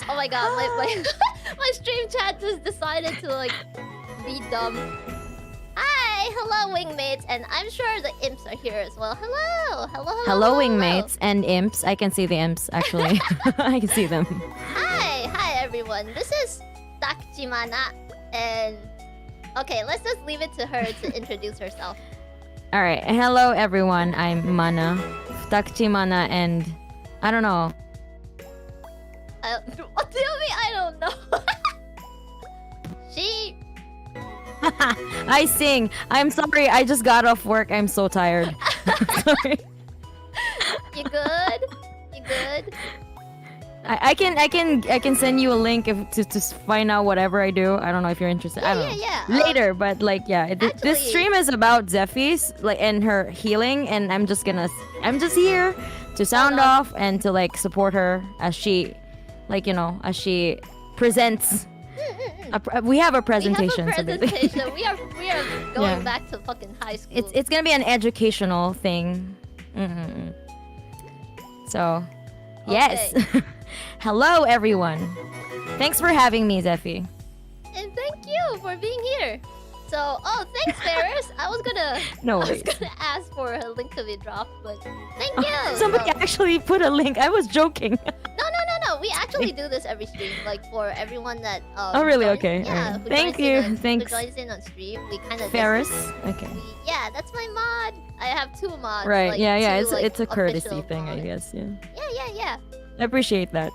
Oh my god, my stream chat just decided to like be dumb. Hi, hello Wingmates, and I'm sure the imps are here as well. Hello, Wingmates and imps. I can see the imps actually. I can see them. Hi everyone. This is Takjimana, and okay, let's just leave it to her to introduce herself. All right, hello everyone. I'm Mana, Takjimana, and I don't know. What do you mean? I don't know. She. I sing. I'm sorry. I just got off work. I'm so tired. Sorry. You good? You good? I can send you a link to find out whatever I do. I don't know if you're interested. I don't know. Yeah. Later, but like this stream is about Zephy's like and her healing, and I'm just here to sound off and to like support her as she, like as she presents. We have a presentation. We are going back to fucking high school. It's gonna be an educational thing. So, yes. Hello, everyone. Thanks for having me, Zephy. And thank you for being here. So, thanks, Ferris. I was gonna ask for a link to be dropped, but thank you. Somebody actually put a link. I was joking. No. We actually do this every stream, like for everyone that. Oh, really? Joins, okay. Yeah. Right. Thank you. Thanks. Who joins in on stream? We kind of. Ferris. Okay. Yeah, that's my mod. I have 2 mods. Right. Like, yeah. two, It's a courtesy mods. thing, I guess. Yeah. Yeah. I appreciate that.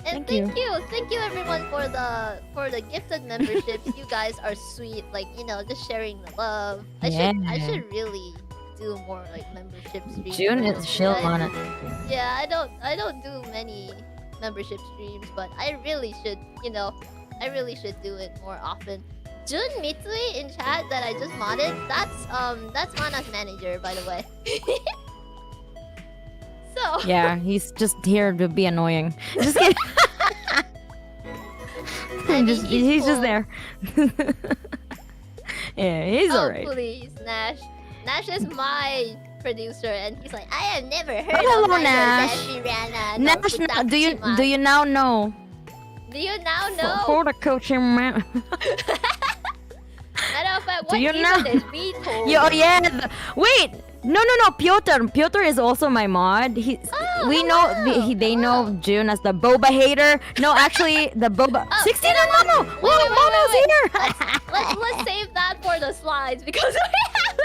And thank you everyone for the gifted memberships. You guys are sweet, like just sharing the love. I should really do more like membership streams. June is chill on it. Yeah, I don't do many membership streams, but I really should do it more often. Jun Mitsui in chat that I just modded. That's Mana's manager, by the way. So yeah, he's just here to be annoying. Just kidding. He's just there. Yeah, he's alright. Please, Nash. Nash is my producer, and he's like, I have never heard hello, of Nash. Zephyrianna. Nash, do you now know? Do you now know? Futakuchi man. Matter of fact, what Do you even know? is Beethoven? Yeah. Wait. No. Piotr is also my mod. They know June as the boba hater. No, actually, the boba. 16 and Mono. Mono's here. Let's save that for the slides because we have.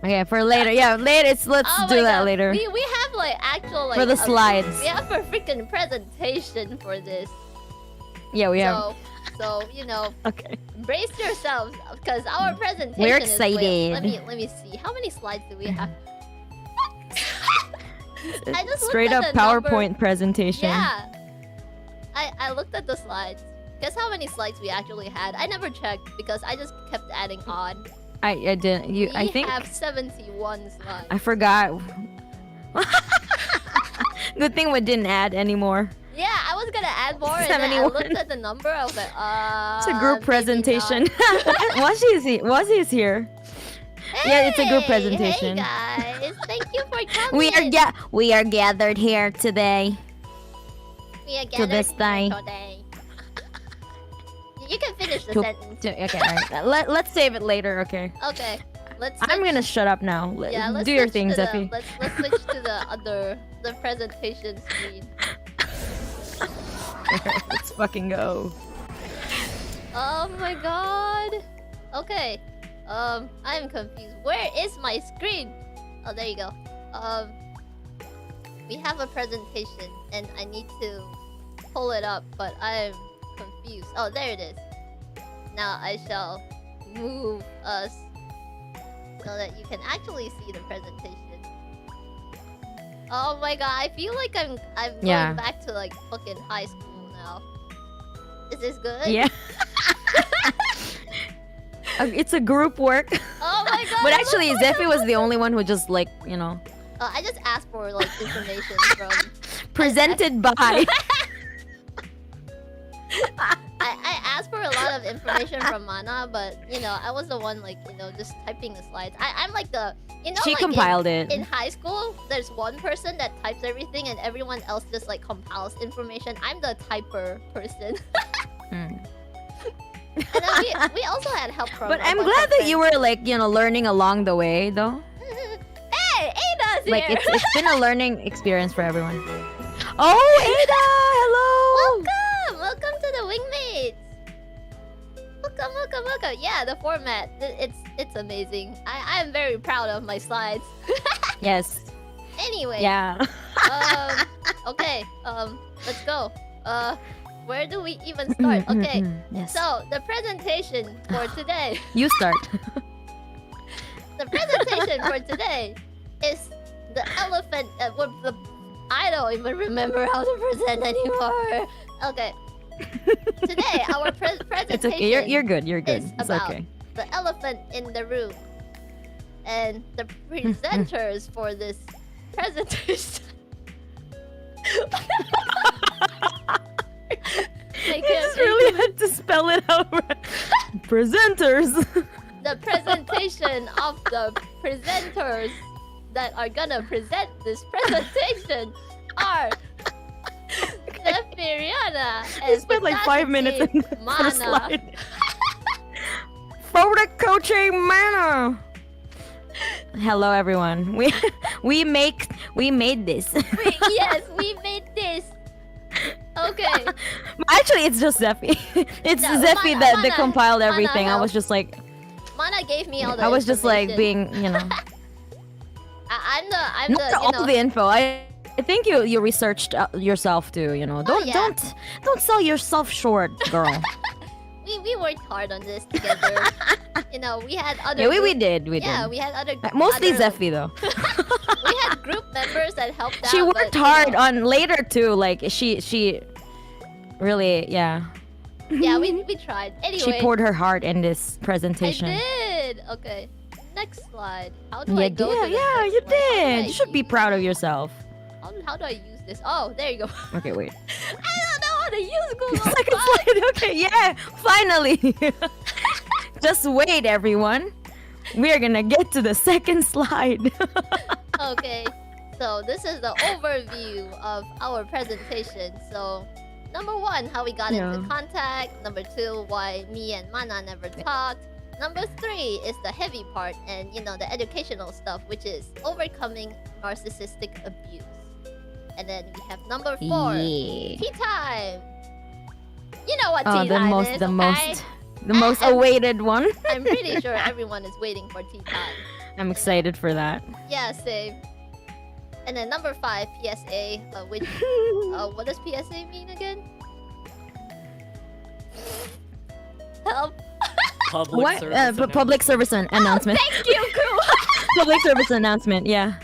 Okay, for later. Yeah, later. Let's do that later. We have like actual like for the slides. We have a freaking presentation for this. Yeah, we have. So okay. Brace yourselves because our presentation. We're excited. Let me see. How many slides do we have? I just straight up PowerPoint presentation. Yeah. I looked at the slides. Guess how many slides we actually had? I never checked because I just kept adding on. I didn't. I think we have 71 slides. I forgot. Good thing we didn't add anymore. Yeah, I was gonna add more, 71. And then I looked at the number. I was like, it's a group presentation. Was he here? Hey, yeah, it's a group presentation. Hey guys, thank you for coming. We are gathered here today. We are gathered to this day. Today. You can finish the sentence. Okay, alright. Let's save it later. Okay. Okay. I'm gonna shut up now. Let's do your thing, Zephy. Let's switch to the presentation screen. Let's fucking go. Oh my god. Okay. I'm confused. Where is my screen? Oh, there you go. We have a presentation and I need to pull it up, but I'm confused. Oh, there it is. Now I shall move us so that you can actually see the presentation. Oh my god, I feel like I'm going back to like fucking high school now. Is this good? Yeah. It's a group work. Oh my god. But actually, Zephy was the only one who just like, I just asked for like information from presented by. I asked for a lot of information from Mana, but you know, I was the one like, you know, just typing the slides. I'm like the, you know, She like compiled it. in high school, there's one person that types everything and everyone else just like compiles information. I'm the typer person. And then we also had help from. But I'm glad that you were like, you know, learning along the way though. Hey, Ada's here. Like it's been a learning experience for everyone. Oh, Ada, hello. Welcome to the Wingmates. Welcome. Yeah, the format, it's amazing. I am very proud of my slides. Yes. Anyway. Yeah. Okay. Let's go. Where do we even start? Okay. Yes. So the presentation for today. You start. The presentation for today is the elephant. I don't even remember how to present anymore. Okay. Today our presentation. It's okay. You're good. You're good. Is It's about okay. the elephant in the room, and the presenters for this presentation. You just really had to spell it out. Presenters. The presentation of the presenters that are gonna present this presentation are Zephyrianna and spent like 5 minutes in the Mana. first slide. Futakuchi Mana. Hello everyone. We made this. Yes, we made this. Okay. Actually, it's just Zephy. It's No, Zephy Mana- that Mana- compiled Mana everything. I was helped. just like, Mana gave me all the I was just like information. being, you know, I'm the not you all know, the info. I think you researched yourself too. You know, yeah. don't sell yourself short, girl. we worked hard on this together. You know, we had other. Yeah, we group- did. Yeah, we had other. Mostly other, Zephy though. We had group members that helped out. She worked but, you hard know, on later too. Like she really, yeah. Yeah, we tried. Anyway, She poured her heart in this I presentation. did. Okay, next slide. How do You I did. go? To the Yeah, next you slide? How do I did. You should be use proud of this? yourself. How do I use this? Oh, there you go. Okay, wait. I don't know how to use Google. Second Slides. slide. Okay, yeah, finally. Just wait, everyone. We are gonna get to the second slide. Okay, so this is the overview of our presentation. So, number 1, how we got into Yeah. contact. Number 2, why me and Mana never talked. Number 3 is the heavy part and, you know, the educational stuff, which is overcoming narcissistic abuse. And then we have number 4, Yeah. tea time. You know what Oh, tea the time most, is, the okay? most awaited one. I'm pretty sure everyone is waiting for tea time. I'm excited for that. Yeah, same. And then number 5, PSA, which what does PSA mean again? Help! Public What? service Public service announcement. Thank you, Ku! Public service announcement. Yeah.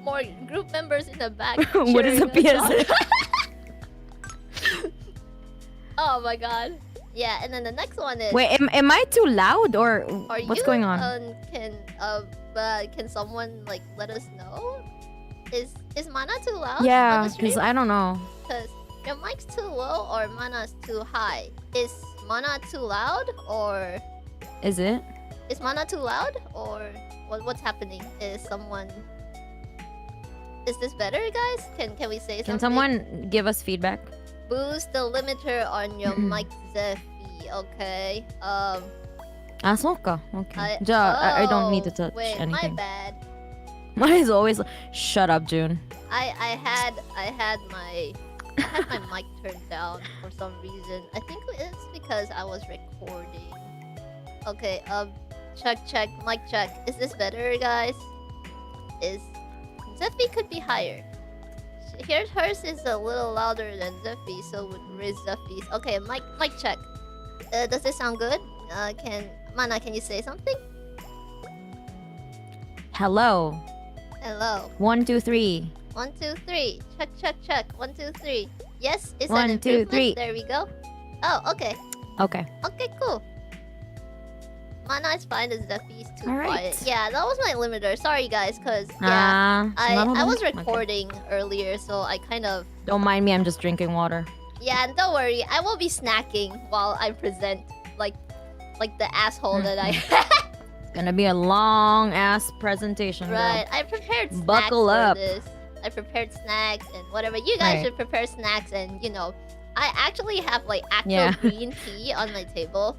More group members in the back. What is a cheering us PSA? on. Oh my god. Yeah, and then the next one is. Wait, am I too loud or Are what's you, going on? Can someone like let us know? Is Mana too loud? Yeah, because I don't know. Because your mic's too low or Mana's too high. Is Mana too loud or Is it? is Mana too loud or what's happening? Is someone? Is this better, guys? Can we say something? Can someone give us feedback? Boost the limiter on your mic, Zephy. Okay. Ah, so ka. Okay. I don't need to touch wait, anything. my bad. Mine is always. Shut up, June. I had my mic turned down for some reason. I think it's because I was recording. Okay, check, mic check. Is this better, guys? Is Zephy could be higher. Here's hers is a little louder than Zephy, so would raise Zephy's. Okay, mic check. Does this sound good? Mana, can you say something? Hello. Hello. 1, 2, 3. 1, 2, 3. Check. 1, 2, 3. Yes, it's 1, an 2, improvement. 3. There we go. Oh, okay. Okay. Okay, cool. Mana is fine as Zephy's too Alright. quiet. Yeah, that was my limiter. Sorry guys, cause yeah, I was Okay. recording earlier, so I kind of Don't mind me. I'm just drinking water. Yeah, and don't worry, I will be snacking while I present, like the asshole that I. It's gonna be a long ass presentation. Right, Girl. I prepared snacks Buckle up. for this. I prepared snacks and whatever. You guys should prepare snacks, and you know, I actually have like actual green tea on my table.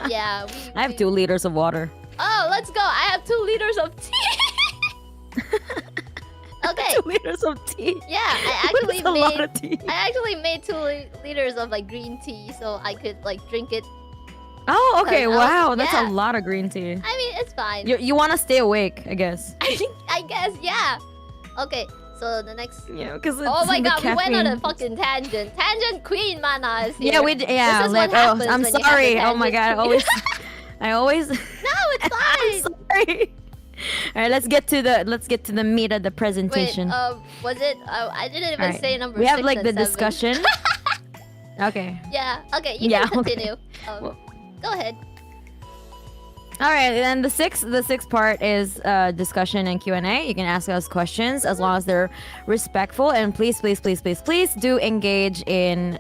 Yeah, I have 2 liters of water. Oh, let's go! I have 2 liters of tea. Okay. 2 liters of tea. Yeah, I actually a lot of tea. I actually made 2 liters of like green tea, so I could like drink it. Oh, okay. Wow, that's a lot of green tea. I mean, it's fine. You want to stay awake, I guess. I guess, yeah. Okay, so the next. Yeah, because oh my god, we went on a fucking tangent. Tangent Queen Mana is here. Yeah, we yeah. This is Like, what happens I'm when you sorry. have a Oh my god, I always. No, it's fine. I'm sorry. All right, let's get to the meat of the presentation. Wait, was it? I didn't even say number. We have 6 like and the 7. discussion. Okay. Yeah. Okay. You can continue. Well, go ahead. All right, then the sixth part is discussion and Q&A. You can ask us questions as long as they're respectful, and please do engage in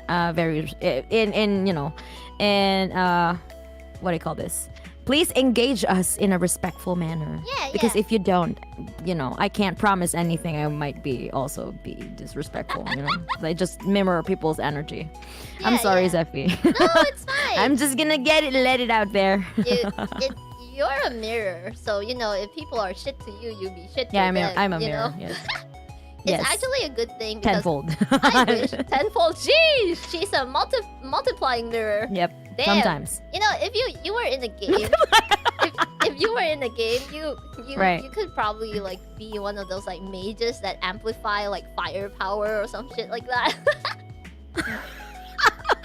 what do you call this? Please engage us in a respectful manner. Yeah, because if you don't, I can't promise anything. I might also be disrespectful. I just mirror people's energy. I'm sorry, Zephy. No, it's fine. I'm just gonna let it out there. You're a mirror, so if people are shit to you, you be shit to them. Yeah, I'm a mirror. Yes. It's actually a good thing. Tenfold. I wish tenfold. Jeez, she's a multiplying mirror. Yep. Damn. Sometimes. If you were in a game, if you were in a game, you could probably like be one of those like mages that amplify like firepower or some shit like that.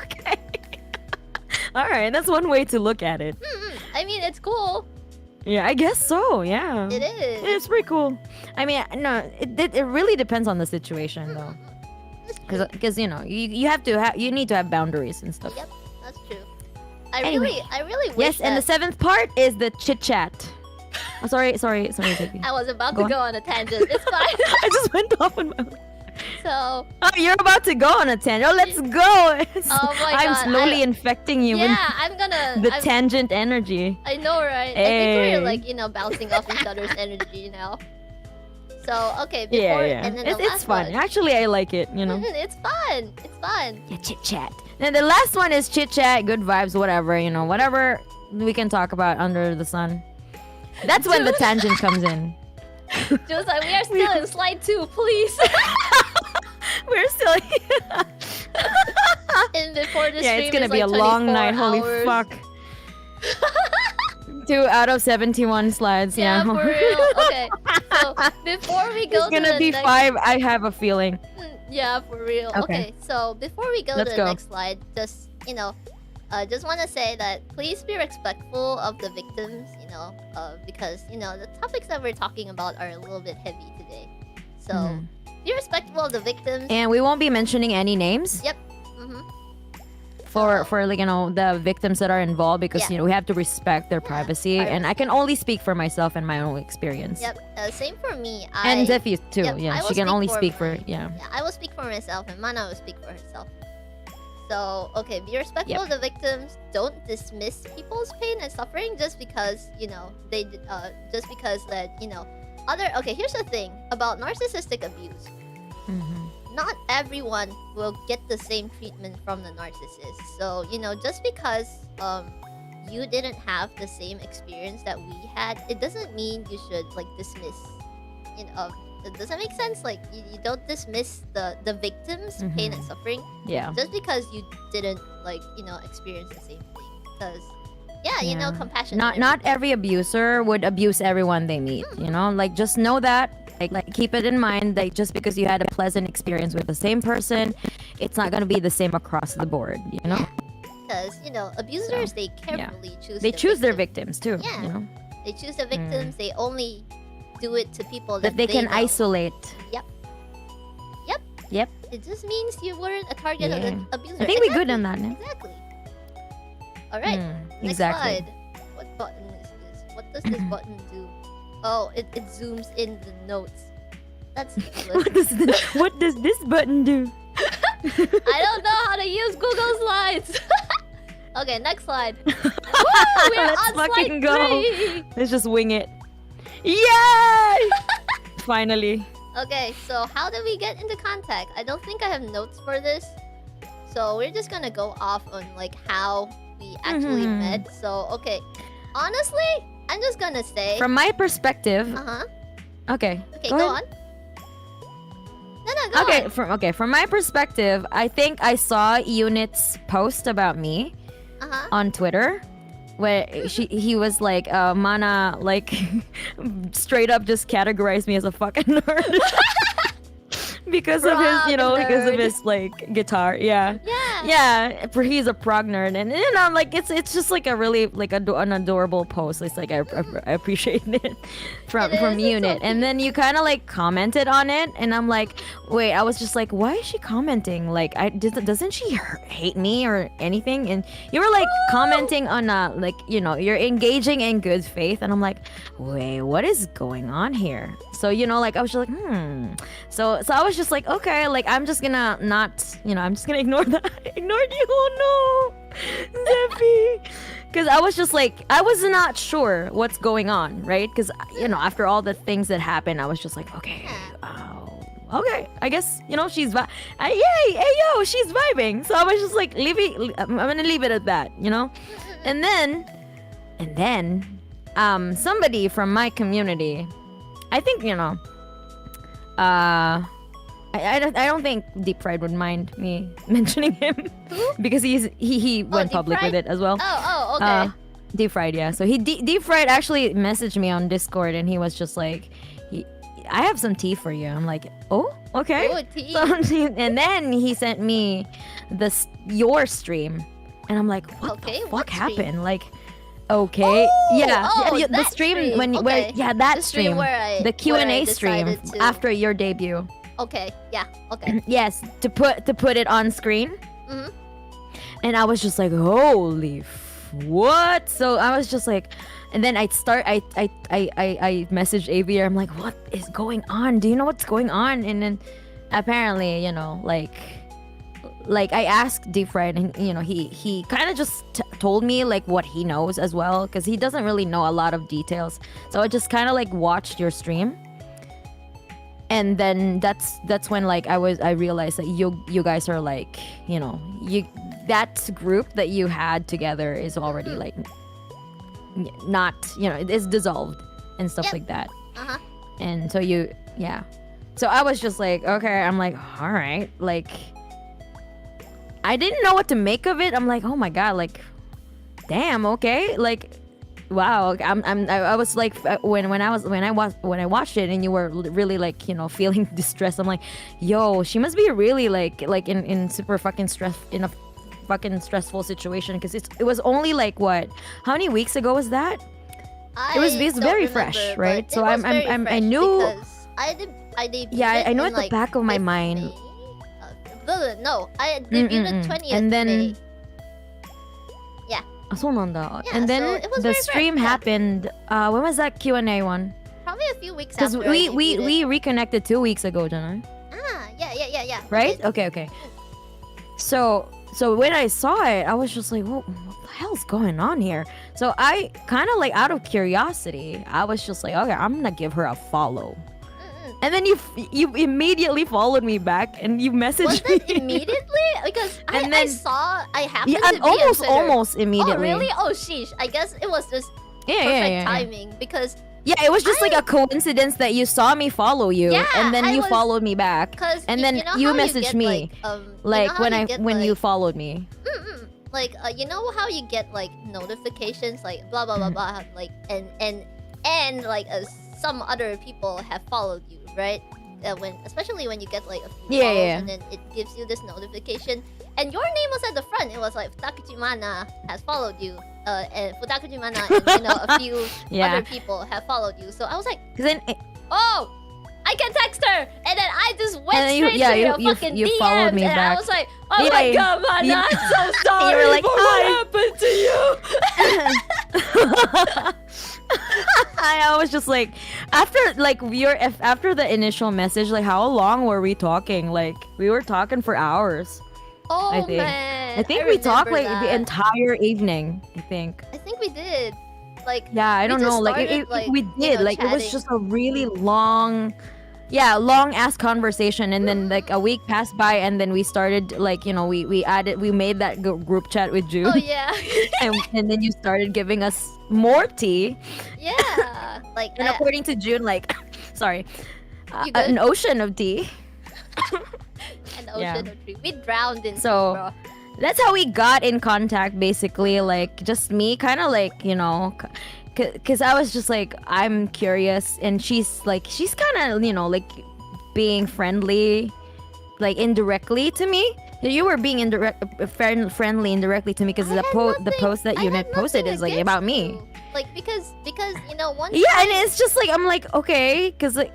Okay. All right, that's one way to look at it. I mean, it's cool. Yeah, I guess so. Yeah. It is. It's pretty cool. I mean, no, it really depends on the situation though. Because you need to have boundaries and stuff. Yep, that's true. I really wish. Yes, and the 7th part is the chit chat. Oh, sorry, Ziggy. I was about to go on a tangent. It's fine. I just went off on my. So. Oh, you're about to go on a tangent. Oh, let's go. Oh my god. I'm slowly infecting you with the tangent energy. I know, right? I think we're bouncing off each other's energy now. So, okay, before and then it's fun. One. Actually, I like it, It's fun. It's fun. Yeah, chit chat. And the last one is chit chat, good vibes, whatever, whatever we can talk about under the sun. That's when the tangent comes in. Just like, we are still in slide 2, please. We're still And before the stream it's gonna be a long night. Holy fuck. 2 out of 71 slides. Yeah, for real. Okay, so before we go, it's gonna be 5. I have a feeling. Yeah, for real. Okay, so before we go to the next slide, just just want to say that please be respectful of the victims. Because the topics that we're talking about are a little bit heavy today. So be respectful of the victims. And we won't be mentioning any names. Yep. For the victims that are involved, because we have to respect their privacy, and I can only speak for myself and my own experience. Yep. Same for me. And Zephy too. Yep, she can only speak for I will speak for myself, and Mana will speak for herself. So be respectful of the victims. Don't dismiss people's pain and suffering just because they just because that other. Okay, here's the thing about narcissistic abuse. Not everyone will get the same treatment from the narcissist. So, just because you didn't have the same experience that we had, it doesn't mean you should dismiss. Does that make sense? You don't dismiss the victim's pain and suffering. Yeah. Just because you didn't experience the same thing. Because compassion. Not every abuser would abuse everyone they meet. Just know that. Keep it in mind that just because you had a pleasant experience with the same person, it's not gonna be the same across the board. Because abusers they carefully choose. They choose their victims too. Yeah. They choose the victims. They only do it to people that they can know. Isolate. Yep. It just means you weren't a target of the abuser. I think we're good on that now. Exactly. All right. Next slide. What button is this? What does this button do? Oh, it zooms in the notes. That's useless. What does this button do? I don't know how to use Google Slides. Okay, next slide. Woo, we're Let's on fucking slide go. 3. Let's just wing it. Yay! Finally. Okay, so how did we get into contact? I don't think I have notes for this. So we're just gonna go off on like how we actually met. So okay, honestly, I'm just gonna say from my perspective. Okay. Okay, go on. No, go on. From my perspective, I think I saw Unit's post about me on Twitter, where he was like, Mana, like, straight up just categorized me as a fucking nerd. Because of his, because of his like guitar, yeah. For he's a prog nerd, and like it's just like a really like an adorable post. It's like I appreciate it from Unit, and then you kind of like commented on it, and I'm like, wait, I was just like, why is she commenting? Like, doesn't she hate me or anything? And you were like commenting on like you're engaging in good faith, and I'm like, wait, what is going on here? So like I was just like, So I was just like, okay, like I'm just gonna not, I'm just gonna ignore that. I ignored you. Oh no, Zephy. Because I was just like, I was not sure what's going on, right? Because after all the things that happened, I was just like, okay, okay, I guess she's yay, hey yo, she's vibing. So I was just like, I'm gonna leave it at that, And then, somebody from my community, I think I don't think Deep Fried would mind me mentioning him because he went public with it as well. Oh, okay. Deep Fried, yeah. So Deep Fried actually messaged me on Discord, and he was just like, I have some tea for you. I'm like, oh, okay. Oh, tea. So, and then he sent me your stream, and I'm like, what the fuck happened? Like, okay, the stream when that stream, the Q&A stream after your debut. Okay, yeah, okay. Yes, to put it on screen. And I was just like, holy what? So I was just like, and then I messaged Avier. I'm like, what is going on? Do you know what's going on? And then apparently, like I asked Deep Fried, and he kind of just told me like what he knows as well, because he doesn't really know a lot of details. So I just kind of like watched your stream, and then that's when like I realized that you guys are like that group that you had together is already like not it's dissolved and stuff like that. And so so I was just like, okay, I'm like, all right, like I didn't know what to make of it. I'm like, oh my god, like damn, okay, like wow. I was like, when I watched it and you were really like feeling distressed, I'm like, yo, she must be really like in super fucking stress, in a fucking stressful situation, because it was only like what, how many weeks ago was that? It was very fresh, right? So I knew I debuted I know in, at the back of my mind. No, I debuted 20th and then May. And then so it was the very stream fresh, happened. When was that Q&A one? Probably a few weeks after. Because we reconnected 2 weeks ago, didn't I? Yeah. Right? Okay. So when I saw it, I was just like, what the hell's going on here? So I kind of like, out of curiosity, I was just like, okay, I'm gonna give her a follow. And then you immediately followed me back, and you messaged me. Was that immediately? Because I saw, I happened to be almost immediately. Oh really? Oh sheesh. I guess it was just perfect timing, because it was just like a coincidence that you saw me follow you, and then you followed me back, and then you messaged me when you followed me. Like you know how you get like notifications like blah blah blah blah, like and like some other people have followed you, right? Especially when you get like a few follows, and then it gives you this notification, and your name was at the front. It was like Futakuchi Mana has followed you, and Futakuchi Mana and a few other people have followed you. So I was like, oh, I can text her, and then I just went straight to your fucking DMs, followed me and back. I was like, oh my god, Mana, I'm so sorry. You were like, for what happened to you. I was just like, after the initial message, like how long were we talking? Like we were talking for hours. Oh I think. man, I think we talked like remember the that. entire evening. I think. I think we did. Like Yeah, I we don't just know. Like, started, like, we you did. know, Like it was chatting. just a really long, long ass conversation, and then like a week passed by, and then we started like we made that group chat with June, Oh yeah. and then you started giving us more tea, Yeah. Like and according to June, like, sorry, You good? an ocean of tea. an ocean Yeah. of trees. We drowned in So- tea, bro. That's how we got in contact, basically. Like just me, kind of like because I was just like, I'm curious, and she's kind of like being friendly, like indirectly to me. You were being friendly indirectly to me because I the had nothing- post that I you had posted nothing is like against about me. you. Like because one Yeah, time- and it's just like I'm like, okay, because like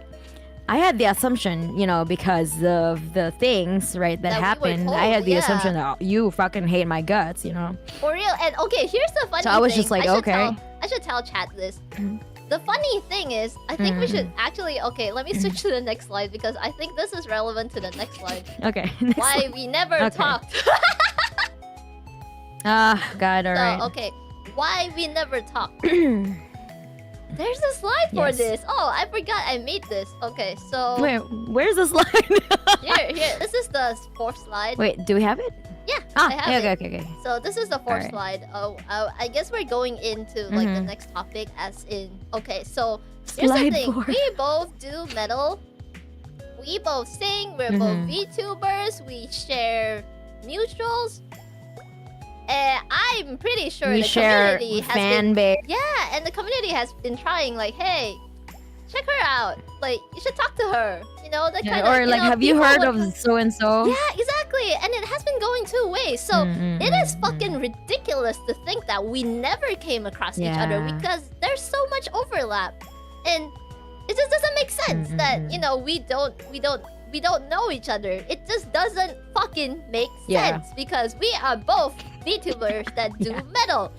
I had the assumption, because of the things right that That we were happened. told, I had the yeah. assumption that you fucking hate my guts, For real. And okay, here's the funny So I was thing. just like, I should okay. I should tell chat this. Mhm. The funny thing is, I think we should Mhm. actually... Okay, let me switch to the next slide because I think this is relevant to the next slide. Okay. Why we never Okay. talked. God, So, alright. okay, why we never talked. There's a slide for Yes. this. Oh, I forgot I made this. Okay, so... Wait, where's the slide? Here. This is the fourth slide. Wait, do we have it? Yeah, Ah, I have yeah, it. okay. So this is the fourth Alright. slide. I guess we're going into like the Mhm. next topic, as in... Okay, so here's Slide the thing. 4. We both do metal. We both sing. We're both Mhm. VTubers. We share mutuals. And I'm pretty sure We the share community has fan base. been... Yeah, and the community has been trying like, hey, check her out. Like, you should talk to her. That kind of... Or like, have you people heard would- of so and so? Yeah, exactly. And it has been going 2 ways. So it is fucking ridiculous to think that we never came across each other Yeah. because there's so much overlap, and it just doesn't make sense that we don't know each other. It just doesn't fucking make Yeah. sense because we are both VTubers that do Yeah. metal,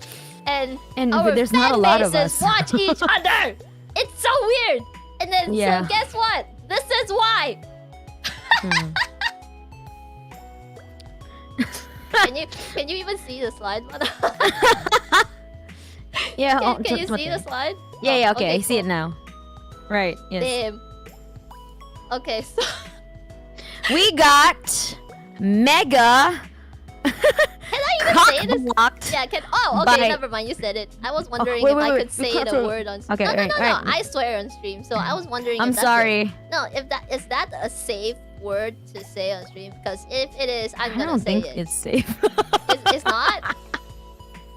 and And our there's not a lot of fan bases us. watch each other. It's so weird. And then Yeah. so guess what? This is why. Hmm. Can you even see the slide? Yeah. Can you see the slide? Yeah, Oh, okay, I see cool. it now. Right, yes. Damn. Okay, so We got mega can I even cock say this? blocked. Yeah, okay, by- never mind, you said it. I was wondering wait, if wait, I wait. could say Cut the to- word on Okay, No, right. I swear on stream. So I was wondering I'm if that's sorry. No, if that is that a safe word to say on stream? Because if it is, I'm I gonna don't say think it. it's safe. It's not?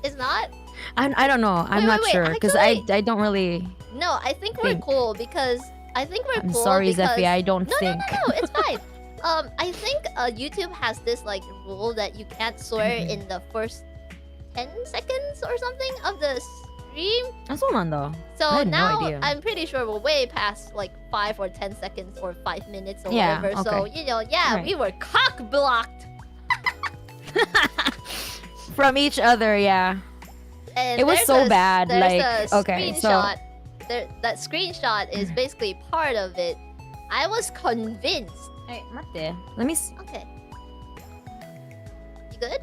It's not? I don't know. I'm Wait, not wait, sure because actually- I don't really. No, I think we're Think. cool because I think we're I'm cool sorry, because... Zephy. I don't No, think. no, it's fine. I think YouTube has this like rule that you can't swear Mhm. in the first 10 seconds or something of the stream. That's one though. So I had no now idea. I'm pretty sure we're way past like 5 or 10 seconds or 5 minutes or Yeah, whatever. So okay. yeah, we were cock blocked. From each other, yeah. And It was there's so a- bad, there's like, a okay, so- screenshot. That screenshot is basically part of it. I was convinced. Hey, mate. Let me. Okay. You good?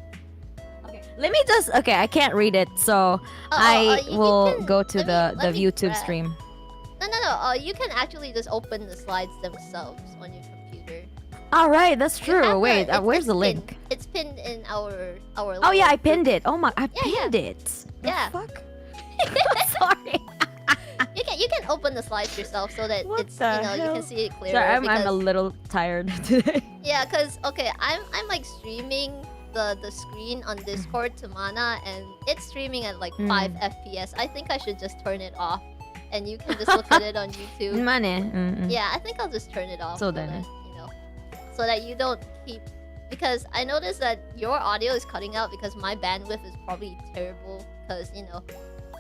Okay. Let me just. Okay, I can't read it, so you will can- go to let the me YouTube grab- stream. No. You can actually just open the slides themselves on your computer. All right, that's You true. have Wait, where's the pinned. link? It's pinned in our. Oh yeah, I little pinned group. it. Oh my, I Yeah, yeah. pinned it. The Yeah. fuck. Sorry. You can open the slides yourself so that What it's the you hell? can see it clearer. Sorry, I'm because, a little tired today. yeah, cause okay, I'm like streaming the screen on Discord to Mana, and it's streaming at like 5 FPS. I think I should just turn it off, and you can just look at it on YouTube. Money. Yeah, I think I'll just turn it off. So that, then. so that you don't keep... Because I noticed that your audio is cutting out because my bandwidth is probably terrible. Because,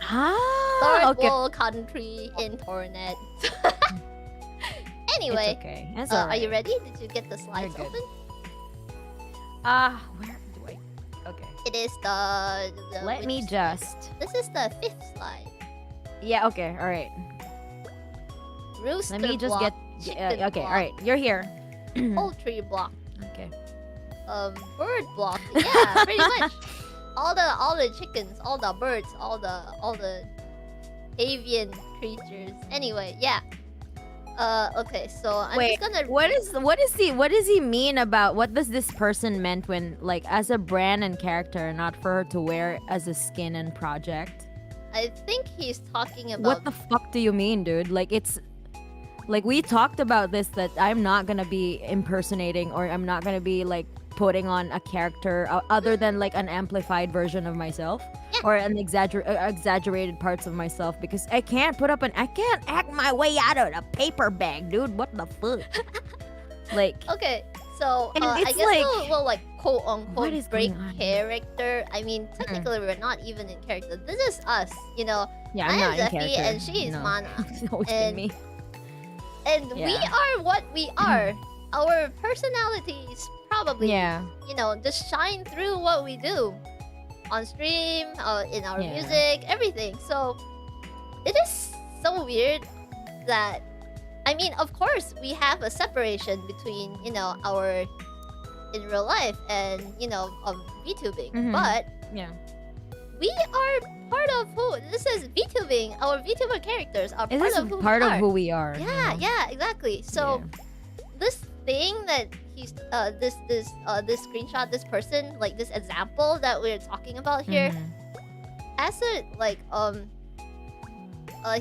Ah, third okay. world country internet. Anyway, It's okay. That's are alright. you ready? Did you get the slides good. open? Where do I? Okay. It is the Let me which- just. This is the 5th slide. Yeah. Okay. All right. rooster Let me just block, get. chicken Okay, block, all right. You're here. poultry block, Okay. bird block. Yeah, pretty much. All the chickens, all the birds, all the avian creatures. Anyway, yeah. Okay, so I'm Wait, just gonna. what does he mean about what does this person meant when like as a brand and character, not for her to wear as a skin and project? I think he's talking about. What the fuck do you mean, dude? Like it's like we talked about this that I'm not gonna be impersonating or I'm not gonna be like putting on a character other than like an amplified version of myself or an exaggerated parts of myself because I can't act my way out of a paper bag, dude. What the fuck? Like Okay, so And I it's guess like- we'll like quote What unquote is break going on? character. I mean, technically we're not even in character. This is us, you know. yeah, I I'm am not in Zephy character. and she is no. Mana. It's always been And- me. And we Yeah. are what we are. Our personalities probably, Yeah. you know, just shine through what we do on stream, in our Yeah. music, everything. So it is so weird that, I mean, of course, we have a separation between, you know, our in real life and, you know, VTubing. Mhm. But Yeah. we are part of who this is VTubing. Our VTuber characters are It part is of who part we of are. who we are. you Yeah, know? yeah, exactly. So this thing that he's this screenshot, this person, like this example that we're talking about here, Mhm. as a like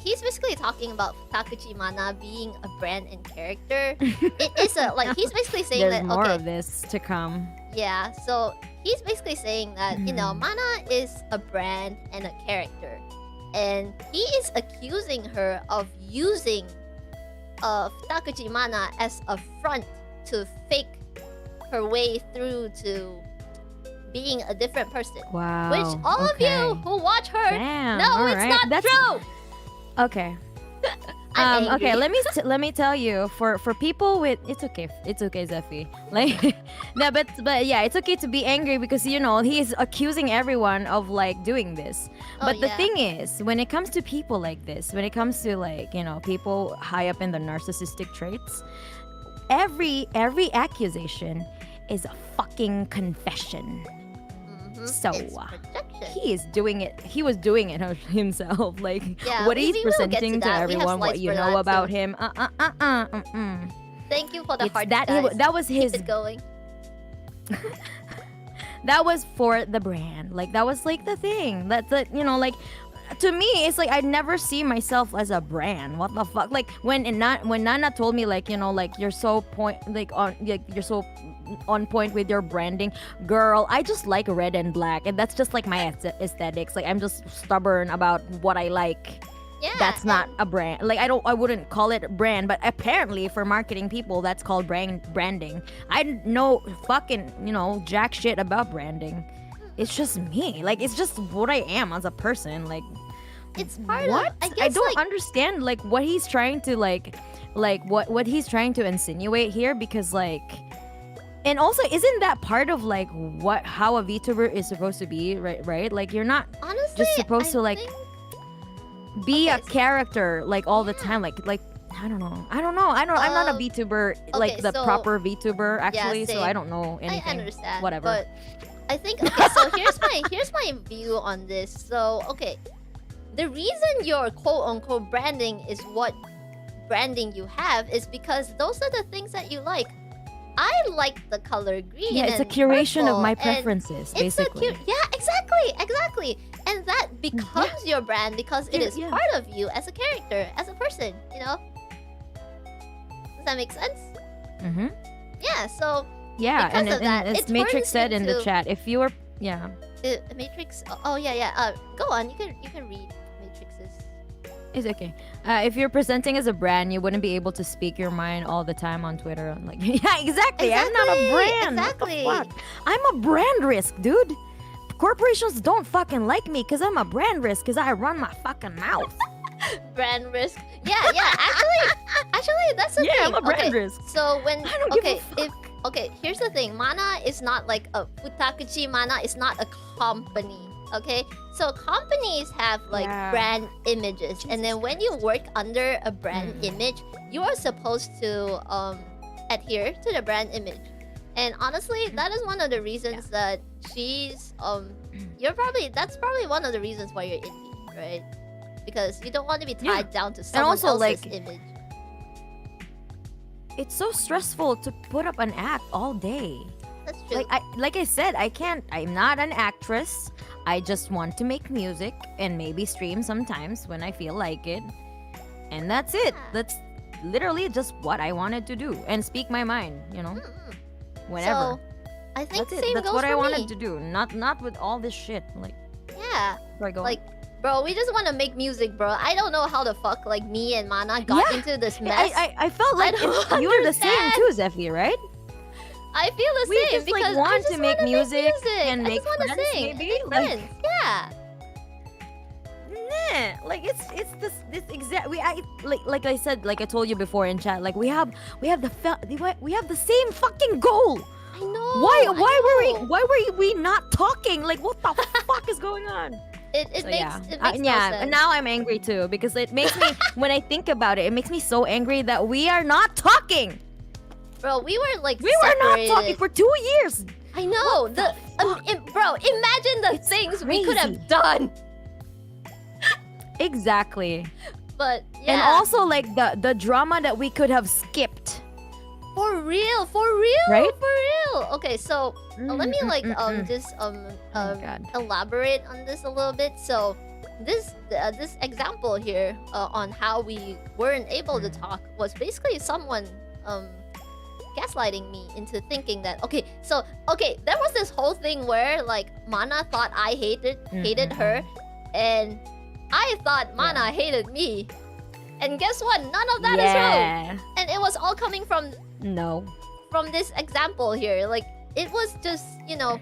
he's basically talking about Futakuchi Mana being a brand and character. It is a like he's basically saying There's that more okay, of this to come. yeah, so he's basically saying that, you know, Mhm. Mana is a brand and a character. And he is accusing her of using Futakuchi Mana as a front to fake her way through to being a different person. Wow. Which all of you who watch her Damn, know it's alright. not That's- true! Okay. I'm Okay, angry. let me tell you for people with it's okay Zephy, like no but yeah, it's okay to be angry because you know he's accusing everyone of like doing this. Oh, But the yeah. thing is, when it comes to people like this, when it comes to like you know people high up in the narcissistic traits, every accusation is a fucking confession. Mhm, So, it's projection. He was doing it himself. Like Yeah, what we he's will get to presenting to that. We have everyone, what slides you for know that, about so- him. Thank you for the It's heart, that guys. that was his. Keep it going. That was for the brand. Like that was like the thing. That's the you know like. To me, it's like I never see myself as a brand. What the fuck? Like when Nana told me like you know like you're so you're so on point with your branding, girl. I just like red and black, and that's just like my aesthetics. Like I'm just stubborn about what I like. Yeah, That's not and- a brand. Like I wouldn't call it a brand, but apparently for marketing people, that's called branding. I know fucking you know jack shit about branding. It's just me. Like it's just what I am as a person. Like it's part what? of. I guess don't like, understand like what he's trying to like what he's trying to insinuate here because like. And also, isn't that part of like how a VTuber is supposed to be, right? Like you're not honestly, just supposed to, like, think- be Okay, a so- character like all the time, like I don't know. I'm not a VTuber like okay, the so- proper VTuber actually, so same. I don't know anything. I understand. Whatever. But I think okay. So here's my view on this. So okay, the reason your quote unquote branding is what branding you have is because those are the things that you like. I like the color green. Yeah, it's a and curation of purple, my and preferences, It's a basically. cute. Yeah, exactly. And that becomes your brand because it is Yeah. part of you as a character, as a person. You know. Does that make sense? Mm-hmm. Yeah. So Yeah, Because and of that, as it Matrix turns said in the into- chat, if you were Matrix. Oh yeah. Go on. You can read Matrix's. it's okay. If you're presenting as a brand, you wouldn't be able to speak your mind all the time on Twitter. Like, yeah, exactly. I'm not a brand. Exactly. What the fuck? I'm a brand risk, dude. Corporations don't fucking like me because I'm a brand risk because I run my fucking mouth. Brand risk. Yeah. Actually, that's the thing. Yeah, I'm a brand okay. risk. So when I don't give a okay, if okay, here's the thing. Mana is not like a Futakuchi. Mana is not a company. Okay, so companies have like brand images, and then when you work under a brand image, you are supposed to adhere to the brand image. And honestly, that is one of the reasons that she's that's probably one of the reasons why you're indie, right? Because you don't want to be tied down to someone else's image. It's so stressful to put up an act all day. That's true. Like I said, I'm not an actress. I just want to make music and maybe stream sometimes when I feel like it. And that's it. That's literally just what I wanted to do and speak my mind, you know. Whenever. So, I think that's same That's goes what for I wanted me. to do. Not with all this shit. Like, like, bro, we just want to make music, bro. I don't know how the fuck like me and Mana got into this mess. I felt like you were the same too, Zephy, right? I feel the We same just because like want I just to make wanna music I and make just want to friends, sing, maybe. and make friends. Yeah. Nah, like it's this exact like I said, like I told you before in chat, like we have the same fucking goal. I know. Why were we not talking? Like what the fuck is going on? It makes no sense. Now I'm angry too because it makes me when I think about it, it makes me so angry that we are not talking. Bro, we were like We were not talking for 2 years. I know. Bro, imagine the things we could have done. Exactly. But yeah. And also like the drama that we could have skipped. For real, right? For real. Okay, so let me like just elaborate on this a little bit. So this example here on how we weren't able to talk was basically someone gaslighting me into thinking that there was this whole thing where like Mana thought I hated her, and I thought Mana hated me. And guess what? None of that is true. And it was all coming from this example here. Like it was just, you know,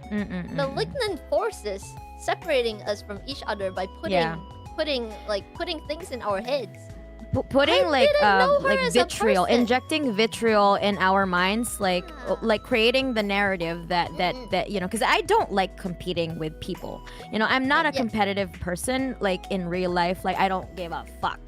malignant forces separating us from each other by putting things in our heads. Putting like vitriol, injecting vitriol in our minds, like creating the narrative that you know, because I don't like competing with people. You know, I'm not a competitive person. Like in real life, like I don't give a fuck.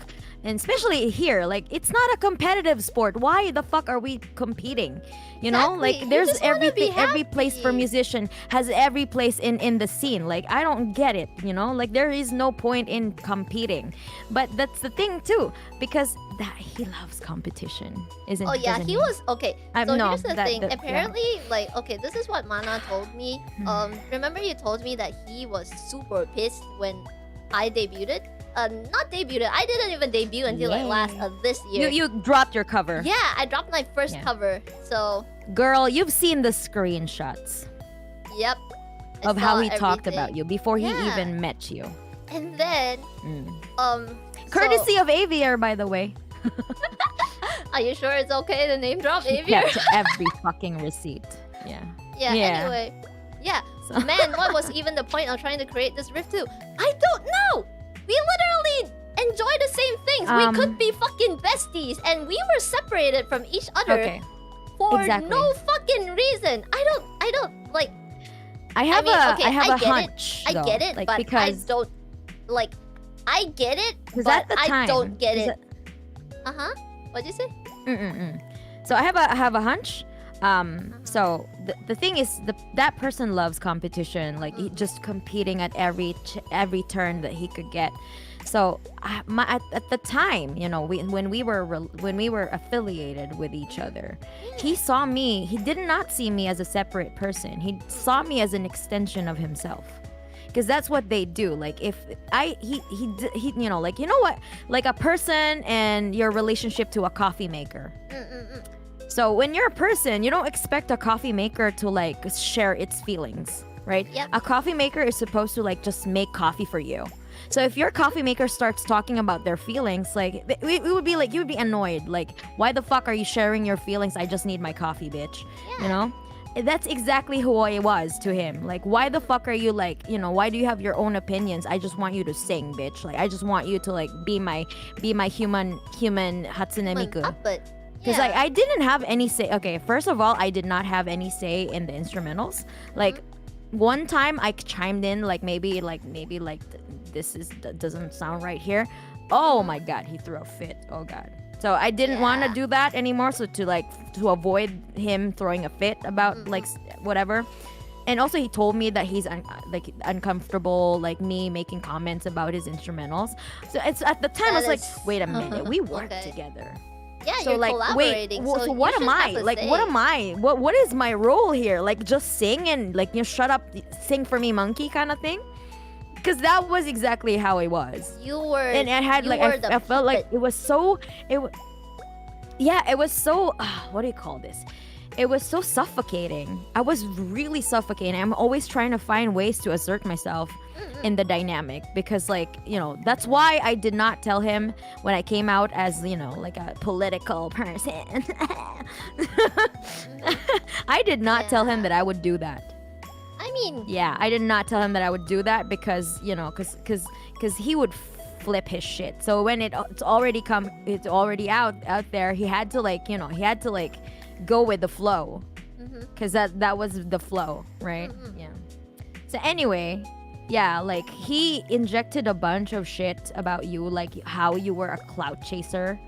And especially here, like it's not a competitive sport. Why the fuck are we competing? You know, like there's everything. Every place for musician has every place in the scene. Like I don't get it. You know, like there is no point in competing. But that's the thing too, because he loves competition, isn't? Oh yeah, he was okay. So no, here's the thing. Apparently, like this is what Mana told me. Remember you told me that he was super pissed when I debuted. Not debuted. I didn't even debut until like this year. You dropped your cover. Yeah, I dropped my first cover. So girl, you've seen the screenshots. Yep. Of how he talked about you before he even met you. And then courtesy of Aviar, by the way. Are you sure it's okay to name drop Aviar? Kept every fucking receipt. Yeah. Anyway. Yeah. So. Man, what was even the point of trying to create this rift too? I don't know. We literally enjoy the same things. We could be fucking besties, and we were separated from each other for no fucking reason. I don't like. I have a hunch. I get it, like, but because I don't like. I get it, but I don't get it. What'd you say? So I have a hunch. So the thing is, that person loves competition, like he just competing at every turn that he could get. So at the time, you know, when we were affiliated with each other, he saw me. He did not see me as a separate person. He saw me as an extension of himself. Because that's what they do. Like if he you know, like, you know what, like a person and your relationship to a coffee maker. So when you're a person, you don't expect a coffee maker to like share its feelings, right? Yep. A coffee maker is supposed to like just make coffee for you. So if your coffee maker starts talking about their feelings, like we would be like, you would be annoyed. Like, why the fuck are you sharing your feelings? I just need my coffee, bitch. Yeah. You know? That's exactly who I was to him. Like, why the fuck are you like, you know, why do you have your own opinions? I just want you to sing, bitch. Like, I just want you to like be my human Hatsune Miku. Because I didn't have any say. Okay, first of all, I did not have any say in the instrumentals. Like, one time I chimed in like maybe this doesn't sound right here. Oh my god, he threw a fit. Oh god. So I didn't want to do that anymore. So to avoid him throwing a fit about like whatever. And also he told me that he's uncomfortable like me making comments about his instrumentals. So it's at the time I was like, wait a minute, we work together. Yeah, so you're like, collaborating. Wait, so you what am I? have a Like, say. what am I? What is my role here? Like, just sing and like, shut up, sing for me, monkey, kind of thing. Because that was exactly how it was. You were, and I had like, I felt like it was so, it was so. What do you call this? It was so suffocating. I was really suffocating. I'm always trying to find ways to assert myself in the dynamic because like, that's why I did not tell him when I came out as, like a political person. I did not tell him that I would do that. I mean, yeah, I did not tell him that I would do that because, because he would flip his shit. So when it's already out there, he had to like, go with the flow because that was the flow, right? Yeah. So anyway, yeah, like he injected a bunch of shit about you, like how you were a clout chaser,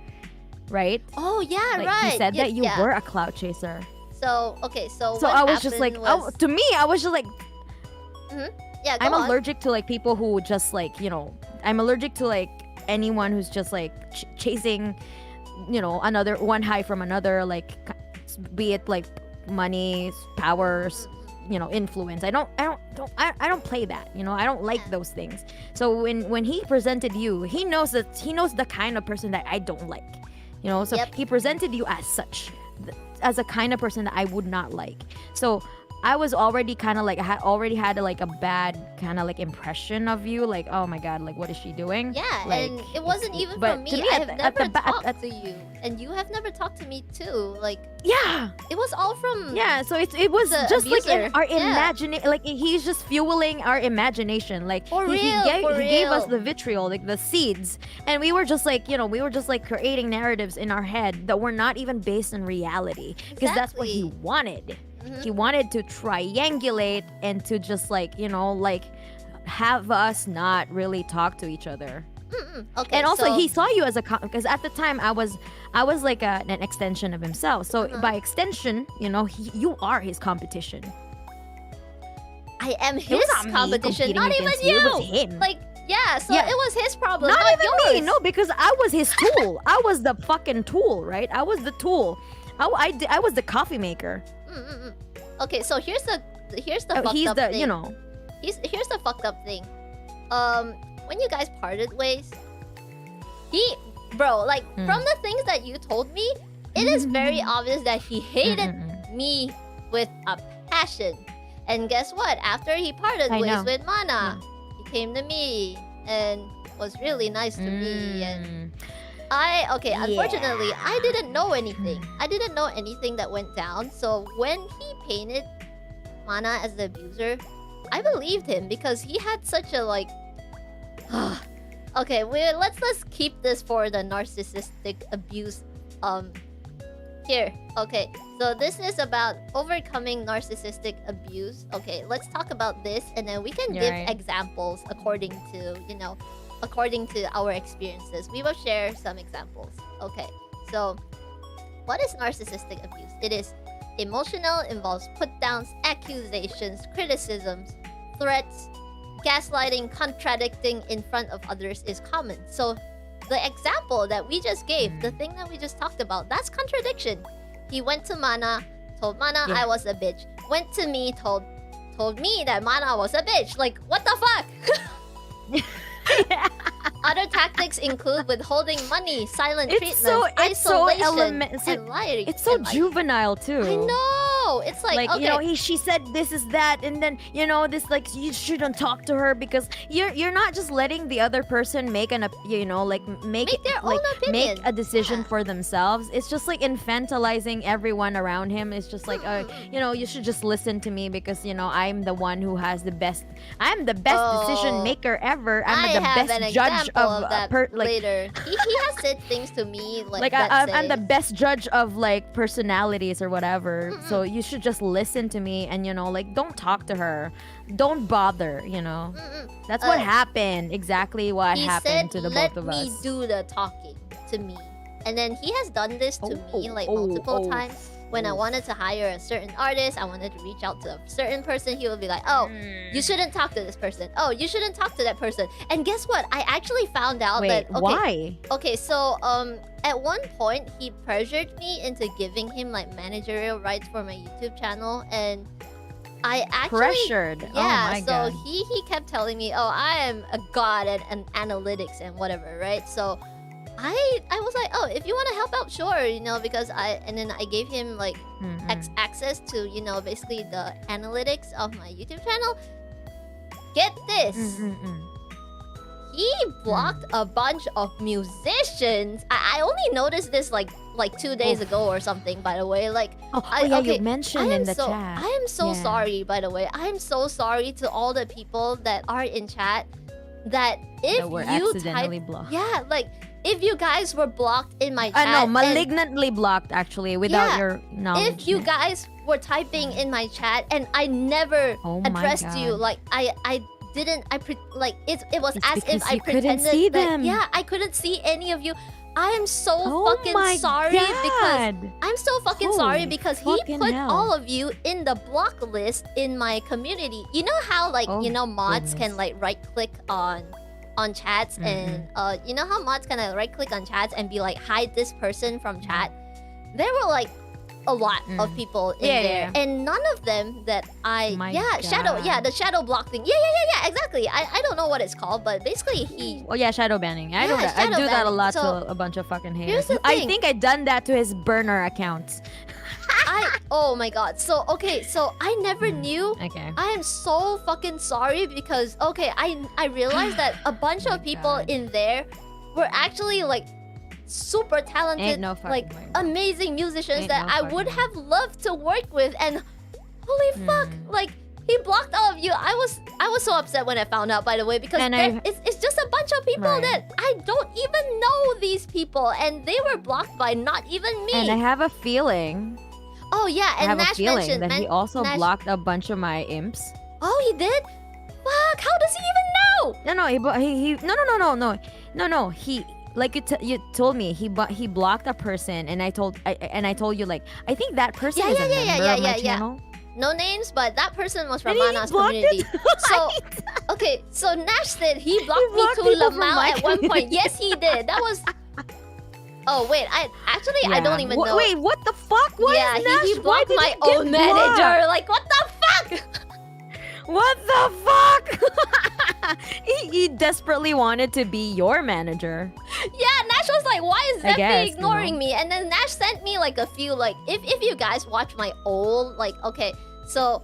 right? Oh yeah, like, right. He said that you were a clout chaser. So okay, so I was just like, to me, I was just like, yeah. I'm allergic to like people who just like, I'm allergic to like anyone who's just like chasing, another one high from another, like be it like money, powers, influence. I don't play that. I don't like those things. So when he presented you, he knows the kind of person that I don't like. So he presented you as such, as a kind of person that I would not like. So I was already kind of like, I had already had like a bad kind of like impression of you, like, oh my god, like what is she doing? Yeah, like, and it wasn't even from me. I have never talked to you, and you have never talked to me too. Like, yeah, it was all from so it was just abuser. Like in our imagination, like he's just fueling our imagination. Like he gave us the vitriol, like the seeds, and we were just like, creating narratives in our head that were not even based in reality, because that's what he wanted. He wanted to triangulate and to just like, like have us not really talk to each other. Okay, and also he saw you as because at the time I was like an extension of himself. So by extension, you are his competition. I am his competition, not even you. It was him. Like, yeah, so it was his problem, not even yours. me. No, because I was his tool. I was the fucking tool, right? I was the tool. I was the coffee maker. Okay, so here's the fucked up thing. Here's the fucked up thing. When you guys parted ways, from the things that you told me, it is very obvious that he hated me with a passion. And guess what? After he parted ways with Mana, he came to me and was really nice to me. And unfortunately, I didn't know anything. I didn't know anything that went down. So when he painted Mana as the abuser, I believed him because he had such a like. Okay, let's keep this for the narcissistic abuse. Here. Okay, so this is about overcoming narcissistic abuse. Okay, let's talk about this, and then we can give examples according to our experiences. We will share some examples. Okay, so what is narcissistic abuse? It is emotional, involves put-downs, accusations, criticisms, threats, gaslighting, contradicting in front of others is common. So the example that we just gave, the thing that we just talked about, that's contradiction. He went to Mana, told Mana I was a bitch. Went to me, told me that Mana was a bitch. Like, what the fuck? Other tactics include withholding money, silent treatment, isolation, and lying. It's so juvenile too. I know. It's like okay. She said this is that, and then this like you shouldn't talk to her because you're not just letting the other person make make their own opinion. Make a decision for themselves. It's just like infantilizing everyone around him. It's just like you should just listen to me because I'm the one who has the best. I'm the best decision maker ever. I'm the best judge of that later. He has said things to me like I'm the best judge of like personalities or whatever. So you you should just listen to me and like don't talk to her, don't bother. That's what happened. Exactly what happened to the both of us. Let me do the talking to me, and then he has done this to me like multiple times. When I wanted to hire a certain artist, I wanted to reach out to a certain person, he would be like, oh, you shouldn't talk to this person. Oh, you shouldn't talk to that person. And guess what? I actually found out that... Okay, why? Okay, so at one point, he pressured me into giving him like managerial rights for my YouTube channel. And I actually... Pressured? Yeah, oh my so God. he kept telling me, oh, I am a god at analytics and whatever, right? So... I was like, oh, if you want to help out, sure, because and then I gave him like access to, basically the analytics of my YouTube channel. Get this. He blocked a bunch of musicians. I only noticed this like 2 days ago or something, by the way. Like, you mentioned in the chat. I am so sorry, by the way. I am so sorry to all the people that are in chat that if were you accidentally blocked. Yeah, like if you guys were blocked in my chat. No, malignantly blocked actually without your knowledge. If you guys were typing in my chat and I never addressed you, like I didn't. It was as if I pretended see that. them. Yeah, I couldn't see any of you. I am so fucking sorry because I'm so fucking sorry because he put all of you in the block list in my community. You know how mods can like right click on chats and you know how mods can right click on chats and be like hide this person from chat. There were like a lot of people in there and none of them that the shadow block thing. Yeah, exactly. I don't know what it's called, but basically he shadow banning. I do that a lot to a bunch of fucking haters. I think I done that to his burner account. Oh my god. So I never knew. Okay. I am so fucking sorry because I realized that a bunch of people in there were actually like super talented, amazing musicians that I would have loved to work with, and holy fuck, like he blocked all of you. I was so upset when I found out, by the way, because it's just a bunch of people that I don't even know these people, and they were blocked by not even me. And I have a feeling. Oh yeah, and I have Nash a feeling mentioned that he also blocked a bunch of my imps. Oh, he did? Fuck! How does he even know? No. He like you told me he blocked a person, and I told you like I think that person is a member of my channel. No names, but that person was from Mana's community. So Nash said he blocked me to Lamau at one point. Yes, he did. That was. Oh wait, I don't even know. Wait, what the fuck? He blocked my own manager. Like what the fuck? What the fuck? he desperately wanted to be your manager. Yeah, Nash was like, why is Zephy ignoring me? And then Nash sent me like a few, like, if you guys watch my old, like, so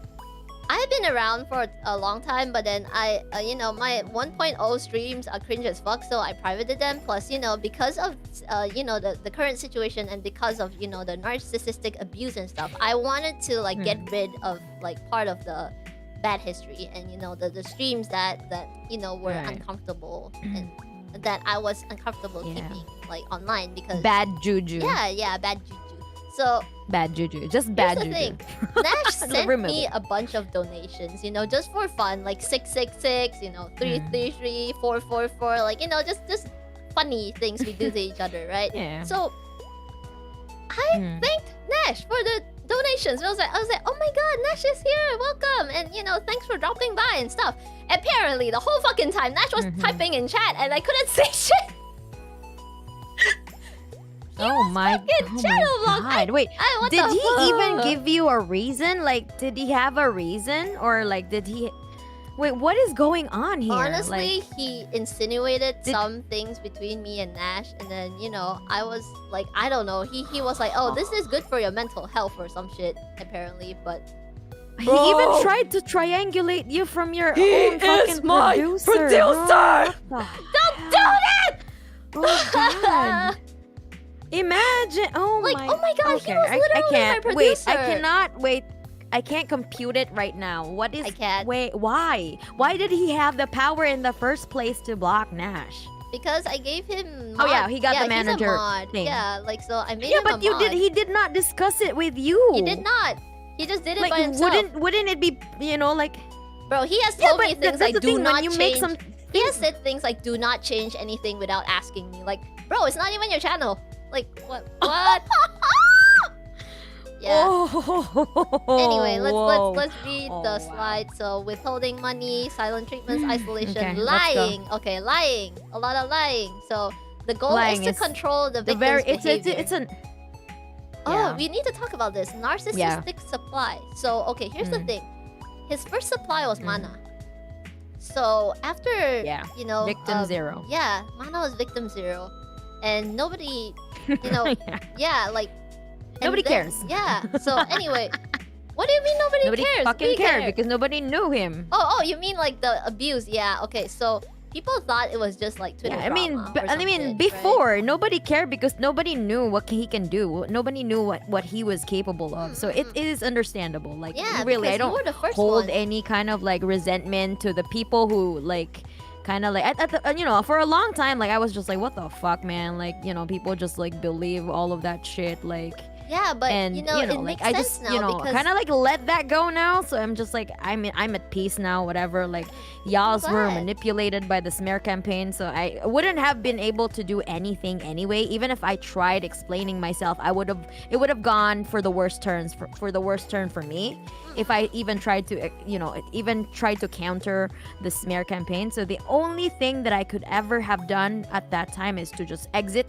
I've been around for a long time, but then my 1.0 streams are cringe as fuck, so I privated them. Plus, because of, the current situation and because of, the narcissistic abuse and stuff, I wanted to, like, get rid of, like, part of the bad history and, the streams that were uncomfortable and that I was uncomfortable keeping, like, online because... Bad juju. Yeah, bad juju. So... Bad juju. Just bad juju. Here's the thing. Nash sent me a bunch of donations, just for fun. Like 666, 333, 444. Like, just funny things we do to each other, right? Yeah. So, I thanked Nash for the donations. I was like, oh my god, Nash is here. Welcome. And, thanks for dropping by and stuff. Apparently, the whole fucking time, Nash was typing in chat and I couldn't say shit. Oh my god. Wait, did he even give you a reason? Like, did he have a reason? Or, like, did he... Wait, what is going on here? Honestly, he insinuated some things between me and Nash. And then, I was like, I don't know. He was like, oh, this is good for your mental health or some shit, apparently. But... He even tried to triangulate you from your own fucking producer. Don't do that! Oh, God. Imagine! Oh my god! Okay. He was literally my producer. I can't compute it right now. What is? I can't. Wait, why? Why did he have the power in the first place to block Nash? Because I gave him. Mod. Oh yeah, he got the manager mod. thing. Yeah, like so I made him a mod. He did not discuss it with you. He did not. He just did it like by himself. wouldn't it be, you know, like, Bro, he has told me things like, do not when you change. make some He has said things like, do not change anything without asking me. Like, bro, it's not even your channel. Like, what? Yeah. Oh, Anyway, whoa. let's read Oh, the wow. slide. So withholding money, silent treatments, isolation, Okay, let's go. lying. Okay, lying. A lot of lying. So the goal Lying is to is control the victim's behavior. it's an Oh, yeah. we need to talk about this. Narcissistic supply. So, okay, here's the thing. His first supply was mana. So, after, you know... victim 0. Yeah, mana was victim 0. And nobody, you know... yeah, like... Nobody cares. Yeah, so anyway... What do you mean nobody cares? Fucking We cared care. because nobody knew him. Oh, you mean like the abuse? Yeah, okay, so... People thought it was just like Twitter Yeah, drama or I mean, something, before right? nobody cared because nobody knew what he can do. Nobody knew what he was capable of. So it is understandable. Like, Yeah, really, I because you were don't the first hold one. any kind of like resentment to the people who like kind of like you know, for a long time, like I was just like, what the fuck, man? Like, you know, people just like believe all of that shit, like. Yeah, but And you know, it like makes I sense just, now you know, because kind of like let that go now. So I'm just like I'm at peace now. Whatever. Like y'all's were glad. manipulated by the smear campaign, so I wouldn't have been able to do anything anyway. Even if I tried explaining myself, it would have gone for the worst turns for the worst turn for me. If I even tried to, you know, counter the smear campaign. So the only thing that I could ever have done at that time is to just exit,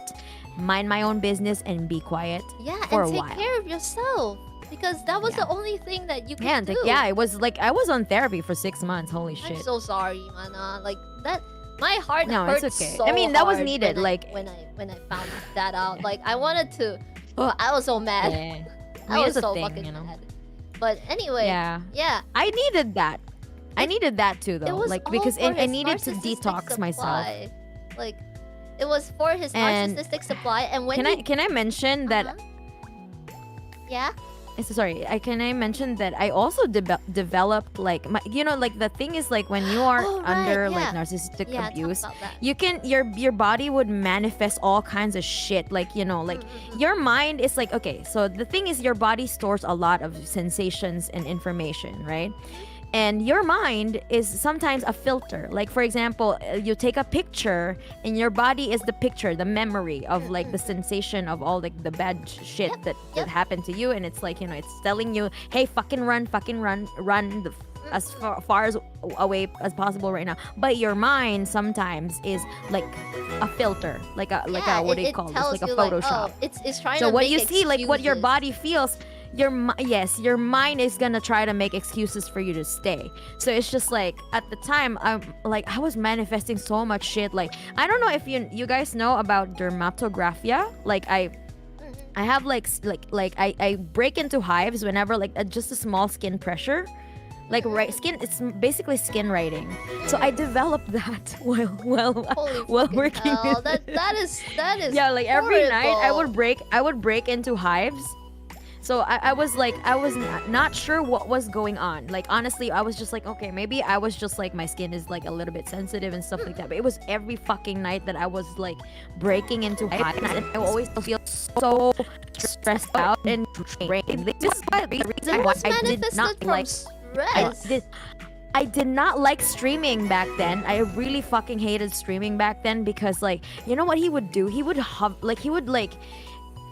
mind my own business, and be quiet. yeah, for and a take while. care of yourself because that was Yeah. the only thing that you could Yeah, do. it was like I was on therapy for 6 months. Holy shit. I'm so sorry, mana. Like that, my heart No, hurt it's okay. so I mean, that was hard needed, when like- when I found that out. Like I wanted to. Oh, I was so mad. Yeah. I mean, was it's a so thing, fucking you know. mad. But anyway, Yeah. yeah. I needed that. I needed that too, It though. was Like all because for I his needed to narcissistic detox myself. supply. Like, it was for his And narcissistic supply. And when Can I mention that? Yeah. Sorry, can I mention that I also developed like my, you know, like the thing is like when you are Oh, right, under yeah. like narcissistic Yeah, abuse, talk about that. you can your body would manifest all kinds of shit, like, you know, like your mind is like, okay, so the thing is your body stores a lot of sensations and information, right? And your mind is sometimes a filter. Like, for example, you take a picture and your body is the picture, the memory of like the sensation of all like the bad shit that happened to you. And it's like, you know, it's telling you, hey, fucking run as far as away as possible right now. But your mind sometimes is like a filter, like a what do you call this? Like a Photoshop. It's trying So to what make you see, like what your excuses. body feels, your mind is gonna try to make excuses for you to stay. So it's just like at the time I was manifesting so much shit. Like I don't know if you guys know about dermatographia. Like I have I break into hives whenever like just a small skin pressure. Like it's basically skin writing. So I developed that while Holy working. hell, that is Yeah, like every night I horrible. would break into hives. So I was not sure what was going on. Like honestly, I was just like, okay, maybe I was just like my skin is like a little bit sensitive and stuff like that. But it was every fucking night that I was like breaking into hives, and I always feel so stressed out and drained. This is the reason why I did not like. Stress. I did not like streaming back then. I really fucking hated streaming back then because, like, you know what he would do? He would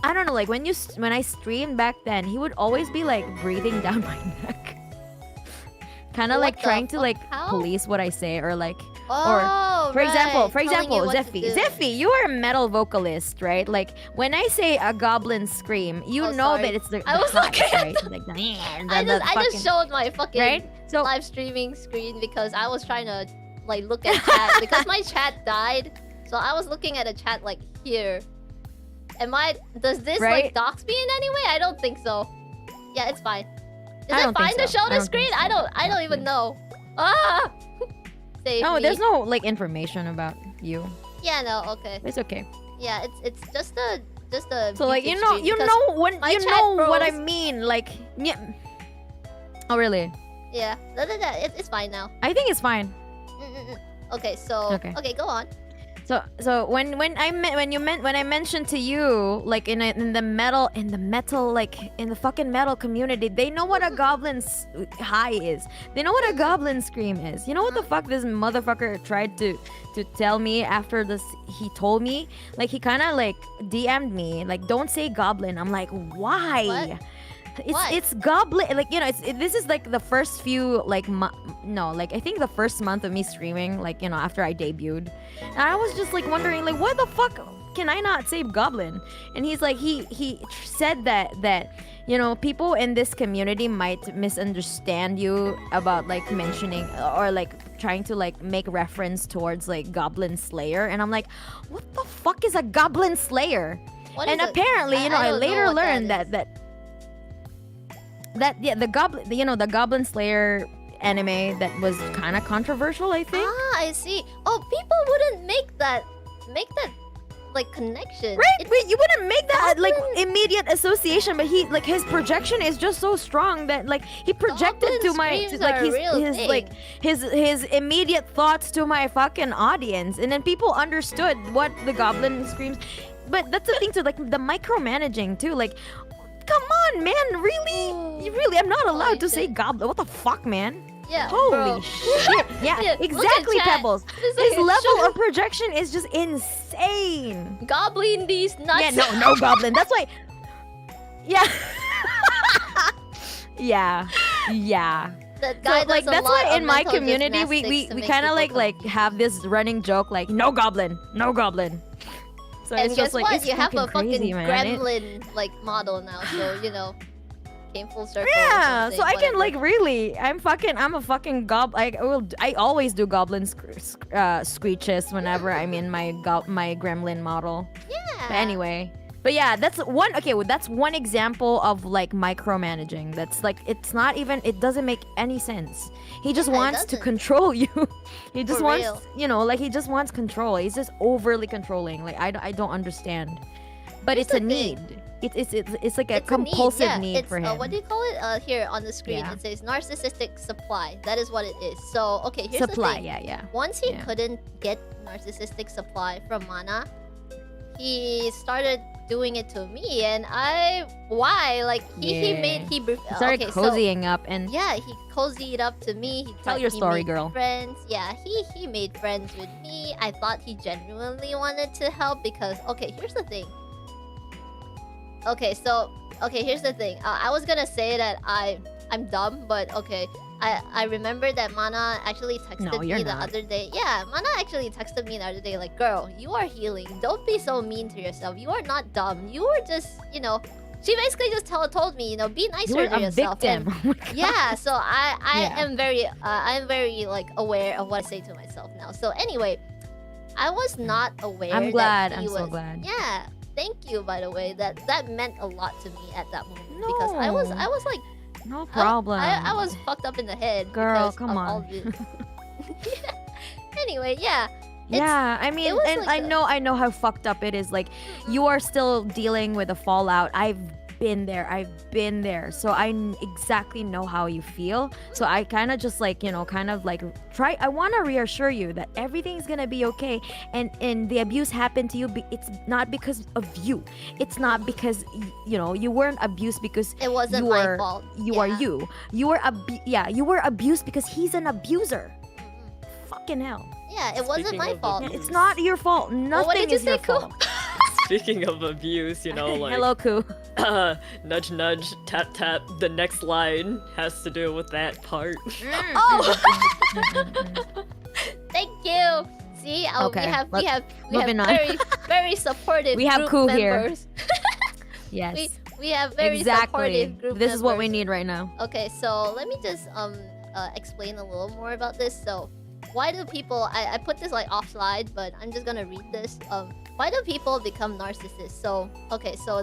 I don't know, like when I streamed back then, he would always be like breathing down my neck, kind of What like the trying to fuck? like How? police what I say, or like, Oh, for example, telling you what to do. Zephy, you are a metal vocalist, right? Like when I say a goblin scream, you Oh, know sorry. that it's the I was hives, looking at right? Like, I just showed my fucking right. So live streaming screen because I was trying to like look at chat because my chat died. So I was looking at a chat like here. Does this Right? like dox me in any way? I don't think so. Yeah, it's fine. Is I it don't think fine to so. show I the don't screen? think so. I don't even know. Ah! Save no, me. there's no like information about you. Yeah, no, okay. It's okay. Yeah, it's just a So like YouTube you know stream because my you chat know what I froze. mean, like yeah. Oh really? Yeah, it's fine now. I think it's fine. Okay, so Okay. okay, go on. So when I mentioned to you like in the fucking metal community, they know what a goblin's high is. They know what a goblin scream is. You know what the fuck this motherfucker tried to tell me after this? He told me like he kind of like DM'd me like don't say goblin. I'm like why? What? It's goblin, like this is like the first few like I think the first month of me streaming, like after I debuted, and I was just like wondering like why the fuck can I not say goblin? And he's like he said that people in this community might misunderstand you about like mentioning or like trying to like make reference towards like goblin slayer, and I'm like what the fuck is a goblin slayer? And apparently I later learned the Goblin Slayer anime that was kind of controversial, I think. Ah, I see. Oh, people wouldn't make that like connection. Right? Wait, you wouldn't make that like immediate association, but his projection is just so strong that like he projected to my his immediate thoughts to my fucking audience, and then people understood what the goblin screams. But that's the thing too, like the micromanaging too, like come on, man, really? You really? I'm not allowed to say goblin. What the fuck, man? Yeah. Holy shit. Yeah, exactly, Pebbles. His level of projection is just insane. Goblin these nuts. Yeah, no goblin. That's why. Yeah. Yeah. That guy so, like that's why in my community we kind of like have this running joke like no goblin. So and it's guess just like what? it's You have a fucking crazy, man. gremlin like model now, so came full circle. Yeah, so I can like really, I'm a fucking goblin. I always do goblin screeches whenever I'm in my gremlin model. Yeah. But anyway, but yeah, that's one. Okay, well, that's one example of like micromanaging. That's like it doesn't make any sense. He just wants to control you. He just wants, like he just wants control. He's just overly controlling. Like I don't understand. But it's a need. It's like a compulsive need for him. What do you call it? Here on the screen, it says narcissistic supply. That is what it is. So okay, here's the thing. Yeah. Once he couldn't get narcissistic supply from Mana, he started doing it to me, and he started cozying up, and he cozied up to me. Tell your story, girl. Friends, he made friends with me. I thought he genuinely wanted to help because here's the thing. Here's the thing. I was gonna say that I'm dumb, but I remember that Mana actually texted me the other day. Yeah, Mana actually texted me the other day like, girl, you are healing. Don't be so mean to yourself. You are not dumb. You are just, she basically just told me, be nicer to yourself. Victim. And, so I am very like aware of what I say to myself now. So anyway, I was not aware. I'm glad. I'm so glad. Yeah. Thank you, by the way. That meant a lot to me at that moment because I was like, no problem. I was fucked up in the head. Girl, come on. Anyway, yeah. Yeah, I mean, and like I know how fucked up it is. Like, you are still dealing with the fallout. I've been there. So I exactly know how you feel. So I kind of just like, I want to reassure you that everything's gonna be okay. And the abuse happened to you. It's not because of you. It's not because, you weren't abused because it wasn't my fault. You are you. You were abused because he's an abuser. Fucking hell. Yeah, it wasn't my fault. It's not your fault. Nothing is your fault. Speaking of abuse, like... Hello, Ku. Nudge, nudge, tap, tap. The next line has to do with that part. Oh! Thank you. See, we have very, very supportive we have group Ku members. Here. Yes. We have very supportive group This members. is what we need right now. Okay, so let me just explain a little more about this. So, why do people... I put this like off slide, but I'm just gonna read this. Why do people become narcissists? So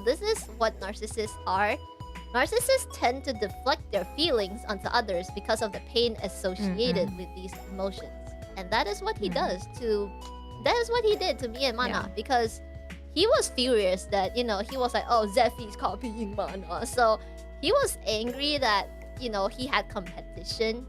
this is what narcissists are. Narcissists tend to deflect their feelings onto others because of the pain associated with these emotions. And that is what he does to... That is what he did to me and Mana. Because he was furious that, he was like, oh, Zephy's copying Mana. So he was angry that, he had competition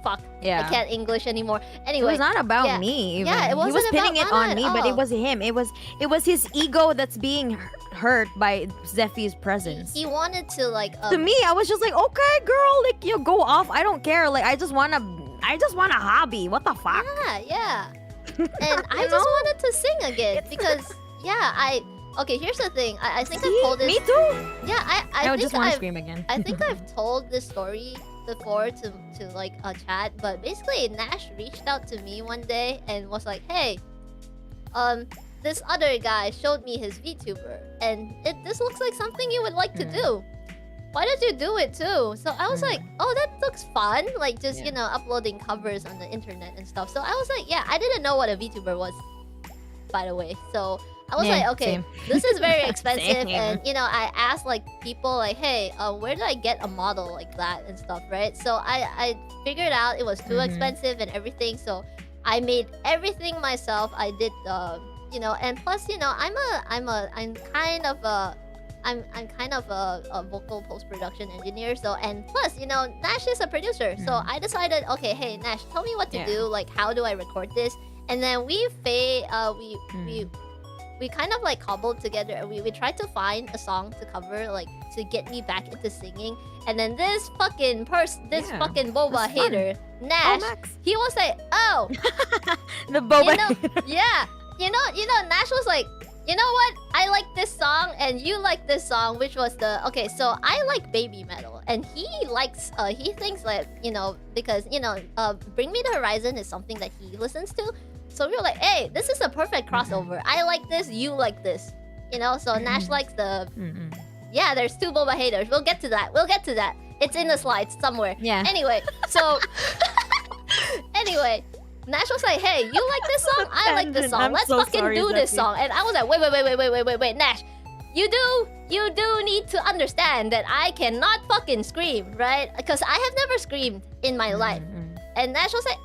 fuck, Yeah. I can't English anymore. Anyway, It was not about yeah. me. Even. Yeah, it wasn't He was pinning about it on Mana me, at but it all. was him. It was his ego that's being hurt by Zephy's presence. He wanted to like. To me, I was just like, okay, girl, like you go off. I don't care. Like I just want a hobby. What the fuck? Yeah. And I just wanted to sing again because okay, here's the thing. I think I've told this. Me too. Yeah, I I think just want to I've scream again. I think I've told this story before to like a chat, but basically Nash reached out to me one day and was like, "Hey, this other guy showed me his VTuber, and this looks like something you would like to do. Why don't you do it too?" So I was like, "Oh, that looks fun! Like just uploading covers on the internet and stuff." So I was like, "Yeah, I didn't know what a VTuber was, by the way." So I was like, "Okay, same. this is very expensive," Same. and I asked like people like, "Hey, where do I get a model like that and stuff?" Right? So I figured out it was too expensive and everything. So I made everything myself. I did and plus I'm kind of a vocal post-production engineer, so and plus Nash is a producer, so I decided, okay, hey Nash, tell me what to do, like how do I record this, and then we kind of like cobbled together. We tried to find a song to cover, like to get me back into singing, and then this fucking fucking boba hater Nash, he was like, oh, the boba yeah, Nash was like, you know what? I like this song and you like this song, which was so I like baby metal and he likes he thinks like, because Bring Me the Horizon is something that he listens to. So we were like, hey, this is a perfect crossover. I like this, you like this. So Nash likes the yeah, there's two boba haters. We'll get to that. It's in the slides somewhere. Yeah. Anyway, so anyway, Nash was like, hey, you like this song? I like this song. Let's fucking do this song. And I was like, wait, Nash. You do need to understand that I cannot fucking scream, right? Because I have never screamed in my life. And Nash was like,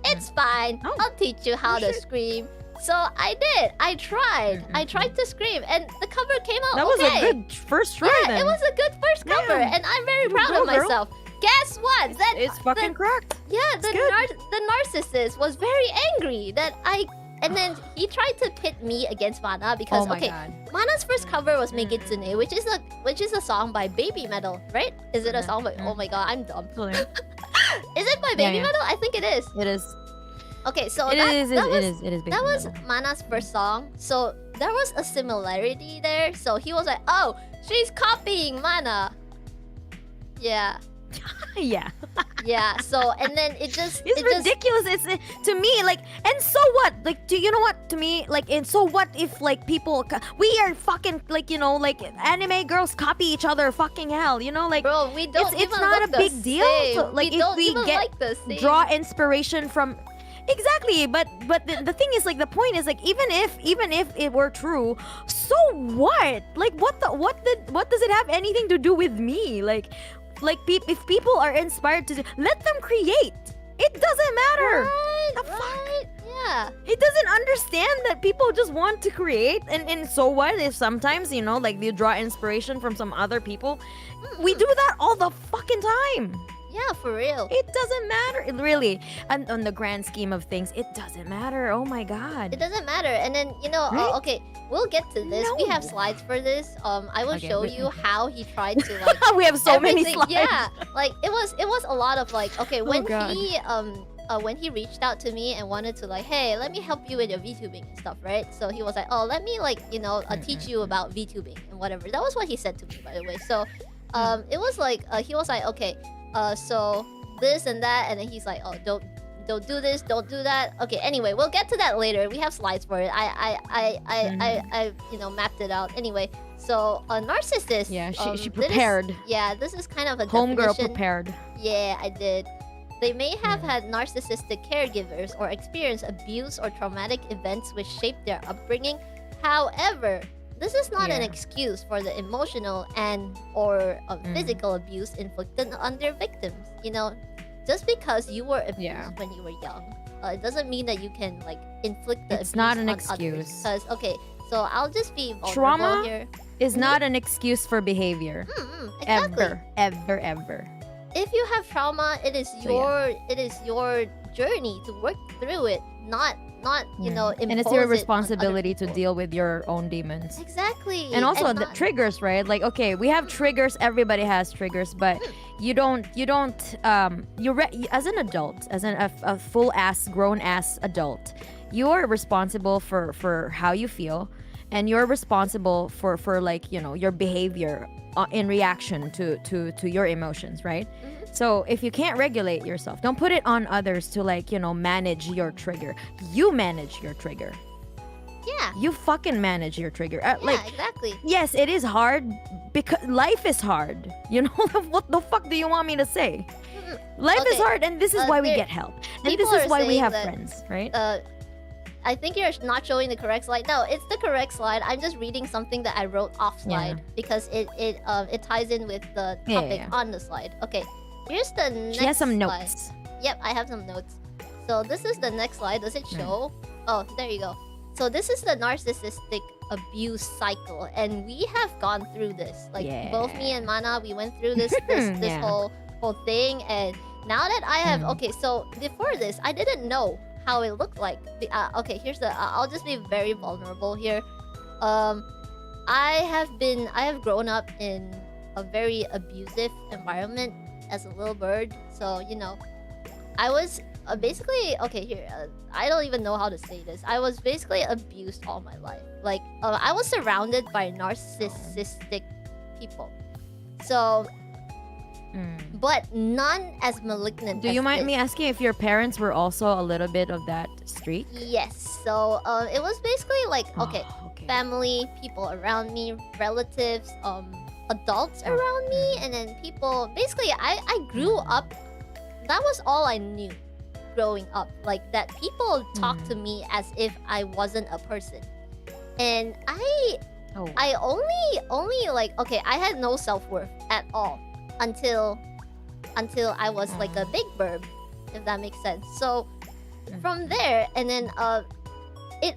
it's fine. I'll teach you how to scream. So I did. I tried to scream, and the cover came out That was a good first try. Yeah, then. it was a good first cover, and I'm very proud of myself. Guess what? It's fucking cracked. Yeah, the narcissist was very angry that and then he tried to pit me against Mana because Mana's first cover was Megitsune, which is a song by Baby Metal, right? Is it a song by oh my god, I'm dumb. Is it by Baby Metal? I think it is. It is. Okay, so it is Baby that was Metal. Mana's first song. So there was a similarity there. So he was like, "Oh, she's copying Mana." Yeah. Yeah. Yeah. So and then it's ridiculous. It's to me like, and so what? Like, do you know what? To me, like, and so what if like people we are fucking like like anime girls copy each other? Fucking hell, like. Bro, we don't. It's not a big deal. So, like if we get draw inspiration from. Exactly, but the thing is, like, the point is, like, even if it were true, so what? Like, what does it have anything to do with me? Like if people are inspired to let them create. It doesn't matter. Right. Yeah. It doesn't understand that people just want to create, and so what if sometimes like you draw inspiration from some other people? We do that all the fucking time. Yeah, for real. It doesn't matter. It really, on the grand scheme of things, it doesn't matter. Oh my god. It doesn't matter. And then, right? Okay, we'll get to this. No. We have slides for this. I will show you how he tried to like we have so many slides. Yeah. Like it was a lot of like, okay, when he reached out to me and wanted to like, hey, let me help you with your VTubing and stuff, right? So he was like, oh, let me like, teach you about VTubing and whatever. That was what he said to me, by the way. So it was like he was like, okay, so this and that, and then he's like, oh, don't do this, don't do that. Okay, anyway, we'll get to that later. We have slides for it. I mapped it out. Anyway, so a narcissist. Yeah, she prepared. This is kind of a homegirl definition. prepared. Yeah, I did. They may have had narcissistic caregivers or experienced abuse or traumatic events which shaped their upbringing. However, this is not an excuse for the emotional or physical abuse inflicted on their victims. Just because you were abused when you were young, it doesn't mean that you can like inflict the abuse. It's not an excuse. Because so I'll just be vulnerable trauma here. Is not an excuse for behavior. Exactly. Ever. if you have trauma, it is your journey to work through it, not you know, impose and it's your it on responsibility other to people. deal with your own demons. Exactly. And also the not- triggers, right? Like, okay, we have triggers, everybody has triggers, but you don't as an adult, as a full ass grown ass adult, you are responsible for how you feel, and you're responsible for like, you know, your behavior in reaction to your emotions, right? So if you can't regulate yourself, don't put it on others to, like, you know, manage your trigger. You manage your trigger. Yeah. You fucking manage your trigger. Yeah, Like, exactly. yes, it is hard because life is hard. You know, what the fuck do you want me to say? Life is Okay, hard, and this is why we there- get help. And people this is are why we saying have that, friends, right? I think you're not showing the correct slide. No, it's the correct slide. I'm just reading something that I wrote off slide because it ties in with the Yeah, topic yeah. on the slide. Okay, here's the next She has some slide. notes. Yep, I have some notes. So this is the next slide. Does it show? Oh, there you go. So this is the narcissistic abuse cycle, and we have gone through this. Like both me and Mana, we went through this Yeah. whole thing, and now that I have okay, so before this, I didn't know how it looked like. Okay, here's the. I'll just be very vulnerable here. I have grown up in a very abusive environment as a little bird. So you know, I was basically okay. Here, I don't even know how to say this. I was basically abused all my life. Like I was surrounded by narcissistic people. So, but none as malignant. Do you as mind this. me asking if your parents were also a little bit of that streak? Yes. So it was basically like okay, okay. family, people around me, relatives, adults around me, and then people. Basically, I grew up. That was all I knew, growing up. Like that, people talked to me as if I wasn't a person, and I only like okay, I had no self-worth at all until I was like a big birb, if that makes sense. So from there, and then I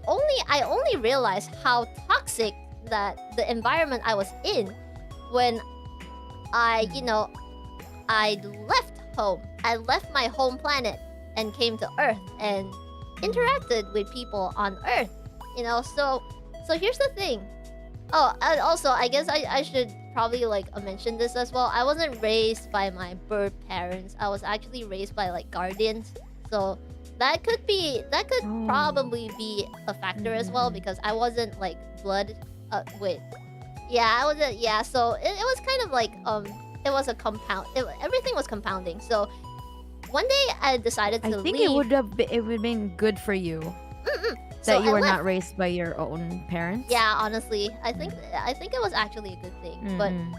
only realized how toxic that the environment I was in when I left home. I left my home planet and came to Earth and interacted with people on Earth. You know, so here's the thing. Oh, and also I guess I should probably like mention this as well. I wasn't raised by my birth parents. I was actually raised by like guardians. So that could probably be a factor as well, because I wasn't like blood with. Yeah, I wasn't. Yeah, so it was kind of like it was a compound. Everything was compounding. So one day I decided to leave. I think it would have been good for you that So you I were left. not raised by your own parents. Yeah, honestly, I think it was actually a good thing.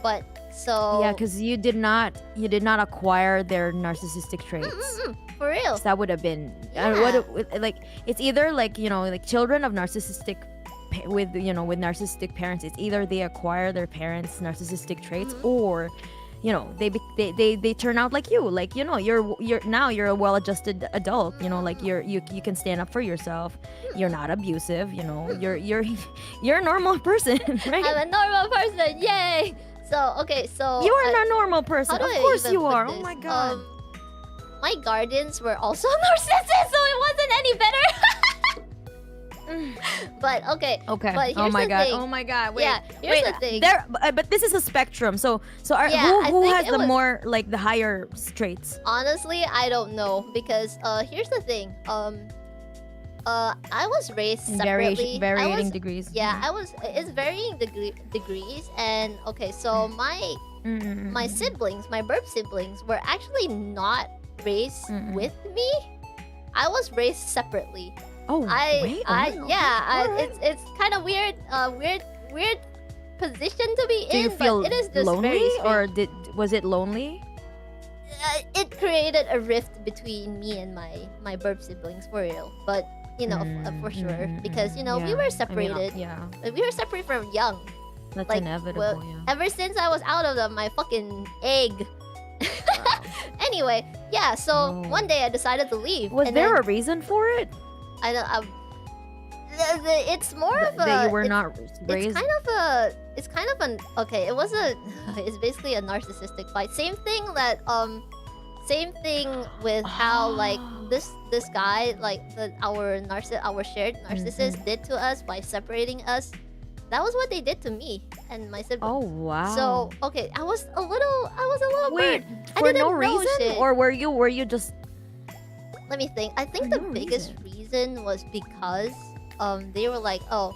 But so Yeah, because you did not acquire their narcissistic traits. for real. So that would have been Yeah. like it's either like, you know, like children of narcissistic with narcissistic parents. It's either they acquire their parents' narcissistic traits or, you know, they turn out like you, like, you know, you're a well-adjusted adult, you know, like you can stand up for yourself, you're not abusive, you know, you're a normal person, right? I'm a normal person. Yay! So okay, so You are a normal person. how Of do I course even you put are. this? Oh my god. My guardians were also narcissists, so it wasn't any better. But okay. Okay. But Oh here's my the god. thing. Oh my god. Wait. Yeah, here's the thing. But this is a spectrum. So Yeah, I who think has it the was- more like the higher traits? Honestly, I don't know, because here's the thing. I was raised In separately. varying degrees. Yeah, it's varying degrees, and okay, so my siblings, my birth siblings, were actually not raised with me. I was raised separately. Oh, wait. Alright. It's kind of weird, weird position to be Do in, you feel but it is just lonely, very or strange. was it lonely? It created a rift between me and my birth siblings, for real. But you know, for sure, because you know we Yeah. were I mean, separated. yeah, We were separated from young. that's Like, inevitable. well, yeah. Ever since I was out of my fucking egg. Anyway, yeah. So Oh. one day I decided to leave. Was and there then a reason for it? I don't. It's more of a. That you were not raised. It's kind of an. Okay, it was a. It's basically a narcissistic fight. Same thing that Same thing with how like this guy like our shared narcissist did to us by separating us. That was what they did to me and my sibling. Oh wow. So okay, I was a little Wait, bird. for I didn't no know reason, shit. or were you just? Let me think. I think For the no biggest reason was because they were like, oh,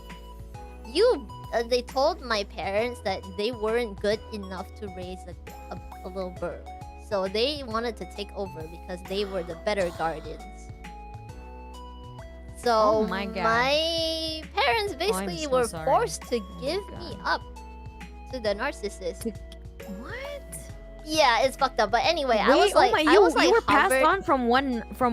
you. They told my parents that they weren't good enough to raise a little bird, so they wanted to take over because they were the better guardians. So Oh my God. my parents basically so were sorry. forced to my give me God. up to the narcissist. What? Yeah, it's fucked up. But anyway, I Wait, was like, you hovered- were passed on from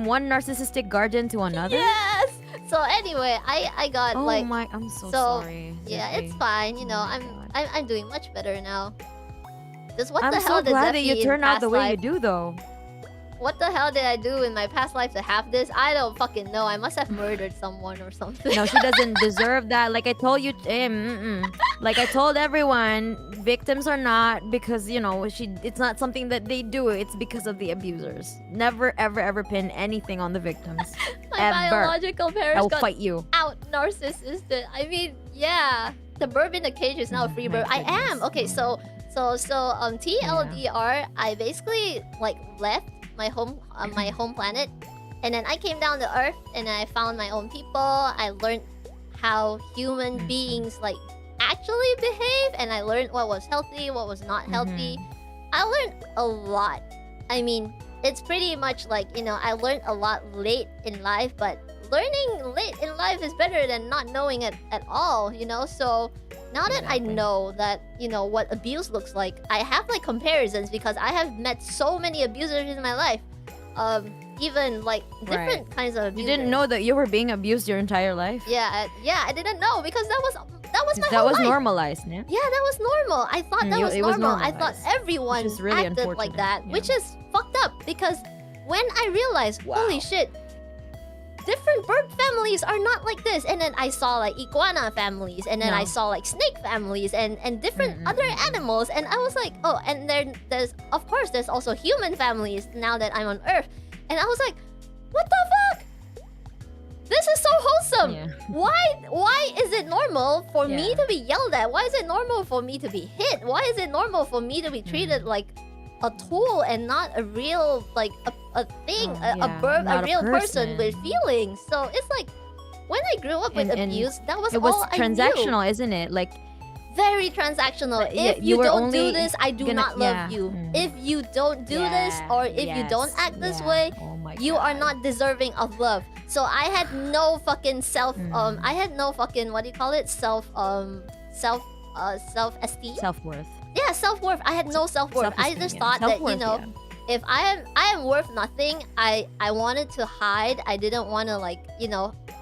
one narcissistic guardian to another. Yes. So anyway, I got Oh like my, I'm so so, sorry. yeah, Zephy. it's fine. You know, Oh my God. I'm doing much better now. Just what I'm the hell so did glad that Zephy you in turned out the past way life? you do, though. What the hell did I do in my past life to have this? I don't fucking know. I must have murdered someone or something. No, she doesn't deserve that. Like I told you, like I told everyone, victims are not because it's not something that they do. It's because of the abusers. Never, ever pin anything on the victims. My ever. biological I parents will got fight you. out narcissistic. I mean, yeah, the bird in the cage is now a free My bird. I am goodness. okay. So TLDR, I basically like left my home planet, and then I came down to Earth, and I found my own people. I learned how human beings like actually behave, and I learned what was healthy, what was not healthy. I learned a lot. I mean, it's pretty much like I learned a lot late in life, but learning late in life is better than not knowing it at all, So now that I Exactly. know that, what abuse looks like, I have like comparisons because I have met so many abusers in my life. Even like different kinds of abusers. You didn't know that you were being abused your entire life. Yeah, I didn't know because that was my That whole was life. normalized, yeah. Yeah, that was normal. I thought that was it was normal. I thought normalized, everyone which is really acted like unfortunate, that, yeah. which is fucked up because when I realized, holy shit, different bird families are not like this. And then I saw like iguana families, and then I No. saw like snake families and different other animals, and I was like, oh, and there's of course there's also human families now that I'm on Earth. And I was like, what the fuck? This is so wholesome. Yeah. Why is it normal for me Yeah. to be yelled at? Why is it normal for me to be hit? Why is it normal for me to be treated like a tool and not a real like a thing, a yeah, bird, a not a real person person. with feelings? So it's like when I grew up with And abuse, that was It was all I transactional, isn't it? Like knew. Very transactional. But, yeah, If you you were don't do only this, I do gonna- not love yeah. you. Mm. If you don't do this, or if you don't yes, act this yeah. way, Oh my you are God. not deserving of love. So I had no fucking I had no fucking what do you call it? Self esteem. Self-worth. Yeah, self-worth. I had no self-worth. I Self-esteem, just yeah. thought that, Self-worth, yeah. if I am worth nothing, I wanted to hide. I didn't want to like,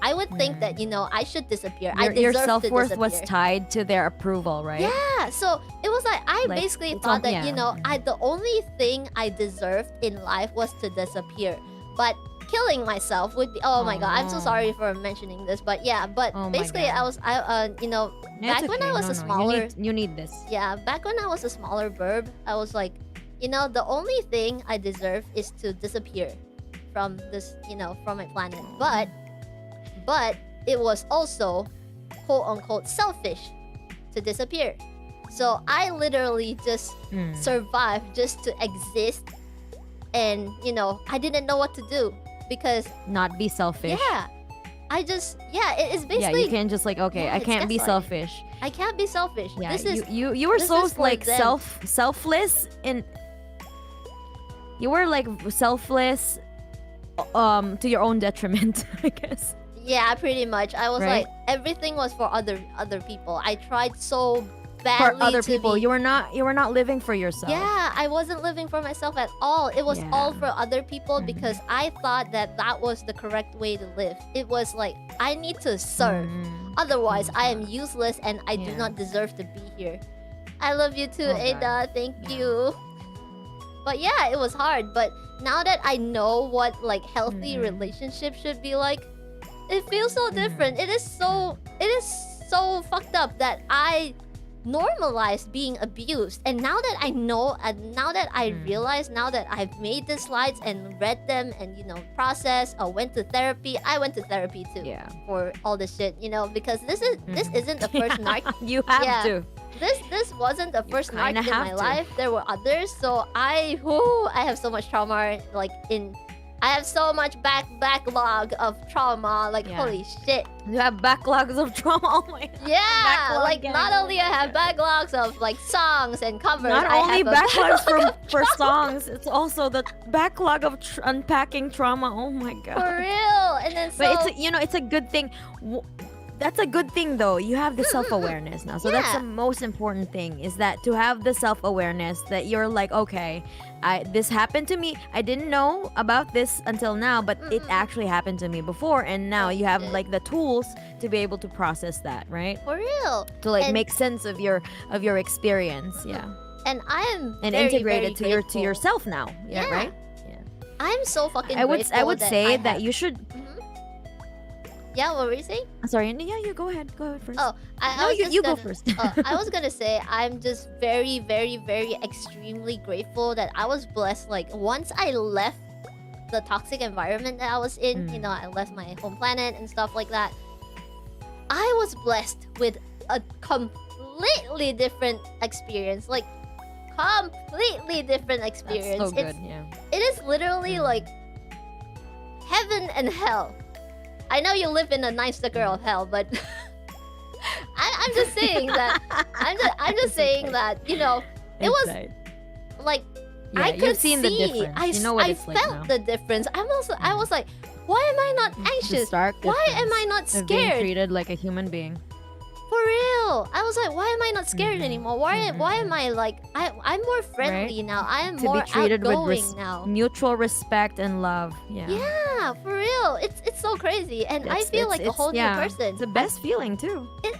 I would think that, I should disappear. I Your deserve to self-worth disappear. was tied to their approval, right? Yeah, so it was like I Like, basically it's thought all- that yeah. the only thing I deserved in life was to disappear, but killing myself would be. Oh my god, I'm so no. sorry for mentioning this, but yeah, but Oh my basically God. back when I was a smaller, you need this. yeah, back when I was a smaller burb, I was like, the only thing I deserve is to disappear from this, from my planet, but it was also quote unquote selfish to disappear. So I literally just survived just to exist, and I didn't know what to do because Not be selfish. yeah, it's Yeah, basically you can't just like, okay, yeah, I it's can't be gaslighting. selfish. I can't be selfish. Yeah, This is you were this so is for like them. selfless in. You were like selfless, to your own detriment, I guess. yeah, pretty much. I was Right? like everything was for other people. I tried so For badly other to people, be, you were not living for yourself. yeah, I wasn't living for myself at all. It was all Yeah. for other people because I thought that was the correct way to live. It was like I need to serve. Otherwise, I am useless and I do Yeah. not deserve to be here. I love you too, Oh, God. Ada. Thank Yeah. you. But yeah, it was hard. But now that I know what like healthy relationships should be like, It feels so different. It is so fucked up that I normalized being abused. And now that I know, and now that I realize, now that I've made the slides and read them and, you know, processed or went to therapy. I went to therapy too. Yeah. For all this shit, you know, because this isn't the first narc. You have to. This wasn't the first narc kinda in my have to. life. There were others. So I have so much trauma, like I have so much backlog of trauma. Like, Yeah. holy shit. You have backlogs of trauma. Oh my god. Yeah, Backlog like gang. not only I have backlogs of like songs and covers. Not I only have a backlogs for songs, it's also the backlog of unpacking trauma. Oh my god. for real. And then so But it's a good thing. That's a good thing though. You have the self-awareness now. So that's Yeah. the most important thing, is that to have the self-awareness that you're like, okay, this happened to me. I didn't know about this until now, but it actually happened to me before, and now you have like the tools to be able to process that, right? for real. To like And- make sense of your experience, yeah. And I am And very, integrate very it to grateful. yourself now. Yeah, Yeah. right? I'm so fucking I would grateful say I that have- you should. Yeah, what were you saying? Sorry, yeah, you go ahead first. Oh, I No, was you just go gonna- first. I was gonna say I'm just very, very, very extremely grateful that I was blessed. Like once I left the toxic environment that I was in, you know, I left my home planet and stuff like that. I was blessed with a completely different experience. Like completely different experience. That's so good, It's, yeah. it is literally like heaven and hell. I know you live in a nice girl of hell, but I'm just saying that I'm just saying that, you know, it was Inside. like Yeah, I you've could seen see, the difference. You know what I it's like felt now. the difference. I was like, why am I not The anxious? stark Why am difference I not of being scared? treated like a human being. For real. I was like, why am I not scared anymore? Why am I like I'm more friendly now. I am To more be treated outgoing with now. mutual respect and love. Yeah. Yeah, for real. It's so crazy, and I feel like a whole new person. It's the best feeling too. It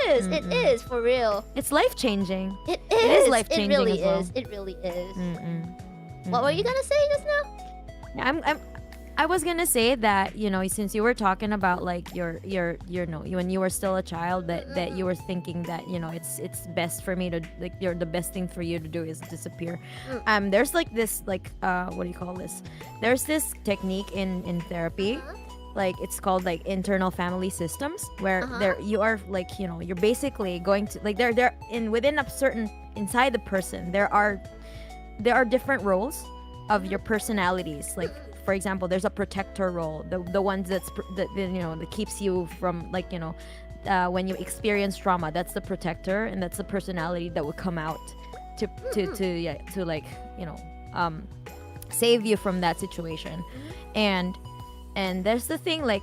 is. It is for real. It's life changing. It is is. life-changing It really as well. is. It really is. Mm-mm. What were you gonna say just now? Yeah, I was gonna say that, you know, since you were talking about like your no, when you were still a child, that you were thinking that, you know, it's best for me to like the best thing for you to do is disappear. There's like this like what do you call this? There's this technique in therapy. Like it's called like internal family systems, where there you are like, you know, you're basically going to like they're in within a certain inside the person there are different roles of your personalities. Like for example, there's a protector role, the ones that you know, that keeps you from like, you know, when you experience trauma, that's the protector, and that's the personality that will come out to like, you know, save you from that situation. And there's the thing like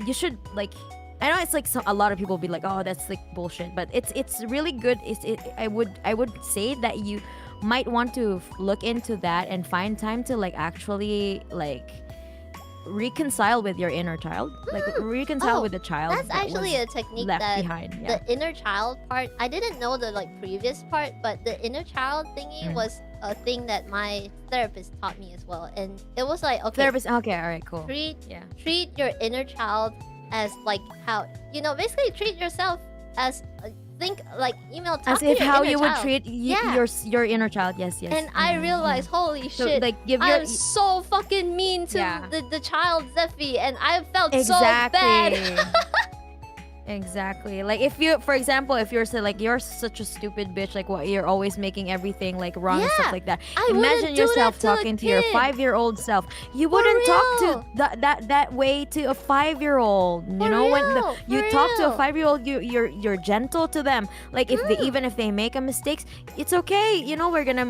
you should like, I know it's like a lot of people be like, oh, that's like bullshit, but it's really good. I would say that you might want to look into that and find time to like actually like reconcile with your inner child, like reconcile with the child. That's actually a technique left that behind. Yeah. the inner child part. I didn't know the like previous part, but the inner child thingy was a thing that my therapist taught me as well, and it was like, okay, Therapist. Okay, all right, cool. treat your inner child as like how, you know, basically treat yourself as think like, you know, talk As to if your how inner you would child. treat your inner child. Yes. And I realized, holy So, shit, like, give I'm your- so fucking mean to Yeah. the child Zephy, and I felt Exactly. so bad. Exactly. Like if you, for example, if you're like you're such a stupid bitch, like what you're always making everything like wrong and Yeah. stuff like that. I wouldn't Imagine do yourself that to a talking to your kid. 5-year-old self. You wouldn't talk to that way to a 5-year-old. You For know, when real, you for talk to a real. 5-year-old, you're gentle to them. Like if they, even if they make a mistakes, it's okay. You know, we're gonna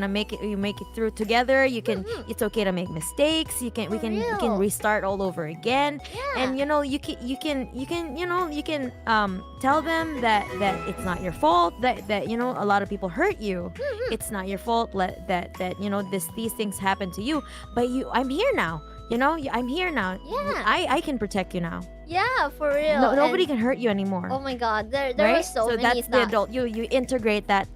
make it. You make it through together. You can. It's okay to make mistakes. You can. We can real. restart all over again. Yeah. And you know, you can tell them that it's not your fault, that you know, a lot of people hurt you. It's not your fault that you know, these things happen to you, but I'm here now, you know, I'm here now. Yeah. I can protect you now. Yeah, for real. Nobody And- can hurt you anymore. Oh my god, there right? were so many that's the thoughts. adult. You integrate that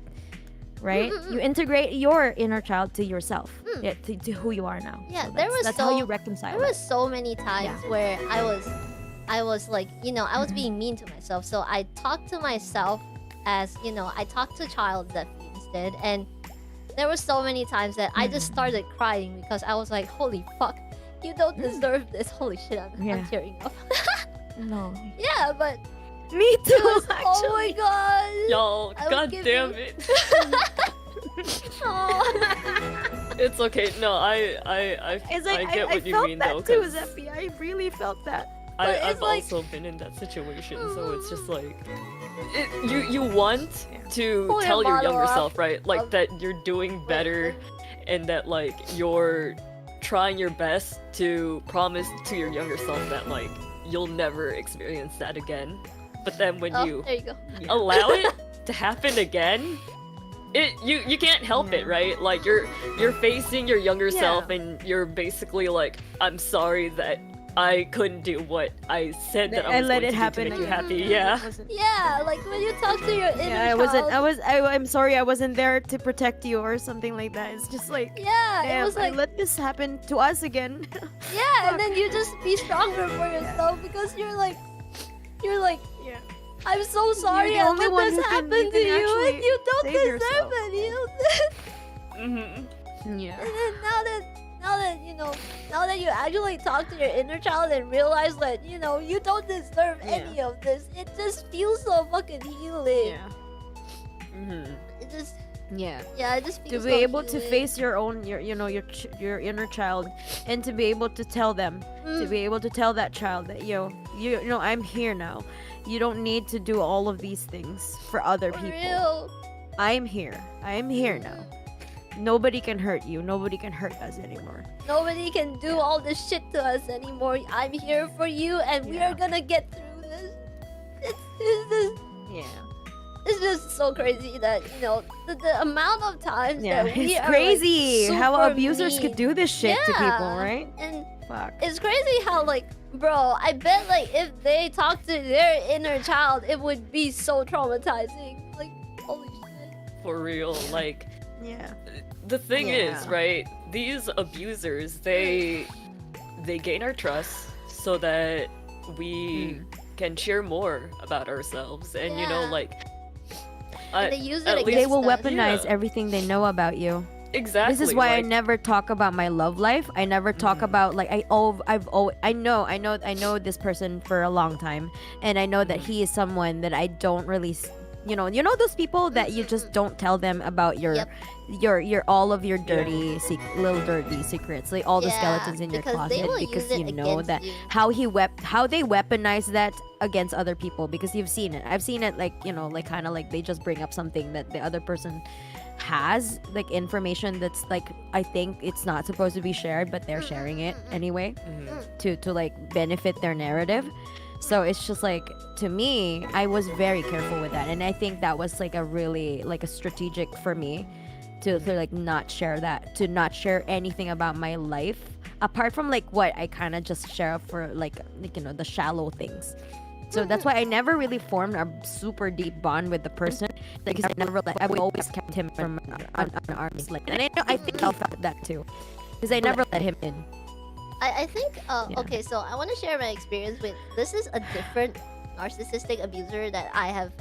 right? You integrate your inner child to yourself, yeah, to who you are now. Yeah, So there was that's how you reconcile. There was so many times where I was like, I was being mean to myself. So I talked to myself as, I talked to child Zephy instead. And there were so many times that I just started crying because I was like, holy fuck, you don't deserve this. Holy shit, I'm tearing up. No. Yeah, but Me too. oh my god. Y'all, I would god give damn you- it. Aw. It's okay. No, I get what you mean though. too, 'Cause Zephy. I really felt that. But I've it's like- also been in that situation, so it's just like you want to Pull your tell your bottle younger up. self, right? Like that you're doing better, and that like you're trying your best to promise to your younger self that like you'll never experience that again. But then when you There you go. allow it to happen again, you can't help it, right? Like you're facing your younger self, and you're basically like, I'm sorry that I couldn't do what I said that I was going to do to make you happy. Yeah. Yeah, like when you talk to your inner Yeah, I'm sorry I wasn't there to protect you or something like that. It's just like, Yeah, damn, it was like, I let this happen to us again. yeah, and then you just be stronger for yourself because you're like, Yeah. I'm so sorry the I only let one this who can- happen you to can you, and actually you don't save deserve yourself. any of this. Yeah. And then now that you actually talk to your inner child and realize that you don't deserve any of this, it just feels so fucking healing. It just it just To feels be so able to healing. face your own, your inner child, and to be able to tell them, to be able to tell that child that I'm here now. You don't need to do all of these things for other For people. real. I'm here. I am here now. Nobody can hurt you. Nobody can hurt us anymore. Nobody can do all this shit to us anymore. I'm here for you, and we are gonna get through this. It's just so crazy that the amount of times that we it's are crazy like, how super abusers mean. could do this shit to people, Yeah. right? And Fuck. it's crazy how bro, I bet if they talk to their inner child, it would be so traumatizing. Like, holy shit. For real, like Yeah. the thing is, Yeah. right? These abusers, they gain our trust so that we can share more about ourselves, and And they use it at against least They will us. weaponize Yeah. everything they know about you. exactly. This is why I like, never talk about my love life. I never talk about like I know this person for a long time, and I know that he is someone that I don't really those people that you just don't tell them about your all of your dirty little dirty secrets, like all the skeletons in your because they closet, will because use it you know against that you. how they weaponize that against other people, because you've seen it. I've seen it like kind of like they just bring up something that the other person has, like information that's like I think it's not supposed to be shared, but they're sharing it anyway to like benefit their narrative. So it's just like, to me, I was very careful with that, and I think that was like a really like a strategic for me to like not share that, to not share anything about my life apart from like what I kind of just share for like the shallow things. So that's why I never really formed a super deep bond with the person, because I always kept him from an arm's length, and I think I felt that too, because I never let him in. I think okay, so I want to share my experience with this is a different narcissistic abuser that I have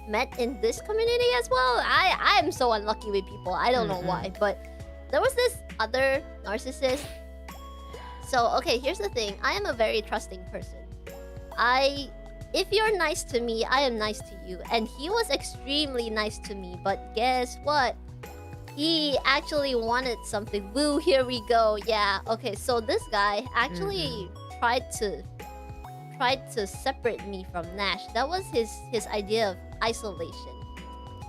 met in this community as well. I'm so unlucky with people. I don't know why, but there was this other narcissist. So okay, here's the thing. I am a very trusting person. If you're nice to me, I am nice to you, and he was extremely nice to me. But guess what? He actually wanted something. Woo, here we go. Yeah. Okay, so this guy actually tried to separate me from Nash. That was his idea of isolation.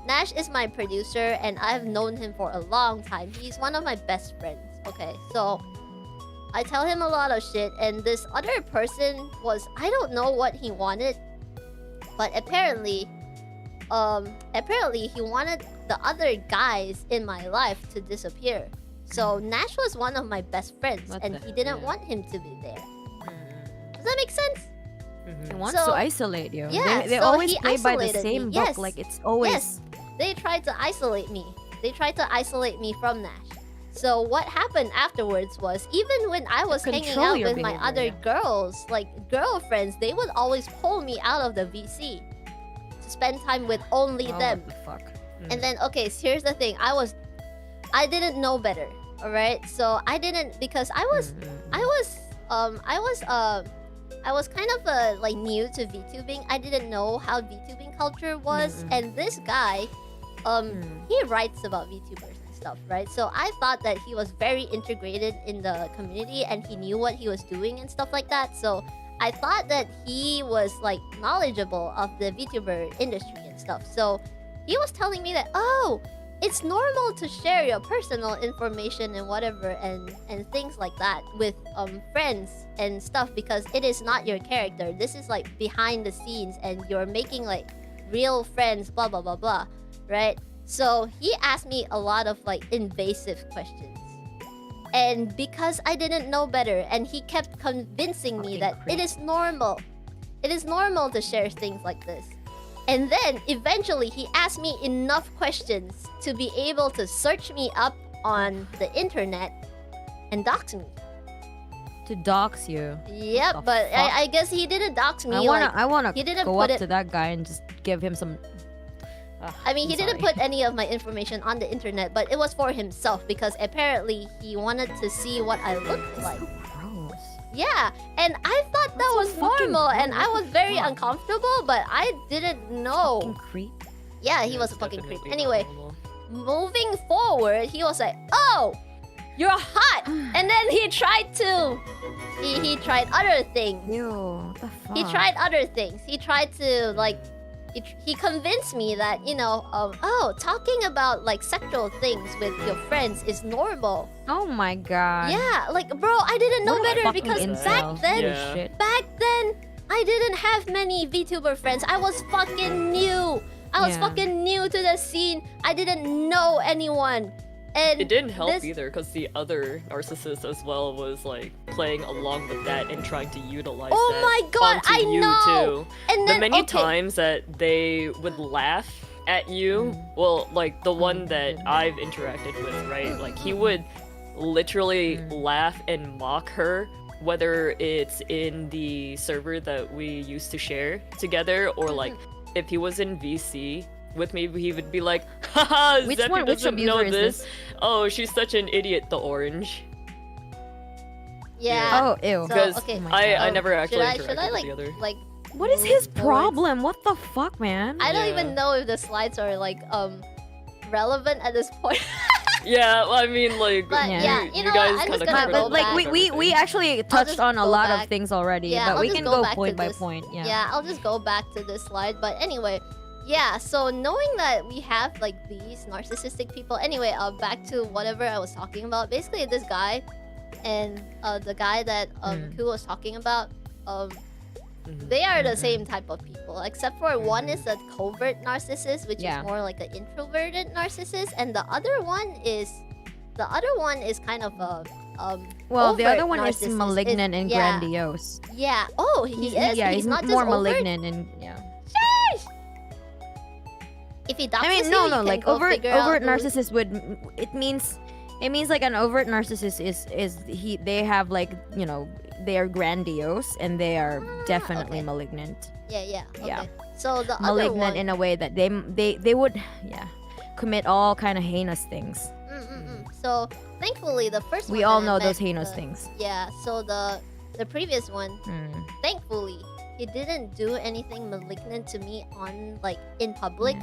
Nash is my producer, and I've known him for a long time. He's one of my best friends. Okay, so I tell him a lot of shit, and this other person I don't know what he wanted, but apparently he wanted the other guys in my life to disappear. So Nash was one of my best friends, and he didn't want him to be there. Does that make sense? He wants to isolate you. Yeah, They so always he play by the isolated same me. book. Yes. Like it's always. Yes. they tried to isolate me. They tried to isolate me from Nash. So what happened afterwards was, even when I was hanging Control out your with my behavior, other yeah. girls, like girlfriends, they would always pull me out of the VC to spend time with only them. What the fuck? And then, okay, so here's the thing. I didn't know better. All right. So I didn't, because I was kind of like new to VTubing. I didn't know how VTubing culture was, and this guy, he writes about VTubers and stuff, right? So I thought that he was very integrated in the community and he knew what he was doing and stuff like that. So I thought that he was like knowledgeable of the VTuber industry and stuff. So he was telling me that, oh, it's normal to share your personal information and whatever and things like that with friends and stuff, because it is not your character. This is like behind the scenes and you're making like real friends, blah blah blah blah, right? So he asked me a lot of like invasive questions. And because I didn't know better, and he kept convincing me that it is normal. It is normal to share things like this. And then eventually he asked me enough questions to be able to search me up on the internet and dox me. To dox you. Yep, but I guess he didn't dox me. I wanna he didn't go put up to that guy and just give him some. I mean, he didn't put any of my information on the internet, but it was for himself because apparently he wanted to see what I looked like. Gross. Yeah, and I thought that was normal, and I was very fuck? uncomfortable, but I didn't know. Fucking creep. Yeah, he was a fucking creep. Definitely Anyway, normal. moving forward, he was like, "Oh, you're hot," and then he tried to. He tried other things. Ew, what the fuck? He tried other things. He tried to like. He convinced me that, you know, oh, talking about like sexual things with your friends is normal. Oh my god. Yeah, like bro, I didn't know What a better fucking because incel. Yeah. back then I didn't have many VTuber friends. I was fucking new. I was Yeah. fucking new to the scene. I didn't know anyone. And It didn't help this- either because the other narcissist as well was like playing along with that and trying to utilize Oh that my god, onto I you know. too. And The then many okay. times that they would laugh at you, well, like the one that I've interacted with, right? Like he would literally laugh and mock her, whether it's in the server that we used to share together or like if he was in VC with me, he would be like, haha, Which Zephy one? Which doesn't know abuser is this. Oh, she's such an idiot, the orange. Yeah. Oh, ew. Because okay. Oh my I God. never actually Should interacted I with the other. like What is his move forwards? problem? What the fuck, man? I don't Yeah. even know if the slides are like relevant at this point. Yeah, well, I mean, like, But yeah, you know guys what, I'm kind just of gonna covered go But like back. we actually touched just on a go lot back. of things already, Yeah, but I'll we just can go go back to point by this. point. Yeah. Yeah, I'll just go back to this slide. But anyway, yeah, so knowing that we have like these narcissistic people, anyway, back to whatever I was talking about. Basically, this guy and the guy that Ku was talking about, they are the same type of people, except for one is a covert narcissist, which Yeah. is more like an introverted narcissist, and the other one is kind of a Well, the overt other one is narcissist. malignant and yeah. grandiose. Yeah. Oh, he is. Yeah, he's not more just overt. malignant and yeah. If he doxes I mean, you, no, you no, can like go overt figure out who- narcissist would it means like an overt narcissist is they have like, you know, they are grandiose and they are definitely okay. malignant. Yeah. Okay. Yeah. So the other Malignant one. in a way that they would commit all kind of heinous things. So thankfully, the first one. We all that I know met, those heinous things. Yeah. So the previous one, thankfully, he didn't do anything malignant to me on like in public,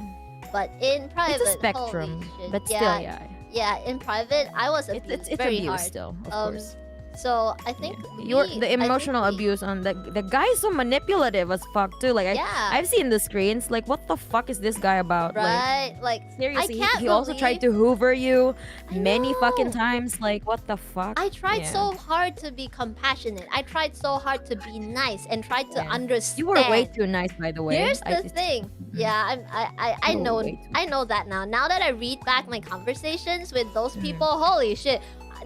but in private. It's a spectrum, holy shit. but still, yeah. Yeah, in private, I was abused It's very abuse hard. still, of course. So I think Your we- the I think emotional we- abuse on the guy is so manipulative as fuck too. Like Yeah. I've seen the screens. Like what the fuck is this guy about? Right? Like Seriously, I can't he also tried to hoover you many fucking times. Like what the fuck? I tried Yeah. so hard to be compassionate. I tried so hard to be nice and tried to Yeah. understand. You were way too nice, by the way. Here's the thing. Yeah, I You were know way too I know that now. Now that I read back my conversations with those people, holy shit,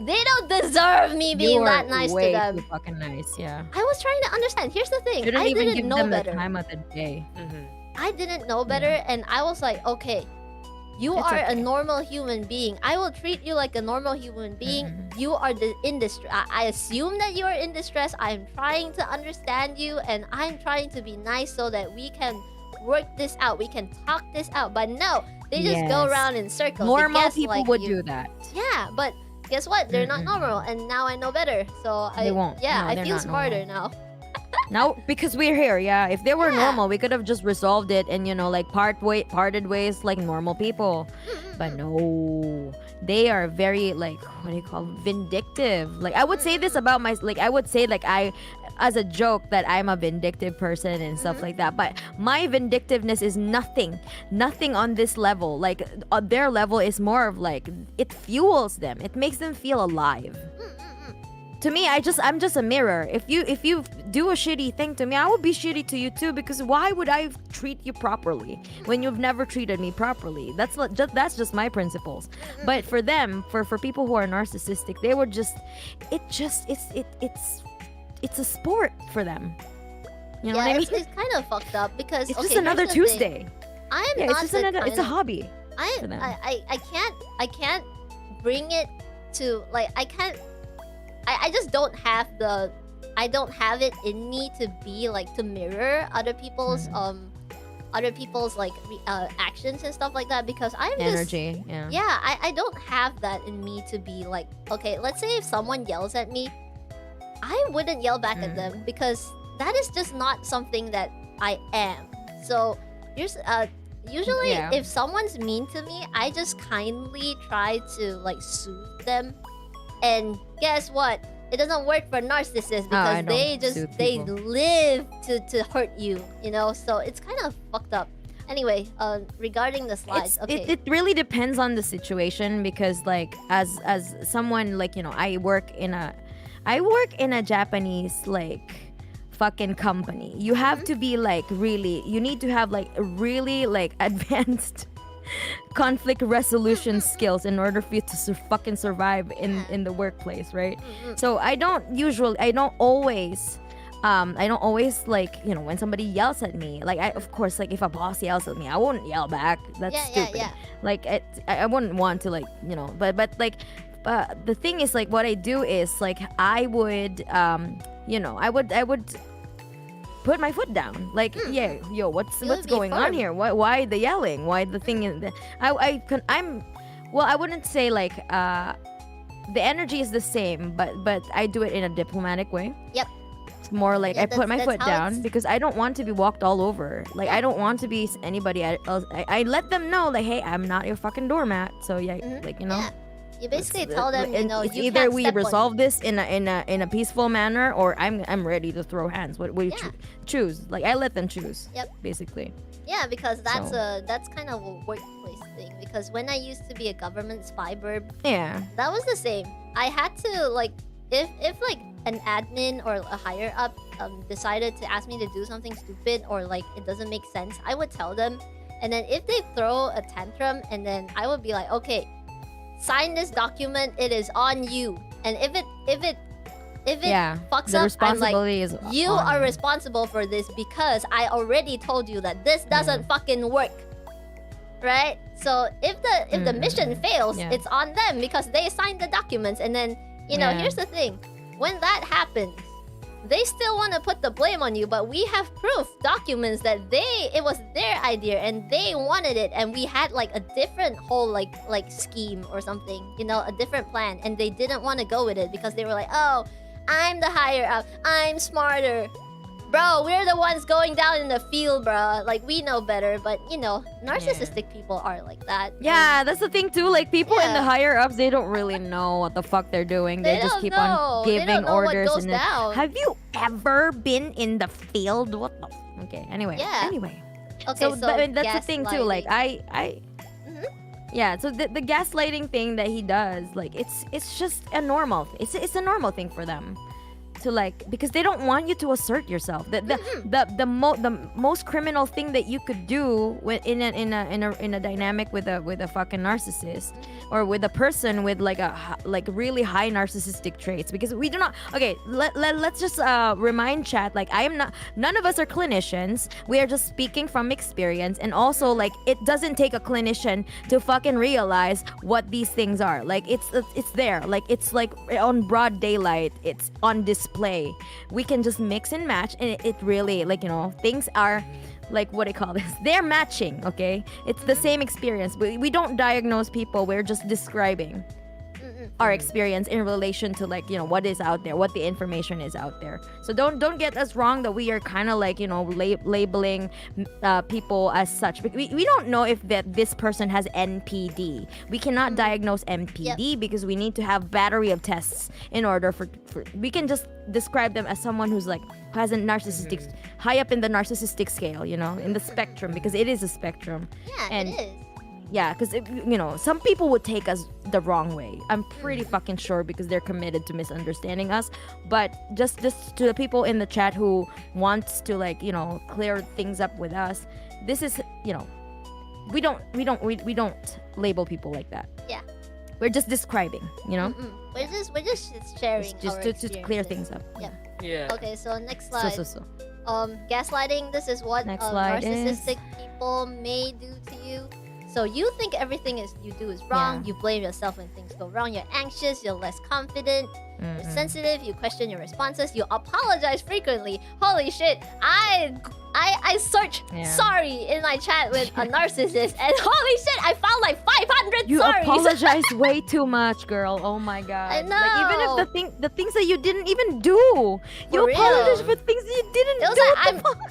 they don't deserve me You being were that nice to way them. too fucking nice. Yeah. I was trying to understand. Here's the thing. Shouldn't I even didn't give know them better. the time of the day. I didn't know better, and I was like, okay, You It's are a okay. normal human being. I will treat you like a normal human being. You are in distress. I assume that you are in distress. I'm trying to understand you, and I'm trying to be nice so that we can work this out. We can talk this out. But no, they just go Yes. around in circles. Normal They people gaslight would you. do that. Yeah, but guess what? They're not normal, and now I know better. So They won't. Yeah, No, I they're feel not smarter normal. now. Now, because we're here, yeah. If they were Yeah. normal, we could have just resolved it and like parted ways like normal people. But no, they are very like what do you call vindictive. Like I would say this about I would say like I as a joke that I'm a vindictive person and stuff like that. But my vindictiveness is nothing on this level. Like on their level is more of like it fuels them. It makes them feel alive. To me, I'm just a mirror. If you do a shitty thing to me, I will be shitty to you too. Because why would I treat you properly when you've never treated me properly? That's just my principles. But for them, for people who are narcissistic, they would it's a sport for them. You know what I mean? It's kind of fucked up because It's okay, just another here's the thing. Tuesday. I am Yeah, not it's just it's a kind of- hobby. for them. I can't bring it to like I just don't have it in me to be like to mirror other people's like actions and stuff like that because I'm just Energy, yeah. yeah I don't have that in me to be like okay, let's say if someone yells at me, I wouldn't yell back at them because that is just not something that I am. So here's usually Yeah. if someone's mean to me, I just kindly try to like soothe them. And guess what? It doesn't work for narcissists I because don't they soothe they people. live to hurt you, you know? So it's kind of fucked up. Anyway, regarding the slides, okay. It really depends on the situation because like as someone like I work in a Japanese like fucking company. You have to be like really, you need to have like really like advanced conflict resolution skills in order for you to fucking survive in the workplace, right? So I don't always like when somebody yells at me, like of course like if a boss yells at me, I won't yell back. That's stupid. Yeah. Like I wouldn't want to like but like the thing is like what I do is like I would I would put my foot down. Like, yeah, yo, what's would be going on firm. here? Why the yelling? Why the thing is I wouldn't say like the energy is the same, but I do it in a diplomatic way. Yep. It's more like Yeah, I put my that's foot how down it's- because I don't want to be walked all over. Like I don't want to be anybody else. I let them know like, hey, I'm not your fucking doormat. So yeah, like Yeah. You basically tell them, it's you either can't we step on resolve me. this in a peaceful manner, or I'm ready to throw hands. What you Yeah. choose? Like I let them choose. Yep. Basically. Yeah, because that's So- that's kind of a workplace thing. Because when I used to be a government spy birb, Yeah. that was the same. I had to like if like an admin or a higher up decided to ask me to do something stupid or like it doesn't make sense, I would tell them, and then if they throw a tantrum, and then I would be like, okay, sign this document. It is on you. And if it Yeah. fucks The up, I'm like, responsibility is you on are you. responsible for this because I already told you that this doesn't fucking work. Right? So if the mission fails, Yeah. it's on them because they signed the documents. And then, Yeah. here's the thing. When that happens, they still want to put the blame on you, but we have proof, documents that it was their idea and they wanted it, and we had like a different whole like scheme or something, a different plan, and they didn't want to go with it because they were like, oh, I'm the higher up, I'm smarter. Bro, we're the ones going down in the field, bro. Like, we know better, but narcissistic people are like that. Yeah, that's the thing too. Like people in the Yeah. higher ups, they don't really know what the fuck they're doing. They just don't keep know. on They giving don't know what orders. goes And then, down. have you ever been in the field? What the? Okay. Anyway. Yeah. Anyway. Okay, So, that's the thing too. Like gaslighting. yeah. So the gaslighting thing that he does, like it's just a normal. It's a normal thing for them to like, because they don't want you to assert yourself. The most criminal thing that you could do in a dynamic with a fucking narcissist, or with a person with like really high narcissistic traits, because we do not. Okay, let's just remind chat, like, I am not. None of us are clinicians. We are just speaking from experience, and also like it doesn't take a clinician to fucking realize what these things are. Like it's there. Like it's like on broad daylight. It's on display. We can just mix and match, and it really, like, you know, things are like, what do you call this? They're matching, okay? It's the same experience. We don't diagnose people. We're just describing our experience in relation to, like, you know, what is out there, what the information is out there. So don't get us wrong that we are kind of like, you know, labeling people as such. But we don't know if that this person has NPD. We cannot diagnose NPD because we need to have battery of tests in order for we can just describe them as someone who's like, who has a narcissistic, high up in the narcissistic scale, you know, in the spectrum, because it is a spectrum. Yeah, and it is. yeah, because, you know, some people would take us the wrong way. I'm pretty fucking sure, because they're committed to misunderstanding us. But just to the people in the chat who wants to, like, you know, clear things up with us, this is, you know, we don't label people like that. Yeah. We're just describing, you know? We're just sharing just our to clear things up. Yeah. Okay, so next slide. So. Gaslighting. This is what narcissistic people may do to you. So you think everything you do is wrong. Yeah. You blame yourself when things go wrong. You're anxious. You're less confident. You're sensitive. You question your responses. You apologize frequently. Holy shit! I searched sorry in my chat with a narcissist, and holy shit, I found like 500 you sorries. apologize way too much, girl. Oh my god. I know. Like, even if the things that you didn't even do, you apologize for things you didn't do.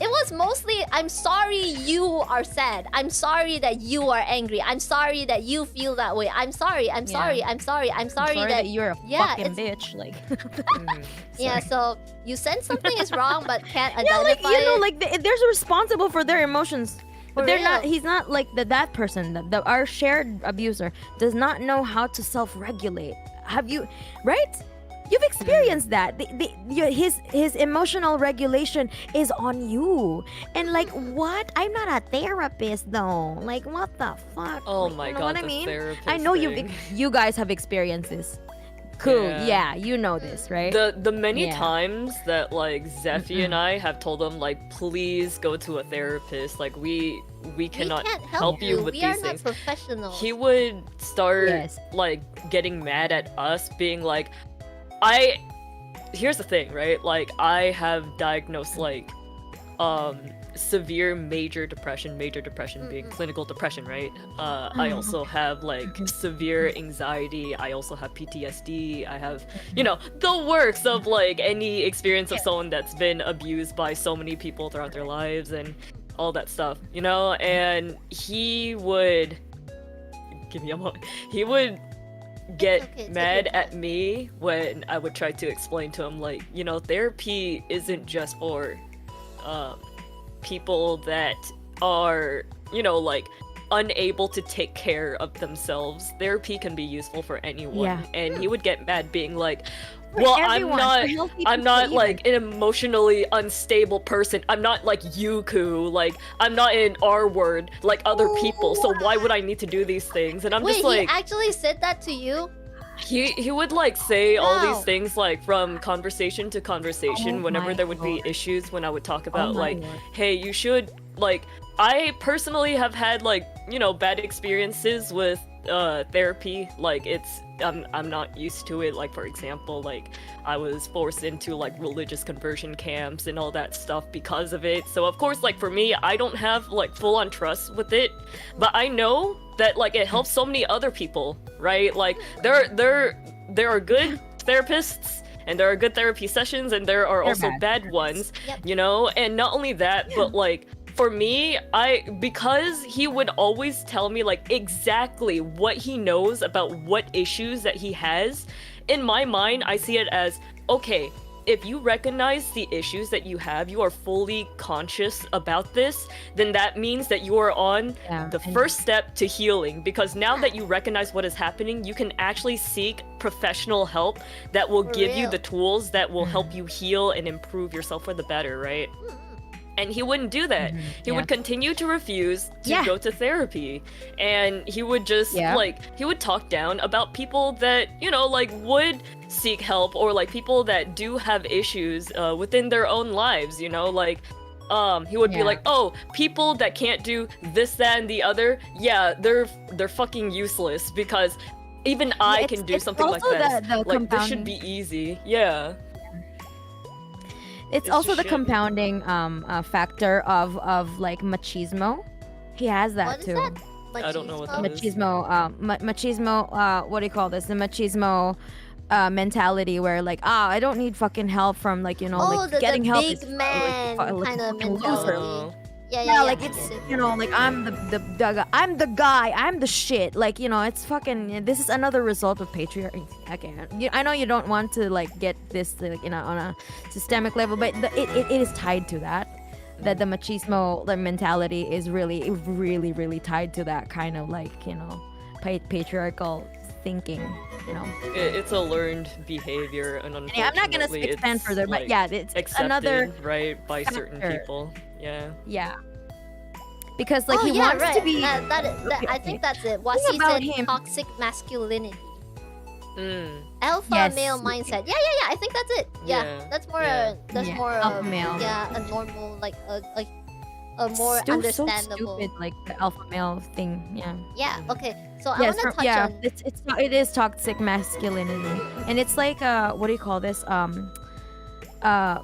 It was mostly, I'm sorry you are sad. I'm sorry that you are angry. I'm sorry that you feel that way. I'm sorry. I'm sorry that you're a fucking bitch. Like. Yeah, so you sense something is wrong but can't Yeah, identify like, you know, it. like they're responsible for their emotions. But they're not. He's not like that person. Our shared abuser does not know how to self-regulate. Have you, right? You've experienced that. His emotional regulation is on you. And like, what? I'm not a therapist though. Like, what the fuck? Oh like, my you know god, what I the mean? therapist I know thing. you guys have experienced this. Cool. Yeah, you know this, right? The many times that like Zephy and I have told him, like, please go to a therapist. Like, we cannot can't help you with we these are things. not professionals. He would start like getting mad at us, being like, here's the thing, right? Like, I have diagnosed like severe major depression being clinical depression, right? I also have like severe anxiety. I also have PTSD. I have, you know, the works of like any experience of someone that's been abused by so many people throughout their lives and all that stuff, you know? And he would give me a moment. He would get mad at me when I would try to explain to him, like, you know, therapy isn't just for people that are, you know, like, unable to take care of themselves. Therapy can be useful for anyone. And he would get mad, being like, well, I'm not like an emotionally unstable person. I'm not like Yuku. Like, I'm not an R word like other people. So why would I need to do these things? And I'm just like, he actually said that to you? He would like say all these things like from conversation to conversation whenever there would be issues, when I would talk about like, hey, you should, like, I personally have had like, you know, bad experiences with therapy. Like, I'm not used to it. Like, for example, like, I was forced into like religious conversion camps and all that stuff because of it. So of course, like, for me, I don't have like full-on trust with it, but I know that like it helps so many other people, right? Like, there are good therapists and there are good therapy sessions and there are also bad ones, you know? And not only that, but like, for me, because he would always tell me like exactly what he knows about what issues that he has, in my mind, I see it as, okay, if you recognize the issues that you have, you are fully conscious about this, then that means that you are on the first step to healing. Because now that you recognize what is happening, you can actually seek professional help that will give you the tools that will help you heal and improve yourself for the better, right? And he wouldn't do that. He would continue to refuse to go to therapy. And he would just, like, he would talk down about people that, you know, like, would seek help, or, like, people that do have issues within their own lives, you know? Like, he would be like, oh, people that can't do this, that, and the other, they're fucking useless, because even I can do something like this. Like, this should be easy. Yeah. It's also the compounding factor of like machismo. He has that too. That? I don't know what that machismo. Machismo. What do you call this? The machismo mentality, where like, I don't need fucking help from, like, you know, like getting help. Big man kind of mentality. Like it's, you know, like I'm the guy, I'm the shit. Like, you know, it's fucking. This is another result of patriarchy. Okay, I know you don't want to like get this, like, you know, on a systemic level, but it is tied to that. That the machismo, the mentality is really, really, really tied to that kind of, like, you know, patriarchal thinking. You know, it's a learned behavior, and unfortunately, I'm not gonna expand further, but like, it's another right by factor. certain people. Yeah. Because like he wants to be. I think that's it. What he said, toxic masculinity. Alpha male mindset. Yeah. I think that's it. Yeah. That's more. That's more. Alpha male. Yeah, a normal, like a more So understandable. stupid, like the alpha male thing. Yeah. Yeah. Okay. So I want to touch on. It is toxic masculinity, and it's like what do you call this? To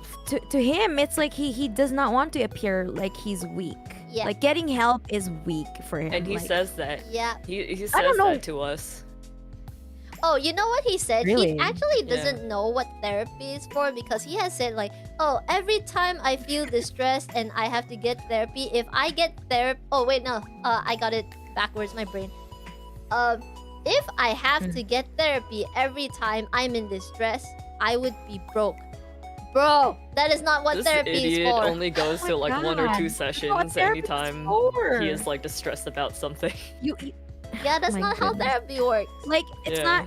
him, it's like he does not want to appear like he's weak. Yeah. Like getting help is weak for him. And he like, says that. Yeah. He says that to us. Oh, you know what he said? Really? He actually doesn't know what therapy is for, because he has said like, oh, every time I feel distressed and I have to get therapy, if I get therapy... Oh, wait, no. I got it backwards, my brain. If I have to get therapy every time I'm in distress, I would be broke. Bro, that is not what therapy is for. This idiot only goes to like 1 or 2 sessions anytime he is like distressed about something. Yeah, that's not how therapy works. Like, it's not...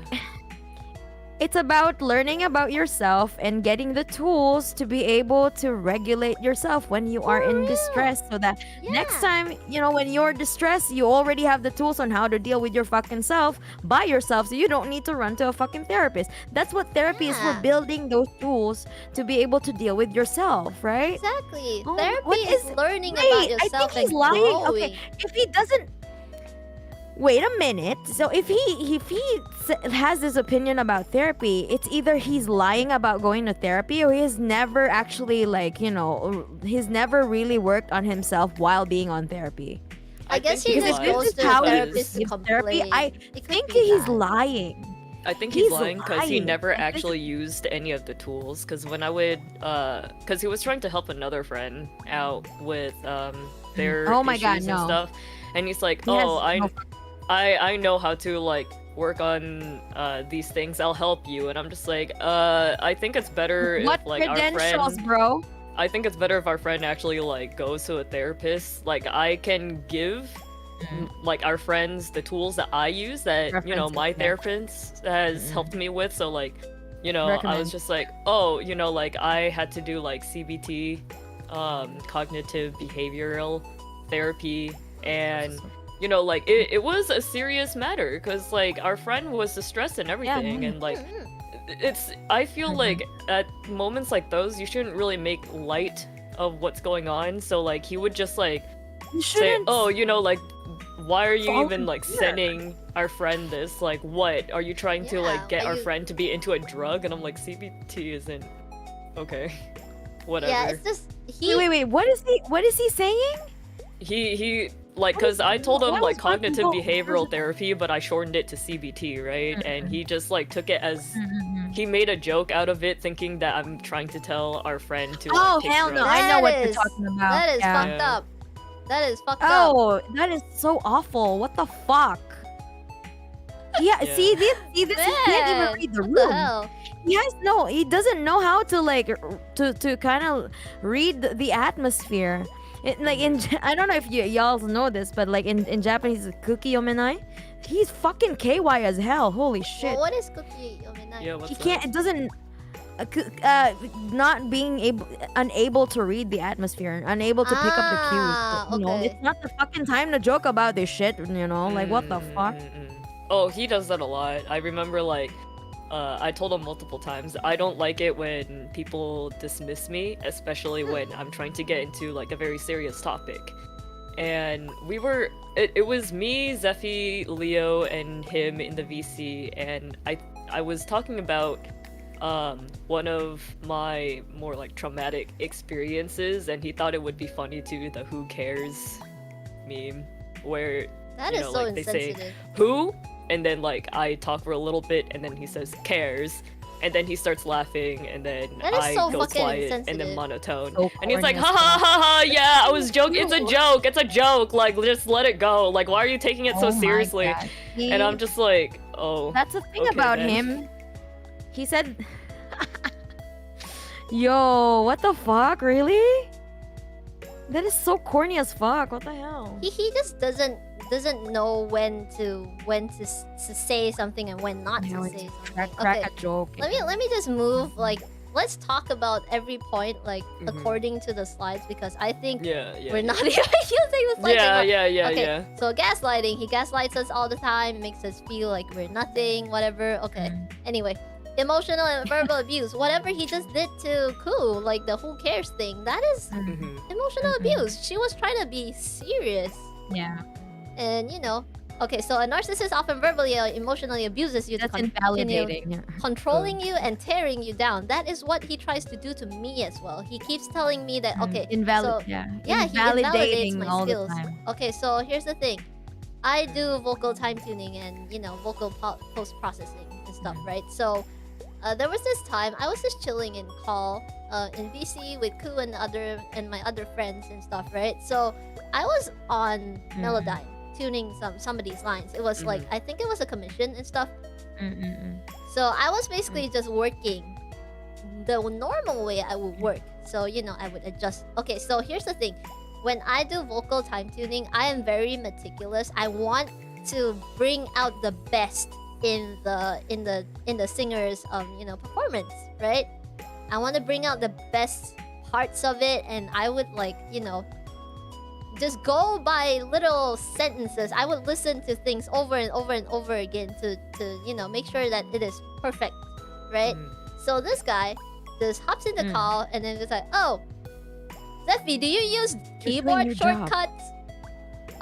It's about learning about yourself and getting the tools to be able to regulate yourself when you are in distress, so that next time, you know, when you're distressed, you already have the tools on how to deal with your fucking self by yourself, so you don't need to run to a fucking therapist. That's what therapy is for, building those tools to be able to deal with yourself, right? Exactly. Therapy is learning about yourself. I think he's lying. Okay, if he doesn't... Wait a minute. So if he has this opinion about therapy, it's either he's lying about going to therapy, or he's never actually, like, you know, he's never really worked on himself while being on therapy. I guess he just goes to a therapist to complain. I think he's lying. I think he's lying because he never actually used any of the tools. Because when I would, because he was trying to help another friend out with their issues and stuff, and he's like, I know how to like work on these things. I'll help you. And I'm just like, I think it's better if like our friend, bro. I think it's better if our friend actually like goes to a therapist. Like I can give like our friends the tools that I use that you know my therapist has helped me with. So like, you know, I was just like, oh, you know, like I had to do like CBT, cognitive behavioral therapy, and you know, like, it was a serious matter, because, like, our friend was distressed and everything, and, like, I feel like, at moments like those, you shouldn't really make light of what's going on, so, like, he would just, like, say, oh, you know, like, why are you even, like, sending our friend this? Like, what? Are you trying to, like, get our friend to be into a drug? And I'm like, CBT isn't... Okay. Whatever. Yeah, it's just... Wait, what is he saying? He like, because I told him, like, cognitive behavioral therapy, but I shortened it to CBT, right? And he just, like, took it as... He made a joke out of it, thinking that I'm trying to tell our friend to, like, take hell no. drugs. I know what you're talking about. That is fucked up. That is fucked up. Oh, that is so awful. What the fuck? Yeah, see this he can't even Man, read the what the room. hell? He doesn't know how to like to kind of read the atmosphere. I don't know if y'all know this, but like in Japanese, Ku Yonbai, he's fucking KY as hell. Holy shit. Well, what is Cookie Omenai? Yeah, what's He that? can't. It doesn't. Not being unable to read the atmosphere, unable to pick up the cues. You know, Okay. it's not the fucking time to joke about this shit. You know, like what the fuck? Oh, he does that a lot. I remember like I told him multiple times, I don't like it when people dismiss me, especially when I'm trying to get into like a very serious topic. And it was me, Zephy, Leo, and him in the VC, and I was talking about one of my more like traumatic experiences, and he thought it would be funny to the "who cares" meme, where That you is know, so like they say insensitive. "who," and then like I talk for a little bit, and then he says "cares," and then he starts laughing, and then That is I so go fucking quiet and insensitive. then monotone, So and he's like, corny "Ha as ha fuck. ha ha! Yeah, I was joking. It's a joke. It's a joke. Like just let it go. Like why are you taking it so Oh my seriously?" God. And I'm just like, "Oh." That's the thing okay, about then. him. He said, "Yo, what the fuck? Really? That is so corny as fuck. What the hell?" He just doesn't know when to say something and when not You know, to it's say something. crack Okay. a joke. Let me just move like let's talk about every point like Mhm. according to the slides because I think Yeah. we're not even using the slides anymore. Yeah. Okay, so gaslighting. He gaslights us all the time, makes us feel like we're nothing, whatever. Okay. Mm. Anyway, emotional and verbal abuse. Whatever he just did to Ku, like the who cares thing, that is Mhm. emotional Mhm. abuse. She was trying to be serious. Yeah, And you know, okay, so a narcissist often verbally or emotionally abuses you that's to continue invalidating. Yeah. controlling you and tearing you down. That is what he tries to do to me as well. He keeps telling me that okay, so Yeah, yeah, he invalidates invalidating my all skills. the time. Okay, so here's the thing. I do vocal time tuning and, you know, vocal post processing and stuff, right? So there was this time I was just chilling in call in VC with Ku and my other friends and stuff, right? So I was on Melodyne tuning somebody's lines. It was like I think it was a commission and stuff. So I was basically just working the normal way I would work. So, you know, I would adjust. Okay, so here's the thing. When I do vocal time tuning, I am very meticulous. I want to bring out the best in the singer's you know, performance, right? I want to bring out the best parts of it, and I would like, you know, just go by little sentences. I would listen to things over and over and over again to you know, make sure that it is perfect, right? So this guy just hops in the call and then it's like, oh, Zephy, do you use keyboard your job. shortcuts?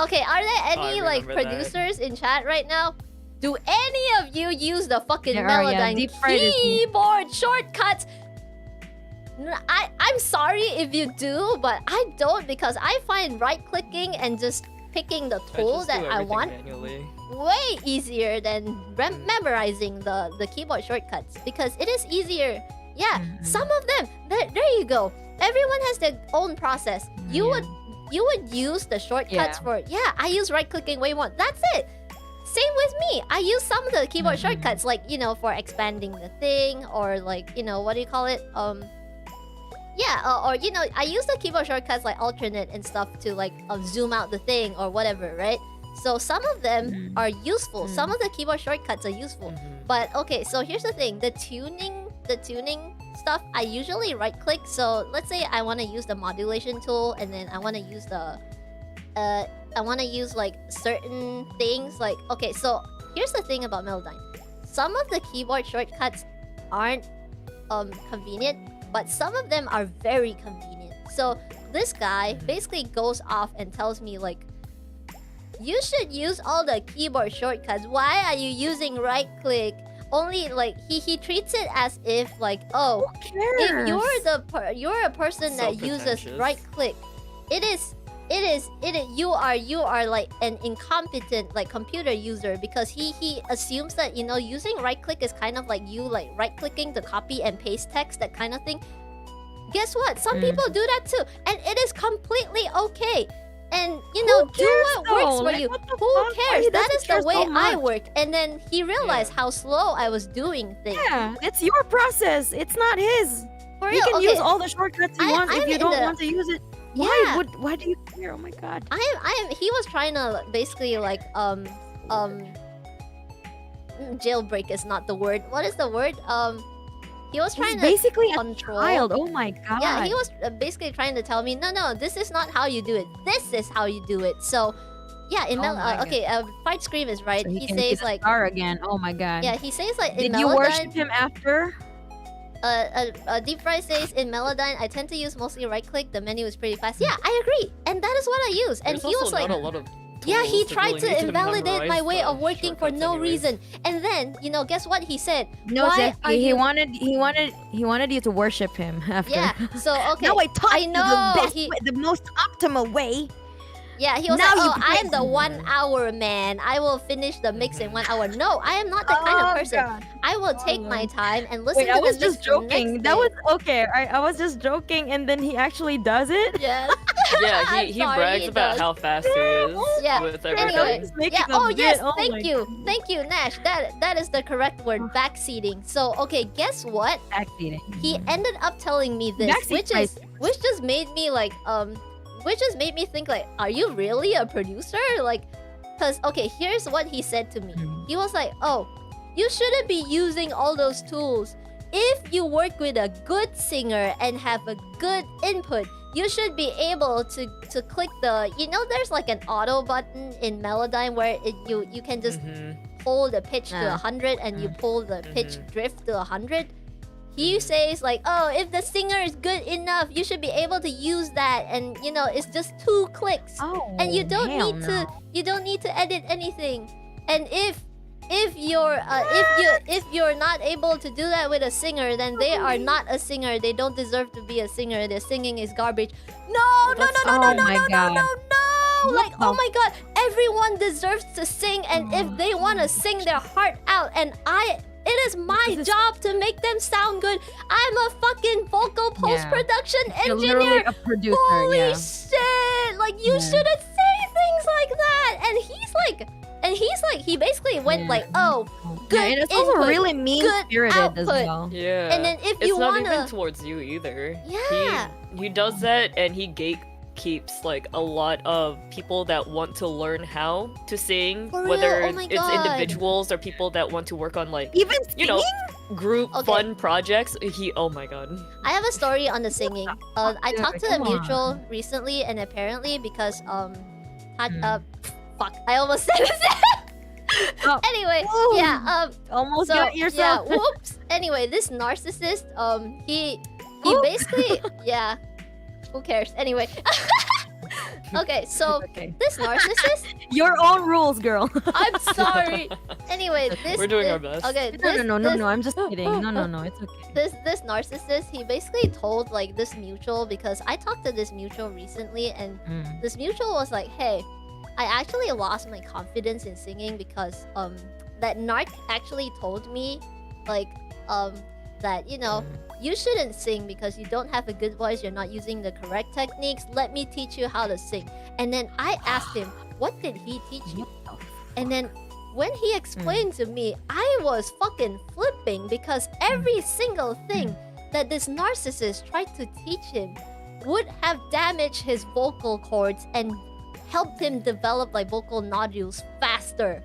Okay, are there any like remember that. producers in chat right now? Do any of you use the fucking There are, yeah, Melodyne deep fried is here. keyboard shortcuts? I'm sorry if you do, but I don't because I find right-clicking and just picking the tool that I want manually. way easier than memorizing the keyboard shortcuts because it is easier. Yeah, some of them. There you go. Everyone has their own process. You would use the shortcuts for I use right clicking way more. That's it. Same with me. I use some of the keyboard shortcuts like, you know, for expanding the thing or like, you know, what do you call it? Or you know, I use the keyboard shortcuts like alternate and stuff to like zoom out the thing or whatever, right? So some of them are useful. Some of the keyboard shortcuts are useful. But okay, so here's the thing. The tuning stuff, I usually right click. So let's say I want to use the modulation tool and then I want to use the I want to use like certain things like okay, so here's the thing about Melodyne. Some of the keyboard shortcuts aren't convenient, but some of them are very convenient. So this guy basically goes off and tells me like, you should use all the keyboard shortcuts. Why are you using right click? Only like he treats it as if like, oh, if you're a person So that uses pretentious. right click, it is you are like an incompetent like computer user because he assumes that, you know, using right click is kind of like you like right clicking to copy and paste text, that kind of thing. Guess what? Some people do that too, and it is completely okay. And you know, Who do cares, what works though? for Like, you. what the Who fuck? Why cares? he That doesn't is the care so way I much? worked. And then he realized how slow I was doing things. Yeah, it's your process. It's not his. For He real, can okay. use all the shortcuts he wants. I'm If you in don't the- want to use it, Yeah. why do you care? Oh my god. He was trying to basically like jailbreak is not the word. What is the word? He was trying He's to basically a control. child. Oh my god. Yeah, he was basically trying to tell me, no, this is not how you do it. This is how you do it. So, yeah, in Oh my okay, Fight Scream is right. So he can be says the like, star again. Oh my god. yeah, he says like in Did you worship Melodyne. him after? Deep Fry says in Melodyne, I tend to use mostly right click. The menu is pretty fast. Yeah, I agree, and that is what I use. And There's he was also like, not a lot of yeah, he tools tried really to need invalidate my memorize way the of working for shortcuts no anyways. reason. And then, you know, guess what he said? No, Why are Zephy, he you- wanted you to worship him after. Yeah. So okay. Now I taught I you know, the best he- way, the most optimal way. Yeah, he was Now like, you oh, I am praise the me. 1 hour man. I will finish the mix in 1 hour. No, I am not that kind of person. God. I will take my time and listen Wait, to I was the mix just the next joking. That day. was okay. I was just joking, and then he actually does it. Yes. Yeah, I'm he sorry, brags he about does. how fast he is Yeah, with anyway. everything. Just making Yeah. a Oh bit. yes. Oh my Thank you, Nash. That is the correct word. Backseating. So okay, guess what? Backseating. He ended up telling me this, Backseat which just made me like which just made me think like, are you really a producer? Like, cause okay, here's what he said to me. He was like, oh, you shouldn't be using all those tools. If you work with a good singer and have a good input, you should be able to click the, you know, there's like an auto button in Melodyne where you can just pull the pitch to 100 and you pull the pitch drift to 100. He says like, oh, if the singer is good enough, you should be able to use that, and you know, it's just 2 clicks. Oh, And you don't hell need no. to edit anything. And if you're not able to do that with a singer, then they are not a singer. They don't deserve to be a singer. Their singing is garbage. No. Oh my god. Like, oh my god, everyone deserves to sing, and if they want to sing their heart out, and it is my job to make them sound good. I'm a fucking vocal post-production You're engineer. literally a producer. Holy yeah. shit! Like, you shouldn't say things like that. And he's like, he basically went like, oh, good Yeah, and it's also input, really mean-spirited good as output. well. Yeah. And then if it's you not wanna, even towards you either. Yeah. He does that, and he gatekeeps like a lot of people that want to learn how to sing, For real? whether Oh my it's God. individuals or people that want to work on like Even you know group Okay. fun projects. Oh my god. I have a story on the singing. I talked to a Come on. mutual recently, and apparently because Hmm. fuck, I almost said it. Oh. Anyway, Whoa. yeah, almost so got yourself. yeah, whoops. Anyway, this narcissist, he Who? basically, yeah, who cares? Anyway, okay, so Okay. this narcissist, Your own rules, girl. I'm sorry. Anyway, this We're doing this, our best. Okay, No, this- I'm just kidding. No, it's okay. this narcissist, he basically told like this mutual, because I talked to this mutual recently, and Mm. this mutual was like, hey, I actually lost my confidence in singing because that narc actually told me like that, you know, you shouldn't sing because you don't have a good voice, you're not using the correct techniques, let me teach you how to sing. And then I asked him, what did he teach you? And then when he explained to me, I was fucking flipping, because every single thing that this narcissist tried to teach him would have damaged his vocal cords and helped him develop like vocal nodules faster.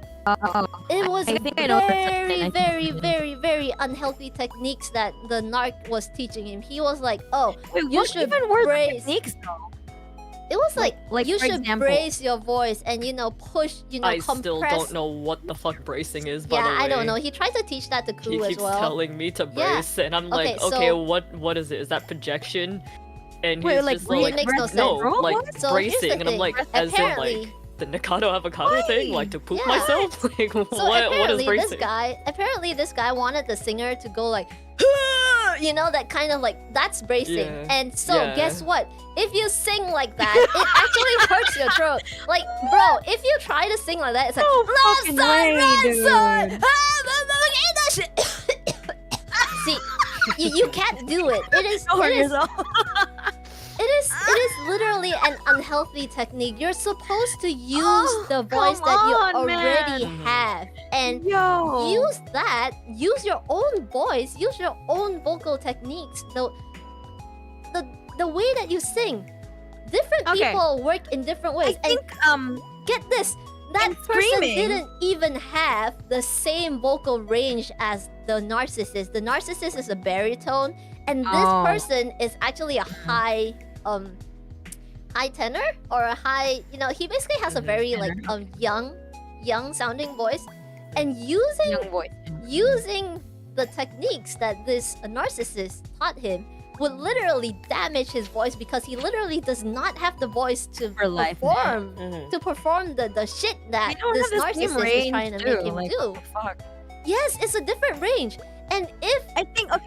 It was I think I know the very, second. very, very, very unhealthy techniques that the narc was teaching him. He was like, oh, Wait, you what should even were the brace. techniques though? It was like, Like, you for should example- brace your voice and, you know, push, you know, I compress. still don't know what the fuck bracing is. By Yeah, the way. I don't know. He tried to teach that to He Ku as keeps well. telling me to Yeah. brace, and I'm like, Okay, okay, so- what is it? Is that projection? And Wait, he's like, just breathe like, makes no no, sense. like So here's the bracing, and I'm thing. like, as in Apparently- like the Nikado avocado thing, like to poop Yeah. myself. Like, So what is apparently bracing? this guy wanted the singer to go like, you know, that kind of like, that's bracing. Yeah. And so Yeah. guess what? If you sing like that, it actually hurts your throat. Like, bro, if you try to sing like that, it's like, fucking way, dude. See, you can't do it. It is. Don't hurt It is. yourself. It is literally an unhealthy technique. You're supposed to use the voice that you already have and use that. Use your own voice. Use your own vocal techniques. The way that you sing. Different people work in different ways. I think get this. That person didn't even have the same vocal range as the narcissist. The narcissist is a baritone, and this person is actually a high tenor or a high. He basically has a very like young sounding voice, and using the techniques that this narcissist taught him would literally damage his voice because he literally does not have the voice to perform the shit that this narcissist is trying to make him do. Yes, it's a different range. And if I think I'm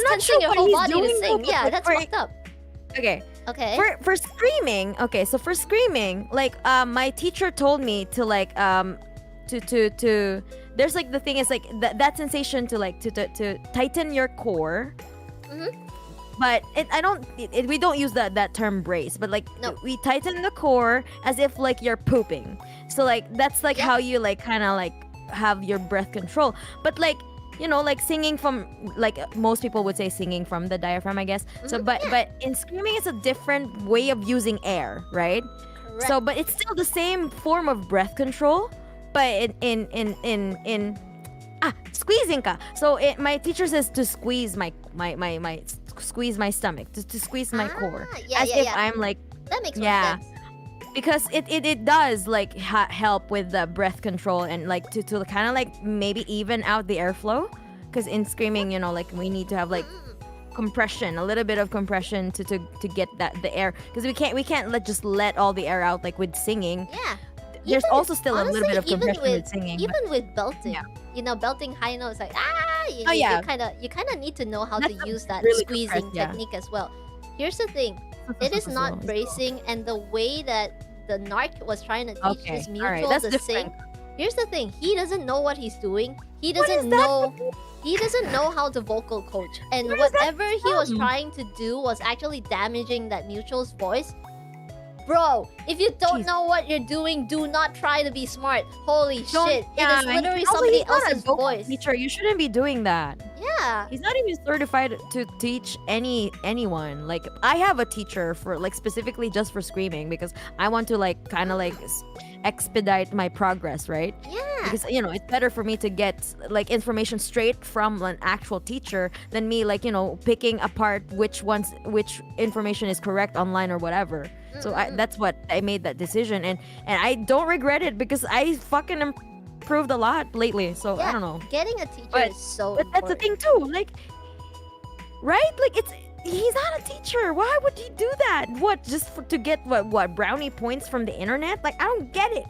not sure your what whole he's body to doing, sing. Yeah, that's fucked up. Okay. Okay. For screaming, so for screaming, like my teacher told me to like to there's like the thing is like that sensation to like to tighten your core. But we don't use that term brace, but like we tighten the core as if like you're pooping. So like that's like how you like kind of like have your breath control. But like like singing from like most people would say singing from the diaphragm, I guess. So but in screaming it's a different way of using air, right? Correct. So but it's still the same form of breath control, but in squeezing ka. So my teacher says to squeeze my squeeze my stomach, to squeeze my core, as if I'm like that makes more sense. Because it does like help with the breath control and like to kind of like maybe even out the airflow. Because in screaming, like we need to have like compression, a little bit of compression to get the air. Because we can't just let all the air out like with singing. Yeah. There's also still a little bit of compression with singing. Even with belting, belting high notes like you kind of need to know how to use that really squeezing technique as well. Here's the thing, it is not bracing, and the way that the narc was trying to teach his mutual to sing. Here's the thing, he doesn't know what he's doing. He doesn't know how to vocal coach, and whatever he was trying to do was actually damaging that mutual's voice. Bro, if you don't know what you're doing, do not try to be smart. Holy shit. It is literally somebody else's voice. Teacher, you shouldn't be doing that. Yeah. He's not even certified to teach anyone. Like, I have a teacher for like specifically just for screaming because I want to like kind of like expedite my progress, right? Yeah. Because it's better for me to get like information straight from an actual teacher than me like picking apart which information is correct online or whatever. So that's what I made that decision, and I don't regret it because I fucking improved a lot lately. So I don't know. Getting a teacher is so important. But that's the thing too, like, right? Like he's not a teacher. Why would he do that? What, just to get what brownie points from the internet? Like, I don't get it.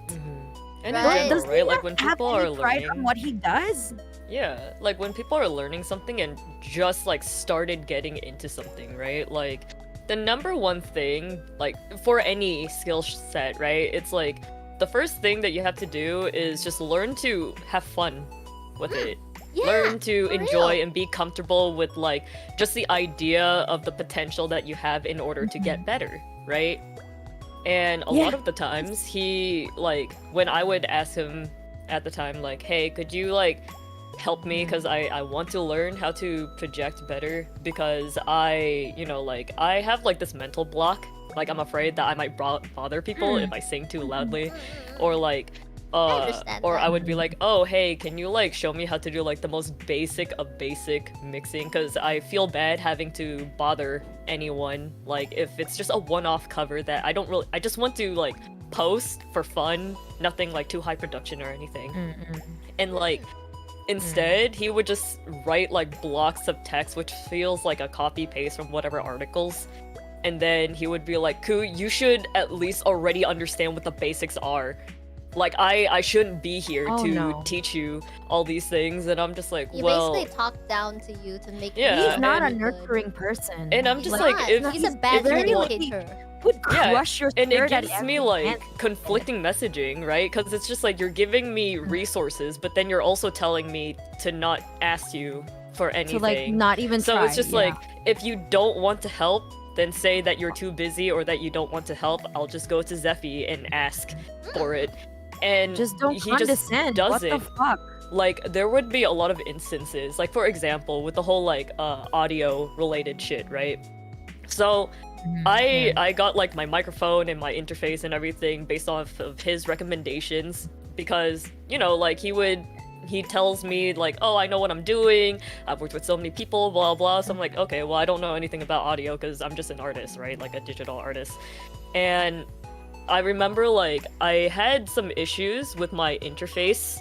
And does he like when people are learning from what he does? Yeah, like when people are learning something and just like started getting into something, right? Like the number one thing, like for any skill set, right? It's like the first thing that you have to do is just learn to have fun with it. Learn to enjoy and be comfortable with like just the idea of the potential that you have in order to get better, right? And a lot of the times he like, when I would ask him at the time like, hey, could you like help me because I want to learn how to project better because I have like this mental block, like I'm afraid that I might bother people if I sing too loudly, or like I would be like, oh hey, can you like show me how to do like the most basic of basic mixing, because I feel bad having to bother anyone, like if it's just a one-off cover that I just want to like post for fun, nothing like too high production or anything. And like instead, he would just write like blocks of text, which feels like a copy paste from whatever articles. And then he would be like, Ku, you should at least already understand what the basics are. Like, I shouldn't be here to teach you all these things. And I'm just like, he basically talked down to you to make you he's not a nurturing person. And I'm just like, if he's a bad educator. Would crush your and it gives me like conflicting messaging, right? Because it's just like you're giving me resources, but then you're also telling me to not ask you for anything. To like not even so try. It's just like, if you don't want to help, then say that you're too busy or that you don't want to help, I'll just go to Zephy and ask for it. And Just don't he condescend. just What doesn't. the fuck? Like, there would be a lot of instances, like, for example, with the whole, like, audio related shit, right? So I got like my microphone and my interface and everything based off of his recommendations, because, you know, like, he tells me like, oh, I know what I'm doing, I've worked with so many people, blah blah. So I'm like, okay, well, I don't know anything about audio because I'm just an artist, right? Like a digital artist. And I remember like I had some issues with my interface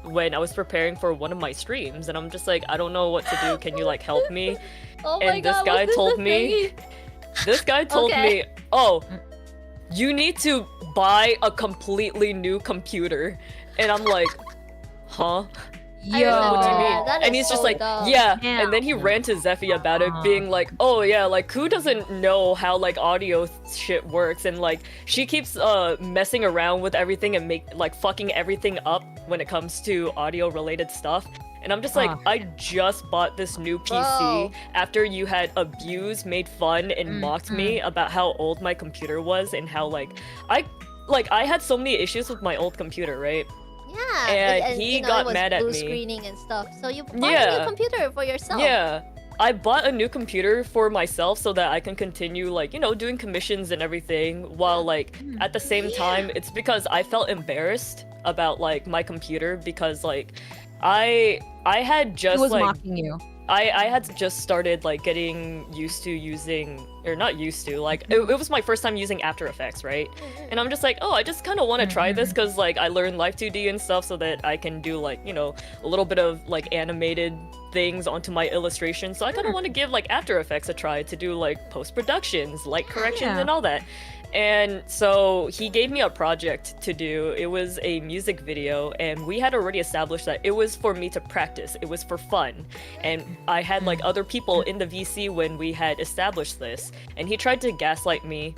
when I was preparing for one of my streams, and I'm just like, I don't know what to do, can you like help me? Oh my And this god, guy was told the me thingy? This guy told Okay. me, oh, you need to buy a completely new computer. And I'm like, huh? I Yo. remember What do you that. mean? That And is he's just so like, dumb. yeah. Damn. And then he ran to Zephy about it, being like, oh yeah, like Ku doesn't know how like audio shit works, and like she keeps messing around with everything and fucking everything up when it comes to audio related stuff. And I'm just like, I just bought this new PC Bro. after you had abused, made fun, and mocked me about how old my computer was and how I had so many issues with my old computer, right? Yeah, And he you know, got it was mad at blue me. screening and stuff. So you bought a Yeah. new computer for yourself. Yeah. I bought a new computer for myself so that I can continue, like, you know, doing commissions and everything, while, like, at the same time, it's because I felt embarrassed about, like, my computer, because, like, I had He just, was like, mocking you. I had just started, like, getting used to using, or not used to, like, it was my first time using After Effects, right? And I'm just like, oh, I just kind of want to try this, because, like, I learned Live 2D and stuff so that I can do, like, you know, a little bit of, like, animated things onto my illustration. So I kind of want to give, like, After Effects a try to do, like, post-productions, light corrections, Yeah. and all that. And so he gave me a project to do. It was a music video, and we had already established that it was for me to practice. It was for fun. And I had like other people in the VC when we had established this. And he tried to gaslight me,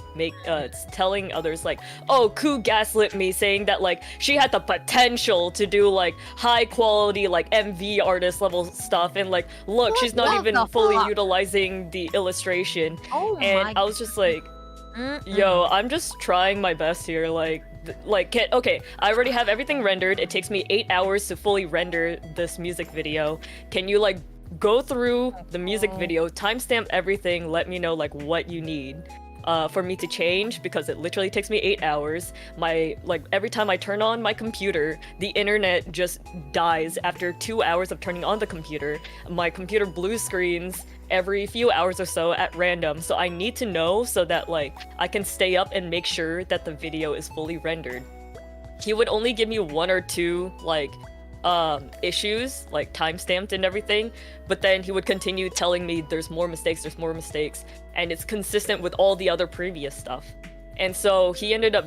telling others like, oh, Ku gaslit me, saying that like she had the potential to do like high quality like MV artist level stuff, and like, look, What she's not the even fully fuck? utilizing the illustration. Oh And my. I was just like, yo, I'm just trying my best here, okay, I already have everything rendered. It takes me 8 hours to fully render this music video. Can you, like, go through the music video, timestamp everything, let me know, like, what you need for me to change, because it literally takes me 8 hours. Every time I turn on my computer, the internet just dies after 2 hours of turning on the computer. My computer blue screens every few hours or so at random, so I need to know so that like I can stay up and make sure that the video is fully rendered. He would only give me 1 or 2 like issues, like timestamped and everything, but then he would continue telling me there's more mistakes, and it's consistent with all the other previous stuff. And so he ended up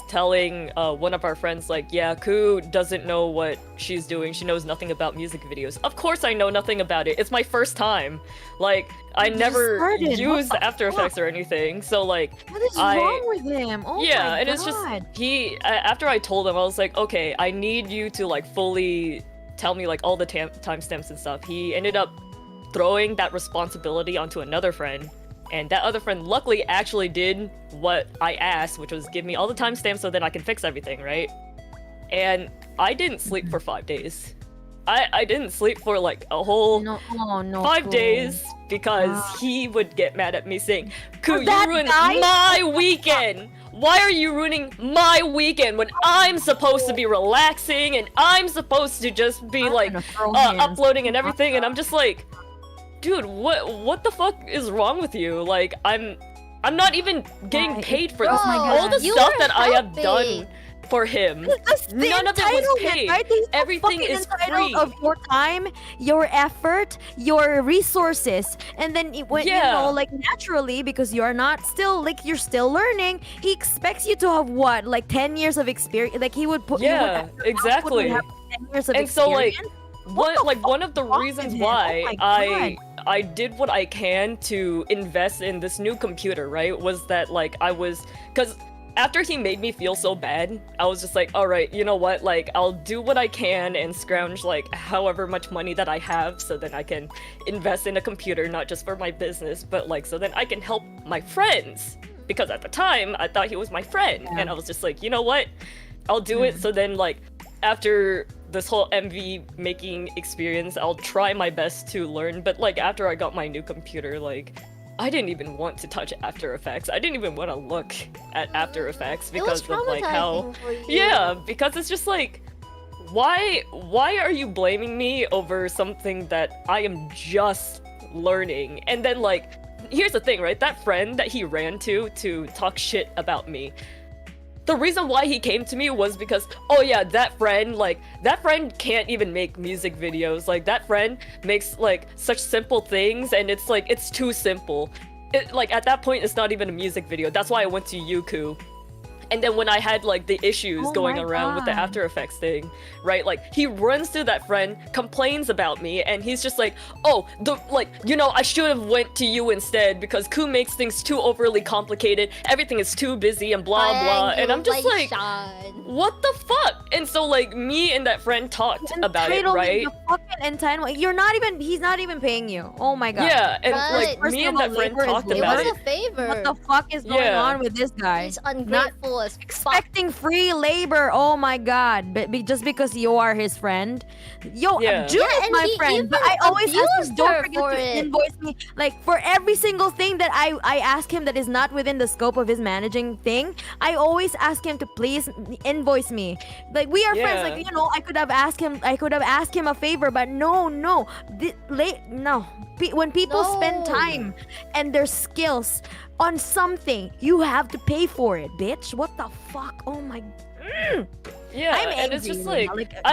telling one of our friends like, yeah, Ku doesn't know what she's doing, she knows nothing about music videos. Of course I know nothing about it, it's my first time. Like, I never started. used What the After Effects or anything, so like, What is wrong with him? Oh yeah, my and God. it's just after I told him, I was like, okay, I need you to like fully tell me like all the timestamps and stuff. He ended up throwing that responsibility onto another friend, and that other friend luckily actually did what I asked, which was give me all the timestamps so that I can fix everything, right? And I didn't sleep for 5 days. I didn't sleep for like a whole 5 days, because he would get mad at me saying, Ku, you that ruined guy? my weekend! Why are you ruining my weekend when I'm supposed to be relaxing and I'm supposed to just be like uploading and everything? And I'm just like, dude, what the fuck is wrong with you? Like, I'm not even getting paid for this. Oh my God. All the You stuff were that I have done helping. for him, That's the none of it was entitlement, paid. right? He's Everything fucking is entitled free. of your time, your effort, your resources, and then when you know, like naturally, because you're not still like you're still learning, he expects you to have what, like 10 years of experience. Like he would put exactly. 10 years of And so like experience. one of the wrong with reasons him? why Oh my I did what I can to invest in this new computer, right, was that like I was, because after he made me feel so bad, I was just like, all right, you know what? Like, I'll do what I can and scrounge like however much money that I have so that I can invest in a computer, not just for my business, but like so that I can help my friends. Because at the time, I thought he was my friend, and I was just like, you know what? I'll do it. So then, like, after this whole MV making experience, I'll try my best to learn. But like, after I got my new computer, like, I didn't even want to touch After Effects. I didn't even want to look at After Effects because of like how, yeah, because it's just like, why are you blaming me over something that I am just learning? And then like, here's the thing, right? That friend that he ran to talk shit about me, the reason why he came to me was because, oh yeah, that friend can't even make music videos. Like, that friend makes like such simple things, and it's like, it's too simple. Like, at that point, it's not even a music video. That's why I went to Youku. And then when I had like the issues going around with the After Effects thing, right? Like, he runs to that friend, complains about me, and he's just like, oh, I should have went to you instead because Ku makes things too overly complicated. Everything is too busy and blah blah. And I'm just like, what the fuck? And so like, me and that friend talked about it, right? He's not even paying you. Oh my god. Yeah, and like, me and that friend talked about it. It was a favor. What the fuck is going on with this guy? He's ungrateful as fuck. Expecting free labor. Oh my god. But just because you are his friend. Yo, June is my friend, but I always ask him, don't forget to invoice me. Like, for every single thing that I ask him that is not within the scope of his managing thing, I always ask him to please invoice me. Like, we are friends. Like, you know, I could have asked him a favor, but no. When people spend time and their skills on something, you have to pay for it, bitch. What the fuck? Oh my. Yeah, I'm angry. and it's just like,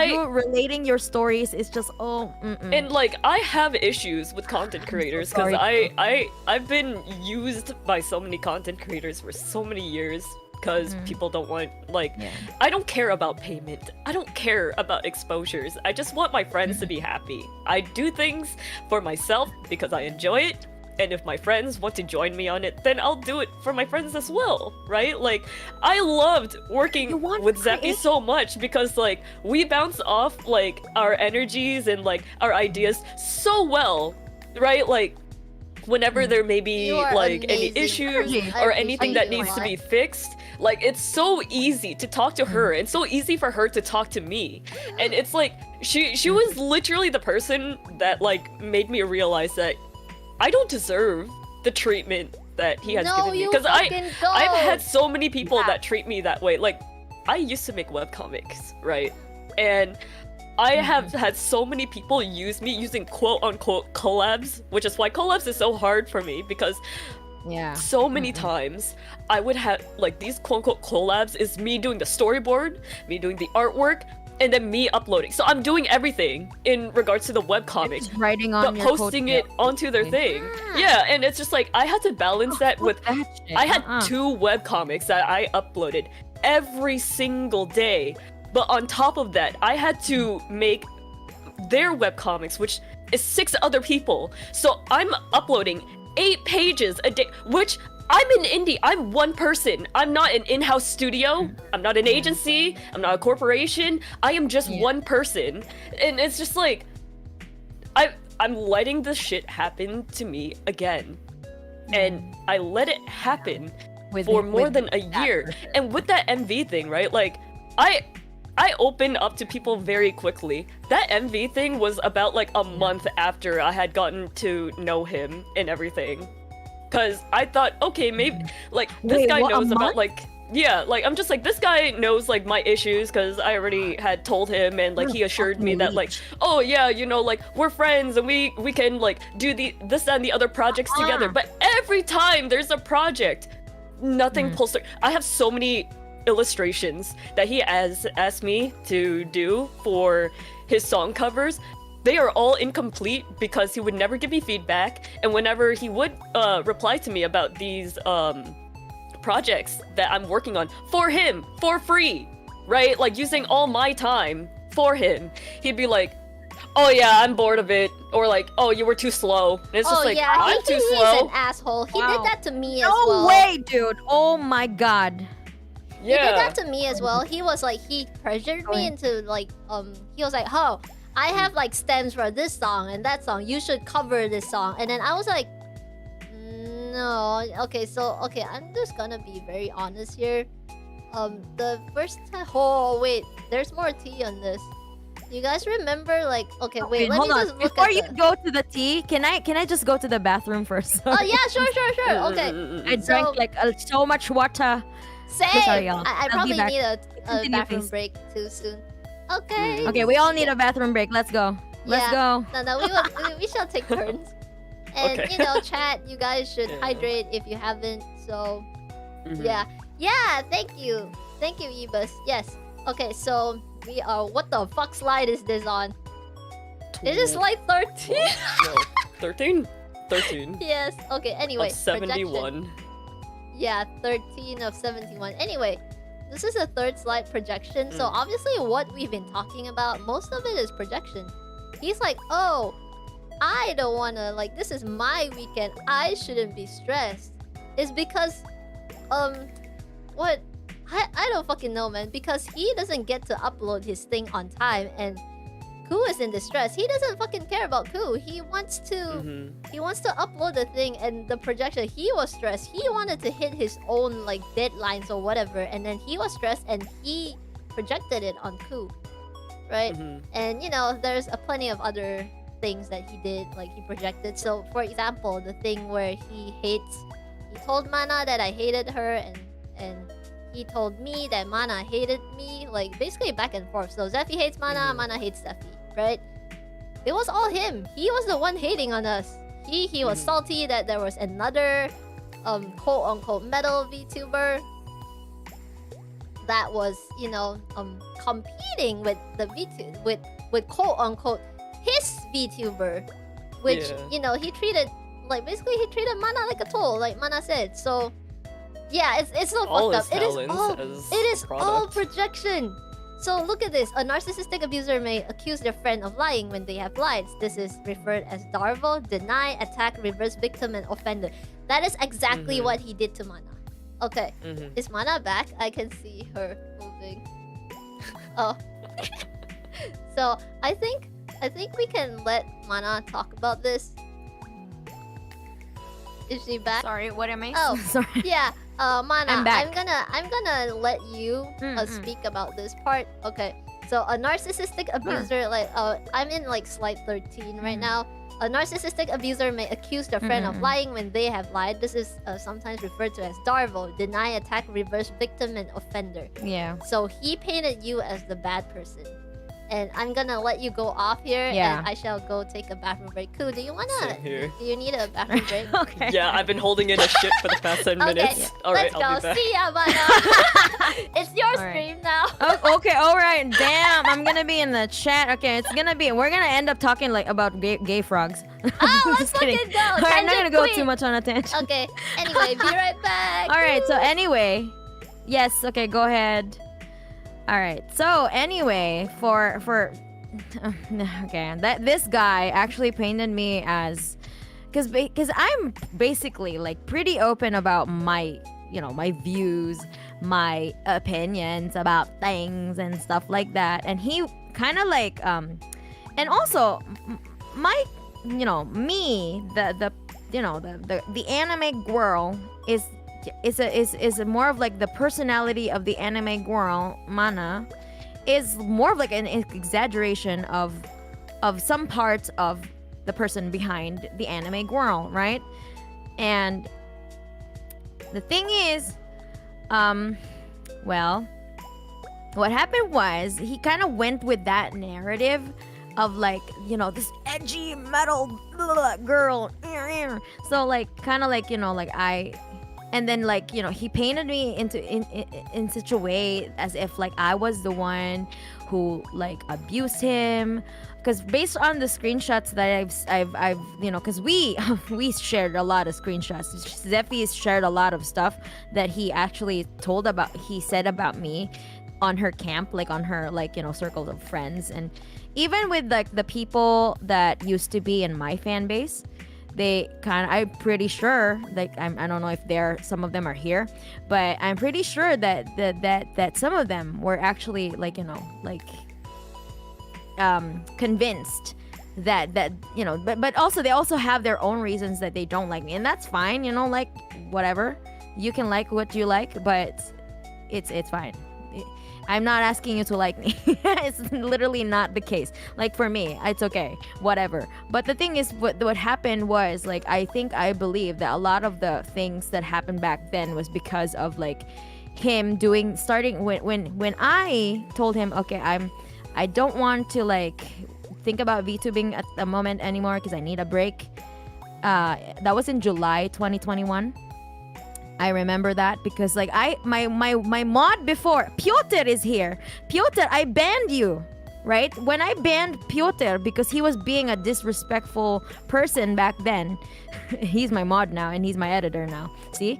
you relating your stories is just And like, I have issues with content creators because I've been used by so many content creators for so many years because people don't want, like, I don't care about payment. I don't care about exposures. I just want my friends to be happy. I do things for myself because I enjoy it. And if my friends want to join me on it, then I'll do it for my friends as well, right? Like, I loved working with Zeppy so much because, like, we bounce off, like, our energies and, like, our ideas so well, right? Like, whenever there may be, like, any issues or anything that needs to be fixed, like, it's so easy to talk to her and so easy for her to talk to me. And it's like, she was literally the person that, like, made me realize that I don't deserve the treatment that he has given me, because I've had so many people that treat me that way. Like, I used to make webcomics, right? And I have had so many people use me using quote-unquote collabs, which is why collabs is so hard for me, because so many times I would have, like, these quote-unquote collabs is me doing the storyboard, me doing the artwork, and then me uploading. So I'm doing everything in regards to the webcomic, but posting it onto their thing. Yeah, and it's just like, I had to balance that with, I had 2 webcomics that I uploaded every single day. But on top of that, I had to make their webcomics, which is 6 other people. So I'm uploading 8 pages a day, which I'm an indie. I'm one person. I'm not an in-house studio. I'm not an agency. I'm not a corporation. I am just one person. And it's just like, I'm letting this shit happen to me again. And I let it happen for more than a year. And with that MV thing, right? Like, I opened up to people very quickly. That MV thing was about like a month after I had gotten to know him and everything. Cause I thought, okay, maybe, like, this guy knows about, like, like, I'm just like, this guy knows, like, my issues, cause I already had told him, and, like, he assured me that, like, oh, yeah, you know, like, we're friends, and we can, like, do this and the other projects together. But every time there's a project, nothing pulls through. I have so many illustrations that he has asked me to do for his song covers. They are all incomplete because he would never give me feedback, and whenever he would reply to me about these projects that I'm working on for him, for free, right? Like, using all my time for him, he'd be like, oh yeah, I'm bored of it, or like, oh, you were too slow. And it's just like, I'm too slow. He's an asshole. He did that to me as well. No way, dude. Oh my god. He did that to me as well. He was like, he pressured me into like, he was like, oh, I have like stems for this song and that song. You should cover this song. And then I was like, no. Okay, so I'm just gonna be very honest here. The first time. Oh wait, there's more tea on this. You guys remember like? Okay, wait. Let me just look before at you go to the tea. Can I just go to the bathroom first? Oh yeah, sure. Okay. I drank like so much water. Same. Sorry, y'all. I I'll probably be back. need a Continue, bathroom please. break too soon. Okay. Okay, we all need a bathroom break. Let's go. Let's go. No, we shall take turns. And Okay. you know, chat, you guys should hydrate if you haven't. So yeah. Thank you, Ebus. Yes. Okay, so we are. What the fuck slide is this on? It is slide 13. No, 13. 13. Yes. Okay. Anyway. Of 71. Projection. Yeah, 13 of 71. Anyway, this is a third slide projection. So obviously, what we've been talking about, most of it is projection. He's like, oh, I don't wanna, like, this is my weekend. I shouldn't be stressed. It's because, what? I don't fucking know, man. Because he doesn't get to upload his thing on time, and Ku is in distress. He doesn't fucking care about Ku. He wants to upload the thing, and the projection. He was stressed. He wanted to hit his own like deadlines or whatever, and then he was stressed, and he projected it on Ku, right? And you know, there's a plenty of other things that he did, like he projected. So, for example, the thing where he told Mana that I hated her, and he told me that Mana hated me, like basically back and forth. So Zephy hates Mana, Mana hates Zephy, right? It was all him. He was the one hating on us. He was salty that there was another quote unquote metal VTuber that was, you know, competing with the with quote unquote his VTuber, which you know, he treated Mana like a tool, like Mana said. So yeah, it's so fucked up. It is all projection. So look at this. A narcissistic abuser may accuse their friend of lying when they have lied. This is referred as Darvo, deny, attack, reverse victim, and offender. That is exactly what he did to Mana. Okay, is Mana back? I can see her moving. Oh, so I think we can let Mana talk about this. Is she back? Sorry, what am I? Oh, sorry. Yeah. Mana, I'm back. I'm gonna let you speak about this part. Okay. So a narcissistic abuser, like I'm in like slide 13 right now. A narcissistic abuser may accuse their friend of lying when they have lied. This is sometimes referred to as Darvo, deny, attack, reverse victim, and offender. Yeah. So he painted you as the bad person. And I'm gonna let you go off here, Yeah. and I shall go take a bathroom break. Ku, do you Same here. do you need a bathroom break? Okay. Yeah, I've been holding in a shit for the past 10 minutes. Okay, Alright, let's I'll go. be back. See ya, Mana. It's your stream now. Oh, okay, all right. Damn, I'm gonna be in the chat. Okay, we're gonna end up talking like about gay frogs. Oh, let's Just kidding. fucking go. All right, I'm not gonna Tangent go queen. too much on a tangent. Okay. Anyway, be right back. All right. So anyway, yes. Okay, go ahead. All right. So anyway, for okay, that this guy actually painted me as, because I'm basically like pretty open about my my views, my opinions about things and stuff like that, and he kind of like and also my me the anime girl is more of like the personality of the anime girl Mana is more of like an exaggeration of some parts of the person behind the anime girl, right? And the thing is, well, what happened was he kind of went with that narrative of like, this edgy metal girl. So like, kind of like, and then like, he painted me in such a way as if like I was the one who like abused him. Because based on the screenshots that I've because we shared a lot of screenshots. Zephy shared a lot of stuff that he actually said about me on her camp, like on her circle of friends, and even with like the people that used to be in my fan base, I'm pretty sure, like I don't know if some of them are here, but I'm pretty sure that some of them were actually like, you know, like convinced that you know, but also they also have their own reasons that they don't like me, and that's fine, you know, like whatever, you can like what you like, but it's fine. I'm not asking you to like me. It's literally not the case. Like for me, it's okay, whatever. But the thing is, what happened was, like, I believe that a lot of the things that happened back then was because of like him starting when I told him, okay, I don't want to like think about VTubing at the moment anymore because I need a break. That was in July 2021. I remember that because like my mod before, Piotr is here. Piotr, I banned you, right? When I banned Piotr because he was being a disrespectful person back then. He's my mod now and he's my editor now. See?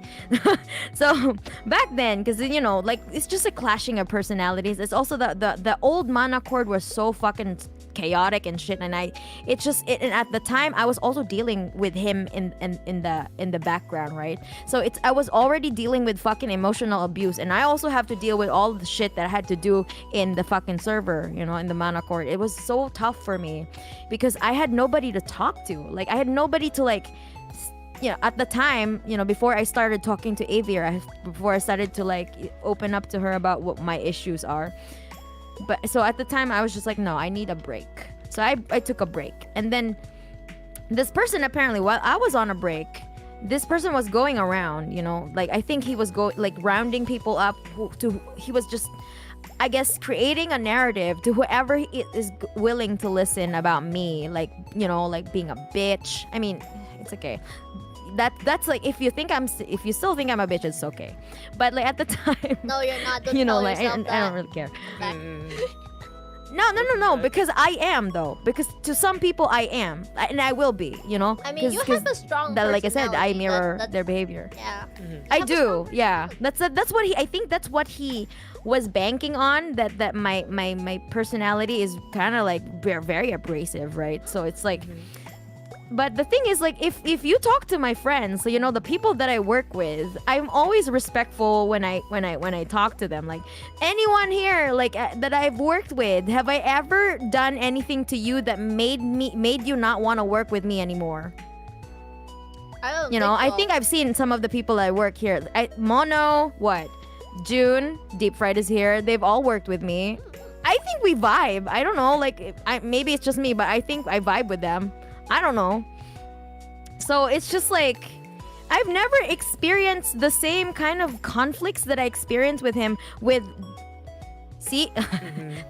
So back then, because you know, like it's just a clashing of personalities. It's also the old mana cord was so fucking chaotic and shit, and and at the time I was also dealing with him in the background, right? So I was already dealing with fucking emotional abuse, and I also have to deal with all the shit that I had to do in the fucking server, you know, in the mana cord. It was so tough for me because I had nobody to talk to. Like I had nobody to like, you know, at the time, you know, before I started talking to Avir, before I started to like open up to her about what my issues are. But so at the time I was just like, no, I need a break. So I took a break, and then this person, apparently while I was on a break, this person was going around, you know, like I think he was rounding people up he was just, I guess, creating a narrative to whoever is willing to listen about me, like, you know, like being a bitch. I mean, it's okay. That's like, if you still think I'm a bitch, it's okay. But like at the time, no, you're not. Don't you know, tell like I yourself don't really care. that. No, because I am though. Because to some people I am, and I will be, you know. I mean, you have a strong that, like I said, I personality. mirror That's their behavior. Yeah. I do, yeah. That's what I think that's what he was banking on. That my personality is kind of like very abrasive, right? So it's like. But the thing is, like, if you talk to my friends, so you know the people that I work with, I'm always respectful when I talk to them. Like, anyone here, like that I've worked with, have I ever done anything to you that made you not want to work with me anymore? I think I've seen some of the people I work here. Mono, June, Deep Fried is here. They've all worked with me. I think we vibe. I don't know, like maybe it's just me, but I think I vibe with them. I don't know. So it's just like I've never experienced the same kind of conflicts that I experienced with him with. See?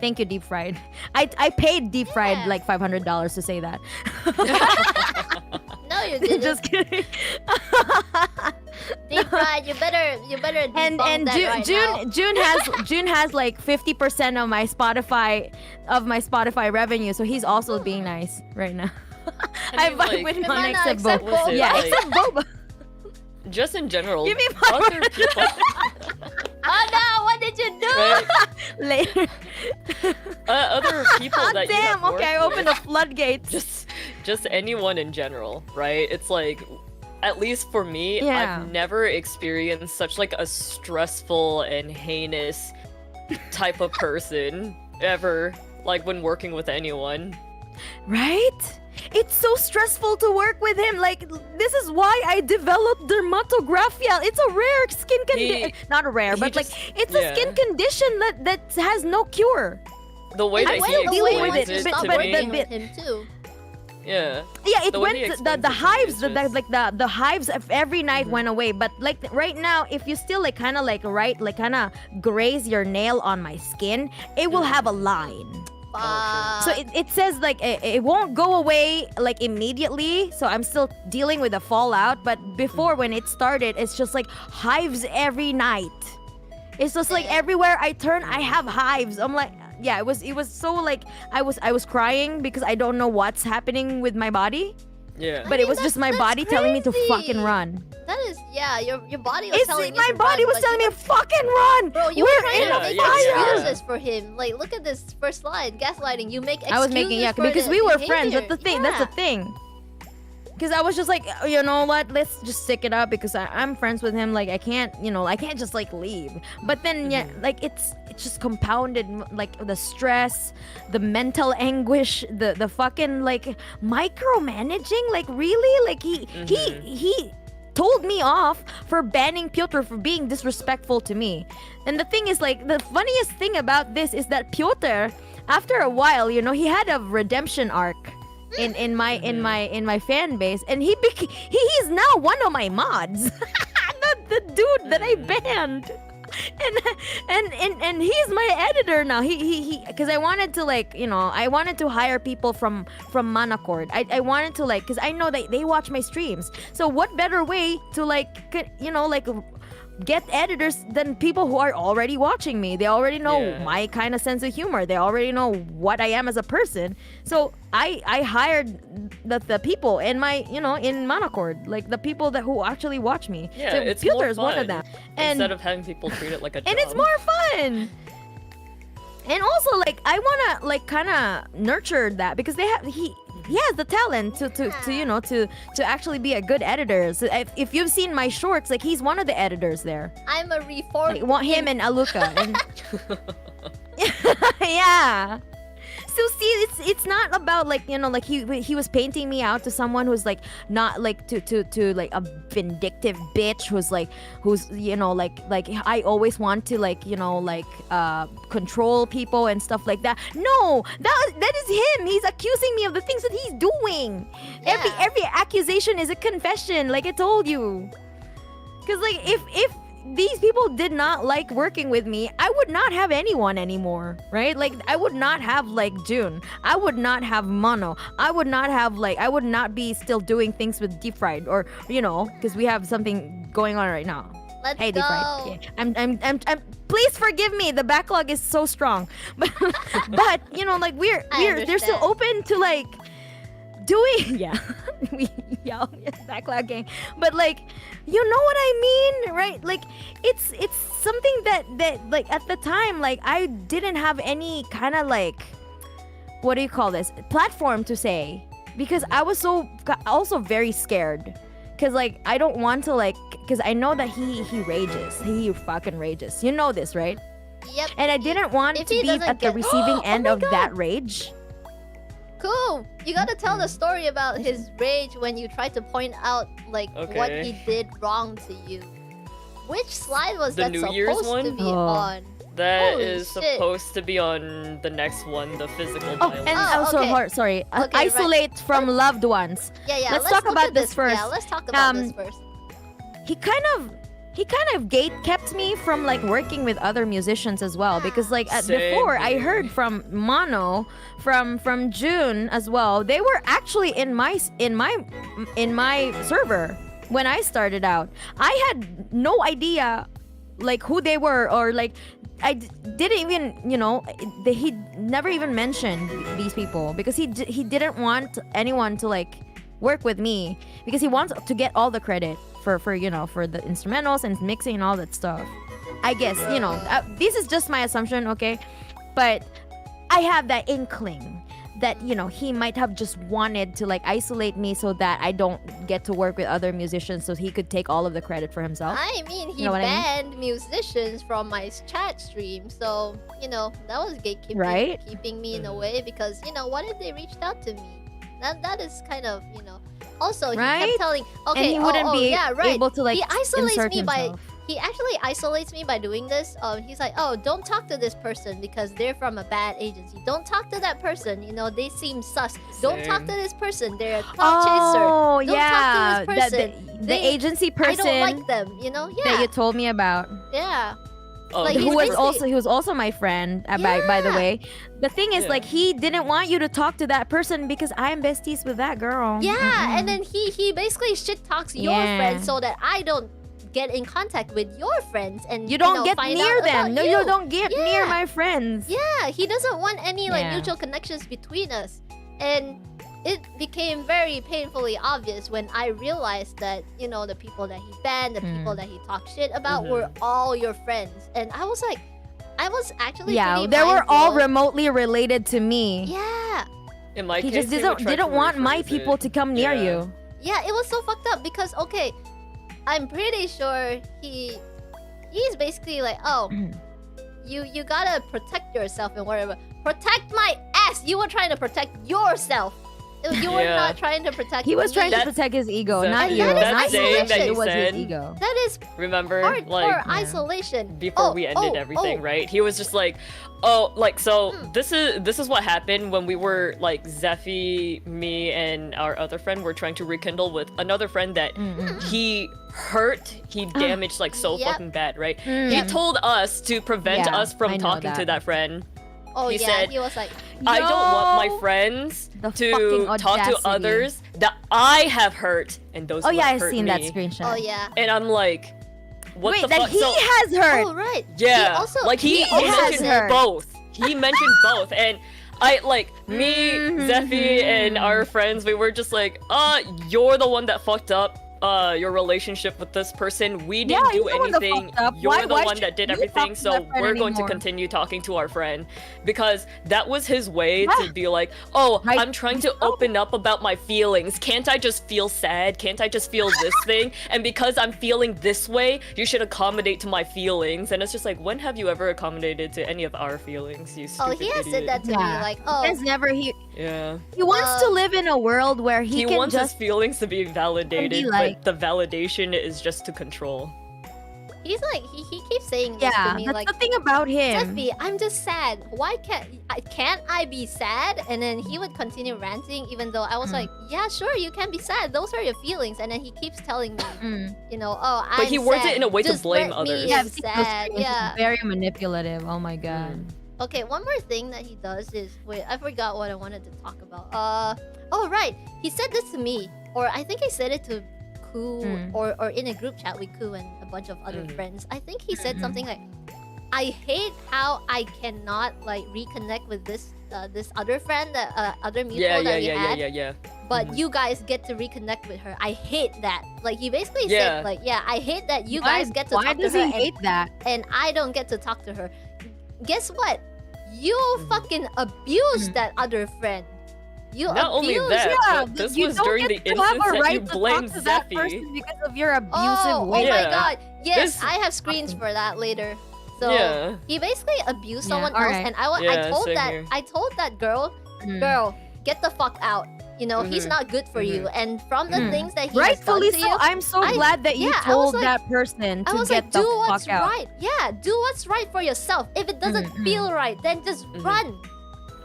Thank you, Deep Fried. I paid Deep Fried like $500 to say that. No, you didn't. Just kidding. Deep Fried, you better and that June has like 50% of my Spotify revenue, so he's also being nice right now. I vibe like, with Banana, none except except Boba. Boba. Yeah, Like- except Boba. Just in general, Give me my other word. people, Oh no! What did you do? right? Later. Other people that you Damn. have Okay, I worked opened with, the floodgates. just anyone in general, right? It's like, at least for me, Yeah. I've never experienced such like a stressful and heinous type of person ever, like when working with anyone. Right? It's so stressful to work with him. Like, this is why I developed dermatographia. It's a rare skin condition. Not a rare, but just- like, it's yeah. a skin condition that has no cure. The way that I he will deal with explains it, it but- to but me, the- with him too. yeah. Yeah, it The way he went explains the it to me hives is the just- like the hives of every night went away, but like right now, if you still like kind of like kind of graze your nail on my skin, it will have a line. So it says like it won't go away like immediately, so I'm still dealing with the fallout, but before when it started, it's just like hives every night. It's just like everywhere I turn I have hives. I'm like, yeah, it was so like I was crying because I don't know what's happening with my body, Yeah. but it was just my that's body telling me to crazy. fucking run. That is, yeah, your body was telling you My to body run, was but telling you me to fucking run. Bro, you We're were trying in to a make fire. excuses for him. Like, look at this first slide. Gaslighting. You make excuses I was making for because the we were behavior. friends. That's the thing. Yeah. That's the thing. because I was just like, you know what, let's just stick it up because I'm friends with him. Like I can't just like leave. But then yeah, like it's just compounded, like the stress, the mental anguish, the fucking like micromanaging. Like really, like he told me off for banning Piotr for being disrespectful to me. And the thing is, like, the funniest thing about this is that Piotr, after a while, you know, he had a redemption arc in my fan base, and he's now one of my mods. Not the dude that I banned. And he's my editor now. He because I wanted to, like, you know, I wanted to hire people from Manacord. I wanted to, like, because I know that they watch my streams. So what better way to, like, you know, like, get editors than people who are already watching me. They already know my kind of sense of humor. They already know what I am as a person. So I hired the people in my, you know, in Manacord, like the people who actually watch me. Yeah, so it's Piotr more is fun one of them. And instead of having people treat it like a job. and it's more fun. And also, like, I wanna, like, kind of nurture that because he has the talent to you know, to actually be a good editor. So if you've seen my shorts, like, he's one of the editors there. I'm a reformed. Like, want him and Aluka. And yeah. So see, it's not about, like, you know, like he was painting me out to someone who's, like, not, like, to like a vindictive bitch who's you know, like I always want to, like, you know, like control people and stuff like that. No, that is him. He's accusing me of the things that he's doing. Yeah. Every accusation is a confession, like I told you. Because, like, if these people did not like working with me, I would not have anyone anymore, right? Like, I would not have, like, June. I would not have Mono. I would not have, like, I would not be still doing things with Deep Fried, or, you know, because we have something going on right now. Let's Hey, go. Deep Fried. Yeah. I'm please forgive me. The backlog is so strong. But you know, like, they're still understand. open to, like, doing we yell backlog gang, but, like, you know what I mean, right? Like, it's something that like, at the time, like, I didn't have any kind of, like, what do you call this, platform to say, because I was also very scared, because, like, I don't want to, like, because I know that he fucking rages, you know this, right? Yep. And I didn't want If to he be doesn't at the get- receiving Oh end my of God. that rage. Cool. You gotta tell the story about his rage when you tried to point out, like, what Okay. he did wrong to you. Which slide was The that New supposed Year's to one? be Oh. on? That Holy is shit. supposed to be on the next one, the physical Oh, violence. and Oh, also, okay. sorry, Okay, right. isolate from loved ones. Yeah. Let's talk look about at this first. Yeah, let's talk about this Um, first. He kind of gate kept me from, like, working with other musicians as well, because, like, Same before I here. heard from Mono, from June as well. They were actually in my server when I started out. I had no idea, like, who they were, or, like, didn't even, you know, he never even mentioned these people, because he didn't want anyone to, like, work with me, because he wants to get all the credit for you know, for the instrumentals and mixing and all that stuff. I guess, you know, this is just my assumption, okay? But I have that inkling that, you know, he might have just wanted to, like, isolate me so that I don't get to work with other musicians, so he could take all of the credit for himself. I mean, he You know what I mean? banned musicians from my chat stream, so, you know, that was gatekeeping, Right? keeping me in a way, because, you know, what if they reached out to me? That is kind of, you know. Also, he Right? kept telling, okay, And he wouldn't be yeah, right. able to, like, he isolates insert me himself. He actually isolates me by doing this. He's like, oh, don't talk to this person because they're from a bad agency. Don't talk to that person. You know, they seem sus. Don't talk to Same. this person. They're a cloud chaser. Oh, Don't yeah. talk to this person. The They- agency I person don't like them. You know, that yeah, you told me about. yeah. Oh, Like, he's Who was basically- he was also my friend, by the Yeah. way. The thing is, Yeah. like, he didn't want you to talk to that person because I'm besties with that girl. Yeah, Mm-mm. and then he basically shit talks your Yeah. friends so that I don't get in contact with your friends and You don't know, get find near out them. about No, you don't get near Yeah. my friends. Yeah, he doesn't want any, like, Yeah. mutual connections between us. And it became very painfully obvious when I realized that, you know, the people that he banned, the people that he talked shit about were all your friends. And I was like, I was actually Yeah, pretty they were all mindful. remotely related to me. Yeah, in my He case, just he would try didn't to want my rephrase people it. to come near Yeah. you. Yeah, it was so fucked up because okay, I'm pretty sure he's basically like, oh, you gotta protect yourself and whatever. Protect my ass! You were trying to protect yourself. You were not trying to protect. He was me. trying to protect his ego, So- not And you. that is Not you. isolation. It was his said- ego. That is Remember, hardcore like isolation. before we ended everything, right? He was just like, oh, like so. This is what happened when we were like Zephy, me, and our other friend were trying to rekindle with another friend that he hurt, he damaged like so Yep. fucking bad, right? He told us to prevent Yeah, us from I know talking to that. that friend. Oh He yeah, said, he was like, I don't want my Yo! friends The to fucking talk to audacity. others that I have hurt and those Oh who yeah, have I've hurt seen me. that screenshot. oh yeah. And I'm like, what Wait, the that fuck? he So- has hurt. Oh right. Yeah, He also like he has mentioned her. both. He mentioned both, and I like me, Zephy, and our friends. We were just like, you're the one that fucked up. Your relationship with this person. We didn't do you're the one that anything. fucked up. You're Why the one should that did you everything. talk to So that friend we're going to anymore? continue talking to our friend because that was his way to be like, oh, Right. I'm trying to open up about my feelings. Can't I just feel sad? Can't I just feel this thing? And because I'm feeling this way, you should accommodate to my feelings. And it's just like, when have you ever accommodated to any of our feelings? You stupid Oh, he has said idiot. that to me, like, oh, There's never Yeah. he wants to live in a world where He can wants his just feelings to be validated, like- but the validation is just to control. he's like, he keeps saying this yeah. to me, That's like, the thing about him. Zephy, I'm just sad. Why can't I be sad? And then he would continue ranting, even though I was like, yeah, sure, you can be sad. Those are your feelings. And then he keeps telling me, you know, oh, I'm But he words it sad. in a way to Just blame let me others. be Yeah, because sad. it's Yeah. very manipulative. Oh my god. Okay, one more thing that he does is wait, I forgot what I wanted to talk about. Oh right, he said this to me, or I think he said it to Ku, or in a group chat with Ku and a bunch of other friends. I think he said something like, "I hate how I cannot like reconnect with this other friend, that other mutual that we had, Yeah. but you guys get to reconnect with her. I hate that." Like he basically Yeah. said like, "Yeah, I hate that you Why- guys get to why talk to does her he and hate that? and I don't get to talk to her." Guess what? You fucking abused that other friend. You Not only abused that, Yeah, but this you was don't during get the to have instance a that you right to blamed talk to that Zephy. person because of your abusive oh way. my Yeah. god. Yes, This- I have screens for that later. So Yeah. he basically abused Yeah, someone else, alright. and I Yeah, told same that here. I told that girl, get the fuck out. You know, he's not good for you. And from the things that he Rightfully has done to so. you, I'm so glad that you yeah, I was told like- that person I to was get like, the do what's fuck out. right. Yeah, do what's right for yourself. If it doesn't feel right, then just run.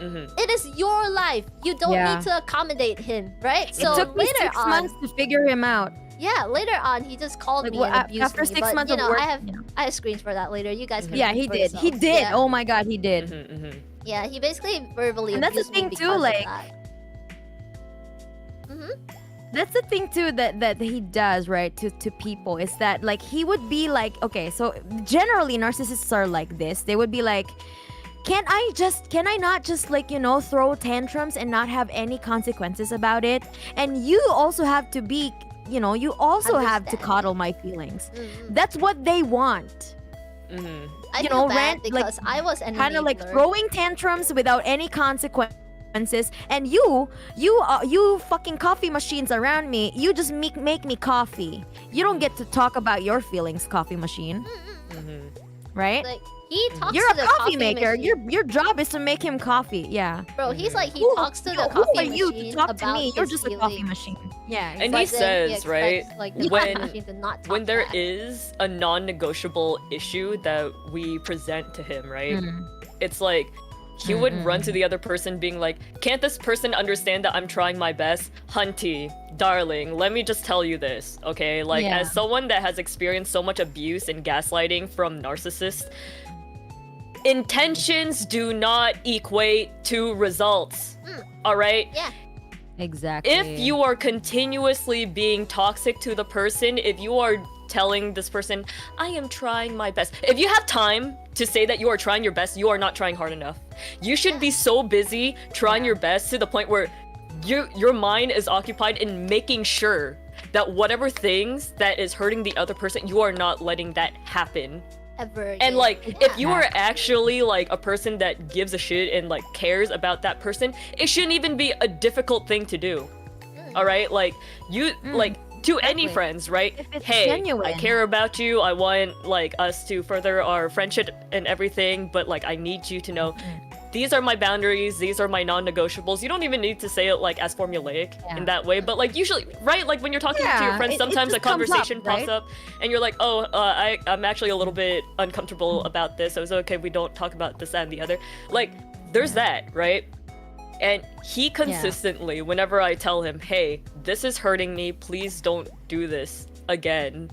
It is your life. You don't Yeah. need to accommodate him, right? It So took me later 6 on, months to figure him out. yeah, later on he just called Like, me well, and abused after me. 6 But months you of know, work, I have screens for that later. You guys can. Yeah, read he for did. He yourselves. did. Yeah. Oh my god, he did. Yeah, he basically verbally And that's the abused me thing too, because of like- that. That's the thing too that he does, right, to people, is that like he would be like, okay, so generally narcissists are like this. They would be like, can I not just like, you know, throw tantrums and not have any consequences about it? And you also have to be, you know, you also have to Understand. coddle my feelings. That's what they want. I You feel know, bad rant, like, because I was an Kind of like enabler. throwing tantrums without any consequences. And you fucking coffee machines around me, you just make me coffee. You don't get to talk about your feelings, coffee machine. Right? Like he talks You're to a the coffee maker. machine. Your job is to make him coffee. Yeah. Bro, he's like he Who- talks to who- the who coffee are you machine to talk to about me? You're his just a coffee feelings. machine. Yeah. And he But then says, expects, right, like, the when- coffee machine to not talk When there back. is a non-negotiable issue that we present to him, right? It's like he would run to the other person being like, can't this person understand that I'm trying my best? Hunty, darling, let me just tell you this, okay? Like, Yeah. as someone that has experienced so much abuse and gaslighting from narcissists, intentions do not equate to results, all right? Yeah. Exactly. If you are continuously being toxic to the person, if you are telling this person, I am trying my best. If you have time to say that you are trying your best, you are not trying hard enough. You should be so busy trying your best to the point where your mind is occupied in making sure that whatever things that is hurting the other person, you are not letting that happen. Ever And again. like, Yeah. if you are actually like a person that gives a shit and like cares about that person, it shouldn't even be a difficult thing to do. All right, like you like to any exactly. friends, right? If it's Hey, genuine. I care about you. I want like us to further our friendship and everything, but like I need you to know these are my boundaries, these are my non-negotiables. You don't even need to say it like as formulaic in that way, but like usually, right? Like when you're talking to your friends, sometimes a conversation pops up and you're like, oh, I'm actually a little bit uncomfortable about this. So it's okay, we don't talk about this, that, and the other. Like, there's that, right? And he consistently, whenever I tell him, hey, this is hurting me, please don't do this again,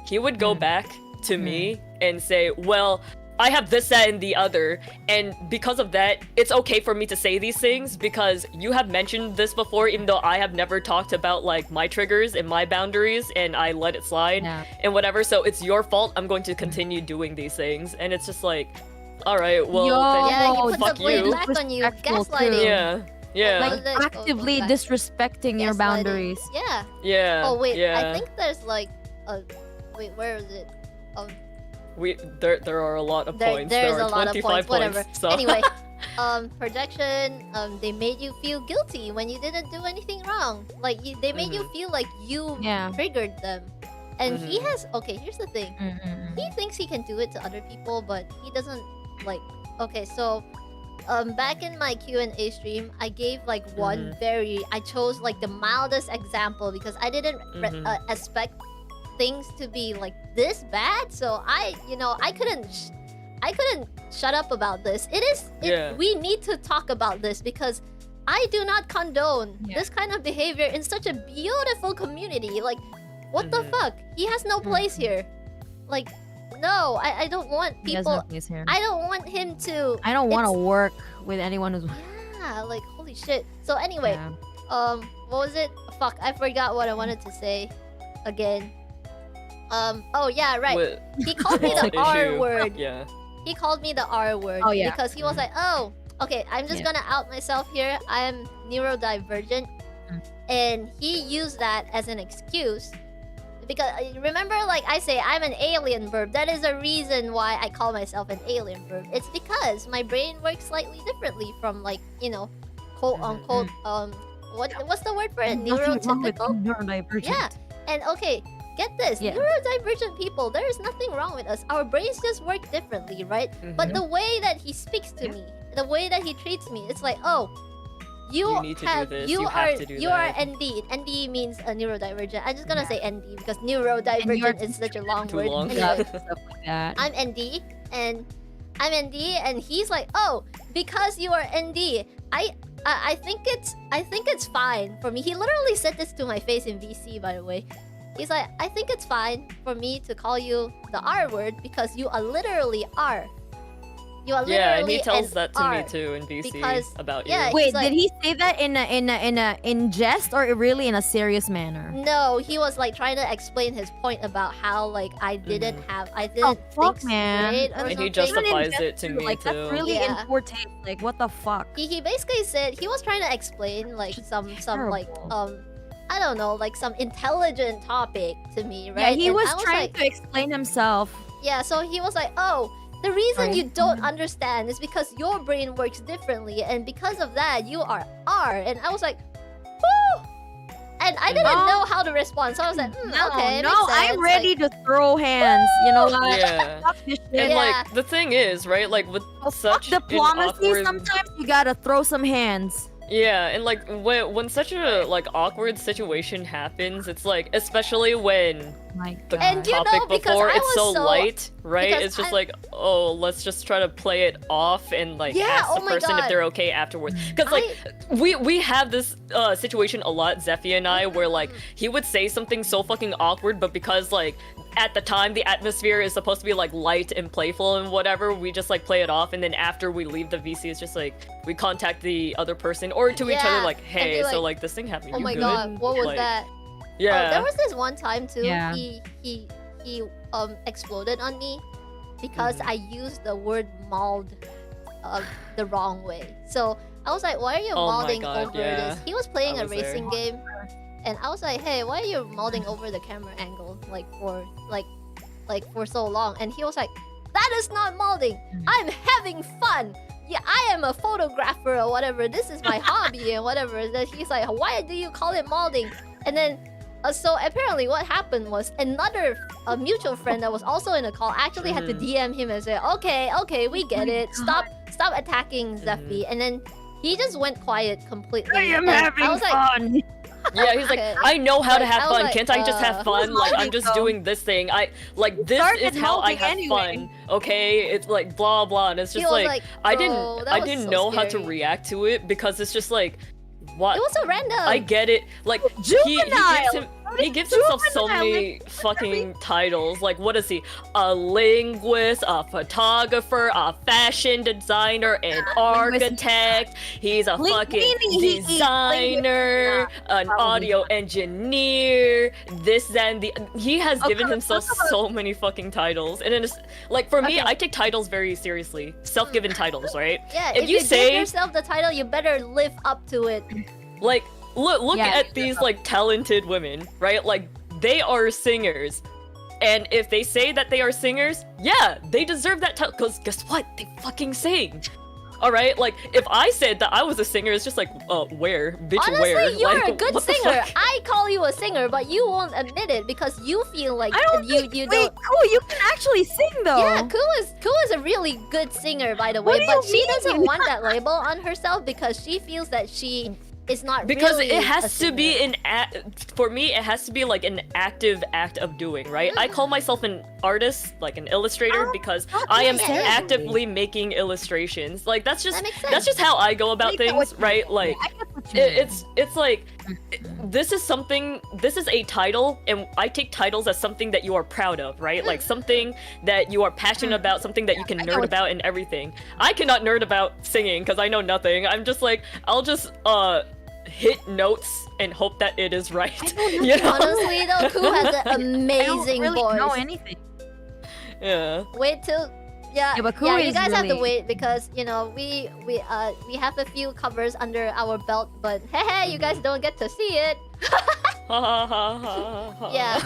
he would go back to me and say, well, I have this, that, and the other, and because of that, it's okay for me to say these things because you have mentioned this before, even though I have never talked about like my triggers and my boundaries, and I let it slide and whatever. So it's your fault. I'm going to continue doing these things, and it's just like, all right, well, Yeah, he then puts fuck the blame you. back on you. Disrespectful Gaslighting. too. Yeah. Like actively disrespecting your Gaslighting. boundaries. Yeah. Yeah. Oh wait, yeah. I think there's like a wait, where is it? There are a lot of points. There's there are a lot of 25 points, whatever. So. Anyway, projection, they made you feel guilty when you didn't do anything wrong. Like they made you feel like you triggered them. And he has here's the thing. He thinks he can do it to other people, but he doesn't like okay, so back in my Q&A stream, I gave like one I chose like the mildest example because I didn't expect things to be like this bad, so I couldn't shut up about this. We need to talk about this because I do not condone this kind of behavior in such a beautiful community. Like, what the fuck? He has no place here. Like, no, I don't want people. He has no place here. I don't want him to. I don't want to work with anyone who's. Yeah, like holy shit. So anyway, what was it? Fuck, I forgot what I wanted to say. Again. Oh yeah, right. He called me the R word. Yeah. He called me the R word because he was like, oh, okay, I'm just gonna out myself here. I am neurodivergent. And he used that as an excuse. Because remember, like I say, I'm an alien birb. That is a reason why I call myself an alien birb. It's because my brain works slightly differently from like, quote unquote, what's the word for it? Neurotypical? Neurodivergent. Yeah. And okay, get this, neurodivergent people, there is nothing wrong with us. Our brains just work differently, right? But the way that he speaks to me, the way that he treats me, it's like, oh, you need to do this. You have to do you that. are ND. ND means neurodivergent. I'm just gonna say ND because neurodivergent is such a long word. Long. Anyway, Stuff like that. I'm ND and he's like, oh, because you are ND, I think it's fine for me. He literally said this to my face in VC, by the way. He's like, I think it's fine for me to call you the R word because you are literally R. You are literally and he tells that to R me too in VC because, about yeah, you. Wait, like, did he say that in jest or really in a serious manner? No, he was like trying to explain his point about how like I didn't fuck, think man. straight or And he something. justifies it to me like, too. That's really in poor taste. Like, what the fuck? He basically said he was trying to explain like some like I don't know, like some intelligent topic to me, right? Yeah, he And was I trying like, to explain himself. Yeah, so he was like, oh, the reason you don't understand is because your brain works differently, and because of that, you are R. And I was like, whoo! And I didn't know how to respond, so I was like, okay, no, makes sense. I'm ready to throw hands. You know what? Yeah. Fuck this shit. And like the thing is, right? Like with such Fuck diplomacy, an awkward... sometimes you gotta throw some hands. Yeah, and like when such a like awkward situation happens, it's like especially when the And you know, topic because before I it's was so light, right? because It's just like, oh, let's just try to play it off and like ask the oh my person if God. they're okay afterwards. Because like we have this situation a lot, Zephy and I, where like he would say something so fucking awkward, but because like at the time the atmosphere is supposed to be like light and playful and whatever, we just like play it off, and then after we leave the VC, it's just like we contact the other person or to each other like, hey, like, so like this thing happened. Oh you my good? God, what was Like, that? Yeah. There was this one time too. Yeah. He exploded on me because I used the word mauled the wrong way. So I was like, why are you Oh my mauling God, over yeah. this? He was playing I a was racing game, and I was like, hey, why are you mauling over the camera angle for so long? And he was like, that is not mauling. I'm having fun. yeah, I am a photographer or whatever. This is my hobby and whatever. Then he's like, why do you call it molding? And then, so apparently what happened was another mutual friend that was also in the call actually had to DM him and say, okay, we get it. Stop attacking Zephy. And then he just went quiet completely. I am and having I was fun. Yeah, he's like, I know how to Like, have I was fun. like, Can't I just have fun? Like, I'm just doing this thing. This started is how I molding have anyway. fun. Okay, it's like blah blah, and it's He just was like, like, I "Bro, that was didn't so know how to scary." react to it because it's just like, what? It was so random. I get it. Like Juvenile. he gives himself so many fucking titles. Like, what is he? A linguist, a photographer, a fashion designer, an architect. He's a fucking designer, an audio engineer. This, that, and the. He has given himself so many fucking titles, and then it's like for me, I take titles very seriously. Self-given titles, right? Yeah, if you give say yourself the title, you better live up to it. like. Look Yeah. at these like talented women, right? Like they are singers. And if they say that they are singers, yeah, they deserve that title. Because guess what? They fucking sing. Alright? Like, if I said that I was a singer, it's just like, where? Bitch, Honestly, where? you're Like, a good what the singer. fuck? I call you a singer, but you won't admit it because you feel like I don't you think, you wait, don't. Ku, you can actually sing though. Yeah, Ku is a really good singer, by the What way, do you but she mean? doesn't want that label on herself because she feels that she is not Because really it a has to be singer. for me, it has to be like an active act of doing, right? I call myself an artist, like an illustrator, because I am necessarily. actively making illustrations. Like that's just That makes sense. that's just how I go about I get what things, you right? mean. Like I get what you mean. it's like this is a title, and I take titles as something that you are proud of, right? Like something that you are passionate about, something that you can I get nerd what about and everything. I cannot nerd about singing because I know nothing. I'm just like, I'll just hit notes and hope that it is right. You know? Honestly, though, Ku has an I don't amazing really voice. know anything. Yeah. Wait till Yeah, but Ku you is guys have to really- wait because we have a few covers under our belt, but hey, you guys don't get to see it. Ha ha ha ha ha. Yeah,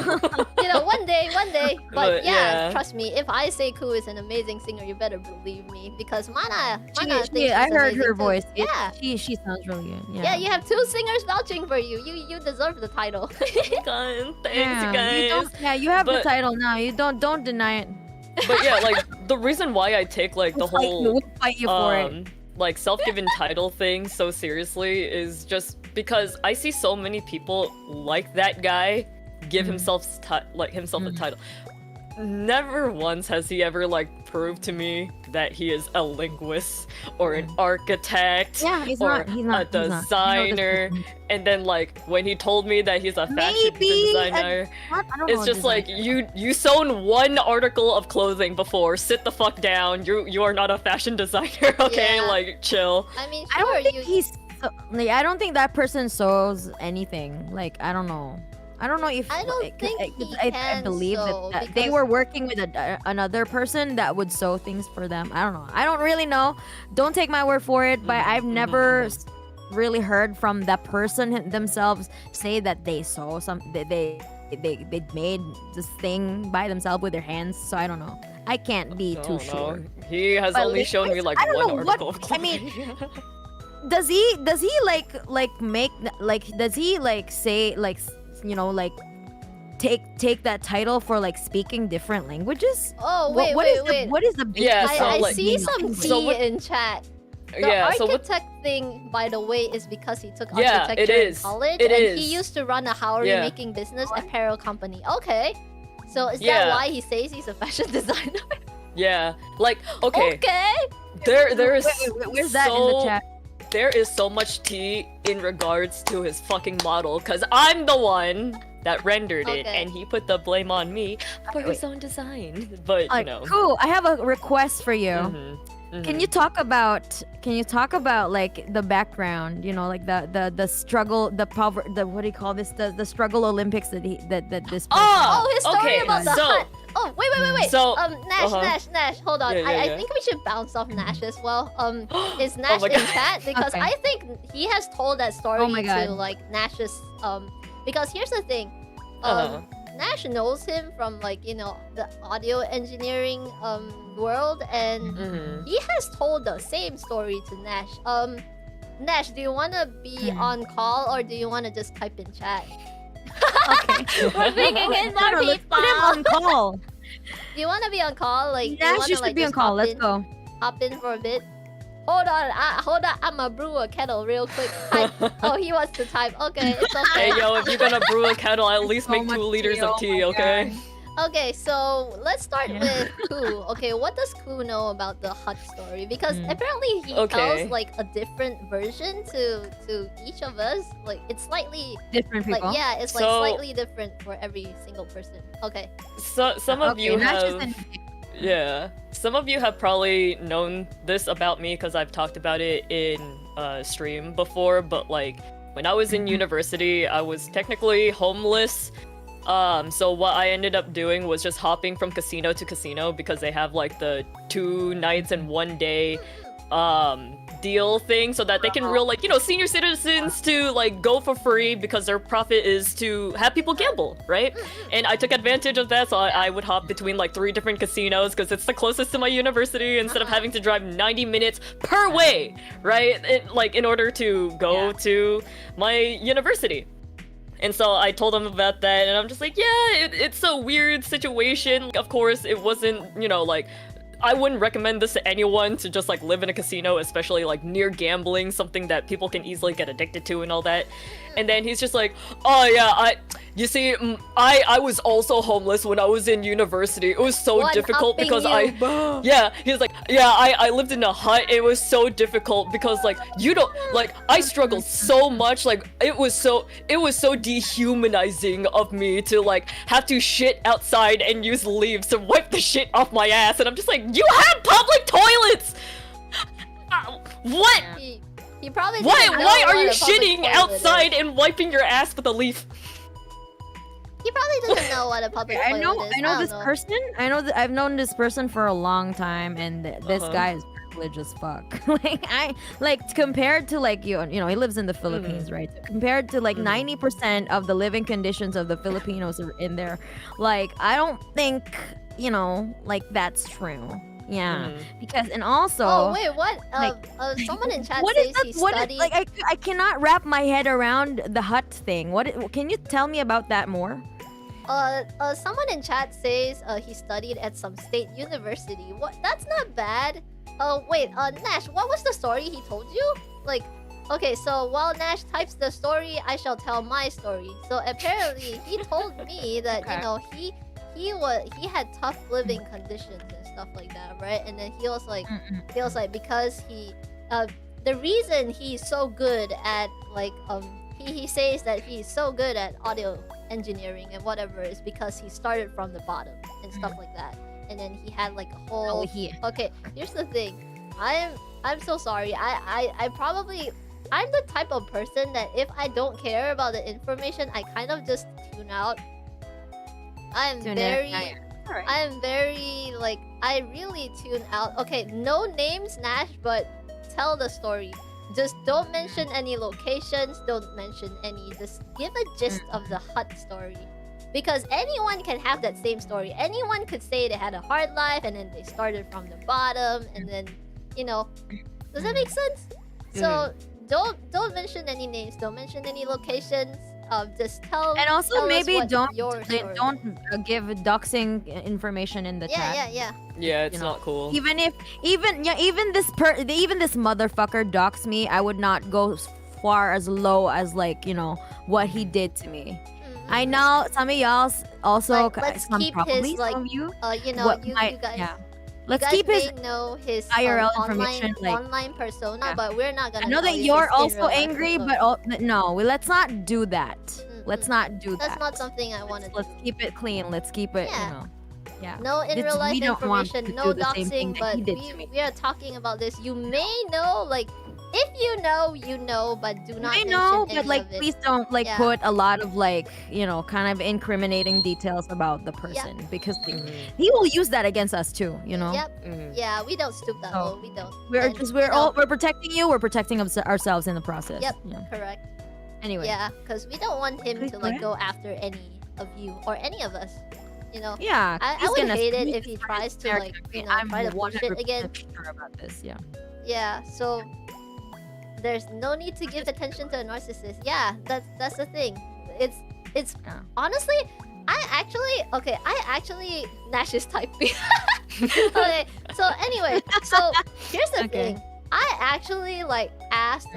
one day. But But, yeah. trust me, if I say Ku is an amazing singer, you better believe me because Mana thinks I she's heard amazing her too. voice. Yeah. She sounds really good. Yeah, you have two singers vouching for you. You deserve the title. God, thanks, You guys. you have the But- title now. You don't deny it. But yeah, like the reason why I take like the whole We'll fight you for it. like self-given title thing so seriously is just because I see so many people like that guy give himself a title. Never once has he ever like proved to me that he is a linguist or an architect Yeah, he's or not. He's not. a he's not. designer. And then like when he told me that he's a fashion Maybe a- designer, I don't it's know just like design. you sewn one article of clothing before. Sit the fuck down. You are not a fashion designer. Okay, Yeah. like chill. I mean, I sure, don't think he's. Like, I don't think that person sews anything. Like I don't know. I don't know if I don't like, think I he can believe sew that they because- were working with another person that would sew things for them. I don't know. I don't really know. Don't take my word for it. But I've never really heard from that person themselves say that they sew some. They made this thing by themselves with their hands. So I don't know. I can't be too sure. He has But only shown me like I don't one know what- article of I clothing. mean, Does he like make like does he like say like like take that title for like speaking different languages? Oh What- wait, what wait, is wait. what is the big Yeah, difference so, I like- see being some English? So T what- in chat. The yeah, so what? architect thing, by the way, is because he took Yeah, architecture it in is. college, It and is. he used to run a Howry Yeah. making business apparel company. Okay, so is that Yeah. why he says he's a fashion designer? Yeah, like okay, Okay. there is Wait, where's that in the so- chat? There is so much tea in regards to his fucking model, cause I'm the one that rendered it, Okay. and he put the blame on me for his own design. But you know, Cool. I have a request for you. mhm. Can you talk about like the background, like the struggle, the poverty, the what do you call this, the struggle Olympics that this person Oh, his story okay, about the so- hut. Oh, wait. So, Nash, hold on. Yeah, yeah, I yeah. think we should bounce off Nash as well. Is Nash my in God. chat? Because Okay. I think he has told that story Oh my God. to like Nash's because here's the thing. Uh-huh. Nash knows him from like the audio engineering world, and he has told the same story to Nash. Nash, do you want to be on call or do you want to just type in chat? Okay. We're thinking in more No, let's put him on call. Do you want to be on call? Like, Nash, you should be on call. Let's go. Hop in for a bit. Hold on, I'ma brew a kettle real quick. Oh, he wants to type. Okay, it's okay. Hey yo, if you're gonna brew a kettle, at least So make much 2 liters tea, of oh tea, my okay? Okay, so let's start with Ku. Okay, what does Ku know about the hut story? Because apparently he tells like a different version to each of us. Like it's slightly different people. Like it's like slightly different for every single person. Okay. So some of you have. Yeah, some of you have probably known this about me because I've talked about it in stream before, but like when I was in university, I was technically homeless. So what I ended up doing was just hopping from casino to casino because they have like the 2 nights and 1 day deal thing so that they can reel like senior citizens to like go for free because their profit is to have people gamble, right? And I took advantage of that, so I would hop between like 3 different casinos because it's the closest to my university instead of having to drive 90 minutes per way, right? In order to go to my university. And so I told them about that, and I'm just like, yeah, it's a weird situation. Of course, it wasn't, like, I wouldn't recommend this to anyone to just like live in a casino, especially like near gambling, something that people can easily get addicted to and all that. And then he's just like, oh yeah, you see, I was also homeless when I was in university. It was so difficult because he's like, yeah, I lived in a hut. It was so difficult because like I struggled so much. Like it was so dehumanizing of me to like have to shit outside and use leaves to wipe the shit off my ass. And I'm just like, you have public toilets. What? He probably why are you shitting outside and wiping your ass with a leaf? He probably doesn't know what a public toilet is. I know this person. I've known this person for a long time, and this guy is privileged as fuck. Compared to like he lives in the Philippines, right? So compared to like 90% of the living conditions of the Filipinos are in there. Like I don't think like that's true. Yeah, because and also. Oh wait, what? Someone in chat says he studied. I cannot wrap my head around the hut thing. Can you tell me about that more? Someone in chat says he studied at some state university. What? That's not bad. Wait, Nash, what was the story he told you? Like, okay, so while Nash types the story, I shall tell my story. So apparently, he told me that he had tough living conditions and stuff like that, right? And then he was like because the reason he's so good at like he says that he's so good at audio engineering and whatever is because he started from the bottom and stuff like that. And then he had like a whole Okay, here's the thing. I'm so sorry. I'm the type of person that if I don't care about the information, I kind of just tune out. I am very like I really tune out. Okay, no names, Nash, but tell the story. Just don't mention any locations, don't mention any, just give a gist of the hut story. Because anyone can have that same story. Anyone could say they had a hard life and then they started from the bottom and then, does that make sense? So don't mention any names, don't mention any locations. Just tell. And also tell maybe don't give doxing information in the chat. Yeah, it's not cool. Even this motherfucker dox me, I would not go far as low as like what he did to me. I know some of y'all also. Let's keep his like you guys. Let's keep his IRL information, online persona, but we're not gonna. I know that you're also angry, but no, let's not do that. Let's not do that. That's not something I want to do. Let's keep it clean. Let's keep it, No in real life information, no doxing, but we are talking about this. You may know, like, if you know, but do not mention any but like of it. please don't like put a lot of like kind of incriminating details about the person because he will use that against us too, Yeah, we don't stoop that low. We don't. We're protecting you. We're protecting ourselves in the process. Correct. Anyway. Yeah, because we don't want him to like go after any of you or any of us. You know, Yeah, I he's would gonna hate it he's if he gonna tries to stare like, at me. you know, I'm try to push it 100% again. sure about this. Yeah. Yeah, so there's no need to give attention to a narcissist. Yeah, that's the thing. It's Yeah. honestly, I actually Nash is typing. Okay, so anyway, so here's the Okay. thing. I actually like asked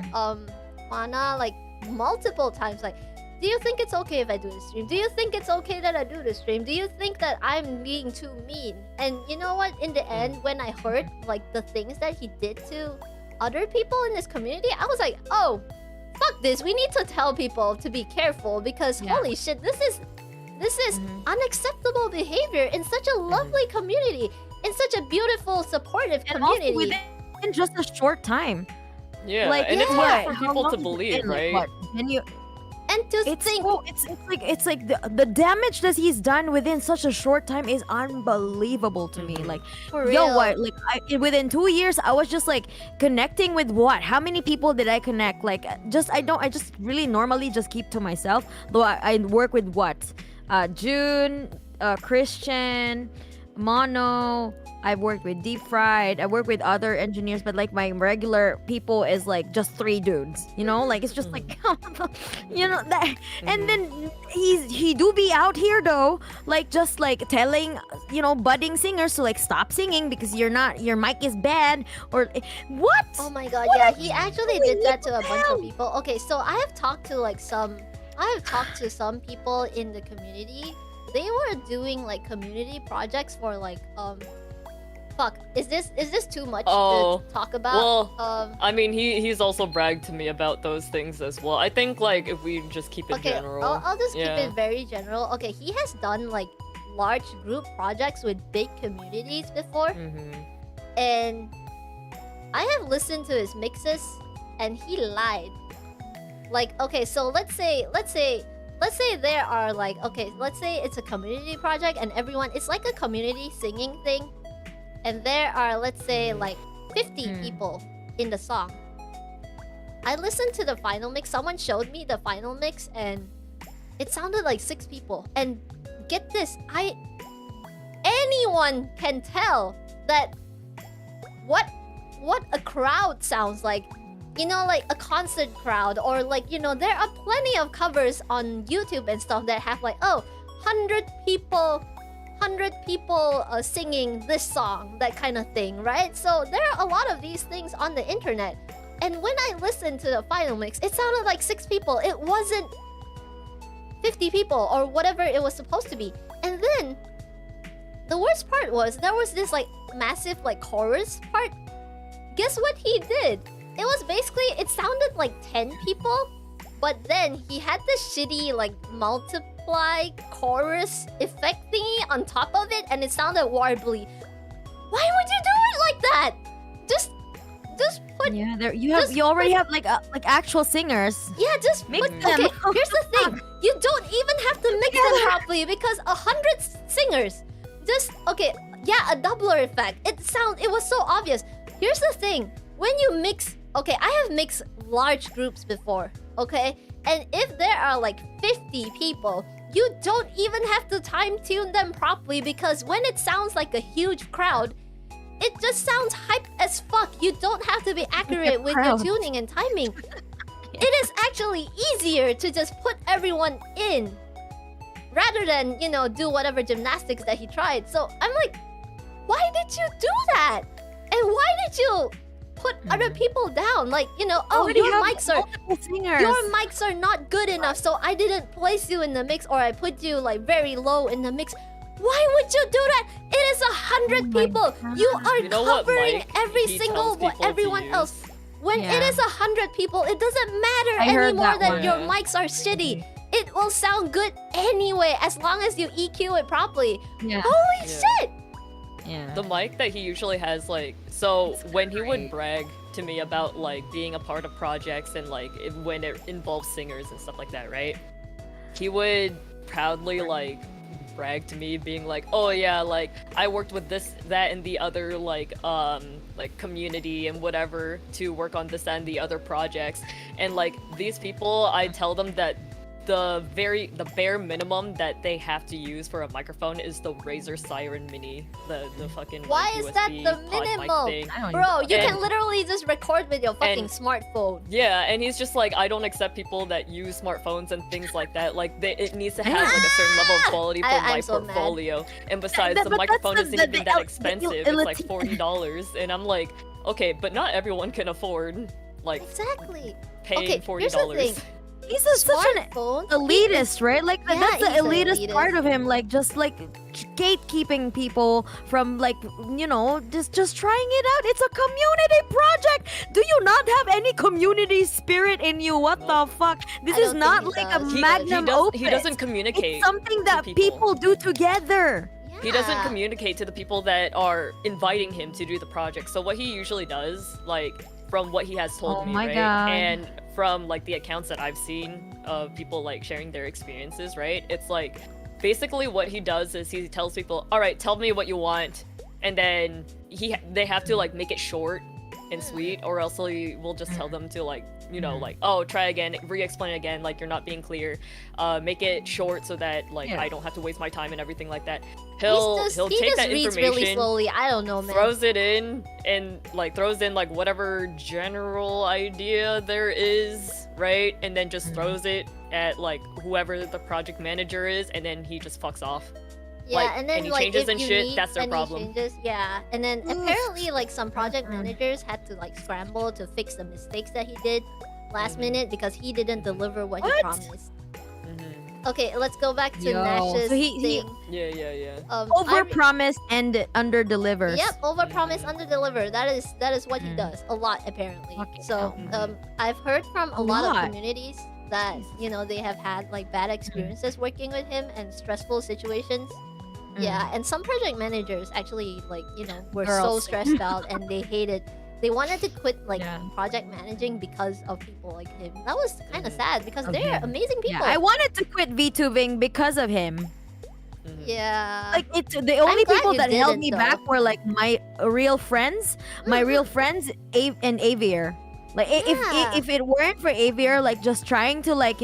Mana like multiple times like, do you think it's okay if I do the stream? Do you think it's okay that I do the stream? Do you think that I'm being too mean? And you know what? In the end, when I heard like the things that he did to other people in this community, I was like, oh, fuck this. We need to tell people to be careful because Yeah. holy shit, this is unacceptable behavior in such a lovely community, in such a beautiful, supportive And also community. within just a short time. Yeah, Like, and it's yeah. hard for How people long to has it believe, been? Like, right? what? Then you And to it's think, so, it's like the damage that he's done within such a short time is unbelievable to me. Like, for real. yo, what? Like, within 2 years, I was just like connecting with what? How many people did I connect? Like, I just really normally just keep to myself. Though I work with what? June, Christian, Mono. I've worked with Deep Fried. I work with other engineers, but like my regular people is like just 3 dudes. You know, like it's just like, you know that. And then he do be out here though, like just like telling budding singers to like stop singing because your mic is bad or what? Oh my god, What yeah, are he you actually doing? did that to a bunch Hell. of people. Okay, so I have talked to some people in the community. They were doing like community projects for like fuck. Is this too much Oh, to talk about? well, I mean, he's also bragged to me about those things as well. I think like if we just keep it okay, general. I'll just keep yeah. it very general. Okay, he has done like large group projects with big communities before. Mhm. And I have listened to his mixes and he lied. Like, okay, so let's say there are like, okay, let's say it's a community project and everyone, it's like a community singing thing. And there are, let's say, like 50 people in the song. I listened to the final mix. Someone showed me the final mix and it sounded like 6 people. And get this, anyone can tell that what a crowd sounds like. You know, like a concert crowd, or like, there are plenty of covers on YouTube and stuff that have like, 100 people singing this song, that kind of thing, right? So there are a lot of these things on the internet. And when I listened to the final mix, it sounded like 6 people. It wasn't 50 people or whatever it was supposed to be. And then the worst part was there was this like massive like chorus part. Guess what he did? It was basically, it sounded like 10 people, but then he had this shitty like multiply chorus effect thingy on top of it, and it sounded warbly. Why would you do it like that? Just put Yeah, there you already have like actual singers. yeah, just Mix put, them. okay, here's the thing. You don't even have to mix them properly because 100 singers. Just okay, yeah, a doubler effect. It was so obvious. Here's the thing. When you mix, okay, I have mixed large groups before, okay? And if there are like 50 people, you don't even have to time tune them properly because when it sounds like a huge crowd, it just sounds hype as fuck. You don't have to be accurate with your crowd. tuning and timing. It is actually easier to just put everyone in rather than, do whatever gymnastics that he tried. So I'm like, why did you do that? And why did you put other people down? Like, Already your have mics are multiple singers. your mics are not good enough, so I didn't place you in the mix, or I put you like very low in the mix. Why would you do that? It is 100 Oh my people. God. You are You know what covering mic every he single tells people to everyone use? else. When it Yeah. is 100 people, it doesn't matter I heard anymore that that one. your Yeah. mics are shitty. It will sound good anyway as long as you EQ it properly. Yeah. Holy Yeah. shit! Yeah. The mic that he usually has, like, so when he would great. brag to me about like being a part of projects and like when it involves singers and stuff like that, right? He would proudly like brag to me, being like, "Oh yeah, like I worked with this, that, and the other like community and whatever to work on this and the other projects." And like these people, I tell them that the bare minimum that they have to use for a microphone is the Razer Siren Mini, the fucking Why like, is that USB the pod mic minimum? thing. Bro, you And- can literally just record with your fucking smartphone. Yeah, and he's just like, I don't accept people that use smartphones and things like that. Like, it needs to have like a certain level of quality for I'm my so mad. portfolio. And besides, But the that's microphone the- isn't the- even the that el- expensive. the It's like elite- $40, and I'm like, okay, but not everyone can afford like Exactly. paying Okay, here's the $40. thing. He's such an Smartphone. elitist, right? Like Yeah, that's the he's an elitist elitist. part of him, like just like gatekeeping people from like just trying it out. It's a community project. Do you not have any community spirit in you? What the fuck? This I is don't not think he like a does. magnum opus. He doesn't communicate. It's something that to people do together. He doesn't Yeah. communicate to the people that are inviting him to do the project. So what he usually does, like from what he has told Oh me, my right, God. and from like the accounts that I've seen of people like sharing their experiences, right? It's like basically what he does is he tells people, "All right, tell me what you want," and then they have to like make it short and sweet, or else he will just tell them to like like, oh, try again, re-explain again, like you're not being clear, make it short so that like Yeah. I don't have to waste my time and everything like that. He He'll just take that reads information, really slowly. I don't know, man. throws it in, and like throws in like whatever general idea there is, right? And then just throws it at like whoever the project manager is, and then he just fucks off. Yeah, like, and then any like changes if and you shit, need that's their any problem. changes, yeah, and then Oof. apparently like some project managers had to like scramble to fix the mistakes that he did last minute because he didn't deliver what he What? promised. Mhm. Okay, let's go back to Yo, Nash's so he- thing. Yeah. Over promise and under delivers. Yep, over promise, under deliver. That is what he Mm. does a lot apparently. Fucking So hell. I've heard from a A lot of lot. communities that they have had like bad experiences working with him and stressful situations. Yeah, and some project managers actually like were so Girls. stressed out and they hated. They wanted to quit like Yeah. project managing because of people like him. That was kind of sad because Of they're him. amazing Yeah, people. I wanted to quit VTubing because of him. Mhm. Yeah. Like it's the only glad people you that held didn't, me though. back were like my real friends, and Avier. Like Yeah. if it weren't for Avier, like just trying to like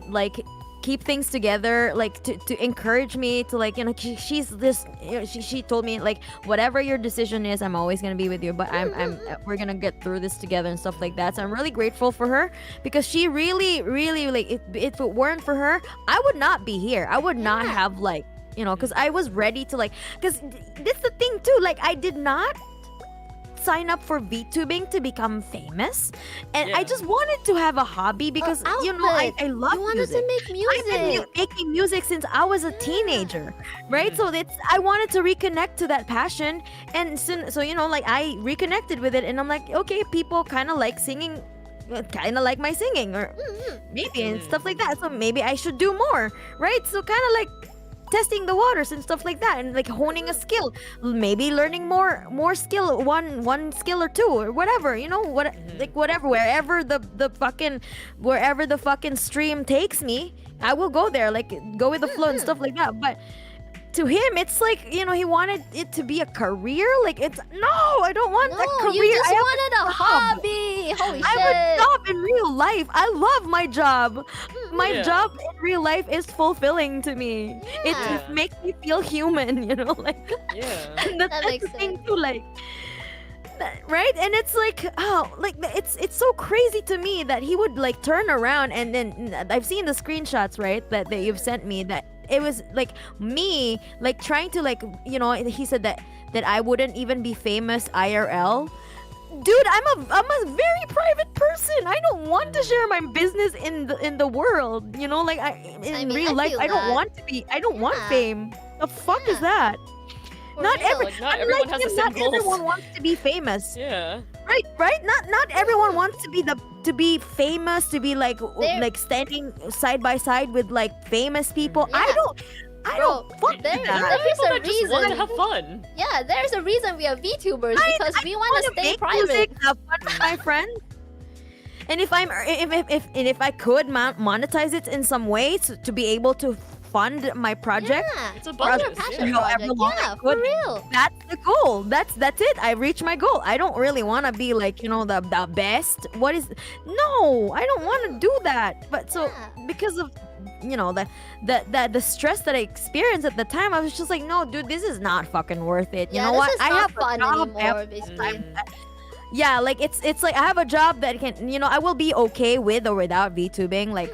like keep things together, like to encourage me to like she's this she told me like whatever your decision is, I'm always gonna be with you, but I'm we're gonna get through this together and stuff like that. So I'm really grateful for her because she really like if it weren't for her, I would not be here. I would not Yeah. have like because I was ready to like because that's the thing too, like I did not sign up for VTubing to become famous, and I Yeah. just wanted to have a hobby because I love you wanted music. to make I've been music. making music since I was a teenager, right? So I wanted to reconnect to that passion, and so like I reconnected with it, and I'm like, okay, people kind of like singing, kind of like my singing, or maybe and stuff like that. So maybe I should do more, right? So kind of like testing the waters and stuff like that, and like honing a skill, maybe learning more skill, one skill or two or whatever, like whatever, wherever the fucking stream takes me, I will go there, like go with the flow and stuff like that. But to him, it's like he wanted it to be a career. Like it's no, I don't want a No, career. you just I have wanted a job. hobby. Holy I have a shit. job in real life. I love my job. My Yeah. job in real life is fulfilling to me. It Yeah. makes me feel human, like Yeah. and that's That makes the thing sense. too, like right? And it's like like it's so crazy to me that he would like turn around, and then I've seen the screenshots, right, that you've sent me, that it was like me like trying to like he said that I wouldn't even be famous IRL. Dude, I'm a very private person. I don't want to share my business in the world. Like in mean, real I life, feel I don't that. want to be. I don't want Yeah. fame. The fuck is Yeah. that? For Not real. every. Like, not I'm everyone like has the him, same not goals. everyone wants to be famous, Yeah. right? Not everyone wants to be famous, to be like There- like standing side by side with like famous people. Yeah. I Bro, don't fuck there- with There that. are There's people a that just want to reason. have fun. Yeah, there's a reason we are VTubers because we want to wanna stay make private. music, have fun with my friends. And if I could monetize it in some way to be able to fund my project. Yeah, It's a fund your bonus, passion yeah. However project. long Yeah, I for could. real. That's the goal. That's it. I reached my goal. I don't really want to be like, the best. What is No, I don't want to do that. But so Yeah. because of the stress that I experienced at the time, I was just like, no, dude, this is not fucking worth it. You Yeah, know this what? is I not have fun a job. anymore, I have basically. yeah, like it's like I have a job that can, I will be okay with or without VTubing. Like,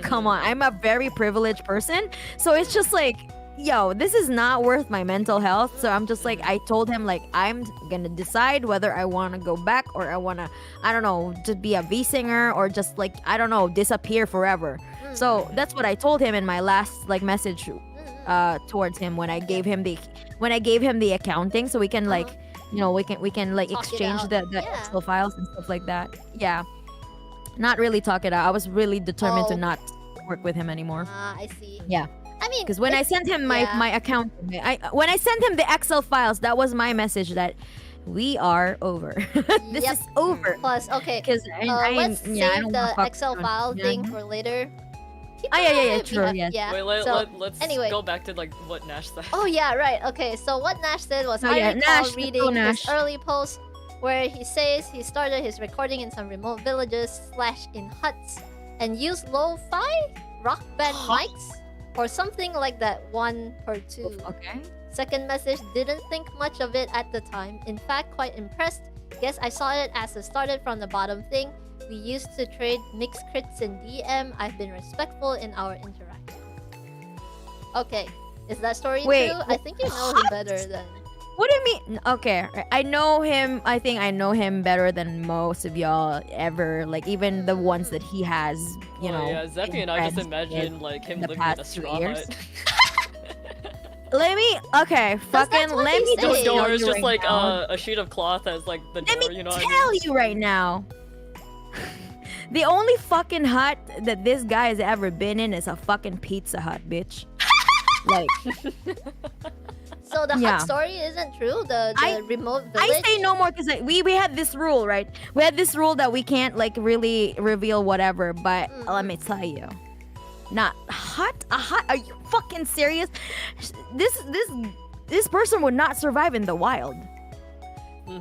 come on, I'm a very privileged person, so it's just like, yo, this is not worth my mental health. So I'm just like, I told him like I'm gonna decide whether I want to go back or I want to, I don't know, just be a V singer or just like, I don't know, disappear forever. So that's what I told him in my last like message towards him when I gave him the accounting, so we can like we can like Talk it exchange out. the Yeah. Excel files and stuff like that. Yeah, not really talk it out. I was really determined to Oh. not work with him anymore. I see. Yeah. I mean, Because when I it's- sent him my yeah. my account, when I sent him the Excel files, that was my message that we are over. This Yep. is over. Plus, okay, Because let's I save don't the wanna fuck Excel around. file Yeah. thing for later. Oh, yeah, People true, have- yes. Yeah. Wait, so, let's anyway. go back to like what Nash said. Oh yeah, right. Okay, so what Nash said was Oh, I yeah, recall Nash, let's go, reading his Nash. early post where he says he started his recording in some remote villages / in huts and used lo-fi rock band mics or something like that. 1 per 2. Okay. Second message, didn't think much of it at the time. In fact, quite impressed. Guess I saw it as a started from the bottom thing. We used to trade mixed crits in DM. I've been respectful in our interaction. Okay, is that story Wait, true? I think you know him better than... What do you mean? Okay, I know him. I think I know him better than most of y'all ever. Like even the ones that he has, you know. Yeah, Zephy been and I just friends imagine with like him the living in a past 2 straw years. hut. Let me. Okay, fucking. what Let he me said. just The tell door is you just right like now. a sheet of cloth as like the Let door, me you know what I mean? tell you right now. The only fucking hut that this guy has ever been in is a fucking Pizza Hut, bitch. Like, So the Yeah. hut story isn't true? The I- remote I village? say no more because we had this rule, right? We had this rule that we can't like really reveal whatever. But let me tell you, not hut. A hut? Are you fucking serious? This person would not survive in the wild.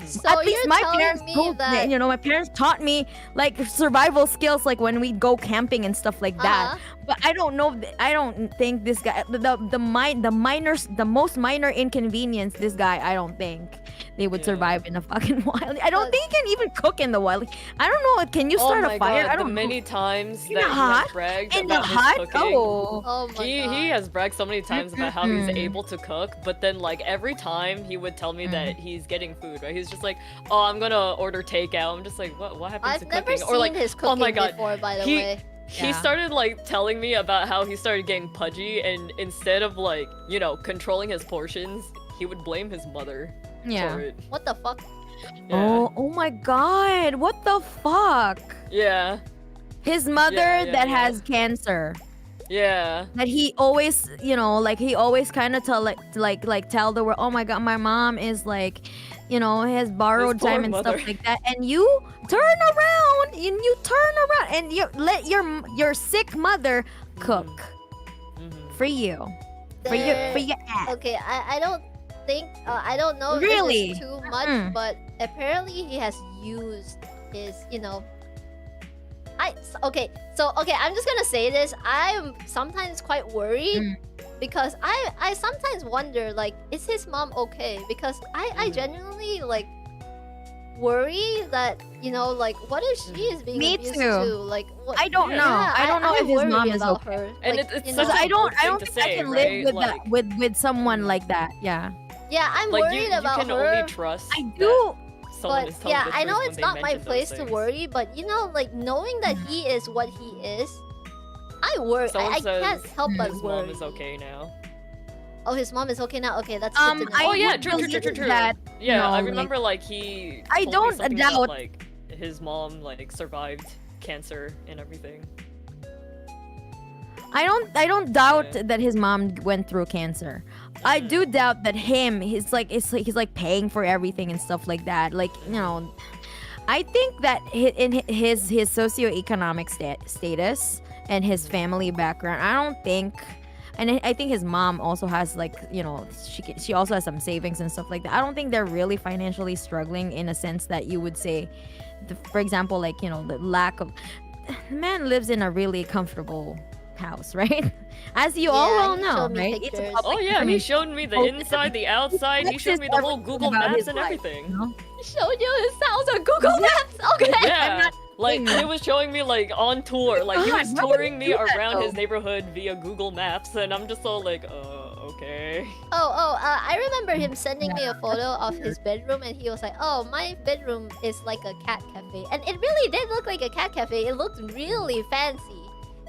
So At least you're my telling parents me told that... me, my parents taught me like survival skills, like when we go camping and stuff like that. Uh-huh. But I don't know. I don't think this guy, the most minor inconvenience, this guy, I don't think they would Yeah. survive in a fucking wild. I don't But- think he can even cook in the wild. Like, I don't know. Can you Oh start my a fire? god, I the don't many know. times In that a he hut? has bragged In the about his hut? cooking. Oh. Oh my god. He has bragged so many times about how he's Mm-mm. able to cook, but then like every time he would tell me that he's getting food, right? He's just like, "Oh, I'm gonna order takeout." I'm just like, "What happens I've to never cooking?" seen Or like, his cooking "Oh my god, before, by the he- way. he Yeah. started like telling me about how he started getting pudgy, and instead of like, controlling his portions, he would blame his mother for Yeah. it. What the fuck? Yeah. Oh my god. What the fuck? Yeah. His mother Yeah, that yeah. has cancer. Yeah. That he always, like he always kind of tell the world, oh my god, my mom is like, has borrowed His poor time and mother. stuff like that, and you turn around and you let your sick mother cook Mhm. for you, for your ass. Okay, I don't think... I don't know if Really? this is too much, Mm. but apparently he has used his, okay, I'm just gonna say this. I'm sometimes quite worried Mm. because I sometimes wonder, like, is his mom okay? Because I Mhm. genuinely, like, worry that, like, what if she is being Me abused too. Like, what... I don't know. Yeah, I don't know I if his worry mom is about okay. her. And Like, it's you such know? a I don't weird thing to think I say, can right? live Like- with someone like that. Yeah, Yeah, I'm Like worried you about can her. only trust. I that do. someone But is telling yeah, the I truth know when it's they not my mention those place to things. worry, but like knowing that he is what he is, I worry. Someone I says can't help but his worry. mom is okay now. Oh, his mom is okay now. Okay, that's good to know. I Oh yeah, would true. believe that, Yeah, I like- remember like he. I told me don't something doubt- about, like his mom like survived cancer and everything. I don't doubt Yeah. that his mom went through cancer. I do doubt that he's like paying for everything and stuff like that. Like, I think that in his socioeconomic status and his family background, I don't think and I think his mom also has like, you know, she also has some savings and stuff like that. I don't think they're really financially struggling in a sense that you would say, for example, like, you know, the lack of, the man lives in a really comfortable house, right? As you all well know, right? It's oh yeah, he showed me the inside, the outside. He showed me the whole Google Maps and everything. You know? He showed you his house on Google Maps. Okay. Yeah. Like, he was showing me, like, on tour. Like, he was touring me around his neighborhood via Google Maps, and I'm just all like, okay. I remember him sending me a photo of his bedroom, and he was like, oh, my bedroom is like a cat cafe. And it really did look like a cat cafe. It looked really fancy.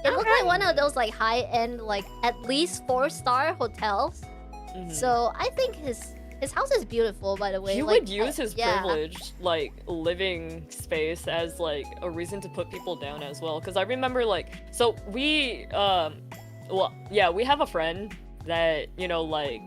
It looked like one of those, like, high-end, like, at least 4-star hotels. So, I think his house is beautiful, by the way. He like, would use his privileged, like, living space as, like, a reason to put people down as well. Because I remember, like, so we, well, yeah, we have a friend that, you know, like,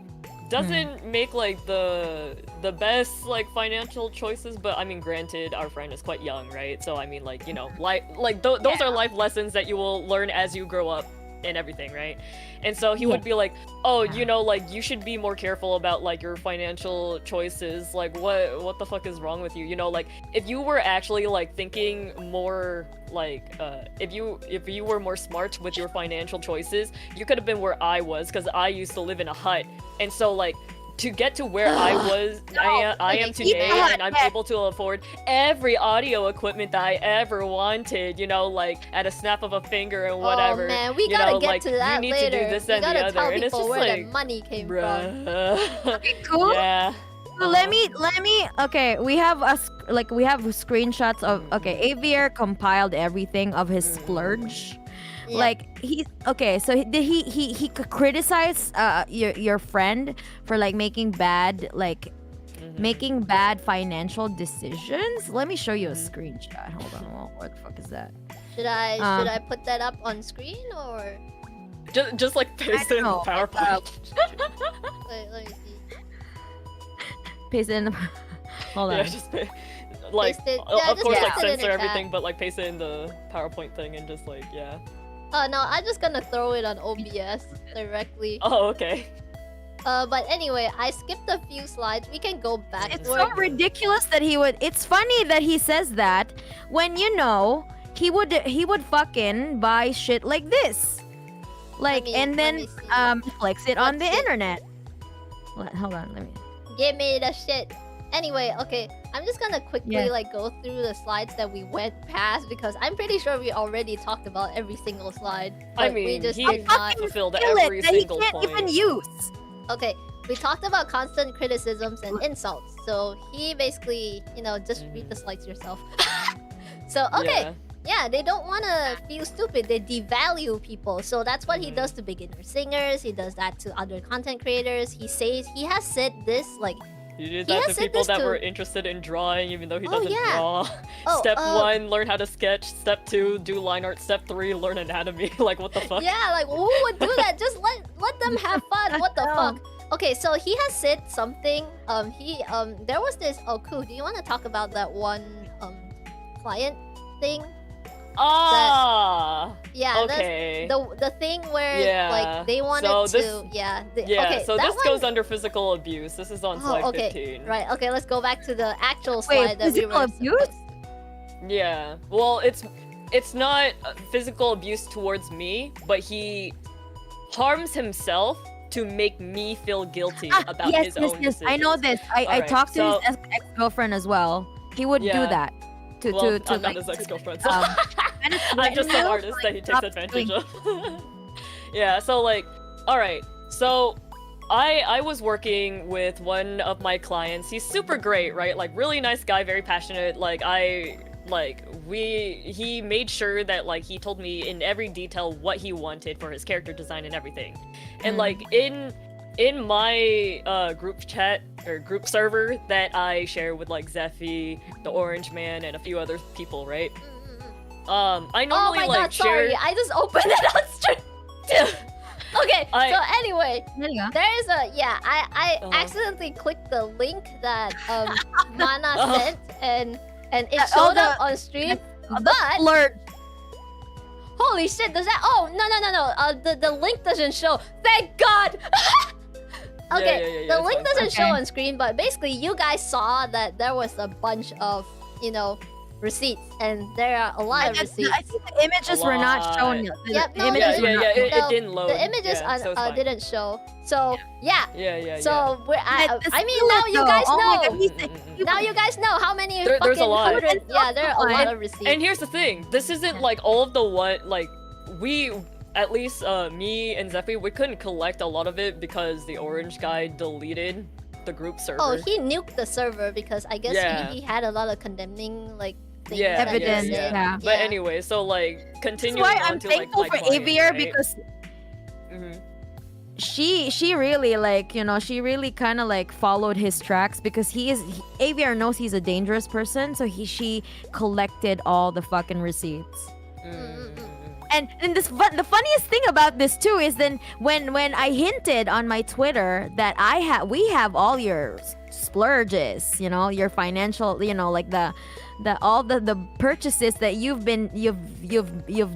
doesn't make, like, the best, like, financial choices. But, I mean, granted, our friend is quite young, right? So, I mean, like, you know, those are life lessons that you will learn as you grow up and everything, right? And so he would be like, oh, you know, like, you should be more careful about, like, your financial choices. Like, what the fuck is wrong with you? You know, like, if you were actually, like, thinking more, like, if you were more smart with your financial choices, you could have been where I was, because I used to live in a hut. And so, like, to get to where I was, I am today, and I'm able to afford every audio equipment that I ever wanted, you know, like, at a snap of a finger and whatever. Oh man, we gotta get like, to that you need later. to do this we and gotta the other, tell and it's people just where like, the money came from. Okay, cool. Yeah. So let me okay, we have screenshots of, okay, Avier compiled everything of his splurge. Yeah. Like, he's okay, so did he criticize your friend for, like, making bad financial decisions? Let me show you a screenshot. Hold on, what the fuck is that? Should I put that up on screen or Just like paste it in the PowerPoint. wait, let me see. Paste it in the hold on. Yeah, just like, Paste it. of just course, paste like, it in censor the everything, chat. but like paste it in the PowerPoint thing and just like, yeah. Oh no, I'm just gonna throw it on OBS directly. Oh, okay. But anyway, I skipped a few slides. We can go back. It's so ridiculous that he would. It's funny that he says that when, you know, he would fucking buy shit like this, like, and then flex it on the internet. Hold on, let me. Give me the shit. Anyway, okay, I'm just gonna quickly Yeah. like go through the slides that we went past because I'm pretty sure we already talked about every single slide. I but we mean, just he did not. fulfilled Kill every it that he single can't point. even use. Okay, we talked about constant criticisms and insults. So he basically, you know, just read the slides yourself. So okay. Yeah, they don't want to feel stupid. They devalue people. So that's what he does to beginner singers. He does that to other content creators. He has said this, like, You did He that has to said people this that to- were interested in drawing, even though he Oh, doesn't yeah. draw. Oh, Step 1, learn how to sketch. Step 2, do line art. Step 3, learn anatomy. Like, what the fuck? Yeah, like, who would do that? Just let them have fun. What the fuck? Okay, so he has said something. There was this. Oh, Ku, do you want to talk about that one client thing? Ah. Yeah, Okay. that's the thing where Yeah. like they wanted So this- to. Yeah. Yeah. So that this one- goes under physical abuse. This is on slide okay. 15. Right. Okay, let's go back to the actual Wait, slide that we physical were. abuse? Yeah. Well, it's not physical abuse towards me, but he harms himself to make me feel guilty about his own decisions. I know this. I Alright, talked to so- his ex-girlfriend as well. He would do Yeah. that to Well, to I'm not like his ex-girlfriend. So I'm I'm just an artist that he takes advantage of. Yeah, so like, alright, so I was working with one of my clients. He's super great, right? Like, really nice guy, very passionate. He made sure that, like, he told me in every detail what he wanted for his character design and everything. And like, in my group chat or group server that I share with like Zephy, the Orange Man, and a few other people, right? I normally oh my like god, share. sorry. I just opened it on stream. Okay, so anyway, there you go. there is a I accidentally clicked the link that Mana sent and it showed up on stream. But Alert. Holy shit, does that... Oh, no. The link doesn't show. Thank God! Okay, Yeah, the link doesn't show Okay. on screen, but basically you guys saw that there was a bunch of, receipts, and there are a lot of receipts. I think the images were not shown yet. The Yep, no, images the- were not- it didn't load. The images yeah, so it's fine. didn't show. So, yeah. Yeah. So, I It's mean, good, now you though. guys Oh my know. God, Now you guys know how many There's fucking a lot. hundred... Yeah, there are a lot of receipts. And here's the thing, this isn't like all of the what, like, we, at least me and Zephy, we couldn't collect a lot of it because the orange guy deleted the group server. Oh, he nuked the server because I guess Yeah. he had a lot of condemning, like, things Yeah, that he Evidence, did. yeah. But anyway, so like, That's continuing why on I'm to thankful like, my for client, Aviar right? because Mhm. she really like, she really kind of like followed his tracks because Aviar knows he's a dangerous person, so she collected all the fucking receipts. And the funniest thing about this too is then when I hinted on my Twitter that we have all your splurges, your financial, like the all the purchases that you've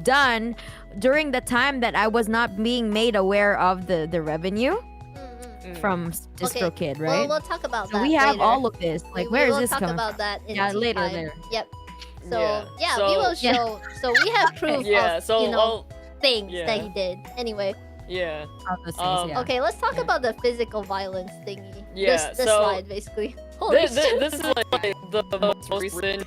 done during the time that I was not being made aware of the revenue from Distro Kid, right? Well, we'll talk about So that we have later. all of this. Like, We where is will this talk coming about that in Yeah, tea later, time. later. Yep. So Yeah. we So- will show. So we have proof Yeah, of so things yeah. that he did. Anyway, yeah. All those things, yeah. okay, let's talk about the physical violence thingy. Yeah, This so- slide basically. Holy This, shit. this is like the most recent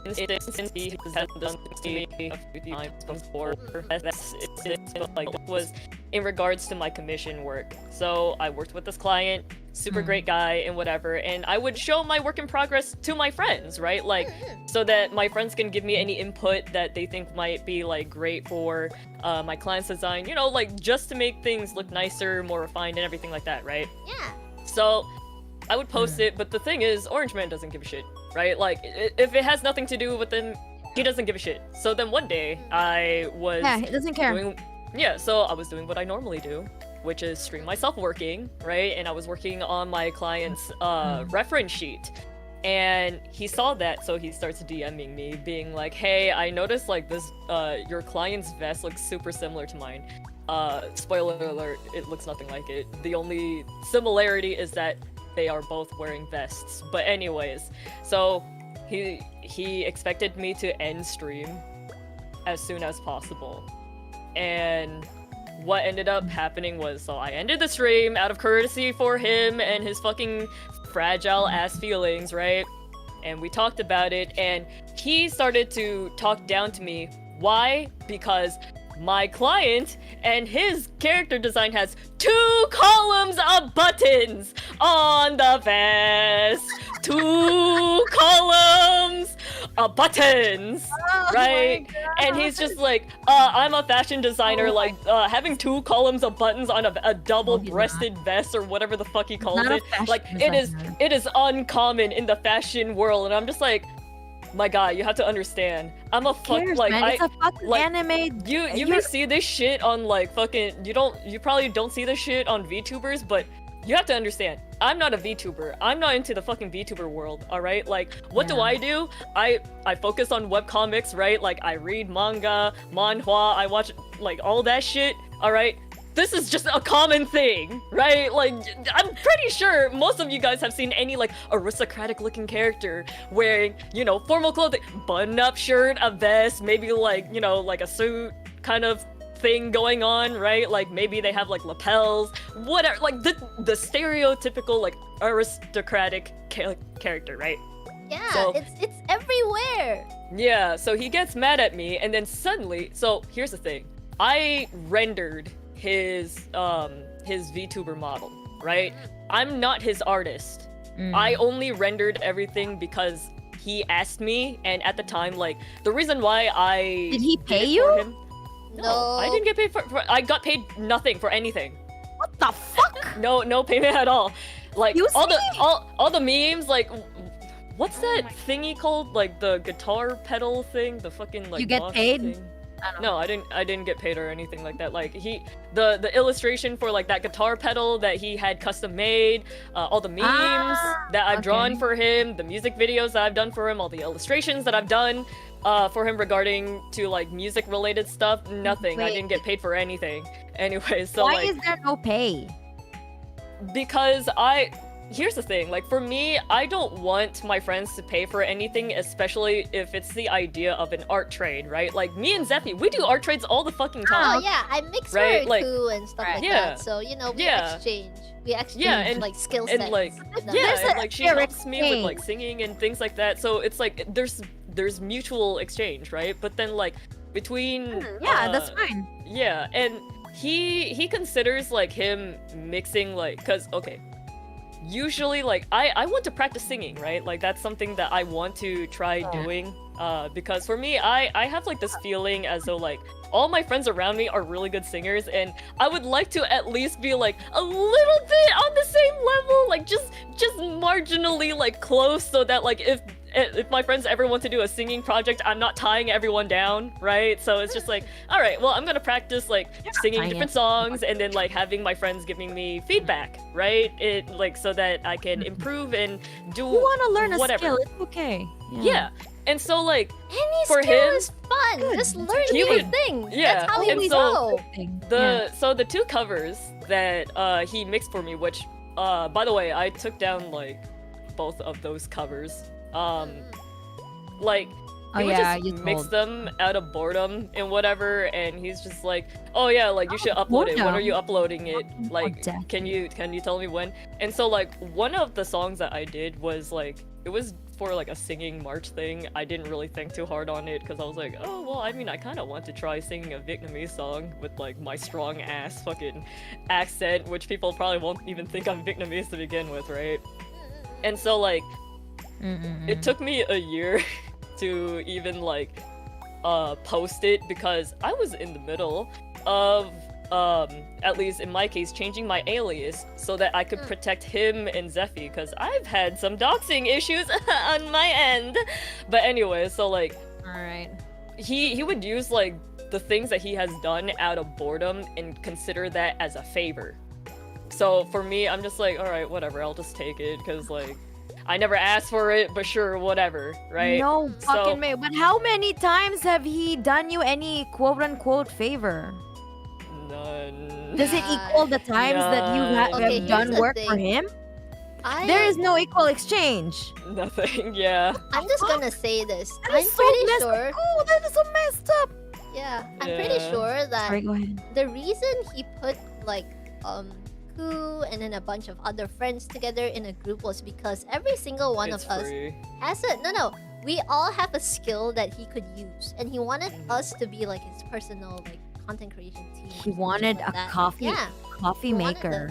instance he has done to me a few times before. It was in regards to my commission work. So I worked with this client, super great guy and whatever, and I would show my work in progress to my friends, right? Like, so that my friends can give me any input that they think might be like great for my client's design, like just to make things look nicer, more refined and everything like that, right? Yeah. So I would post it, but the thing is, Orange Man doesn't give a shit, right? Like, if it has nothing to do with him, he doesn't give a shit. So then one day, I was Yeah, he doesn't care. so I was doing what I normally do, which is stream myself working, right? And I was working on my client's reference sheet. And he saw that, so he starts DMing me, being like, hey, I noticed, like, this, your client's vest looks super similar to mine. Spoiler alert, it looks nothing like it. The only similarity is that they are both wearing vests. But anyways, so he expected me to end stream as soon as possible. And what ended up happening was, so I ended the stream out of courtesy for him and his fucking fragile ass feelings, right? And we talked about it, and he started to talk down to me. Why? Because my client and his character design has 2 columns of buttons on the vest. 2 columns of buttons, right? And he's just like, I'm a fashion designer, like, having 2 columns of buttons on a double-breasted vest or whatever the fuck he calls not a it. fashion Like, designer. it is uncommon in the fashion world, and I'm just like, my guy, you have to understand. I'm a fuck, Cares, like, man. It's a fucking like, anime. You may see this shit on like fucking you probably don't see this shit on VTubers, but you have to understand, I'm not a VTuber. I'm not into the fucking VTuber world, alright? Like, what do? I focus on webcomics, right? Like, I read manga, manhwa, I watch, like, all that shit, alright? This is just a common thing, right? Like, I'm pretty sure most of you guys have seen any, like, aristocratic-looking character wearing, formal clothing, button-up shirt, a vest, maybe, like, like a suit kind of thing going on, right? Like, maybe they have, like, lapels, whatever, like, the stereotypical, like, aristocratic character, right? Yeah, So- it's everywhere. Yeah, so he gets mad at me, and then suddenly, so here's the thing. I rendered his VTuber model, right? I'm not his artist. I only rendered everything because he asked me, and at the time, like, the reason why I Did he pay did it you? for him, no, No. I didn't get paid for I got paid nothing for anything. What the fuck? No payment at all. Like, You all see? the memes, like, what's that thingy called? Like, the guitar pedal thing? The fucking, like, You get box paid? thing? I don't No, I didn't get paid or anything like that. Like, the illustration for, like, that guitar pedal that he had custom made, all the memes that I've drawn okay. for him, the music videos that I've done for him, all the illustrations that I've done, for him regarding to like music related stuff. Nothing. I Wait. didn't get paid for anything. Anyway, so Why like is there no pay? because here's the thing, like for me, I don't want my friends to pay for anything, especially if it's the idea of an art trade, right? Like me and Zephy, we do art trades all the fucking time. Oh yeah, I mix Right, for like- Ku and stuff like Yeah. that. So you know, we Yeah. exchange. We exchange and- like skill sets. And like with them. yeah, There's and, a like she fair helps me with like exchange. singing and things like that. So it's like there's mutual exchange, right? But then like between Yeah, that's fine. yeah, and he considers like him mixing like cuz okay. Usually like I want to practice singing, right? Like that's something that I want to try doing because for me I have like this feeling as though like all my friends around me are really good singers and I would like to at least be like a little bit on the same level, like just marginally like close so that like if my friends ever want to do a singing project, I'm not tying everyone down, right? So it's just like, all right, well, I'm gonna practice like singing tying different it. songs and then like having my friends giving me feedback, right? It like so that I can improve and do You want to learn a whatever. skill? It's okay. Yeah. And so like Any for skill him- is fun. Good. Just That's learn He new would- things. yeah, That's how and we so- go. so the two covers that he mixed for me, which by the way, I took down like both of those covers. Like Oh he would yeah, just you mix told. them out of boredom and whatever, and he's just like, "Oh yeah, like you should upload it. When are you uploading it? Like, death. can you tell me when?" And so like one of the songs that I did was like it was for like a singing march thing. I didn't really think too hard on it because I was like, "Oh well, I mean, I kind of want to try singing a Vietnamese song with like my strong ass fucking accent, which people probably won't even think I'm Vietnamese to begin with, right?" And so like it took me a year to even like post it because I was in the middle of at least in my case changing my alias so that I could protect him and Zephy because I've had some doxing issues on my end. But anyway, so like All right. he would use like the things that he has done out of boredom and consider that as a favor. So for me, I'm just like, all right, whatever, I'll just take it because like I never asked for it, but sure, whatever, right? No So- fucking way. But how many times have he done you any quote unquote favor? None. Does it equal the times that you None. Okay, have done here's the work for thing. him? I, There is no equal exchange. Nothing, yeah. I'm just gonna say this. That I'm is so pretty messed sure. up. Oh, that is so messed up. Yeah, I'm pretty Yeah. sure that Sorry, go ahead. the reason he put like Ku and then a bunch of other friends together in a group was because every single one It's of us free. has a no. We all have a skill that he could use, and he wanted us to be like his personal like content creation team. He or something wanted like a that. coffee Yeah. coffee He wanted maker.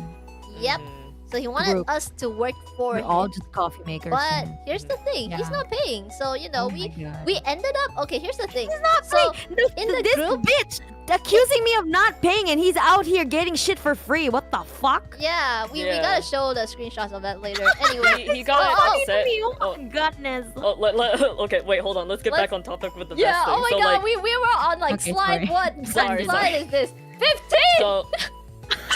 Yep. Mhm. So he wanted Group. us to work for We're him. all just coffee makers. But now. here's the thing, he's Yeah. not paying. So you know, Oh my God. we ended up okay. Here's the thing. He's not So, free. in the this group- bitch accusing me of not paying, and he's out here getting shit for free. What the fuck? Yeah, we Yeah. gotta show the screenshots of that later. Anyway, He got Oh, upset. Oh Oh, my goodness. okay, wait, hold on. Let's get Let's- back on topic with the yeah. best thing. Oh my so, god, like, we were on like Okay, slide sorry. what? Sorry, slide sorry. is this? 15.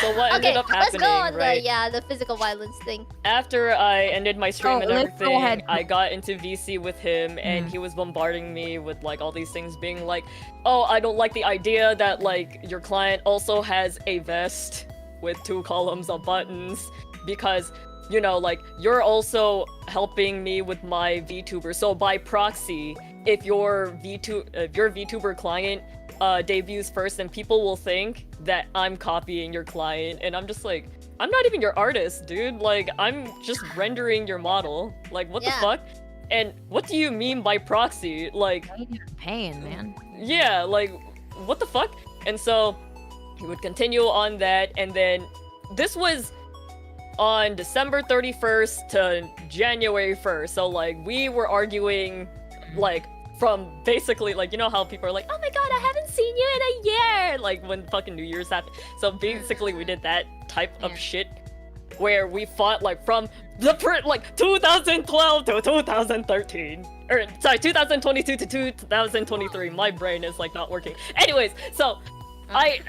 So what ended Okay, up let's happening, go on right? the physical violence thing. After I ended my stream Oh, and let's go everything, ahead. I got into VC with him, and he was bombarding me with like all these things, being like, "Oh, I don't like the idea that like your client also has a vest with 2 columns of buttons because." You know, like, you're also helping me with my VTuber. So by proxy, if your VTuber client debuts first, then people will think that I'm copying your client. And I'm just like, I'm not even your artist, dude. Like, I'm just rendering your model. Like, what Yeah. the fuck? And what do you mean by proxy? Like, I'm paying, man. yeah, like, what the fuck? And so he would continue on that, and then this was on December 31st to January 1st. So like we were arguing like from basically like, you know how people are like, "Oh my god, I haven't seen you in a year," like when fucking New Year's happened. So basically we did that type of shit where we fought like from the like 2012 to 2013, or sorry, 2022 to 2023. My brain is like not working. Anyways, so I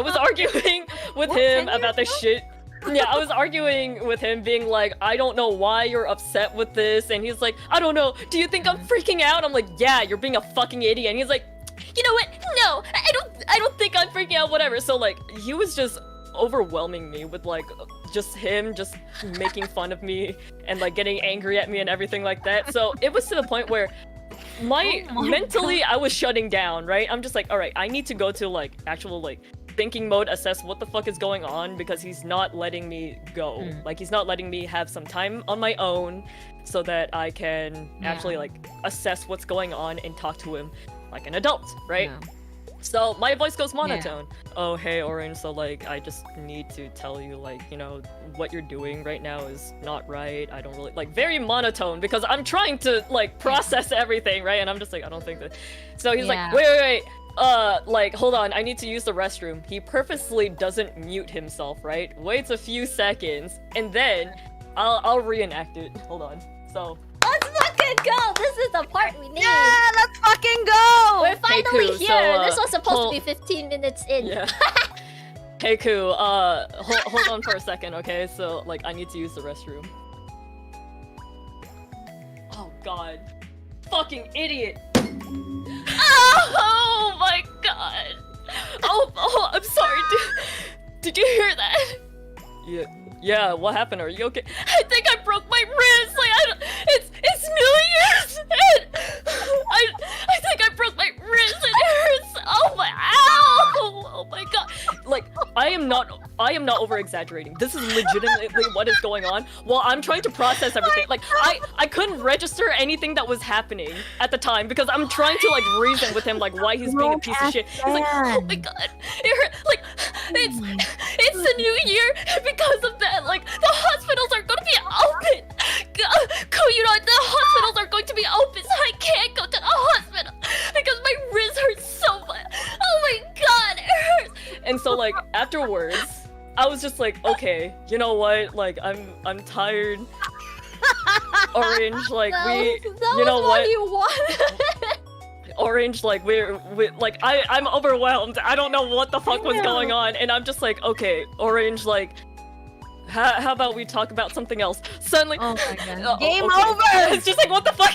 was arguing with What, him 10 years about this ago? shit. Yeah, I was arguing with him, being like, I don't know why you're upset with this, and he's like, I don't know, do you think I'm freaking out? I'm like, yeah, you're being a fucking idiot. And he's like, you know what? No, I don't think I'm freaking out, whatever. So like, he was just overwhelming me with like, just him just making fun of me and like getting angry at me and everything like that. So it was to the point where mentally God. I was shutting down, right? I'm just like, all right, I need to go to like actual like thinking mode, assess what the fuck is going on, because he's not letting me go. Like, he's not letting me have some time on my own so that I can actually like assess what's going on and talk to him like an adult, right? So my voice goes monotone. Oh, hey, Orange, so like, I just need to tell you, like, you know, what you're doing right now is not right. I don't really, like, very monotone, because I'm trying to, like, process everything, right? And I'm just like, I don't think that. So he's like, wait. Like, hold on, I need to use the restroom. He purposely doesn't mute himself, right? Waits a few seconds, and then I'll reenact it. Hold on. So. Let's fucking go! This is the part we need! Yeah, let's fucking go! We're finally here! So, this was supposed to be 15 minutes in. Yeah. Hey, Ku, hold on for a second, okay? So, like, I need to use the restroom. Oh, God. Fucking idiot! Oh my God! Oh, I'm sorry. Did you hear that? Yeah, what happened? Are you okay? I think I broke my wrist! Like, it's New Year's! And I think I broke my wrist and it hurts! Oh my, ow! Oh my God. Like, I am not over-exaggerating. This is legitimately what is going on while I'm trying to process everything. Like, I couldn't register anything that was happening at the time because I'm trying to, like, reason with him, like, why he's being a piece of shit. He's like, oh my God, it hurt. Like, it's the new year, and because of that, like, the hospitals are going to be open. You know, the hospitals are going to be open, so I can't go to the hospital because my wrist hurts so much. Oh my God, it hurts. And so, like, afterwards, I was just like, okay, you know what? Like, I'm tired. Orange, like, you know what? You want. Orange, like, we're like, I'm overwhelmed. I don't know what the fuck was going on, and I'm just like, okay, Orange, like, how about we talk about something else? Suddenly, oh my God. Game okay. over. It's just like, what the fuck?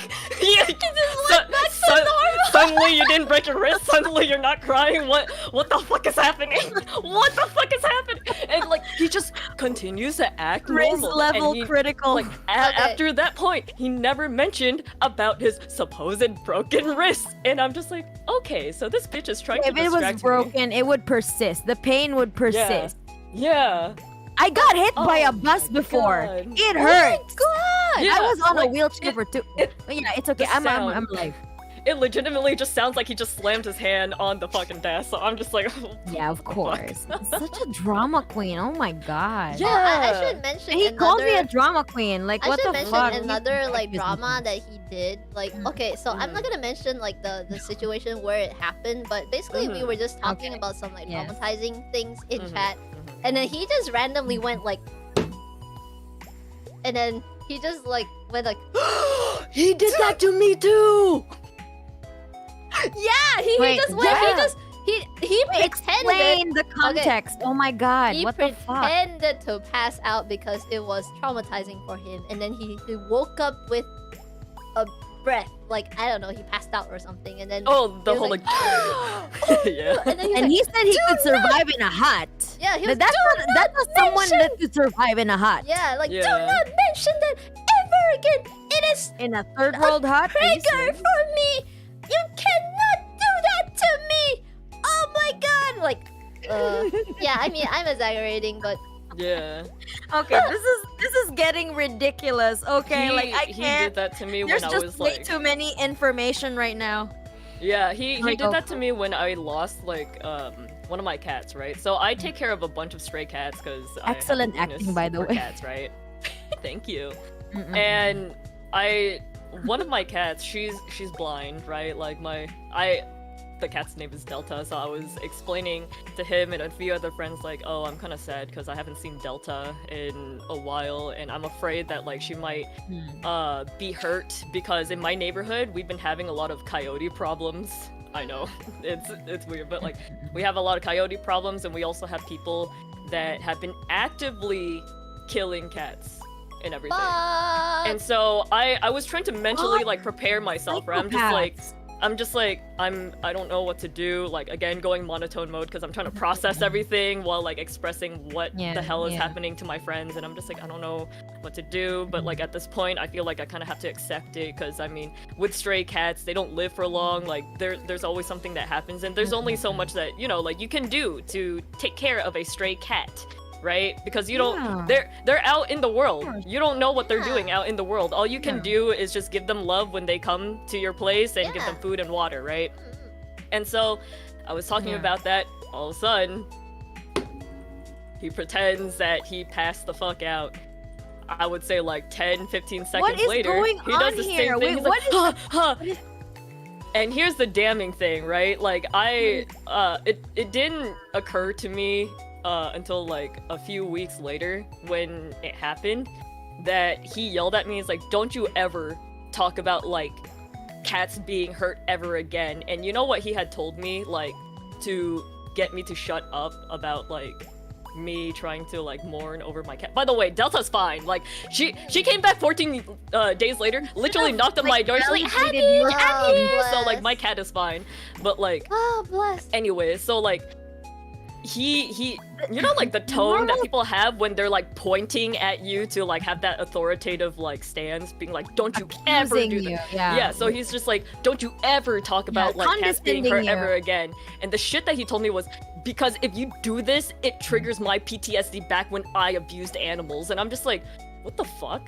Suddenly you didn't break your wrist. Suddenly you're not crying. What the fuck is happening? What the fuck is happening? And like, he just continues to act normal. Level critical. Like, after that point, he never mentioned about his supposed broken wrist. And I'm just like, okay, so this bitch is trying to distract me. If it was broken, it would persist. The pain would persist. Yeah. I got hit by a bus before. God. It hurt. Oh my God. Yeah, I was on a wheelchair for 2. Yeah, it's okay. I'm alive. It legitimately just sounds like he just slammed his hand on the fucking desk. So I'm just like, yeah, of course. Such a drama queen. Oh my God. Yeah, I should mention. He called me a drama queen. Like, what the fuck? I should mention another like drama that he did. Like, okay, so I'm not gonna mention like the situation where it happened, but basically we were just talking about some like traumatizing things in chat. And then he just randomly went like, and then he just like went like, he did that to me too. Yeah, he just went. He explained the context. Okay. Oh my God, what the fuck? He pretended to pass out because it was traumatizing for him, and then he woke up with a breath. Like, I don't know, he passed out or something, and then the whole like yeah. And he said he could survive in a hut. Yeah, he was, that's not someone that could survive in a hut. Yeah, like, do not mention that ever again. It is in a third world hut. Trigger for me. You cannot do that to me. Oh my God. Like, yeah, I mean, I'm exaggerating, but yeah. Okay, this is getting ridiculous. Okay, I can't. He did that to me when I was like. There's just way too many information right now. Yeah, he did that to me when I lost like one of my cats, right? So I take care of a bunch of stray cats because excellent acting, by the way. Cats, right? Thank you. And one of my cats, she's blind, right? Like the cat's name is Delta, so I was explaining to him and a few other friends like, oh, I'm kind of sad because I haven't seen Delta in a while, and I'm afraid that like she might be hurt because in my neighborhood we've been having a lot of coyote problems. I know it's weird, but like we have a lot of coyote problems, and we also have people that have been actively killing cats and everything. Fuck. And so I was trying to mentally like prepare myself, right? I'm just like I don't know what to do, like again going monotone mode because I'm trying to process everything while like expressing what the hell is happening to my friends, and I'm just like I don't know what to do, but like at this point I feel like I kind of have to accept it because I mean with stray cats they don't live for long, like there's always something that happens, and there's only so much that you know like you can do to take care of a stray cat. Right? Because you don't they're out in the world. You don't know what they're doing out in the world. All you can do is just give them love when they come to your place and give them food and water, right? And so I was talking about that, all of a sudden he pretends that he passed the fuck out. I would say like 10-15 seconds later he does the same thing. He's like, And here's the damning thing, right? Like it didn't occur to me until like a few weeks later when it happened that he yelled at me. He's like, don't you ever talk about like cats being hurt ever again. And you know what he had told me, like to get me to shut up about like me trying to like mourn over my cat. By the way, Delta's fine. Like she came back 14 days later, literally knocked on my door. She's like, I'm here. So like my cat is fine. But like bless. Anyway, so like he you know like the tone that people have when they're like pointing at you to like have that authoritative like stance, being like don't you ever do that. Yeah, so he's just like don't you ever talk about like cats being hurt ever again. And the shit that he told me was because if you do this it triggers my PTSD back when I abused animals. And I'm just like what the fuck?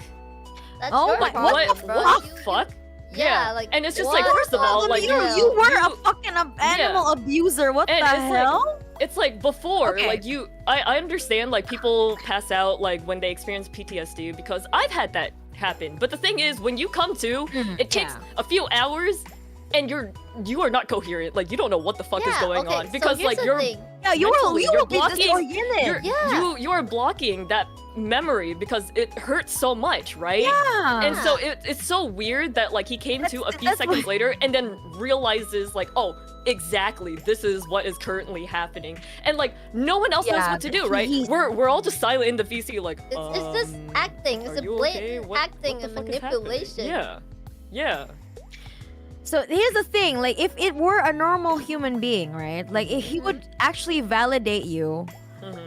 That's what the fuck? Yeah, like, and it's just like, first of all, like, you were a fucking animal abuser. What and the hell? Like, it's like before, like I understand like people pass out like when they experience PTSD because I've had that happen. But the thing is, when you come to, it takes a few hours, and you are not coherent. Like you don't know what the fuck is going on because so like you're you're blocking. You are blocking that memory because it hurts so much, right? Yeah. And so it's so weird that like he came to a few seconds later and then realizes like, oh, exactly, this is what is currently happening, and like no one else knows what to do, right? We're all just silent in the VC, like it's just acting. It's a blatant acting and manipulation. Yeah. So here's the thing, like if it were a normal human being, right? Like he would actually validate you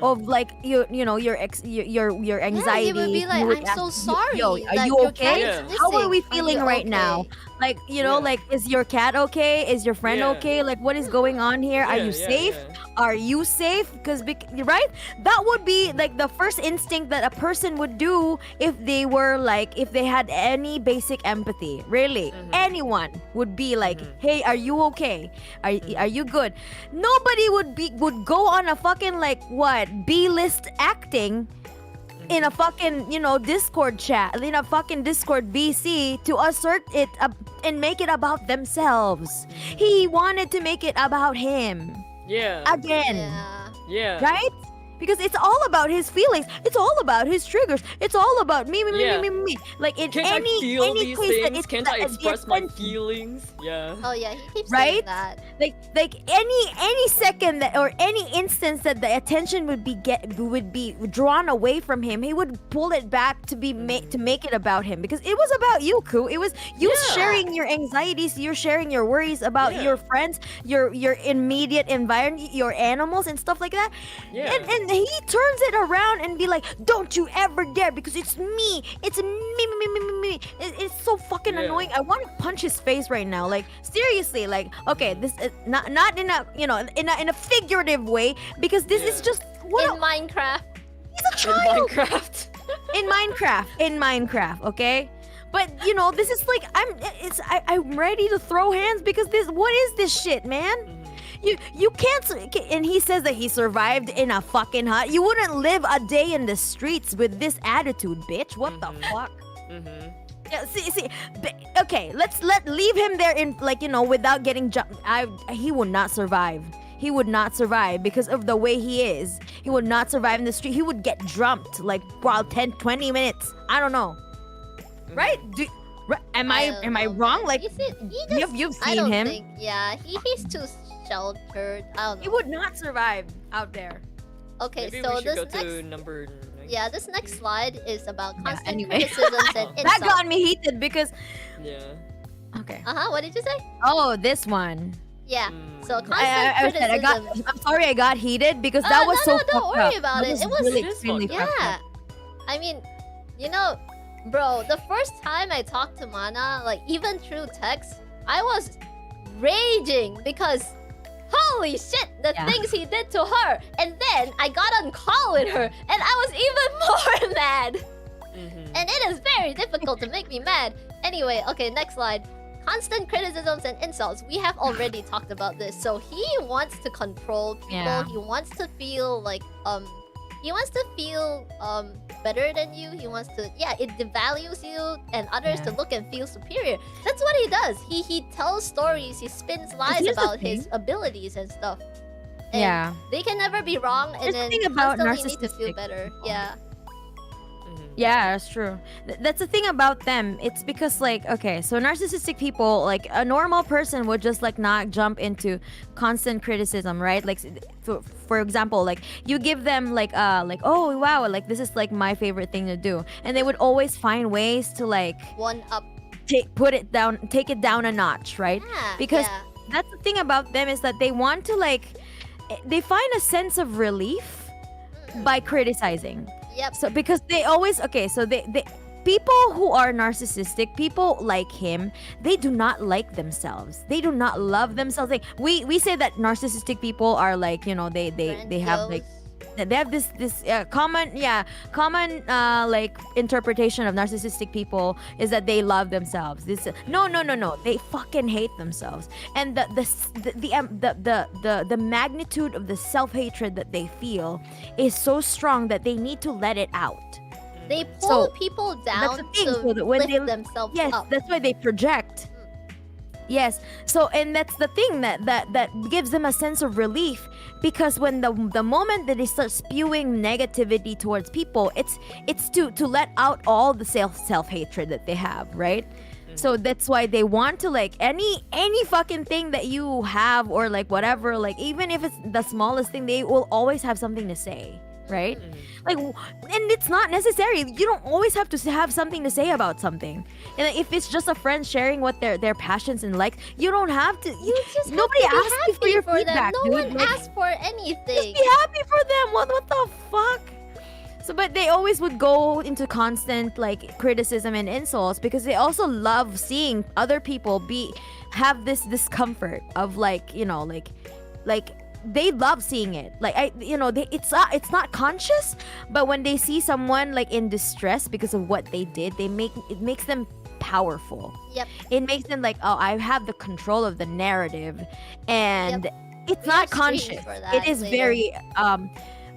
of like you know your anxiety. He would be like, I'm so sorry. Yo, are you okay? How are we feeling right now? Like, you know, like, is your cat okay? Is your friend okay? Like, what is going on here? Are you safe? Are you safe? Because, right? That would be, like, the first instinct that a person would do if they were, like, if they had any basic empathy. Really. Anyone would be like, hey, are you okay? Are you good? Nobody would go on a fucking, like, what? B-list acting in a fucking, you know, Discord chat, in a fucking Discord VC to assert it and make it about themselves. He wanted to make it about him. Again. Right? Because it's all about his feelings. It's all about his triggers. It's all about me. Like in Can I feel any these case things? Can't I express my feelings? Oh yeah, he keeps saying that. Like any second that or any instance that the attention would be drawn away from him, he would pull it back to be to make it about him, because it was about you, Ku. It was you sharing your anxieties, you're sharing your worries about your friends, your immediate environment, your animals and stuff like that. And he turns it around and be like, don't you ever dare, because it's me. It's me. It's so fucking annoying. I want to punch his face right now. Like, seriously, like, okay, this is not in a, you know, in a figurative way, because this is just in Minecraft. He's a child. In In Minecraft, okay? But you know, this is like I'm ready to throw hands, because what is this shit, man? You can't, and he says that he survived in a fucking hut. You wouldn't live a day in the streets with this attitude, bitch. What the fuck? Yeah, see. Okay, leave him there in, like, you know, without getting jumped. He would not survive. He would not survive because of the way he is. He would not survive in the street. He would get jumped like for 10-20 minutes. I don't know. Right? Am I wrong? Like, you've seen him. He's too sheltered. I don't know. He would not survive out there. Okay, Maybe so we should this go to next, number 9. yeah, this next slide is about constant anyway. criticisms and That insults. got me heated because. Yeah. Okay. What did you say? Oh, this one. Yeah. So constant I said criticism. I'm sorry I got heated because that was so. No, don't fucked worry up. about That it. It was really It is extremely fucked up. fucked yeah. up. I mean, you know, bro, the first time I talked to Mana, like even through text, I was raging because holy shit, the things he did to her. And then I got on call with her and I was even more mad. And it is very difficult to make me mad. Anyway, okay, next slide. Constant criticisms and insults. We have already talked about this. So he wants to control people. Yeah. He wants to feel like better than you. He wants to it devalues you and others to look and feel superior. That's what he does. He tells stories, he spins lies here's the about thing. his abilities and stuff. And they can never be wrong and Here's the then thing about constantly need to feel narcissistic better. people. Yeah. Yeah, that's true. That's the thing about them. It's because like, okay, so narcissistic people, like a normal person would just like not jump into constant criticism, right? Like for example, like you give them like oh wow, like this is like my favorite thing to do, and they would always find ways to like one up, take it down a notch, right? Yeah, Because yeah. that's the thing about them is that they want to like they find a sense of relief by criticizing. Yep. So because they always so they people who are narcissistic, people like him, they do not like themselves. They do not love themselves. Like we say that narcissistic people are like, you know, they have like they have this common like interpretation of narcissistic people is that they love themselves. This no, they fucking hate themselves. And the magnitude of the self-hatred that they feel is so strong that they need to let it out. They pull people down to lift themselves up. That's why they project. Yes. So, and that's the thing that gives them a sense of relief, because when the moment that they start spewing negativity towards people, it's to let out all the self-hatred that they have, right? So that's why they want to like any fucking thing that you have or like whatever, like even if it's the smallest thing, they will always have something to say, right? Like, and it's not necessary. You don't always have to have something to say about something. And if it's just a friend sharing what their passions and likes, you don't have to. You just nobody have to be asks you for your happy feedback. them. No dude. one Like, asks for anything. just be happy for them. What the fuck? So, but they always would go into constant like criticism and insults because they also love seeing other people have this discomfort of like, you know, like they love seeing it. Like it's not conscious, but when they see someone like in distress because of what they did, it makes them powerful. Yep. It makes them like, oh, I have the control of the narrative, and it's We not have screens conscious. for that It is later. very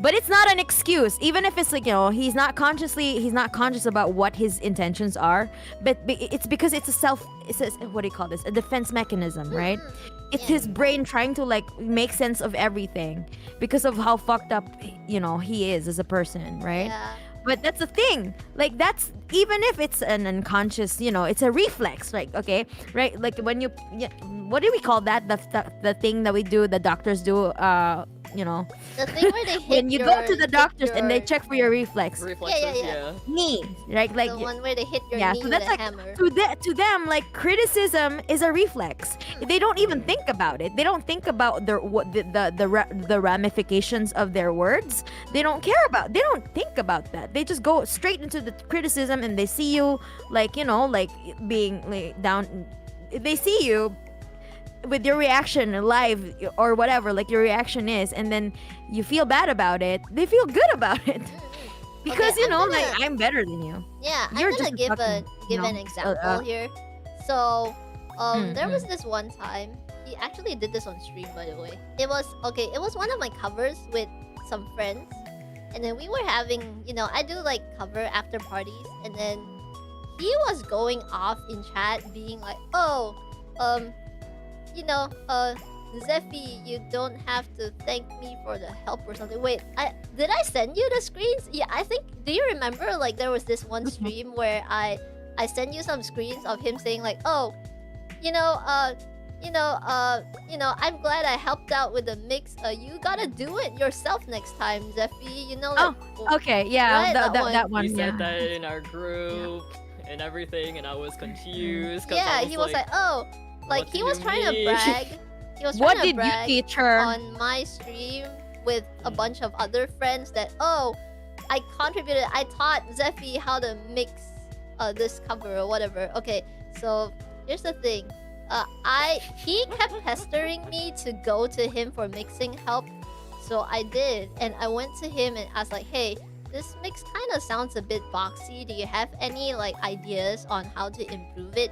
but it's not an excuse, even if it's like, you know, he's not conscious about what his intentions are, but it's because it's a what do you call this, a defense mechanism, right? It's his brain trying to like make sense of everything because of how fucked up, you know, he is as a person, right? Yeah. But that's the thing, like that's, even if it's an unconscious, you know, it's a reflex, like, okay, right? Like when you, what do we call that, the thing that we do, the doctors do, you know, The thing where they hit when you go to the doctors and they check for your reflex. Reflexes, Yeah. Knee, right? Like the one where they hit your knee so with that's a like hammer. to them, like criticism is a reflex. They don't even think about it. They don't think about the ramifications of their words. They don't think about that. They just go straight into the criticism, and they see you like, you know, like being like down. They see you with your reaction live or whatever, like your reaction is, and then you feel bad about it. They feel good about it because Okay, you know, I'm gonna- like, I'm better than you. Yeah, You're I'm gonna just a give fucking, give you an know, example here. So, there mm. was this one time. He actually did this on stream, by the way. It was one of my covers with some friends, and then we were having, you know, I do like cover after parties, and then he was going off in chat, being like, "Oh, you know, Zephy, you don't have to thank me for the help or something." Wait, did I send you the screens? Yeah, I think. Do you remember? Like, there was this one stream where I sent you some screens of him saying like, "Oh, you know, I'm glad I helped out with the mix. You gotta do it yourself next time, Zephy. Okay, yeah, right, that one. He yeah. said that in our group and everything, and I was confused. Yeah, he was like, oh, like he was trying to brag. He was What trying to did you brag teach her? on my stream with a bunch of other friends that I contributed. I taught Zephy how to mix this cover or whatever. Okay, so here's the thing. He kept pestering me to go to him for mixing help, so I did, and I went to him and I was like, hey, this mix kind of sounds a bit boxy. Do you have any like ideas on how to improve it?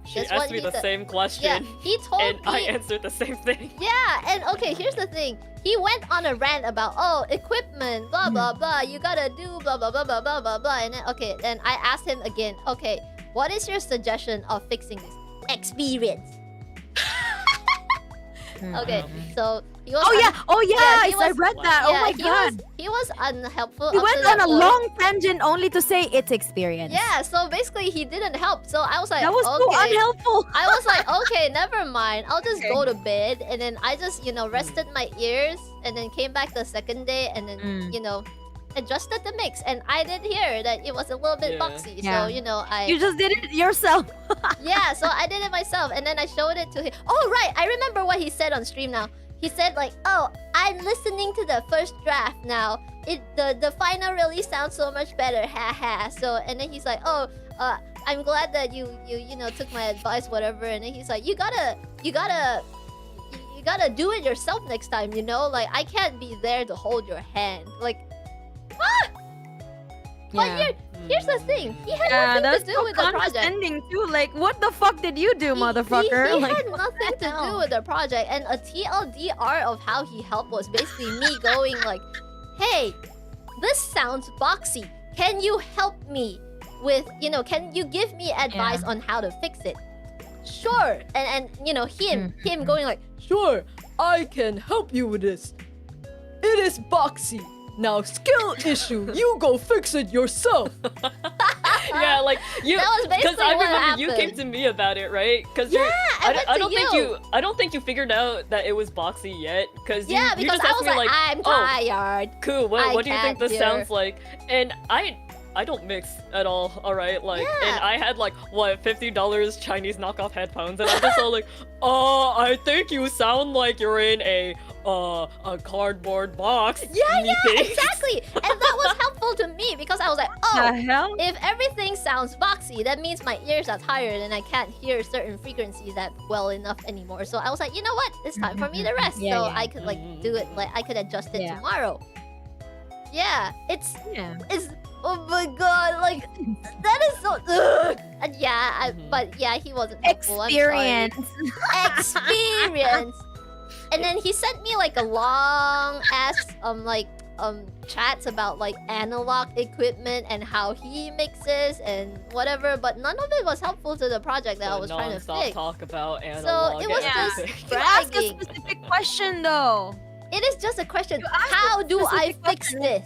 She asked me the same question. Yeah, he told and me. I answered the same thing. Yeah, and okay, here's the thing. He went on a rant about equipment, blah blah blah. You gotta do blah blah blah blah blah blah blah. And then I asked him again. Okay, what is your suggestion of fixing this? Experience. Okay, so he was. Oh yeah, he was, I read that. Oh my god. He was unhelpful. He up went to that on a point. long tangent only to say it's experience. Yeah, so basically he didn't help. So I was like, That was so okay. unhelpful. I was like, okay, never mind. I'll just go to bed, and then I just rested my ears, and then came back the second day, and then adjusted the mix, and I did hear that it was a little bit boxy. Yeah. So I You just did it yourself. yeah, so I did it myself, and then I showed it to him. Oh right, I remember what he said on stream now. He said like, oh, I'm listening to the first draft now. The final release sounds so much better, haha. So and then he's like, oh, I'm glad that you took my advice, whatever. And then he's like, you gotta do it yourself next time, like I can't be there to hold your hand, like. But here's the thing. He had nothing to do with the project. Condescending too. Like, what the fuck did you do, motherfucker? He like, had nothing to do with the project. And a TLDR of how he helped was basically me going like, hey, this sounds boxy. Can you help me with, can you give me advice on how to fix it? Sure. And him going like, sure, I can help you with this. It is boxy. Now, skill issue. You go fix it yourself. Yeah, like you. That was basically Because I what remember you happened. came to me about it, right? Because I don't think you figured out that it was boxy yet. Because you because just I asked was me like, like, I'm tired. Cool. What do you think can't this sounds like? And I don't mix at all. All right, like, and I had like what $50 Chinese knockoff headphones, and I'm just all like, I think you sound like you're in a cardboard box. Yeah, exactly. And that was helpful to me because I was like, the hell? if everything sounds boxy, that means my ears are tired and I can't hear certain frequencies that well enough anymore. So I was like, you know what? It's time for me to rest. I could do it. Like I could adjust it tomorrow. Yeah, it's. Oh my god! Like that is so. Ugh. And but he wasn't helpful. Experience. Experience. And then he sent me like a long ass chats about like analog equipment and how he mixes and whatever, but none of it was helpful to the project that I was trying to fix. Talk about analog. So it was just You ask a bragging. specific question though. It is just a question. How do I fix this?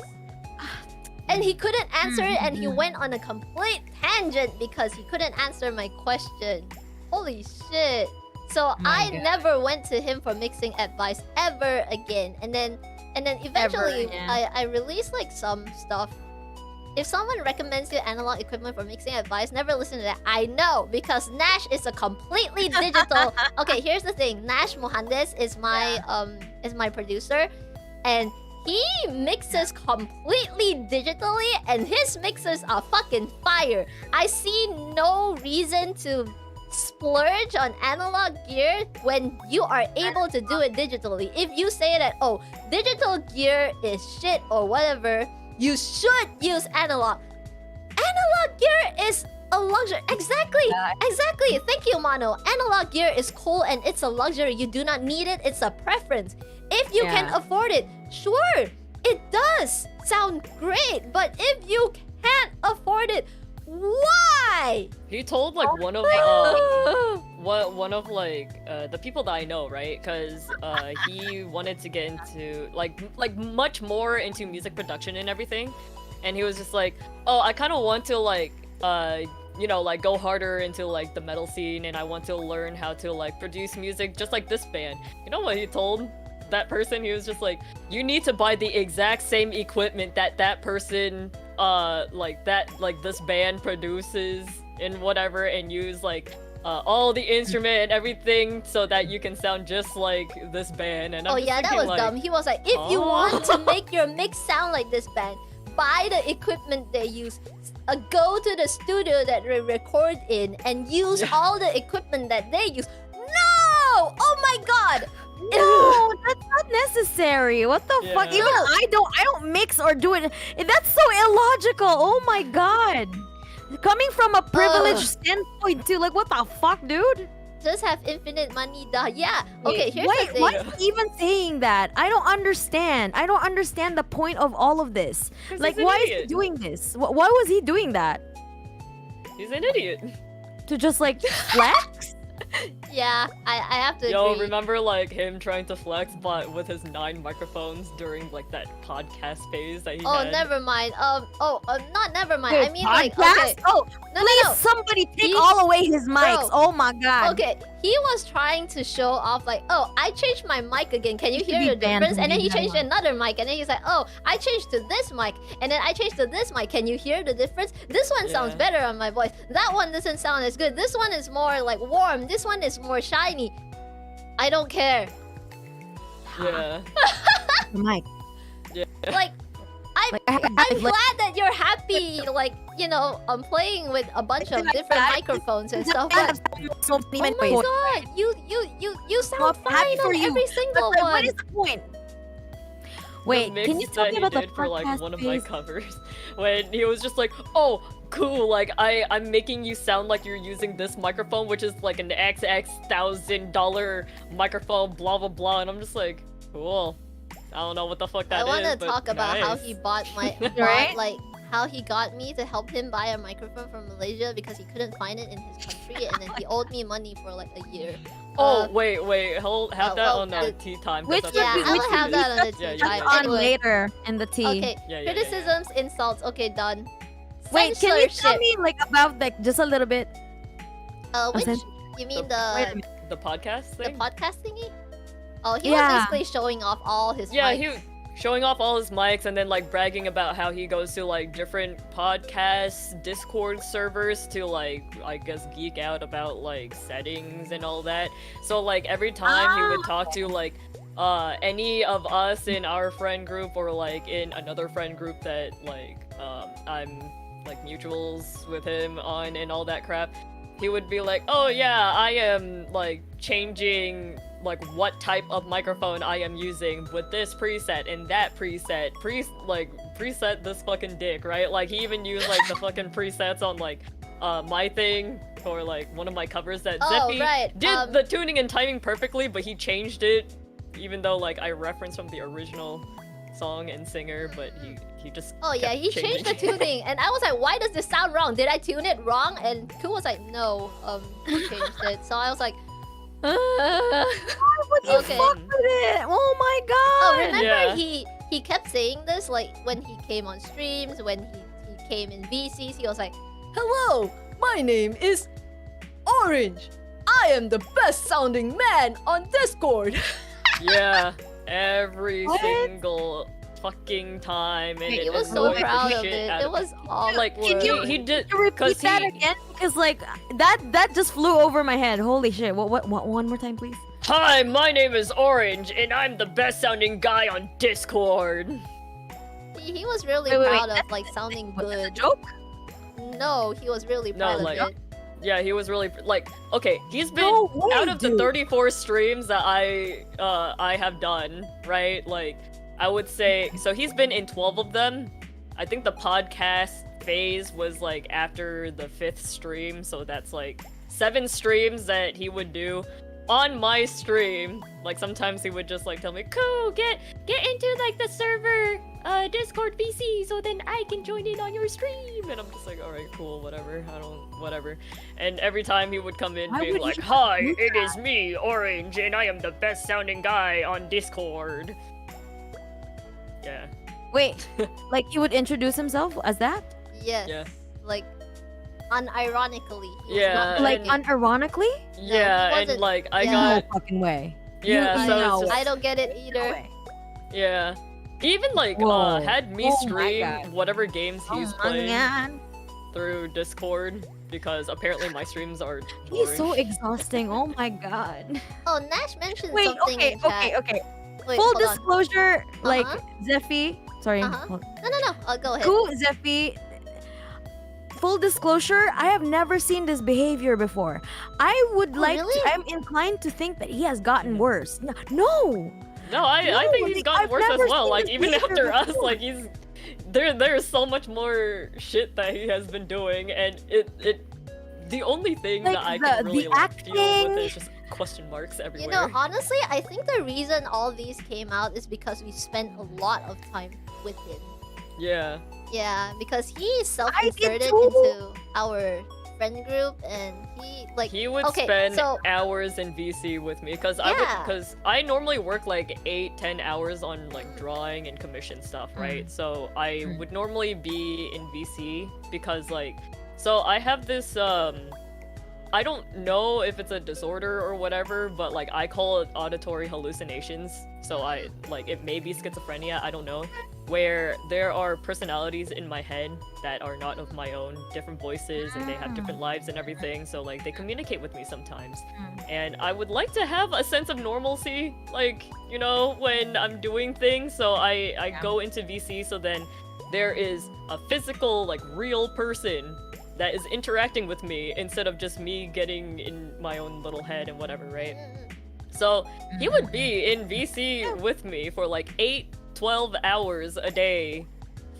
And he couldn't answer it, and he went on a complete tangent because he couldn't answer my question. Holy shit. So I never went to him for mixing advice ever again. And then eventually I released like some stuff. If someone recommends you analog equipment for mixing advice, never listen to that. I know, because Nash is a completely digital. Okay, here's the thing. Nash Mohandes is my producer, and he mixes completely digitally, and his mixes are fucking fire. I see no reason to splurge on analog gear when you are able to do it digitally. If you say that, digital gear is shit or whatever, you should use analog. Analog gear is a luxury. Exactly. Thank you, Mano. Analog gear is cool and it's a luxury. You do not need it. It's a preference. If you can afford it, sure, it does sound great. But if you can't afford it, why? He told like one of the people that I know, right? Because he wanted to get into like much more into music production and everything, and he was just like, I kind of want to you know, like go harder into like the metal scene, and I want to learn how to like produce music just like this band. You know what he told that person? He was just like, you need to buy the exact same equipment that person like this band produces and whatever, and use like all the instrument and everything so that you can sound just like this band. And I'm just that thinking, was like, dumb. He was like, if you want to make your mix sound like this band, buy the equipment they use. Go to the studio that they record in and use all the equipment that they use. No! Oh my god! No, that's not necessary. What the fuck? Even No. I don't mix or do it. That's so illogical. Oh my god. Coming from a privileged standpoint too, like what the fuck, dude? Just have infinite money, duh. Yeah. Okay, here's the thing. Why is he even saying that? I don't understand. I don't understand the point of all of this. Like, he's an why is idiot. he doing this? Why was he doing that? He's an idiot. To just like flex? Yeah, I have to Yo, agree. remember like him trying to flex but with his 9 microphones during like that podcast phase that he had? Never mind. Not never mind. Wait, I mean, like, podcast? okay. Oh, No, please, no, no. somebody take He- all away his mics. Bro. Oh my god. Okay, he was trying to show off like, oh, I changed my mic again. Can you should hear be the banned difference? from And then he using changed that to another mic, and then he's like, oh, I changed to this mic, and then I changed to this mic. Can you hear the difference? This one sounds Yeah. better on my voice. That one doesn't sound as good. This one is more like warm. This one is more shiny. I don't care. Yeah. The mic. Like, I'm Like, glad that you're happy. Like, you know, I'm playing with a bunch of different microphones and stuff. But oh my god, you sound Well, fine happy for on you. every single But one. what is the point? The Wait, mix can you tell that me he about the did for like podcast one of my phase? covers when he was just like, oh, cool, like I'm making you sound like you're using this microphone, which is like an $1,000 microphone, blah blah blah, and I'm just like, cool. I don't know what the fuck that I is. want to but talk about how nice. he bought my Right? like how he got me to help him buy a microphone from Malaysia because he couldn't find it in his country, and then he owed me money for like a year. Oh wait, hold have that well, on the- tea time. 'cause Which that's would Yeah, be- what I we will do. have that on the Yeah, tea yeah, time. yeah. On Anyway, later in the tea. okay, Yeah. criticisms, insults. Okay, done. Wait, can you tell Censorship. me like about like just a little bit? Which cens- you mean Wait a the minute. The podcast the thing? podcast thingy? Oh, he Yeah. was basically showing off all his Yeah, mics. he showing off all his mics and then like bragging about how he goes to like different podcasts, Discord servers to like I guess geek out about like settings and all that. So like every time he would talk to like any of us in our friend group or like in another friend group that like I'm like mutuals with him on and all that crap, he would be like, oh yeah, I am like changing like what type of microphone I am using with this preset and that preset, preset this fucking dick, right? Like he even used like the fucking presets on like my thing for like one of my covers that Oh, Zephy right, did the tuning and timing perfectly, but he changed it even though like I referenced from the original song and singer, but he just Oh yeah, kept he changed the changing. tuning, and I was like, "Why does this sound wrong? Did I tune it wrong?" And Ku was like, "No, he changed it." So I was like, Why would you Okay. fuck with it? Oh my "Oh, god! remember Yeah. he kept saying this like when he came on streams, when he came in VCs, he was like, Hello, my name is Orange. I am the best sounding man on Discord. Yeah, every What? single fucking time, and he it was so annoyed the proud of shit it. out It was awkward. like Can you- he did Can you repeat 'cause that he- again? Because like that just flew over my head. Holy shit! What? One more time, please. Hi, my name is Orange, and I'm the best sounding guy on Discord. He was really Wait, proud wait, of like sounding Was that a good. joke? No, he was really No, proud like- of it. Yeah, he was really like okay. He's been No way, out of the dude. 34 streams that I have done, right? Like I would say so he's been in 12 of them. I think the podcast phase was like after the 5th stream, so that's like 7 streams that he would do on my stream. Like sometimes he would just like tell me, "Cool, get into like the server Discord VC so then I can join in on your stream." And I'm just like, "All right, cool, whatever. Whatever." And every time he would come in Why being would like, he "Hi, do it is me, Orange, and I am the best sounding guy on Discord." Yeah. Wait, like he would introduce himself as that? Yes. Yeah. Like unironically. He was Yeah, not Like and- unironically? Yeah, he and wasn't- like I yeah. No got fucking way. yeah, You- so no. it's just, I don't get it No either. way. yeah. He even like Whoa. had me Oh my stream God. whatever games he's Oh my playing God. through Discord because apparently my streams are He's boring. so exhausting. Oh my god. Oh, Nash mentioned Wait, something okay, in chat. okay. Wait, Full hold on. disclosure, like Zephy. Sorry. Uh-huh. hold- No. Go ahead. Ku Zephy. Full disclosure, I have never seen this behavior before. I would Oh, like really? to, I'm inclined to think that he has gotten worse. No. No, I No, think he's like, gotten I've worse as never well. seen Like this even behavior after us, before. like he's there's so much more shit that he has been doing, and it the only thing Like, that I the- can really the like, deal with acting- is just question marks everywhere. You know, honestly, I think the reason all these came out is because we spent a lot of time with him. yeah, Yeah, because he self-inserted too. into our friend group, and he would okay, spend so- hours in VC with me because Yeah. I normally work like 8-10 hours on like drawing and commission stuff, right? So I would normally be in VC because like so I have this I don't know if it's a disorder or whatever, but like I call it auditory hallucinations. So I like it may be schizophrenia, I don't know, where there are personalities in my head that are not of my own, different voices, and they have different lives and everything. So like they communicate with me sometimes, and I would like to have a sense of normalcy, like you know when I'm doing things. So I go into VC, so then there is a physical like real person that is interacting with me instead of just me getting in my own little head and whatever, right? So he would be in VC with me for like 8-12 hours a day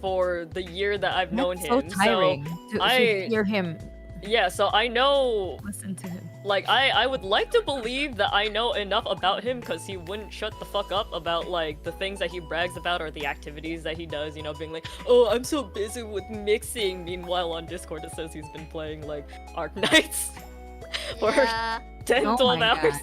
for the year that I've known That's so him. tiring to I- hear him Yeah, so I know, listen to him. like, I would like to believe that I know enough about him because he wouldn't shut the fuck up about, like, the things that he brags about or the activities that he does, you know, being like, oh, I'm so busy with mixing. Meanwhile, on Discord, it says he's been playing, like, Arc Knights for yeah. 10, Oh 12 my hours.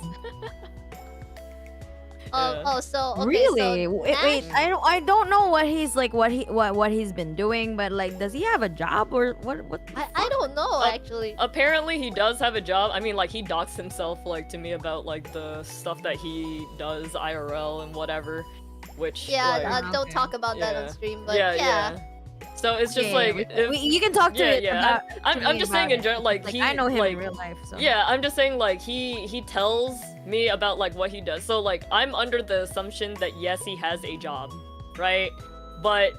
God. So okay, Really? So Wait, Nash- I don't know what he's like, what he's been doing, but like, does he have a job or what? I don't know actually. Apparently, he does have a job. I mean, like, he doxed himself, like, to me about, like, the stuff that he does IRL and whatever, which, Yeah, like, don't Okay. talk about that on Yeah. stream, but yeah. So it's just like, if, you can talk to it about. I'm just saying in general, like, Like he, I know him like, in real life, so yeah, I'm just saying, like, he tells me about, like, what he does. So, like, I'm under the assumption that, yes, he has a job, right? But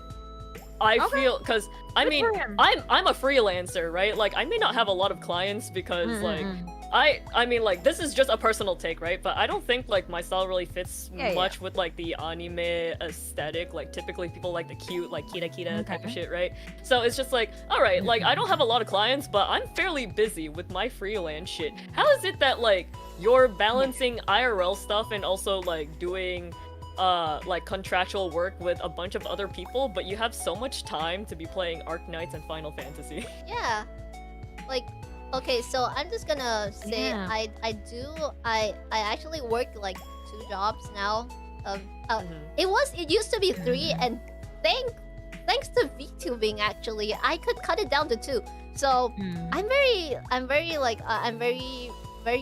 I Okay. feel, because, I Good mean, for him. I'm a freelancer, right? Like, I may not have a lot of clients because, like, I mean, like, this is just a personal take, right? But I don't think, like, my style really fits Yeah, much with, like, the anime aesthetic. Like, typically people like the cute, like, kira type of shit, right? So it's just like, alright, like, I don't have a lot of clients, but I'm fairly busy with my freelance shit. How is it that, like, you're balancing IRL stuff and also, like, doing, like, contractual work with a bunch of other people, but you have so much time to be playing Arc Knights and Final Fantasy? Yeah, like okay, so I'm just gonna say Yeah. I actually work like 2 jobs now. Mhm. It used to be 3, and thanks to VTubing actually, I could cut it down to 2. So I'm very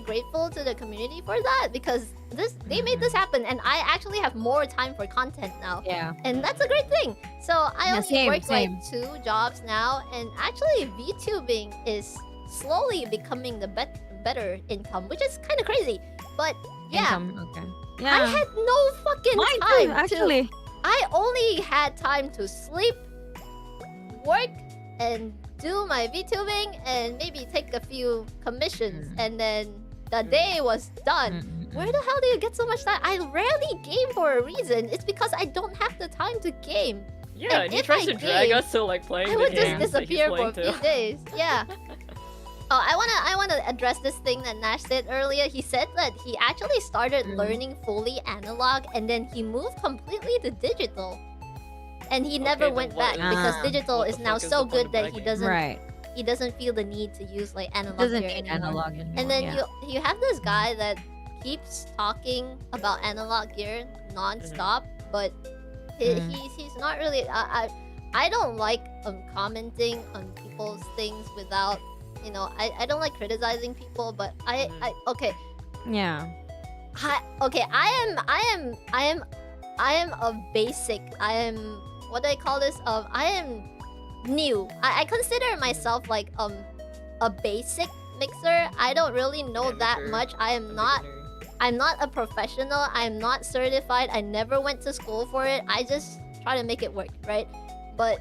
grateful to the community for that, because they made this happen, and I actually have more time for content now. yeah. And that's a great thing. So I Yeah, only same, work same. like 2 jobs now, and actually VTubing is slowly becoming the better income, which is kind of crazy. But yeah, Income, okay. I Yeah. had no fucking Mine time too, actually. I only had time to sleep, work, and do my VTubing, and maybe take a few commissions, and then the day was done. Where the hell do you get so much time? I rarely game for a reason. It's because I don't have the time to game. Yeah, and he if tries I to drag game, us to, like, playing I the would just games that he's disappear for a playing few too. days. Yeah. Oh, I wanna address this thing that Nash said earlier. He said that he actually started learning fully analog, and then he moved completely to digital. And he never then went what back is- because Ah. digital what is the now fuck is so the point good of that he bragging? doesn't Right. he doesn't feel the need to use like analog Doesn't gear need anymore. analog anymore. And then yeah. you have this guy that keeps talking about analog gear non-stop, but he's not really. I don't like commenting on people's things without you know, I don't like criticizing people, but okay. Yeah. Okay, I am a basic. I am, what do I call this? I am new. I consider myself like a basic mixer. I don't really know that much. I'm not a professional. I'm not certified. I never went to school for it. I just try to make it work, right? But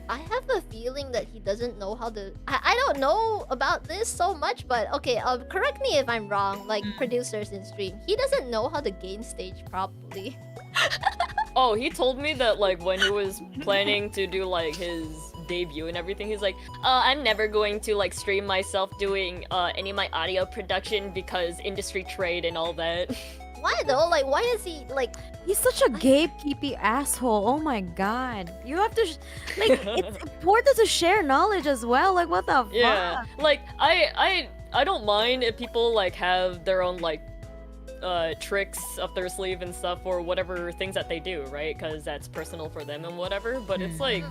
I have a feeling that he doesn't know how to. I don't know about this so much, but okay. Correct me if I'm wrong. Like producers in stream, he doesn't know how to gain stage properly. Oh, he told me that like when he was planning to do like his debut and everything, he's like, I'm never going to like stream myself doing any of my audio production because industry trade and all that. Why though? Like, why is he like? He's such a gatekeepy asshole. Oh my god. You have to like it's important to share knowledge as well. Like what the Yeah. fuck? Like I don't mind if people like have their own like tricks up their sleeve and stuff or whatever things that they do, right? Because that's personal for them and whatever. But it's like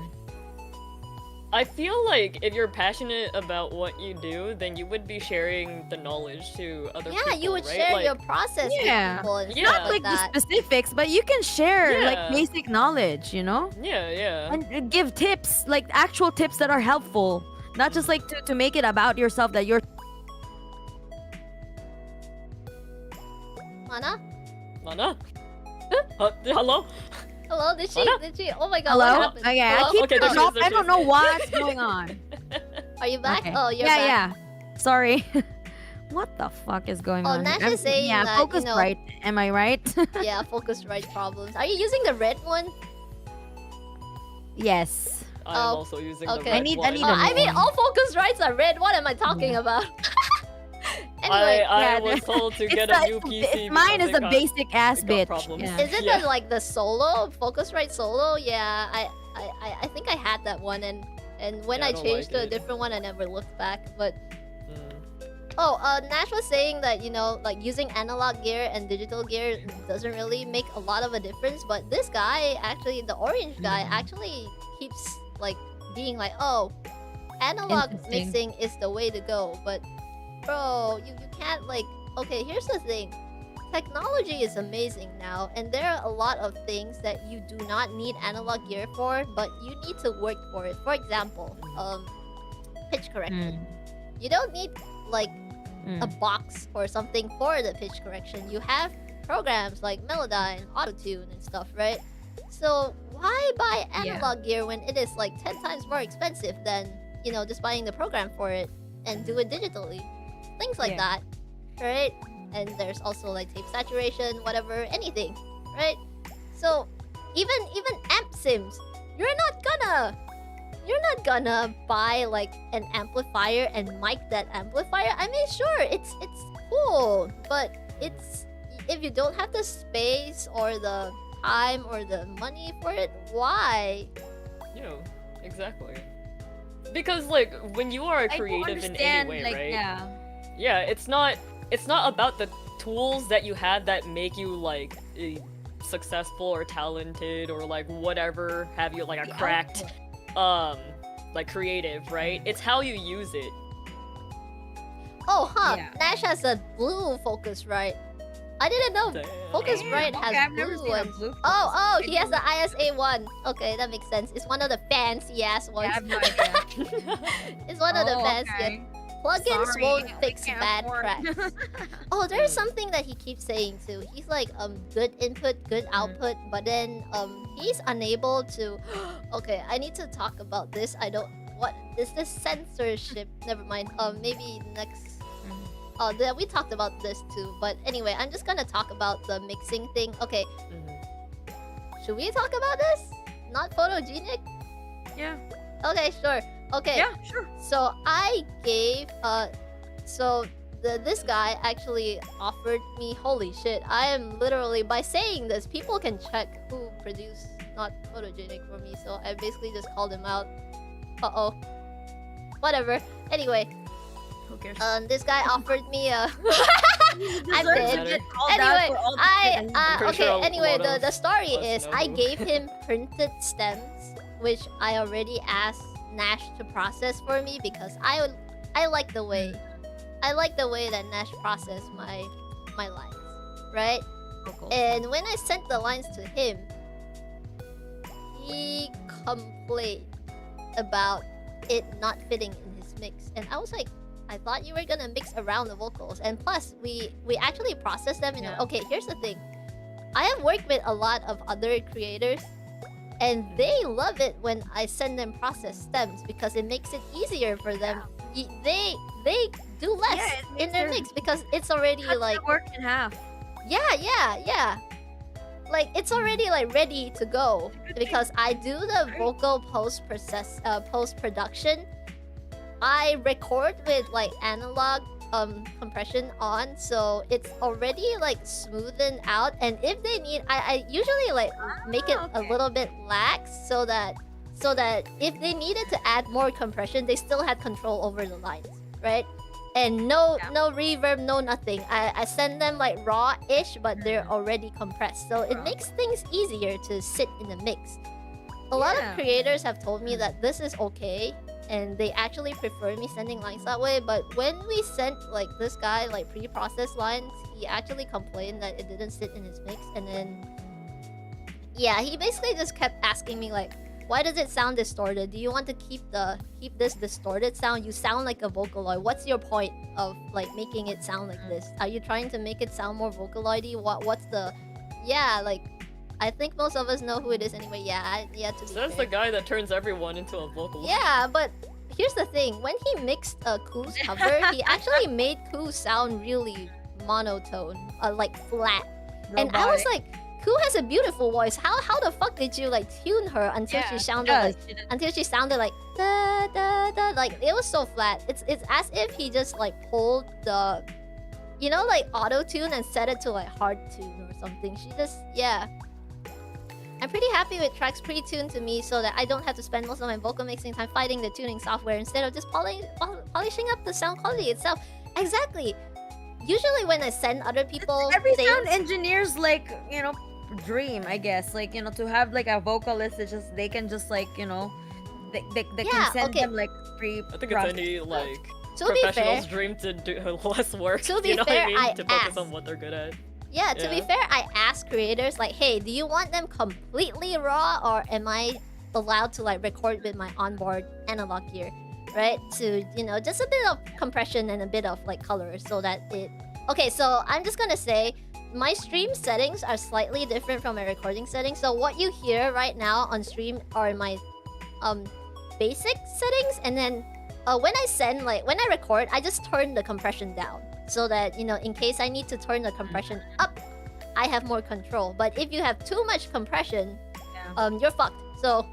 I feel like if you're passionate about what you do, then you would be sharing the knowledge to other people. Yeah, you would right? share like, your process with people and Yeah. stuff Not like that. the specifics, but you can share Yeah. like basic knowledge, you know? Yeah. And give tips, like actual tips that are helpful. Not just like to make it about yourself that you're Mana? Hello? Hello? Did she? Mana? Did she? Oh my god! Hello? What happened? Okay, Hello? I keep Okay, there she turning is, off. there I she don't is. know what's going on. Are you back? Okay. Oh, you're yeah, back. yeah. Sorry. What the fuck is going Oh, on? Nash here? is saying yeah, that, focus you know- right. Am I right? Yeah, Focusrite problems. Are you using the red one? Yes. I'm Oh, also using okay. the red I need one. a I mean, one. all Focusrites are red. What am I talking about? Anyway, I Yeah, was told to It's get the- a new it's- PC. mine because is it a got- basic ass it got bitch. problems. Yeah. is it Yeah. like the solo Focusrite solo? Yeah, I think I had that one, and when Yeah, I I don't changed like to a it. different one, I never looked back. But Mm. oh, Nash was saying that, you know, like using analog gear and digital gear doesn't really make a lot of a difference. But this guy, actually, the orange guy, actually keeps like being like, oh, analog Interesting. mixing is the way to go. But bro, you can't like. Okay, here's the thing. Technology is amazing now, and there are a lot of things that you do not need analog gear for, but you need to work for it. For example, pitch correction. You don't need like a box or something for the pitch correction. You have programs like Melodyne, Autotune, and stuff, right? So why buy analog gear when it is like 10 times more expensive than, you know, just buying the program for it and do it digitally? Things like that, right? And there's also like tape saturation, whatever, anything, right? So even amp sims, you're not gonna buy like an amplifier and mic that amplifier. I mean, sure, it's cool, but it's, if you don't have the space or the time or the money for it, why? Yeah, exactly. Because like when you are a I don't creative in understand, any way, like, right? yeah. Yeah, it's not about the tools that you have that make you like successful or talented or like whatever have you, like a The cracked output. like creative, right? It's how you use it. Oh, huh. Yeah. Nash has a blue Focusrite. I didn't know Damn. Focusrite has I've never blue seen a ones. blue Oh, he has the ISA one. Okay, that makes sense. It's one of the fancy ass I ones. have no idea. It's one of the fancy. okay. Plugins Sorry, won't I fix can't bad afford it. tracks. Oh, there's something that he keeps saying too. He's like, good input, good output, but then he's unable to. Okay, I need to talk about this. I don't. What is this censorship? Never mind. Maybe next. We talked about this too. But anyway, I'm just gonna talk about the mixing thing. Okay, should we talk about this? Not photogenic? Yeah. Okay, sure. Okay. Yeah, sure. So I gave this guy actually offered me, holy shit, I am literally, by saying this, people can check who produced not photogenic for me, so I basically just called him out. Uh-oh. Whatever. Anyway, Who cares? this guy offered me a I'm deserves dead. to get Anyway, Pretty sure a anyway, lot of the story us is know I who. gave him printed stems, which I already asked Nash to process for me because I like the way that Nash processed my lines, right? And when I sent the lines to him, he complained about it not fitting in his mix, and I was like, I thought you were gonna mix around the vocals, and plus we actually process them. Okay, here's the thing. I have worked with a lot of other creators, and they love it when I send them processed stems because it makes it easier for them. They do less in their mix because it's already like work in half. Yeah. Like it's already like ready to go because I do the vocal post production. I record with like analog compression on, so it's already like smoothened out. And if they need, I usually like make it a little bit lax so that if they needed to add more compression, they still had control over the lines, right? And no reverb, no nothing. I send them like raw-ish, but they're already compressed, so it makes things easier to sit in the mix. A lot of creators have told me that this is okay, and they actually prefer me sending lines that way. But when we sent like this guy like pre-processed lines, he actually complained that it didn't sit in his mix, and then he basically just kept asking me like, why does it sound distorted? Do you want to keep this distorted sound? You sound like a Vocaloid. What's your point of like making it sound like this? Are you trying to make it sound more Vocaloid-y? What's the... Yeah, like I think most of us know who it is anyway. To be So that's fair. the guy that turns everyone into a vocal. Yeah, but here's the thing. When he mixed Ku's cover, he actually made Ku sound really monotone, like flat. And I was like, Ku has a beautiful voice. How the fuck did you like tune her until she sounded like da da da? Like it was so flat. It's as if he just like pulled the, like auto tune and set it to like hard tune or something. She just I'm pretty happy with tracks pre-tuned to me so that I don't have to spend most of my vocal mixing time fighting the tuning software instead of just polishing up the sound quality itself. Exactly. Usually when I send other people Every things, sound engineer's like, dream, I guess. Like, to have like a vocalist, it's just they can just like, they can send them like I think it's any like to be professional's fair, dream to do less work. To be you know fair, what I mean? To focus asked. on what they're good at. Yeah, to be fair, I asked creators like, hey, do you want them completely raw, or am I allowed to like record with my onboard analog gear, right? To, just a bit of compression and a bit of like color so that it... Okay, so I'm just gonna say, my stream settings are slightly different from my recording settings. So what you hear right now on stream are my basic settings, and then when I record, I just turn the compression down. So that, in case I need to turn the compression up, I have more control. But if you have too much compression, you're fucked. So,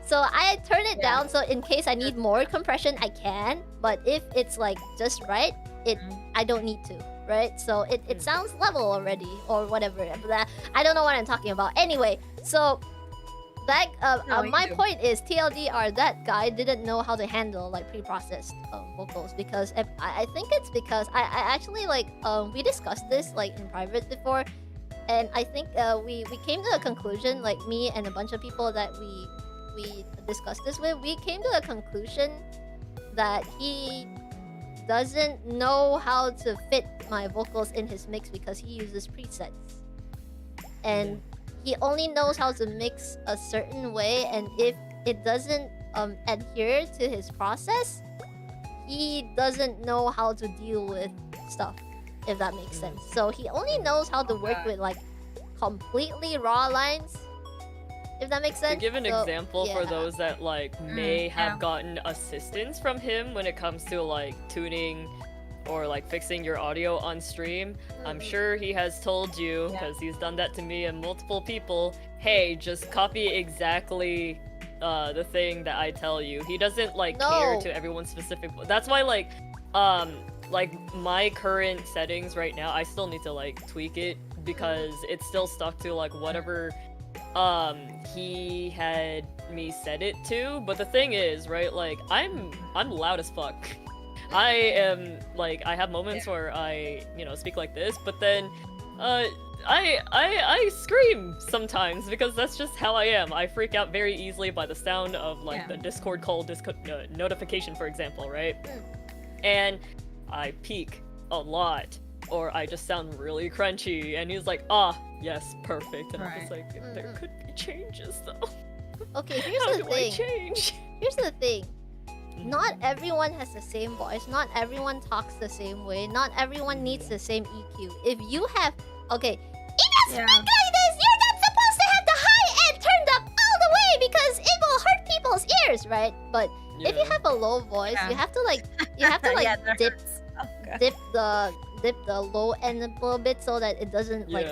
so I turn it down so in case I need more compression, I can. But if it's like just right, I don't need to, right? So it sounds level already or whatever. I don't know what I'm talking about. Anyway, so... That my point is TLDR, that guy didn't know how to handle like pre-processed vocals, because I think it's because I actually like we discussed this like in private before, and I think we came to a conclusion, like me and a bunch of people that we discussed this with, we came to a conclusion that he doesn't know how to fit my vocals in his mix because he uses presets, and he only knows how to mix a certain way, and if it doesn't adhere to his process, he doesn't know how to deal with stuff, if that makes sense. So he only knows how to work with like completely raw lines, if that makes sense. To give an example for those that like may have gotten assistance from him when it comes to like tuning or like fixing your audio on stream, I'm sure he has told you, because he's done that to me and multiple people, hey, just copy exactly the thing that I tell you. He doesn't like care to everyone's specific... That's why like my current settings right now, I still need to like tweak it because it's still stuck to like whatever he had me set it to. But the thing is, right, like I'm loud as fuck. I am like, I have moments where I, speak like this, but then I scream sometimes because that's just how I am. I freak out very easily by the sound of like the Discord call notification, for example, right? and I peak a lot, or I just sound really crunchy, and he's like, ah, yes, perfect. And I'm just like, there could be changes though. Okay, here's How the do thing. I change? Here's the thing. Not everyone has the same voice. Not everyone talks the same way. Not everyone needs the same EQ. If you have, okay, if you speak like this, you're not supposed to have the high end turned up all the way because it will hurt people's ears, right? But if you have a low voice, you have to like dip the low end a little bit so that it doesn't like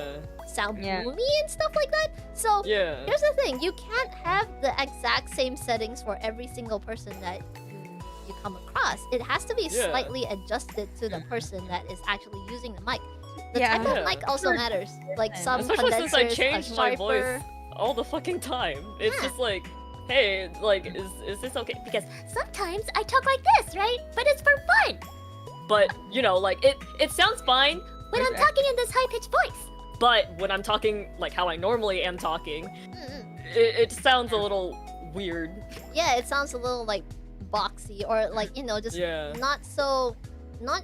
sound boomy and stuff like that. So here's the thing: you can't have the exact same settings for every single person that you come across. It has to be slightly adjusted to the person that is actually using the mic. The type of mic also matters. Like some especially condensers since I changed are my sharper. voice all the fucking time. It's just like, hey, like, is this okay? Because Sometimes I talk like this, right? But it's for fun. but you know, like it sounds fine When I'm talking in this high-pitched voice. but when I'm talking like how I normally am talking, it sounds a little weird. Yeah, it sounds a little like boxy or like, you know, just not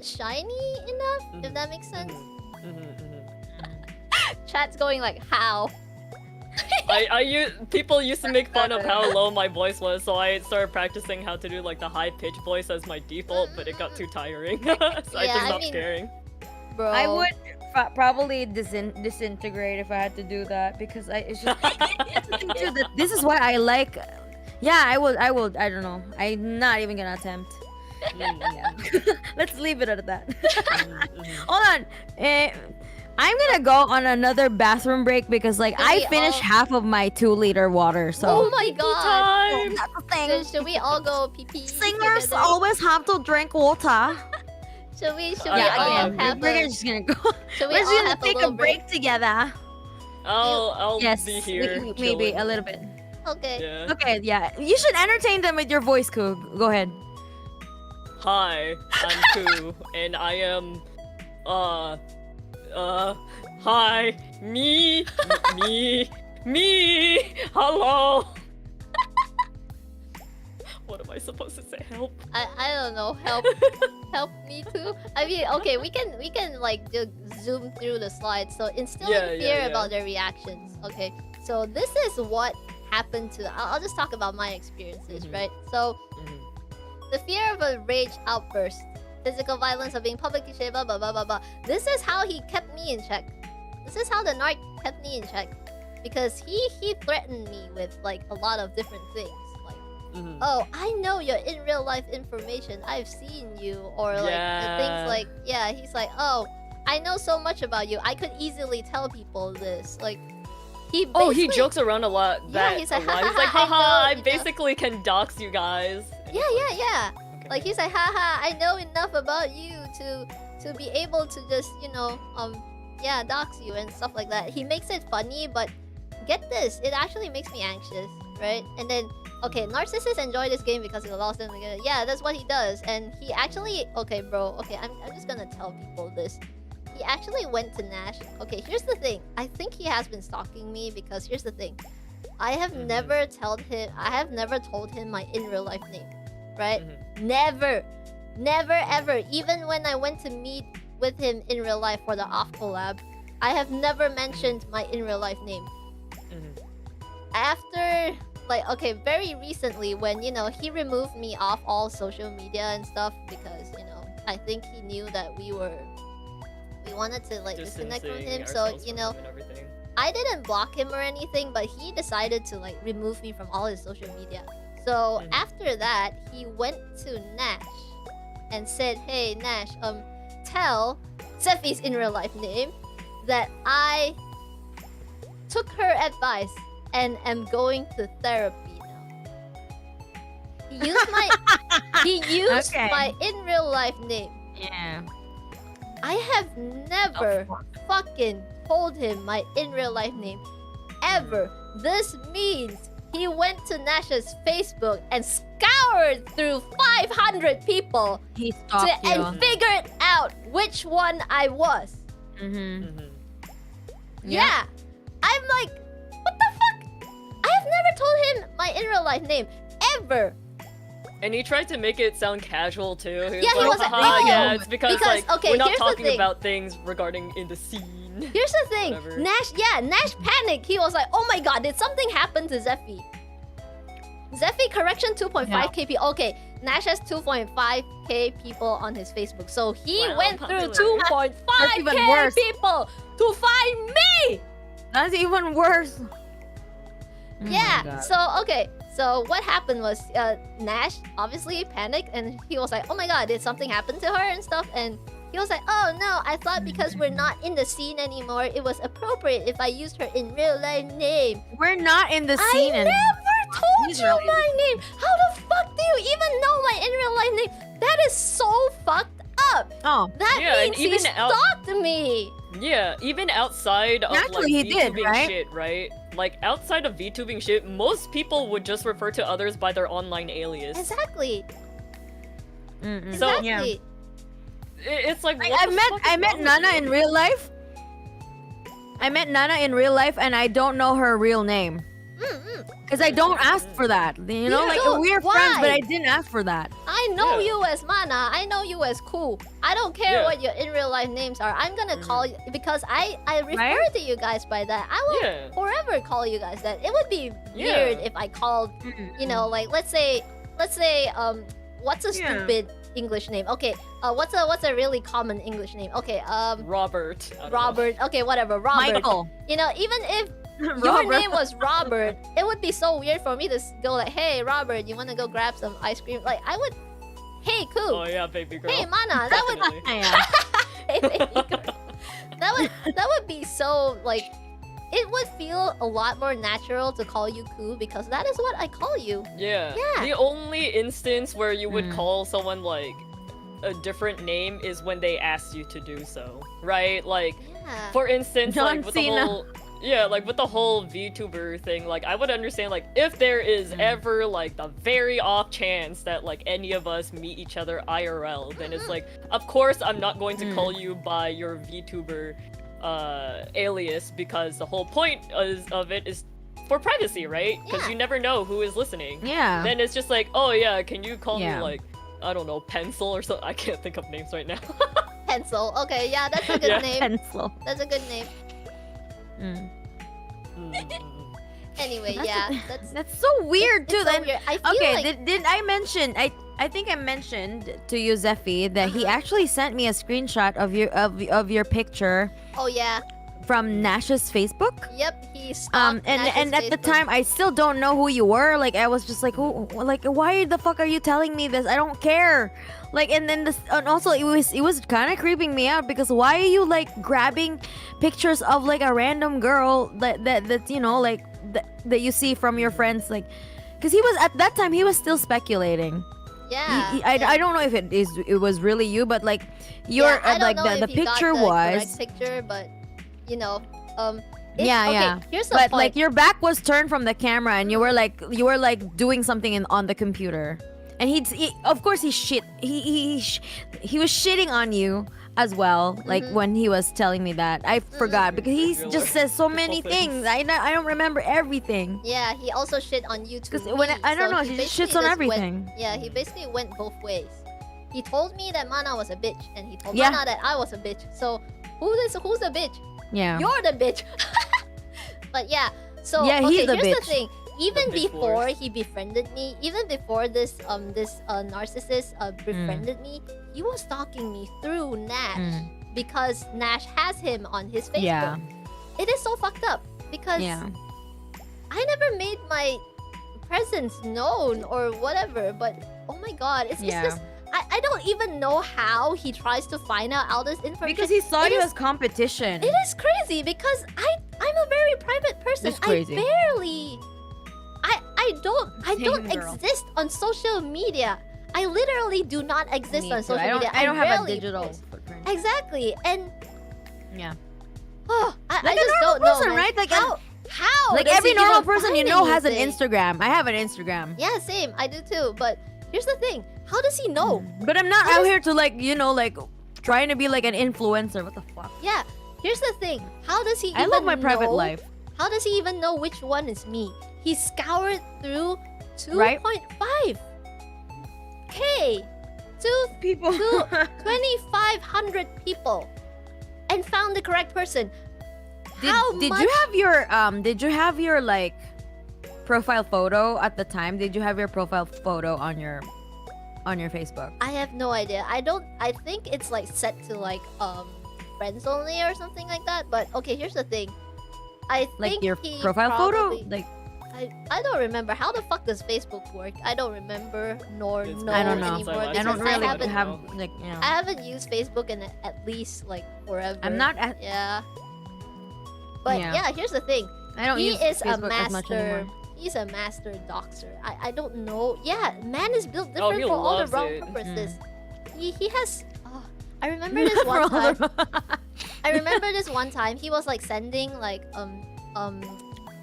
shiny enough, if that makes sense. Chat's going like, how? People used to make fun of how low my voice was, so I started practicing how to do like the high pitch voice as my default, but it got too tiring. So I just stopped caring. Bro. I would probably disintegrate if I had to do that because it's just this is why I like. Yeah, I will. I don't know. I'm not even gonna attempt. Let's leave it at that. Hold on. I'm gonna go on another bathroom break because like I finished half of my 2-liter water. So. Oh my god. Time. That's the thing. Should we all go pee pee? Singers always have to drink water. Should we all again, have we're a, just gonna go. should we We're all just gonna have take a a break together. I'll Yes, be here. maybe chilling. a little bit. Okay. Yeah. Okay, yeah. You should entertain them with your voice, Ku. Go ahead. Hi, I'm Ku, and I am, hi, me, hello. What am I supposed to say? Help. I don't know. Help me too. I mean, okay, we can like just zoom through the slides. So instilling fear about their reactions. Okay, so this is what happened to. I'll just talk about my experiences, right? So the fear of a rage outburst, physical violence, of being publicly shamed, blah blah blah blah blah. This is how he kept me in check. This is how the narc kept me in check, because he threatened me with like a lot of different things. Oh, I know your in real life information. I've seen you, or like things like he's like, oh, I know so much about you. I could easily tell people this. Like, he jokes around a lot. He's like, he's like, haha, I basically can dox you guys. Yeah. Okay. Like he's like, haha, I know enough about you to be able to just dox you and stuff like that. He makes it funny, but get this, it actually makes me anxious, right? And then. Okay, narcissists enjoy this game because it allows them to get. Yeah, that's what he does. And he actually. Okay, bro. Okay, I'm just gonna tell people this. He actually went to Nash. Okay, here's the thing. I think he has been stalking me because here's the thing. I have never told him my in real life name, right? Never ever. Even when I went to meet with him in real life for the off collab, I have never mentioned my in real life name. After. Like, okay, very recently when, he removed me off all social media and stuff because, I think he knew that we wanted to, like, disconnect from him. So, I didn't block him or anything, but he decided to, like, remove me from all his social media. So, after that, he went to Nash and said, hey, Nash, tell Zephy's in real life name that I took her advice and am going to therapy now. He used my in real life name. Yeah. I have never fucking told him my in real life name ever. This means he went to Nash's Facebook and scoured through 500 people and figured out which one I was. Yeah. I'm like, what the fuck? I have never told him my in real life name ever. And he tried to make it sound casual too. He Yeah, he was like, "Haha, oh, yeah, it's because like okay, we're not here's the talking thing. about things regarding in the scene." Here's the thing. Whatever. Nash panicked. He was like, oh my god, did something happen to Zephy? Zephy correction 2.5 KP. Okay, Nash has 2.5k people on his Facebook. So he Wow, went popular. through That's even 2.5k worse. people to find me. That's even worse. Oh my Yeah. God. So okay. So what happened was Nash obviously panicked and he was like, "Oh my god, did something happen to her and stuff?" And he was like, "Oh no, I thought because we're not in the scene anymore, it was appropriate if I used her in real life name." We're not in the scene. I never told He's you right. my name. How the fuck do you even know my in real life name? That is so fucked up. Oh, That Yeah, and means he even out- stalked me. Yeah, even outside of Naturally, like he did, VTubing right? shit, right? Like outside of VTubing shit, most people would just refer to others by their online alias. Exactly. So- Exactly. It's like what I the met fuck is I met wrong with Nana you? in real life. I met Nana in real life, and I don't know her real name because I don't ask for that. You know, You like don't. we're friends, but Why? I didn't ask for that. I know Yeah. you as Mana. I know you as Ku. I don't care Yeah. what your in real life names are. I'm gonna call you because I refer Right? to you guys by that. I will Yeah. forever call you guys that. It would be Yeah. weird if I called, you know, like let's say what's a Yeah. stupid English name? Okay, what's a really common English name? Okay, Robert. I don't know. Robert. Okay, whatever, Robert. Michael. You know, even if your Robert. name was Robert, it would be so weird for me to go like, "Hey, Robert, you want to go grab some ice cream?" Like, I would, "Hey, Ku, Oh yeah, baby girl. hey, Mana," that would, Definitely. Yeah. Hey, baby girl. that would be so like, it would feel a lot more natural to call you Ku because that is what I call you. Yeah. Yeah. The only instance where you would Mm. call someone like a different name is when they ask you to do so, right? Like, Yeah. for instance, John like with the Cena. whole like with the whole VTuber thing, like I would understand like if there is ever like the very off chance that like any of us meet each other IRL, then it's like of course I'm not going to call you by your VTuber alias because the whole point of it is for privacy, right? Because Yeah. you never know who is listening. Yeah. Then it's just like, oh yeah, can you call Yeah. me like, I don't know, Pencil or something? I can't think of names right now. Pencil. Okay, yeah, that's a good Yeah. name. Pencil. That's a good name. Mm. Anyway, That's yeah, that's That's so weird it's too. so Then weird. I feel okay, like did I mention? I think I mentioned to you, Zephy, that he actually sent me a screenshot of your picture oh yeah, from Nash's Facebook. yep, he stalked And Nash's at the Facebook. time I still don't know who you were. Like I was just like, like why the fuck are you telling me this? I don't care. Like and then this and also it was kind of creeping me out because why are you like grabbing pictures of like a random girl that you know like that you see from your friends like because he was at that time he was still speculating. Yeah, I don't know if it was really you, but like your yeah, I don't like know the if he got picture the was correct picture, but you know, Yeah, okay, yeah. Here's the but point. like your back was turned from the camera and you were like doing something on the computer and he of course he was shitting on you as well like Mm-hmm. when he was telling me that I forgot because he Regular just says so many people things things. I don't remember everything Yeah, he also shit on YouTube. because when I don't know he just shits on everything. Yeah, he basically went both ways. He told me that Mana was a bitch, and he told Yeah. Mana that I was a bitch. So who's the bitch? Yeah. You're the bitch. But yeah, so Yeah, okay, he's the here's bitch. the thing. Even The bitch before wars. he befriended me, even before this narcissist befriended me, he was stalking me through Nash because Nash has him on his Facebook. Yeah. It is so fucked up because Yeah. I never made my presence known or whatever, but oh my god, it's Yeah. just I don't even know how he tries to find out all this information. Because he saw It you is- as competition. It is crazy because I'm a very private person. It's crazy. I barely I don't Same, girl. exist on social media. I literally do not exist Me on too. social I don't media. I don't have a rarely digital post. footprint. Exactly. And Yeah. oh, I Like a just normal don't know. person, man. right? Like how like does every he normal even person you find know has an anything? Instagram. I have an Instagram. Yeah, same. I do too. But here's the thing. How does he know? But I'm not How out does- here to like, you know, like trying to be like an influencer. What the fuck? Yeah. Here's the thing. How does he I even love my private know- life. How does he even know which one is me? He scoured through 2.5. Right? 2K to People. 2,500 people and found the correct person. Did you have your like profile photo at the time? Did you have your profile photo on your Facebook? I have no idea. I think it's like set to like friends only or something like that. But okay, here's the thing. I Like think your he profile probably- photo? Like I don't remember. How the fuck does Facebook work? I don't remember nor It's know I don't know. anymore. I I don't because really haven't, have like you know. I haven't used Facebook in at least like forever. I'm not at, Yeah. But Yeah. yeah, here's the thing. I don't He use is a Facebook as much master. anymore. He's a master doxer. I don't know. Yeah, man is built Oh, different he for all the loves wrong it. purposes. He has. Oh, I remember this one time. I remember this one time. He was like sending like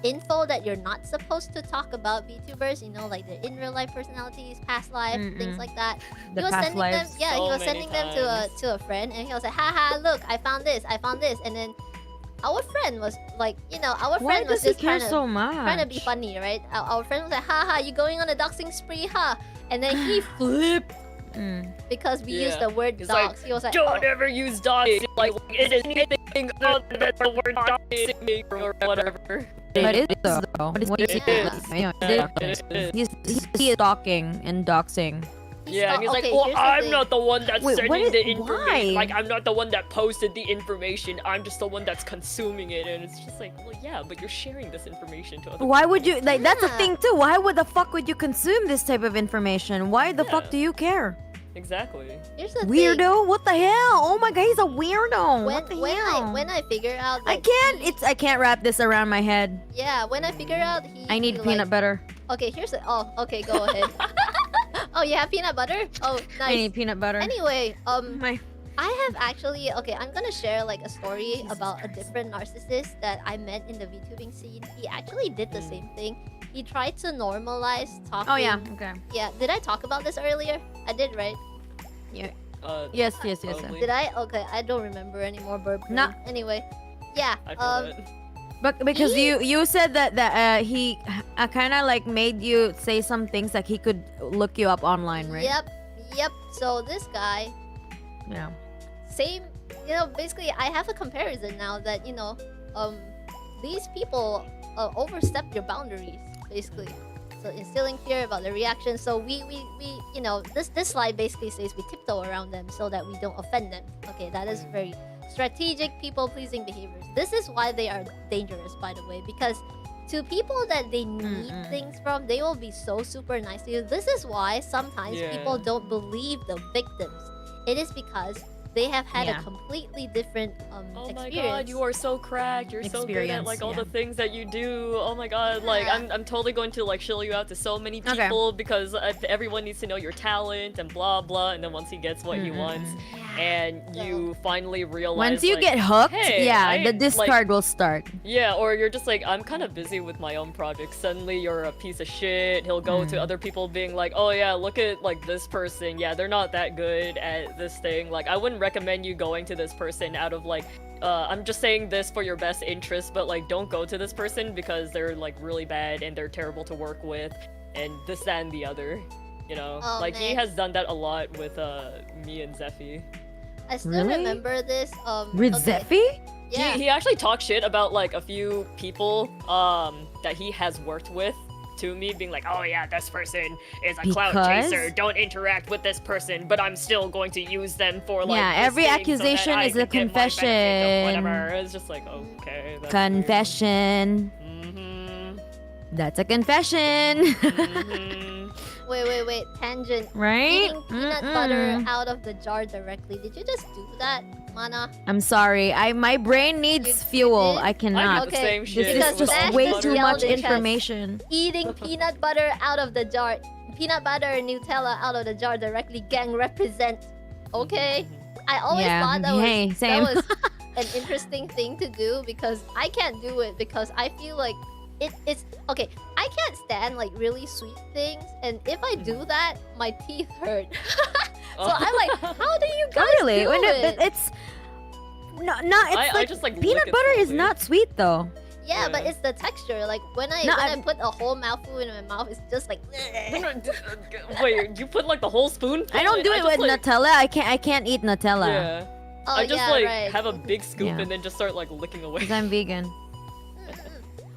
info that you're not supposed to talk about VTubers. You know, like their in real life personalities, past life, things like that. The He was past sending them. lives. Yeah, he So was many sending them times. to a friend, and he was like, "Haha, look, I found this, and then. Our friend was like, you know, our Why friend was does he just care trying to so much? trying to be funny, right? Our friend was like, haha, you going on a doxing spree, huh? And then he flipped because we used Yeah. the word He's dox. He was like, Don't oh, ever use doxing. Like it is anything other than the word doxing or whatever. But it is though. What is It he? is. Yeah, It is. He's stalking and doxing. Yeah, and he's okay, like, well, here's the I'm thing. not the one that's Wait, what sending is- the information. why? Like, I'm not the one that posted the information. I'm just the one that's consuming it. And it's just like, well, yeah, but you're sharing this information to other Why would you like? That's the Yeah. thing too. Why would the fuck would you consume this type of information? Why the fuck Yeah. do you care? Exactly. here's the thing. Weirdo! What the hell? Oh my god, he's a weirdo. what the hell? When I figure out I that can't. he- I can't wrap this around my head. yeah, when I figure out I need he peanut likes- butter. Okay, here's the okay, go ahead. Oh, you have peanut butter? Oh, I nice. need peanut butter. Anyway, My I have actually I'm gonna share like a story about a different narcissist that I met in the VTubing scene. He actually did the same thing. He tried to normalize talking. Oh yeah. Okay. Yeah. Did I talk about this earlier? I did, right? Yes. Probably. Did I? Okay, I don't remember anymore. Burp. No. Anyway, yeah. I feel that. But because you said that he kind of like made you say some things like he could look you up online, right? Yep. So this guy, Yeah. same. You know, basically, I have a comparison now that these people overstep your boundaries, basically. So instilling fear about the reaction. So we this slide basically says we tiptoe around them so that we don't offend them. Okay, that is very strategic people-pleasing behaviors. This is why they are dangerous, by the way, because to people that they need things from, they will be so super nice to you. This is why sometimes Yeah. people don't believe the victims. It is because they have had Yeah. a completely different Oh my experience. god, you are so cracked. You're so good at Experience, like all yeah. the things that you do. Oh my god, like Yeah. I'm totally going to like shill you out to so many Okay. people because everyone needs to know your talent and blah blah. And then once he gets what he wants, and you finally realize Once you like, get hooked, hey, yeah, I- the discard like- will start. Yeah, or you're just like, I'm kind of busy with my own project. Suddenly you're a piece of shit. He'll go to other people being like, oh yeah, look at like this person. Yeah, they're not that good at this thing. Like, I wouldn't recommend you going to this person out of like, I'm just saying this for your best interest, but like, don't go to this person because they're like really bad and they're terrible to work with and this, that, and the other. You know, Oh, like he man. has done that a lot with me and Zephy. I still Really? remember this. With okay. Zephy? Yeah. He actually talked shit about like a few people that he has worked with to me, being like, oh yeah, this person is a clout Because? chaser, don't interact with this person, but I'm still going to use them for like Yeah, this every thing so accusation that I is a can get my benefit of confession. whatever. It's just like, okay, that's Confession. Mm-hmm. That's a confession. Wait. Tangent. Right? Eating peanut butter out of the jar directly. Did you just do that, Mana? I'm sorry. My brain needs You fuel. did? I I cannot. did the Okay, same shit. This because is just Smash way just too yelled much in chat. information. Eating peanut butter out of the jar. Peanut butter and Nutella out of the jar directly. Gang represent. Okay. I always Yeah, thought that was, hey, same. that was an interesting thing to do because I can't do it because I feel like it's okay. I can't stand like really sweet things, and if I do that, my teeth hurt. So I'm like, how do you guys Really? do When it? it's no, it's I like just, like, peanut lick it butter is slowly. not sweet though. Yeah, but it's the texture. Like when I put a whole mouthful in my mouth, it's just like. Wait, you put like the whole spoon? I don't do it with Nutella. I can't eat Nutella. Yeah. Oh, I just right. have a big scoop Yeah. and then just start like licking away. Because I'm vegan.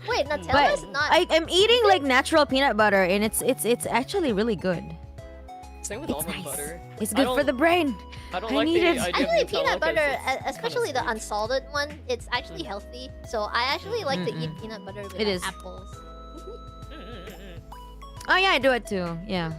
Wait, Nutella is not. I'm eating like natural peanut butter, and it's actually really good. Same with almond butter. It's good for the brain. I don't I like need the it. idea of Actually, Nutella peanut 'cause butter, it's especially the kinda unsalted one, it's actually healthy. So I actually like to eat peanut butter with It is. apples. Oh yeah, I do it too. Yeah,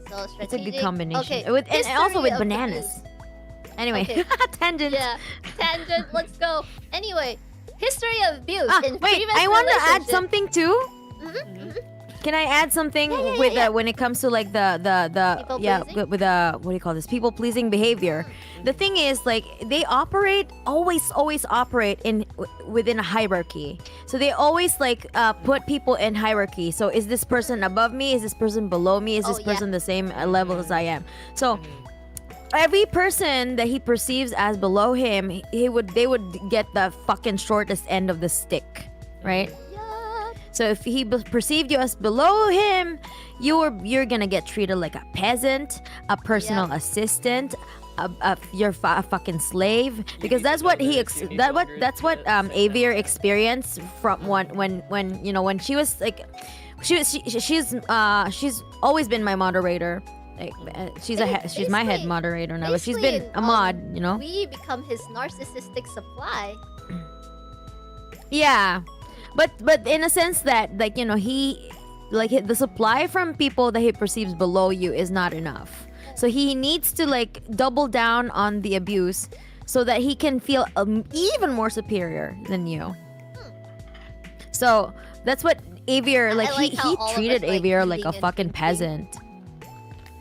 So it's a strategic. good combination. Okay, And also history with of the bananas. abuse. Anyway, Okay. tangent. Yeah, tangent. Let's go. Anyway, history of abuse in Wait, previous I want to add relationships. something too. Can I add something with when it comes to like the People yeah pleasing? with what do you call this, people pleasing behavior? The thing is, like, they always operate within a hierarchy. So they always like put people in hierarchy. So is this person above me? Is this person below me? Is this person the same level as I am? So every person that he perceives as below him, they would get the fucking shortest end of the stick, right? So if he perceived you as below him, you're gonna get treated like a peasant, a personal assistant, you're a fucking slave, because that's what that's what Avier experienced from when you know, when she was like, she's always been my moderator. Like, she's my head moderator now, but she's been a mod, you know. We become his narcissistic supply. Yeah. But in a sense that, like, you know, the supply from people that he perceives below you is not enough. So he needs to like double down on the abuse so that he can feel even more superior than you. So that's what Avier, like, like how all he of treated us, like, Avier like a eating and fucking drinking. peasant.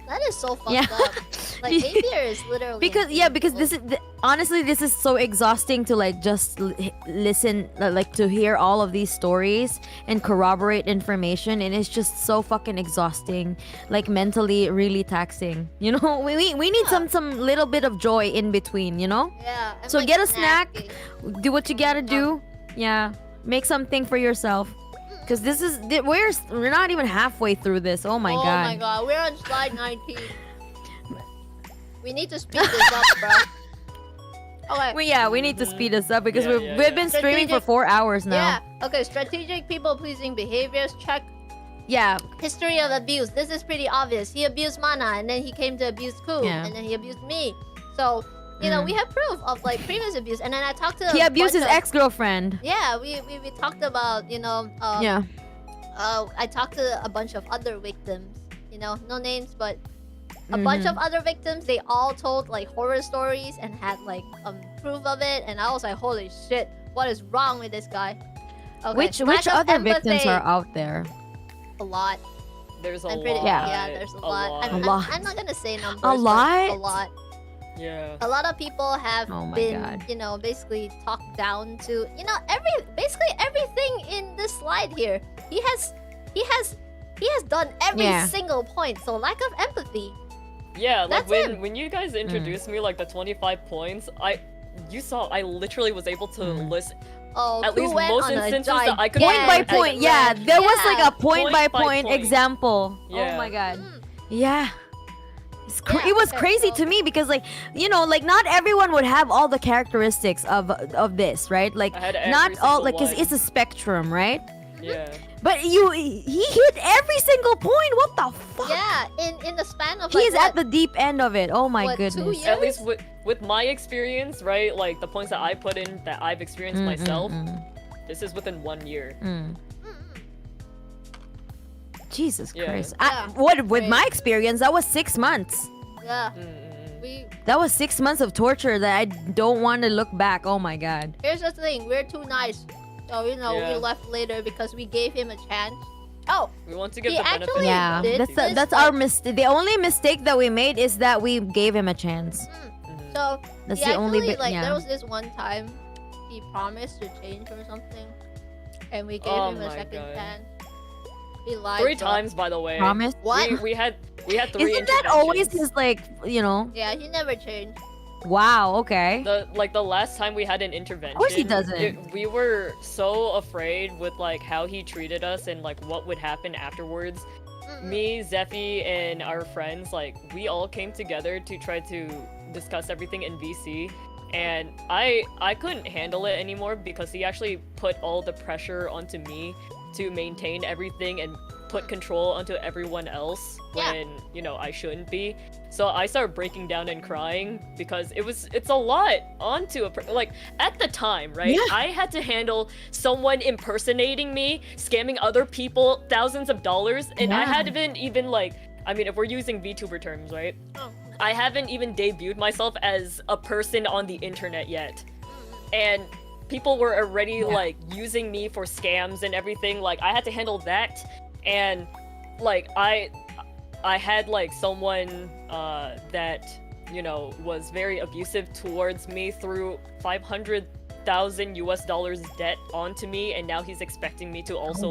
That is so fucked up. Like, Avier is literally because this is honestly, this is so exhausting to like just listen, like to hear all of these stories and corroborate information, and it's just so fucking exhausting, like mentally really taxing, you know. We need some little bit of joy in between, you know. Yeah. I'm, So like, get a snack, snacking. do what you gotta do. Yeah, make something for yourself, because this is we're not even halfway through this. Oh my Oh god. my god, we're on slide 19. We need to speed this up, bro. Okay. We need to speed this up because Yeah, we've been streaming for Strategic- 4 hours now. Yeah. Okay. Strategic people-pleasing behaviors. Check. Yeah. History of abuse. This is pretty obvious. He abused Mana, and then he came to abuse Ku, Yeah. and then he abused me. So, you know, we have proof of like previous abuse. And then I talked to He abused his bunch of- ex-girlfriend. Yeah, we talked about, you know, Yeah. I talked to a bunch of other victims. You know, no names, but a bunch of other victims. They all told like horror stories and had like proof of it. And I was like, holy shit, what is wrong with this guy? Okay, Which lack of other victims empathy. are out there? A lot. There's a I'm pretty lot. yeah. There's a lot. A lot. I'm not gonna say numbers. A but lot? A lot. Yeah. A lot of people have Oh my been, God. you know, basically talked down to, you know, basically everything in this slide here. He has done every single point. So lack of empathy. Yeah, like That's him. when you guys introduced me like the 25 points, I literally was able to list Oh, at Ku least went most on a instances that I could Point by gigantic point. Yeah, rant. there was like a Yeah. point by Point by point point. example. Oh Yeah. my god. Mm. Yeah. Yeah, It was okay, crazy so- to me because, like, you know, like not everyone would have all the characteristics of this, right? Like, I had every not all, single like, 'cause one. it's a spectrum, right? Yeah. But he hit every single point. What the fuck? Yeah, in the span of like He's what, at the deep end of it. Oh my what, 2 goodness. years? At least with my experience, right? Like the points that I put in that I've experienced myself, this is within 1 year. Jesus Yeah. Christ. Yeah. With my experience, that was 6 months. Yeah, Mm-mm. we. That was 6 months of torture that I don't want to look back. Oh my god. Here's the thing, we're too nice. So, you know, Yeah. we left later because we gave him a chance. Oh, We want to give He the benefit actually of Yeah, did the this, that's our mistake. The only mistake that we made is that we gave him a chance. so That's he the only actually, bit. like, Yeah. there was this one time he promised to change or something, and we gave Oh him a my second God. chance. He lied. 3 bro. times, by the way. Promise. What? We had 3 Isn't that always interventions. his, like, you know? Yeah, he never changed. Wow. Okay. The last time we had an intervention, course he doesn't. we were so afraid with like how he treated us and like what would happen afterwards. Me, Zephy, and our friends, like we all came together to try to discuss everything in VC, and I couldn't handle it anymore because he actually put all the pressure onto me to maintain everything and put control onto everyone else when I shouldn't be. So I started breaking down and crying because it's a lot onto like at the time, right? Yeah. I had to handle someone impersonating me, scamming other people thousands of dollars, and I hadn't even like, I mean, if we're using VTuber terms, right? I haven't even debuted myself as a person on the internet yet, and people were already like using me for scams and everything. Like I had to handle that, and like I had like someone that was very abusive towards me through $500,000 debt onto me, and now he's expecting me to also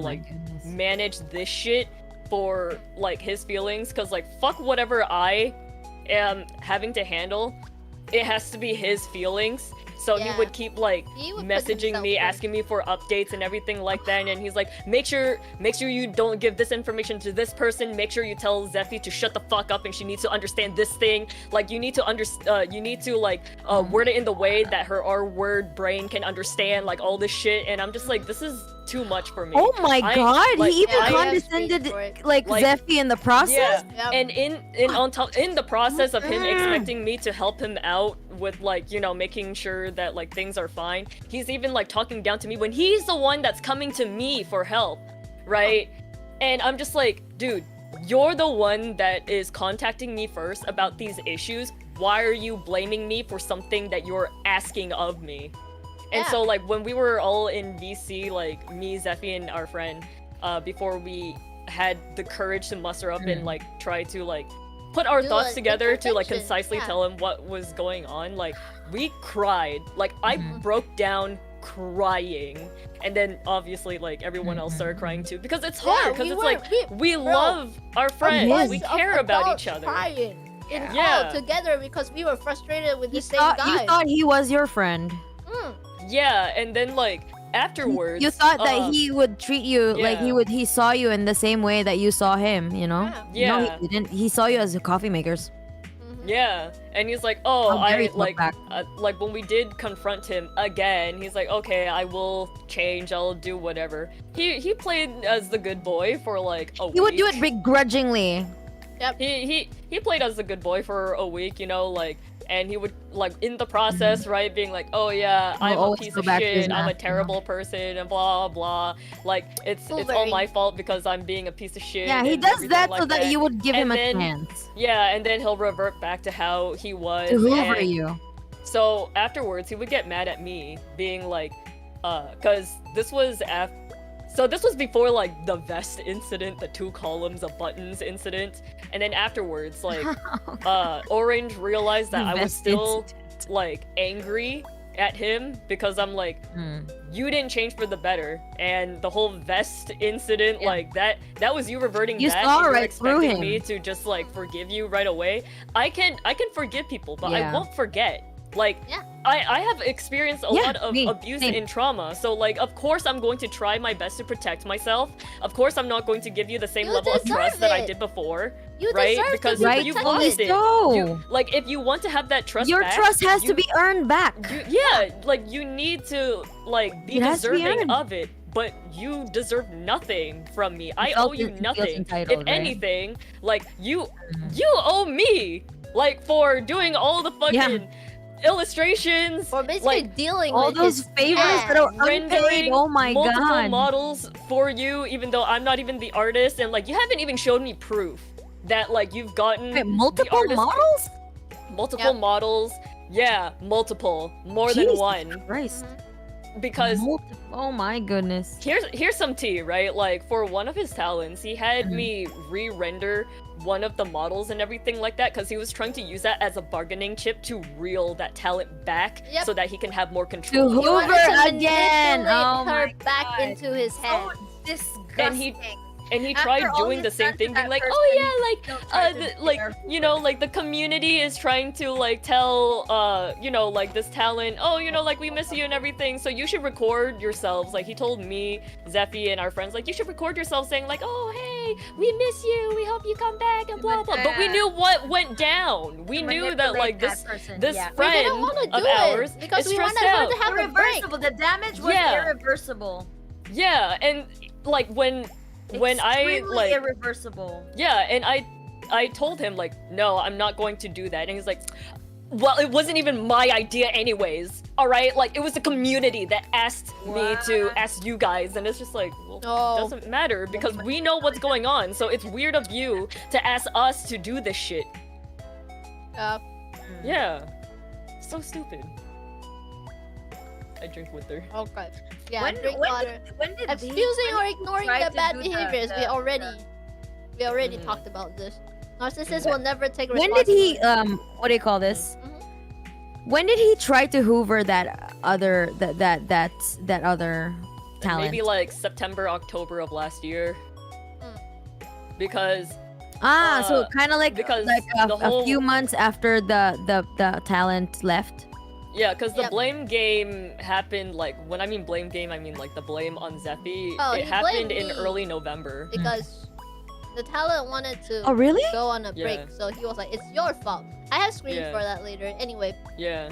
manage this shit for like his feelings, because like fuck whatever I am having to handle, it has to be his feelings. So he would keep like messaging me, asking me for updates and everything like that, and he's like, make sure you don't give this information to this person. Make sure you tell Zephy to shut the fuck up, and she needs to understand this thing. Like you need to word it in the way that her R-word brain can understand, like all this shit. And I'm just like, this is too much for me. Oh my god, like, he even I- condescended like Zephy in the process? Yeah, and in the process of him expecting me to help him out with like, making sure that like things are fine, he's even like talking down to me when he's the one that's coming to me for help, right? And I'm just like, dude, you're the one that is contacting me first about these issues. Why are you blaming me for something that you're asking of me? And so like when we were all in VC, like me, Zephy, and our friend, before we had the courage to muster up and like try to like put our thoughts together to like concisely tell him what was going on, like we cried. Like I broke down crying, and then obviously like everyone else started crying too, because it's hard, because we love our friends, we care about each other. Crying in hall together because we were frustrated with the same guy. You thought he was your friend. Yeah, and then like afterwards, you thought that he would treat you like he saw you in the same way that you saw him, No, he didn't. He saw you as a coffee makers. Yeah, and he's like, oh, like when we did confront him again, he's like, okay, I will change, I'll do whatever. He played as the good boy for like a week. He would do it begrudgingly. Yep. He played as the good boy for a week, like, and he would like in the process, right, being like, oh yeah, I'm a piece of shit, I'm a terrible person, and blah blah. Like it's all my fault because I'm being a piece of shit. Yeah, he does that so that you would give him a chance. Yeah, and then he'll revert back to how he was. To whoever you. So afterwards, he would get mad at me, being like, cause this was this was before like the vest incident, the 2 columns of buttons incident, and then afterwards, like, Orange realized that I was still like angry at him because I'm like, you didn't change for the better, and the whole vest incident, like that was you reverting you back. Saw and right expecting through me to just like forgive you right away. I can forgive people, but I won't forget. Like, I have experienced a lot of abuse and trauma, so like, of course I'm going to try my best to protect myself. Of course I'm not going to give you the same level of trust that I did before, right? Because you lost it. Like, if you want to have that trust your back, trust has to be earned back. Like you need to like be deserving of it. But you deserve nothing from me. I owe you nothing. If anything, like you owe me, like, for doing all the fucking illustrations, or basically like, dealing all with those favors that are unpaid. Oh my multiple god, models for you, even though I'm not even the artist, and like you haven't even shown me proof that like you've gotten multiple models. Multiple models, multiple, more than one. Christ. Because oh my goodness, here's some tea, right? Like, for one of his talents, he had me re-render one of the models and everything like that, because he was trying to use that as a bargaining chip to reel that talent back, so that he can have more control. To Hoover again. Oh her my back god. into his head. So disgusting. and he After tried all doing he's the same done to thing, being that like, person, oh yeah, don't try like to be like there. you know, like the community is trying to like tell you know, like this talent, oh, you know, like we miss you and everything, so you should record yourselves. Like he told me, Zephy, and our friends, like you should record yourself saying like, oh hey, we miss you, we hope you come back, and blah blah. But we knew what went down. We knew that like this person, this yeah. We friend didn't want to of do ours it because is we stressed wanted her out. to have a break. Irreversible. The damage was Yeah. irreversible. Yeah, and like when I Extremely like irreversible. yeah, and I told him like, no, I'm not going to do that, and he's like, well, it wasn't even my idea anyways. All right, like it was the community that asked me to ask you guys, and it's just like, well, it doesn't matter because we know what's going on. So it's weird of you to ask us to do this shit. Yeah, so stupid. I drink with her. Okay. Yeah, When drink water. when did Excusing or ignoring try the to bad do behaviors. We already Mhm. talked about this. Narcissists will never take When did he responsibility. what do you call this? Mhm. When did he try to hoover that other that other talent? Maybe like September, October of last year. Because so kind of like because a the whole- few months after the talent left. yeah, because the Yep. blame game happened like when I mean blame game, I mean like the blame on Zephy. Oh, it he happened blamed in me. early November. Because the talent wanted to Oh really? go on a Yeah. break, so he was like, "It's your fault." I have screens Yeah. for that later. Anyway, Yeah.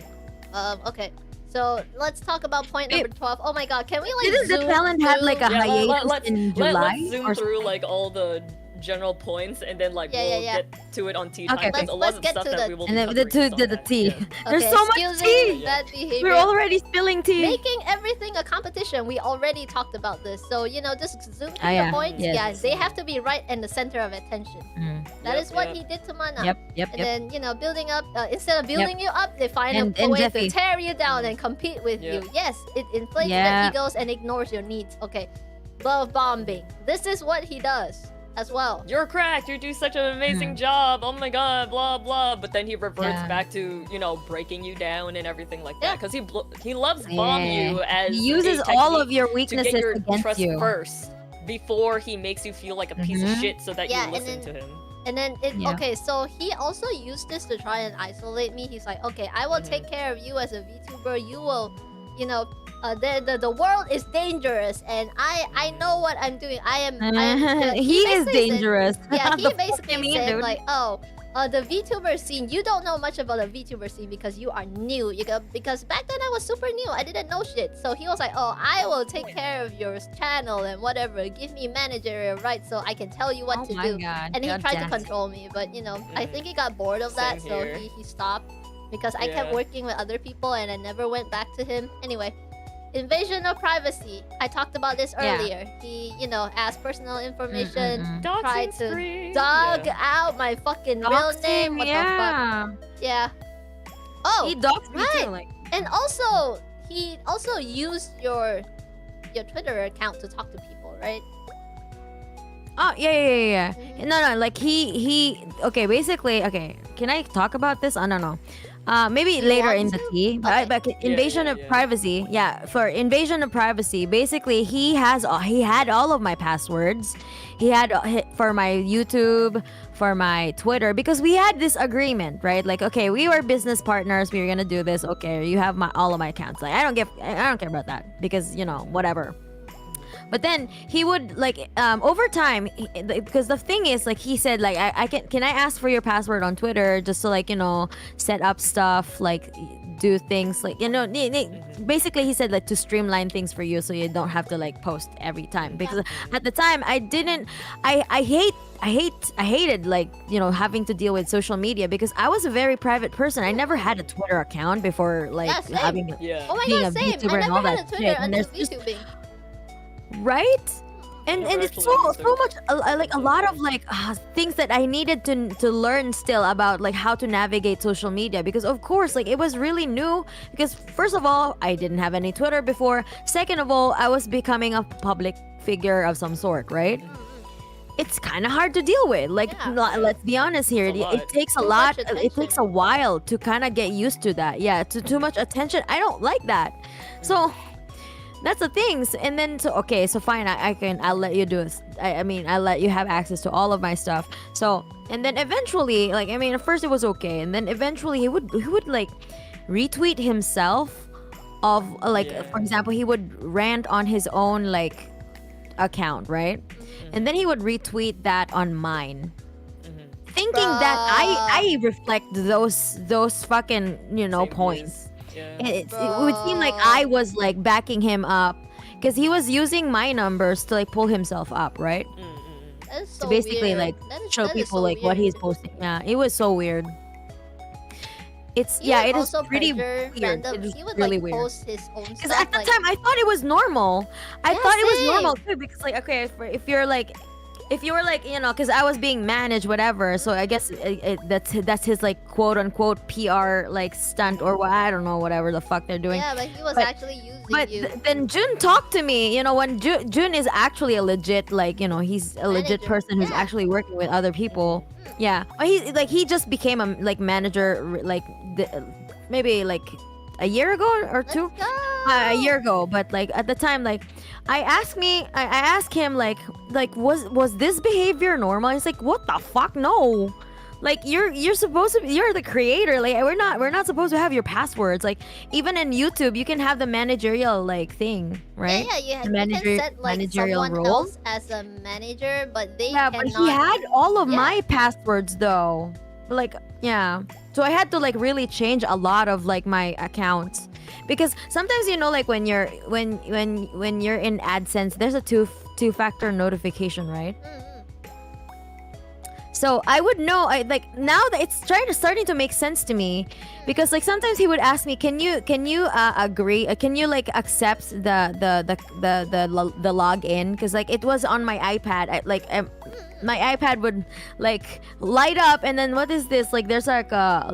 okay. So let's talk about point number 12. Oh my god, can we like Didn't the zoom talent have through- like a Yeah, hiatus let's- in July? Let's zoom or through like all the general points and then like Yeah, we'll yeah, yeah. get to it on tea Okay, time. because okay. a lot Let's of get stuff to that the- we will and be then covering is on the that, tea. yeah. There's Okay, so much excusing tea. bad behavior. We're already spilling tea. Making everything a competition. We already talked about this. So, just zoom through yeah. the points. Yes. Yeah, they have to be right in the center of attention. That Yep, is what yep. he did to Mana. Yep. And then, building up, instead of building you up, they find And a way to Zephy. tear you down and compete with Yeah. you. Yes, it inflates Yeah. their egos and ignores your needs. Okay. Love bombing. This is what he does as well. You're cracked. You do such an amazing job. Oh my god, blah blah. But then he reverts Yeah. back to breaking you down and everything like Yeah. that because he loves bomb Yeah. you as He uses a all of technique your to weaknesses get your against trust you. first before he makes you feel like a piece of Mhm. shit so that Yeah, you and listen then- to him. And then Yeah. okay, so he also used this to try and isolate me. He's like, okay, I will take care of you as a VTuber. You will, the world is dangerous, and I know what I'm doing. I am. He is basically said- dangerous. Yeah, The he fuck basically you mean, said dude? like, the VTuber scene. You don't know much about the VTuber scene because you are new. Because back then I was super new. I didn't know shit. So he was like, oh, I will take care of your channel and whatever. Give me managerial rights so I can tell you what Oh to my do. god. And he God tried to damn. control me, but I think he got bored of that, Same so here. he stopped because I kept Yeah. working with other people and I never went back to him. Anyway, invasion of privacy. I talked about this Yeah. earlier. He, asked personal information, Mm. tried Doxing to spree. dog Yeah. out my fucking real Doxed name. him, What the fuck? yeah. Yeah. Oh, He doxed me right. too. Like, and also he also used your Twitter account to talk to people, right? oh yeah. Mhm. No, like he. Okay, basically, okay. Can I talk about this? I don't know. Maybe You later want in the to? tea. Okay. But invasion yeah, of yeah. privacy. Yeah, for invasion of privacy. Basically, he had all of my passwords. He had for my YouTube, for my Twitter, because we had this agreement, right? Like, okay, we were business partners. We were gonna do this. Okay, you have all of my accounts. Like, I don't care about that because whatever. But then he would over time because the thing is he said I can I ask for your password on Twitter just to set up stuff do things basically he said to streamline things for you so you don't have to post every time because at the time I hated having to deal with social media because I was a very private person. I never had a Twitter account before Yeah, same. having Yeah. Oh my Being god, a same. VTuber I and all never had that a Twitter shit, and until there's just- VTubing. right and Never it's actually so used so it. much a lot of things that I needed to learn still about how to navigate social media because of course it was really new because first of all I didn't have any Twitter before. Second of all, I was becoming a public figure of some sort, right? It's kind of hard to deal with. Let's be honest here. It's a lot. It takes a Too lot. much It takes a attention. while to kind of get used to that. Yeah, too much attention. I don't like that. So that's the things. And then so fine, I'll let you do it. I mean, I'll let you have access to all of my stuff. So and then eventually, like, I mean, at first it was okay, and then eventually he would like retweet himself of like, for example, he would rant on his own like account, right? And then he would retweet that on mine, thinking that I reflect those fucking, you know, Same points. Yeah. It would seem like I was like backing him up because he was using my numbers to like pull himself up, right? That is so To basically weird. like That show is people so like what weird. he's posting. Yeah, it was so weird. It's He yeah, would it is also pretty pressure weird. random. It is He would really like weird. post his own Because stuff. at the like, time I thought it was normal. I Yeah, thought it was same. normal too. Because like, okay, if you're like, if you were like, you know, because I was being managed, whatever. So I guess that's his like quote unquote PR like stunt or what, I don't know, whatever the fuck they're doing. yeah, but he was But- actually using But you. then Jun talked to me, you know, when Jun is actually a legit, like, you know, he's a legit Manager, person who's yeah. actually working with other people. Yeah, but he just became a like manager like maybe like a year ago or Let's two. go. A year ago, but like at the time, like I asked him like was this behavior normal? He's like, what the fuck, no. Like you're supposed to you're the creator, like we're not supposed to have your passwords. Like even in YouTube you can have the managerial like thing, right? Yeah, The you can set like managerial someone role. else as a manager, but they Yeah, cannot. but he had all of Yeah. my passwords though. Like, yeah. So I had to like really change a lot of like my accounts. Because sometimes, you know, like when you're when you're in AdSense, there's a two-factor notification, right? So I would know, I like now that it's starting to make sense to me, because like sometimes he would ask me, can you agree? Can you like accept the login? Because like it was on my iPad. My iPad would like light up, and then what is this? Like there's like a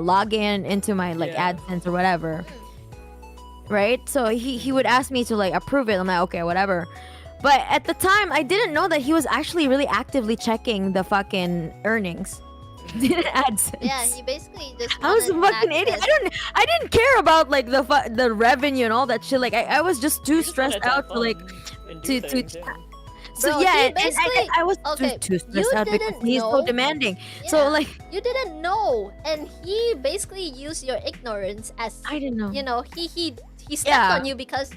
login into my like AdSense or whatever, right? So he would ask me to like approve it. I'm like, okay, whatever. But at the time, I didn't know that he was actually really actively checking the fucking earnings. AdSense. Yeah, he basically just. I was a wanted fucking idiot. access. I didn't care about like the revenue and all that shit. Like I was just too You just wanted stressed to have out to like fun and do to things, yeah. so Bro, yeah, he and basically- I was okay, too you stressed out because didn't he's so know. demanding. Yeah, So like you didn't know, and he basically used your ignorance as I didn't know. you know he stepped Yeah. on you because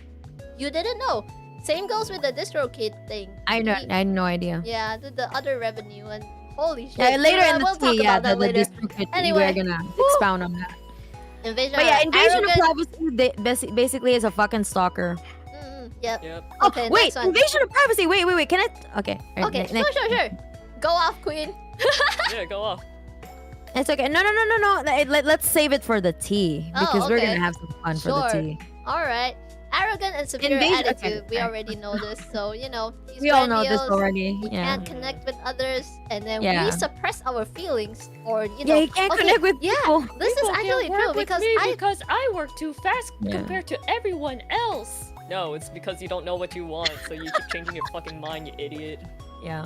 you didn't know. Same goes with the DistroKid thing. I know. He- I had no idea. Yeah, the other revenue and holy shit. Yeah, later in the we'll talk tea, yeah, about that the later. district, Anyway. we're gonna expound on that. Invasion. But yeah, invasion of arrogant- privacy basically is a fucking stalker. Yep. Yep. Okay, Wait, next one. invasion of privacy. Wait. Can I? Okay. alright, Okay, next. sure. Go off, Queen. Yeah, go off. It's okay. No. Let's save it for the tea Oh, because we're okay. gonna have some fun for the Sure. tea. All right. Arrogant and superior Invasion- attitude. okay, We alright. already know this, so you know. He's We all know this grandiose, already. He Yeah. can't connect with others, and then Yeah. we suppress our feelings, or you know. Yeah, he can't okay, connect with yeah, people. This is actually true because because I work too fast Yeah. compared to everyone else. No, it's because you don't know what you want, so you keep changing your fucking mind, you idiot. Yeah.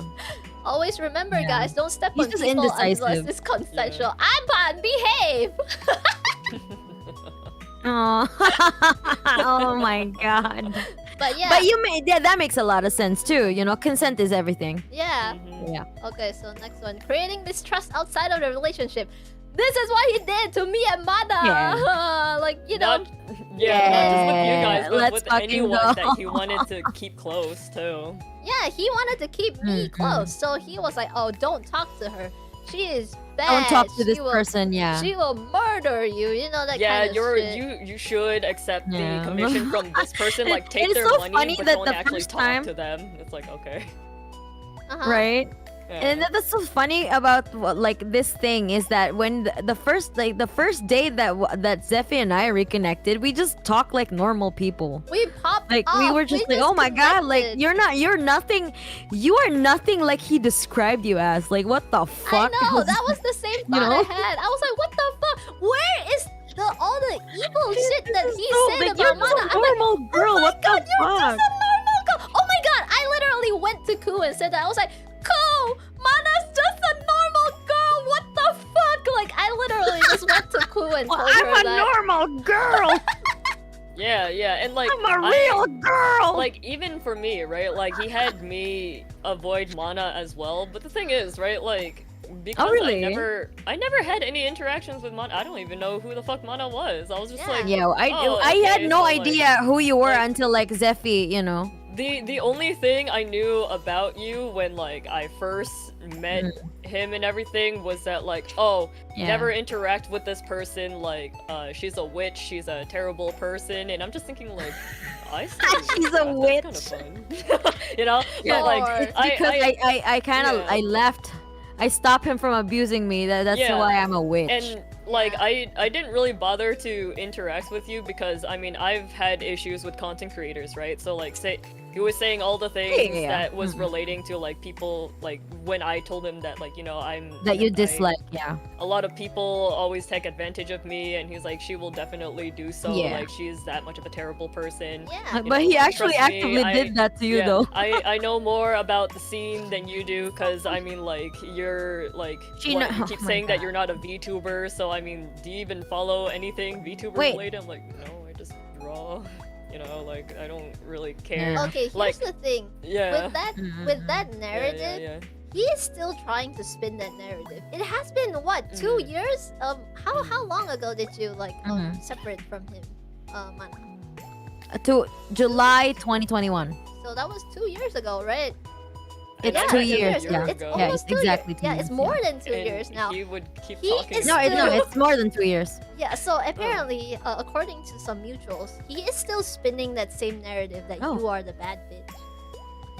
always remember, Yeah. guys, don't step He's on just people unless indecisive. it's consensual. Anpan, behave. Oh. Oh my god. But yeah, But that makes a lot of sense too. You know, consent is everything. yeah. Mhm. Yeah. Okay, so next one, creating mistrust outside of the relationship. This is what he did to me and Mada. Yeah. Like you know. Not, not just with you guys, but Let's with fucking anyone go. that he wanted to keep close too. Yeah, he wanted to keep me Mhm. close, so he was like, "Oh, don't talk to her. She is bad. Don't talk to this She will- person. Yeah. She will murder you." You know that Yeah, kind of shit. you should accept Yeah. the commission from this person. Like It- take it's their so money, funny but that don't the actually first talk time- to them. It's like okay. Uh-huh. Right. Yeah. And that's so funny about like this thing is that when the first day that Zephy and I reconnected, we just talked like normal people. We popped Like off. we were just like, oh my god, like connected. you're nothing, you are nothing like he described you as. Like what the I fuck? know that was the same You thought know? I had. I was like, what the fuck? Where is all the evil shit that he No, said like, you're about just Mana? a normal girl. Oh my what god, the you're fuck? just a normal girl. Oh my god, I literally went to Ku and said that. I was like, Ku, Mana's just a normal girl. What the fuck? Like I literally just went to Ku and Well, told her I'm a that. normal girl. Yeah, and like I'm a real girl. Like even for me, right? Like he had me avoid Mana as well. But the thing is, right? Like because really? I never had any interactions with Mana. I don't even know who the fuck Mana was. I was just like, Yeah, oh, I had okay, no so, like, idea who you were like- until like Zephy, you know. The only thing I knew about you when like I first met him and everything was that like, oh, Yeah. never interact with this person, like she's a witch, she's a terrible person, and I'm just thinking like I see She's a witch. That's kind of fun. You know? Yeah, But like It's Because I kind of yeah. I left. I stopped him from abusing me. That's Yeah. why I'm a witch. and like I didn't really bother to interact with you because I mean I've had issues with content creators, right? So like say he was saying all the things Yeah. that was relating to like people like when I told him that like, you know, that you dislike, yeah. a lot of people always take advantage of me, and he's like, she will definitely do so. Yeah. Like she's that much of a terrible person. Yeah. You But know, he actually trust me, actively I- did that to you yeah, though. I know more about the scene than you do, cause I mean like you're like She what, kno- you oh keep my saying that God. you're not a VTuber, so I mean, do you even follow anything VTuber Wait. related? I'm like, no, I just draw. You know, like I don't really care. Yeah. Okay, here's Like- the thing. Yeah. With that Yeah, narrative, yeah. he is still trying to spin that narrative. It has been what, 2 years? How long ago did you like separate from him, Mana? To July 2021. So that was 2 years ago, right? It's Yeah, 2 2 years, years. yeah. It's Yeah, almost it's 2 exactly years. 2 Yeah, years. it's more than 2 And years now. He would keep He talking. is No, still- it's more than 2 years. Yeah, so apparently, according to some mutuals, he is still spinning that same narrative that Oh. you are the bad bitch.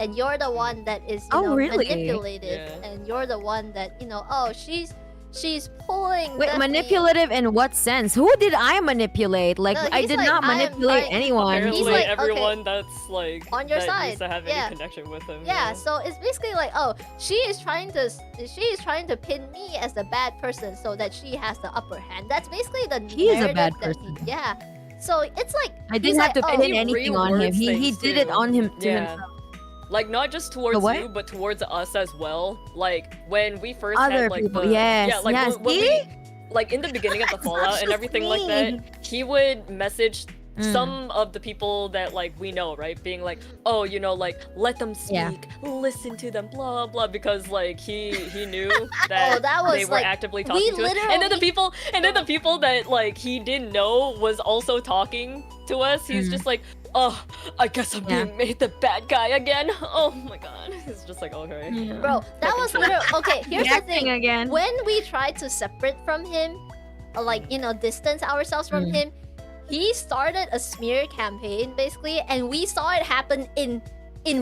And you're the one that is, Oh, really? manipulative. Yeah. And you're the one that, oh, she's pulling. Wait, Zephy. manipulative in what sense? Who did I manipulate? Like, No, I he's did like, not I am manipulate trying- anyone. Apparently, He's like, everyone that's like on your that side, used to have yeah. any connection with him. Yeah, so it's basically like, oh, she is trying to pin me as the bad person so that she has the upper hand. That's basically the He is a narrative bad that person. yeah. So it's like I he's didn't have like, to oh, pin he anything on him. rewords He things did it too. on him to Yeah. himself. Like not just towards what? you, but towards us as well. Like when we first Other had like people, the yes, yeah, like yes. when See? we like in the beginning of the It's Fallout not and everything like that, me. he would message Mm. some of the people that like we know, right? Being like, oh, you know, like let them speak, Yeah. listen to them, blah blah, because like he knew that, that was, they were like, actively we talking to us. And then the literally- people that like he didn't know was also talking to us. He's Mm. just like, oh, I guess I'm Yeah. being made the bad guy again. Oh my god. It's just like, okay. Yeah. bro, that was literally okay. Here's the Reacting thing. again. When we tried to separate from him, or like distance ourselves from Mm. him, he started a smear campaign basically, and we saw it happen in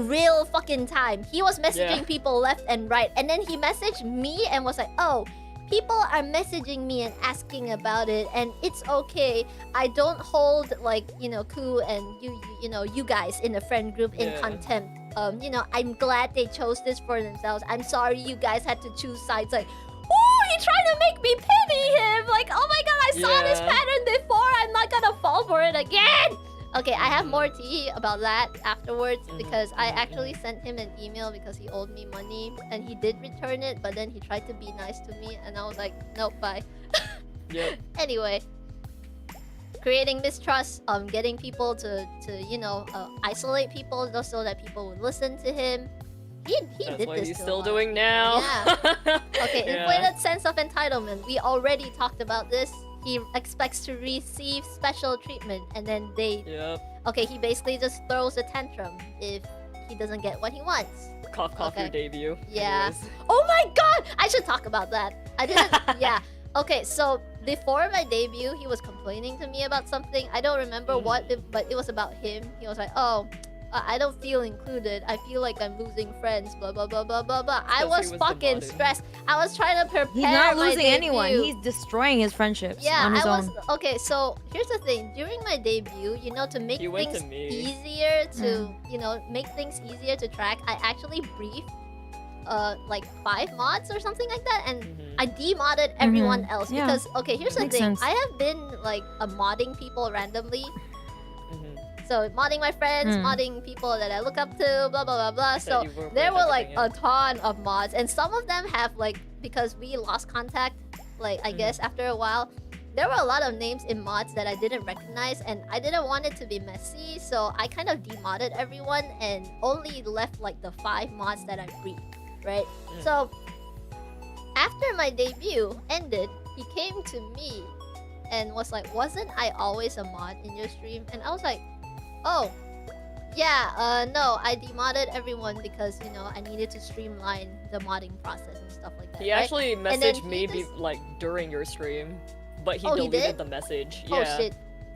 real fucking time. He was messaging Yeah. people left and right, and then he messaged me and was like, oh, people are messaging me and asking about it, and it's okay. I don't hold like Ku and you guys in the friend group in Yeah. contempt. I'm glad they chose this for themselves. I'm sorry you guys had to choose sides. Like, oh, he tried to make me pity him. Like, oh my god, I saw this Yeah. pattern before. I'm not gonna fall for it again. Okay, I have more tea about that afterwards because I actually sent him an email because he owed me money and he did return it, but then he tried to be nice to me and I was like, nope, bye. Yep. Anyway, creating mistrust, getting people to isolate people just so that people would listen to him. He That's did what this he's to a still lot. doing now. Okay, Yeah. inflated sense of entitlement. We already talked about this. He expects to receive special treatment, and then Yep. he basically just throws a tantrum if he doesn't get what he wants. Cough, cough, your Okay. debut. Yeah. Anyways. Oh my god! I should talk about that. I didn't. Yeah. Okay, so before my debut, he was complaining to me about something. I don't remember what, but it was about him. He was like, "Oh, I don't feel included. I feel like I'm losing friends." Blah blah blah blah blah blah. I Because was he was fucking demoted. stressed. I was trying to prepare. He's not my losing anyone. debut. He's destroying his friendships Yeah, on his I was own. okay. So here's the thing: during my debut, to make You went things to me. easier to, make things easier to track, I actually briefed, like 5 mods or something like that, and I demodded everyone else Yeah. because here's the Makes thing: sense. I have been like modding people randomly. Mhm. So modding my friends, Mm. modding people that I look up to, blah blah blah blah. You said So you were there with were like everything, a ton of mods, and some of them have like, because we lost contact, like I guess after a while, there were a lot of names in mods that I didn't recognize, and I didn't want it to be messy, so I kind of demodded everyone and only left like the 5 mods that I freed, right? So after my debut ended, he came to me and was like, "Wasn't I always a mod in your stream?" And I was like, "Oh, yeah, no, I demodded everyone because, you know, I needed to streamline the modding process and stuff like that." He right? actually And then messaged he me just- like during your stream, but he Oh, he deleted did? the message. Oh Yeah. shit.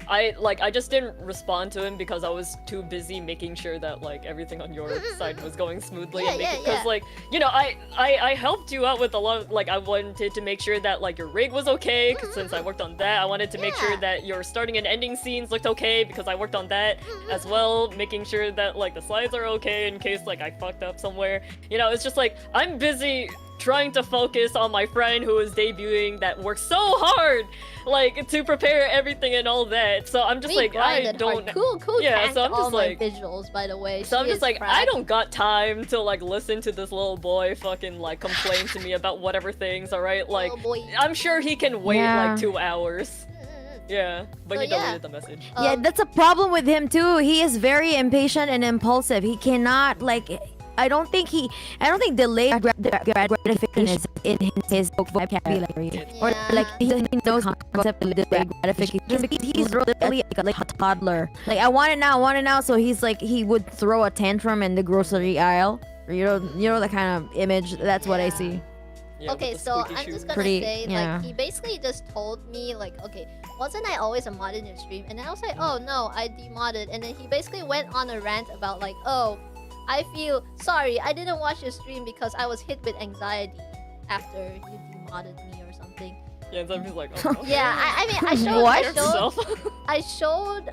I just didn't respond to him because I was too busy making sure that like everything on your side was going smoothly. Yeah, and yeah, because yeah. like, you know, I helped you out with a lot of, like, I wanted to make sure that like your rig was okay, 'cause since I worked on that. I wanted to make sure Yeah. that your starting and ending scenes looked okay because I worked on that as well, making sure that like the slides are okay in case like I fucked up somewhere. You know, it's just like I'm busy trying to focus on my friend who is debuting that works so hard, like, to prepare everything and all that. So I'm just We like, I grinded don't. hard. Cool Yeah, tanked so I'm all just my like- visuals, by the way. So I'm She just is like, I cracked. don't got time to like listen to this little boy fucking like complain to me about whatever things. All right, like Oh, boy. I'm sure he can wait Yeah. like 2 hours. Yeah, but So, he yeah. deleted the message. Yeah, that's a problem with him too. He is very impatient and impulsive. He cannot like. I don't think delayed gratification is in his vocabulary, or like he knows concept of delayed gratification because he's really like a toddler. Like I want it now. So he's like he would throw a tantrum in the grocery aisle. You know the kind of image. That's what I Yeah. see. Yeah, Okay, with the so squeaky I'm shoes. just gonna Pretty- say, yeah. like, he basically just told me, like, okay, wasn't I always a mod in your stream? And then I was like, oh no, I demodded. And then he basically went on a rant about, like, oh, I feel sorry, I didn't watch your stream because I was hit with anxiety after you demodded me or something. Yeah, so I'm just like, oh, okay. Yeah, I mean, I showed, What? Yourself. I showed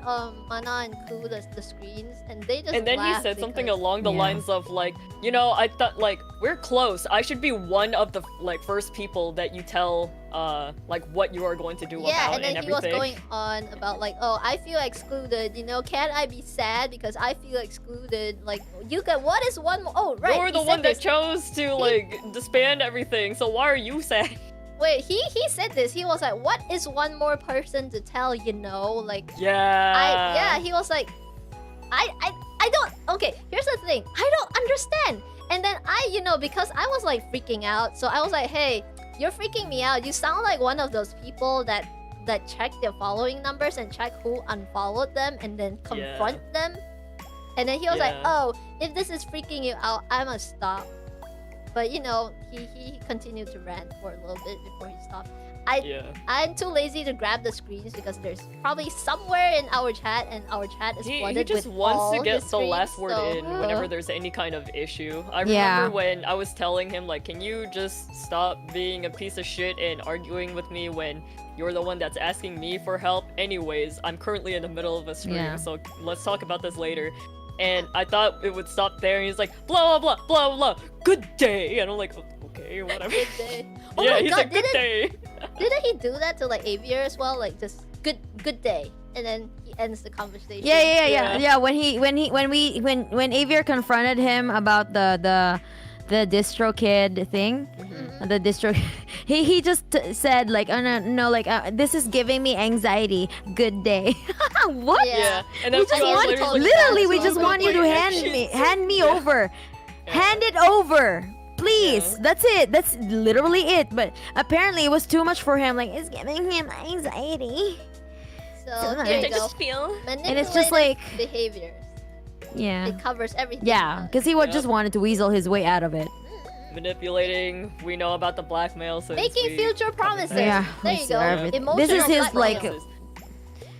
Mana and Ku the screens, and they just And then he laughed said something because- along the Yeah. lines of like, you know, I thought like we're close. I should be one of the like first people that you tell like what you are going to do Yeah, about and then he everything. was going on about like, oh, I feel excluded. You know, can't I be sad because I feel excluded? Like, you can. What is one? Oh, right. You're he the said one that this. chose to like disband everything. So why are you sad? Wait, he said this. He was like, what is one more person to tell? You know, like, Yeah. He was like, I don't. Okay, here's the thing. I don't understand. And then because I was like freaking out, so I was like, hey, you're freaking me out. You sound like one of those people that check their following numbers and check who unfollowed them and then confront them. And then he was like, Yeah. oh, if this is freaking you out, I must stop. But he continued to rant for a little bit before he stopped. I'm too lazy to grab the screens because there's probably somewhere in our chat, and our chat is He flooded just with wants all to get his the last screens, word so- in whenever there's any kind of issue. I Yeah. remember when I was telling him like, can you just stop being a piece of shit and arguing with me when you're the one that's asking me for help? Anyways, I'm currently in the middle of a stream, Yeah. so let's talk about this later. And I thought it would stop there, and he's like, blah blah blah blah blah, good day, and I'm like, okay, whatever. Good day. Oh Yeah, my he god, said good day. didn't he do that to like Avier as well? Like just good day, and then he ends the conversation. Yeah. When Avier confronted him about the distro kid thing, the distro, he just said like, oh no, like this is giving me anxiety. Good day. What? Yeah, and We then just few hours want, later, he's like, literally, we "Oh, just want you to hand me over. Hand it over. Please. Yeah. That's it. That's literally it. But apparently it was too much for him. Like, it's giving him anxiety. So here you go. feel. And it's just like, behaviors. yeah. It covers everything. Yeah, because he Yep. just wanted to weasel his way out of it. Manipulating. We know about the blackmail. Since Making we future covered promises. that. Yeah, There we you saw go. everything. Emotional This is his, blackmail. like,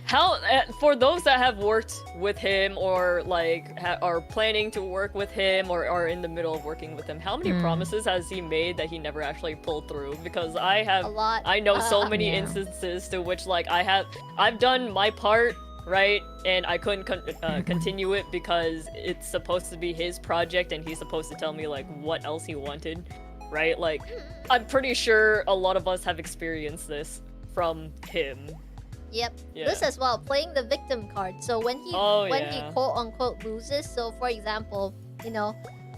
How for those that have worked with him or like are planning to work with him or are in the middle of working with him, how many promises has he made that he never actually pulled through? Because I have A lot. I know so many Yeah. instances to which like I've done my part, right, and I couldn't continue it because it's supposed to be his project and he's supposed to tell me like what else he wanted, right? Like I'm pretty sure a lot of us have experienced this from him. Yep. Yeah. This as well, playing the victim card. So when he Oh, when yeah. he quote unquote loses, so for example,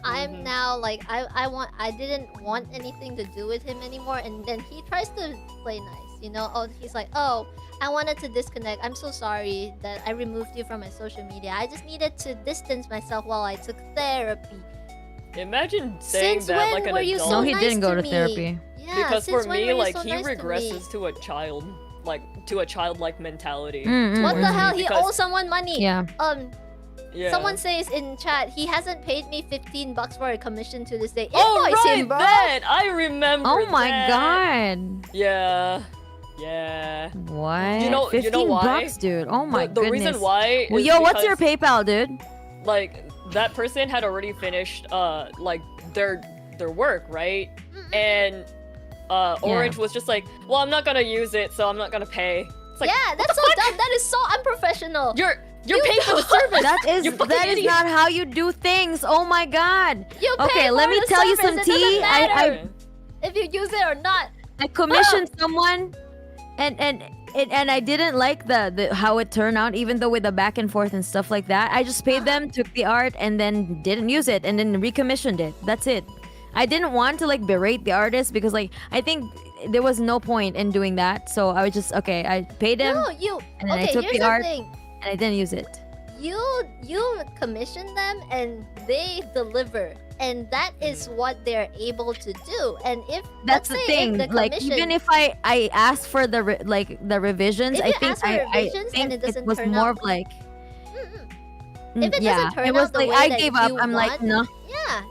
I'm now like I didn't want anything to do with him anymore, and then he tries to play nice, you know. Oh, he's like, oh, I wanted to disconnect. I'm so sorry that I removed you from my social media. I just needed to distance myself while I took therapy. Imagine saying Since that when like an were you adult. so No, he nice didn't go to me? therapy. Yeah, Because for since when me, were you like so he nice to me? regresses to a child, like to a childlike mentality. What the towards me hell? He because- owes someone money. Yeah. Yeah. Someone says in chat he hasn't paid me $15 for a commission to this day. Oh Invoice right, him, bro. that I remember. Oh my that. god. Yeah. Yeah. What? You know 15 why? bucks, dude. Oh my the goodness. reason why Well, is yo, what's your because, PayPal, dude? like that person had already finished like their work, right? And Orange was just like, well, I'm not gonna use it, so I'm not gonna pay. It's like, Yeah, that's so dumb. That is so unprofessional. You're paying for the service. That You is fucking that is idiot. not how you do things. Oh my god. You pay Okay, for let me the tell you service. some It doesn't tea. matter if you use it or not. I commissioned someone, and I didn't like the how it turned out, even though with the back and forth and stuff like that. I just paid them, took the art, and then didn't use it, and then recommissioned it. That's it. I didn't want to like berate the artist because like I think there was no point in doing that. So I was just okay. I paid him, No, you. and then I Okay, took here's the the art, thing. and I didn't use it. You commission them and they deliver, and that is what they're able to do. And if That's let's the say thing. if the Like commission, even if I asked for the the revisions, If I you think ask for I revisions think and it doesn't was turn more out- of like If it yeah, doesn't turn it was out the like way I that gave up. you I'm like want, no. yeah,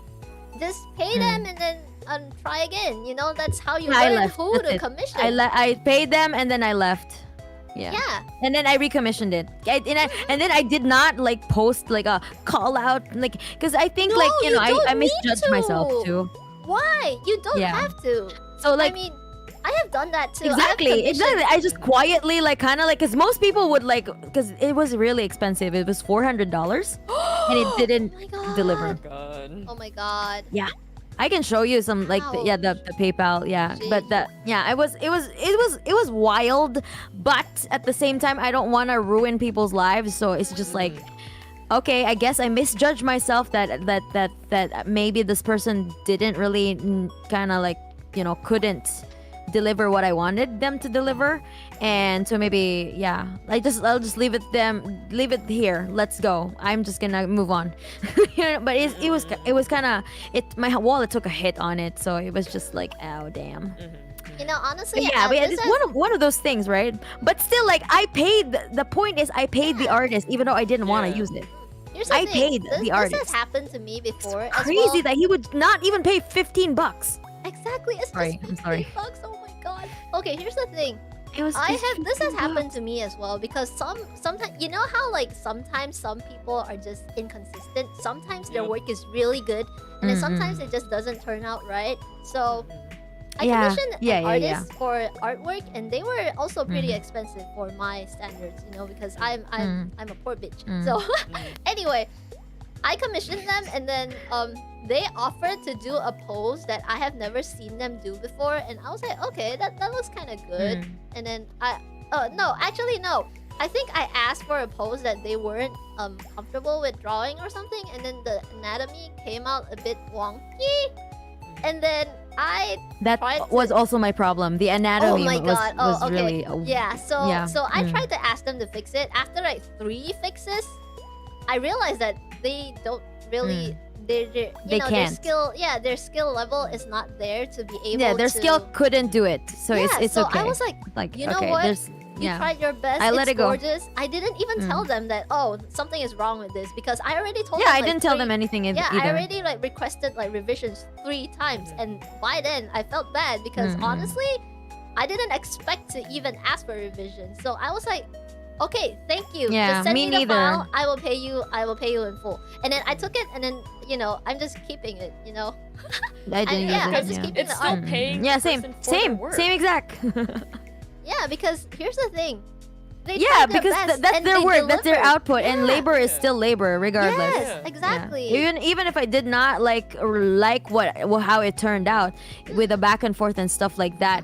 just pay them and then try again. You know, that's how you I learn left. who That's to it. commission. I paid them and then I left. Yeah. Yeah. And then I recommissioned it. And then I did not like post like a call out like because I think No, like you you know I don't need misjudged to. myself too. Why? You don't Yeah. have to. So like I mean, I have done that too. exactly. I just quietly like kind of like because most people would like because it was really expensive. It was $400 and it didn't Oh my god. deliver. God. Oh my god. I can show you some like the PayPal but that it was wild, but at the same time I don't want to ruin people's lives, so it's just like okay, I guess I misjudged myself that maybe this person didn't really kind of like you know couldn't deliver what I wanted them to deliver, and so maybe I'll just leave it here. Let's go. I'm just gonna move on. You know, but it was kind of my wallet took a hit on it, so it was just like oh damn. You know, honestly, But it's one of those things, right? But still, like I paid. The point is, I paid the artist even though I didn't want to use it. Here's the I thing. paid this, the This artist. has happened to me before. as Crazy well. that he would not even pay $15. Exactly. It's Sorry, just I'm sorry. $15. Oh my god. Okay, here's the thing. It was. This has happened to me as well because sometimes you know how like sometimes some people are just inconsistent. Sometimes their Yep. work is really good, and then sometimes it just doesn't turn out right. So I Yeah. commissioned Yeah, an yeah, artist for artwork, and they were also pretty expensive for my standards, you know, because I'm a poor bitch. So anyway, I commissioned them, and then they offered to do a pose that I have never seen them do before, and I was like, okay, that looks kind of good. And then no. I think I asked for a pose that they weren't comfortable with drawing or something, and then the anatomy came out a bit wonky, and then I That tried was to- also my problem. The anatomy Oh my god! was okay. really Yeah. So yeah. I tried to ask them to fix it. After like 3 fixes, I realized that they don't really. They They can't. Their skill level is not there to be able. yeah, their to... skill couldn't do it, so Yeah, it's so okay. I was like, you know okay, what? there's you yeah. tried your best. I let it's it go. gorgeous. I didn't even tell them that. Oh, something is wrong with this because I already told Yeah, them. I like, didn't tell 3 them anything Yeah, either. I already like requested like revisions 3 times, and by then I felt bad because honestly, I didn't expect to even ask for revisions. So I was like, okay, thank you. Yeah, Just send me me the neither. file. I will pay you. I will pay you in full. And then I took it, and then you know I'm just keeping it. You know. I didn't yeah, use I'm it. just Yeah. keeping It's the still art. paying. Yeah, the same, person for their same, work. same exact. Yeah, because here's the thing. They Yeah, tried their because best, that's and their they work, that's their delivered. output, and Yeah. labor is still labor regardless. Yes, Yeah. exactly. Even if I did not like how it turned out with the back and forth and stuff like that,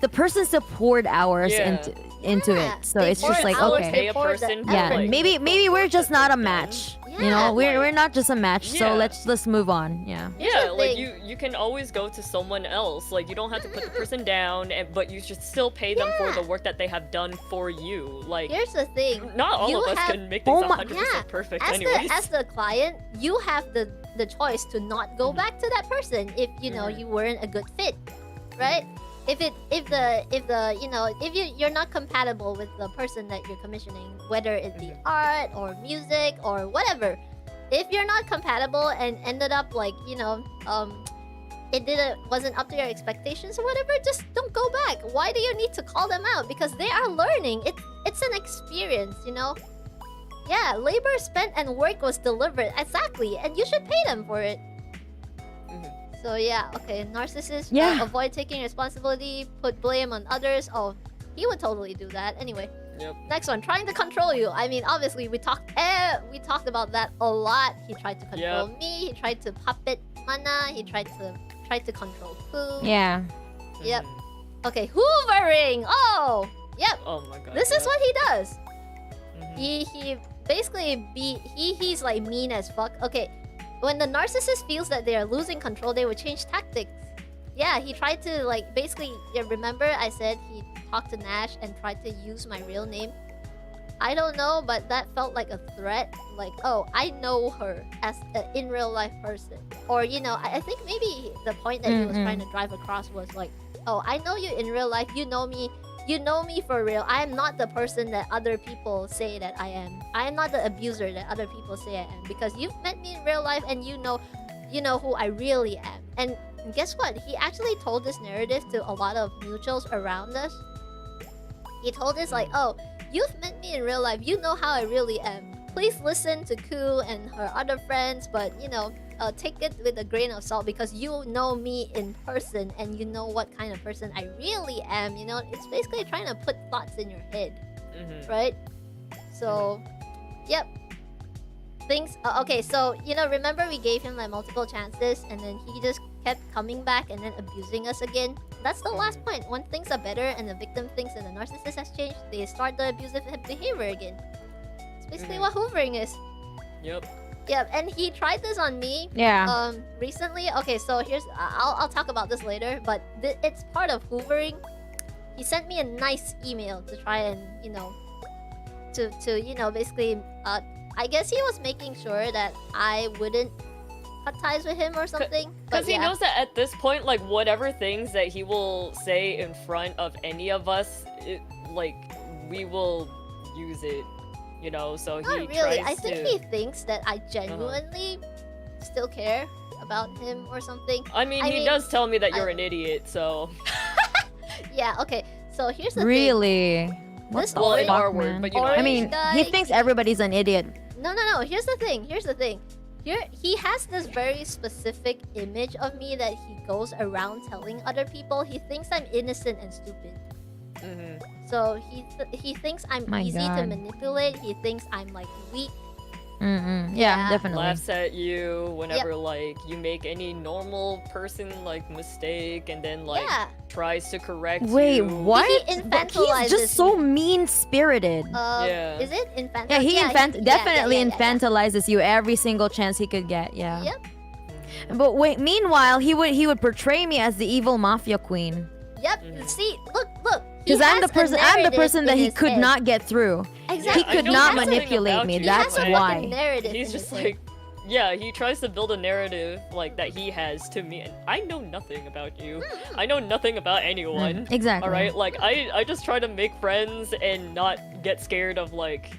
the person still poured hours Yeah. into into Yeah, it. So they it's pour just it like, out, okay. Pay a pour the person for, Yeah, effort. like, maybe the we're work just that not a they've match. done. You know, Yeah. we're not just a match. So Yeah. let's move on. Yeah. Yeah, the like thing. you can always go to someone else. Like you don't have to put the person down, but you should still pay them for the work that they have done for you. Like Here's the thing. not all you of us have- can make things Oh my- 100% Yeah, perfect as anyways. the client, you have the choice to not go back to that person if you know you weren't a good fit, right? If you're not compatible with the person that you're commissioning, whether it be art or music or whatever, if you're not compatible and ended up like wasn't up to your expectations or whatever, just don't go back. Why do you need to call them out? Because they are learning. It's an experience, you know. Yeah, labor spent and work was delivered. Exactly. And you should pay them for it. So yeah, okay. Narcissist, Yeah. avoid taking responsibility, put blame on others. Oh, he would totally do that. Anyway, Yep. next one, trying to control you. I mean, obviously, we talked about that a lot. He tried to control me. He tried to puppet Mana. He tried to control Ku. Yeah. Yep. Okay, hoovering. Oh, yep. Oh my god. This is what he does. Mhm. He basically he's like mean as fuck. Okay, when the narcissist feels that they are losing control, they would change tactics. Yeah, he tried to like basically. Yeah, remember I said he talked to Nash and tried to use my real name. I don't know, but that felt like a threat. Like, oh, I know her as an in real life person, or I think maybe the point that he was trying to drive across was like, oh, I know you in real life. You know me. You know me for real. I am not the person that other people say that I am. I am not the abuser that other people say I am. Because you've met me in real life and you know who I really am. And guess what? He actually told this narrative to a lot of mutuals around us. He told us like, oh, you've met me in real life. You know how I really am. Please listen to Ku and her other friends, but take it with a grain of salt because you know me in person and you know what kind of person I really am. It's basically trying to put thoughts in your head, right? So, yep. Things. Okay, so remember we gave him like multiple chances, and then he just kept coming back and then abusing us again. That's the last point. When things are better and the victim thinks that the narcissist has changed, they start the abusive behavior again. It's basically what hoovering is. Yep. Yep, and he tried this on me. Yeah. Recently. Okay, so here's I'll talk about this later, but it's part of hoovering. He sent me a nice email to try and to basically I guess he was making sure that I wouldn't cut ties with him or something. Because he knows that at this point, like whatever things that he will say in front of any of us, we will use it. So Not he really. tries I think to... he thinks that I genuinely still care about him or something. I mean, he does tell me that you're an idiot, so... Yeah, okay. So here's the thing. Really? What This the Well, in fuck, our word, man? but you know... Orange I mean, guy, he thinks everybody's an idiot. No. Here's the thing. Here, he has this very specific image of me that he goes around telling other people. He thinks I'm innocent and stupid. So he thinks I'm My easy to God. manipulate. He thinks I'm like weak. Yeah, Yeah. definitely. laughs at you whenever like you make any normal person like mistake and then like Yeah. tries to correct Wait, you. what? He infantilizes He's just so me. mean-spirited. Yeah. Is it infantile? Yeah, he definitely yeah. infantilizes you every single chance he could get. Yeah. Yep. But wait, meanwhile, he would portray me as the evil mafia queen. Yep. See, look. Because I'm the person that he could not get through. Exactly. Yeah, I He could know not something manipulate about me. you. He That's has a why. fucking narrative He's in just his like, head. yeah, he tries to build a narrative like that he has to me, and I know nothing about you. I know nothing about anyone. Exactly. All right, like I just try to make friends and not get scared of like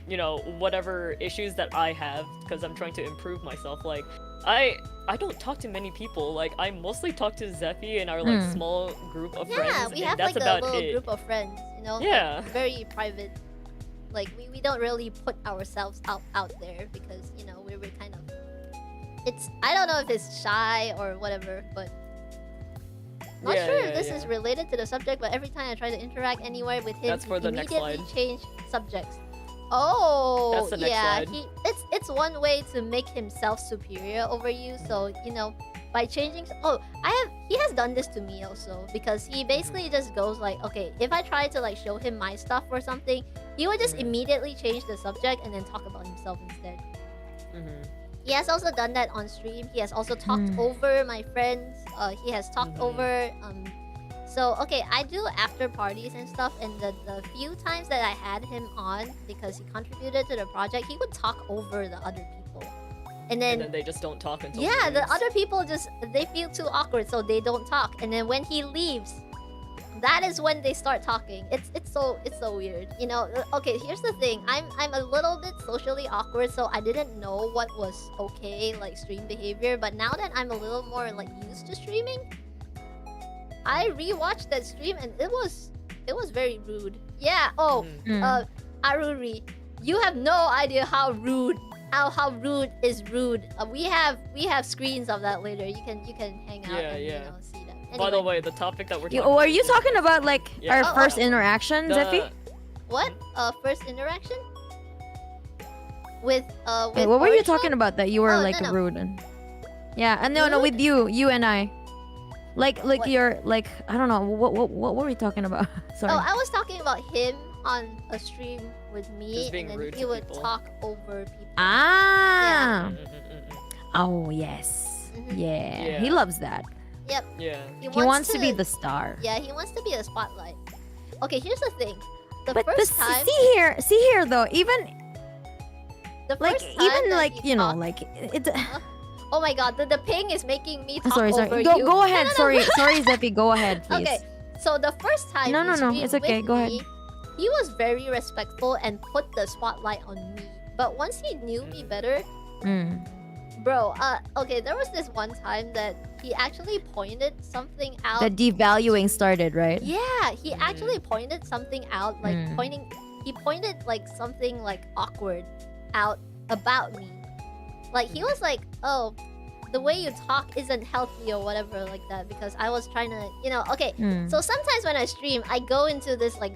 whatever issues that I have because I'm trying to improve myself. Like I don't talk to many people. Like I mostly talk to Zephy and our like small group of friends. Yeah, we and have that's like a about little it. group of friends, Yeah. like, very private. Like we don't really put ourselves out there because we're kind of. I don't know if it's shy or whatever, but not Yeah, sure yeah, if this yeah. is related to the subject. But every time I try to interact anywhere with him, That's for he the next immediately slide. change subjects. Oh, That's the next yeah. slide. It's one way to make himself superior over you. So by changing. He has done this to me also, because he basically just goes like, okay, if I try to like show him my stuff or something, he would just immediately change the subject and then talk about himself instead. He has also done that on stream. He has also talked over my friends. He has talked over so okay, I do after parties and stuff, and the few times that I had him on because he contributed to the project, he would talk over the other people. And then they just don't talk until yeah, he the leaves. other people they feel too awkward, so they don't talk. And then when he leaves, that is when they start talking. It's so weird, you know. Okay, here's the thing. I'm a little bit socially awkward, so I didn't know what was okay, like stream behavior. But now that I'm a little more like used to streaming, I rewatched that stream and it was very rude. Yeah. Aruri, you have no idea how rude. How rude is rude. We have screens of that later. You can hang out and you know, see them. Anyway. By the way, the topic that we're talking Are you talking about like our first Oh. interaction, Zephy? What? First interaction? With Wait, what were you Original? talking about that you were like no. rude and yeah, and no, with you and I. Like What? you're like I don't know what were we talking about? Sorry. Oh, I was talking about him on a stream with me, Just being and then rude he to would people. talk over people. Ah. Mm-mm-mm-mm. Oh yes. Mhm. Yeah. Yeah. He loves that. Yep. Yeah. He wants to be the star. Yeah, he wants to be the spotlight. Okay, here's the thing. The But first time, see here though, even the like first time even that like he you know talked- like it's Oh my god, the ping is making me talk sorry over go you. go ahead. No. Sorry Zephy, go ahead please. Okay, so the first time No, he no, streamed it's okay, with go ahead. me, he was very respectful and put the spotlight on me. But once he knew me better, Mm. bro, okay, there was this one time that he actually pointed something out. The devaluing started, right? Yeah, he actually pointed something out, like Mm. he pointed like something like awkward out about me. Like he was like, "Oh, the way you talk isn't healthy or whatever like that," because I was trying to, you know, okay. Mm. So sometimes when I stream, I go into this like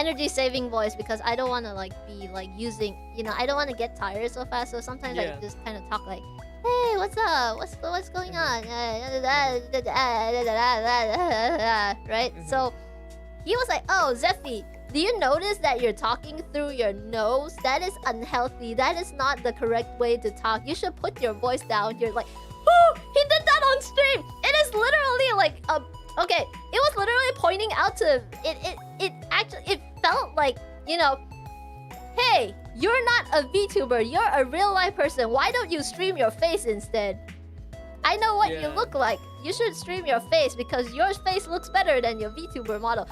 energy saving voice because I don't want to like be like using, you know, I don't want to get tired so fast. So sometimes I Yeah. just kind of talk like, "Hey, what's up? What's going on?" Right? Mhm. So he was like, "Oh, Zephy, do you notice that you're talking through your nose? That is unhealthy. That is not the correct way to talk. You should put your voice down." You're like, "Oh, he did that on stream." It is literally like okay, it was literally pointing out to it actually it felt like, you know, "Hey, you're not a VTuber, you're a real life person. Why don't you stream your face instead? I know what you Yeah. look like. You should stream your face because your face looks better than your VTuber model."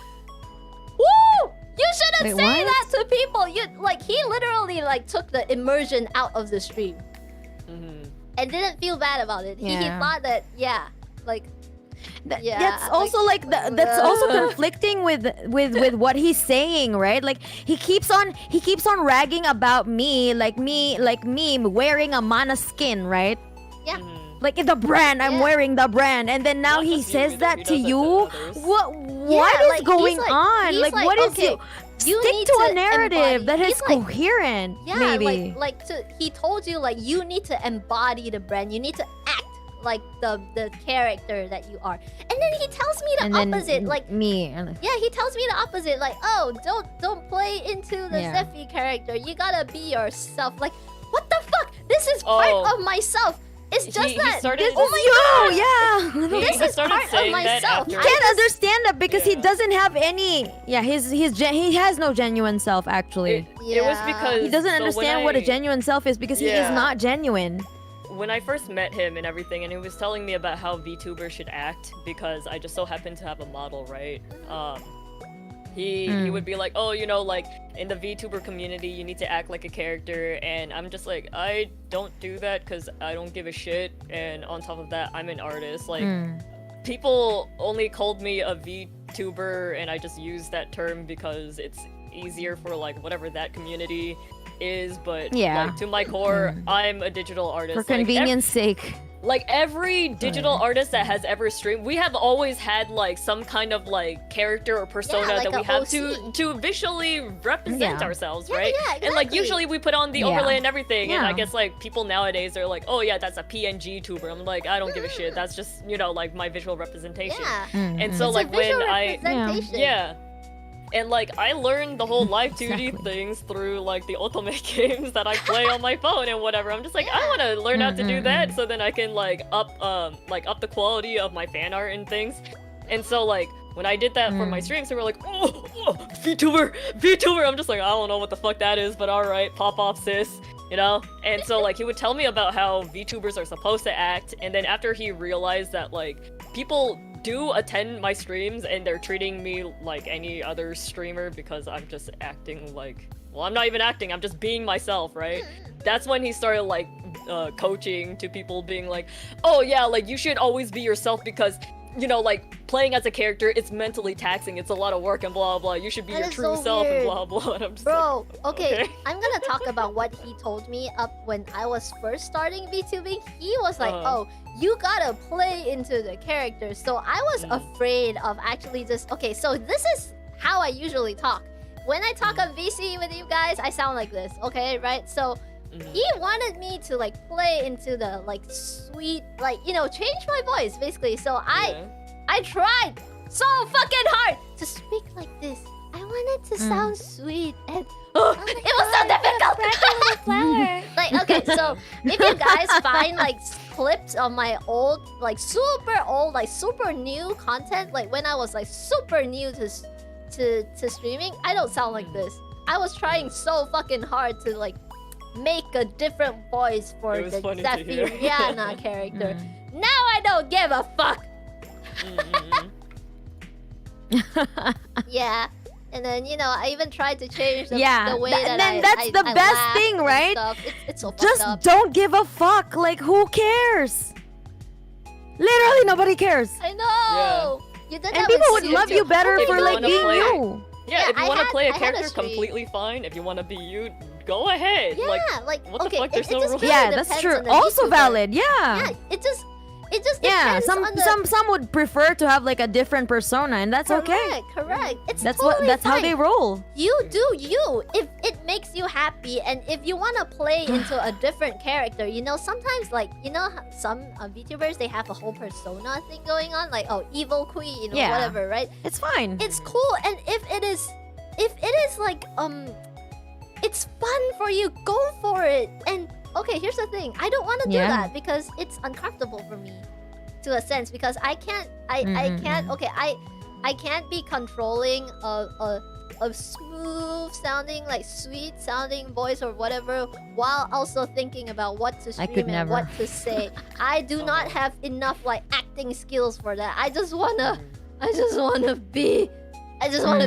Woo! You shouldn't Wait, say what? that to people. You like he literally like took the immersion out of the stream and didn't feel bad about it. He Yeah. thought that like yeah, That's also like, that's also conflicting with what he's saying, right? Like he keeps on ragging about me like me wearing a mana skin, right? Like the brand, I'm Yeah. wearing the brand, and then now Not he just you, says he that does to that to you. others. What is like, he's going like- on? he's Like like, what is okay, you stick need to a to narrative embody- that is he's like- coherent, yeah, maybe. he told you like you need to embody the brand. You need to act like the character that you are. And then he tells me the and then opposite. Like me, and yeah, he tells me the opposite. Like, "Oh, don't play into the Yeah. Zephy character. You gotta be yourself." Like, what the fuck? This is part Oh. of myself. It's just He that. started- oh my god! yeah. This He is started part of saying that myself. after- I Can't just- understand that because he Yeah. doesn't have any. Yeah, he has no genuine self actually. It was Yeah. because He doesn't so when understand what a I- genuine self is because he is Yeah. not genuine. When I first met him and everything, and he was telling me about how VTubers should act because I just so happened to have a model, right? He would be like, "Oh, you know, like in the VTuber community, you need to act like a character," and I'm just like, I don't do that because I don't give a shit. And on top of that, I'm an artist. Like, people only called me a VTuber, and I just use that term because it's easier for like whatever that community is. But Yeah. like, to my core, I'm a digital artist. For Like, convenience sake. like every digital artist that has ever streamed, we have always had like some kind of like character or persona like that we a have OC. to visually represent ourselves, right? Yeah, And like exactly. usually we put on the overlay and everything, and I Yeah. guess like people nowadays are like, oh yeah, that's a PNG tuber. I'm like, I don't give a shit. That's just, you know, like my visual representation. Yeah. And so It's like a when visual I representation. yeah. And like I learned the whole live 2D things through like the Ultimate games that I play on my phone and whatever. I'm just like, I want to learn how to do that so then I can like up the quality of my fan art and things. And so like when I did that for my streams, they were like, oh, VTuber. I'm just like, I don't know what the fuck that is, but all right, pop off, sis. You know? And so like he would tell me about how VTubers are supposed to act, and then after he realized that like people do attend my streams and they're treating me like any other streamer because I'm just acting like, well, I'm not even acting, I'm just being myself, right? That's when he started like coaching to people, being like, oh yeah, like you should always be yourself because, you know, like playing as a character, it's mentally taxing, it's a lot of work and blah blah. You should be That your is true so self weird. and blah blah. And I'm just Bro, like, okay, I'm gonna talk about what he told me up when I was first starting VTubing. He was like, oh, you gotta play into the character. So I was afraid of actually just, okay, so this is how I usually talk. When I talk on VC with you guys, I sound like this, okay, right? So he wanted me to like play into the like sweet, like, you know, change my voice basically. So I tried so fucking hard to speak like this. I wanted to sound sweet and it was so difficult. Flower. Like, okay, so if you guys find like clips of my old, like super new content, like when I was like super new to streaming, I don't sound like this. I was trying so fucking hard to like make a different voice for It was the funny to hear. Zephyrianna character. Now I don't give a fuck. Yeah. And then, you know, I even tried to change the way that that's the I best laugh thing, and right? stuff. It's so fucked Just up. don't give a fuck. Like, who cares? Literally, nobody cares. I know. You did And that people with would love you better If for you like wanna being play- you. Yeah, if you I want to had- play a I had a character, stream. completely fine. If you want to be you, go ahead. Yeah, like what okay, the fuck? There's it no just rules. really Yeah, that's depends true. on the Also VTuber. valid. Yeah, Yeah. it just Yeah, depends on the some would prefer to have like a different persona, and that's okay. Correct. It's That's totally that's how fine. they roll. You do you. If it makes you happy, and if you want to play into a different character, you know, sometimes like, you know, some VTubers, they have a whole persona thing going on, like, oh, evil queen or Yeah. whatever, right? It's fine. It's cool, and if it is like it's fun for you, go for it. And okay, here's the thing, I don't want to do Yeah. that because it's uncomfortable for me, to a sense, because I can't I can't be controlling a smooth sounding, like sweet sounding voice or whatever, while also thinking about what to I stream could and never. what to say. I do not have enough like acting skills for that. I just wanna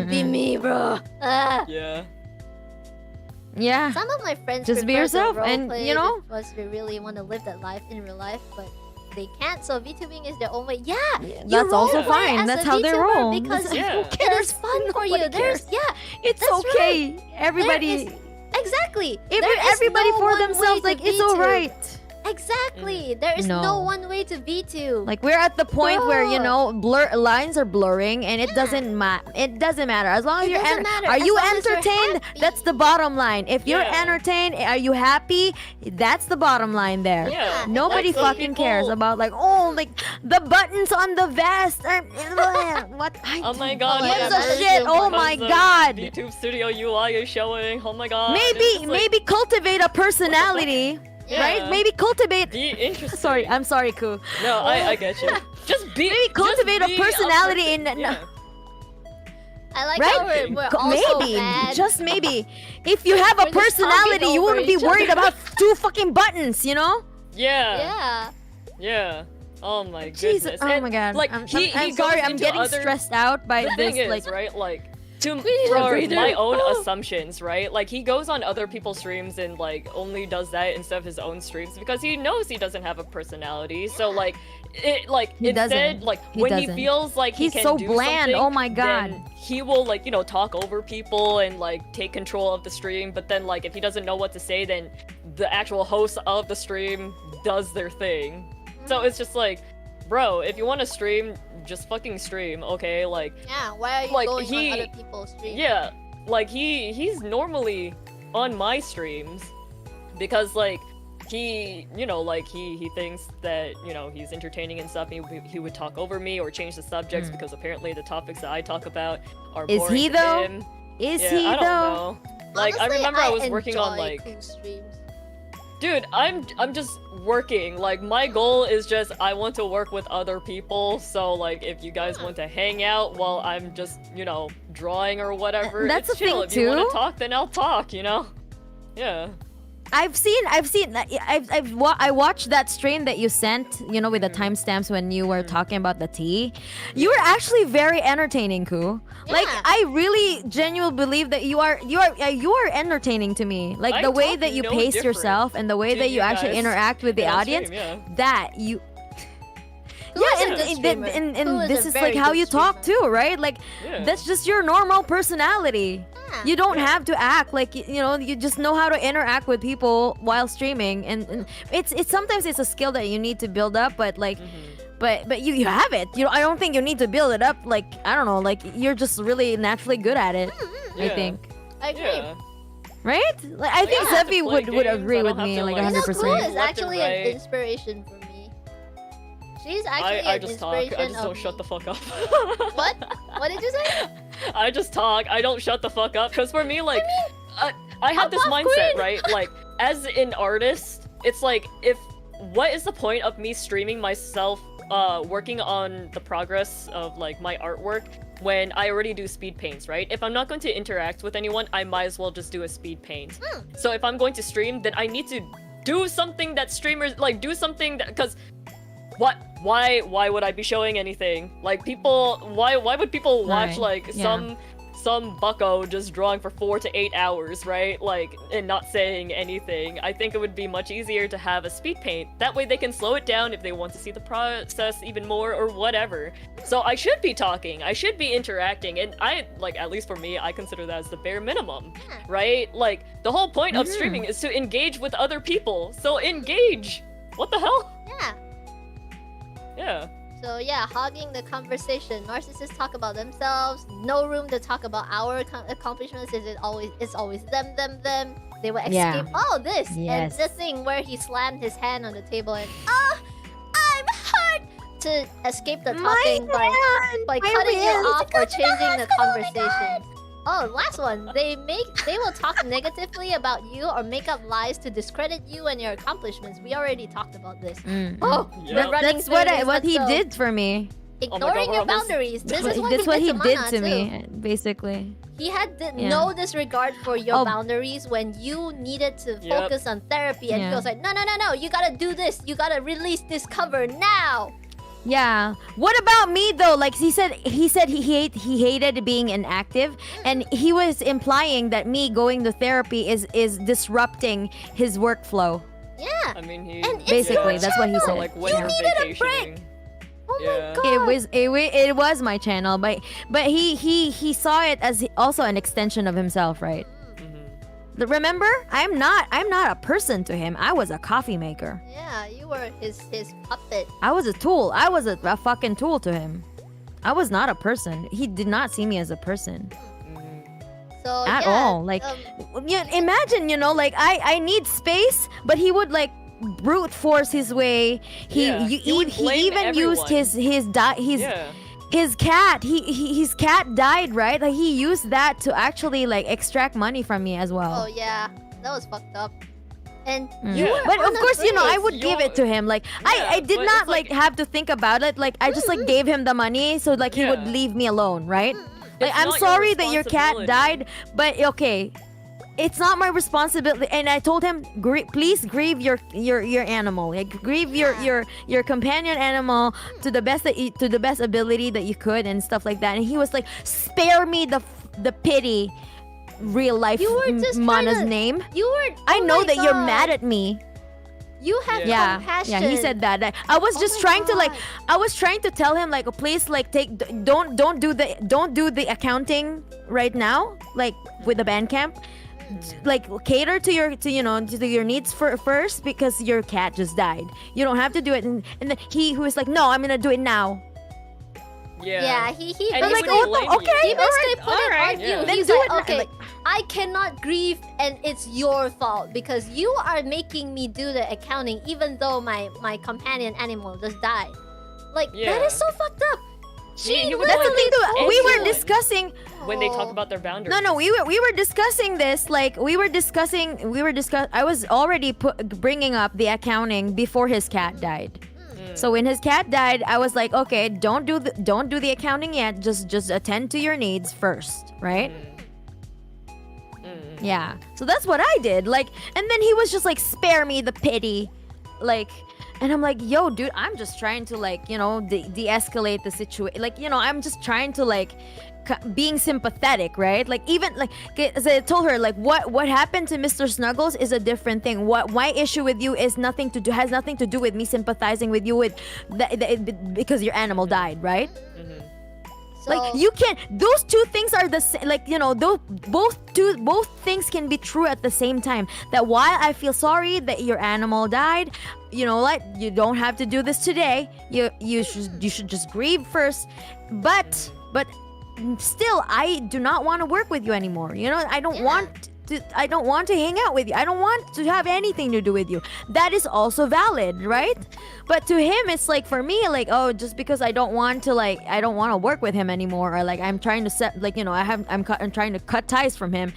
be me, bro. Yeah. Yeah. Some of my friends Just be prefer to yourself, role and, play you know? because they really want to live that life in real life, but they can't. So VTubing is their own way. Yeah, you That's also role play fine. as That's a how they VTuber roll. because Yeah. it is fun for you. Nobody There's cares. it's It's okay. Everybody, exactly. if There is everybody no for one way themselves, to like it's VTube. alright. Exactly. There is no No. one way to VTube. Like we're at the point where, you Bro. know, lines are blurring, and it Yeah. doesn't matter. It doesn't matter as long as It you're. doesn't matter, Are as you long as you're entertained? happy. That's the bottom line. If you're Yeah. entertained, are you happy? That's the bottom line there. Yeah. Nobody Like, some fucking cares people- about like, oh, like the buttons on the vest. What? Oh my god. What yeah, the version shit? Oh because my of god. YouTube Studio UI is showing. Oh my god. It's Maybe, just like, maybe cultivate a personality, Yeah. right? Maybe cultivate. Be interesting. Sorry, I'm sorry, Ku. No, I get you. Just be. Maybe cultivate just a be personality person. in. Yeah. I like how Right? we're also Maybe, mad. just maybe. If you have a We're just personality, talking you over wouldn't be each worried other. about two fucking buttons, you know? Yeah. Yeah. Yeah. Oh my Jesus. goodness. Oh And, my god. Like I'm he sorry. goes I'm into getting other... stressed out by The this. thing is, Like, right, like to need a for breather. my own assumptions, right? Like he goes on other people's streams and like only does that instead of his own streams because he knows he doesn't have a personality. So like it like He instead doesn't. like He when doesn't. he feels like He's he can so do bland. something, Oh my god. then he will like, you know, talk over people and like take control of the stream. But then like if he doesn't know what to say, then the actual host of the stream does their thing. So it's just like, bro, if you want to stream, just fucking stream, okay? Like, Yeah, why are you like, going on other people's streams? yeah, like he's normally on my streams because like he, you know, like he thinks that, you know, he's entertaining and stuff. He would talk over me or change the subjects because apparently the topics that I talk about are Is boring he to though? him. Is Yeah, he I don't though? know. Like I Honestly, remember I was working on enjoy like, Ku streams. dude, I'm just working. Like my goal is just I want to work with other people. So like if you guys want to hang out while I'm just, you know, drawing or whatever, That's it's the chill. thing, If you want too. to talk, then I'll talk, you know? Yeah. I watched that stream that you sent, you know, with the timestamps when you were talking about the tea. You were actually very entertaining, Ku. Like Yeah. I really genuinely believe that you are entertaining to me. Like I the way talk that you no pace different yourself and the way to that you you actually guys interact with the on audience. stream, yeah. That you Who is a yeah, good and streamer? Who and this a is very like how good you talk streamer? too, right? Like Yeah. that's just your normal personality. Yeah. You don't have to act like you know. You just know how to interact with people while streaming, and it's sometimes it's a skill that you need to build up. But like, but you have it. You know, I don't think you need to build it up. Like I don't know, like you're just really naturally good at it. I Yeah. think, I agree. Yeah. right? Like I think don't have to Zephy play would games, agree I with don't have me to, like like, You know, 100%. Ku Left is and actually right. an inspiration for me. She's actually I an just talk. inspiration I just of don't shut me. the fuck up. What? What did you say? I just talk. I don't shut the fuck up. Because for me, like, I have this above mindset, grid. right? Like, as an artist, it's like, what is the point of me streaming myself, working on the progress of, like, my artwork when I already do speed paints, right? If I'm not going to interact with anyone, I might as well just do a speed paint. So if I'm going to stream, then I need to do something that streamers, like, do something that, because why would I be showing anything? Like people, why would people watch Right, like yeah. some bucko just drawing for 4 to 8 hours, right? Like, and not saying anything. I think it would be much easier to have a speed paint. That way they can slow it down if they want to see the process even more or whatever. So I should be talking, I should be interacting, and I, like, at least for me, I consider that as the bare minimum, right? Like, the whole point of streaming is to engage with other people. So engage! What the hell? Yeah. Yeah. So yeah, hogging the conversation. Narcissists talk about themselves. No room to talk about our accomplishments. It's always them. They will escape Yeah. all this. Yes. And the thing where he slammed his hand on the table and I'm hurt to escape the talking by cutting it off or changing the conversation. Oh, last one. They will talk negatively about you or make up lies to discredit you and your accomplishments. We already talked about this. Oh, Yeah. we're running That's through what this, what he let's go. did for me. Ignoring we're your almost- boundaries. This is That's what he did did Mana, to too. me, basically. He had Yeah. no disregard for your Oh. boundaries when you needed to Yep. focus on therapy, and he Yeah. was like, no, you gotta do this. You gotta release this cover now. Yeah. What about me though? Like he said he hated being inactive, and he was implying that me going to therapy is disrupting his workflow. Yeah. I mean, he And it's Basically, your that's what he channel. said. like when You you're needed a vacationing. Oh Yeah. my god. It was my channel, but he saw it as also an extension of himself, right? Remember, I'm not a person to him. I was a coffee maker. Yeah, you were his puppet. I was a tool. I was a fucking tool to him. I was not a person. He did not see me as a person So at yeah, all. Like, yeah, imagine, you know, like I need space, but he would like brute force his way. Yeah, he would He blame even used everyone. his cat. His cat died, right? Like he used that to actually like extract money from me as Oh well. yeah, that was fucked up. And Yeah. you were But on of a course, you know, I bridge. would give it to him. Like I did but not it's like like- have to think about it. Like I just like gave him the money so like he would Yeah. leave me alone, right? Like It's I'm not your sorry that your cat responsibility. died, but okay. It's not my responsibility, and I told him, please grieve your animal, like grieve your companion animal to the best to the best ability that you could, and stuff like that. And he was like, spare me the pity, real life You were just trying Mana's to- name. You were. I oh know my that you're God. mad at me. You have Yeah, compassion. yeah, he said that. I was Oh just my trying to like, God. I was trying to tell him like, please like don't do the accounting right now, like with the Bandcamp. like cater to your to your needs first because your cat just died. You don't have to do it. And then he who is like, no, I'm gonna do it now. Yeah, he And he basically, wouldn't blame you. okay, he basically put it alright, on yeah. you. Then He's do like, it now. okay, Like- I cannot grieve, and it's your fault because you are making me do the accounting, even though my companion animal just died. Like that Yeah. is so fucked up. He would That's the like thing though. We were anyone discussing. when they talk Oh. about their boundaries. No, we were discussing this. Like we were discussing. I was already bringing up the accounting before his cat died. So when his cat died, I was like, okay, don't do the accounting yet. Just attend to your needs first, right? Yeah. So that's what I did. Like, and then he was just like, spare me the pity, like. And I'm like, yo, dude, I'm just trying to like, de-escalate the situation. Like, I'm just trying to like being sympathetic, right? Like even like as I told her, like what happened to Mr. Snuggles is a different thing. What my issue with you is has nothing to do with me sympathizing with you with because your animal died, right? So, Like you can those two things are the same. Like those both things can be true at the same time. That while I feel sorry that your animal died, you don't have to do this today. You should just grieve first. But still, I do not want to work with you anymore. I don't want to hang out with you. I don't want to have anything to do with you. That is also valid, right? But to him, it's like, for me, like, oh, just because I don't want to work with him anymore, or like I'm trying to set, like, I'm trying to cut ties from him.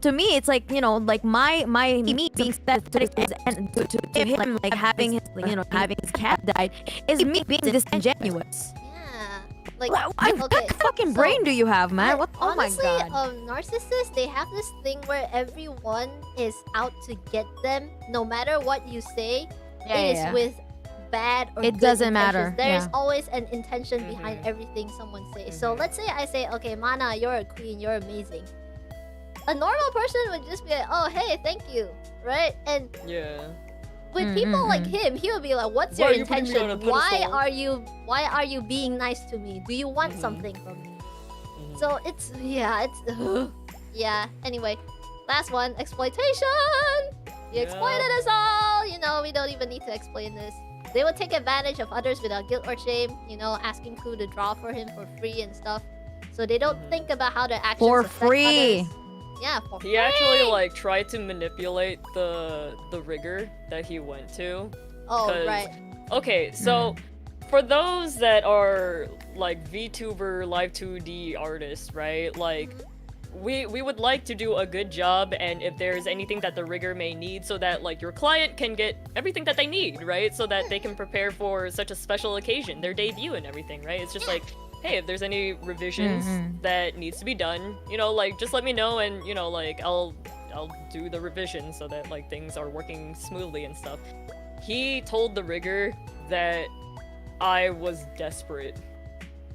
To me, it's like, like my me being sympathetic and to him, like having his cat died is me being disingenuous. yeah, like What fucking brain do you have, man? Oh my honestly, god. narcissists, they have this thing where everyone is out to get them, no matter what you say. It is with bad or It good doesn't intentions. matter, There is yeah. always an intention behind everything someone says. So let's say I say, okay, Mana, you're a queen, you're amazing. A normal person would just be like, oh, hey, thank you, right? And Yeah. with people like him, he would be like, what's Why your are you putting me on a intention? Why pedestal? are you being nice to me? Do you want something from me? So it's yeah. Anyway, last one, exploitation. You exploited us all. We don't even need to explain this. They would take advantage of others without guilt or shame. Asking Ku to draw for him for free and stuff. So they don't think about how their actions For affect free. others. Yeah, for free. He actually like tried to manipulate the rigor that he went to. Oh 'cause- right. Okay, so for those that are like VTuber live 2D artists, right? Like we would like to do a good job, and if there's anything that the rigger may need, so that like your client can get everything that they need, right? So that they can prepare for such a special occasion, their debut and everything, right? It's just like, hey, if there's any revisions that needs to be done, like just let me know, and like I'll do the revision so that like things are working smoothly and stuff. He told the rigger that I was desperate.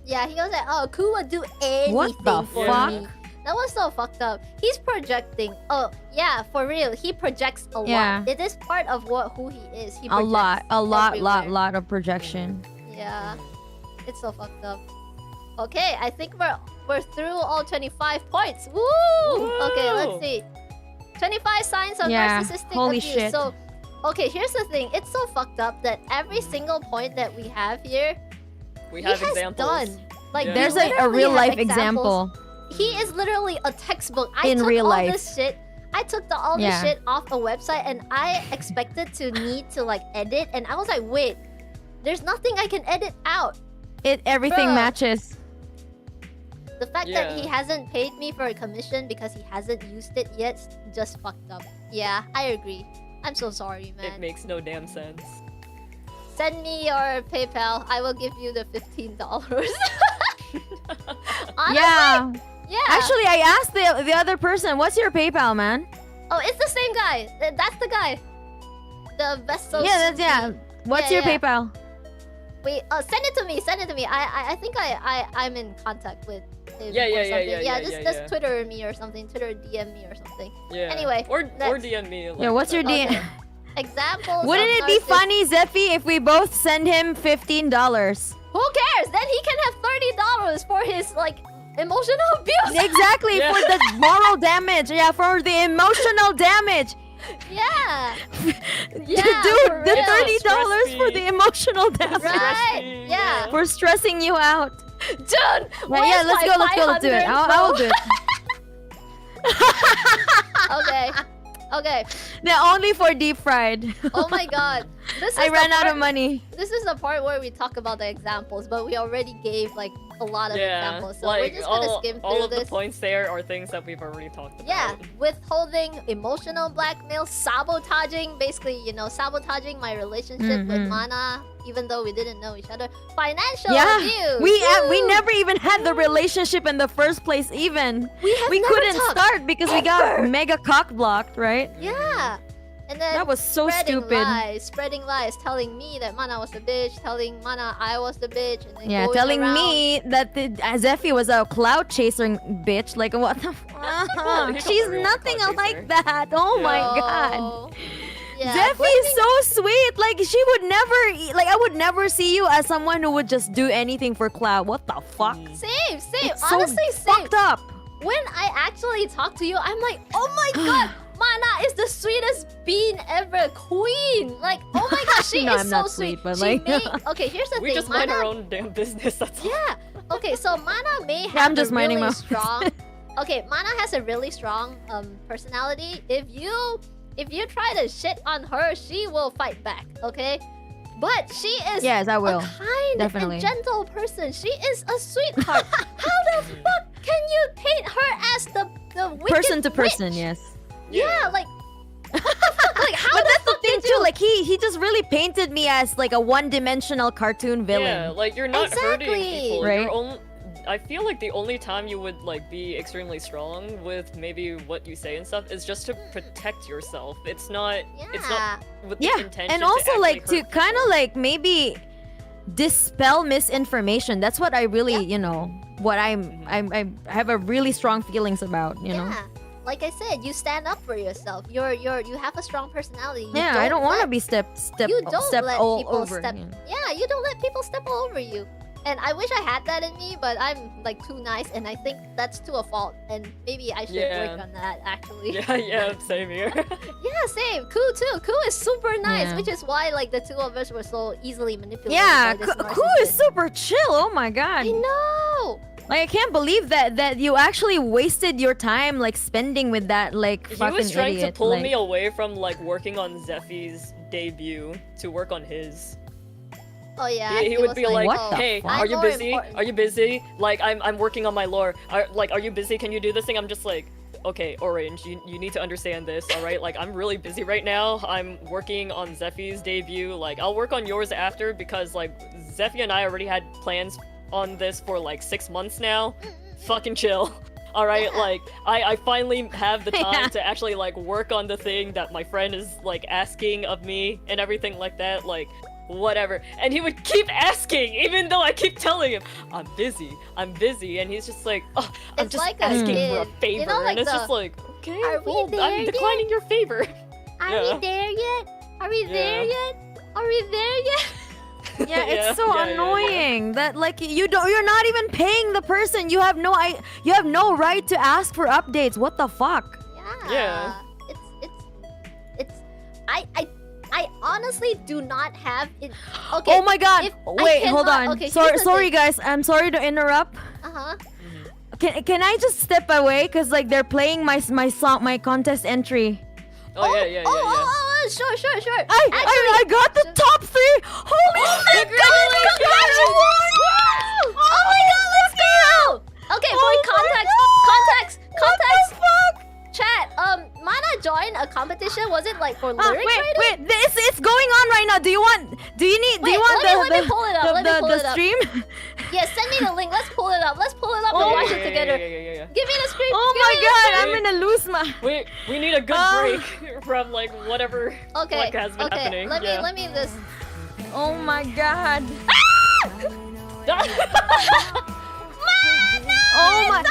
Yeah, he was like, oh, Ku would do anything What the for fuck? me. That was so fucked up. He's projecting. Oh, yeah, for real. He projects a Yeah. lot. It is part of who he is. He A projects lot everywhere. lot of projection. Yeah. It's so fucked up. Okay, I think we're through all 25 points. Woo! Okay, let's see. 25 signs of Yeah, narcissistic holy abuse. shit. So, okay, here's the thing. It's so fucked up that every single point that we have here, We he have has examples. done. Like, Yeah. we There's a literally real have life examples. example. He is literally a textbook. I In took real all life. this shit. I took all this Yeah. shit off a website, and I expected to need to like edit, and I was like, wait, there's nothing I can edit out. Everything Bruh. matches. The fact that he Yeah. hasn't paid me for a commission because he hasn't used it yet, just fucked up. Yeah, I agree. I'm so sorry, It man. makes no damn sense. Send me your PayPal. I will give you the $15. Honestly, Yeah. yeah. Actually, I asked the other person, "What's your PayPal, man?" Oh, it's the same guy. That's the guy. The best. What's Yeah, your yeah. PayPal? Wait, send it to me. Send it to me. I think I'm in contact with him. Yeah, or yeah, yeah, something. yeah, Just yeah, just yeah. Twitter me or something. Twitter DM me or something. Yeah. Anyway, or let's- DM me. Like, Yeah, what's your Okay. DM? Examples. Wouldn't of it be narciss- funny, Zephy, if we both send him $15? Who cares? Then he can have $30 for his like Emotional abuse. Exactly, Yeah. for the moral damage. Yeah, for the emotional damage. Yeah. Dude, for the real. $30 for Stress the emotional damage. Right. Yeah. For stressing you out. Dude, Yeah, where's let's my go, let's do it. 500, I will do it. Okay. Okay. They're only for deep fried. Oh my god. This is I the ran out part- of money. This is the part where we talk about the examples, but we already gave like a lot of Yeah, examples, so like we're just gonna skim all through of the this. points there are things that we've already talked about. Yeah, withholding, emotional blackmail, sabotaging, basically, sabotaging my relationship with Mana, even though we didn't know each other. Financial Yeah, abuse. we Woo! never even had the relationship in the first place. Even We have we never couldn't talked. start because we got mega cock blocked, right? Yeah. And then That was so stupid. spreading lies, telling me that Mana was the bitch, telling Mana I was the bitch, and then Yeah, going telling around. me that Zephy was a cloud chaser bitch. Like what the He fuck? got She's the real nothing clout like chaser. that. Oh my Oh. god. Yeah, Zephy is so sweet. Like she would never, like I would never see you as someone who would just do anything for cloud. What the fuck? Same. It's Honestly, so same. fucked up. When I actually talk to you, I'm like, oh my god, Mana is the sweetest bean ever, queen. Like, oh my god, she No, is I'm so not sweet, but She like- okay, here's the We thing. just Mana, mind our own damn business. That's all. yeah. Okay, so Mana may have I'm just a minding really my- strong. Okay, Mana has a really strong personality. If you try to shit on her, she will fight back. Okay, but she is Yes, I will. a kind Definitely. and gentle person. She is a sweetheart. How the fuck can you paint her as the wicked Person to person, witch? yes. Yeah, like. What the fuck? Like, how But the that's the fuck thing did too. you- Like he just really painted me as like a one-dimensional cartoon villain. Yeah, like you're not hurting Exactly. people. Right? You're only. I feel like the only time you would like be extremely strong with maybe what you say and stuff is just to protect yourself. It's not. It's Yeah. not with the Yeah, intention. and to also actually like to hurt kind of people. like maybe dispel misinformation. That's what I really, what I have a really strong feelings about. You know. Yeah. Like I said, you stand up for yourself. You have a strong personality. You Yeah, I don't want to let- be step You don't let all people over. step. yeah. Yeah, you don't let people step all over you. And I wish I had that in me, but I'm like too nice, and I think that's to a fault. And maybe I should Yeah. work on that actually. Yeah, same here. Yeah, same. Ku too. Ku is super nice, Yeah. which is why like the two of us were so easily manipulated. Yeah, by this Ku is narcissist. super chill. Oh my god. I know. Like I can't believe that you actually wasted your time like spending with that like He fucking was trying idiot. to pull like... me away from like working on Zephy's debut to work on his. Oh yeah. He would was be like, What the "Hey, fuck? are you I'm more busy? important. Are you busy? Like, I'm working on my lore. Are you busy? Can you do this thing?" I'm just like, "Okay, Orange, you need to understand this, all right? Like, I'm really busy right now. I'm working on Zephy's debut. Like, I'll work on yours after because like Zephy and I already had plans on this for like 6 months now. Fucking chill." All right, Yeah. like I finally have the time Yeah. to actually like work on the thing that my friend is like asking of me and everything like that. Like, whatever. And he would keep asking, even though I keep telling him, I'm busy, and he's just like, oh, I'm It's just like a asking kid. for a favor. You know, like and it's the- just like, okay, Are we well, there I'm yet? declining your favor. Are Yeah. we there yet? Are we there Yeah. yet? Are we there yet? Yeah, it's Yeah, so yeah, yeah. annoying that like you're not even paying the person. You have no right to ask for updates. What the fuck? Yeah. It's I honestly do not have it. Okay. Oh my god. if I Wait, hold cannot- on. okay, here's the Sorry thing. guys. I'm sorry to interrupt. Uh-huh. Can I just step away cuz like they're playing my song, my contest entry. Oh, yeah. Sure. I got the top 3. Holy shit. Congratulations! Oh my god, let's go! Okay, Oh boy, my context. What the fuck? Chat, Mana joined a competition. Was it like for lyric writing? Wait, it's going on right now. Do you want Wait, the let me pull it up, let me pull it up. stream? Yeah, send me the link. Let's pull it up and watch it together. Yeah. Give me the screen. Oh give my me the god, screen. I'm gonna lose my We need a good break from like whatever Okay, what has been happening. let me this. Oh my god. Oh my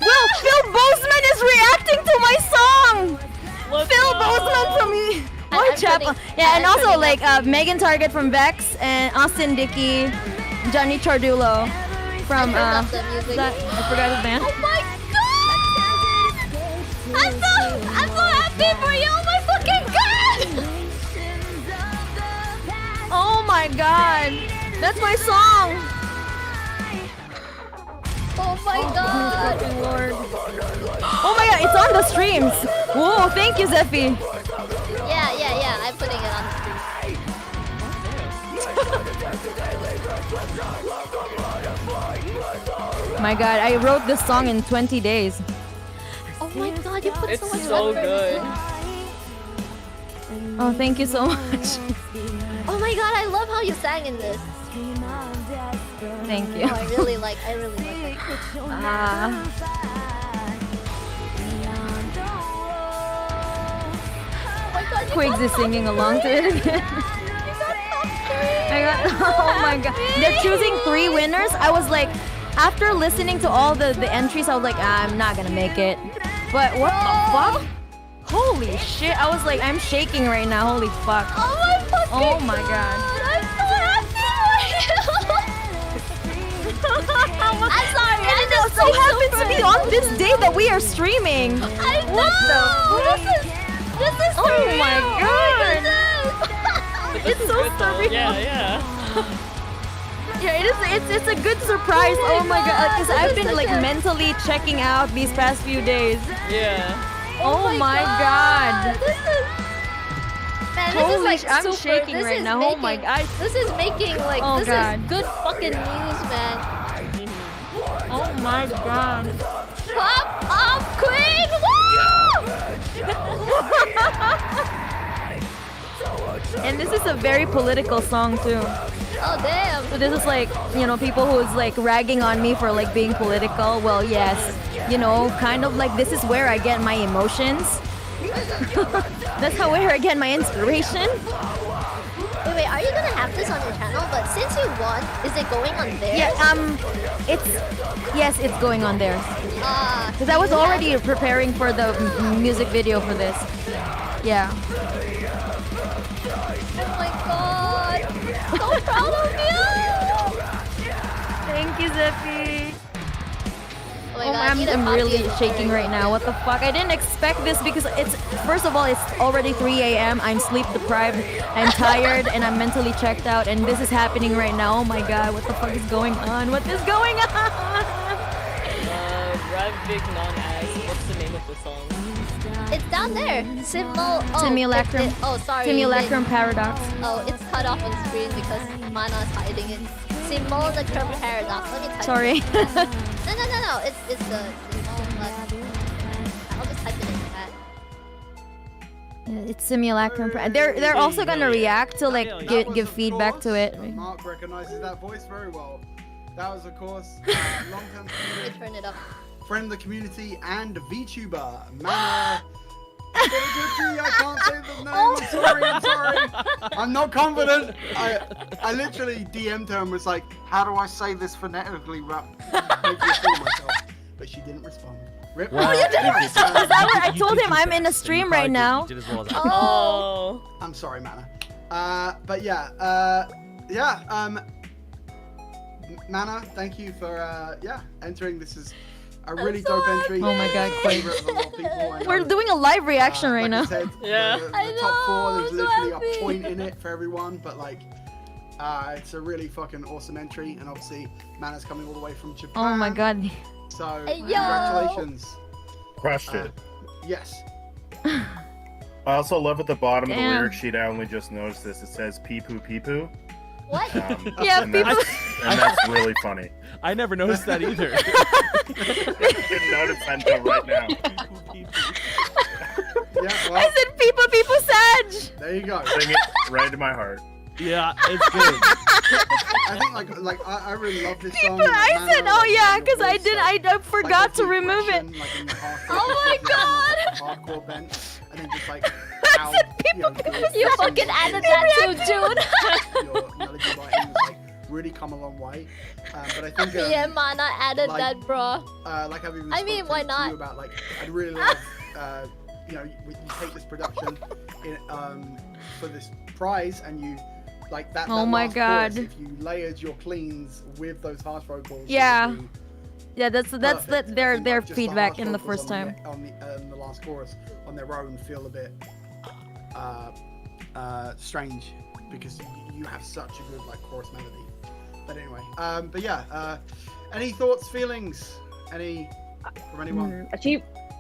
Will, Phil Bozeman is reacting to my song! Let's Phil go. Bozeman from me. I'm Whitechapel. putting- Yeah, and I'm also putting like Megan Target from Vex and Austin Dickey, Johnny Chardulo. from turned up the music. I forgot his band. Oh my god! I'm so happy for you! Oh my fucking god! Oh my god! That's my song! Oh my god! Lord. Oh my god, it's on the streams! Whoa, thank you, Zephy! Yeah, I'm putting it on the screen. My god, I wrote this song in 20 days. Oh my god, you put It's so much so effort good. into it. Oh, thank you so much. Oh my god, I love how you sang in this. Thank you. Oh, I really like it. Ah. Oh my god, you Quigs is singing along to it again. Oh my god. They're choosing 3 winners. I was like, after listening to all the entries, I was like, I'm not gonna make it. But what the fuck? Holy shit. I was like, I'm shaking right now. Holy fuck. Oh my fucking Oh my god. I'm so happy for you. I'm sorry, I'm just So happens to be on this day that we are streaming. I know. What the This is Oh surreal. my god. It's so Good though. surreal. Yeah. Yeah, it is. It's a good surprise. Oh my god, because This I've is been such like a- mentally checking out these past few days. Yeah. Oh my god. This is man, this is Holy like I'm super, shaking this right is now. Making, Oh my god. This is making like Oh this god. is good fucking news, man. Oh my god. Pop up queen! And this is a very political song too. Oh damn. So this is like, you know, people who's like ragging on me for like being political. Well, yes, you know, kind of like this is where I get my emotions. That's how where I get my inspiration. Wait, are you gonna have this on your channel? But since you won, is it going on there? Yes, it's going on there. Because I was already preparing for the music video for this. Yeah. Oh my god. So proud of you. Thank you, Zephy. Oh my Oh, god, I need a I'm copy really of the shaking song. right now. What the fuck? I didn't expect this because it's, first of all, it's already 3 a.m. I'm sleep deprived. I'm tired and I'm mentally checked out. And this is happening right now. Oh my god, what the fuck is going on? What is going on? Ravik non-as. What's the name of the song? It's down there. Simulacrum. Sorry. Simulacrum Paradox. It's cut off on screen because Mana is hiding it. Simulacrum Paradox. Let me type Sorry. it. No. It's the simulacrum. I'll just type it in chat. It's Simulacrum. They're also gonna react to like That was, give of feedback course, to it. Mark recognizes that voice very well. That was, of course, long-term Let me turn it up. friend of the community and VTuber, Mana. Futakuchi, I can't say the name. I'm sorry. I'm not confident. I literally DM'd her and was like, "How do I say this phonetically?" But she didn't respond. Rip. Oh, you didn't respond. Is that what I told him? I'm in a stream right now. You did as well as I. Oh. I'm sorry, Mana. But yeah, Mana, thank you for entering. This is a really dope entry. Oh my god, Quake. Favorite of a lot of people, I know. We're doing a live reaction right Like I now. said, Yeah. The I top four, know, there's I'm so literally happy. a point in it for everyone, but like, it's a really fucking awesome entry, and obviously, Mana's coming all the way from Japan. Oh my god. So, Hey, yo. congratulations. Crushed it. Yes. I also love at the bottom of the Damn. lyric sheet. I only just noticed this. It says "pee poo pee poo." What? Yeah, and that's really funny. I never noticed that either. Didn't notice that until right now. Yeah, I well, said people Sag. there you go. Sing it right to my heart. Yeah, it's good. I think I really love this song. I Mana, said, oh like, yeah, the because I voice, did. like, I forgot to the remove it. aggression, like, in the hardcore, Oh my god! Hardcore bent, and then just like how You fucking added that too, dude. your melody writing was like really come a long way. But I think Yeah, Mana added like- that, bro. like I've even I mean, spoken why to not? you about like I'd really love you take this production in, for this prize and you Like that. Oh that my last God. chorus, if you layered your cleans with those harsh vocals. it Yeah. would be Yeah, that's perfect. I their think, their like, just feedback harsh in the vocals first on time. on the last chorus on their own feel a bit strange because you have such a good like chorus melody. But anyway, but yeah, any thoughts, feelings, any from anyone?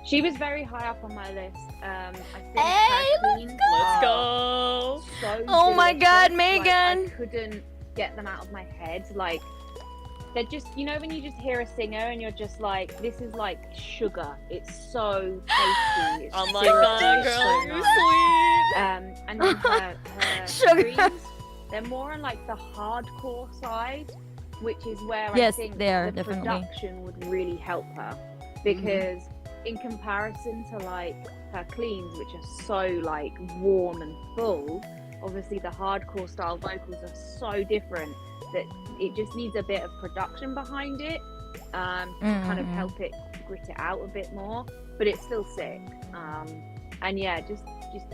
She was very high up on my list. I think Hey, her cleans Let's are go. so Oh my God, delicious. Like, Megan! I couldn't get them out of my head. Like, they're just, you know, when you just hear a singer and you're just like, this is like sugar. It's so tasty. It's I'm so like that, so girl. You're nice. sweet. And then her Sugar. screams, they're more on like the hardcore side, which is where Yes, I think they are, the definitely. production would really help her. Because in comparison to like her cleans, which are so like warm and full, obviously the hardcore style vocals are so different that it just needs a bit of production behind it to kind of help it grit it out a bit more, but it's still sick. And yeah, just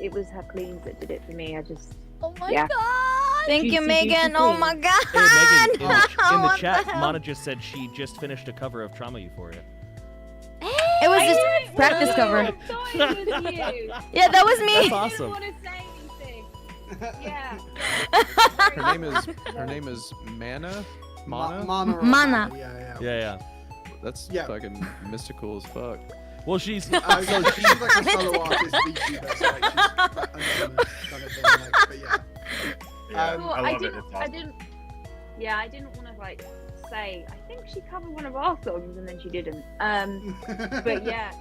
it was her cleans that did it for me. I just Oh my Yeah. god! Thank you, Juicy, Megan. juicy Oh queen. my God! Hey, Megan, in the What chat, hell? Mana just said she just finished a cover of Trauma Euphoria. It was just practice cover. I thought it was you. Yeah, that was me. That's I awesome. didn't want to say anything. Yeah. Her name is Mana. Mana. Mana. Yeah. Yeah. That's Yeah. fucking mystical as fuck. Well, she's So she's like a solo artist VTuber, so like she's like anonymous kind of thing. Like, but yeah. Yeah, Well, I love it. didn't. It's I awesome. didn't. Yeah, I didn't want to like say. I think she covered one of our songs, and then she didn't. But yeah,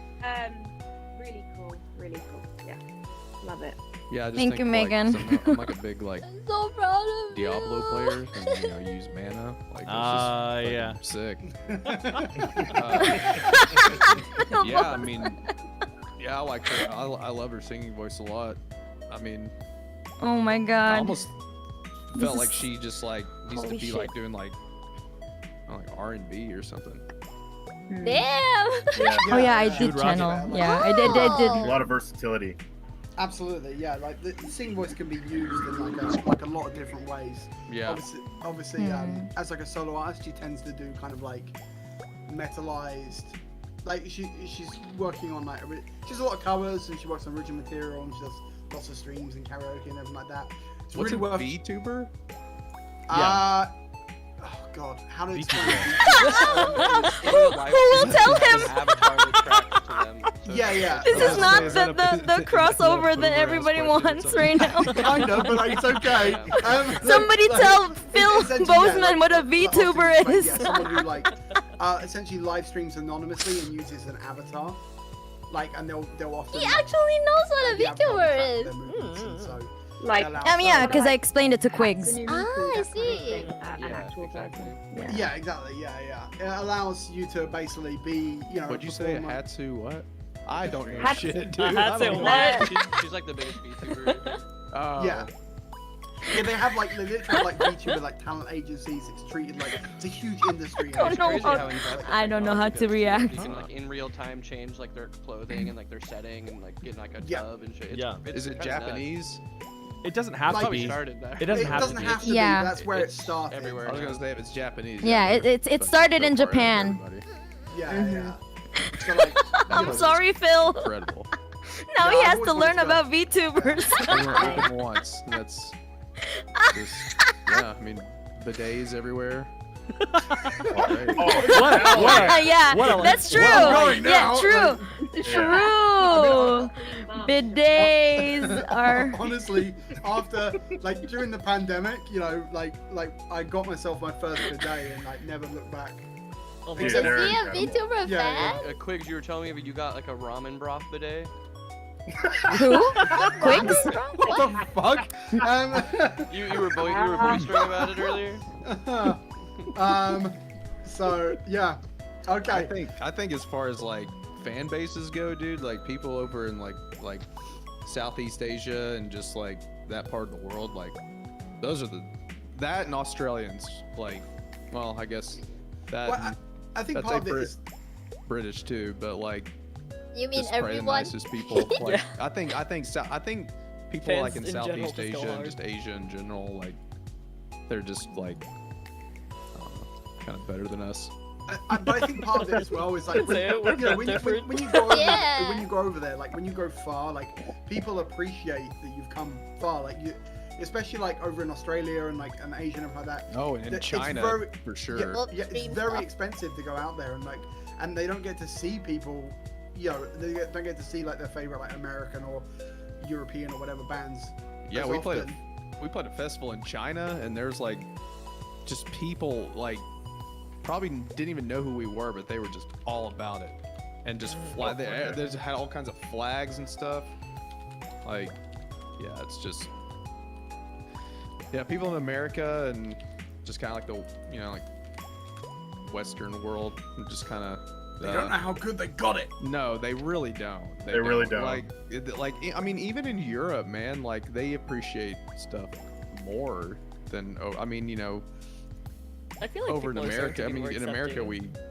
really cool. Really cool. Yeah, love it. Yeah, I just Thank think, you, like, Megan. I'm like a big like I'm so proud of Diablo you. player, and you know use mana. Like it's just yeah. fucking sick. Yeah, I mean, yeah, I like her. I love her singing voice a lot. I mean, Oh my I God. almost This felt like is- she just like needs to Holy be shit. like doing like R&B or something. Hmm. Damn! Oh yeah, I She did would rock it. channel. Yeah, I did. Oh. A lot of versatility. Absolutely, yeah. Like the singing voice can be used in like a lot of different ways. Yeah. Obviously, as like a solo artist, she tends to do kind of like metalized. Like she's working on like she does a lot of covers and she works on original material and she does lots of streams and karaoke and everything like that. It's What's really a worth. VTuber? Oh God, how to VTuber. explain it? Who will tell him? Avatar that tracks to them. So Yeah. This is Oh, not is that the crossover that everybody wants right now. Kind of, but like, it's okay. Somebody tell Phil essentially, Bozeman what a obviously, VTuber is. Yeah, someone who like essentially live streams anonymously and uses an avatar. Like, and they'll often. He actually knows what a the avatar will VTuber track is. their movements, and so Like, it allows Yeah, them- because I explained it to Quigs. Hatsune Ah, Miku, I that kind of see. thing, an Yeah, actual exactly. person. Yeah, exactly. Yeah. It allows you to basically be, you know. What'd you say? A performer. Hatsu what? I don't know Hatsu- shit, dude. A I Hatsu don't know. what? She's like the biggest VTuber right there. Oh. Yeah. Yeah, they have like they literally have like VTuber like talent agencies. It's treated like it's a huge industry. Oh, It's no. crazy how involved I don't know how to because react. You can like in real time change like their clothing and like their setting and like get in like a Yeah. tub and shit. Yeah. It's Is it kinda nuts. Japanese? It doesn't have Like- to Probably be. started there. It doesn't have doesn't to be. have to be. Yeah. That's where it It's started. everywhere. I was gonna say if it's Japanese. Yeah, it but started so in far out of Japan. everybody. Yeah. So like, I'm That sorry, Phil. Incredible. Now Yeah, he I've has always to wanted learn to go. about VTubers. We were open once. And that's just yeah. I mean, bidets everywhere. Alright. What? Yeah, What a- that's true. Well, I'm going Yeah, now, true. True. Bidets are. honestly, after like during the pandemic, you know, like I got myself my first bidet and like never looked back. Oh my Yeah, Is God. they're he a incredible. VTuber Yeah, fan? Quigs, you were telling me that you got like a ramen broth bidet. Who? Quigs? What the fuck? You were boistering about it earlier. So yeah, okay. I think as far as like fan bases go, dude, like people over in like Southeast Asia and just like that part of the world, like those are that and Australians, like, well, I guess that Well, I think that's part of like it is British too, but like You mean just probably the everyone? nicest people. Like I think people Fans like in in general Southeast just go Asia and hard. just Asia in general, like They're just like kind of better than us. But I think part of it as well is like when you go over there, like when you go far, like people appreciate that you've come far. Like you, especially like over in Australia and like an Asia and everything like that. Oh, and in China for sure. Yeah, it's very expensive to go out there and they don't get to see people. You know, they don't get to see like their favorite like American or European or whatever bands. Yeah, we played a festival in China, and there's like just people like probably didn't even know who we were, but they were just all about it, and just they just had all kinds of flags and stuff. Like, yeah, it's just people in America and just kind of like the like Western world, just kind of. They don't know how good they got it. No, they really don't. They really don't. Like, I mean, even in Europe, man, like they appreciate stuff more than. I mean, you know. I feel like over in America, I mean, in America,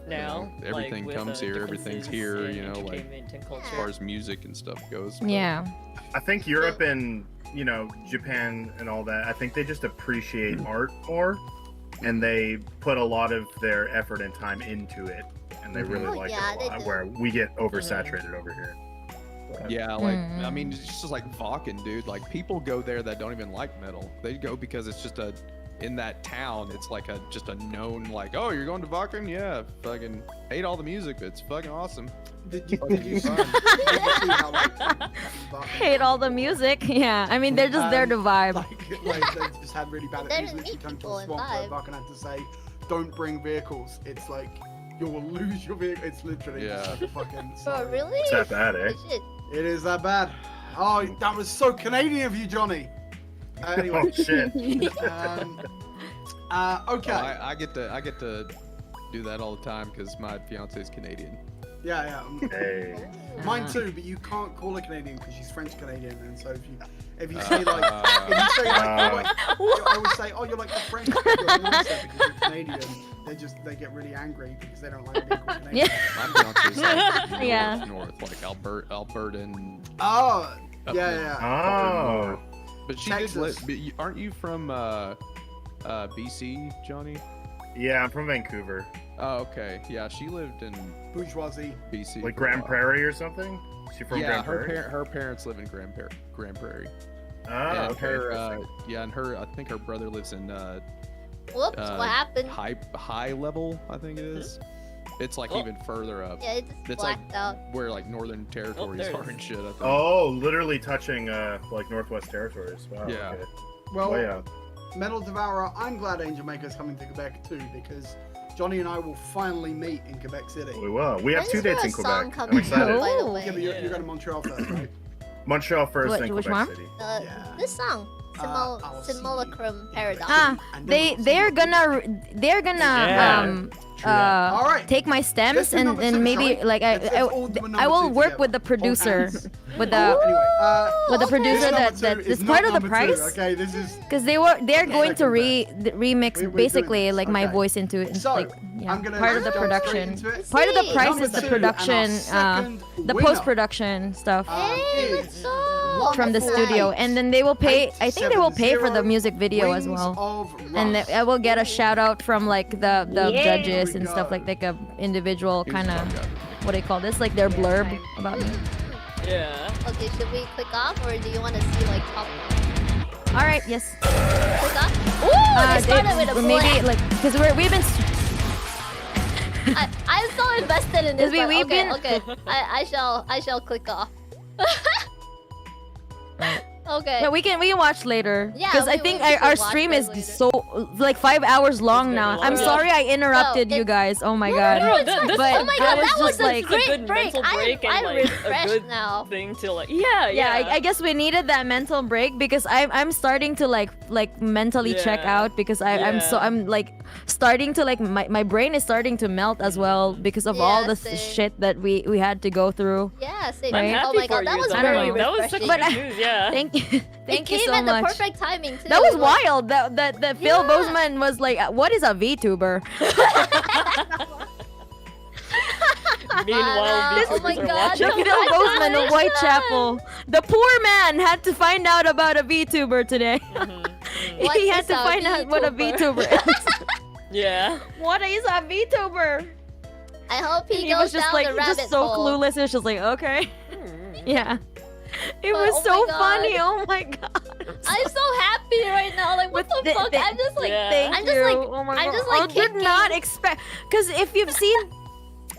now everything like, comes here, everything's here, you know, like as far as music and stuff goes. But. Yeah. I think Europe and Japan and all that. I think they just appreciate art more, and they put a lot of their effort and time into it. And they really like it a lot, where we get oversaturated over here. But. Yeah, like I mean, it's just like Vakken, dude. Like people go there that don't even like metal. They go because it's just in that town, it's like just a known like, oh, you're going to Vakken? Yeah, fucking hate all the music, but it's fucking awesome. Did you see hate all the music? Yeah, I mean they're just there to vibe. Like they just had really bad. There's come to a swamp where Vakken had to say, "Don't bring vehicles." It's like you will lose your vehicle. It's literally just like a fucking. Bro, really? It's that bad, eh? It is that bad. Oh, that was so Canadian of you, Johnny. Anyway. Oh shit. Okay. I get to do that all the time because my fiance is Canadian. Yeah. Hey. Mine too, but you can't call her Canadian because she's French Canadian, and so if you say like, I would say, oh, you're like the French girl, because you're Canadian. They get really angry because they don't like being called Canadian. My fiance is like north, like Albertan. Oh. Yeah. Oh. But she did live. Aren't you from BC, Johnny? Yeah, I'm from Vancouver. Oh, okay. Yeah, she lived in bourgeoisie BC. Like Grand Prairie or something? She from Grand Prairie? Her parents live in Grand Prairie. Ah, okay. I think her brother lives in Whoops, what happened? High level, I think it is. It's like even further up. Yeah, it just it's blacked like out. Where like Northern Territories are and shit, I think. Oh, literally touching like Northwest Territories. Wow. Yeah. Okay. Well, Metal Devourer, I'm glad Angel Maker's coming to Quebec too, because Johnny and I will finally meet in Quebec City. We will. We have 2 dates in Quebec. I'm excited. Yeah, but you're going to Montreal first, right? Montreal first, then Quebec City. This song. Simulacrum Paradox. They're gonna take my stems and maybe like I will work with the producer with the producer that is part of the price. Okay, this is because they're going to remix basically like my voice into it. So, like part of the production. Part of the price is the production, the post-production stuff from the studio, and then they will pay. I think they will pay for the music video as well, and I will get a shout out from like the judges and stuff like a individual kind of what do you call this? Like their blurb about me. Yeah. Okay, should we click off or do you want to see like top? All right. Yes. Click off. Ooh, they started with a maybe like because we've been. I'm so invested in this. We've been... Okay. I shall click off. Okay. Yeah, we can watch later. Yeah, because I think our stream is so like 5 hours long now. I'm sorry I interrupted you guys. Oh my god. Oh my god, that was like a great break. I'm refreshed now. Thing to like I guess we needed that mental break because I'm starting to like mentally check out because I'm like starting to like my brain is starting to melt as well because of all the shit that we had to go through. Yeah, same. Right? Oh my god, that was very refreshing. That was such good news, yeah. Thank you. Thank you so much. It came much. at the perfect timing too. That was wild. That Phil Bozeman was like, "What is a VTuber?" Meanwhile, oh my god, Phil Bozeman of Whitechapel, the poor man had to find out about a VTuber today. What he had is to a find out what a VTuber? VTuber is. Yeah. What is a VTuber? I hope And he he goes was just down like the rabbit just so hole. clueless. It was just like, okay. Yeah. It But, was oh so my God. funny. Oh my god. I'm so happy right now. Like, what the fuck? I'm just like, Thank I'm you. just like, Oh my I'm god. just like I did kicking. not expect, because if you've seen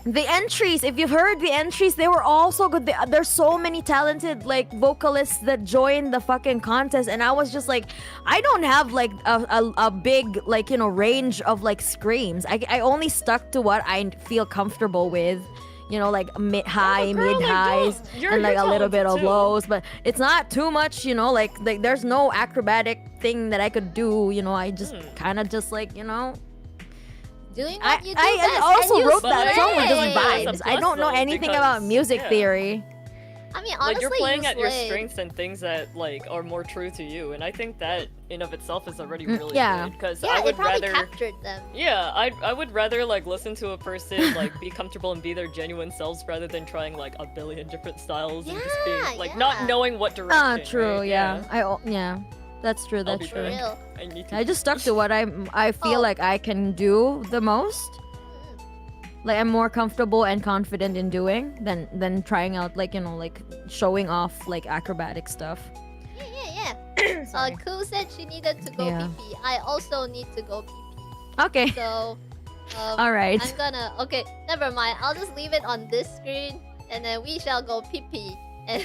the entries, if you've heard the entries, they were all so good. There's so many talented like vocalists that joined the fucking contest, and I was just like, I don't have like a big like, you know, range of like screams. I only stuck to what I feel comfortable with. You know, like high, girl, mid highs, you're- and like you're a little bit of talented too. lows, but it's not too much. You know, like there's no acrobatic thing that I could do. You know, I just kind of just like, you know. Doing what you do I best, also and you wrote that song with slay. just vibes. I don't know though, anything because- about music yeah. theory. I mean, Like honestly, you're playing you at your slayed. strengths and things that like are more true to you, and I think that in of itself is already really yeah. good. Because Yeah, I it would probably rather, captured them. yeah, I would rather like listen to a person like be comfortable and be their genuine selves rather than trying like a billion different styles and just being like not knowing what direction. Ah, true. right? Yeah. Yeah. That's true. I'll That's be true. back. I need to. I just stuck to what I feel like I can do the most. Like I'm more comfortable and confident in doing than trying out like, you know, like showing off like acrobatic stuff. Yeah. Ku said she needed to go Yeah. pee. I also need to go pee. Okay. So, All right. I'm gonna. Okay, never mind. I'll just leave it on this screen, and then we shall go pee, and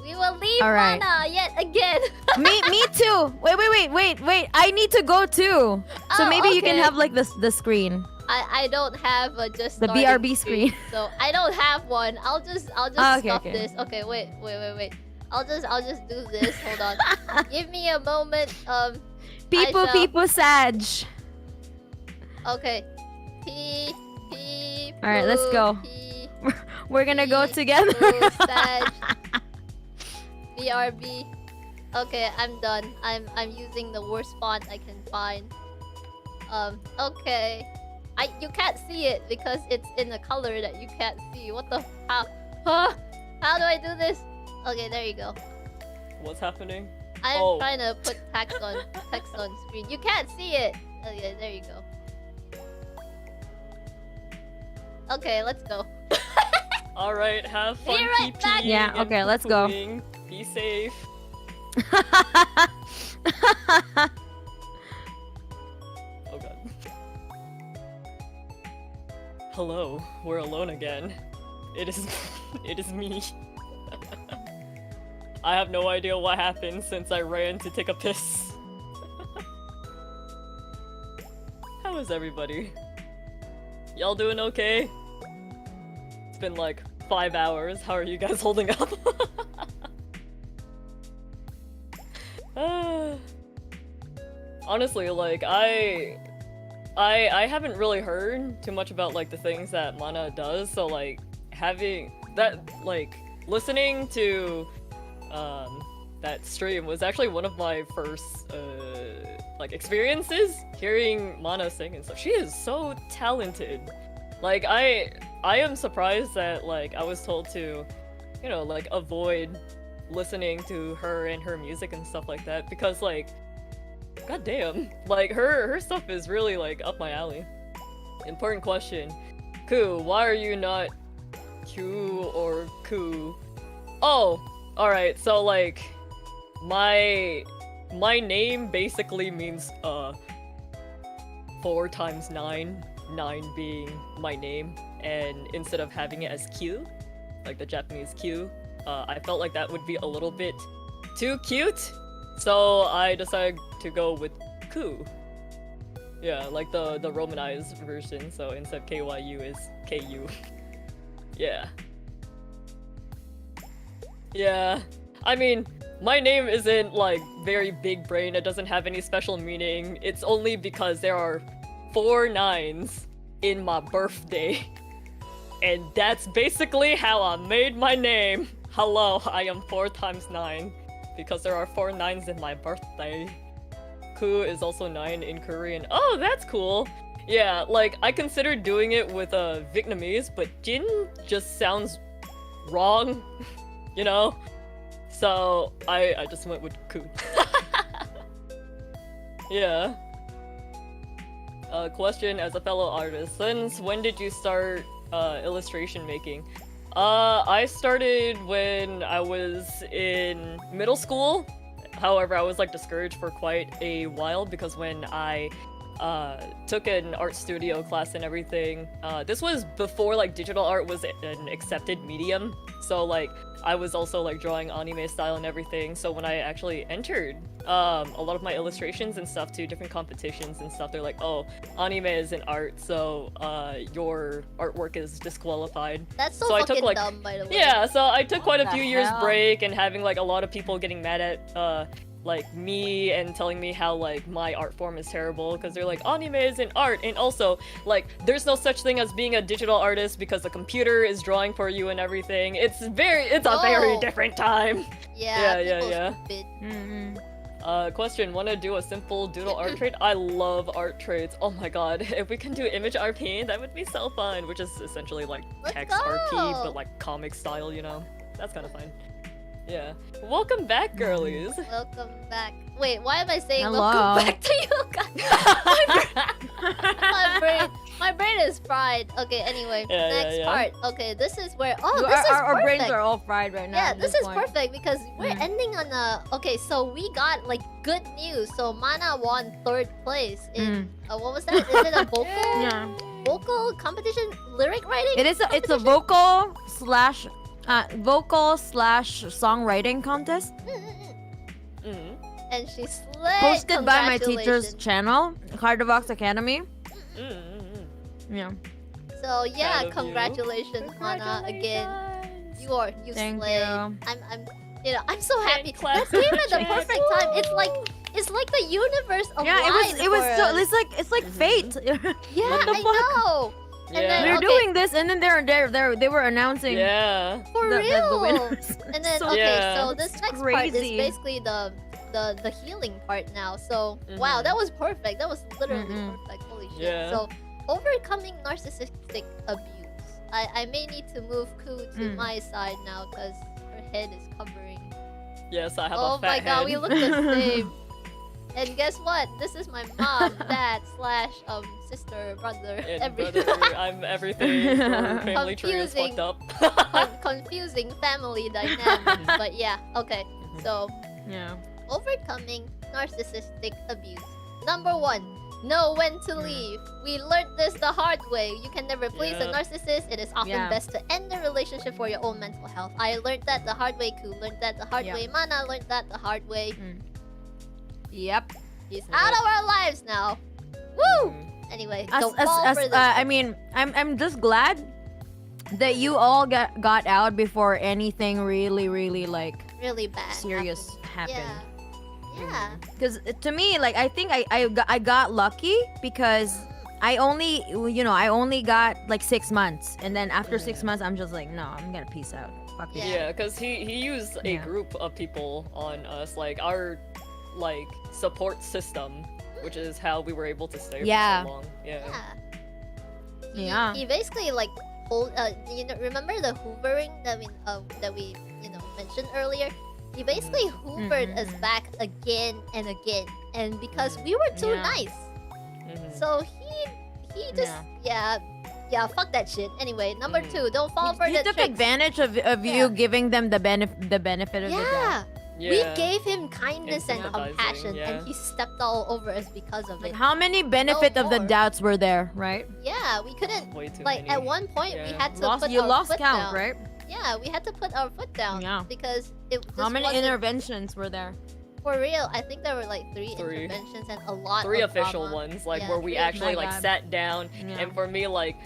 we will leave All right. Mana yet again. me too. Wait. I need to go too. So Oh, maybe you can okay. have like the screen. I don't have just The starting BRB screen. so I don't have one. I'll just Okay, stop okay. this. Okay, wait. I'll just do this. Hold on. Give me a moment. People, Sag. Okay. P. All right, let's go. P. We're gonna go together. Sag. BRB. Okay, I'm done. I'm using the worst font I can find. Okay. You can't see it because it's in a color that you can't see. What the how? Huh? How do I do this? Okay, there you go. What's happening? I'm trying to put text on screen. You can't see it. Okay, there you go. Okay, let's go. All right, have fun. Be right PP, back. Yeah, and okay, let's go. poo-pooing. Be safe. Oh god. Hello, we're alone again. It is it is me. I have no idea what happened since I ran to take a piss. How is everybody? Y'all doing okay? It's been like 5 hours. How are you guys holding up? Honestly, like I haven't really heard too much about like the things that Mana does, so like having that, like listening to that stream was actually one of my first like experiences hearing Mana sing and stuff. She is so talented. Like I am surprised that like I was told to, you know, like avoid listening to her and her music and stuff like that, because like god damn, like her stuff is really like up my alley. Important question. Ku, why are you not Q or Ku? Oh, alright, so like my name basically means 4 times 9, 9 being my name, and instead of having it as Q, like the Japanese Q, I felt like that would be a little bit too cute, so I decided to go with Ku. Yeah, like the romanized version, so instead of KYU is KU. Yeah. Yeah. I mean, my name isn't like very big brain, it doesn't have any special meaning. It's only because there are 4 9s in my birthday. And that's basically how I made my name. Hello, I am 4 times 9. Because there are 4 9s in my birthday. Ku is also 9 in Korean. Oh, that's cool! Yeah, like, I considered doing it with Vietnamese, but Jin just sounds wrong, you know? So, I just went with Ku. Yeah. Question as a fellow artist, since when did you start illustration making? I started when I was in middle school. However, I was like discouraged for quite a while because when I took an art studio class and everything, this was before like digital art was an accepted medium. So like I was also like drawing anime style and everything. So when I actually entered a lot of my illustrations and stuff to different competitions and stuff, they're like, oh, anime is an art, so your artwork is disqualified. That's so I fucking took, like, dumb, by the way. Yeah, so I took quite a few years hell? break and having like a lot of people getting mad at like me and telling me how like my art form is terrible because they're like, anime isn't art, and also like there's no such thing as being a digital artist because the computer is drawing for you and everything. It's a very different time. Yeah, Yeah. stupid. Question, wanna do a simple doodle art trade? I love art trades. Oh my god, if we can do image RP, that would be so fun, which is essentially like text RP, but like comic style, you know? That's kind of fun. Yeah. Welcome back, girlies. Welcome back. Wait, why am I saying Hello. welcome back to you guys? my brain is fried. Okay, anyway, next part. Okay, this is where this is perfect. Our brains are all fried right now. Yeah, at this is point. perfect because we're ending on a. Okay, so we got like good news. So Mana won 3rd place in what was that? Is it a vocal? Yeah. Vocal competition, lyric writing. It's a vocal slash songwriting contest And she slayed. hosted by my teacher's channel, Cardovox Academy. Yeah. So yeah, Proud of you. congratulations, Mana, again. You Thank slay. you. I'm so happy. claps That came at the perfect time. It's like the universe aligned. Yeah, it was for so us. it's like fate. Yeah, What the I fuck? know. And Yeah. then, We're okay, doing this, and then they were announcing Yeah. for the real. winners. And then So- okay, Yeah. so this next part is crazy. basically the healing part now. So wow, that was perfect. That was literally perfect. Holy shit. Yeah. So overcoming narcissistic abuse. I may need to move Ku to my side now because her head is covering. Yes, I have Oh a fat my god, head. we look the same. And guess what? This is my mom, dad, / sister, brother, And everything. brother, I'm everything. Our family tree is Confusing. fucked up. Confusing family dynamics. But yeah, okay. So Yeah. overcoming narcissistic abuse. Number 1, know when to leave. We learned this the hard way. You can never please a Yeah. narcissist. It is often Yeah. best to end the relationship for your own mental health. I learned that the hard way. Ku learned that the hard Yeah. way. Mana learned that the hard way. Yep. He's out of our lives now. Woo! Anyway, don't fall for this. I mean, I'm just glad that you all got out before anything really like really bad. serious happened. Yeah. Because to me, like, I think I got lucky because I only got like 6 months, and then after 6 months, I'm just like, no, I'm gonna peace out. Fuck this shit. Yeah, because he used a Yeah. group of people on us, like our like support system, which is how we were able to stay Yeah. for so long. Yeah. Yeah. He basically like hold. Remember the hoovering that we mentioned earlier? He basically hoovered us back again and again, and because we were too Yeah. nice, so he just yeah, fuck that shit. Anyway, number 2, don't fall for He the took tricks. advantage of you giving them the benefit of the doubt. We gave him kindness and Sympathizing, compassion, yeah. and he stepped all over us because of Like, it. how many benefit of the more. doubts were there, right? Yeah, we couldn't. Way too Like many. at one point, we Yeah. had to put You our lost foot count, down. right? Yeah, we had to put our foot down. Yeah. Because it just How many wasn't interventions were there? for real. I think there were like 3 Three. interventions and a lot. 3 of official drama. ones, like Yeah, where we 3 actually My like God. sat down, Yeah. and for me, like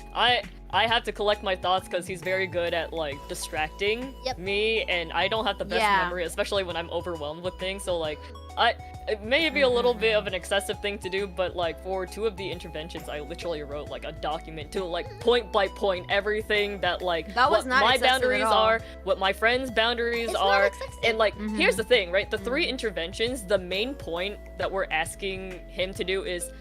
I have to collect my thoughts because he's very good at like distracting Yep. me, and I don't have the best Yeah. memory, especially when I'm overwhelmed with things. So like it may be a little bit of an excessive thing to do, but like for 2 of the interventions, I literally wrote like a document to like point by point everything that like That was what not my excessive at boundaries all. are, what my friends' boundaries It's are, not excessive. and like Mm-hmm. here's the thing, right? The 3 interventions, the main point that we're asking him to do is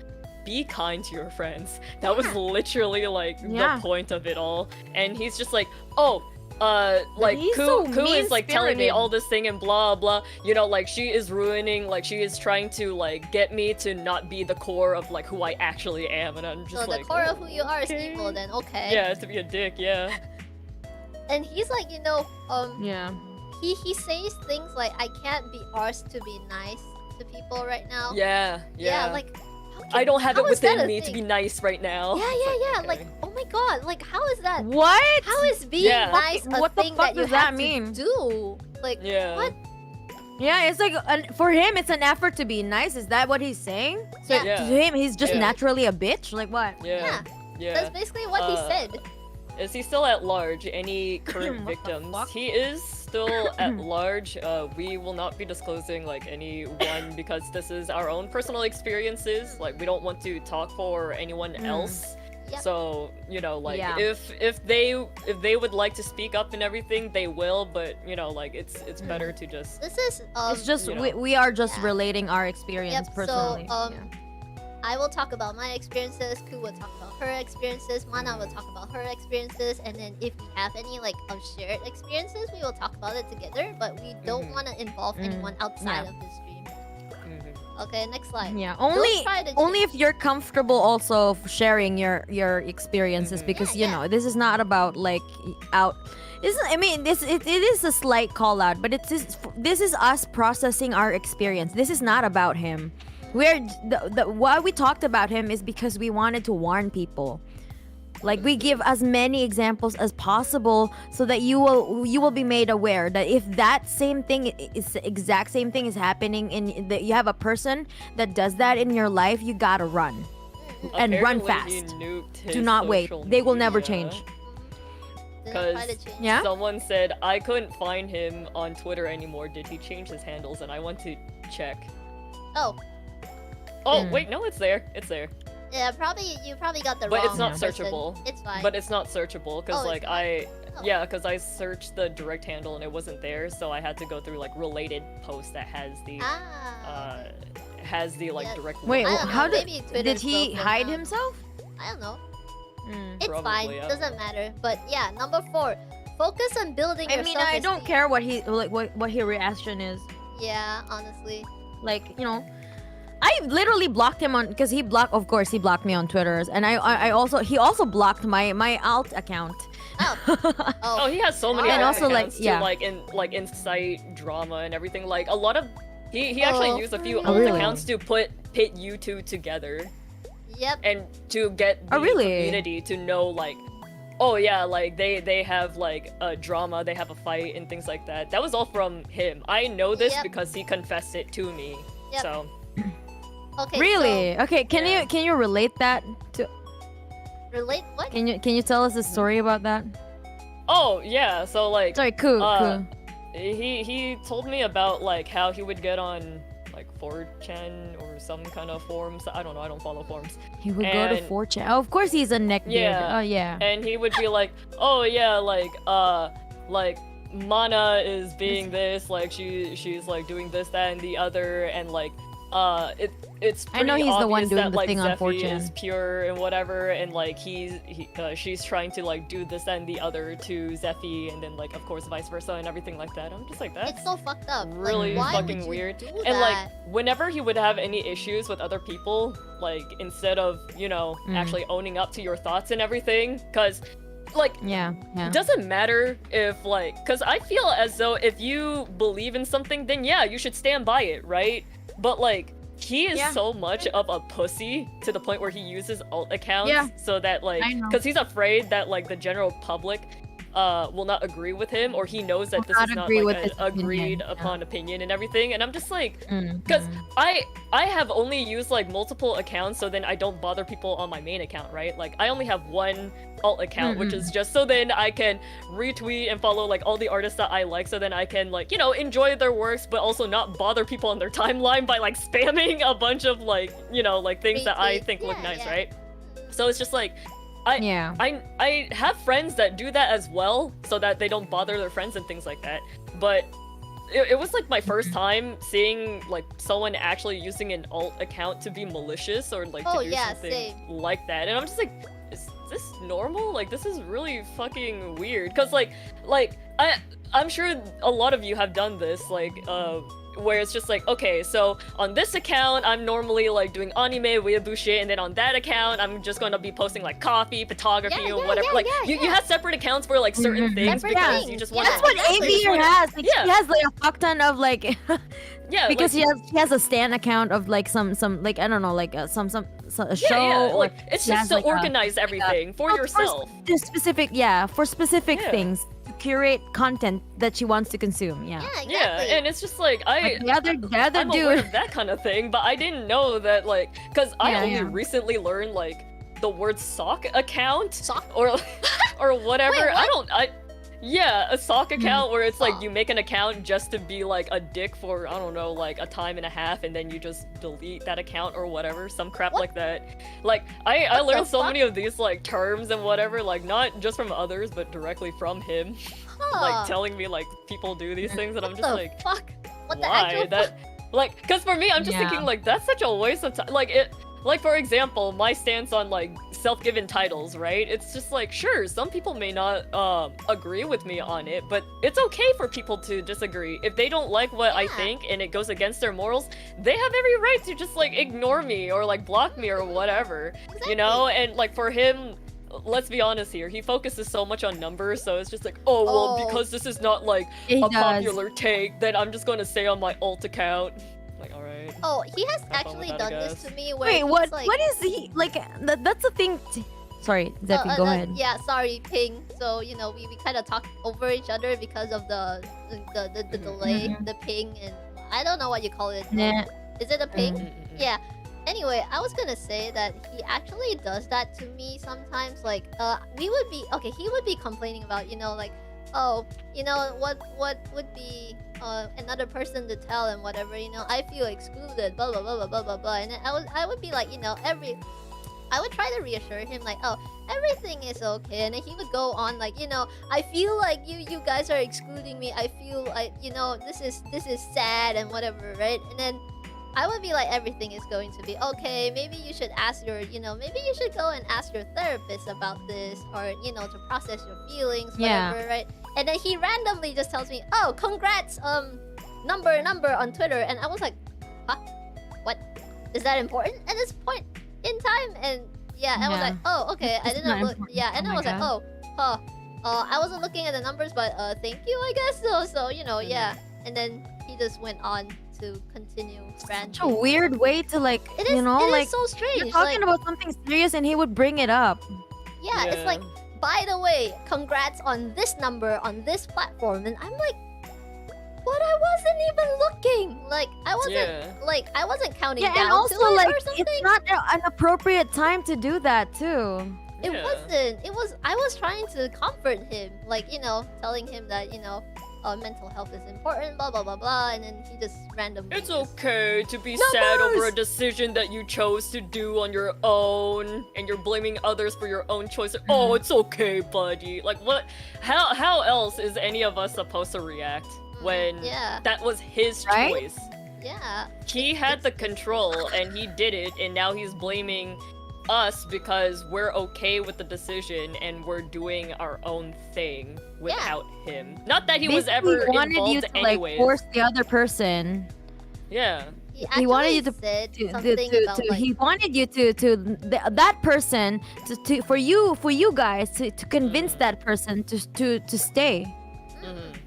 be kind to your friends. That was literally like Yeah. the point of it all. And he's just like, oh, like he's Ku so is like telling me mean-spirited. all this thing and blah blah. You know, like she is ruining, like she is trying to like get me to not be the core of like who I actually am, and I'm just So like, the core of who you are is okay. evil, then okay. Yeah, to be a dick, yeah. And he's like, Yeah. he says things like, I can't be arsed to be nice to people right now. Yeah, Yeah, like I don't have it how is that within a me to thing? be nice right now. Yeah, It's like, oh my god, like how is that? What? How is being Yeah. nice a What the thing fuck that you does that have mean? to do? Like, Yeah. what? Yeah, it's like for him, it's an effort to be nice. Is that what he's saying? So Yeah. to him, he's just Yeah. naturally a bitch. Like what? Yeah. Yeah. That's basically what he said. Is he still at large? Any current What the victims? fuck? He is still at large. We will not be disclosing like anyone because this is our own personal experiences. Like we don't want to talk for anyone else. Yep. So like Yeah. if they would like to speak up and everything, they will. But like it's better to just. This is It's just you know. we are just Yeah. relating our experience Yep, personally. so I will talk about my experiences, Ku will talk about her experiences, Mana will talk about her experiences, and then if we have any like of shared experiences, we will talk about it together, but we don't want to involve anyone outside of the stream. Okay, next slide. Yeah, Don't only try to only change. if you're comfortable also sharing your experiences because Yeah, you know this is not about like out. I mean it is a slight call out, but this is us processing our experience. This is not about him. Why we talked about him is because we wanted to warn people. Like we give as many examples as possible so that you will be made aware that if that same thing is the exact same thing is happening and that you have a person that does that in your life, you gotta run and run Apparently he fast. nuked his Do not wait. social They will never media. change. Didn't try Because to change. Yeah? someone said I couldn't find him on Twitter anymore. Did he change his handles? And I went to check. Oh, Oh wait, no, it's there. It's there. yeah, you probably got the But wrong it's not person. searchable. It's fine. But it's not searchable because Oh, like it's not? Oh. yeah, because I searched the direct handle and it wasn't there, so I had to go through like related post that has the like Yeah. direct. Wait, I don't know, how maybe Twitter's did he broken hide now. himself? I don't know. Mm. It's Probably, fine. yeah. Doesn't matter. But yeah, number 4. Focus on building I your mean, I don't self-esteem. care what he like what his reaction is. Yeah, honestly. Like I literally blocked him on because he blocked. Of course, he blocked me on Twitter, and he also blocked my alt account. Oh. Oh, he has so many And other also, like, accounts yeah. to incite drama and everything. Like a lot of he actually used a few Oh, alt really? accounts to pit you two together Yep. and to get the Oh, really? community to know like, oh yeah, like they have like a drama, they have a fight and things like that. That was all from him. I know this Yep. because he confessed it to me. Yep. So Okay. Really? Okay. Yeah. Can you relate that to? So, relate what? Can you tell us a story about that? oh yeah, so like Sorry, Ku. he told me about like how he would get on like 4chan or some kind of forums. I don't know, I don't follow forums. He would go to and- 4chan. Oh, of course, he's a neckbeard. Yeah. Oh yeah. And he would be like, oh yeah, like Mana is being this, like she's like doing this, that, and the other, and like it's I know pretty he's the one obvious doing that, the like, thing on Zephy 4chan. is pure and whatever, and like she's trying to like do this and the other to Zephy, and then like of course vice versa and everything like that. I'm just like that's It's so fucked up. really like, why fucking would you weird. do And like that? whenever he would have any issues with other people, like instead of Mm. actually owning up to your thoughts and everything, because like Yeah. it doesn't matter if like, because I feel as though if you believe in something, then yeah, you should stand by it, right? But like he is Yeah. so much of a pussy to the point where he uses alt accounts Yeah. so that like, I know. because he's afraid that like the general public will not agree with him, or he knows that Will this not is not agree like with an his opinion, agreed yeah. upon opinion and everything. And I'm just like, Mm, because I have only used like multiple accounts, so then I don't bother people on my main account, right? Like I only have one alt account, which is just so then I can retweet and follow like all the artists that I like, so then I can like, you know, enjoy their works, but also not bother people on their timeline by like spamming a bunch of like, you know, like things that I Retweets. think look Yeah, nice, yeah. right? So it's just like Yeah. I have friends that do that as well, so that they don't bother their friends and things like that. But it was like my first time seeing like someone actually using an alt account to be malicious or like Oh, to do yeah, something same. like that, and I'm just like, this normal? Like, this is really fucking weird. Cause I'm sure a lot of you have done this, like, where it's just like, okay, so on this account, I'm normally like doing anime, weeaboo shit, and then on that account, I'm just gonna be posting like coffee, photography, or whatever. You have separate accounts for like certain things because you just want. That's what Avier has. Like, he has like a fuck ton of like. Yeah, because he has a Stan account of like some like I don't know like a show. Like it's just to organize everything for yourself. For specific things. Curate content that she wants to consume. Yeah, exactly. Yeah, and it's just like the other I'm dude aware of that kind of thing, but I didn't know that like because I only recently learned like the word sock account or whatever. Wait, a sock account where it's like you make an account just to be like a dick for I don't know like a time and a half, and then you just delete that account or whatever, some crap like that. Like I learned so many of these like terms and whatever, like not just from others but directly from him, like telling me like people do these things, and I'm just like, fuck, what the why actual that? Like, cause for me, I'm just thinking like that's such a waste of time. Like for example, my stance on like self-given titles, right? It's just like, sure, some people may not agree with me on it, but it's okay for people to disagree. If they don't like what I think and it goes against their morals, they have every right to just like ignore me or like block me or whatever, you know? And like for him, let's be honest here, he focuses so much on numbers, so it's just like, oh, well, because this is not like popular take, then I'm just gonna say on my alt account. Like, alright. Oh, he has actually done this to me where Wait, he's what is he like? That's the thing. Sorry, Zephy, go ahead. Yeah, sorry, ping. So you know, we kind of talk over each other because of the delay, the ping, and I don't know what you call it. Yeah. Is it a ping? Yeah. Anyway, I was gonna say that he actually does that to me sometimes. Like, he would be complaining about, you know, like, oh, you know, what would be another person to tell and whatever, you know, I feel excluded, blah blah blah blah blah blah blah. And then I would be like, you know, I would try to reassure him like, oh, everything is okay, and then he would go on like, you know, I feel like you guys are excluding me. I feel like, you know, this is sad and whatever, right? And then I would be like, everything is going to be okay. Maybe you should ask maybe you should go and ask your therapist about this, or, you know, to process your feelings, whatever, right? And then he randomly just tells me, oh, congrats, number on Twitter. And I was like, huh? What? Is that important at this point in time? And I was like, oh, okay, I didn't look. Yeah, and I was like, I wasn't looking at the numbers, but thank you, I guess. So you know, yeah. And then he just went on to continue ranting. Such a weird way to like, it you know, is like so strange. you're talking about something serious and he would bring it up. Yeah, it's like, by the way, congrats on this number on this platform, and I'm like, but I wasn't even looking. Like I wasn't counting down and also to it like or something. it's not an appropriate time to do that too. It wasn't. It was. I was trying to comfort him, like, you know, telling him that, you know, mental health is important, blah blah blah blah, and then he just randomly. It's okay to be sad over a decision that you chose to do on your own, and you're blaming others for your own choice. Oh, it's okay, buddy. Like what? How else is any of us supposed to react when that was his choice? Yeah. He had the control, and he did it, and now he's blaming us because we're okay with the decision and we're doing our own thing without him. Not that he was ever wanted involved you to anyways. like force the other person. Yeah. He wanted you to he wanted you to that person to for you guys to convince that person to stay.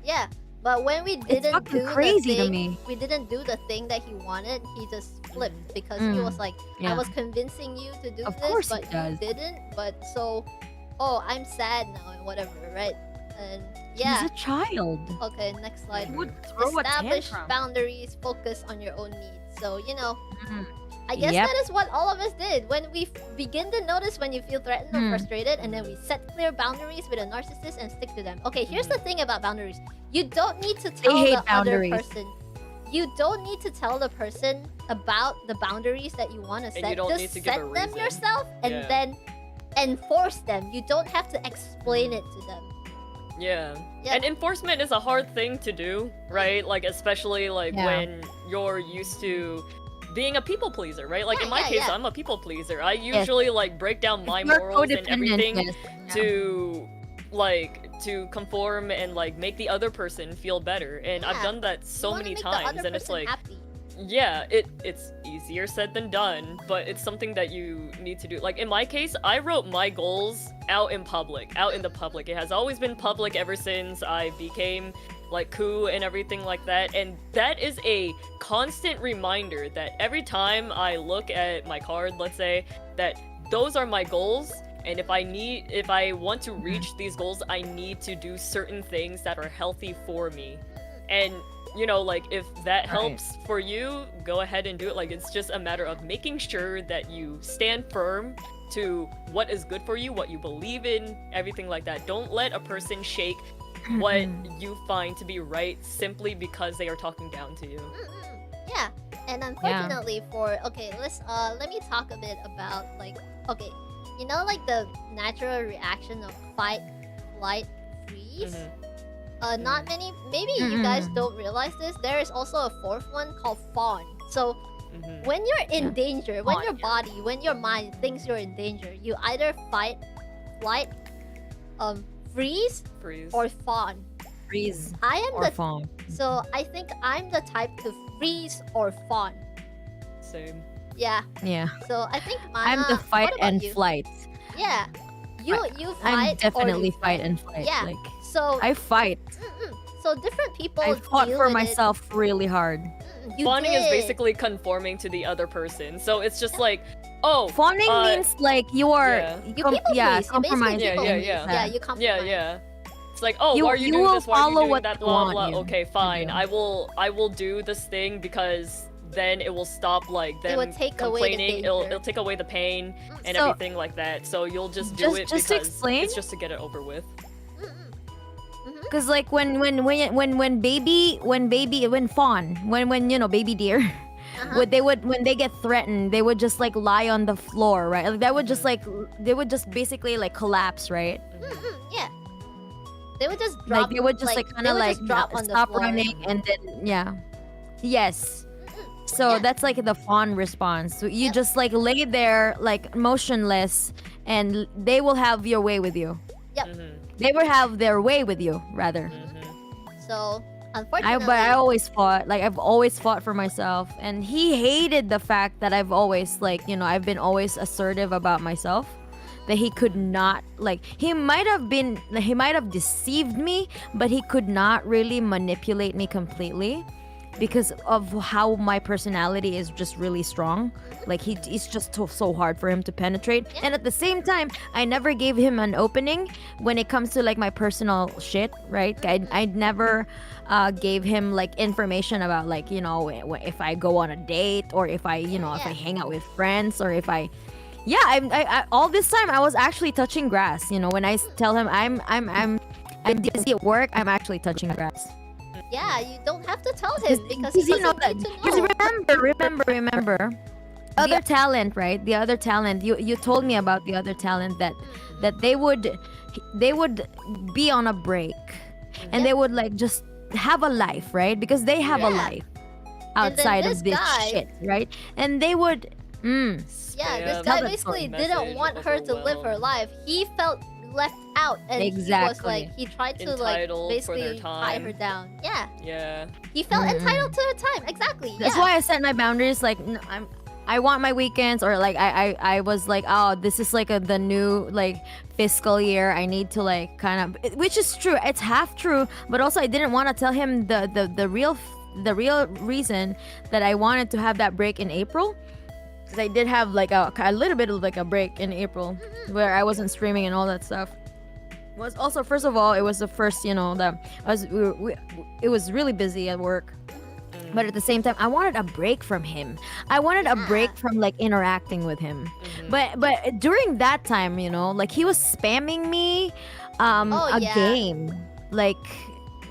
Yeah. But when we didn't do crazy the to thing, me. we didn't do the thing that he wanted, he just flipped because he was like, I was convincing you to do this, but you didn't. But so, oh, I'm sad now and whatever, right? And yeah. He's a child. Okay, next slide. He would throw a Establish tantrum. boundaries, focus on your own needs. So, you know, I guess that is what all of us did. When we begin to notice when you feel threatened or frustrated, and then we set clear boundaries with a narcissist and stick to them. Okay, here's the thing about boundaries. You don't need to tell the other person. You don't need to tell the person about the boundaries that you want to set. You don't Just need to set give a them reason. yourself and then enforce them. You don't have to explain it to them. Yeah. And enforcement is a hard thing to do, right? Like, especially like when you're used to being a people pleaser, right? Like in my yeah, case, yeah. I'm a people pleaser. I usually like break down my You're morals and codependent, everything yes. to like to conform and like make the other person feel better. And I've Yeah. done that You so wanna many make the times, other and it's person like happy. yeah, it's easier said than done, but it's something that you need to do. Like in my case, I wrote my goals out in the public. It has always been public ever since I became like Ku and everything like that, and that is a constant reminder that every time I look at my card, let's say, that those are my goals, and if I want to reach these goals, I need to do certain things that are healthy for me. And you know, like if that helps for you, go ahead and do it. Like it's just a matter of making sure that you stand firm to what is good for you, what you believe in, everything like that. Don't let a person shake what you find to be right simply because they are talking down to you. Yeah, and unfortunately let me talk a bit about like you know, like the natural reaction of fight, flight, freeze. Not many. Maybe you guys don't realize this. There is also a fourth one called fawn. So when you're in danger, when your body, when your mind thinks you're in danger, you either fight, flight, freeze, or fawn. Freeze. I am or the fawn. So I think I'm the type to freeze or fawn. Same. Yeah. Yeah. So I think I'm the Mana, fight what about and you? flight. Yeah. You fight. I'm or definitely you fight and flight. Yeah. Like So I fight. So different people. I fought deal for with myself really hard. You Fawning is did. basically conforming to the other person. So it's just like, oh, Fawning means like you are yeah. You people yeah, please. You basically compromise. people Yeah, please. yeah. Yeah, you compromise. Yeah. It's like, oh, You- why are you you doing will this? Why are you follow doing what that? they Blah want blah. you Okay, fine. do. I will do this thing because then it will stop like them will take away the complaining. danger. It'll take away the pain and So- everything like that. So you'll just do Just- it just to because explain- it's just to get it over with. Cause like when fawn when you know baby deer, when they get threatened, they would just like lie on the floor, right? Like that would just like they would just basically like collapse, right? Yeah. They would just drop. Like they would just like kind of like drop on the stop floor. running and then yeah, yes. So that's like the fawn response. So you just like lay there like motionless, and they will have your way with you. Yep. They will have their way with you, rather. So unfortunately, But I always fought. Like I've always fought for myself, and he hated the fact that I've always like I've been always assertive about myself. That he could not like he might have deceived me, but he could not really manipulate me completely. Because of how my personality is just really strong. Like it's just so hard for him to penetrate. And at the same time, I never gave him an opening when it comes to like my personal shit, right? I never gave him like information about like if I go on a date, or if I if I hang out with friends, or if I I all this time I was actually touching grass. When I tell him I'm busy at work, I'm actually touching grass. Yeah, you don't have to tell him because he you know doesn't that. need to know. Remember. Other talent, right? The other talent. You told me about the other talent that they would be on a break, and they would like just have a life, right? Because they have a life outside this of this guy- shit, right? And they would. Yeah, this guy basically didn't want her to live her life. He felt left out, and he was Exactly. like he tried to like Entitled for their basically tie her time. down. Yeah, Yeah. he felt entitled to her time. Exactly. That's yeah. why I set my boundaries. Like I want my weekends, or like I was like, oh, this is like the new like fiscal year. I need to like kind of, which is true. It's half true, but also I didn't want to tell him the real reason that I wanted to have that break in April. Because I did have like a little bit of like a break in April where I wasn't streaming and all that stuff. Was also, first of all, it was the first, it was really busy at work. But at the same time, I wanted a break from him. I wanted a break from like interacting with him. But during that time, like he was spamming me game. Like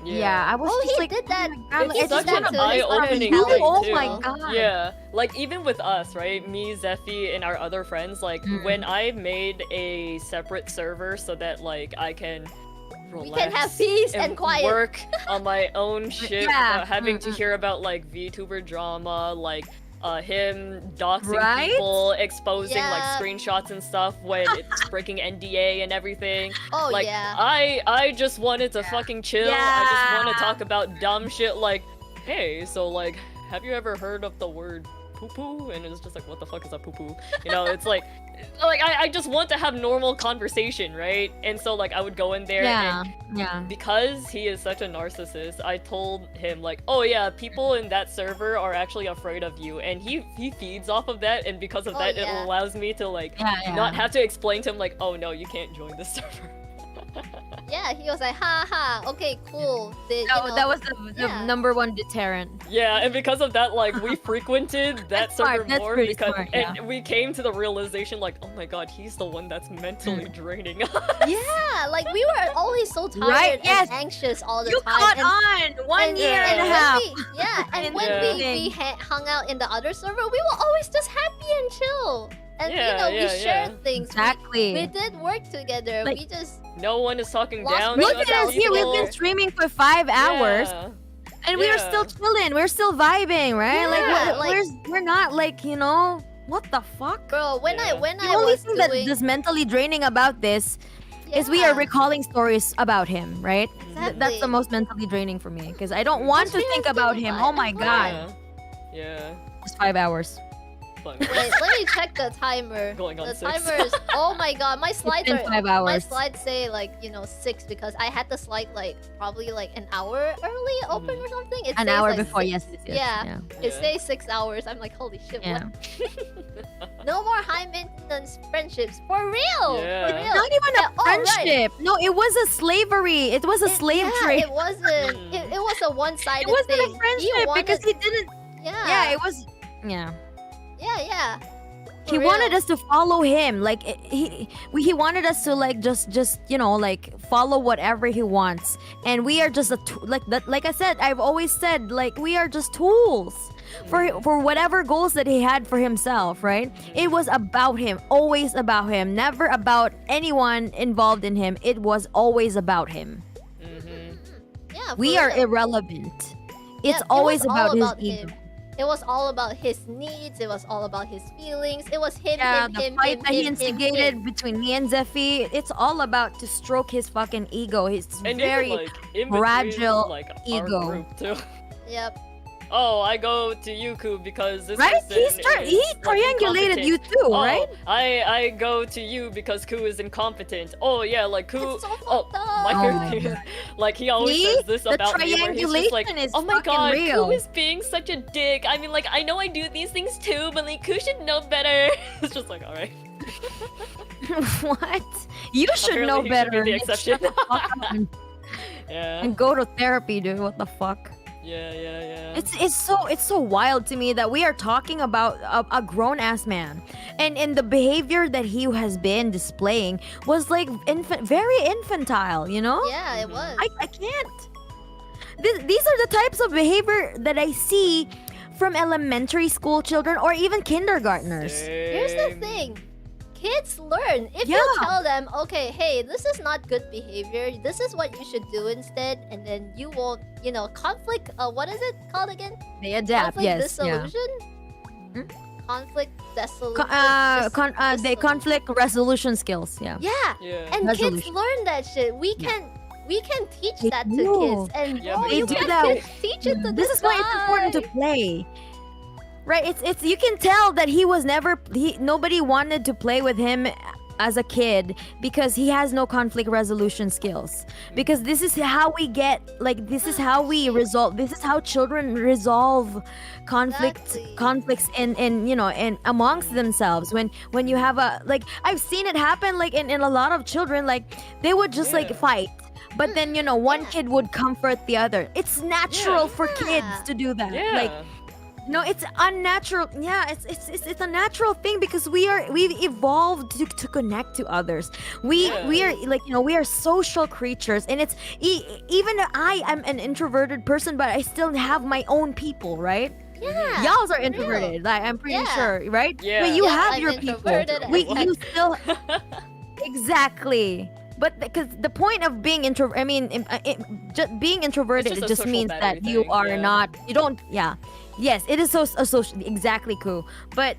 I was just he like, did that. It's such that an to his eye-opening other thing talent. too. Oh my God. Yeah, like even with us, right? Me, Zephy, and our other friends. Like when I made a separate server so that like I can relax, We can have peace and quiet. work on my own shit Yeah. without having to hear about like VTuber drama, like him doxing Right? people, exposing Yeah. like screenshots and stuff when it's breaking NDA and everything. Oh Like yeah. I just wanted to fucking chill. I just want Yeah. to talk about dumb shit like, hey, so like, have you ever heard of the word poo poo? And it's just like, what the fuck is a poo poo? You know, it's like I just want to have normal conversation, right? And so like I would go in there Yeah. and Yeah. because he is such a narcissist, I told him like, oh yeah, people in that server are actually afraid of you, and he feeds off of that, and because of Oh, that, yeah. it allows me to like Yeah. not have to explain to him like, oh no, you can't join this server. Yeah, he was like, ha ha, okay, cool. That was the yeah. number one deterrent. Yeah, and because of that, like we frequented that That's smart, server that's more pretty because smart, and we came to the realization like, oh my god, he's the one that's mentally draining us. Yeah, like we were always so tired Right, and yes. anxious all the You time. caught and, on 1 year and a when half. and And when Yeah. we hung out in the other server, we were always just happy and chill. And Yeah, we yeah, shared yeah. things. Exactly. We did work together. Like- We just No one is talking Lost down. Look to at other us here. We've people. been streaming for 5 hours, Yeah. and we are Yeah. still chilling. We're still vibing, right? Yeah, like, like- we're not like, you know, what the fuck? bro, when Yeah. The I only was thing doing that's mentally draining about this is we are recalling stories about him, right? That's the Exactly. most mentally draining for me because I don't want to Because we think have to about think him. about Oh my it. god, Yeah. it's 5 hours. Fun. Wait, let me check the timer. Going on The 6. timer is. Oh my god, my slides been are. 5 My hours. slides say like 6 because I had the slide like probably like an hour early open or something. It An says, hour like, before, 6 yes. Yeah. It Yeah. says 6 hours. I'm like, holy shit! Yeah. What? No more high maintenance friendships for real. Yeah. For real. Not even Yeah, a oh, right. friendship. No, it was a slavery. It was a slave yeah, trade. It wasn't. It was a one-sided It wasn't thing. a friendship because he didn't. Yeah. Yeah, it was. Yeah. Yeah. He For wanted real. us to follow him. Like he wanted us to like just like follow whatever he wants. And we are just like I said, I've always said like we are just tools for whatever goals that he had for himself, right? It was about him, always about him, never about anyone involved in him. It was always about him. Yeah. for We are real. irrelevant. Yeah, It's it always was all about his ego. him. It was all about his needs. It was all about his feelings. It was him, Yeah, him, the him, fight him, that he him, instigated him. between me and Zephy, it's all about to stroke his fucking ego. His And very even, like, in between, fragile like, ego. Our group too. Yep. Oh, I go to Yuku because this Right? person He is, like, triangulated you incompetent. too, Oh, right? I go to you because Ku is incompetent. Oh yeah, like Ku. It's so Oh, fucked up. my Oh my character. God. Like he always See? says this The about me, where he's just like, triangulation is oh my fucking god, real. Ku is being such a dick. I mean, like I know I do these things too, but like Ku should know better. It's just like, all right. What? You should Apparently know he should be better. the Nick. exception. Shut the fuck up and, Yeah. and go to therapy, dude. What the fuck? Yeah. It's so wild to me that we are talking about a grown ass man, and the behavior that he has been displaying was like very infantile, you know? Yeah, it was. I can't. These are the types of behavior that I see from elementary school children or even kindergartners. Here's the thing. Kids learn. If you Yeah. tell them, okay, hey, this is not good behavior. This is what you should do instead, and then you won't, conflict. What is it called again? They adapt. Conflict Yes. Yeah. dissolution. Conflict dissolution. They conflict resolution skills. Yeah. Yeah. Yeah. And kids Resolution. learn that shit. We can teach They that to do. kids, and Yeah, bro, but They you do can't that. teach it to This is why it's important to guy. play. Right? It's you can tell that he was never nobody wanted to play with him as a kid because he has no conflict resolution skills. Because this is how we get this is how we resolve this is how children resolve Exactly. conflicts in amongst themselves when you have I've seen it happen in a lot of children, they would just Yeah. fight. But then one kid would comfort the other. It's natural for kids to do that. Yeah. No, it's unnatural. Yeah, it's a natural thing because we've evolved to connect to others. We are social creatures, and it's even I'm an introverted person, but I still have my own people, right? Yeah. Y'all are for real. introverted. I'm pretty Yeah. sure, right? Yeah. But you Yeah, have I'm your people. introverted. You still exactly. But because the point of being introvert, I mean, just being introverted, It's it just a just social means battery that you thing, are yeah. not, you don't, yeah. Yes, it is so a social, exactly, cool. But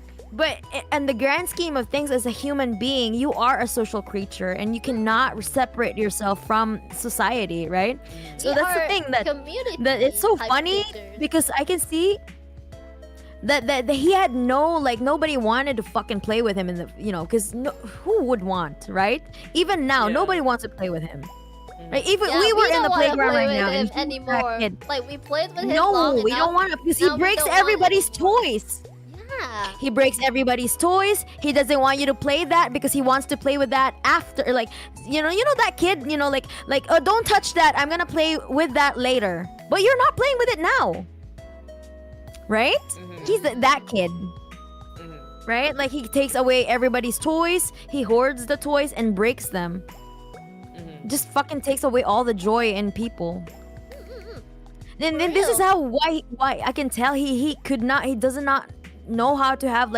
in the grand scheme of things, as a human being, you are a social creature, and you cannot separate yourself from society, right? So We that's the are thing that community it's so type funny creatures. because I can see that he had nobody wanted to fucking play with him in the because who would want, right? Even now, Yeah. nobody wants to play with him. Right? Even Yeah, we were in don't the wanna playground play right with now, him and he was anymore. that kid. Like we played with him No, long we enough. don't want to because he Now we breaks don't want everybody's anymore. toys. Yeah. He breaks everybody's toys. He doesn't want you to play that because he wants to play with that after. Like, you know that kid. Oh, don't touch that. I'm gonna play with that later. But you're not playing with it now, right? He's that kid, right? Like he takes away everybody's toys. He hoards the toys and breaks them. Just fucking takes away all the joy in people. And then this is why I can tell he does not know how to have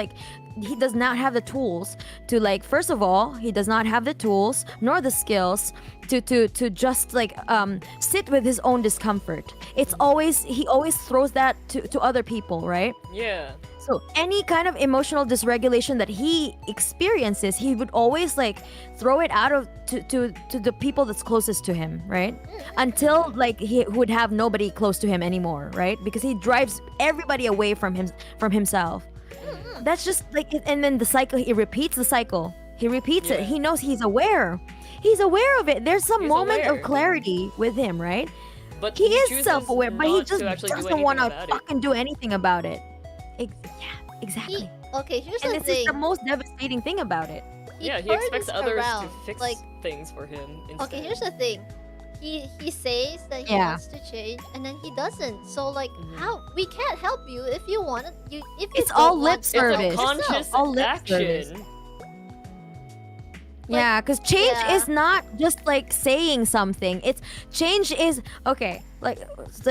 he does not have the tools to first of all, he does not have the tools nor the skills to just sit with his own discomfort. He always throws that to other people, right? Yeah. So any kind of emotional dysregulation that he experiences, he would always throw it out to the people that's closest to him, right? Until he would have nobody close to him anymore, right? Because he drives everybody away from himself. That's just and then the cycle. He repeats the cycle. He repeats it. He knows he's aware. He's aware of it. There's some He's moment aware. of clarity with him, right? But he is chooses self-aware, but he not just to actually do doesn't want to anything about it. fucking do anything about it. Yeah, exactly. Okay, here's And the this is thing. the most devastating thing about it. Yeah, he turns expects others around, to fix things for him instead. Okay, here's the thing. He says that he Yeah. wants to change, and then he doesn't. So how we can't help you if you want it. If you It's don't all want lip to service. help yourself. Conscious All lip action. service. Yeah, because change yeah. is not just saying something. It's change is okay.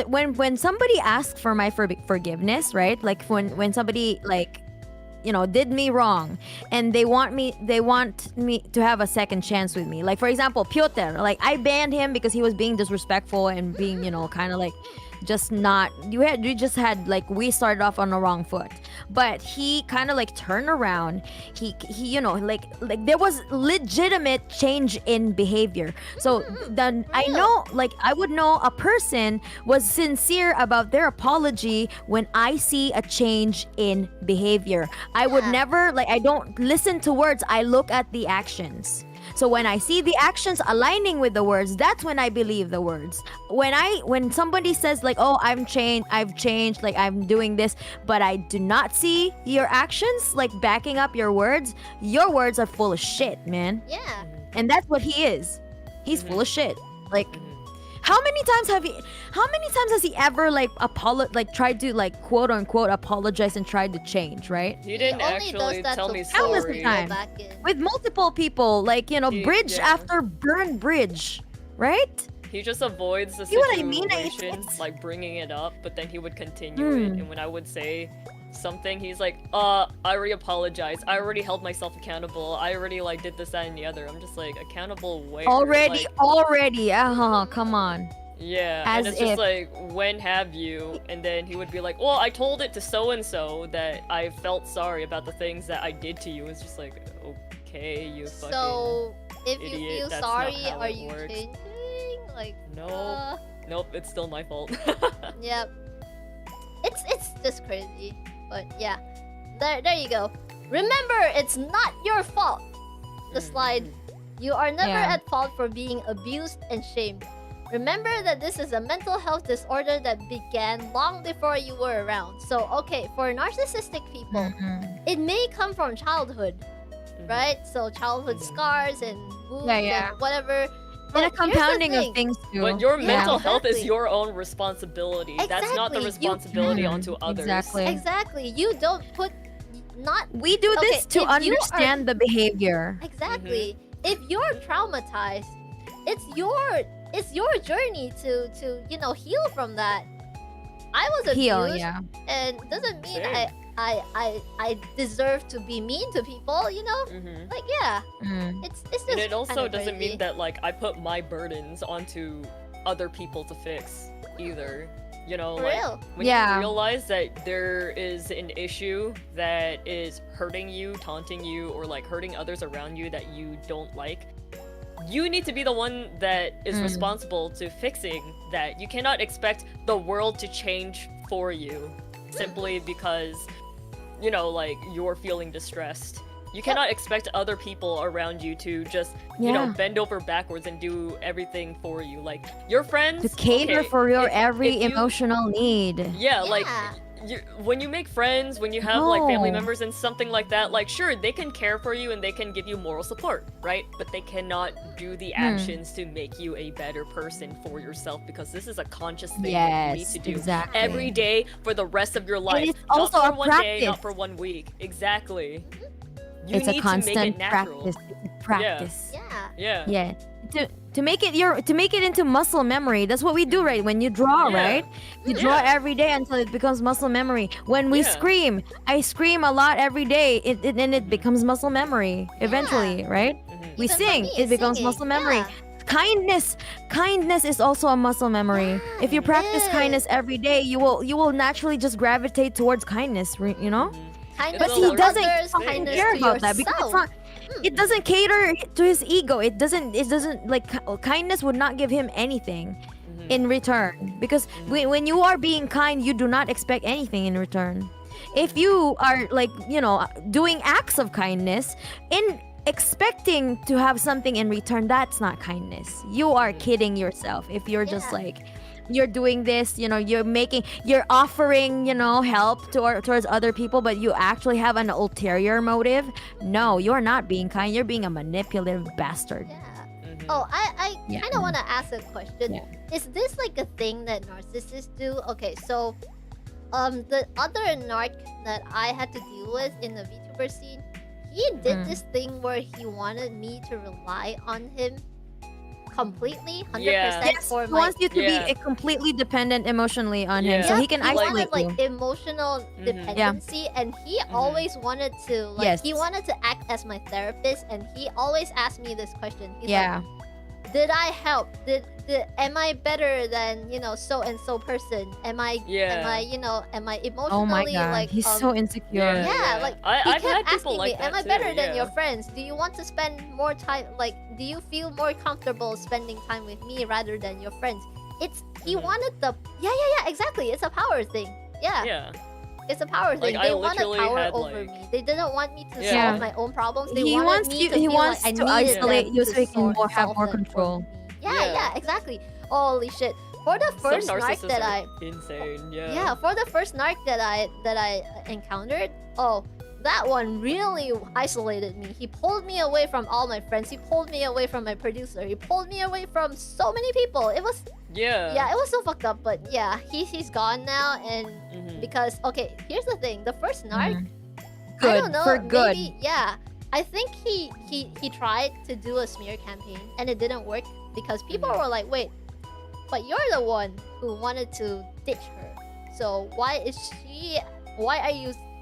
When somebody asks for my forgiveness, right? When somebody did me wrong, and they want me to have a second chance with me. For example, Piotr. I banned him because he was being disrespectful and being kind of just not. We just had we started off on the wrong foot, but he kind of turned around. He there was legitimate change in behavior. So then I know I would know a person was sincere about their apology when I see a change in behavior. I would never I don't listen to words. I look at the actions. So when I see the actions aligning with the words, that's when I believe the words. When somebody says oh, I've changed, I'm doing this, but I do not see your actions backing up your words are full of shit, man. Yeah. And that's what he is. He's full of shit. How many times has he ever tried to quote unquote apologize and tried to change, right? He didn't only actually does that tell to me Countless sorry. times. Back in. With multiple people, bridge yeah. after burned bridge, right? He just avoids the See what I situation, mean? It's- bringing it up, but then he would continue it. And when I would say something, he's I already apologized. I already held myself accountable. I already did this, that, and the other. I'm just accountable where? Already. Come on. Yeah, As and it's just if- when have you? And then he would be well, I told it to so-and-so that I felt sorry about the things that I did to you. It's just okay, you fucking So if you idiot, feel that's not sorry, how are it you works. changing? No. Nope, it's still my fault. Yep. It's just crazy. But yeah. There you go. Remember, it's not your fault. The slide. You are never Yeah. at fault for being abused and shamed. Remember that this is a mental health disorder that began long before you were around. So, okay, for narcissistic people, it may come from childhood, right? So, childhood scars and wounds Yeah. and whatever. And But a here's the compounding thing. of things too. But your Yeah, mental health is exactly. your own responsibility. That's not the Exactly. You- responsibility onto others. Exactly. Exactly. You don't put not We do Okay, this to if you understand the behavior. exactly. If you're traumatized, it's your journey to heal from that. I was Heal, abused, yeah. and doesn't mean Same. I deserve to be mean to people, you know? Like, yeah. It's just And it also kinda doesn't crazy. mean that like I put my burdens onto other people to fix either. You know, For like real. when Yeah. you realize that there is an issue that is hurting you, taunting you, or like hurting others around you that you don't like, you need to be the one that is responsible to fixing that. You cannot expect the world to change for you simply because, you know, like you're feeling distressed. You cannot expect other people around you to just, you know, Yeah. bend over backwards and do everything for you. Like your friends To cater okay, for your if- every if you- emotional need. Yeah, like when you make friends, when you have like family No. members and something like that, like sure they can care for you and they can give you moral support, right? But they cannot do the actions to make you a better person for yourself, because this is a conscious thing that you need Yes, to do exactly. every day for the rest of your life. it's Not also for a one day, not practice. for 1 week. Exactly. You It's a need to make constant it natural. practice. It's a practice. Yeah. Yeah. To make it into muscle memory. That's what we do, right? When you draw, Yeah. right? You draw every day until it becomes muscle memory. When we Yeah. scream, I scream a lot every day. And it becomes muscle memory eventually, right? We Even for sing, me, it becomes singing, muscle memory. yeah. Kindness is also a muscle memory. If you practice is. kindness every day, you will naturally just gravitate towards kindness, you know? Kindness But to he doesn't others, fucking kindness care to about that because it's yourself. not. It doesn't cater to his ego. It doesn't like kindness would not give him anything in return, because when you are being kind, you do not expect anything in return. If you are like, you know, doing acts of kindness in expecting to have something in return, that's not kindness. You are kidding yourself if you're just like, you're doing this, you know, you're offering, you know, help towards other people, but you actually have an ulterior motive. No, you're not being kind. You're being a manipulative bastard. Oh, I Yeah. kind of want to ask a question. Yeah. Is this like a thing that narcissists do? Okay, so the other narc that I had to deal with in the VTuber scene, he did this thing where he wanted me to rely on him completely, 100% Yes, for he my. wants you to be completely dependent emotionally on him, so he can he isolate wanted, you. like emotional dependency, and he always wanted to like Yes. he wanted to act as my therapist, and he always asked me this question. He's Yeah. like, did I help? Am I better than, you know, so and so person? Am I you know, am I emotionally Oh my god, like he's so insecure. yeah, like he I've kept had people asking like me, that am I too, better than yeah. your friends? Do you want to spend more time, like, do you feel more comfortable spending time with me rather than your friends? He wanted the yeah, exactly. It's a power thing. Yeah. It's a power thing. Like, I They wanted literally power had, over like- me. They didn't want me to Yeah. solve my own problems. They He wanted wants me you. to He feel wants like I to needed isolate them you to so he can sort- have solve more them for control. me. Yeah, exactly. Holy shit. For the first Some narc narcissists that are I insane. Yeah. yeah, for the first narc that I encountered, oh, that one really isolated me. He pulled me away from all my friends. He pulled me away from my producer. He pulled me away from so many people. It was Yeah. it was so fucked up. But yeah, he's gone now, and because okay, here's the thing: the first narc, I Good, don't know, for good. maybe I think he tried to do a smear campaign and it didn't work because people were like, wait, but you're the one who wanted to ditch her. So why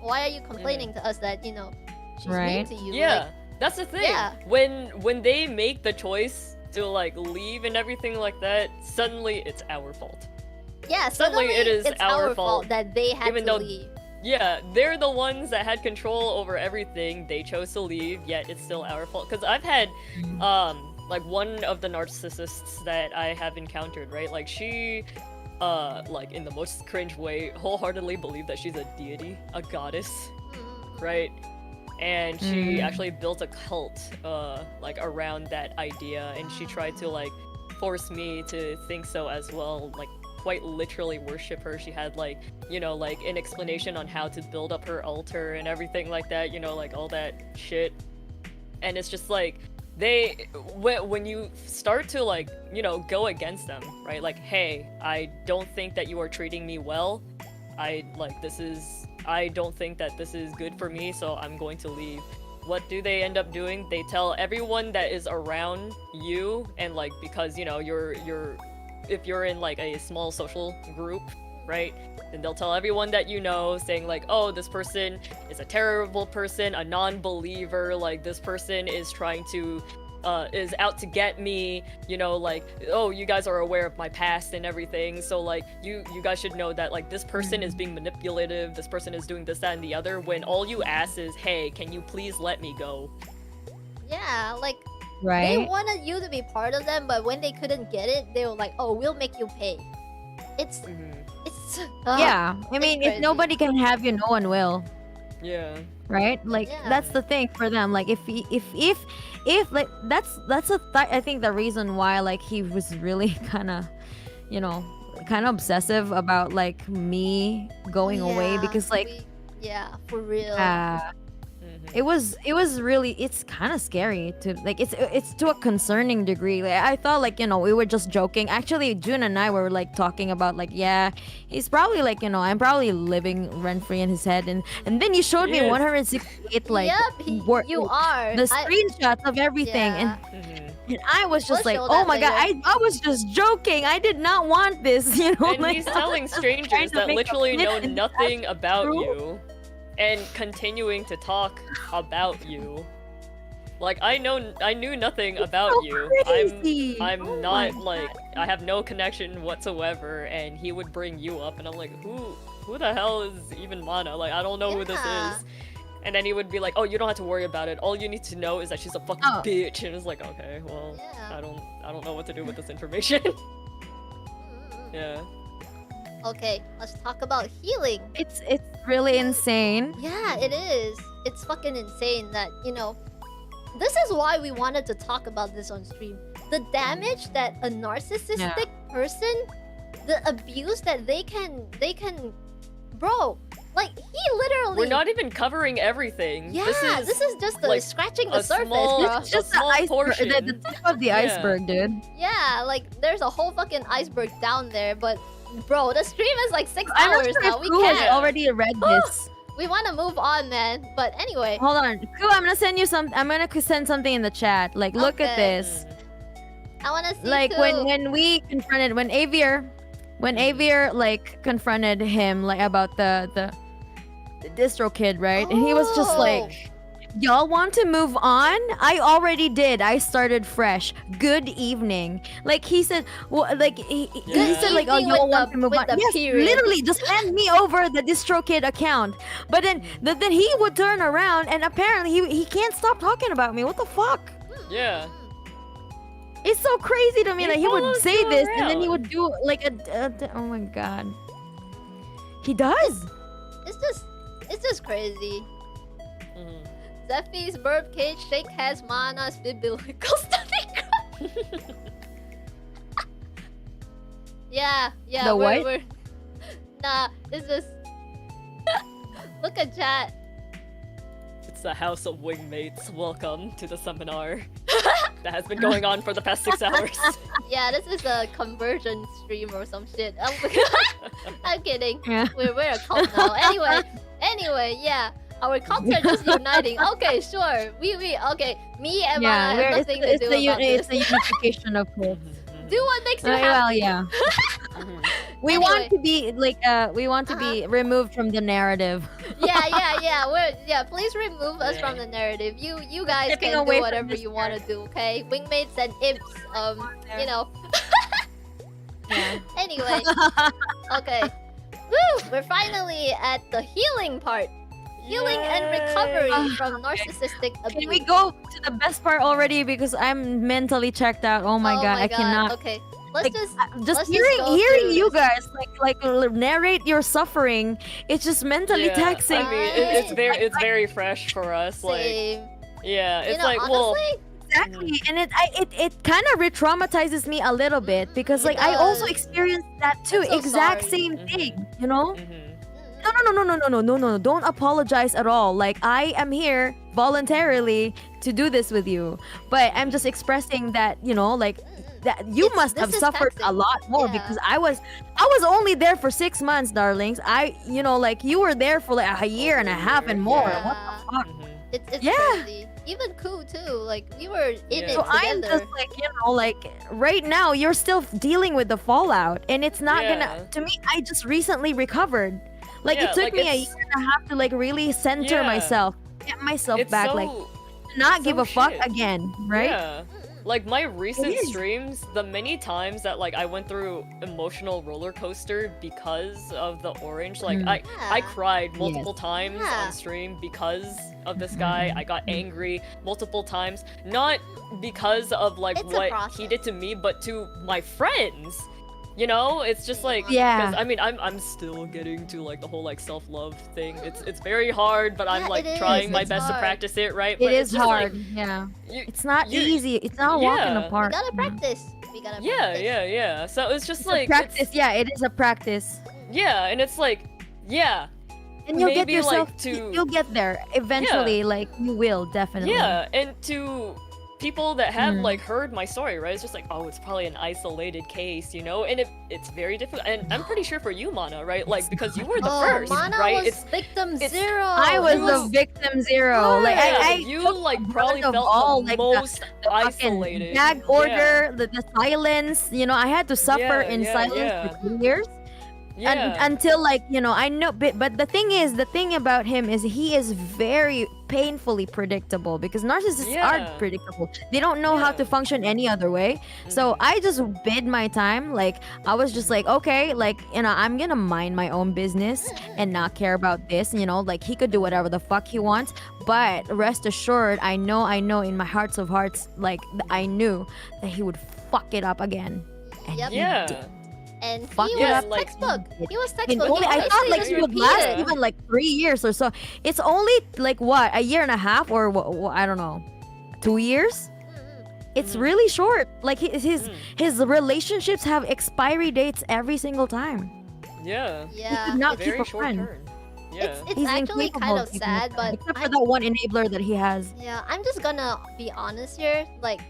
are you complaining to us that, you know, she's mean Right. to you? Yeah, Like, that's the thing. Yeah. When they make the choice to like leave and everything like that, suddenly it's our fault. yeah, Suddenly it is it's our fault fault, that they had even to though- leave. Yeah, they're the ones that had control over everything. They chose to leave, yet it's still our fault. Because I've had, like one of the narcissists that I have encountered, right? Like she, like in the most cringe way, wholeheartedly believed that she's a deity, a goddess, right? And she actually built a cult, like around that idea, and she tried to like force me to think so as well, like quite literally worship her. She had like, you know, like an explanation on how to build up her altar and everything like that, you know, like all that shit. And it's just like when you start to like, you know, go against them, right? Like, hey, I don't think that you are treating me well. I don't think that this is good for me, so I'm going to leave. What do they end up doing? They tell everyone that is around you, and like, because, you know, if you're in like a small social group, right? And they'll tell everyone that you know, saying like, oh, this person is a terrible person, a non-believer, like this person is trying to is out to get me, you know, like, oh, you guys are aware of my past and everything, so like you guys should know that like this person is being manipulative, this person is doing this, that, and the other, when all you ask is, hey, can you please let me go? Yeah, like Right? they wanted you to be part of them, but when they couldn't get it, they were like, "Oh, we'll make you pay." It's Yeah, I mean, if crazy. nobody can have you, no one will. Yeah. Right? Like Yeah. that's the thing for them. Like if like that's I think the reason why like he was really kind of, you know, kind of obsessive about like me going away, because like yeah, for real. it was really, it's kind of scary to like, it's to a concerning degree. Like I thought like, you know, we were just joking. Actually, June and I were like talking about like, yeah, he's probably like, you know, I'm probably living rent free in his head, and then you showed me Yes. 168 like Yep, you are. the screenshots of everything, Yeah. and I was just We'll like, show oh that my god, later. I was just joking. I did not want this, you know. And like, he's I was telling just trying strangers to that make a literally know flip, and nothing that's about true. you, and continuing to talk about you. Like I knew nothing about so you. crazy. I'm Oh not my like, I have no connection whatsoever, and he would bring you up, and I'm like, who the hell is even Mana? Like I don't know who this Yeah. is. And then he would be like, oh, you don't have to worry about it. All you need to know is that she's a fucking Oh. bitch. And it's like, okay, well, Yeah. I don't know what to do with this information. Yeah. Okay, let's talk about healing. It's really insane. Yeah, it is. It's fucking insane that, you know, this is why we wanted to talk about this on stream. The damage that a narcissistic person, the abuse that they can bro, like he literally We're not even covering everything. Yeah, this is just like scratching the a surface, small- bro. It's just small the iceberg, portion. the tip of the Yeah. iceberg, dude. Yeah, like there's a whole fucking iceberg down there, but bro, the stream is like 6 I'm not hours sure now. if We Ku has can't. already read this. We want to move on, man. But anyway, Hold on, Ku, I'm gonna send you some. I'm gonna send something in the chat. Like, look at Okay. this. I want to see Like Ku. when we confronted when Avier like confronted him like about the distro kid, right? And he was just like, y'all want to move on? I already did. I started fresh. Good evening. Like he said, well, like he said like, oh, evening y'all with want the- to move with on? the Yes, period. literally, just hand me over the distro kid account. But then he would turn around and apparently he can't stop talking about me. What the fuck? Yeah. It's so crazy to me He that he would follows say you this and then he around. would do like oh my god. He does. It's just crazy. Mhm. Zephy's burp cage shake has Mana's biblical study. Yeah. The what? We're nah. It's just look at chat. It's the House of Wingmates. Welcome to the seminar that has been going on for the past 6 hours. Yeah, this is a conversion stream or some shit. I'm kidding. Yeah. We're a cult now. Anyway, yeah. Our cults are just uniting. Okay, sure. We okay. Me and Mana have nothing to do about it's this. a unification of cool. Do what makes you Well, happy. yeah. We Anyway. want to be like we want to be removed from the narrative. Yeah. Please remove us from the narrative. You guys Stepping can away do from whatever this you want to do. Okay, wingmates and imps. You know. Anyway. Okay. Woo! We're finally at the healing part. Healing and recovery from narcissistic abuse. Can we go to the best part already, because I'm mentally checked out. Oh my god, I cannot. Okay, let's Like, just hearing go hearing through you this. guys like narrate your suffering, it's just mentally Yeah, taxing. I mean, it's very fresh for us. Like, Same. yeah, You it's know, like, well, honestly, Exactly, and it kind of re-traumatizes me a little bit, because like I also does. experienced that too, I'm so exact sorry. same thing, you know. mhm. No, don't apologize at all. Like I am here voluntarily to do this with you, but I'm just expressing that, you know, like that you must this have is suffered a taxing. lot more, Yeah. because I was only there for 6 months, darlings. You know, like you were there for like a year and a half and more. What the fuck? Mhm. it's Yeah. crazy. even Ku too. Like we were in it So I'm together. just like, like right now you're still dealing with the fallout, and it's not gonna. To me, I just recently recovered. Like Yeah, it took like, me a it's- year and a half to like really center Yeah. myself, get myself It's back, so- like not give a fuck shit. again, right? Yeah. Like my recent is. streams, the many times that like I went through emotional roller coaster because of the orange, like Mm. I cried multiple Yes. times Yeah. on stream because of this guy. I got angry multiple times, not because of like It's a what he process. did to me, but to my friends. You know, it's just like Yeah. 'cause, I mean, I'm still getting to like the whole like self-love thing. It's very hard, but I'm Yeah, like it trying is. my It's best to hard. practice it, right? It But is it's just, like, hard. Yeah. you- It's not you- easy. It's not walking Yeah. We apart. gotta practice. We gotta Yeah, practice. yeah. So it's just It's a like practice. Yeah, it is a practice. yeah, and it's like yeah, And you'll get maybe, yourself. like, to- You'll get there eventually. Like you will definitely. yeah, and to people that have Mm. like heard my story, right? It's just like, oh, it's probably an isolated case, you know, and it's very difficult. And I'm pretty sure for you, Mana, right? Like because you were the Oh, first, Mana right? was It's victim it's- zero. I was You the was- victim zero. Like yeah, I you took like the probably brunt felt of all, the like, most the fucking isolated. gag order, the silence. You know, I had to suffer Yeah, in yeah, silence yeah. for 2 years. Yeah. Until like I know, but the thing is, the thing about him is he is very painfully predictable because narcissists Yeah. are predictable. They don't know how Yeah. to function any other way. So I just bid my time. Like I was just like, okay, like I'm gonna mind my own business and not care about this. Like he could do whatever the fuck he wants. But rest assured, I know in my hearts of hearts, like I knew that he would fuck it up again. And Yep. he Yeah. did. And Fuck he it was up, like- textbook. He was And textbook. only, He I thought honestly like just he would repeated. last even like 3 years or so. It's only like what, a year and a half or I don't know, 2 years. It's really short. Like his relationships have expiry dates every single time. Yeah. Yeah. He could not Very keep a short friend. turn. Yeah. It's He's actually incapable kind of keeping a sad, friend, but except for that one enabler that he has. yeah, I'm just gonna be honest here. Like,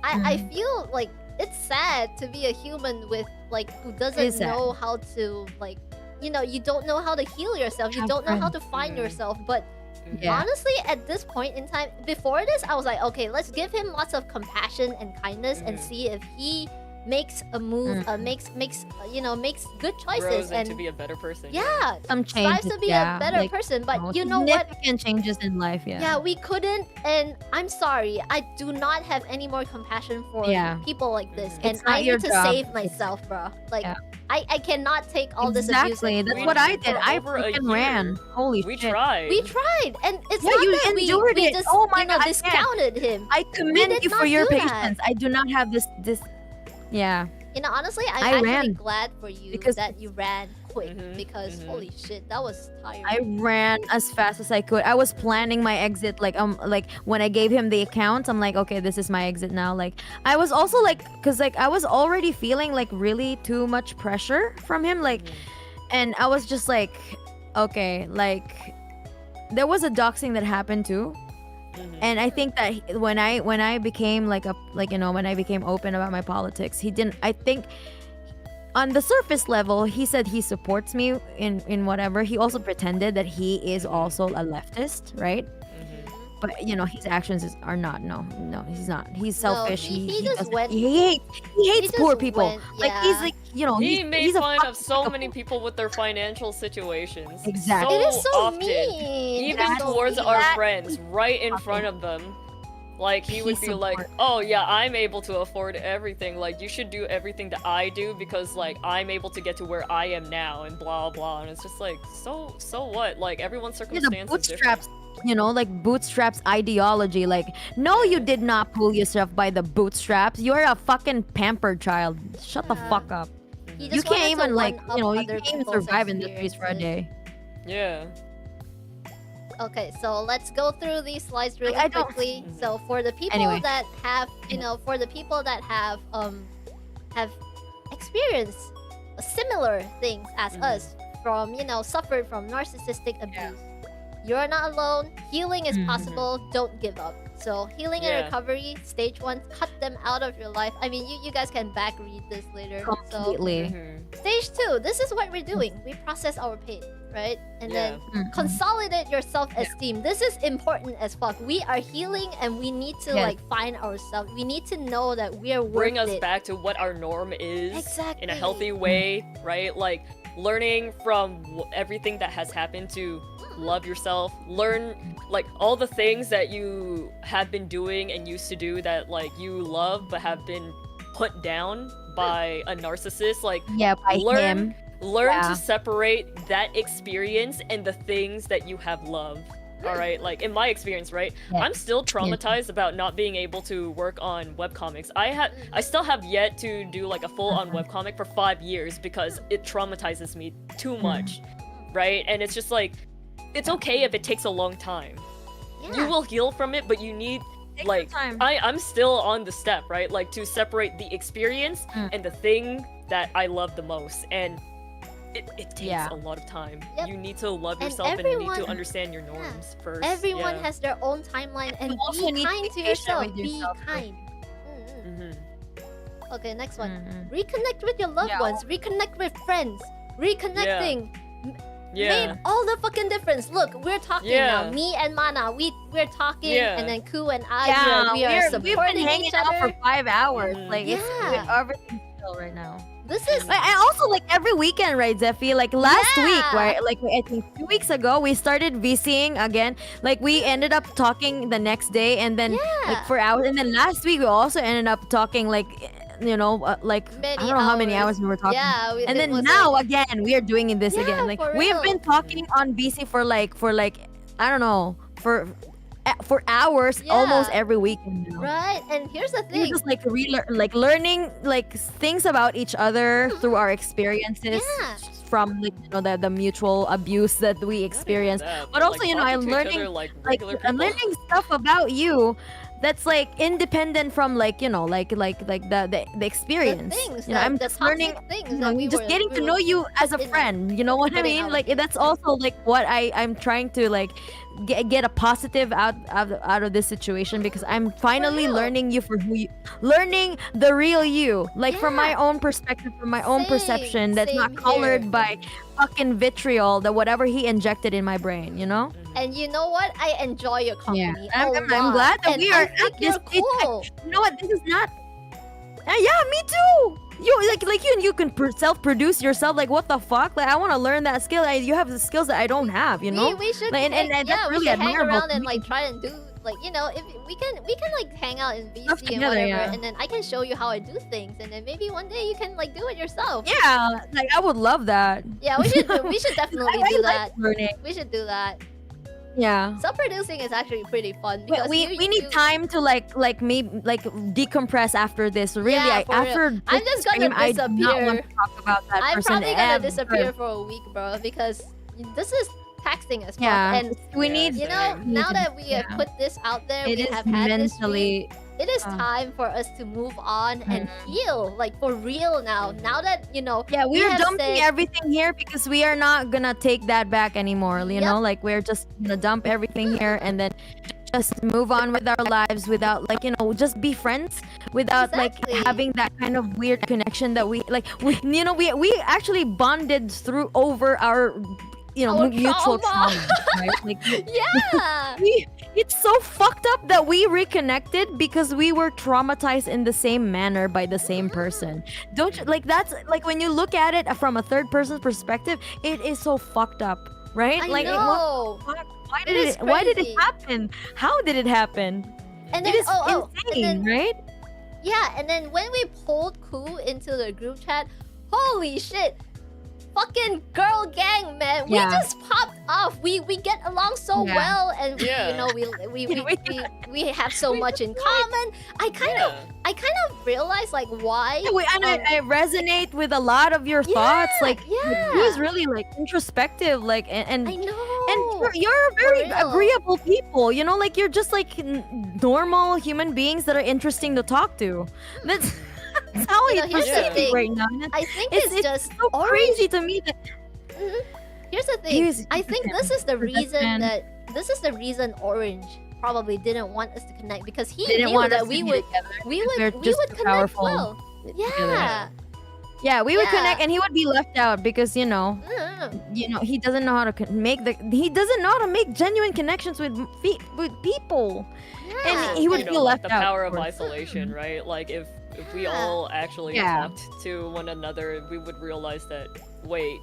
I feel like it's sad to be a human with like who It doesn't is sad. know how to like, you don't know how to heal yourself. You Have don't know how to friends. find yourself. But Yeah. honestly, at this point in time, before this, I was like, okay, let's give him lots of compassion and kindness and see if he makes a move, makes good choices Grows and into be a better person. yeah, Some strives changes, to be yeah, a better like, person. But you know what? significant changes in life, yeah. Yeah, we couldn't, and I'm sorry. I do not have any more compassion for Yeah. people like this, It's and not I your need to job. save myself, bro. Like, Yeah. I cannot take all this abuse. Exactly. and That's for- what I did. For I over a freaking year. ran. Holy We shit. tried. We tried, and it's Yeah, not you that endured we it. just Oh my God, I can't. discounted him. I commend did you for not your do that. patience. I do not have this. Yeah. Honestly, I'm I actually ran. glad for you Because that you ran quick Mhm, because mhm. holy shit, that was tiring. I ran as fast as I could. I was planning my exit. Like when I gave him the account, I'm like, okay, this is my exit now. Like I was also like, cause like I was already feeling like really too much pressure from him. Like, and I was just like, okay, like there was a doxing that happened too. And I think that when I became when I became open about my politics, he didn't. I think on the surface level, he said he supports me in whatever. He also pretended that he is also a leftist, right? But his actions are not. No, he's not. He's selfish. he just doesn't- went- He hates just poor people. went- Like he's yeah. like He he's, made he's a fun fucking of so many psychopath. people with their financial situations. Exactly. It is so often. mean. Even That's so towards mean. our That friends, right in front of them. Like he would be like, "Oh yeah, I'm able to afford everything. Like you should do everything that I do because like I'm able to get to where I am now and blah blah." And it's just like, so what? Like everyone's Yeah, circumstance the is different. bootstraps, like bootstraps ideology. Like, no, you did not pull yourself by the bootstraps. You're a fucking pampered child. Shut the fuck up. He You just wanted can't to even like, one-up you other can't even people's survive in this place for a experiences. day. Yeah. Okay, so let's go through these slides really I don't- quickly. So for the people Anyway. that have, have experienced similar things as us from, suffered from narcissistic abuse. You're not alone. Healing is possible. Don't give up. So healing and Yeah. recovery, stage 1, cut them out of your life. I mean, you guys can back read this later. Completely. So stage 2, this is what we're doing. We process our pain, right? And then Mhm. consolidate your self-esteem. This is important as fuck. We are healing and we need to Yes. like find ourselves. We need to know that we are worth Bring us it. back to what our norm is in Exactly. a healthy way, right? Like learning from everything that has happened to love yourself. Learn like all the things that you have been doing and used to do that like you love but have been put down by a narcissist. Like by learn him. to separate that experience and the things that you have loved. All right, like in my experience, right? Yeah. I'm still traumatized about not being able to work on webcomics. I still have yet to do like a full-on webcomic for 5 years because it traumatizes me too much, right? And it's just like, it's okay if it takes a long time. You will heal from it, but you need like I'm still on the step, right? Like to separate the experience and the thing that I love the most, and it takes a lot of time. Yep. You need to love And yourself and you need to everyone- understand your norms first. Everyone yeah. has their own timeline, and also be need to kind be to patient yourself. with Be yourself. kind. Okay, next one. Mhm. Reconnect with your loved Yeah. ones. Reconnect with friends. Reconnecting Yeah. made all the fucking difference. Look, we're talking Yeah. now. Me and Mana, we're talking, Yeah. and then Ku and I, Yeah, we are we've supporting been hanging each out other. for 5 hours. Mhm. Like, Yeah. everything's chill right now. This is And also, like, every weekend, right, Zephy? Like, last week, Yeah. right? Like, I think 2 weeks ago, we started VCing again. Like, we ended up talking the next day, and then, like, for hours. And then last week, we also ended up talking, like, like, I don't know how many hours we were talking. Yeah, And it then was now, like, again, we are doing this Yeah, again. Like, for we have real. been talking on VC for, I don't know, for hours Yeah. almost every weekend now. right. And here's the We're thing. just like learning like things about each other through our experiences Yeah. from like the mutual abuse that we experience. That, But also, like, I'm talking to each learning other like like regular I'm people. learning stuff about you that's like independent from like the experience. things, I'm the just learning. toxic things You that know, we just were- getting we to were know you as a putting friend. You know what I putting mean? out Like there. that's also like what I'm trying to like get a positive out of this situation, because I'm finally real. learning you for learning the real you, like from my Yeah. own perspective, from my own Same, perception that's not same colored here. by fucking vitriol that whatever he injected in my brain, you know? And you know what? I enjoy your company. I'm a glad lot. that And we I are think at you're this. cool. You know what? This is not. Yeah, me too. You like you can self-produce yourself. Like what the fuck? Like I want to learn that skill. You have the skills that I don't have. You know. We should Like, and hang- that's yeah, we really should hang admirable around to and me. like try and do like if we can like hang out in Stuff VC and together, whatever, yeah. and then I can show you how I do things, and then maybe one day you can like do it yourself. Yeah, like I would love that. Yeah, we should definitely I do like that. learning. We should do that. Yeah. Self-producing is actually pretty fun because We need you- time to like maybe like decompress after this. Really, Yeah, for real. after I'm this just gonna stream, I do not disappear. want to talk about that I'm person probably gonna ever. disappear for a week, bro, because this is taxing as fuck. Yeah, And we need. you know, now that we have yeah. put this out there, It we is have had this stream, mentally. it is time for us to move on and heal, like for real now. Now that Yeah, we are have dumping said- everything here because we are not gonna take that back anymore. You know, like we're just gonna dump everything here and then just move on with our lives without like just be friends without Exactly. like having that kind of weird connection that we we actually bonded through over our Our mutual trauma. trauma, right? Like yeah. it's so fucked up that we reconnected because we were traumatized in the same manner by the same person. Don't you like that's like when you look at it from a third person perspective, it is so fucked up, right? I like know. why It did is why did it crazy. happen? How did it happen? And then It is and insane, then, right? Yeah, and then when we pulled Ku into the group chat, holy shit. Fucking girl gang, man. We Yeah. just popped off. We get along so Yeah. well, and Yeah. we have so much in common. I kind of realized like why. I resonate with a lot of your thoughts. Like, yeah. he was really like introspective, like, and I know. and you're very real. agreeable people. You know, like you're just like normal human beings that are interesting to talk to. That's how You I know, here's the perceive thing. it right now. And I think it's it's just so orange. crazy to me that Here's the thing. He's- I think this is the reason man. Orange probably didn't want us to connect, because he didn't knew want that us we to be would together we because we're would just too connect powerful well. together. Yeah. Yeah, we would Yeah. connect, and he would be left out because Mhm. you know, he doesn't know how to he doesn't know how to make genuine connections with people. And he would You know, feel like left the out. power of of course. isolation, right? Like if we all actually talked to one another, we would realize that wait,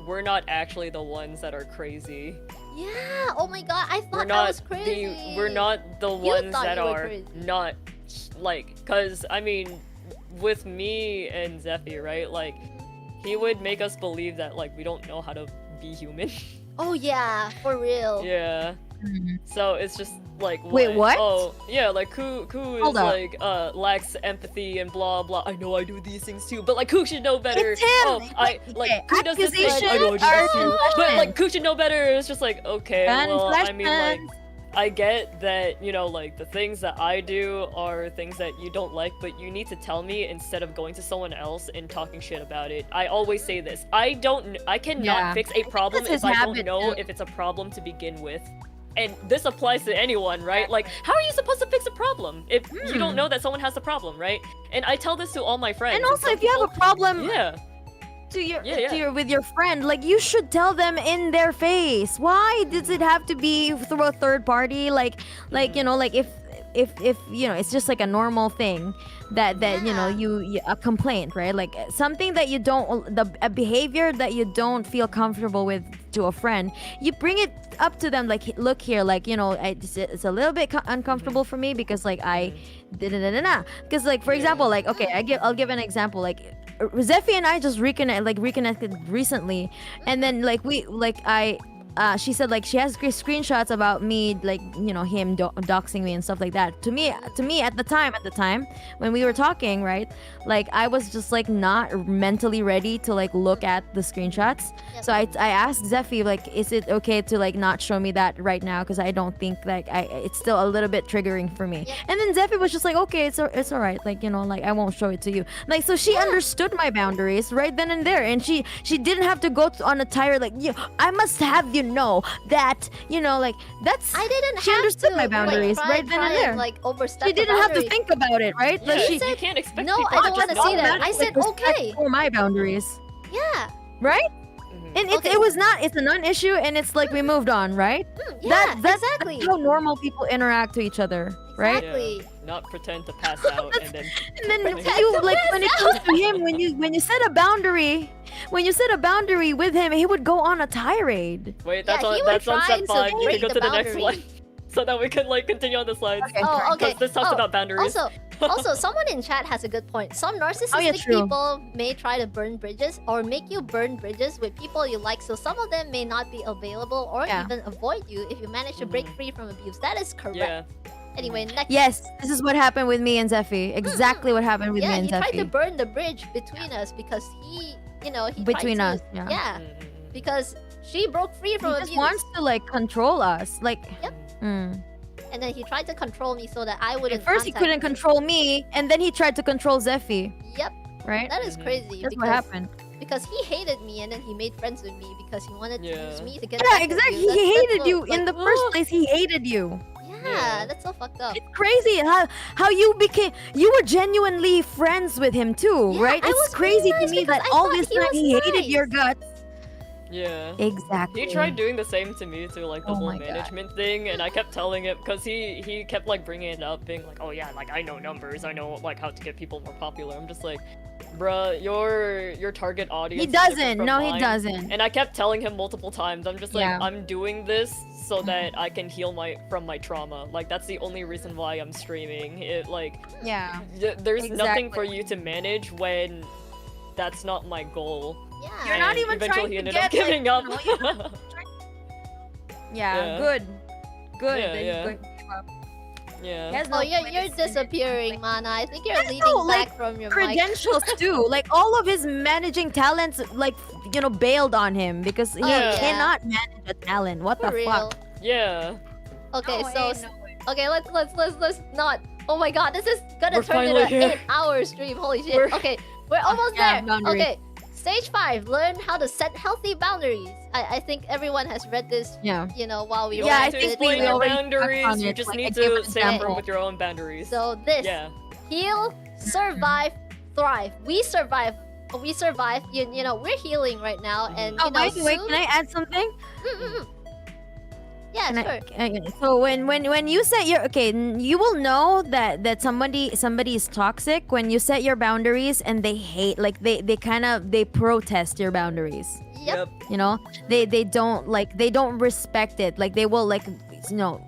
we're not actually the ones that are crazy. Yeah. Oh my god, I thought We're I not was crazy. we're not the You ones thought that you were are crazy. not like, cause I mean, with me and Zephy, right? Like, he would make us believe that like we don't know how to be human. Oh yeah, for real. Yeah. So it's just like Wait, what? Oh yeah, like Ku Hold is up. like lacks empathy and blah blah. I know I do these things too, but like Ku should know better. It's him. Oh, I like Ku does this thing. I know I do this Accusations too. are But confessions. like Ku should know better. It's just like okay, well I mean like Confessions. I get that, you know, like the things that I do are things that you don't like, but you need to tell me instead of going to someone else and talking shit about it. I always say this. I cannot Yeah. fix a problem that's if his I don't habit, know too. if it's a problem to begin with. And this applies to anyone, right? Like, how are you supposed to fix a problem if you don't know that someone has a problem, right? And I tell this to all my friends. And also, some if you have a people- problem yeah. with your friend, like you should tell them in their face. Why does it have to be through a third party? Like you know, like if you know, it's just like a normal thing that you know, you a complaint, right? Like something that you don't, a behavior that you don't feel comfortable with to a friend, you bring it up to them, like, look here, like, you know, it's a little bit uncomfortable for me because like I because like, for example, like, okay, I'll give an example. Like Zephy and I just reconnected recently, and then like she said like she has screenshots about me, like, you know, him doxing me and stuff like that. To me at the time when we were talking, right, like I was just like not mentally ready to like look at the screenshots. So I asked Zephy, like, is it okay to like not show me that right now, because I don't think like it's still a little bit triggering for me. And then Zephy was just like, okay, it's all right, like, you know, like I won't show it to you. Like, so she understood my boundaries right then and there, and she didn't have to go on a tirade like, I must have you know that, you know, like that's she understood my boundaries right then and there. Like overstep. She didn't have to think about it, right? Yeah, Like you can't expect no, people I to don't want to just see that. I automatically said respect okay. for my boundaries, Yeah. right? And it's a non-issue, and it's like we moved on, right? Yeah, That's exactly. how normal people interact to each other, right? Yeah, not pretend to pass out and then. And then you, like, when it comes to him, when you set a boundary, with him, he would go on a tirade. Wait, that's on step 5. We can go to the next one. So that we can like continue on the slides. Oh, okay. Because this talks about boundaries. Also, someone in chat has a good point. Some narcissistic people may try to burn bridges or make you burn bridges with people you like, so some of them may not be available or even avoid you if you manage to break free from abuse. That is correct. Yeah. Anyway, next. Yes, this is what happened with me and Zephy. Exactly what happened with me and he tried to Zephy. burn the bridge between us because he Between tried us, to, yeah. because she broke free from He abuse. just wants to like control us, like. And then he tried to control me so that I wouldn't. At first, he contact couldn't him. control me, and then he tried to control Zephy. Yep. Right? That is crazy. That's what happened. Because he hated me, and then he made friends with me because he wanted to use me to get. Yeah, back at exactly. you. He hated so, you like, in the first place. He hated you. Yeah, that's so fucked up. It's crazy how you were genuinely friends with him too, Yeah, right? I It's was crazy really to nice me because that I all thought this he time was he hated nice. your guts. Yeah. Exactly. He tried doing the same to me too, like the Oh whole my God. management thing, and I kept telling him because he kept like bringing it up, being like, "Oh yeah, like I know numbers, I know like how to get people more popular." I'm just like, "Bruh, your target audience." He is different doesn't. from No, he mine." doesn't. And I kept telling him multiple times. I'm just like, Yeah. I'm doing this so that I can heal from my trauma. Like that's the only reason why I'm streaming. It like Yeah. There's nothing for Exactly. you to manage when that's not my goal. Yeah. You're not And even eventually trying he to ended get up giving like, up. you know, Yeah. Good. Good. Yeah, that he's yeah. going to give up. He Yeah. has no Oh, you're place in it. disappearing, Mana. I think you're leaning No, back like, from your mic. credentials too. Like all of his managing talents, like, you know, bailed on him because he Yeah. cannot manage a talent. What For the real. fuck? Yeah. Okay, No so way, no way. okay, let's not. Oh my god, this is gonna We're turn into finally an here. 8-hour stream. Holy shit. We're- Okay, we're almost Yeah, there. boundaries. Okay, stage 5. Learn how to set healthy boundaries. I think everyone has read this. Yeah. You know, while we Yeah, I were to think explain we your already touched boundaries, on you it, just like, need I gave to an stay firm example. with your own boundaries. So this Yeah. heal, survive, thrive. We survive we survived. You know, we're healing right now, and Oh, you know, by the way, soon... can I add something? Yeah, Can sure. So when you set your you will know that somebody is toxic when you set your boundaries and they hate, like they protest your boundaries. Yep. You know, they don't respect it. Like they will, like, you know,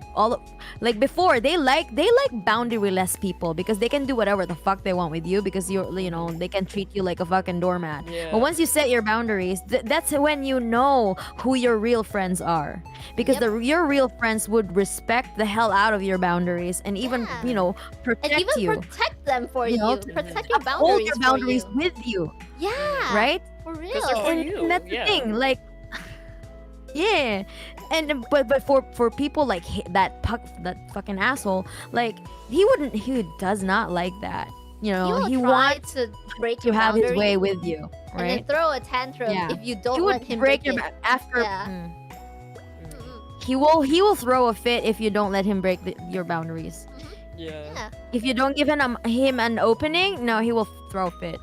like before they like boundaryless people because they can do whatever the fuck they want with you because you know, they can treat you like a fucking doormat. Yeah. But once you set your boundaries, that's when you know who your real friends are, because your real friends would respect the hell out of your boundaries and even you know, protect And even you. protect them for you. know, Protect your Hold boundaries, your boundaries for you. with you, Yeah. right? For real. they're for And you, that's the yeah. thing, like, yeah. And but for people like that fucking asshole, like he does not like that, you know. He He will try wants to break to your have his boundary way with you, and then right? throw a tantrum Yeah. if you He don't would let him break break your it. after Yeah. he will throw a fit if you don't let him break your boundaries. Yeah. Yeah. If you don't give him an opening, no, he will throw a fit.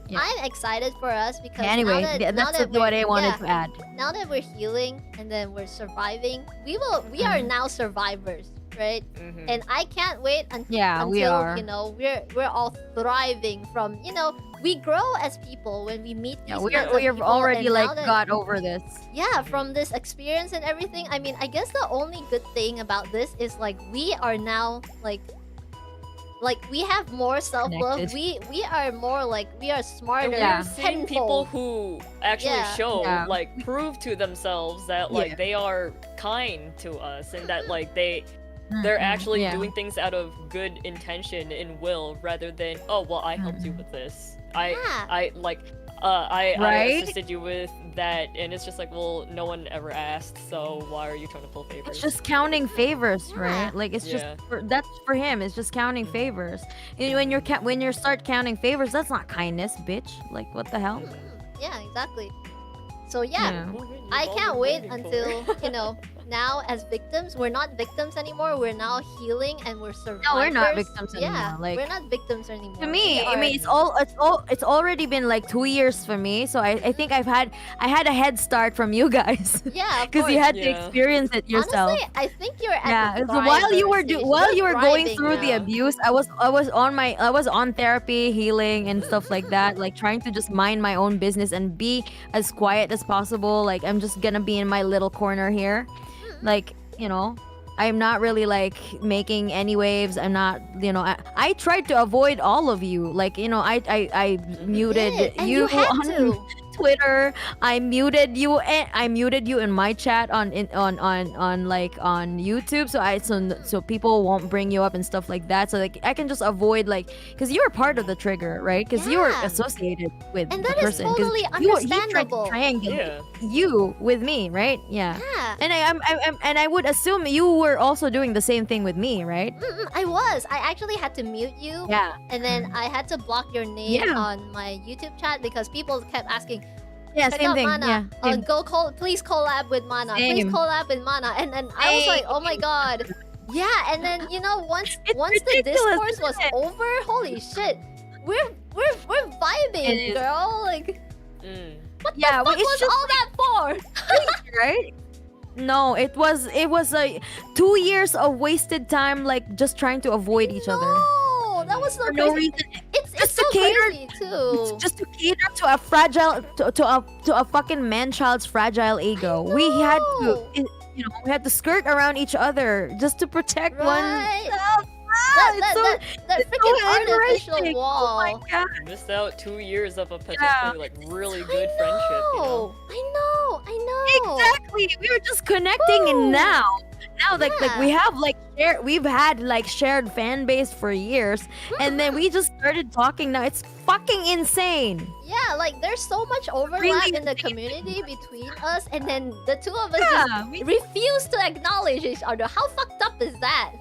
Yeah. I'm excited for us because Anyway, now that, that's now that what we're- I wanted yeah, to add. Now that we're healing and then we're surviving, we are now survivors, right? And I can't wait until we are. you know, we're all thriving from, you know, we grow as people when we meet these Yeah, kinds of we've people, already and like now that- got over this. yeah, from this experience and everything. I mean, I guess the only good thing about this is like we are now like we have more self-love. Connected. We are more like, we are smarter. And we're seeing people tenfold. who actually Yeah. show, Yeah. like, prove to themselves that, like, Yeah. they are kind to us and that, like, they're actually yeah. doing things out of good intention and will rather than, oh, well, I helped you with this. I Right? assisted you with that, and it's just like, well, no one ever asked, so why are you trying to pull favors? It's just counting favors, Yeah. right? Like it's Yeah. that's for him. It's just counting favors. And when you start counting favors, that's not kindness, bitch. Like what the hell? Yeah, exactly. So yeah, I can't wait until, you know, now as victims, we're not victims anymore. We're now healing and we're survivors. No, we're not victims Yeah, anymore. Like we're not victims anymore. to me, We I are- mean, it's already been like 2 years for me. So I think I had a head start from you guys. yeah, of Because you course. had to experience it yourself. Honestly, I think you're at Yeah, the so while you were thriver stage. while You're you were going thriving through the now. abuse, I was on therapy, healing and stuff like that, like trying to just mind my own business and be as quiet as possible. Like I'm just gonna be in my little corner here, like, you know. I'm not really like making any waves. I'm not, you know. I tried to avoid all of you. Like, you know, I muted did, and you you had on to. Twitter. I muted you in my chat on YouTube, so people won't bring you up and stuff like that. So like I can just avoid, like, because you were part of the trigger, right? Because you were Yeah. associated with And the that is person. 'Cause totally he tried to understandable. triangulate you with me, right? Yeah. Yeah. And I would assume you were also doing the same thing with me, right? I was. I actually had to mute you. Yeah. And then I had to block your name Yeah. on my YouTube chat because people kept asking, Yeah, check same out thing. Mana. Yeah. same. Please collab with Mana. Please Same. collab with Mana. And then I was like, oh my god. Yeah, and then, you know, once the ridiculous, discourse was isn't it? over, holy shit. We're vibing, It is. girl. Like, what Yeah, the fuck it's was just all that for? Right? No, it was like 2 years of wasted time, like just trying to avoid each other. No, that was so For crazy. no reason. It's Just so to cater- crazy too. Just to cater to a fragile, to a fucking man child's fragile ego. We had to, you know, we had to skirt around each other just to protect one. Right. That That it's freaking so artificial enraging. wall. Oh my god. Missed out 2 years of a potentially like really good friendship. You know? I know. Exactly. We were just connecting, and now like Yeah. we have like we've had like shared fan base for years, and then we just started talking. Now it's fucking insane. Yeah, like there's so much overlap Really in the community between us, and then the two of us Yeah, just refuse to acknowledge each other. How fucked up is that?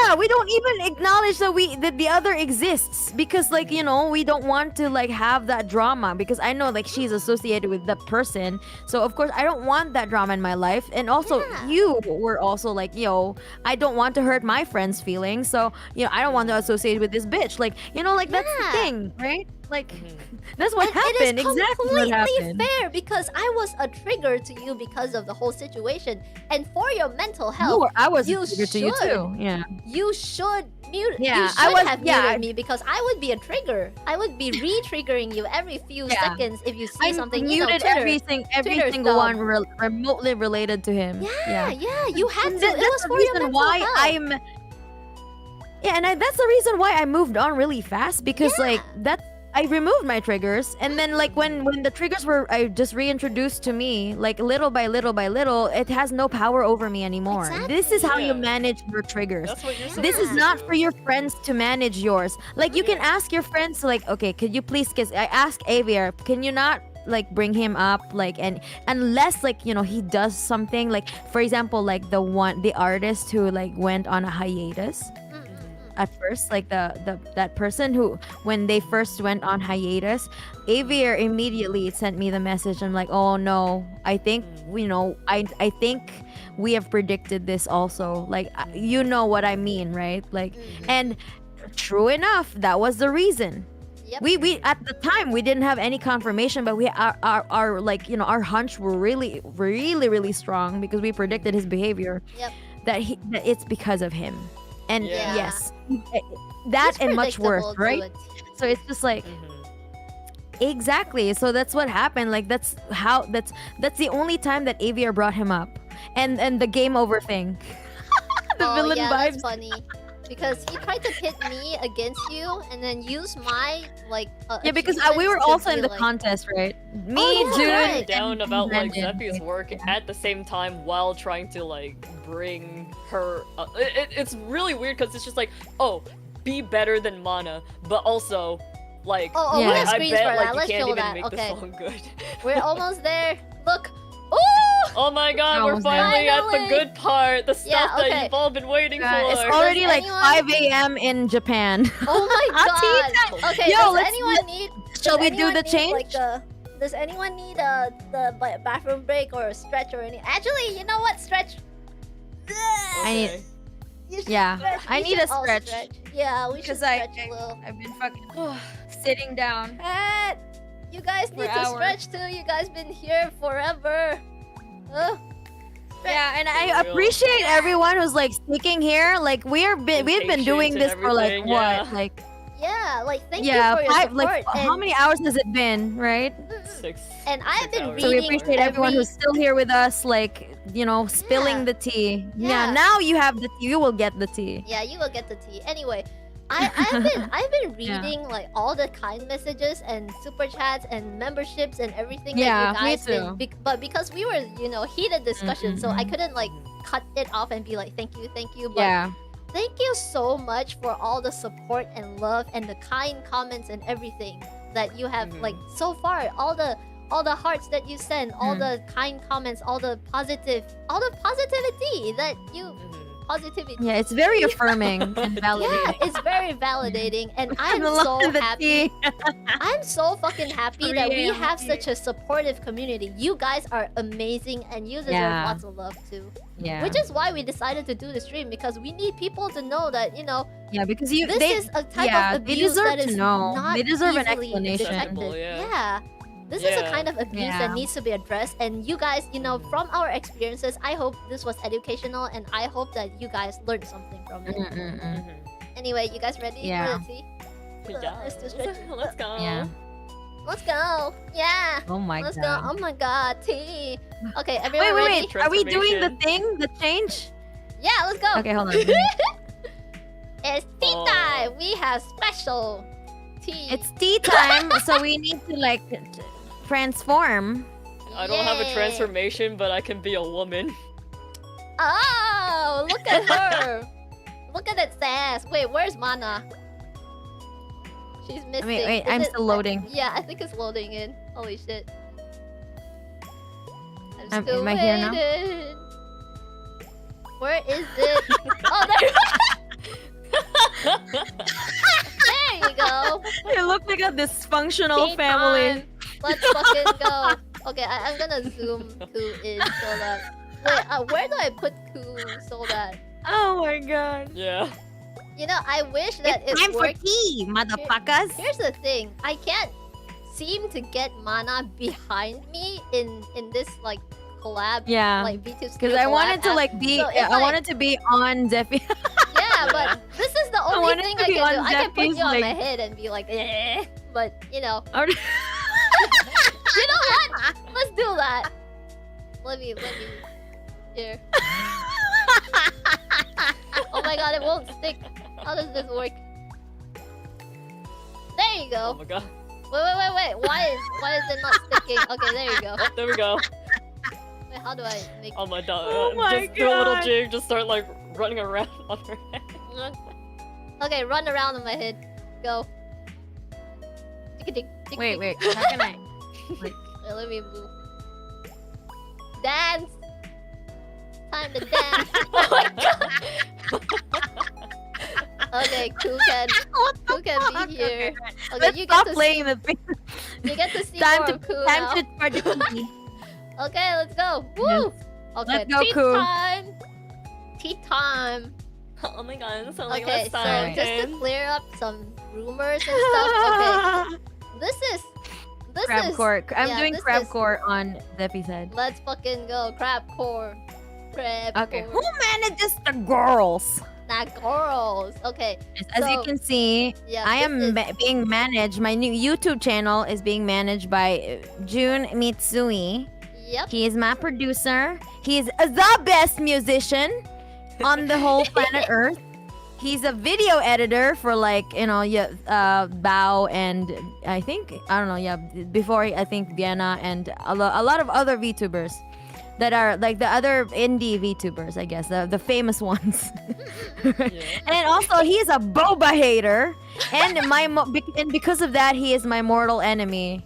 Yeah, we don't even acknowledge that the other exists, because, like, you know, we don't want to like have that drama, because I know like she's associated with that person, so of course I don't want that drama in my life. And also you were also like, yo, I don't want to hurt my friends' feelings, so, you know, I don't want to associate with this bitch, like, you know, like that's the thing, right? Like, that's what happened. It is Exactly what completely happened. fair because I was a trigger to you because of the whole situation, and for your mental health, I was a you trigger to you should- too. Yeah. You should mute. Yeah, you I should was- have yeah, muted I- me because I would be a trigger. I would be re-triggering you every few Yeah. seconds if you see I something. muted every Twitter single stuff. one remotely related to him. Yeah, you had to. That's It was the for your reason mental why health. I'm. Yeah, and that's the reason why I moved on really fast because like that I removed my triggers, and then like when the triggers were I just reintroduced to me, like little by little, it has no power over me anymore. This is how you manage your triggers. That's what you're This is not for your friends to manage yours. Like you can ask your friends like, okay, could you please? Cause I asked Aviar, can you not like bring him up like and unless like you know he does something like for example like the artist who like went on a hiatus. At first, like that person who when they first went on hiatus, Aviar immediately sent me the message. I'm like, oh no, I think you know I think we have predicted this also. Like you know what I mean, right? Like and true enough, that was the reason. Yep. We at the time we didn't have any confirmation, but we our like you know our hunch were really strong because we predicted his behavior. Yep. That it's because of him. And Yeah. yes, that It's and much worse, predictable to right? a T. So it's just like exactly. So that's what happened. Like that's the only time that Aviar brought him up, and the game over thing, the Oh, villain yeah, vibes. that's funny. Because he tried to pit me against you and then use my like Yeah, because we achievements were to also be in the like- contest, right? Me, Oh, yeah, June, right. Feeling down and about like Brandon. Zeffy's work at the same time while trying to like bring her. It's really weird because it's just like, oh, be better than Mana, but also like, Oh, Yeah. we have I screens bet for like that. you Let's can't show even that. make Okay. the song good. We're almost there. Look. Ooh! Oh my god, we're Almost there. finally at the Finally. good part, the stuff Yeah, that okay. you've all been waiting Yeah, for. it's already like anyone- 5 a.m. in Japan. Oh my god. Okay, Yo, does let's- anyone need Shall does we do anyone the need, change? Like, does anyone need the bathroom break or a stretch or any? Actually, you know what? Stretch. I need. Okay. You should Yeah, stretch. I We need should a all stretch. Yeah, we should Because stretch a little. I've been fucking sitting down. Pat, you guys For need to hours. stretch too. You guys been here forever. Yeah, and I appreciate everyone who's like sticking here. Like we've been doing patience this and for like everything, what? yeah. Like Yeah, like thank yeah, you for your five, support. like how and- many hours has it been, right? 6. And I've 6 been hours. So we reading appreciate everyone who's still here with us, like, you know, spilling Yeah. the tea. Yeah. Yeah, now you have the tea. You will get the tea. Yeah, you will get the tea. Anyway, I've been reading like all the kind messages and super chats and memberships and everything Yeah, that me you guys too. but because we were, you know, heated discussion, so I Mhm. couldn't like cut it off and be like thank you. But Yeah. thank you so much for all the support and love and the kind comments and everything that you have like so far. All the hearts that you send, all the kind comments, all the positivity that you positivity. Yeah, it's very affirming and validating. Yeah, it's very validating, and I'm I love so the happy. tea. I'm so fucking happy that 3 we a.m. have tea. such a supportive community. You guys are amazing, and you deserve Yeah. lots of love too. Yeah. Which is why we decided to do the stream, because we need people to know that, you know, Yeah, because this is a type yeah, of they abuse deserve that to is know. not They deserve an easily explanation. detected. Acceptable, yeah. Yeah. This is a Yeah. kind of abuse Yeah. that needs to be addressed, and you guys, you know, from our experiences, I hope this was educational, and I hope that you guys learned something from it. Mm-mm-mm. Anyway, you guys ready Yeah. for the tea? Yeah. Let's do stretch. Let's go. Yeah. Let's go. Yeah. Oh my Let's god. go. Oh my god, tea. Okay, everyone Wait, ready? wait. Are we doing the Transformation. thing? The change? Yeah, let's go. Okay, hold on. It's tea Oh. time. We have special tea. It's tea time, so we need to like transform. I don't have a Yay. transformation, but I can be a woman. Oh, look at her. Look at that sass. Wait, where's Mana? She's missing. Wait, Is I'm it- still loading. Yeah, I think it's loading in. Holy shit. I'm Am still I here now? waiting. Where is it? Oh, there you go. You look like a dysfunctional Tea family. time. Let's fucking go. Okay, I'm gonna zoom Ku in so that. Wait, where do I put Ku so that? Oh my god. Yeah. You know, I wish that It's time it worked. for tea, motherfuckers. Here's the thing. I can't seem to get mana behind me in this like collab. Yeah. Like B2 Because Studio I collab wanted to app. like be, So if I wanted to be on Zephy. Yeah, but this is the only wanted thing to I be can on do. I can put Zephy's, you on my like- head and be like, eh. But you know, Or- you know what? Let's do that. Let me here. Oh my god, it won't stick. How does this work? There you Oh go. my god. Wait. Why is it not sticking? Okay, there you go. Oh, there we go. Wait, how do I make Oh my god. Oh my just do a little God. jig, just start like running around on her head. Okay, run around on my head. Go. Wait. How can I? Wait, let me move. Dance! Time to dance! Oh my god! Okay, Ku can be here. Okay, Let's you stop get to playing see, the thing. you get to see Time more to of Ku now. for the tea. Okay, let's go. Woo! Okay, Let's go, tea Ku. time. Tea time. Oh my god, it's only Okay, last so time. just to clear up some rumors and stuff. Okay, this is Crab core. I'm yeah, doing this crab is- core on Zephy's head. Let's fucking go, crab core. Crab Okay, core. who manages the girls? Not girls. Okay. As you so- can see, Yeah, I this am is- being managed. My new YouTube channel is being managed by Jun Mitsui. Yep. He is my producer. He's the best musician on the whole planet Earth. He's a video editor for Bao and I don't know, before I think Vienna and a lot of other VTubers that are like the other indie VTubers, I guess, the famous ones. And also he's a boba hater, and and because of that he is my mortal enemy.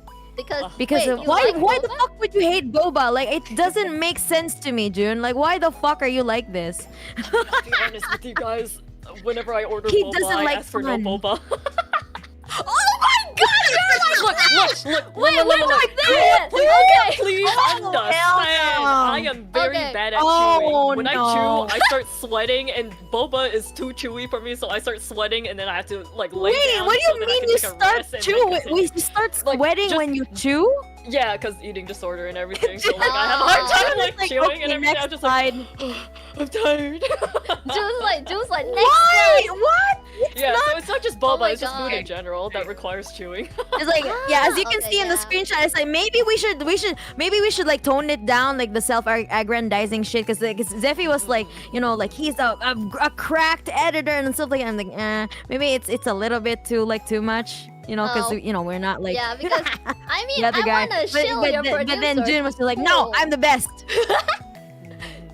Because Of wait, why you like why the boba? fuck would you hate boba? Like it doesn't make sense to me, June. Like why the fuck are you like this? To be honest with you guys, whenever I order He boba, doesn't I like ask for fun. no boba. Oh my god, you're like Look, Wait, look, we're look, like that. Please, Okay. please Oh, understand. hell no. I am very Okay. bad at Oh, chewing. When no. I chew, I start sweating, and boba is too chewy for me, so I start sweating, and then I have to like lay Wait, down. what do so you that I mean can you take a start rest and chew? then Wait, continue. you start Like, sweating just- when you chew? Yeah, cause eating disorder and everything. So like I have a hard time like Like, chewing okay, and everything. I'm next just like, slide. I'm tired. June's like next Why? slide. What? Yeah, so it's not just boba, my it's just food in God. general that requires chewing. It's like yeah, as you can okay, see in the yeah. screenshot, it's like maybe we should like tone it down, like the self-aggrandizing shit, because Zephy was like, you know, like he's a cracked editor and stuff like that. I'm like, maybe it's a little bit too much, you know, because Oh. you know we're not like Yeah, because I mean, the other I guy. want to shill your producer. But then June was like, no, Cool. I'm the best.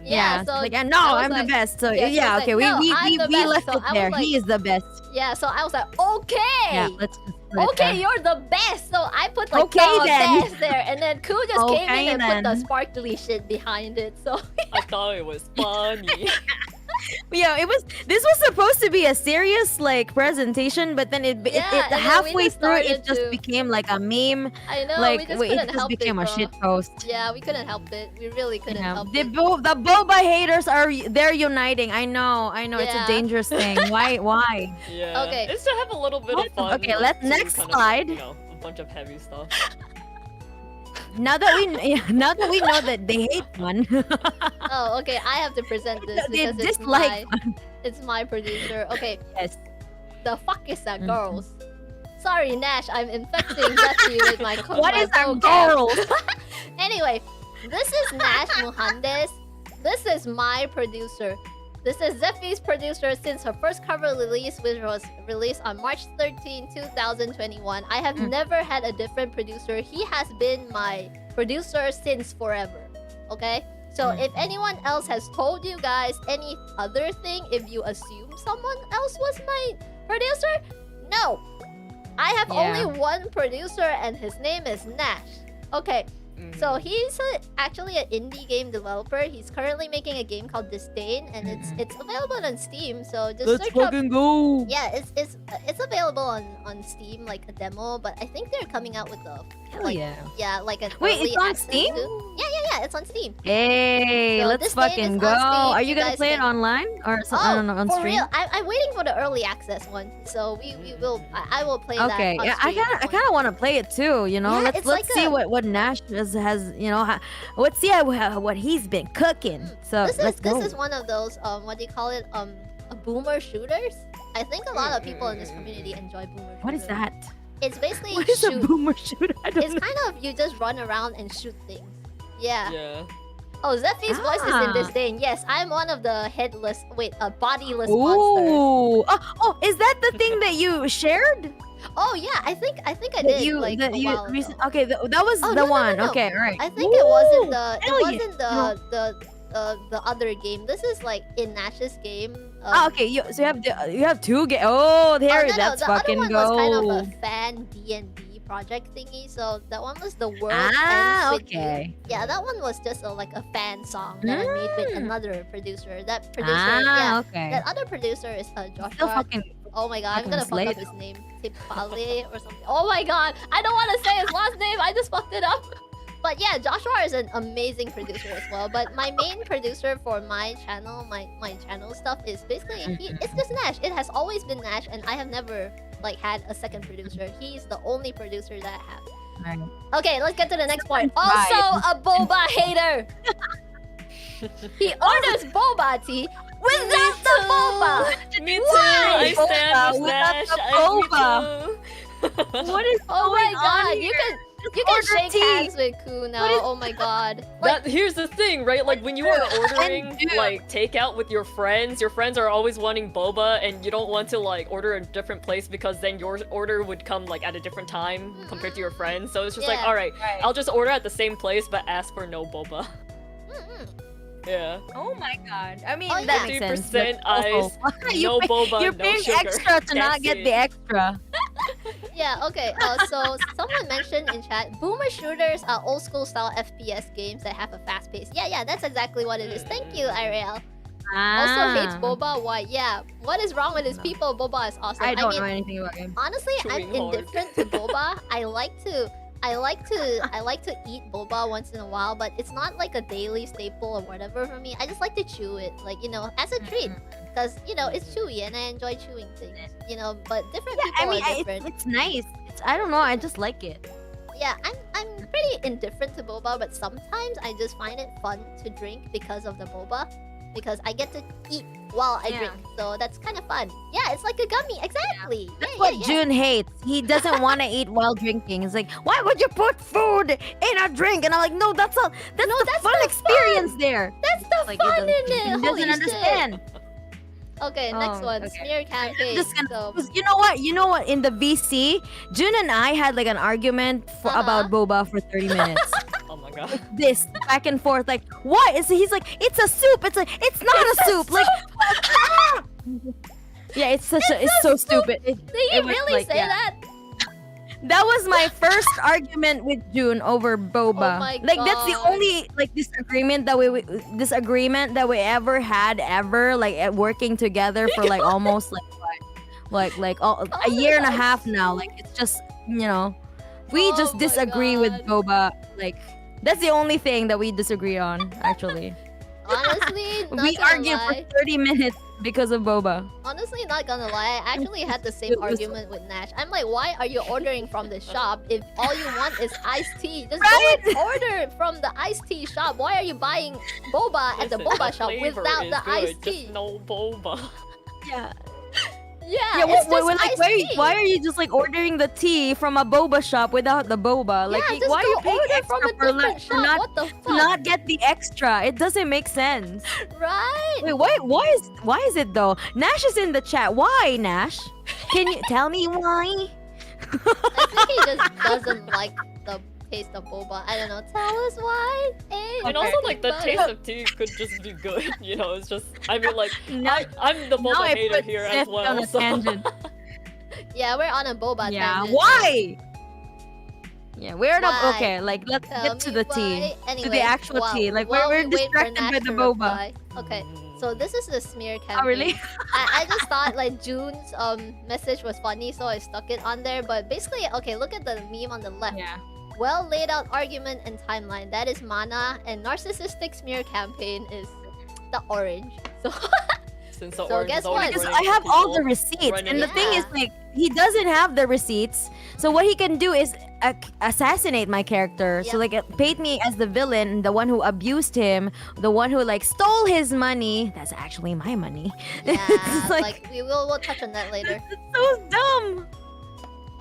Yeah, so like I no, was I'm like- the best. So yeah, yeah, she was okay, like, no, we I'm the best. left So it I was there. like- He is the best. Yeah, so I was like, okay. Yeah, let's just put it Okay, there. you're the best. So I put like Okay, the then. best there, and then Ku just came Okay, in and put the then. sparkly shit behind it. So I thought it was funny. Yeah, this was supposed to be a serious like presentation, but then Yeah, and then we halfway just through it started just to- became like a meme. I know Like we just wait, couldn't it just help became it, a bro. shit post. Yeah, we couldn't help it. We really couldn't Yeah. help The it. the boba haters they're uniting. I know. It's Yeah. a dangerous thing. Why? Yeah. Okay. It's to have a little bit of fun. Okay, like, let's to next kind of, slide. You know, a bunch of heavy stuff. Now that we know that they hate fun. Oh, okay. I have to present this They because it's dislike it's my producer. Okay, Yes. the fuck is that, Mhm. girls? Sorry, Nash. I'm infecting Zephy with my What my is that, vocab. girls? Anyway, this is Nash Muhandes. This is my producer. This is Zephy's producer since her first cover release, which was released on March 13, 2021. I have never had a different producer. He has been my producer since forever. Okay? So if anyone else has told you guys any other thing, if you assume someone else was my producer, no. I have Yeah. only one producer and his name is Nash. Okay. So he's actually an indie game developer. He's currently making a game called Disdain, and it's available on Steam. So just Let's search up. fucking go. Yeah, it's available on Steam, like a demo. But I think they're coming out with the Hell like yeah. like an Wait, early it's on access Steam? soon. Yeah, Yeah, it's on Steam. Hey, So let's this game fucking is go. on Steam, Are you you gonna guys play it can- online or I don't know on for stream? real, I'm waiting for the early access one. So we will I will play that. Okay, on yeah, stream I kind of want to play it too. You know, Yeah, let's it's like see a- what Nash has you know, let's see what he's been cooking. So let's go. This is one of those what do you call it boomer shooters. I think a lot of people in this community enjoy boomer shooters. What is that? It's basically What is a boomer shooter? I don't It's know. kind of you just run around and shoot things. Yeah. Yeah. Oh, Zephy's voice is in Ah. disdain. Yes, I'm one of the bodiless monsters. Ooh. Oh, is that the thing that you shared? Oh yeah, I think I That did you, like that a you while ago. okay, that was Oh, the no, no, one. no, no. Okay, all right. I think it wasn't the hell yeah. the other game. This is like in Nash's game. Oh, okay. So you have two games. Oh, there. no, Let's the other fucking one go. was kind of a fan D&D project thingy. So that one was the world Ah, ends with okay. you. Yeah, that one was just like a fan song that I made with another producer. That producer, Ah, yeah, okay. that other producer is Still Joshua. fucking. Oh my god, I'm fucking gonna fuck slayed up his name. Tipale or something. Oh my god, I don't want to say his last name. I just fucked it up. But yeah, Joshua is an amazing producer as well. But my main producer for my channel, my channel stuff is basically it's just Nash. It has always been Nash, and I have never like had a second producer. He's the only producer that I have. Right. Okay, let's get to the next point. Right. Also a boba hater. He orders boba tea without the boba. Me too. Why? I stand with Without Nash. the Me too. What is Oh my going on god, here? you can order shake tea. hands with Ku now. What is- Oh my god. That here's the thing, right? Like when you are ordering dude. like takeout with your friends are always wanting boba, and you don't want to like order a different place because then your order would come like at a different time compared to your friends. So it's just like, Yeah. all right, Right. I'll just order at the same place but ask for no boba. Yeah. Oh my god. I mean, Oh, that yeah. makes sense. 50% but ice, also- no boba, You're no paying sugar. extra to not That's get it. the extra. Yeah, okay. So someone mentioned in chat, boomer shooters are old school style FPS games that have a fast pace. Yeah, that's exactly what it is. Thank you, Ariel. Also hates boba. Why? Yeah. What is wrong with these people? Boba is awesome. I don't mean, know anything about him. honestly, I'm Chewing hard. indifferent to boba. I like to eat boba once in a while, but it's not like a daily staple or whatever for me. I just like to chew it, like, as a treat, because it's chewy and I enjoy chewing things. But different Yeah, I people mean, are different. it's nice. I don't know. I just like it. Yeah, I'm pretty indifferent to boba, but sometimes I just find it fun to drink because of the boba, because I get to eat while I Yeah. drink, so that's kind of fun. Yeah, it's like a gummy, exactly. That's Yeah, what yeah. June hates. He doesn't want to eat while drinking. He's like, why would you put food in a drink? And I'm like, no, that's the fun the experience there. That's the Like, fun in it. he Holy doesn't shit. understand. Okay, next Oh, one, okay. smear campaign. Just gonna, So, 'cause you know what? In the VC, June and I had like an argument about boba for 30 minutes. Oh my god. This back and forth, like, what? He's like, it's a soup. It's not a soup. Like, yeah, it's so stupid. did you really say that? That was my first argument with June over boba. Oh my like that's the God. only like disagreement that we ever had like at working together for like almost a year and a half now. Like it's just we Oh just my disagree with God. boba. Like that's the only thing that we disagree on actually. Honestly, not We gonna argued lie. for 30 minutes because of boba. Honestly, not gonna lie, I actually had the same It was- argument with Nash. I'm like, why are you ordering from the shop if all you want is iced tea? Just Right? go and order from the iced tea shop. Why are you buying boba at the Listen, boba shop flavor without is the good, iced just tea? no boba. Yeah. Yeah, Yeah, it's just like, iced tea. why are you just like ordering the tea from a boba shop without the boba? Like, Yeah, just why are you go paying order extra from a for different shop. not What the to fuck? not get the extra? It doesn't make sense. Right? Wait, why is it though? Nash is in the chat. Why, Nash? Can you tell me why? I think he just doesn't like the taste of boba. I don't know. Tell us why. Eh? And also, like, the But- taste of tea could just be good, it's just, I mean, like, Now- I'm the now boba I hater put here as Seth well, on a so... tangent. Yeah, we're on a boba Yeah, tangent. why? Yeah, we're not Why? okay. Like, let's Tell get to me the why. tea, Anyway, to the actual while- tea. Like, while we're we wait for distracted by Nash the to boba. reply. Okay, so this is the smear campaign. Oh, really? I just thought like June's message was funny, so I stuck it on there. But basically, okay, look at the meme on the left. Yeah. well laid out argument and timeline. That is mana, and narcissistic smear campaign is the orange. So Since the So orange guess is always what? Because running I have into all the people, receipts, running and the into thing is, Yeah. like, he doesn't have the receipts. So what he can do is assassinate my character. So like, paint me as the villain, the one who abused him, the one who like stole his money. That's actually my money. yeah, It's like we'll touch on that later. so dumb.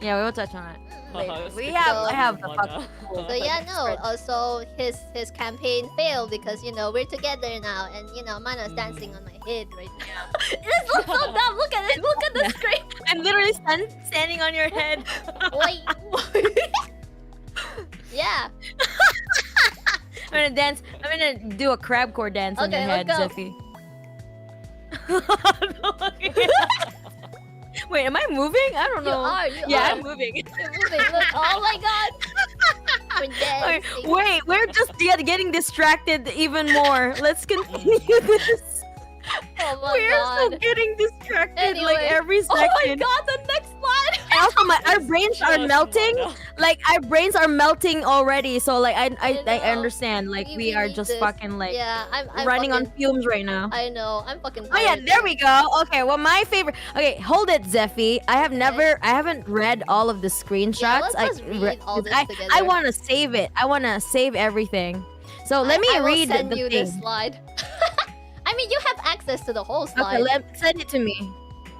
Yeah, we will touch on it. Haha, We speaking have, of I have the mana. So yeah, no. So his campaign failed because we're together now, and Mana's dancing on my head right now. This looks so dumb. Look at it. Look at the screen. I'm literally standing on your head. Wait. Yeah. I'm gonna dance. I'm gonna do a crab core dance on your Okay, head, let's go. Zeffy. Wait, am I moving? I don't You know. are. You Yeah, are. I'm moving. You're moving. Look. Oh my god. We're Wait, dancing. wait, we're just getting distracted even more. Let's continue this. Oh my We're god. so getting distracted Anyway. like every second. Oh my god. The next slide. And also, our brains are Just melting. mana. Like our brains are melting already. So like I know. understand. Like we are need just this. fucking like Yeah, I'm running on fucking, fumes right now. I know. I'm fucking. Oh yeah, tired. there we go. Okay, well my favorite. Okay, hold it, Zeffy. I haven't read all of the screenshots. Yeah, let's just read all this I together. want to save it. I want to save everything. So let me I will read send the you thing. this slide. I mean, you have access to the whole slide. Okay, send it to me.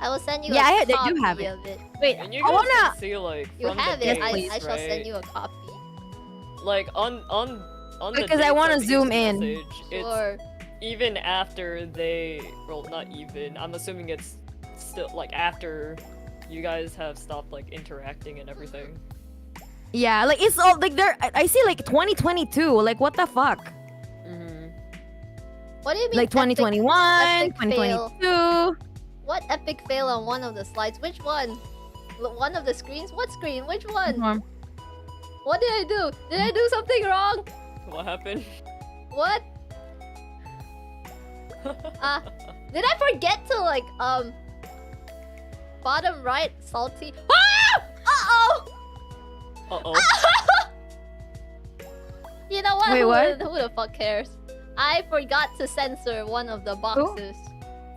I will send you. Yeah, a I do copy have it. of it. Wait, And you I guys wanna. can see like You from have the it. dates, I shall send right? you a copy. Like on the Because I dates wanna of each zoom in. message, it's Sure. even after they, well, not even. I'm assuming it's still like after you guys have stopped like interacting and everything. Yeah, like it's all like there. I see like 2022. Like what the fuck? What do you mean? Like 2021, epic fail? 2022. What epic fail on one of the slides? Which one? One of the screens? What screen? Which one? What did I do? Did I do something wrong? What happened? What? Did I forget to like bottom right salty? Ah! Uh-oh! Uh-oh. You know what? Wait, what? Who the fuck cares? I forgot to censor one of the boxes.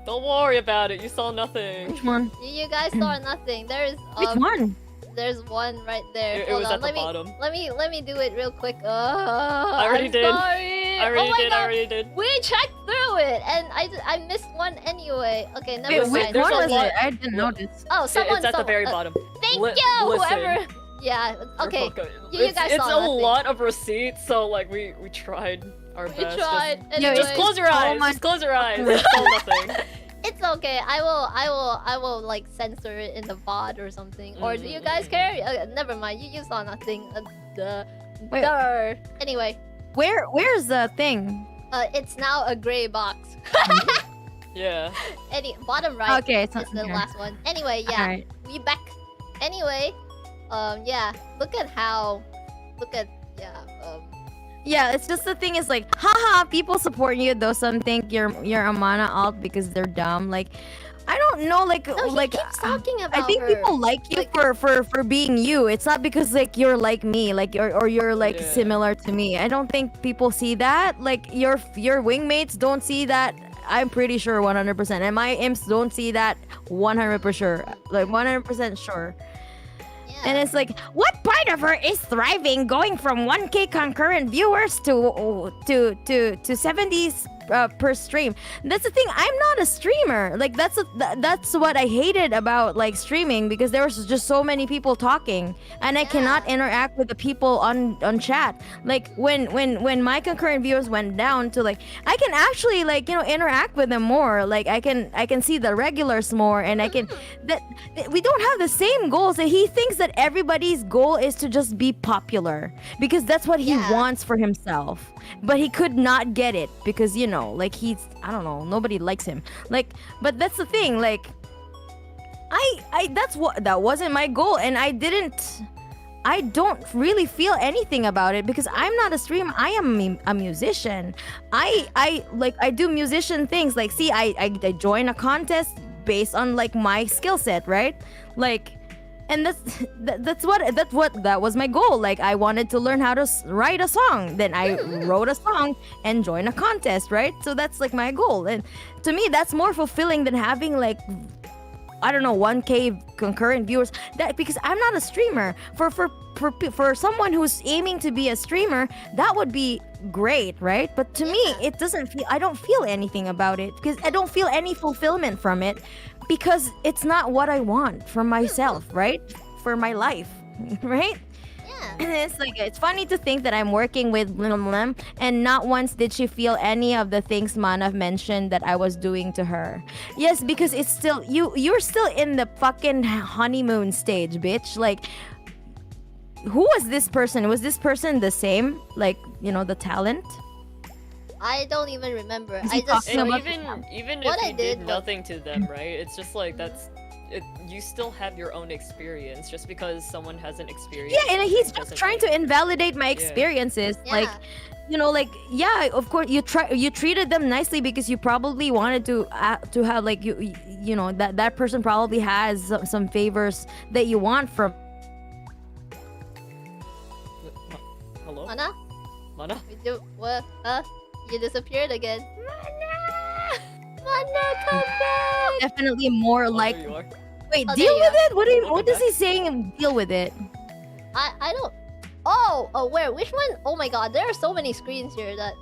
Don't worry about it. You saw nothing. Which one? You guys saw nothing. There's Which one? There's one right there. It Hold was on. at the bottom. Let me do it real quick. I already I'm did. Sorry. I already oh my did. God. I already did. We checked through it, and I missed one anyway. Okay, never Wait, mind. which there's one a was lot- it? I didn't notice. Oh, someone. It's at the very bottom. Thank Li- you, listen. whoever. Yeah. Okay. You guys it's saw a nothing. lot of receipts, so like we tried our We best. tried. Just, Anyway. just close your eyes. my- Just close your eyes. It's all nothing. It's okay. I will like censor it in the VOD or something. Or do you guys care? Never mind. You saw nothing. Wait. Duh. Anyway, Where's the thing? it's now a gray box. Yeah. Bottom right. Okay, it's is the okay. last one. Anyway, yeah, Alright. we back. Anyway, yeah. Look at Yeah, it's just the thing is like, haha, people support you though some think you're a mana alt because they're dumb. Like, I don't know, like no, he like keeps talking about I think her. people like you for being you. It's not because like you're like me, like or you're like Yeah. similar to me. I don't think people see that. Like your wingmates don't see that. I'm pretty sure 100%, and my imps don't see that 100% sure. Like 100% sure. And it's like, what part of her is thriving, going from 1K concurrent viewers to 70s per stream? That's the thing. I'm not a streamer. Like that's what I hated about like streaming, because there was just so many people talking, and I cannot interact with the people on chat. Like when my concurrent viewers went down to like, I can actually like interact with them more. Like I can see the regulars more, and I can that we don't have the same goals. And he thinks that everybody's goal is to just be popular because that's what he wants for himself. But he could not get it because like he's, I don't know, nobody likes him. Like, but that's the thing. Like, that wasn't my goal, and I don't really feel anything about it because I'm not a streamer. I am a musician. I do musician things. Like, see, I join a contest based on like my skill set, right? Like, And that was my goal. Like I wanted to learn how to write a song. Then I wrote a song and joined a contest, right? So that's like my goal. And to me, that's more fulfilling than having like, I don't know, 1K concurrent viewers. That because I'm not a streamer. For someone who's aiming to be a streamer, that would be great, right? But to me, it doesn't feel. I don't feel anything about it because I don't feel any fulfillment from it because it's not what I want for myself, right? For my life, right? And it's like it's funny to think that I'm working with Lem, and not once did she feel any of the things Mana mentioned that I was doing to her. Yes, because it's still you're still in the fucking honeymoon stage, bitch. Like, who was this person? Was this person the same? Like, you know, the talent? I don't even remember. Is I he just talking about Even what if I you did did nothing to them, right? It's just like you still have your own experience just because someone has an experience. Yeah, and he's just doesn't trying mean- to invalidate my experiences. Like, you know, like, yeah, of course you treated them nicely because you probably wanted to have like you know that person probably has some favors that you want from. Hello? Mana? Mana? What? You disappeared again. Mana, come back! Definitely more like. There you are. Wait, Oh, deal there you with are. it? What is he saying? Deal with it. I don't. Oh, where? Which one? Oh my god, there are so many screens here that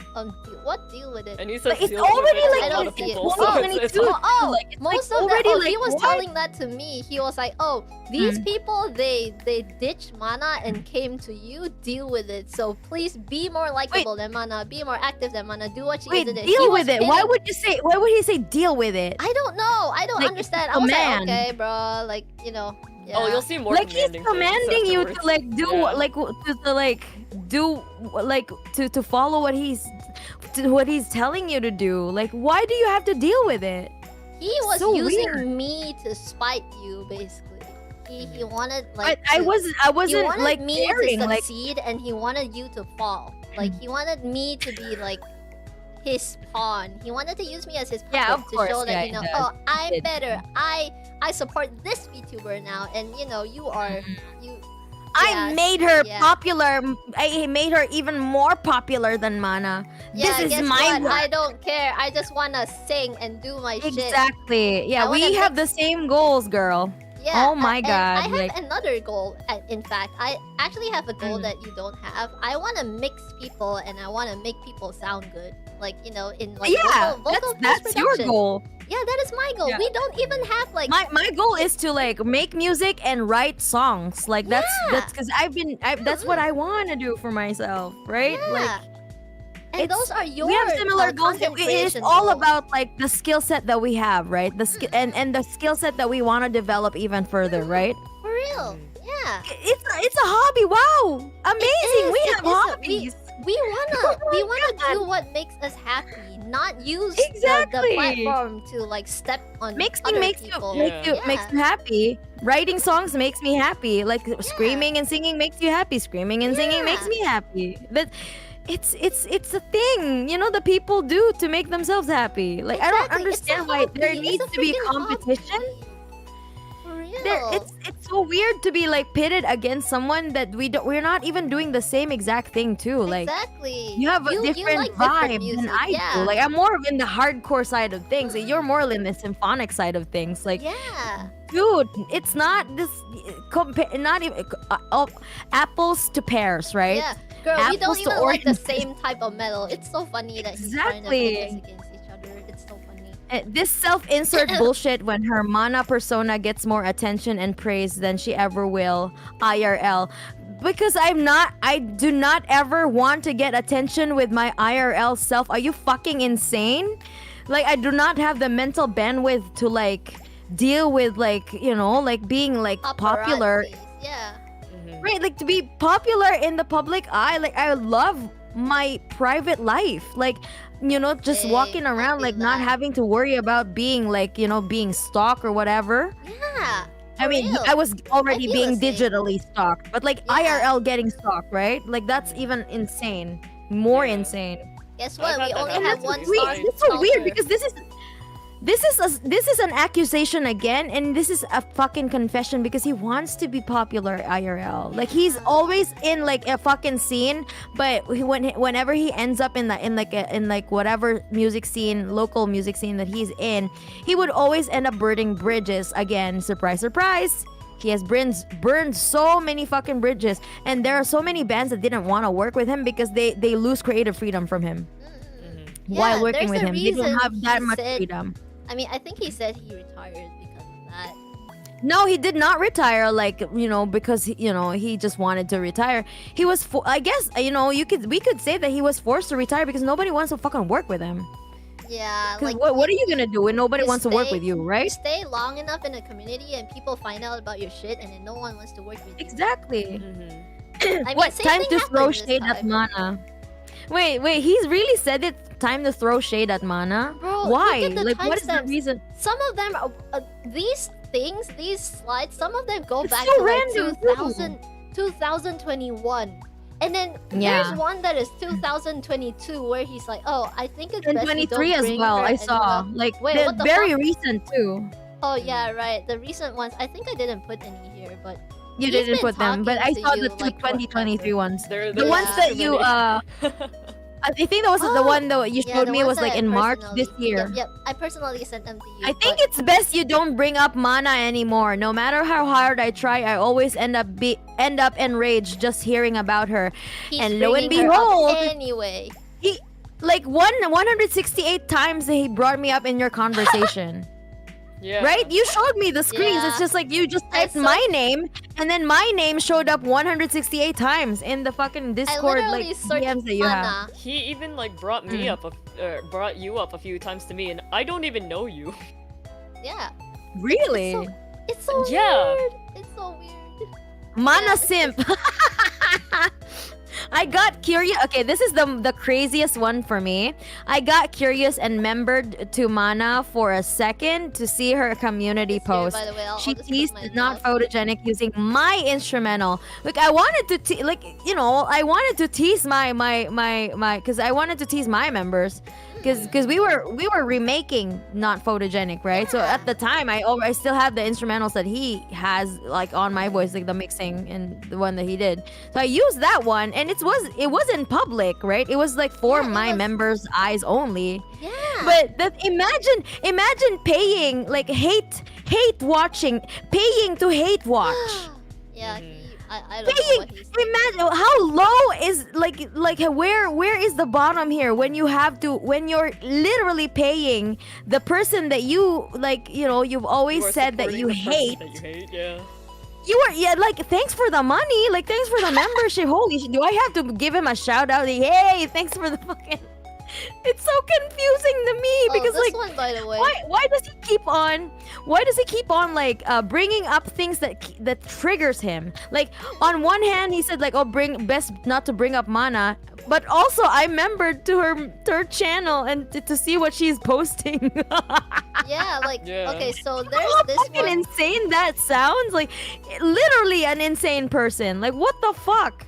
what deal with it? And he says It's deal with already it to like a lot I of don't see it. people, Oh, so many it's too. Oh, Like, it's most like of that. already Oh, like he was what? telling that to me. He was like, "Oh, these people, they ditched Mana and came to you. Deal with it. So please be more likable than Mana. Be more active than Mana. Do what she Wait, is in it." deal with it. Why would you say? Why would he say deal with it? I don't know. I don't Like, understand. a I was man. like, okay, bro. Like, you know. Yeah. Oh, you'll see more Like he's commanding commanding things you to afterwards. like do Yeah. like to like do like to follow what he's telling you to do. Like, why do you have to deal with it? He was So using weird. me to spite you, basically. He wanted like. I to- wasn't he wanted like me daring, to like succeed, and he wanted you to fall. Like he wanted me to be like his pawn. He wanted to use me as his puppet Yeah, of to course, show that yeah, you know, he oh, does. I'm He did. better. I support this VTuber now, and you know, you are you. I Yeah, made her yeah. popular. I made her even more popular than Mana. Yeah, this guess is my what? work. I don't care. I just wanna sing and do my shit. Exactly. Yeah, I wanna we have mix- the same goals, girl. Yeah. Oh my and god. I have like, another goal. In fact, I actually have a goal Mm. that you don't have. I want to mix people and I want to make people sound good. Like, you know, in like yeah, vocal that's your post-production. goal. Yeah, that is my goal. Yeah. We don't even have like My goal is to like make music and write songs. Like that's because that's what I want to do for myself, right? Yeah. Like and it's- those are your we have similar goals. content It is creation all goals. about like the skill set that we have, right? The and the skill set that we want to develop even further, right? For real. Yeah. It's a hobby. Wow, amazing. It We is, have it is a- hobbies. We Oh wanna do what makes us happy, not use Exactly. the platform to like step on Mixing other makes people. you makes you happy. Writing songs makes me happy. Like screaming and singing makes you happy. Screaming and singing makes me happy. That it's a thing, you know, the people do to make themselves happy. Like I don't Exactly, it's a understand why there hobby, it's needs a to be freaking hobby. competition. For real. It's so weird to be like pitted against someone that we're not even doing the same exact thing too. Like exactly. you have a You different like vibe different music. than I yeah. do. Like I'm more of in the hardcore side of things. Like, you're more in the symphonic side of things. Like yeah. dude, it's not this not even apples to pears, right? Yeah. Girl, we don't Apples to even like the oranges. same type of metal. It's so funny that he's trying to Exactly. pit us against each other. It's so funny. This self-insert bullshit when her mana persona gets more attention and praise than she ever will IRL. Because I do not ever want to get attention with my IRL self. Are you fucking insane? Like I do not have the mental bandwidth to like deal with like, you know, like being like popular. Paparazzis, Yeah. Right, like to be popular in the public eye. Like I love my private life. Like, you know, just Same, walking I around feel like not that. having to worry about being like, you know, being stalked or whatever. Yeah. I for mean, real. I was already feel being the same. digitally stalked, but like Yeah. IRL getting stalked, right? Like that's even insane. More Yeah. insane. Guess I've what? had We that only happen have to one me. song. It's so weird because This is an accusation again, and this is a fucking confession because he wants to be popular IRL. Like he's always in like a fucking scene, but whenever he ends up in whatever music scene, local music scene that he's in, he would always end up burning bridges again. Surprise, surprise. He has burned so many fucking bridges, and there are so many bands that didn't want to work with him because they lose creative freedom from him while working with him. They don't have that much freedom. I mean, I think he said he retired because of that. No, he did not retire. Like because he just wanted to retire. He was. I guess we could say that he was forced to retire because nobody wants to fucking work with him. Yeah. Like what are you gonna do when nobody wants to work with you, right? You stay long enough in a community and people find out about your shit, and then no one wants to work with you. Exactly. I mean, What time to throw happened shade this at time. Mana? Wait, he's really said it. Time to throw shade at Mana? Bro, why? look at the Like, what is the timestamps. reason? Some of them, these slides, some of them go It's back so to like random, 2021. And then Yeah. there's one that is 2022 where he's like, oh, I think it's And best you 23 don't as bring well. her I anyone saw up." like Wait, the what the very fuck? recent too. Oh yeah, right. The recent ones. I think I didn't put any here, but You he's didn't been put them, but I talking saw to the you, two like, 2023 ones. There- The there's ones too that you many. I think that was the one that you Yeah, showed the me ones was like that I in March this personally- year. Yep, I personally sent them to you. I think it's best you don't bring up Mana anymore. No matter how hard I try, I always end up enraged just hearing about her. He's And lo and bringing her up behold, anyway. he like 168 times that he brought me up in your conversation. Yeah. Right? You showed me the screens. Yeah. It's just like you just I typed saw- my name, and then my name showed up 168 times in the fucking Discord literally like searched DMs that you have. Mana. He even like brought me up, brought you up a few times to me, and I don't even know you. Yeah. Really? It's so Yeah. weird. It's so weird. Mana Yeah, simp. I got curious. Okay, this is the craziest one for me. I got curious and membered to Mana for a second to see her community This here, post. by the way, I'll She just put teased my not mouse. photogenic using my instrumental. Like I wanted to I wanted to tease my because I wanted to tease my members. Because we were remaking not photogenic, right? So at the time I still have the instrumentals that he has like on my voice, like the mixing and the one that he did. So I used that one, and it was in public, right? It was like for my members' eyes only. Yeah. But imagine paying like hate watching, paying to hate watch. Yeah, I don't know Paying, what he's imagine how low is like where is the bottom here when you're literally paying the person that you you've always said that you hate. That you hate, yeah. Like thanks for the money, like thanks for the membership. Holy shit, do I have to give him a shout out? Like, hey, thanks for the fucking. It's so confusing to me because this like one, by the way. why does he keep on like bringing up things that triggers him? Like on one hand he said like, oh, best not to bring up Mana, but also I membered to her channel and to see what she's posting. Yeah, like Yeah. okay, so there's How this fucking one. insane that sounds, like literally an insane person. Like what the fuck?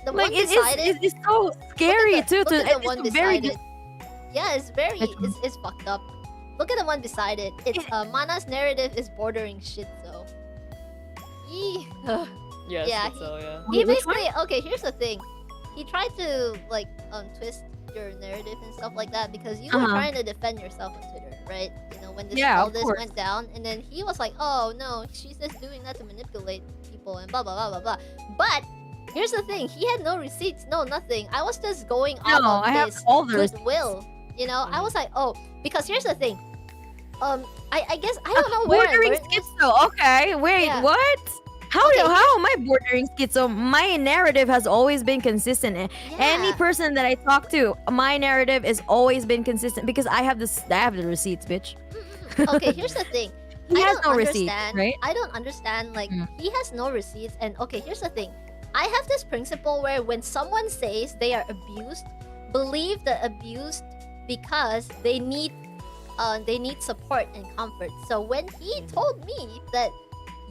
The Like one it beside is it. it's so scary too. Look at the It's one very beside it. Yeah, it's very it's fucked up. Look at the one beside it. It's Mana's narrative is bordering shit though. Yes, Yeah, it's so, yeah. He Which one? basically okay. Here's the thing. He tried to like twist your narrative and stuff like that because you were trying to defend yourself on Twitter, right? You know when all of this course. went down, and then he was like, "Oh no, she's just doing that to manipulate people and blah blah blah blah blah." But here's the thing. He had no receipts, no nothing. I was just going off No, of I have his all the goodwill. You know, I was like, oh, because here's the thing. I guess I don't know where I bordering learned this. schizo. Okay, wait, Yeah. what? How Okay, how am I bordering schizo? My narrative has always been consistent. Any Yeah. person that I talk to, my narrative has always been consistent because I have the receipts, bitch. Okay, here's the thing. He I has don't no receipts, understand. right? I don't understand. Like he has no receipts, and okay, here's the thing. I have this principle where when someone says they are abused, believe the abused because they need support and comfort. So when he told me that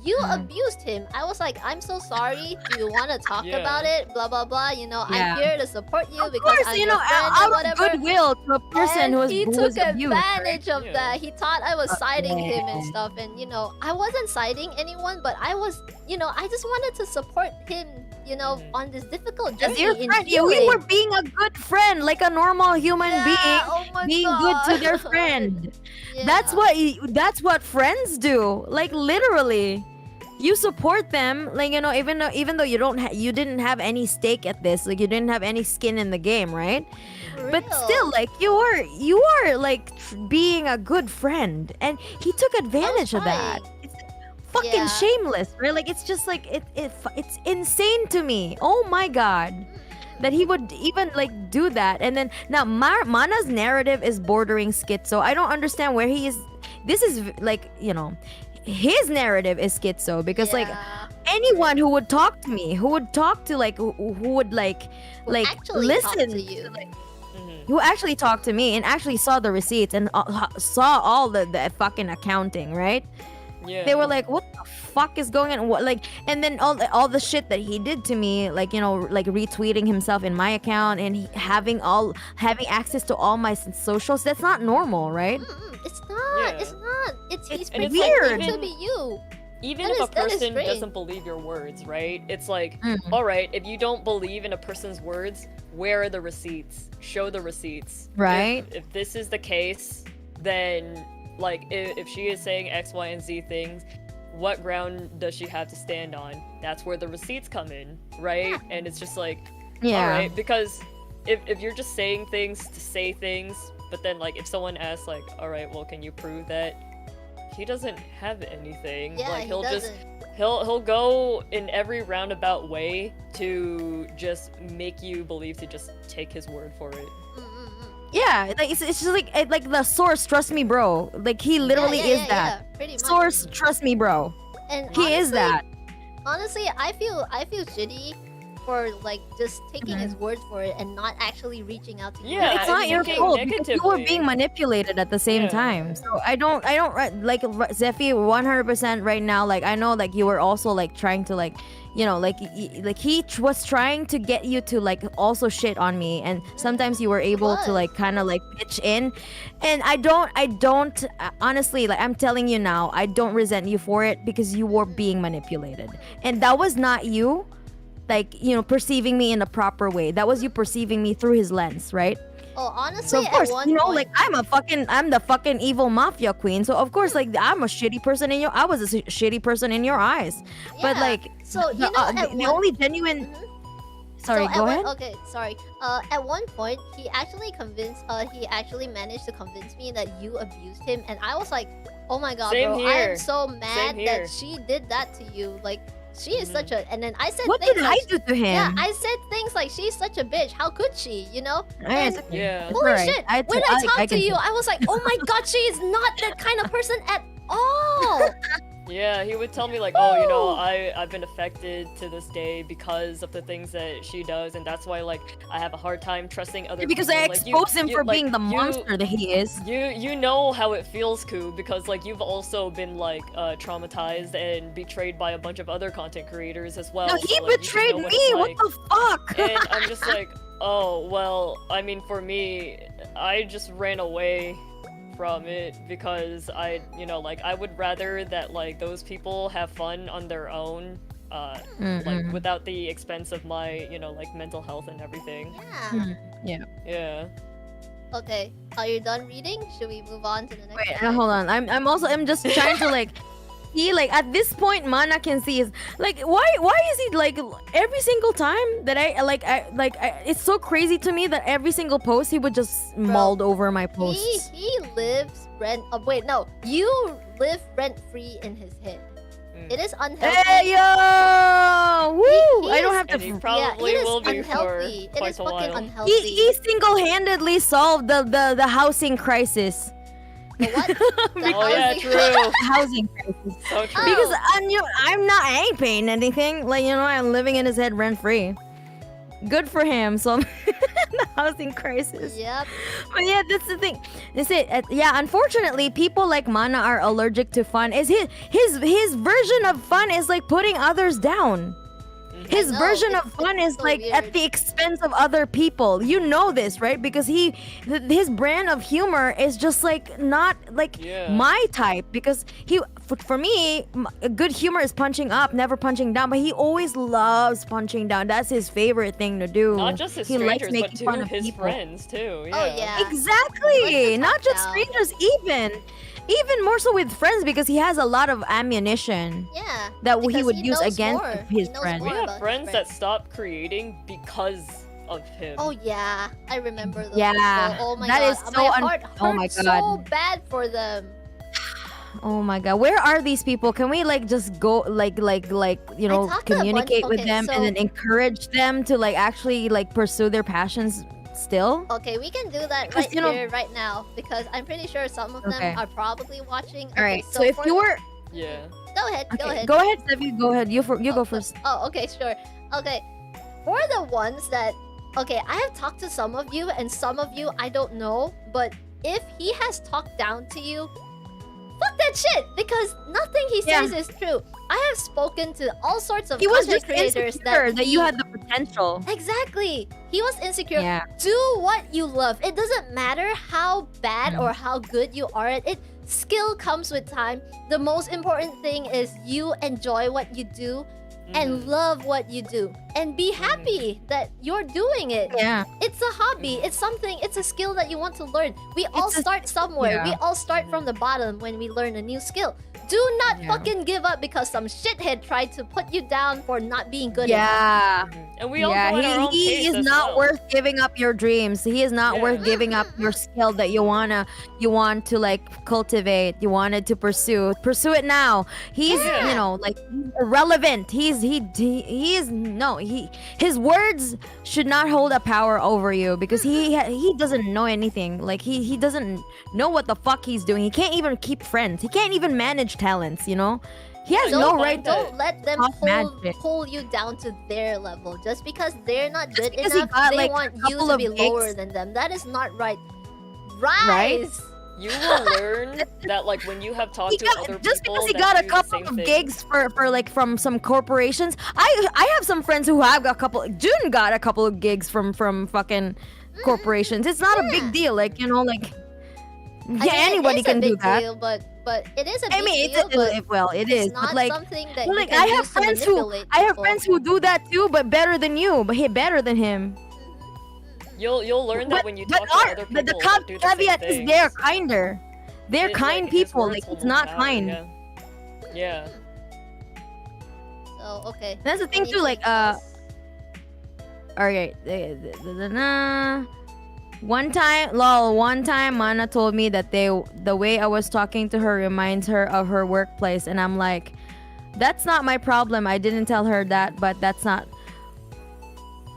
you abused him. I was like, I'm so sorry. Do you want to talk about it? Blah blah blah. You know, I'm here to support you because I'm your friend and whatever. Goodwill to a person and he took advantage of that. He thought I was siding him and stuff, and you know, I wasn't siding anyone, but I was, you know, I just wanted to support him, you know, on this difficult journey. As your friend, we were being a good friend, like a normal human being, being good to their friend. That's what friends do. Like literally, you support them. Like, you know, even though you didn't have any stake at this, like you didn't have any skin in the game, right? But still, like you are like being a good friend, and he took advantage of that. It's fucking shameless, right? Like it's just like it's insane to me. Oh my god, that he would even like do that. And then now Mana's narrative is bordering schizo. I don't understand where he is. This is like, you know, his narrative is schizo because like anyone who would talk to me, who would talk to like who would like listen to you. Who actually talked to me and actually saw the receipts and saw all the fucking accounting, right? Yeah. They were like, what the fuck is going on? What, like, and then all the shit that he did to me, like, you know, like retweeting himself in my account and having access to all my socials. That's not normal, right? It's not. It's not. It's weird. Like, to be you. Even if a person doesn't believe your words, right? It's like, all right, if you don't believe in a person's words, where are the receipts? Show the receipts. Right. If this is the case, then like if she is saying X, Y, and Z things, what ground does she have to stand on? That's where the receipts come in, right? And it's just like, all right, because if you're just saying things to say things, but then like if someone asks like, all right, well, can you prove that? He doesn't have anything. Like he'll go in every roundabout way to just make you believe to just take his word for it. Yeah, like it's just like the source, trust me, bro. Like he literally is that. Pretty much. Source, trust me, bro. And he honestly, is that. Honestly, I feel shitty for like just taking his word for it and not actually reaching out to you. Yeah, it's not your fault because you were being manipulated at the same time. So I don't like Zephy 100% right now. Like I know like you were also like trying to like, you know, like he was trying to get you to like also shit on me, and sometimes you were able to like kind of like pitch in, and I don't honestly, like I'm telling you now, I don't resent you for it because you were being manipulated, and that was not you. Like, you know, perceiving me in a proper way. That was you perceiving me through his lens, right? Oh, honestly, so of course, at one you know, point... like I'm the fucking evil mafia queen. So of course, like I'm a shitty person in your. I was a shitty person in your eyes. Yeah. But like, so you know, the only genuine. Sorry, so go ahead. Okay, sorry. At one point, he actually managed to convince me that you abused him, and I was like, oh my god, Same bro, here. I am so mad Same that here. she did that to you. Like, she is such a. And then I said, What things did like, I do to him? Yeah, I said things like, she's such a bitch. How could she? You know? And Yeah. holy Right. shit! I When I talked to you, I was like, oh my god, she is not that kind of person at all. Yeah, he would tell me like, oh, you know, I've been affected to this day because of the things that she does, and that's why like I have a hard time trusting other because people. I Like, exposed him for being the monster that he is. You know how it feels, Ku, because like you've also been like traumatized and betrayed by a bunch of other content creators as well. No, he so, like, betrayed you know me. what What the fuck? And I'm just like, oh well. I mean, for me, I just ran away from it because I would rather that like those people have fun on their own, like without the expense of my, you know, like mental health and everything. Yeah. Okay, are you done reading? Should we move on to the next? Wait, hold on. I'm just trying to like. He like at this point Mana can see is like why is he like every single time that I it's so crazy to me that every single post he would just mauled over my posts. He lives you live rent free in his head. It is unhealthy. Hey yo! Woo! I don't have to. He probably will be unhealthy. for quite It is a fucking while. unhealthy. He single-handedly solved the housing crisis. The what? The Oh yeah, housing- true. Housing crisis. So true. Because I ain't paying anything. Like, you know, I'm living in his head rent free. Good for him. So the housing crisis. Yep. But yeah, that's the thing. That's it. Yeah, unfortunately, people like Mana are allergic to fun. Is his version of fun is like putting others down. His version of fun is so like at weird. the expense of other people. You know this, right? Because his brand of humor is just like not like my type. Because for me, good humor is punching up, never punching down. But he always loves punching down. That's his favorite thing to do. Not just his he likes strangers, but making fun to of his people. friends too. Yeah. Oh yeah. Exactly. Not just down. strangers, even more so with friends, because he has a lot of ammunition. Yeah. That he because would he use knows against more. his He knows friends. more We about have his friends that stopped creating because of him. Oh yeah, I remember those. Yeah, people. Oh my that god, is so my heart oh my hurts God. so bad for them. Oh my god, where are these people? Can we like just go like you know talked to a bunch- communicate with okay, them so- and then encourage them to like actually like pursue their passions still? Okay, we can do that Because, right you know- here, right now, because I'm pretty sure some of them Okay. are probably watching. All right, Okay, so if for you the- were Yeah. Go ahead, go okay, ahead. go ahead, Steffi, go ahead. You go first. Oh, okay, sure. Okay, for the ones that, okay, I have talked to some of you, and some of you I don't know, but if he has talked down to you, fuck that shit, because nothing he Yeah. says is true. I have spoken to all sorts of He was content just creators insecure that you he- had the potential. Exactly. He was insecure. Yeah. Do what you love. It doesn't matter how bad Mm. or how good you are at it. Skill comes with time. The most important thing is you enjoy what you do and love what you do. And be happy that you're doing it. Yeah. It's a hobby. It's something. It's a skill that you want to learn. We all start somewhere. yeah. We all start from the bottom when we learn a new skill. Do not Yeah. fucking give up because some shithead tried to put you down for not being good enough. Yeah. And we all Yeah, go at our own he pace is as not well. worth giving up your dreams. He is not worth giving up your skill that you want to like cultivate. You wanted to pursue it now. He's you know like irrelevant. He is no his words should not hold a power over you because he doesn't know anything. Like he doesn't know what the fuck he's doing. He can't even keep friends. He can't even manage talents. You know. He has no right to Don't let them talk magic. pull you down to their level just because they're not good because he enough. got, They like, want a you couple to of be gigs. lower than them. That is not right. Rise. You will learn that like when you have talked He to got, other just people because he that got a do the couple same of thing. gigs for like from some corporations. I have some friends who have a couple. June got a couple of gigs from fucking corporations. It's not a big deal. Like you know like I mean, anybody it is a can do big that. Deal, but it is a big I mean, deal. But it it's is. not But like, something that but, you like can I have use to friends who manipulate people. do that too, but better than you. But he better than him. You'll learn that when you talk to other people But the that do the same caveat is things. they're kinder. They're It, kind like, his people. words Like will it's not power, kind. Yeah. Yeah. So okay. That's the thing too. Like Alright. One time Mana told me that the way I was talking to her reminds her of her workplace, and I'm like, that's not my problem. I didn't tell her that, but that's not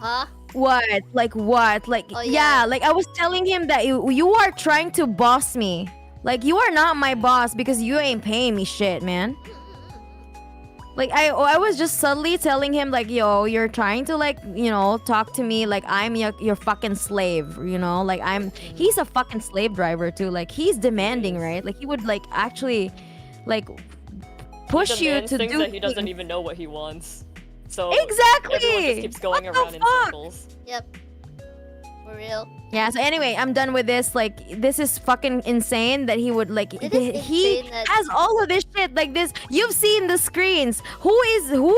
Huh? what? Like what? Like Oh, yeah. yeah. Like I was telling him that you are trying to boss me. Like you are not my boss because you ain't paying me shit, man. Like I was just subtly telling him like, yo, you're trying to like, you know, talk to me like I'm your fucking slave, you know? Like he's a fucking slave driver too. Like he's demanding, right? Like he would like actually like push He you demands to things do that he doesn't things. even know what he wants. So Exactly! everyone just keeps going What the around in fuck? circles. Yep. For real. Yeah, so anyway, I'm done with this. Like, this is fucking insane that he would, like, It is he insane that- has all of this shit like this. You've seen the screens. Who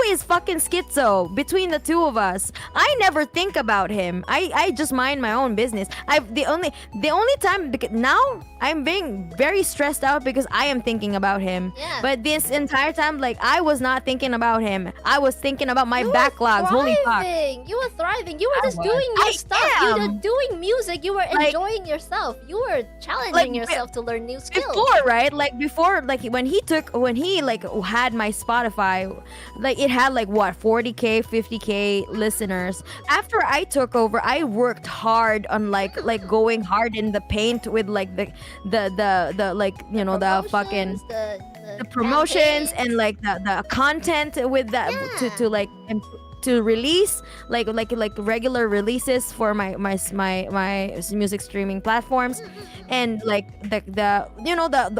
is fucking schizo between the two of us? I never think about him. I just mind my own business. The only time, because now I'm being very stressed out because I am thinking about him. Yeah. But this entire time, like, I was not thinking about him. I was thinking about my backlogs. Holy fuck. Thriving. You were thriving. You were I just was. doing your I stuff. You were am. doing music. You were Like- enjoying yourself. You were challenging Like, yourself to learn new skills. Before, right? Like before, like when he like had my Spotify, like it had like what 40K, 50K listeners. After I took over, I worked hard on like going hard in the paint with like the like you know the fucking the the promotions campaigns. and like the content with that to like to release like regular releases for my music streaming platforms, and like the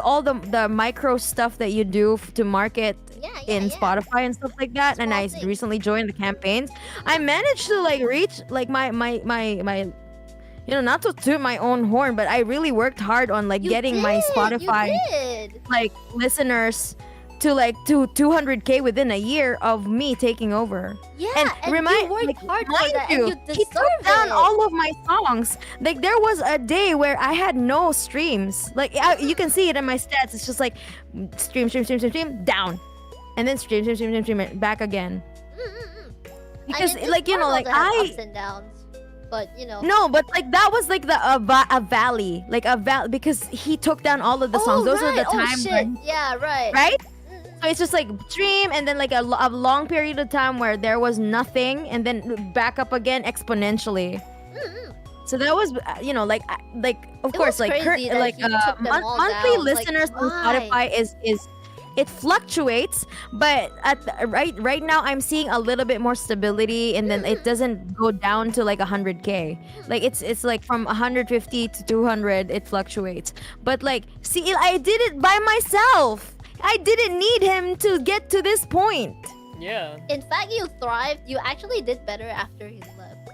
all the micro stuff that you do to market in Spotify and stuff like that. And I recently joined the campaigns. I managed to like reach like my not to toot my own horn, but I really worked hard on like getting my Spotify like listeners to like 200K within a year of me taking over. Yeah, and you worked hard for that, and you he took down all of my songs. Like there was a day where I had no streams. Like you can see it in my stats. It's just like stream down, and then stream back again. Because like ups and downs. But no, but like that was like a valley, like a valley, because he took down all of the songs. Those are the times. Right. So it's just like stream, and then like a long period of time where there was nothing, and then back up again exponentially. So that was like of course like monthly listeners on Spotify is it fluctuates, but right now I'm seeing a little bit more stability, and then it doesn't go down to like 100K. Like it's like from 150 to 200, it fluctuates. But like, see, I did it by myself. I didn't need him to get to this point. Yeah. In fact, you thrived. You actually did better after he left,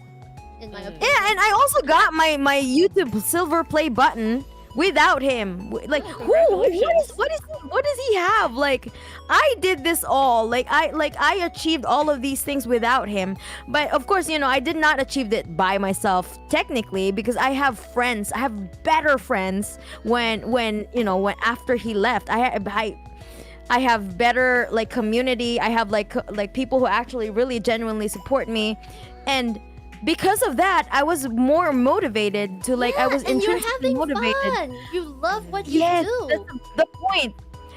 in my opinion. Yeah, and I also got my YouTube silver play button without him. Like, what does he have? Like, I did this all. Like I achieved all of these things without him. But of course, I did not achieve it by myself technically, because I have friends. I have better friends when after he left. I have better like community. I have like people who actually really genuinely support me, and because of that, I was more motivated to like. I was intrinsically motivated. Fun. You love what you do. That's the point.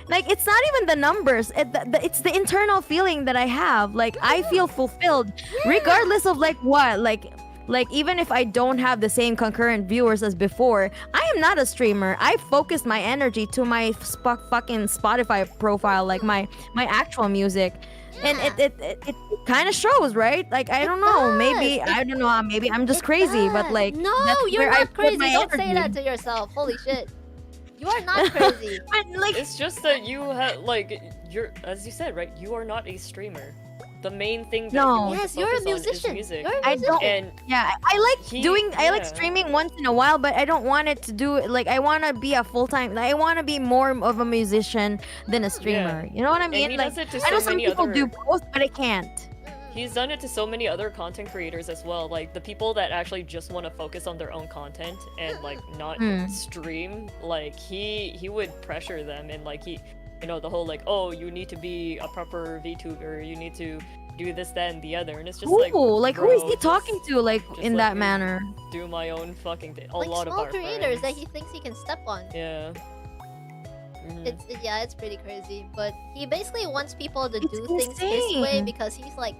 Like, it's not even the numbers. It's the internal feeling that I have. Like, I feel fulfilled, regardless of like what. Like even if I don't have the same concurrent viewers as before, I am not a streamer. I focused my energy to my fucking Spotify profile, like my actual music. And it kind of shows, right? Like, I don't know, maybe I'm just crazy, but like, no, you're not crazy. Don't say that to yourself. Holy shit, you are not crazy. But like, it's just that you have you're, as you said, right? You are not a streamer. The main thing that you want to you're a focus on musician. is music. You're a musician. And I like streaming once in a while, but I don't want it to do it. Like, I want to be a full-time. I want to be more of a musician than a streamer. You know what I mean? He Like, does it to I know so some many people other... do both, but I can't. He's done it to so many other content creators as well. Like, the people that actually just want to focus on their own content and like not stream. Like, he would pressure them, and like the whole like, oh, you need to be a proper VTuber. You need to do this, that, and the other, and it's just who bro, is he talking to, like, in that manner? Do my own fucking thing. A like lot small of our creators friends. that he thinks he can step on. Yeah. It's pretty crazy, but he basically wants people to do things his way, because he's like,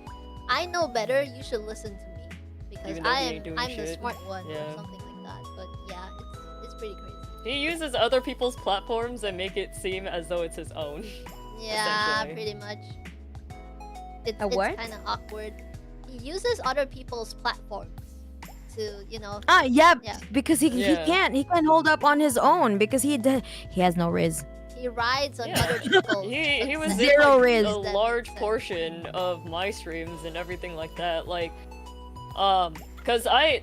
I know better. You should listen to me because I'm the smart one or something like that. But yeah, it's pretty crazy. He uses other people's platforms and make it seem as though it's his own. Yeah, pretty much. It's kind of awkward. He uses other people's platforms to, because he can't hold up on his own, because he has no riz. He rides on other people's. He was zero in, riz. A large portion of my streams and everything like that. Like, because I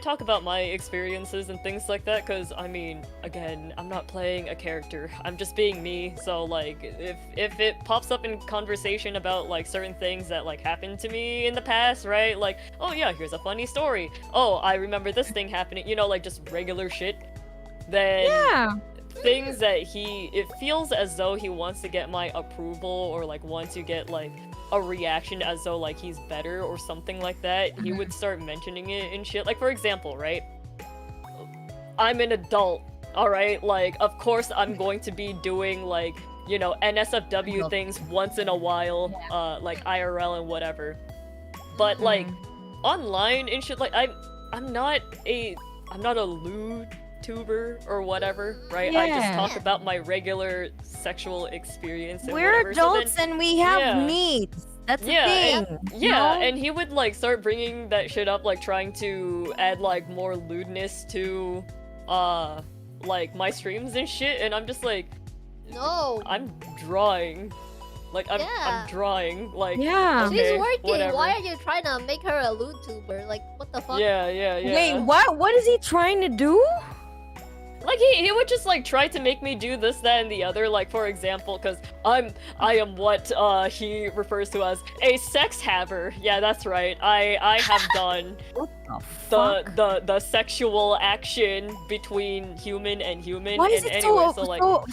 talk about my experiences and things like that, because, I mean, again, I'm not playing a character, I'm just being me, so, like, if it pops up in conversation about, like, certain things that, like, happened to me in the past, right, like, oh yeah, here's a funny story, oh, I remember this thing happening, like, just regular shit, then things that it feels as though he wants to get my approval, or, like, wants to get, like, a reaction as though like he's better or something like that, he would start mentioning it and shit. Like, for example, right? I'm an adult, alright? Like, of course I'm going to be doing like, NSFW things once in a while, like IRL and whatever. But like online and shit, like I'm not a lewd tuber or whatever, right? I just talk about my regular sexual experience and we're whatever. adults and we have needs. That's the Yeah, thing. and he would like start bringing that shit up, like trying to add like more lewdness to, like my streams and shit, and I'm just like, no, I'm drawing, like I'm drawing, like Yeah. okay, she's working. whatever. Why are you trying to make her a lewd tuber? Like, what the fuck? Yeah. Wait, what is he trying to do? Like he would just like try to make me do this, that, and the other. Like for example, because I am what he refers to as a sex haver. Yeah, that's right. I have done the sexual action between human and human. Why is and it anyway,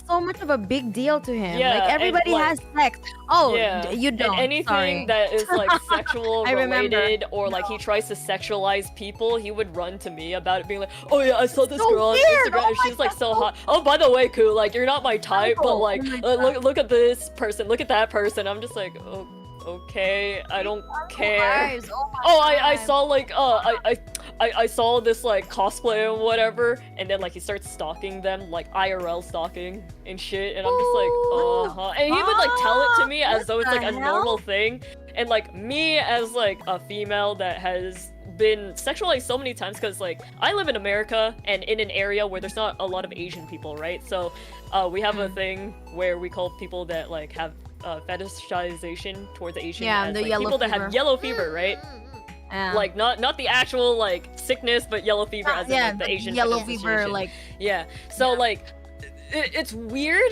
so much of a big deal to him? Yeah, like everybody and, like, has sex. Oh, yeah, you don't. and anything Sorry. that is like sexual I remember. related, or like he tries to sexualize people, he would run to me about it, being like, "Oh yeah, I saw this So girl on weird! Instagram, Oh and my she's like God, so so hot. Oh, by the way, Ku, like you're not my type, but like Oh my God. look at this person, look at that person." I'm just like, oh, okay, I don't care. Oh, I saw like I saw this like cosplay or whatever, and then like he starts stalking them, like IRL stalking and shit, and I'm just like, and he would like tell it to me as though it's like a normal thing, and like me as like a female that has been sexualized so many times, because like I live in America and in an area where there's not a lot of Asian people, right? So we have a thing where we call people that like have fetishization towards Asian as the like, yellow people that fever. have yellow fever, right? Yeah. Like not the actual like sickness, but yellow fever as in like the Asian yellow fetishization. fever, like Yeah. So like it's weird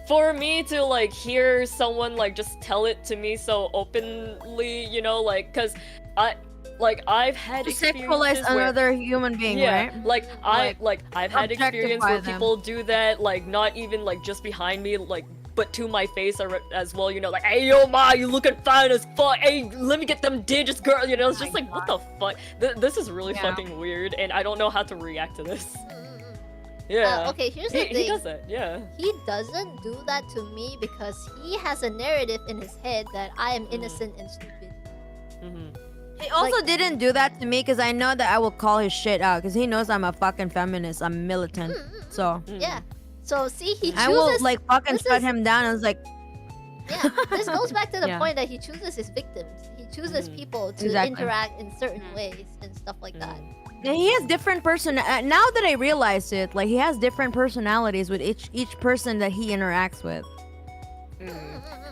for me to like hear someone like just tell it to me so openly, you know, like because I've had to experiences sexualize where, another human being, yeah, right? like I've had experience objectify where them. people do that, like not even like just behind me, like but to my face as well, you know, like, "Hey yo ma, you looking fine as fuck, hey let me get them digits, girl," you know. It's just like, what the fuck, this is really fucking weird, and I don't know how to react to this. Yeah. Okay, here's the thing. He does that, yeah. He doesn't do that to me because he has a narrative in his head that I am innocent and stupid. He also didn't do that to me because I know that I will call his shit out because he knows I'm a fucking feminist. I'm militant. So Yeah. So see, he chooses. I will like fucking this shut is- him down. I was like, Yeah, this goes back to the Yeah. point that he chooses his victims. He chooses people to Exactly. interact in certain ways and stuff like that. yeah, he has different now that I realize it, like he has different personalities with each person that he interacts with.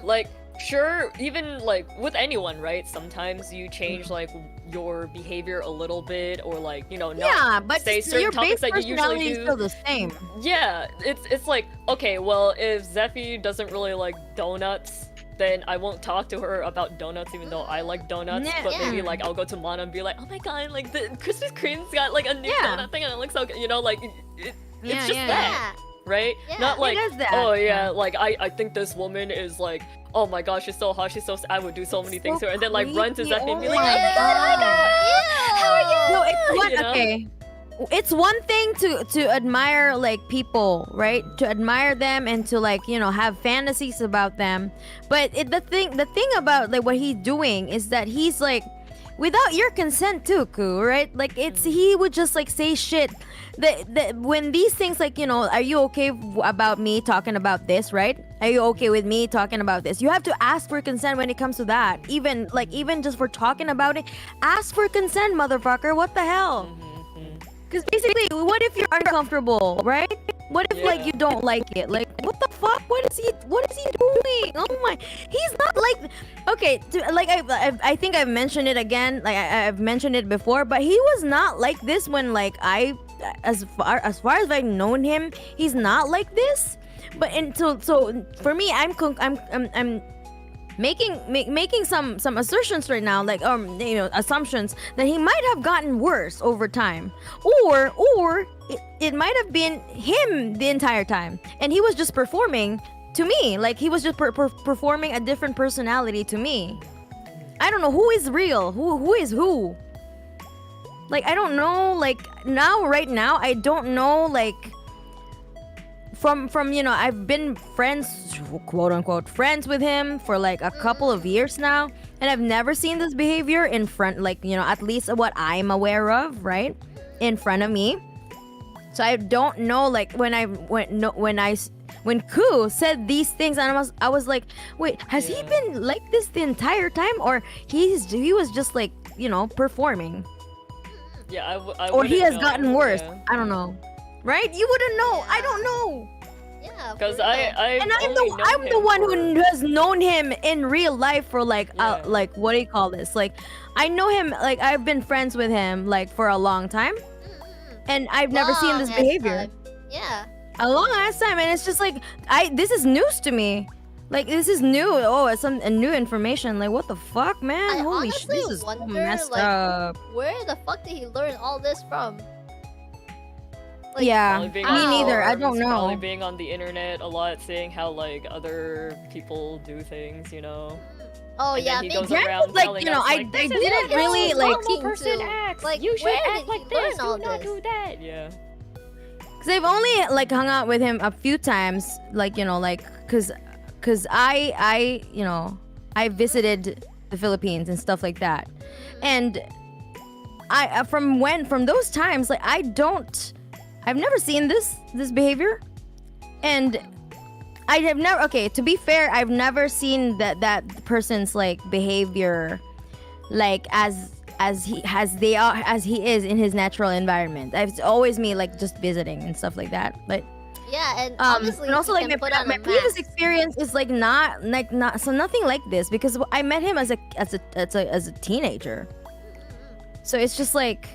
Like, sure, even like with anyone, right? Sometimes you change like your behavior a little bit, or like, you know, not Yeah, but say certain your topics base that you usually personality is do. still the same. Yeah, it's like, okay, well, if Zephy doesn't really like donuts, then I won't talk to her about donuts, even though I like donuts. Yeah, but maybe yeah. like I'll go to Mana and be like, "Oh my god, like the Krispy Kreme's got like a new Yeah. donut thing and it looks so good," you know, like it's Yeah, just yeah, that. Right? Yeah. Not like, is that, oh yeah, yeah. like I think this woman is like, oh my gosh, she's so hot, she's so I would do so many things to her, and then like run to creepy, Zephy and be oh like, my oh my god, How are you? No, it's one, You know? okay. It's one thing to admire like people, right? To admire them and to like, you know, have fantasies about them. But the thing about like what he's doing is that he's like without your consent too, Ku, right? Like he would just like say shit that when these things like, you know, are you okay about me talking about this, right? Are you okay with me talking about this? You have to ask for consent when it comes to that. Even just for talking about it, ask for consent, motherfucker. What the hell? Because basically, what if you're uncomfortable, right? What if like you don't like it? Like, what the fuck? What is he doing? Oh my, he's not like, okay, like I think I've mentioned it again. Like I've mentioned it before, but he was not like this when like as far as I've known him, he's not like this. But and so for me, I'm making some assertions right now, like you know, assumptions that he might have gotten worse over time, or it might have been him the entire time, and he was just performing to me, like he was just performing a different personality to me. I don't know who is real, who is who. Like I don't know, like right now I don't know, like from you know, I've been friends, quote unquote friends with him for like a couple of years now, and I've never seen this behavior in front, like, you know, at least what I'm aware of, right, in front of me. So I don't know, like when I when Ku said these things, and I was like, wait, has he been like this the entire time, or he was just like, you know, performing? Yeah, I or he has know. gotten worse. Yeah. I don't know. Right? You wouldn't know. I don't know. Yeah. Because I'm the one who has known him in real life for like what do you call this? Like, I know him, like I've been friends with him like for a long time, and I've never seen this behavior. Yeah. A long ass time, and it's just like this is news to me. Like, this is new. Oh, it's a new information. Like, what the fuck, man? Holy shit, this is so messed up. Where the fuck did he learn all this from? Like, Yeah, me neither. I don't know. Probably being on the internet a lot, seeing how like other people do things, you know. Oh And yeah, then he goes maybe. around like, telling you know, us, I like, this is didn't how really, a like, normal person acts. Like, You should where act did like he this. learn all Do not this? do that. Yeah. Cause I've only like hung out with him a few times, like, you know, like, cause I you know, I visited the Philippines and stuff like that, and from those times, like, I've never seen this behavior, and I have never. Okay, to be fair, I've never seen that person's like behavior, like as he is in his natural environment. It's always me like just visiting and stuff like that. But Yeah, and obviously and also he like can put on my a previous mask. experience is like not so nothing like this, because I met him as a teenager. So it's just like,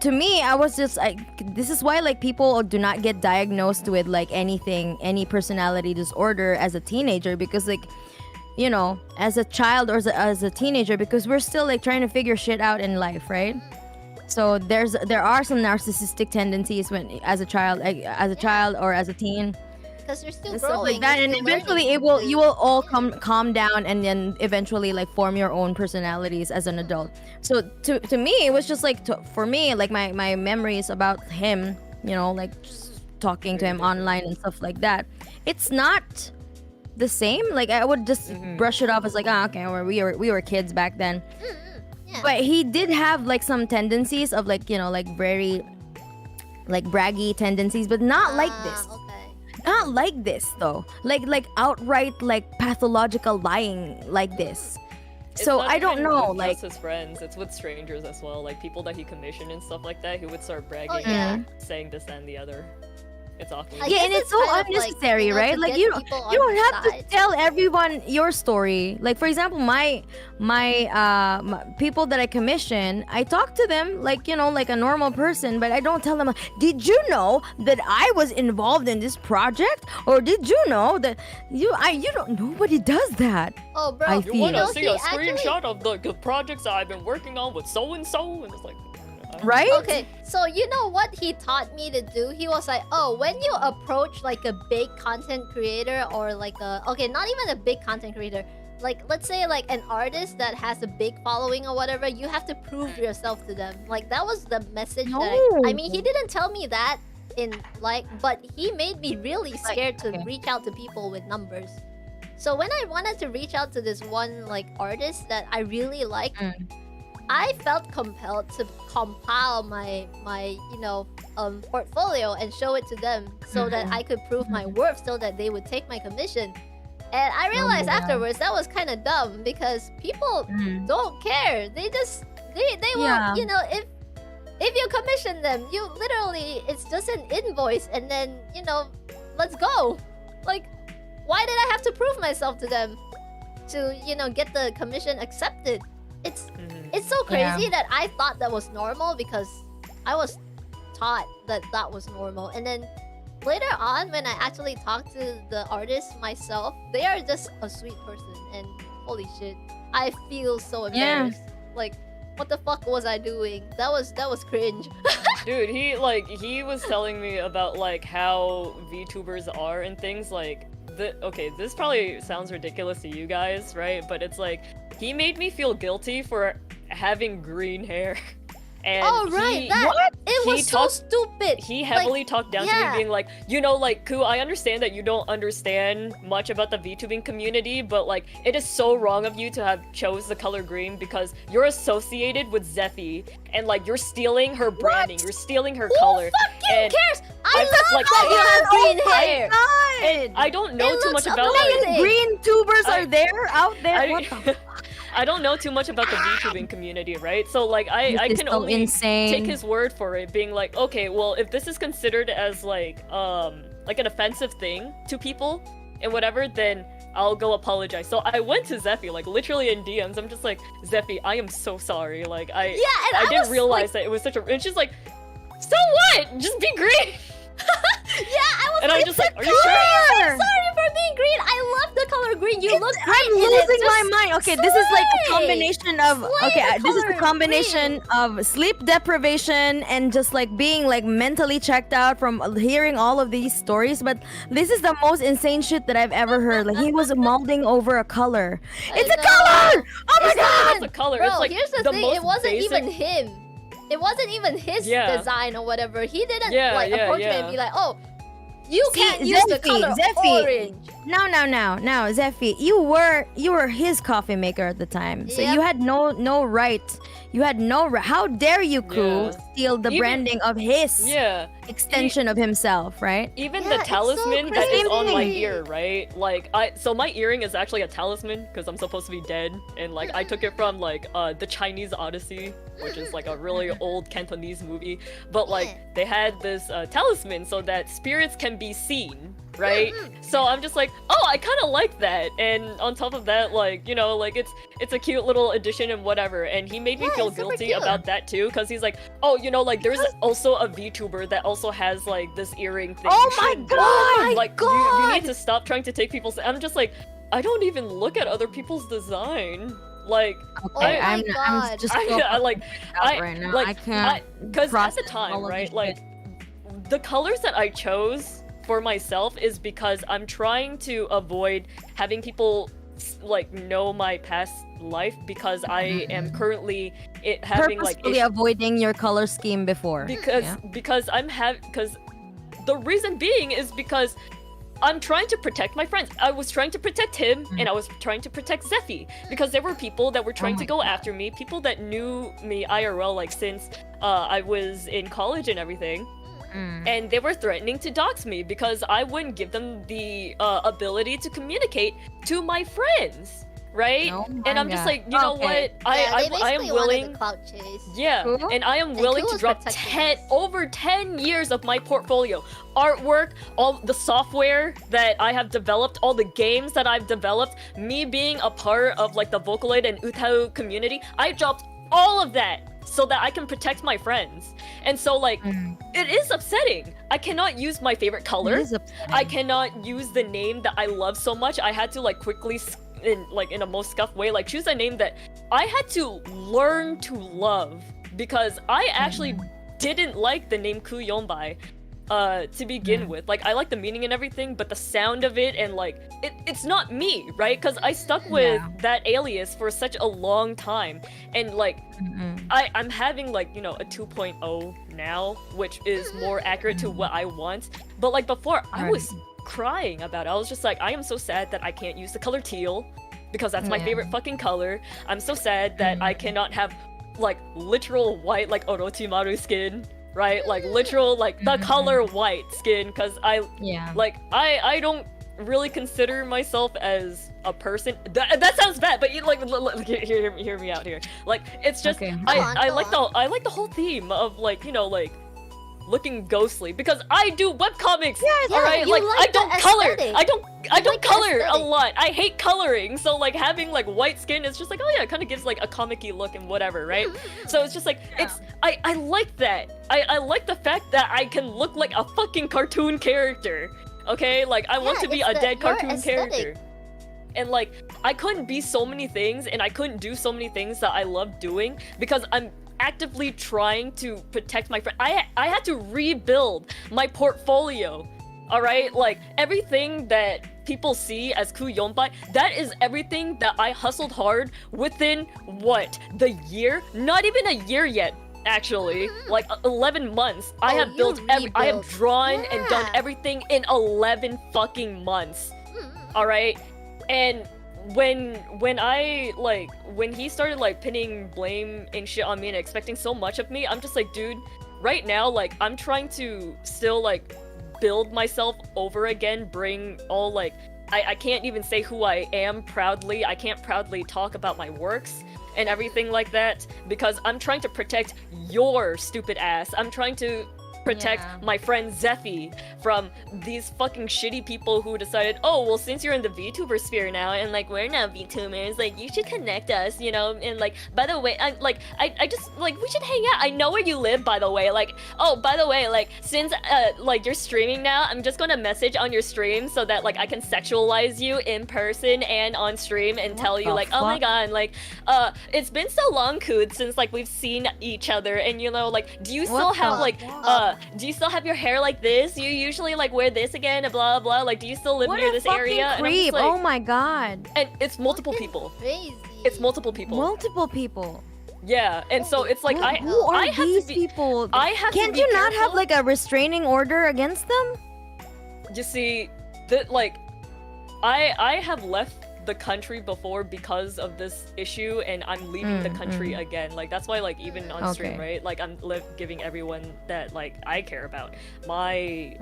to me, I was just like, this is why like people do not get diagnosed with like any personality disorder as a teenager, because like, you know, as a child or as a teenager, because we're still like trying to figure shit out in life, right? So there are some narcissistic tendencies when as a child or as a teen, Because you're still and growing. stuff like that, you're and still eventually learning. you will all calm down, and then eventually like form your own personalities as an adult. So to me, it was just like, for me, like my memories about him, you know, like just talking to him online and stuff like that, it's not the same. Like, I would just brush it off as like, okay, or we were kids back then. Yeah. But he did have like some tendencies of like, you know, like very like braggy tendencies, but not like this. Okay. Not like this though. Like outright like pathological lying like this. It's So not I don't even know, with like, just his friends. It's with strangers as well, like people that he commissioned and stuff like that. He would start bragging, Oh, yeah. and saying this and the other. It's awkward. I yeah, guess and it's it's so kind of like, unnecessary, you know, right? to Like get you people on don't your have to side. tell everyone your story. Like, for example, my people that I commission, I talk to them like, you know, like a normal person, but I don't tell them, did you know that I was involved in this project, or did you know that you don't. Nobody does that. Oh, bro, I You feel- want know, to see he a actually- screenshot of the projects that I've been working on with so and so, and it's like, Right? Okay, so you know what he taught me to do? He was like, oh, when you approach like a big content creator, or like okay, not even a big content creator, like let's say like an artist that has a big following or whatever, you have to prove yourself to them. Like, that was the message that I mean, he didn't tell me that in like, but he made me really scared to reach out to people with numbers. So when I wanted to reach out to this one like artist that I really liked, I felt compelled to compile my you know portfolio and show it to them, so that I could prove my worth, so that they would take my commission. And I realized afterwards that was kind of dumb, because people don't care. They just they will, Yeah. you know, if you commission them, you literally, it's just an invoice, and then, you know, let's go. Like, why did I have to prove myself to them to, you know, get the commission accepted? It's so crazy that I thought that was normal, because I was taught that that was normal. And then later on, when I actually talked to the artist myself, they are just a sweet person, and holy shit, I feel so embarrassed. Like, what the fuck was I doing? That was cringe. dude, he was telling me about like how VTubers are and things like. Okay, this probably sounds ridiculous to you guys, right? But it's like, he made me feel guilty for having green hair. And oh right, it was so stupid. He heavily talked down to me, being like, you know, like, Ku, I understand that you don't understand much about the VTubing community, but like, it is so wrong of you to have chose the color green, because you're associated with Zephy, and like, you're stealing her branding, you're stealing her color. Who fucking cares? you have green hair. I don't know It too looks much about amazing. Green tubers are there out there. What the I don't know too much about the VTubing community, right? So like I This can is so only insane. take his word for it, being like, okay, well, if this is considered as like an offensive thing to people and whatever, then I'll go apologize. So I went to Zephy, like literally in DMs. I'm just like, Zephy, I am so sorry. Like I didn't realize that it was such a. And she's like, so what? Just be green. I was And I'm just like, are you sorry, sure? I'm sorry for being green. I love the color green. You look great. I'm in it. losing Just my mind. Okay, this is like a slay. combination of Slay the this is a color combination of sleep deprivation and just like being like mentally checked out from hearing all of these stories. But this is the most insane shit that I've ever heard. Like he was molding over a color. It's a color! Oh my It's not god! even- a color. Bro, It's like here's the the thing. most It wasn't basic- even him. It wasn't even his Yeah. design or whatever. He didn't Yeah, like yeah, approach me yeah. and be like, "Oh, you See, can't use the Zephy, color Zephy. orange." No, Zephy, you were his coffee maker at the time, so Yep. you had no right. You had no right. How dare you, Ku, Yeah. steal the Even- branding of his Yeah. extension of himself, right? Even Yeah, the it's so talisman that is on my crazy. ear, right? Like so my earring is actually a talisman because I'm supposed to be dead, and like I took it from like the Chinese Odyssey, which is like a really old Cantonese movie. But like they had this talisman so that spirits can be seen, right? So I'm just like, oh, I kind of like that, and on top of that, like you know, like it's a cute little addition and whatever. And he made me feel it's super guilty cute. about that too, because he's like, oh, you know, like there's also a VTuber that also has like this earring thing. Oh You my shouldn't do it. God! Like you need to stop trying to take people's. I'm just like, I don't even look at other people's design. Like Okay, my I'm God. just I, so I like out I right now. like I can't because at the process time, all of right? this Like the colors that I chose for myself is because I'm trying to avoid having people like know my past life because I am currently having like purposefully avoiding your color scheme before. because the reason being is because I'm trying to protect my friends. I was trying to protect him, and I was trying to protect Zephy because there were people that were trying to go after me, people that knew me IRL like since I was in college and everything. And they were threatening to dox me because I wouldn't give them the ability to communicate to my friends, right? Oh and my I'm just God. like, you know what? They I am basically wanted willing. the clout chase. Yeah, Cool. and I am And willing Ku to was drop protecting us. over 10 years of my portfolio, artwork, all the software that I have developed, all the games that I've developed, me being a part of like the Vocaloid and Utau community. I dropped all of that so that I can protect my friends. And so like it is upsetting. I cannot use my favorite color. It is upsetting. I cannot use the name that I love so much. I had to like quickly in a most scuffed way, like choose a name that I had to learn to love because I actually didn't like the name Ku Yonbai to begin with. Like I like the meaning and everything, but the sound of it and like it's not me, right? Because I stuck with that alias for such a long time, and like I'm having like, you know, a 2.0 now, which is more accurate to what I want. But like before, I was crying about it. I was just like, I am so sad that I can't use the color teal because that's my favorite fucking color. I'm so sad that I cannot have like literal white like Orochimaru skin, right? Like literal like the color white skin, because I don't really consider myself as a person. That sounds bad, but you like hear me out here. Like it's just I like the whole theme of like, you know, like looking ghostly because I do webcomics. All right, like I don't color. I don't color a lot. I hate coloring. So like having like white skin is just like, oh yeah, it kind of gives like a comic-y look and whatever, right? So it's just like I like that. I like the fact that I can look like a fucking cartoon character. Okay? Like I want to be a dead cartoon character. And like I couldn't be so many things and I couldn't do so many things that I love doing because I'm actively trying to protect my friend. I had to rebuild my portfolio. All right, like everything that people see as Ku Yonbai, that is everything that I hustled hard within what, the year? Not even a year yet, actually. Like 11 months. I have built I have drawn and done everything in 11 fucking months. All right, and when he started like pinning blame and shit on me and expecting so much of me, I'm just like, dude, right now, like I'm trying to still like build myself over again, bring all like I can't even say who I am proudly. I can't proudly talk about my works and everything like that because I'm trying to protect your stupid ass. I'm trying to protect my friend Zephy from these fucking shitty people who decided, oh, well, since you're in the VTuber sphere now, and like we're now VTubers, like you should connect us, you know, and like by the way, I just like we should hang out. I know where you live, by the way. Like, oh, by the way, like since like you're streaming now, I'm just gonna message on your stream so that like I can sexualize you in person and on stream and tell you like, oh my god, like it's been so long, Cood, since like we've seen each other, and you know, like, do you still have like do you still have your hair like this? You usually like wear this again and blah blah. Like, do you still live near this area? Creep. And I'm just like, oh my god. and it's multiple people. Crazy. It's multiple people. Multiple people. Yeah, and so it's like Who are I have these to be, people? I have to Can't be you not have careful. like a restraining order against them? You see, that like I have left the country before because of this issue, and I'm leaving the country again. Like that's why, like even on stream, right? Like I'm giving everyone that like I care about my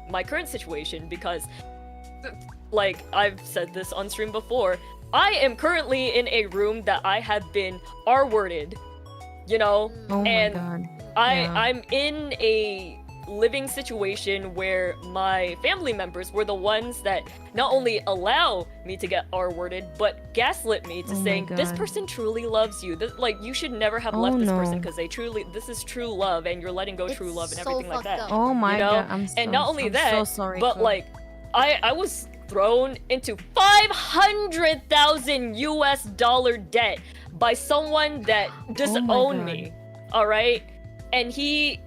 my current situation because, like I've said this on stream before, I am currently in a room that I have been R-worded, you know, Oh and my god. I'm in a living situation where my family members were the ones that not only allow me to get R-worded, but gaslit me to saying this God. person truly loves you. This, like you should never have Oh, left this no. person because they truly this is true love and you're letting go true love and so everything like that. fucked up. Oh my you know? god. And not only that, so sorry, but Cook. like I was thrown into $500,000 US debt by someone that disowned me. All right, and he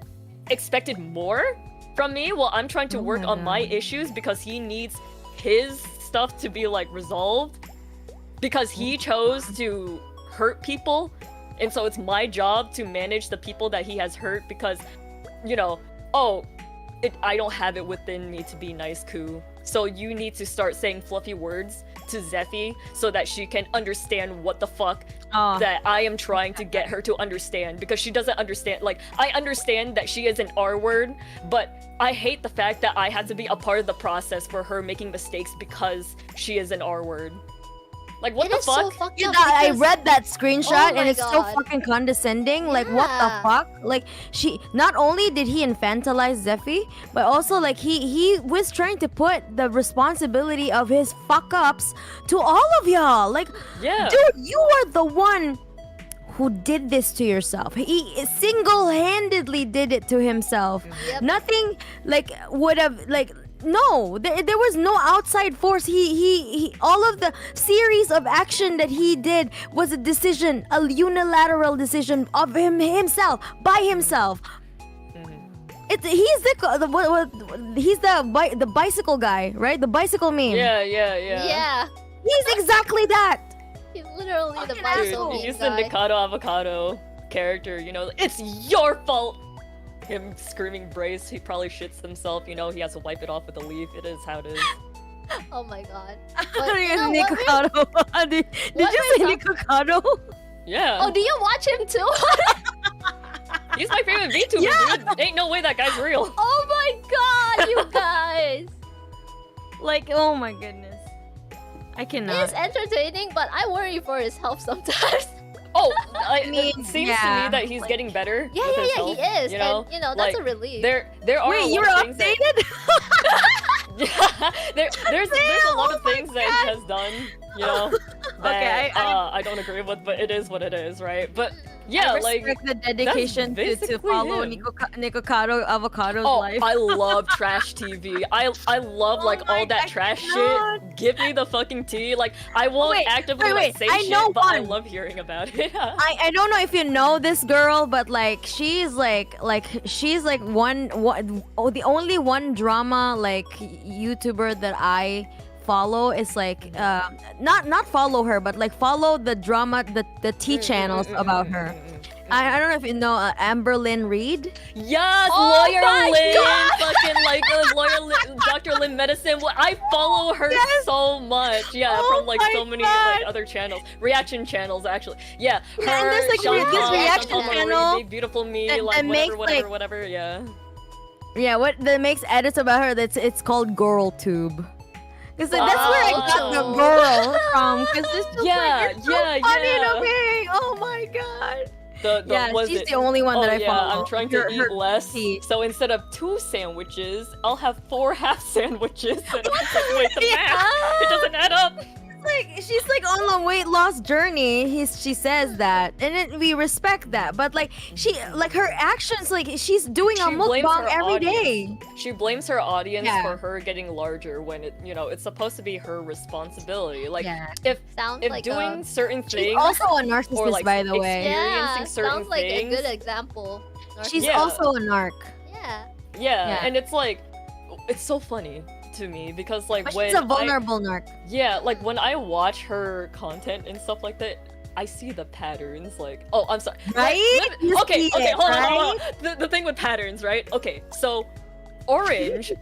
expected more from me while I'm trying to work on my issues because he needs his stuff to be like resolved because he chose to hurt people, and so it's my job to manage the people that he has hurt because, you know, I don't have it within me to be nice, Ku. So you need to start saying fluffy words to Zephy so that she can understand what the fuck that I am trying to get her to understand because she doesn't understand. Like, I understand that she is an R word, but I hate the fact that I had to be a part of the process for her making mistakes because she is an R word. Like, what It the is so fuck? fucked Yeah, up I because- read that screenshot Oh my and it's so God. fucking condescending. Like, what the Yeah. fuck? Like, she not only did he infantilize Zephy, but also like he was trying to put the responsibility of his fuck ups to all of y'all. Like, Yeah. dude, you are the one who did this to yourself. He single-handedly did it to himself. Yep. Nothing like would have like. No, there was no outside force. He all of the series of action that he did was a decision, a unilateral decision of himself, by himself. He's the bicycle guy, right? The bicycle meme. Yeah. Yeah. He's exactly that. He's literally the Dude, bicycle he's the guy. Nikado Avocado character, you know, it's your fault! Him screaming brace, he probably shits himself, you know, he has to wipe it off with a leaf, it is how it is. Oh my god. But, you know, what Nikocado. Did you say Nikocado? Yeah. Oh, do you watch him too? He's my favorite VTuber, dude! Ain't no way that guy's real! Oh my god, you guys! Like, oh my goodness. I cannot. He is entertaining, but I worry for his health sometimes. Oh, I mean, it seems to me yeah. that he's getting better. Yeah, with his he health, is. You know, And, you know, that's like, a relief. There are Wait, a you're lot of things updated? there's a lot of things that he has done, you know, that I don't agree with, but it is what it is, right? But yeah, I like respect the dedication to basically follow him. Nikocado Avocado's life. I love trash TV. I love like all that trash shit. Give me the fucking tea. Like I won't actively like, say I shit, know but I one. love hearing about it. I don't know if you know this girl, but like she's like the only one drama like YouTuber that I follow is like not follow her, but like follow the drama the tea channels about her. I don't know if you know Amberlynn Reed. Yes, Oh Lawyer my Lynn, God! fucking like Lawyer Lynn, Dr. Lynn Medicine. I follow her so much. Yeah, Oh from like so my many God. like other channels, reaction channels actually. Yeah, her, Yeah, and there's like Chantal, this reaction Chantal Marie, channel Big Beautiful Me, that like makes, whatever. like- Yeah. Yeah, what that makes edits about her, it's called Girl Tube. Because that's where I got the girl from. Because it's just like, it's so funny to me. Oh my god. She's the only one that I follow. I'm trying to eat less. So instead of 2 sandwiches, I'll have 4 half sandwiches. And I'm just like, wait, the math, it doesn't add up. She's like on the weight loss journey. She says that, and we respect that. But like her actions, like she's doing a mukbang every day. She blames her audience for her getting larger when it's supposed to be her responsibility. Like if doing certain things. She's also a narcissist, or, like, by the way. Experiencing certain sounds like things. a good example. She's also a narc. Yeah, and it's like it's so funny to me because like but when she's a vulnerable narc. Yeah, like when I watch her content and stuff like that, I see the patterns. Like, oh, I'm sorry. Right? Okay, hold on. The thing with patterns, right? Okay, so Orange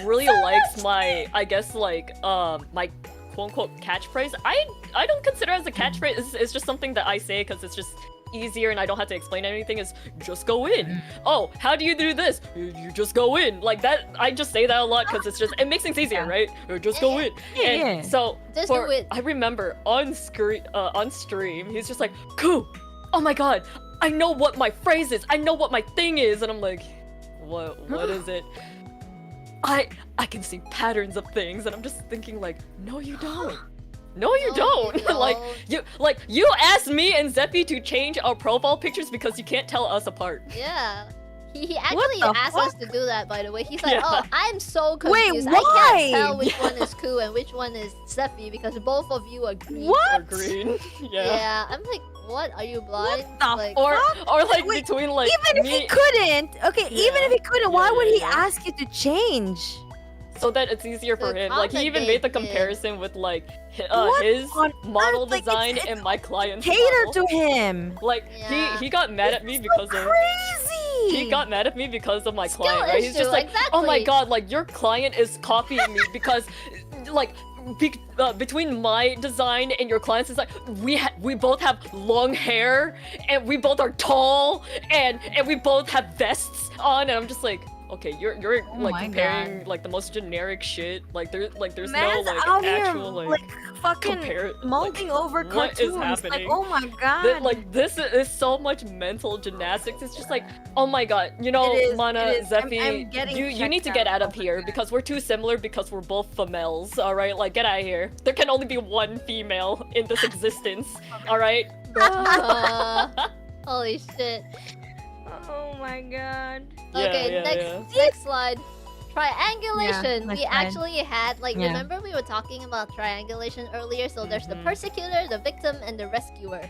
really likes my, I guess, like my quote-unquote catchphrase. I don't consider it as a catchphrase. It's just something that I say because it's just easier and I don't have to explain anything. Is just go in. Oh, how do you do this? You just go in. Like that, I just say that a lot because it makes things easier, right? Or just go in. And so I remember on stream, he's just like, Ku, oh my god, I know what my phrase is. I know what my thing is. And I'm like, what is it? I can see patterns of things, and I'm just thinking like, no, you don't. No, you don't. You asked me and Zeppy to change our profile pictures because you can't tell us apart. Yeah. He actually asked us to do that, by the way. He's like, oh, I'm so confused. Wait, why? I can't tell which one is Ku and which one is Zeppy because both of you are green. Or green. Yeah. I'm like, what? Are you blind? What the or like between like even if he couldn't, even if he couldn't, why would he ask you to change? So that it's easier for him. Like he even made the comparison with like his model design and my client's cater model. to him. Like he got mad at me because of he got mad at me because of my client, right? He's just like, oh my god, like your client is copying me because like between my design and your client's design, we both have long hair and we both are tall and we both have vests on, and I'm just like, okay, you're like comparing like the most generic shit. Like there's Man's no like out actual here, like fucking molding over what cartoons. is happening? Like, oh my god. Like this is so much mental gymnastics. It's just like, oh my god, Mana, Zeffy, you need to get out of here because we're too similar because we're both females. All right, like get out of here. There can only be one female in this existence. All right. Holy shit. Oh my god. Okay, next slide. Triangulation. Yeah, we actually had remember we were talking about triangulation earlier? So there's the persecutor, the victim, and the rescuer.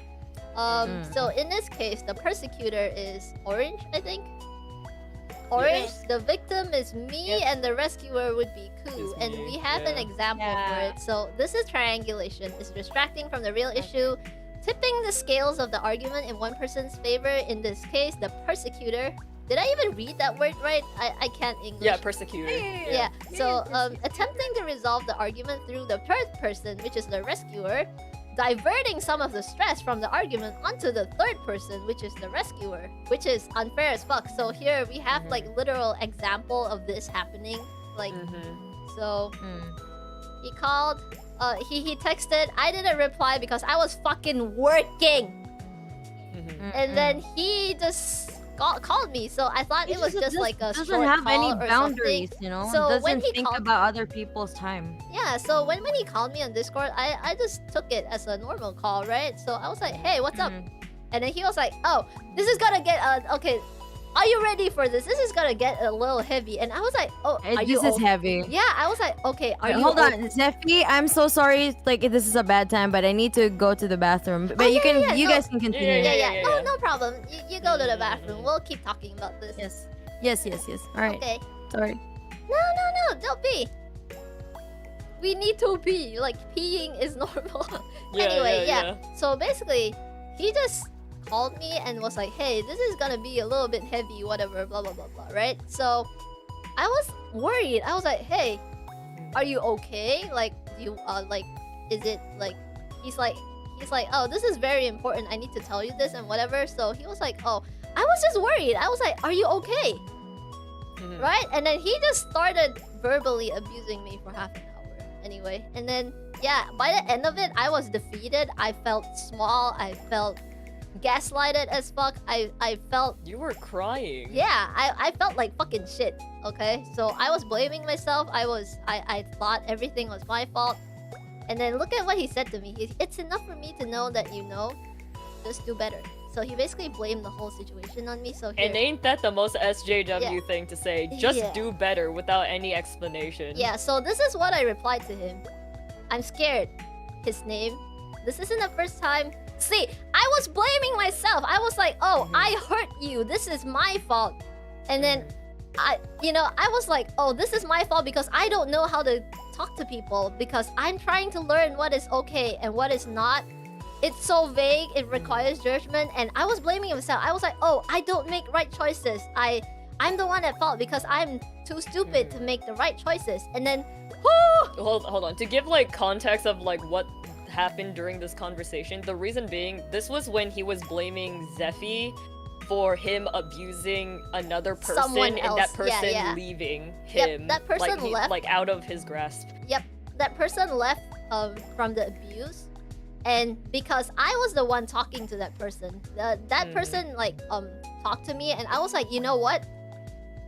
So in this case, the persecutor is Orange, I think. Orange, the victim is me, and the rescuer would be Ku. And we have an example for it. So this is triangulation. It's distracting from the real issue, tipping the scales of the argument in one person's favor. In this case, the persecutor. Did I even read that word right? I can't English. Yeah, persecutor. Yeah. So attempting to resolve the argument through the third person, which is the rescuer, diverting some of the stress from the argument onto the third person, which is the rescuer, which is unfair as fuck. So here we have like literal example of this happening. Like, so he called. He texted. I didn't reply because I was fucking working. And then he just called me, so I thought it was just like a doesn't short have call any or boundaries, something. you know. So doesn't when he think called, about other people's time. yeah. So when he called me on Discord, I just took it as a normal call, right? So I was like, hey, what's up? And then he was like, oh, this is gonna get okay. Are you ready for this? This is gonna get a little heavy. And I was like, oh, This is heavy. Yeah, I was like, okay, hold on, Zeffy, I'm so sorry. Like, this is a bad time, but I need to go to the bathroom. But you guys can continue. Yeah. No problem. You go to the bathroom. We'll keep talking about this. Yes. All right. Okay. Sorry. No. Don't pee. We need to pee. Like, peeing is normal. Anyway. So basically, he just called me and was like, hey, this is gonna be a little bit heavy, whatever, blah blah blah blah, right? So I was worried. I was like, hey, are you okay? Like, do you like, is it like, he he's like, oh, this is very important. I need to tell you this and whatever. So he was like, oh, I was just worried. I was like, are you okay? Right? And then he just started verbally abusing me for half an hour. Anyway, and then yeah, by the end of it, I was defeated. I felt small. I felt gaslighted as fuck. I felt... You were crying. Yeah, I felt like fucking shit, okay? So I was blaming myself. I thought everything was my fault. And then look at what he said to me. It's enough for me to know that you know. Just do better. So he basically blamed the whole situation on me. So here. And ain't that the most SJW thing to say? Just do better without any explanation. Yeah, so this is what I replied to him. I'm scared. His name. This isn't the first time. See, I was blaming myself. I was like, oh, I hurt you. This is my fault. And then I was like, oh, this is my fault because I don't know how to talk to people because I'm trying to learn what is okay and what is not. It's so vague, it requires judgment, and I was blaming myself. I was like, oh, I don't make right choices. I'm the one at fault because I'm too stupid to make the right choices. And then, Hold on. To give like context of like what happened during this conversation, the reason being, this was when he was blaming Zephy for him abusing another person Someone and else. that person Yeah. leaving him. Yep, that person left. Like out of his grasp. Yep, that person left from the abuse. And because I was the one talking to that person, that person like talked to me, and I was like, you know what?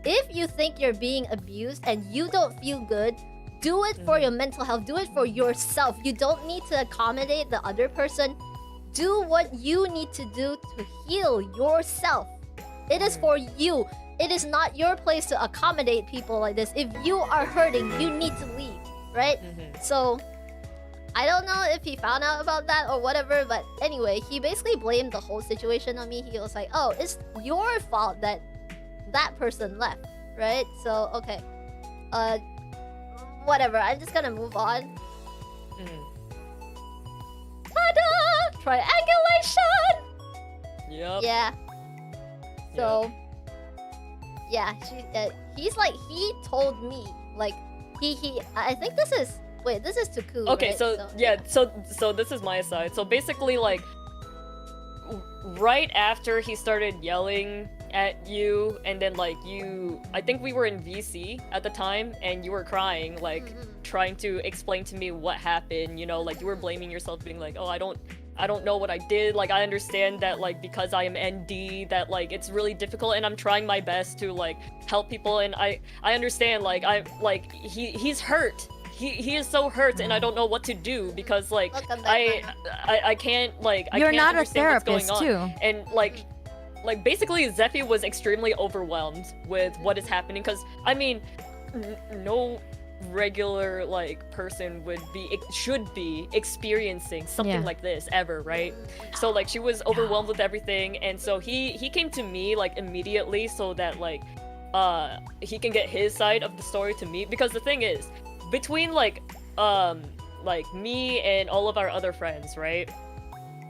If you think you're being abused and you don't feel good, do it for your mental health. Do it for yourself. You don't need to accommodate the other person. Do what you need to do to heal yourself. It is for you. It is not your place to accommodate people like this. If you are hurting, you need to leave, right? So I don't know if he found out about that or whatever, but anyway, he basically blamed the whole situation on me. He was like, oh, it's your fault that that person left, right? So, okay. Whatever, I'm just gonna move on. Ta-da! Triangulation! Yep. Yeah. So, yeah, he's like, he told me, like, I think this is... Wait, this is to Ku, Okay, right? so this is my side. So basically, like, right after he started yelling at you, and then like I think we were in VC at the time, and you were crying, like trying to explain to me what happened. You know, like you were blaming yourself, being like, oh, I don't know what I did. Like I understand that like because I am ND, that like it's really difficult, and I'm trying my best to like help people, and I understand he's hurt. He is so hurt, and I don't know what to do because like I can't like I You're can't not a understand what's going therapist, on. too. And like basically Zephy was extremely overwhelmed with what is happening because I mean no regular like person should be experiencing something like this ever, right? So like she was overwhelmed with everything, and so he came to me like immediately so that like he can get his side of the story to me, because the thing is, between like me and all of our other friends, right?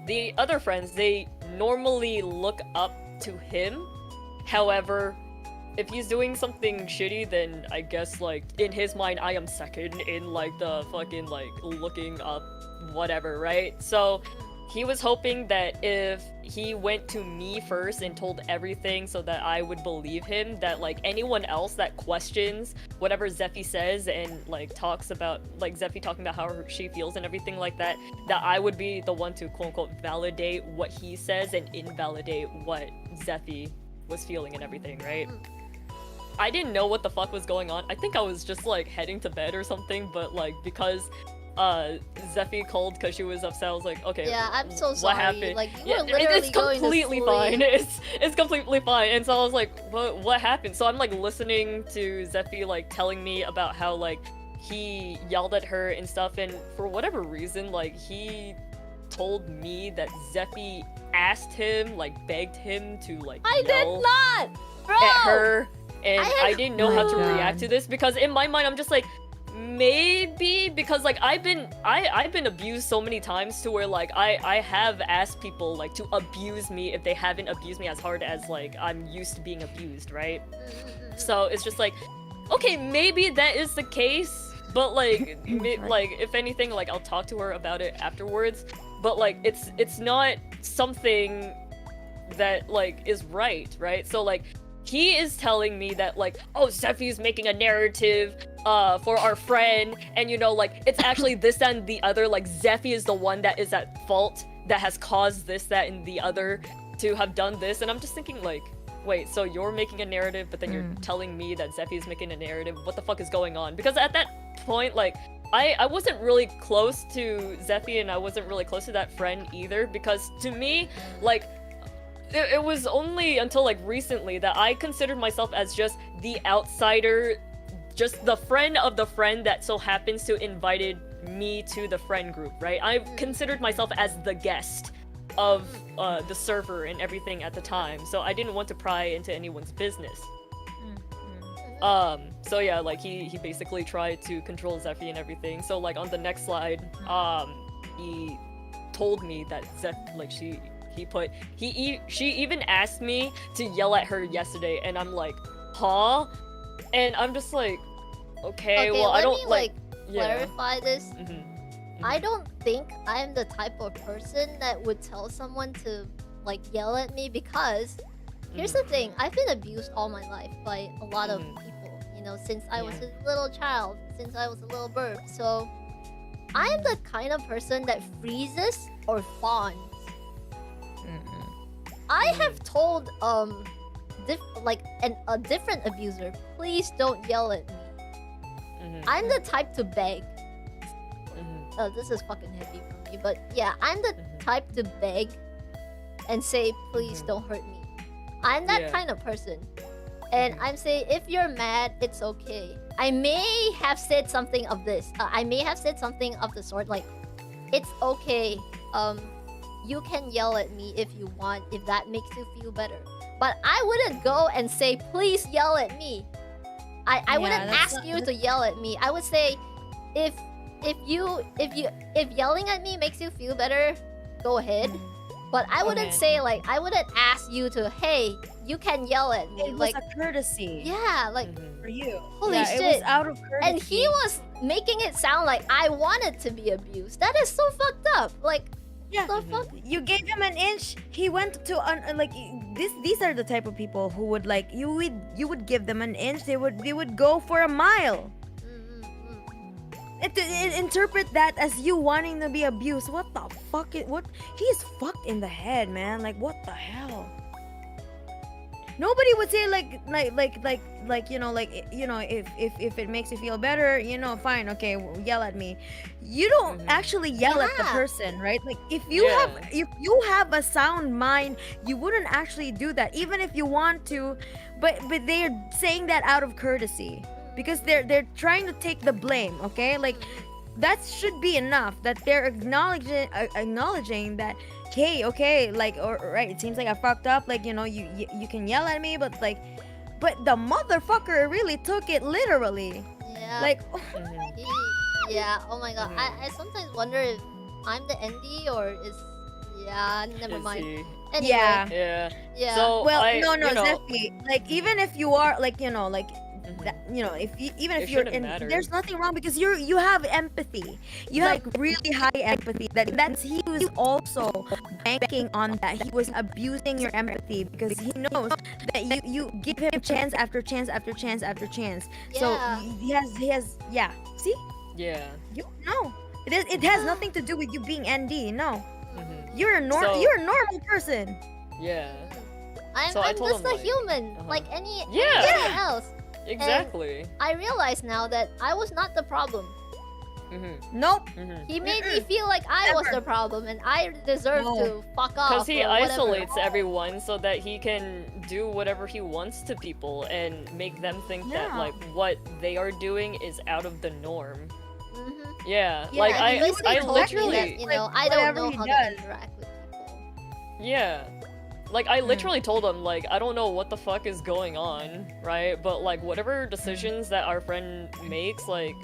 The other friends, they normally look up to him. However, if he's doing something shitty, then I guess like in his mind I am second in like the fucking like looking up whatever, right? So he was hoping that if he went to me first and told everything so that I would believe him, that like anyone else that questions whatever Zephy says and like talks about like Zephy talking about how she feels and everything like that, that I would be the one to quote unquote validate what he says and invalidate what Zephy was feeling and everything, right? I didn't know what the fuck was going on. I think I was just like heading to bed or something, but like because Zephy called because she was upset, I was like, okay, yeah, I'm so what sorry. happened? Like you were literally it's completely going to sleep. fine. It's completely fine. And so I was like, what happened? So I'm like listening to Zephy like telling me about how like he yelled at her and stuff, and for whatever reason like he told me that Zephy asked him, like begged him to like I did yell not, bro. at her, and I didn't know how to God. react to this, because in my mind I'm just like, maybe because like I've been abused so many times to where like I have asked people like to abuse me if they haven't abused me as hard as like I'm used to being abused, right? So it's just like, okay, maybe that is the case, but like like if anything, like I'll talk to her about it afterwards. but like it's not something that like is right? So like he is telling me that like, oh, Zephy's making a narrative for our friend, and you know, like it's actually this and the other, like Zephy is the one that is at fault, that has caused this, that, and the other to have done this. And I'm just thinking like, wait, so you're making a narrative, but then you're telling me that Zephy is making a narrative? What the fuck is going on? Because at that point, like, I wasn't really close to Zephy, and I wasn't really close to that friend either, because to me, like, it was only until like recently that I considered myself as just the outsider, just the friend of the friend that so happens to invited me to the friend group, right? I considered myself as the guest of the server and everything at the time, so I didn't want to pry into anyone's business. So yeah, like he basically tried to control Zephy and everything. So like on the next slide, he told me that she even asked me to yell at her yesterday, and I'm like, huh? And I'm just like, okay, well, I don't clarify this. I don't think I'm the type of person that would tell someone to like yell at me, because here's the thing, I've been abused all my life by a lot of people, you know, since I was a little child, since I was a little birb. So I'm the kind of person that freezes or fawns. I have told a different abuser, please don't yell at me. I'm the type to beg. This is fucking heavy for me, but yeah, I'm the type to beg and say, please don't hurt me. I'm that kind of person. And I'm saying, if you're mad, it's okay. I may have said something of this. I may have said something of the sort, like, it's okay. You can yell at me if you want, if that makes you feel better. But I wouldn't go and say, please yell at me. I wouldn't ask you to yell at me. I would say, if yelling at me makes you feel better, go ahead. But I wouldn't say, like, I wouldn't ask you to, hey, you can yell at me. It was a courtesy. Yeah, like, for you. Holy shit. It was out of courtesy. And he was making it sound like I wanted to be abused. That is so fucked up. Like, the fuck? You gave him an inch. He went to like these are the type of people who would like you would give them an inch. They would go for a mile. Interpret that as you wanting to be abused. What the fuck? He's fucked in the head, man. Like, what the hell? Nobody would say like if it makes you feel better, fine, okay, yell at me. You don't actually yell at the person, right? Like, if you have a sound mind, you wouldn't actually do that, even if you want to. But they're saying that out of courtesy, because they're trying to take the blame. Okay, like, that should be enough that they're acknowledging that, okay, like, or right, it seems like I fucked up, like, you can yell at me, but the motherfucker really took it literally. Yeah. Like, yeah, oh my god. I sometimes wonder if I'm the ND or is never mind. Anyway. Yeah. So no, Zephy, like, even if you are like, that, if you're in, there's nothing wrong, because you have empathy. You have really high empathy. He was also banking on that. He was abusing your empathy because he knows that you give him chance after chance after chance after chance. Yeah. So he has see? Yeah. It has nothing to do with you being ND. No. You're a normal person. Yeah. I'm just a human, like anyone else. Exactly. And I realize now that I was not the problem. Nope. He made me feel like I was the problem, and I deserve to fuck off. Because he isolates everyone so that he can do whatever he wants to people and make them think that like what they are doing is out of the norm. Yeah, like I literally, that, I don't know how to interact with people. Yeah. Like, I literally told him, like, I don't know what the fuck is going on, right? But, like, whatever decisions that our friend makes, like,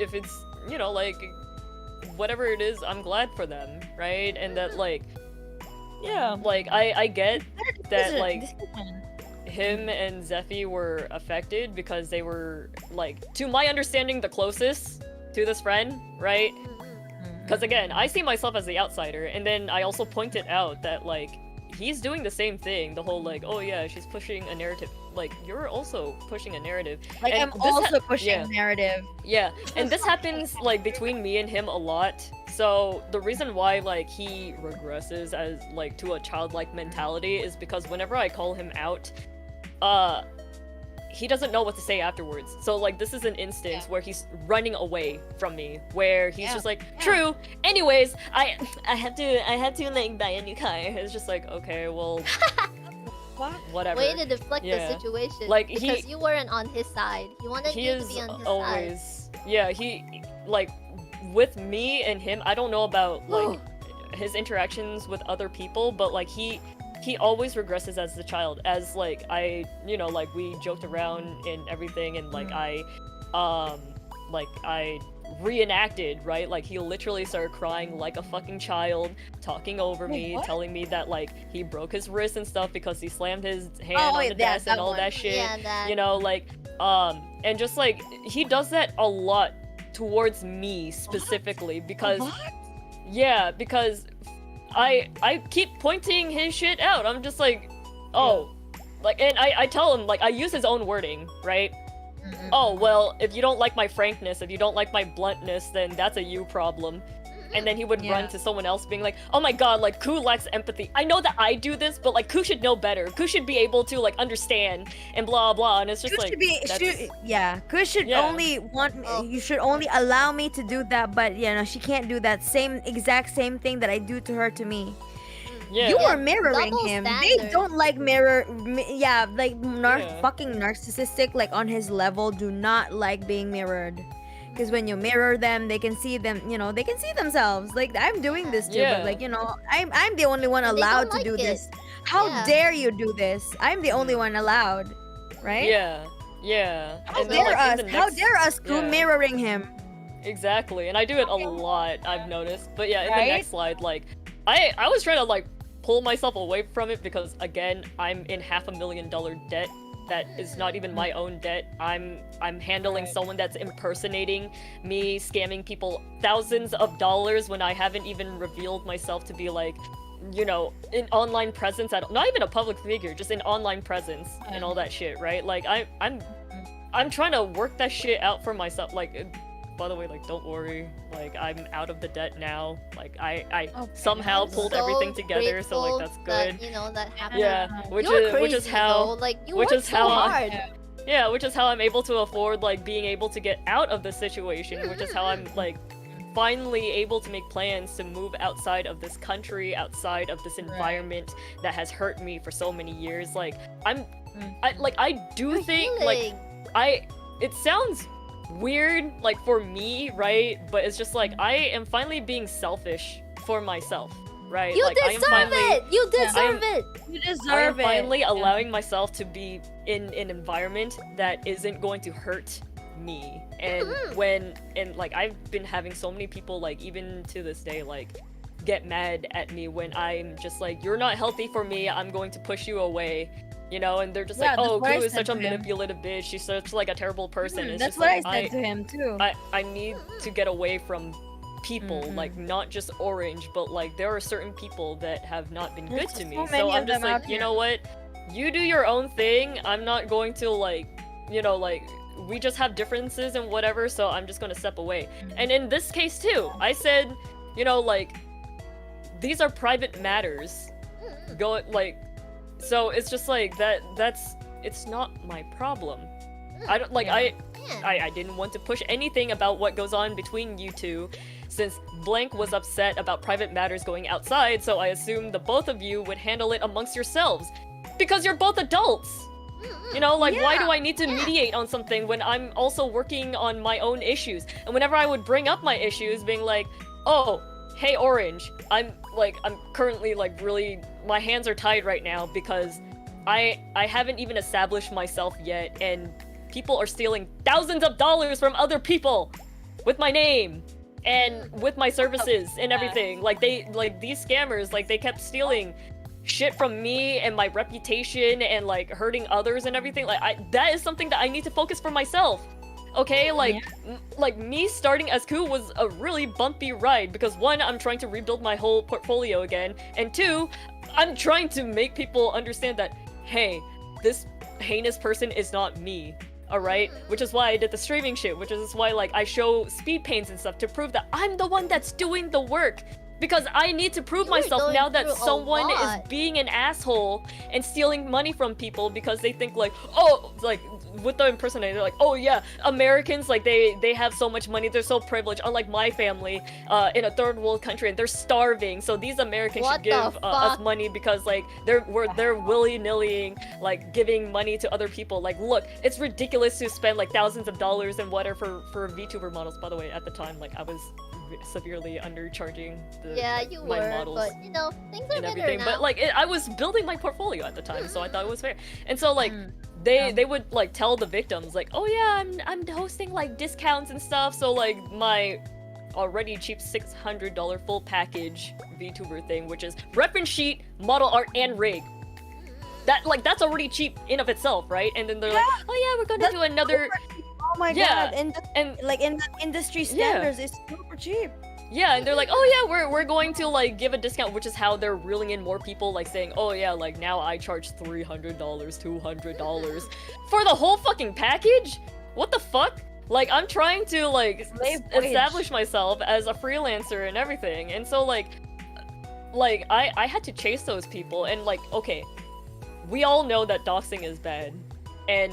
if it's, like, whatever it is, I'm glad for them, right? And that, like, like, I get that, like, him and Zephy were affected because they were, like, to my understanding, the closest to this friend, right? Because again, I see myself as the outsider, and then I also pointed out that like he's doing the same thing. The whole like, oh yeah, she's pushing a narrative. Like you're also pushing a narrative. Like And I'm this also pushing yeah. narrative. Yeah, and this happens like between me and him a lot. So the reason why like he regresses as like to a childlike mentality is because whenever I call him out, he doesn't know what to say afterwards. So like this is an instance where he's running away from me, where he's just like, true. Anyways, I have to like buy a new car. It's just like, okay, well, whatever. Way to deflect the situation. Like because you weren't on his side. He wanted you to be on his always, side. Yeah, he like with me and him. I don't know about like his interactions with other people, but like he always regresses as the child, as like I, you know, like we joked around and everything, and like I reenacted, right? Like he literally started crying like a fucking child, talking over me, telling me that like he broke his wrist and stuff because he slammed his hand on the desk and all that shit. Yeah, that. You know, like and just like he does that a lot towards me specifically because because I keep pointing his shit out. I'm just like, oh, like, and I tell him, like, I use his own wording, right? Oh, well, if you don't like my frankness, if you don't like my bluntness, then that's a you problem. And then he would run to someone else being like, oh my god, like, Ku lacks empathy. I know that I do this, but, like, Ku should know better. Ku should be able to, like, understand and blah, blah. And it's just Ku like, Ku should only want me, you should only allow me to do that, but, you know, she can't do that exact same thing that I do to her to me. Yeah. You are mirroring Double him. standard. They don't like fucking narcissistic, like on his level, do not like being mirrored. Because when you mirror them, they can see them, you know, they can see themselves. Like, I'm doing this too, but like, you know, I'm the only one allowed to do this. How dare you do this? I'm the only one allowed, right? Yeah. How And then, dare like, us? in the How next- dare us Ku mirroring him? Exactly, and I do it a lot, I've noticed. But yeah, in the Right? next slide, like, I was trying to, like, pull myself away from it because, again, I'm in $500,000 debt that is not even my own debt. I'm handling someone that's impersonating me, scamming people thousands of dollars when I haven't even revealed myself to be, like, you know, an online presence, not even a public figure, just an online presence and all that shit, right? Like, I'm trying to work that shit out for myself. Like, by the way, like, don't worry, like, I'm out of the debt now. Like, I somehow pulled everything together, so like that's good. That, you know, that happened. Yeah, which is how though. Like, you worked so hard. Yeah, which is how I'm able to afford, like, being able to get out of the situation, which is how I'm, like, finally able to make plans to move outside of this country, outside of this environment that has hurt me for so many years. Like, I do think, like, it sounds weird, like, for me, right? But it's just like, I am finally being selfish for myself, right? You like, deserve it! You deserve it! You I am deserve it. finally allowing myself to be in an environment that isn't going to hurt me. And like, I've been having so many people, like, even to this day, like, get mad at me when I'm just like, you're not healthy for me, I'm going to push you away. You know, and they're just like, oh, Ku is such a manipulative bitch, she's such, like, a terrible person. It's That's just what like, I said to him too. I need to get away from people, like, not just Orange, but, like, there are certain people that have not been good to me. So I'm just like, you know what? You do your own thing. I'm not going to, like, you know, like, we just have differences and whatever, so I'm just gonna step away. And in this case too, I said, you know, like, these are private matters. Go, like, so it's just like it's not my problem. I don't, like, I didn't want to push anything about what goes on between you two, since Blank was upset about private matters going outside, so I assumed the both of you would handle it amongst yourselves. Because you're both adults! You know, like, why do I need to mediate on something when I'm also working on my own issues? And whenever I would bring up my issues, being like, oh, hey, Orange, I'm currently, like, really, my hands are tied right now because I haven't even established myself yet, and people are stealing thousands of dollars from other people with my name and with my services and everything. Like, these scammers, like, they kept stealing shit from me and my reputation and, like, hurting others and everything. Like, that is something that I need to focus for myself. Okay, like like me starting as Ku was a really bumpy ride because one, I'm trying to rebuild my whole portfolio again, and two, I'm trying to make people understand that, hey, this heinous person is not me. Alright? Which is why I did the streaming shit, which is why like I show speed paints and stuff to prove that I'm the one that's doing the work. Because I need to prove myself now that someone is being an asshole and stealing money from people because they think like, oh, like with the impersonator, they're like, oh yeah, Americans, like they have so much money, they're so privileged, unlike my family in a third world country, and they're starving, so these Americans should give us money because like they're willy-nilly like giving money to other people. Like, look, it's ridiculous to spend like thousands of dollars and whatever for VTuber models. By the way, at the time, like I was severely undercharging my models, but you know, things are and better everything. now. But like I was building my portfolio at the time, so I thought it was fair. And so like they would like tell the victims like, oh yeah, I'm hosting like discounts and stuff, so like my already cheap $600 full package VTuber thing, which is reference sheet, model art, and rig. That's already cheap in of itself, right? And then they're like, oh yeah, we're gonna do another. Oh my god! And like in the industry standards, it's super cheap. Yeah, and they're like, oh yeah, we're going to like give a discount, which is how they're reeling in more people, like saying, oh yeah, like now I charge $300, $200 for the whole fucking package. What the fuck? Like I'm trying to like establish myself as a freelancer and everything, and so like I had to chase those people, and like okay, we all know that doxing is bad, and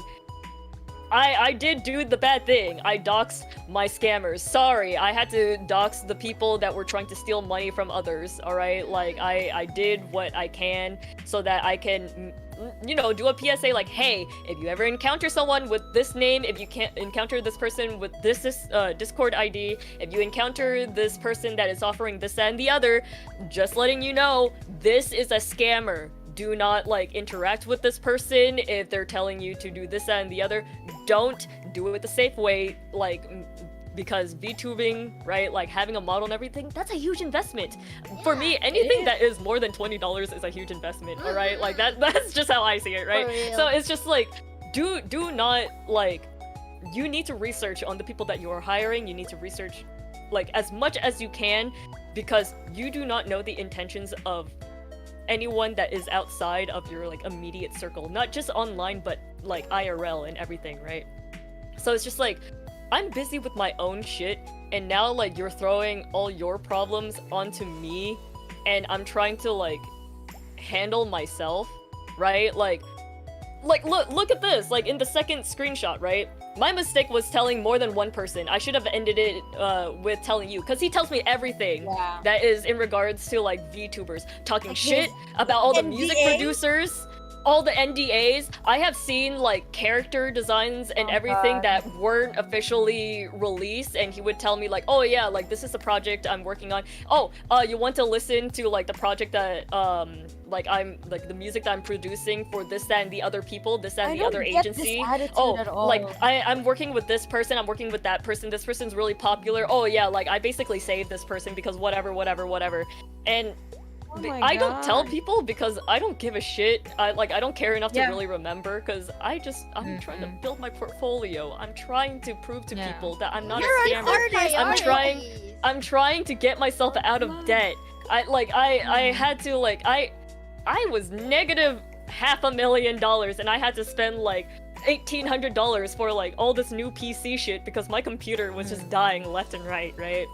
I did do the bad thing. I doxed my scammers. Sorry, I had to dox the people that were trying to steal money from others, alright? Like, I did what I can so that I can, you know, do a PSA like, hey, if you ever encounter someone with this name, if you can't encounter this person with this Discord ID, if you encounter this person that is offering this and the other, just letting you know, this is a scammer. Do not like interact with this person if they're telling you to do this and the other. Don't do it the safe way, like, because VTubing, right, like having a model and everything, that's a huge investment. For me, anything that is more than $20 is a huge investment, alright? Like that's just how I see it, right? So it's just like, do not like, you need to research on the people that you are hiring. You need to research like as much as you can, because you do not know the intentions of anyone that is outside of your like immediate circle, not just online but like IRL and everything, right? So it's just like, I'm busy with my own shit, and now like you're throwing all your problems onto me, and I'm trying to like handle myself, right? Like look at this, like in the second screenshot, right? My mistake was telling more than one person. I should have ended it with telling you, because he tells me everything that is in regards to like VTubers, talking shit about all the music producers, all the NDAs. I have seen like character designs and everything that weren't officially released, and he would tell me like, oh yeah, like this is the project I'm working on. Oh, you want to listen to like the project that like I'm like the music that I'm producing for this, that, and the other people, this, that, and the other agency. Oh, like I'm working with this person, I'm working with that person, this person's really popular. Oh yeah, like I basically saved this person because whatever. And I don't tell people because I don't give a shit. I don't care enough to really remember, because I'm trying to build my portfolio. I'm trying to prove to people that I'm not a scammer. I'm trying to get myself out of debt. I had to like I was negative $500,000, and I had to spend like $1,800 for like all this new PC shit because my computer was just dying left and right, right?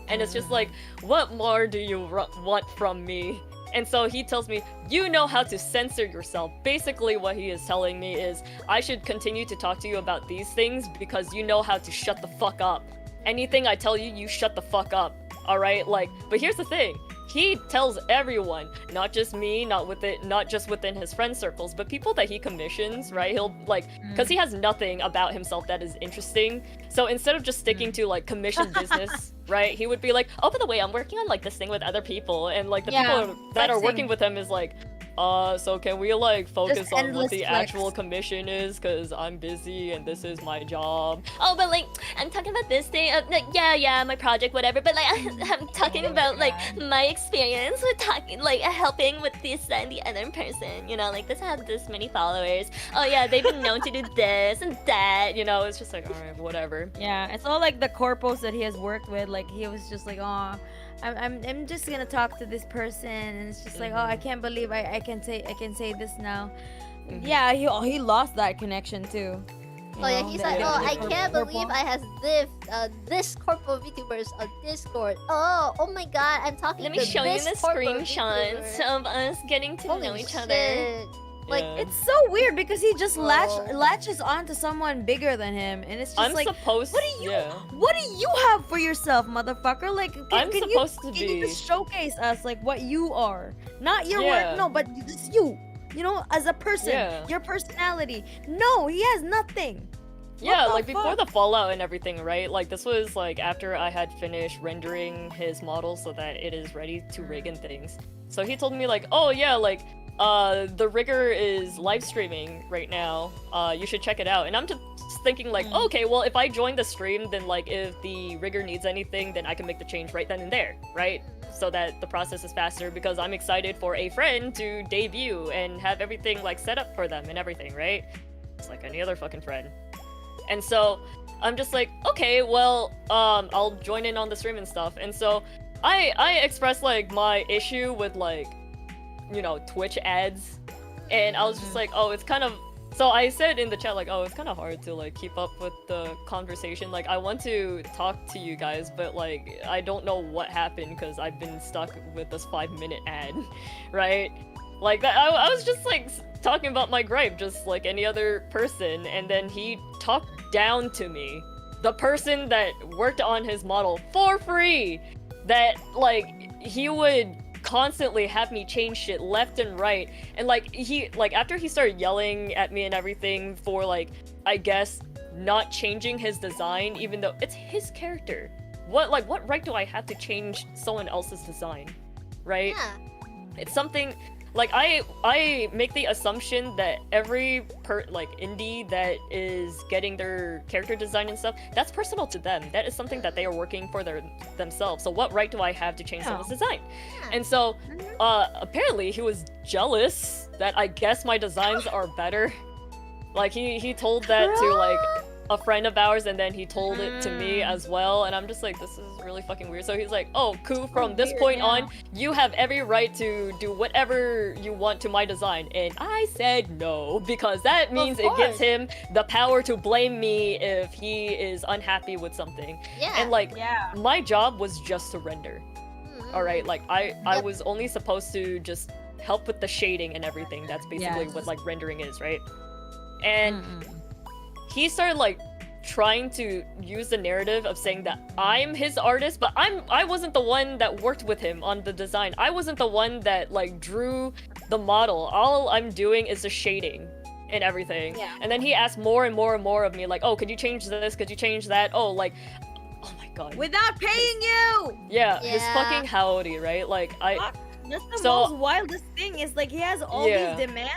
And it's just like, what more do you want from me? And so he tells me, you know how to censor yourself. Basically what he is telling me is, I should continue to talk to you about these things because you know how to shut the fuck up. Anything I tell you, you shut the fuck up. Alright? Like, but here's the thing. He tells everyone, not just me, not just within his friend circles, but people that he commissions, right? He'll like, because he has nothing about himself that is interesting. So instead of just sticking to like commission business, right? He would be like, oh, by the way, I'm working on like this thing with other people, and like the people that are working with him is like, so can we like focus Just on what endless the flex. actual commission is? Cause I'm busy and this is my job. Oh, but like, I'm talking about this thing. Like, yeah, my project, whatever. But like, I'm talking about like my experience with talking, like helping with this and the other person. You know, like this has this many followers. Oh yeah, they've been known to do this and that. You know, it's just like, all right, whatever. Yeah, it's all like the corpos that he has worked with. Like he was just like, oh, I'm just gonna talk to this person, and it's just like, oh, I can't believe I can say this now. Yeah, he lost that connection too. Oh yeah, he's like, oh, I can't believe I have this corpo VTubers on Discord. Oh my god, I'm talking Let to me show you this the corpo screenshots VTuber. of us getting to know each other. Shit. Like, It's so weird because he just latches onto someone bigger than him, and it's just I'm like, supposed. what do you have for yourself, motherfucker? Like, I'm supposed to can you be- just showcase us like what you are, not your Yeah. work, no, but just you. You know, as a person, Yeah. your personality. No, he has nothing. Yeah, What the like before fuck? the fallout and everything, right? Like this was like after I had finished rendering his model so that it is ready to rig and things. So he told me like, oh yeah, like the rigger is live streaming right now. You should check it out. And I'm just thinking like, okay, well if I join the stream, then like if the rigger needs anything, then I can make the change right then and there, right? So that the process is faster because I'm excited for a friend to debut and have everything like set up for them and everything, right? It's like any other fucking friend. And so I'm just like, okay, well, I'll join in on the stream and stuff. And so I expressed like my issue with like, you know, Twitch ads. And I was just like, oh, it's kind of, so I said in the chat like, oh, it's kind of hard to like keep up with the conversation. Like I want to talk to you guys, but like, I don't know what happened because I've been stuck with this 5-minute ad, right? Like that, I was just like talking about my gripe just like any other person, and then he talked down to me, the person that worked on his model for free, that like he would constantly have me change shit left and right, and like he like after he started yelling at me and everything for like I guess not changing his design even though it's his character. What right do I have to change someone else's design, right? yeah. It's something like I make the assumption that every indie that is getting their character design and stuff, that's personal to them. That is something that they are working for themselves. So what right do I have to change someone's design? And so apparently he was jealous that I guess my designs are better. Like he told that to like a friend of ours, and then he told it to me as well, and I'm just like, this is really fucking weird. So he's like, oh, Ku, from this point on, you have every right to do whatever you want to my design. And I said no, because that means it gives him the power to blame me if he is unhappy with something. Yeah. And like, my job was just to render. Alright, like I was only supposed to just help with the shading and everything. That's basically what like rendering is, right? And he started like trying to use the narrative of saying that I'm his artist, but I wasn't the one that worked with him on the design. I wasn't the one that like drew the model. All I'm doing is the shading and everything. Yeah. And then he asked more and more and more of me, like, oh, could you change this? Could you change that? Oh, like, oh my god. Without paying you! Yeah, his fucking howdy, right? Like, That's the most wildest thing, is like he has all these demands,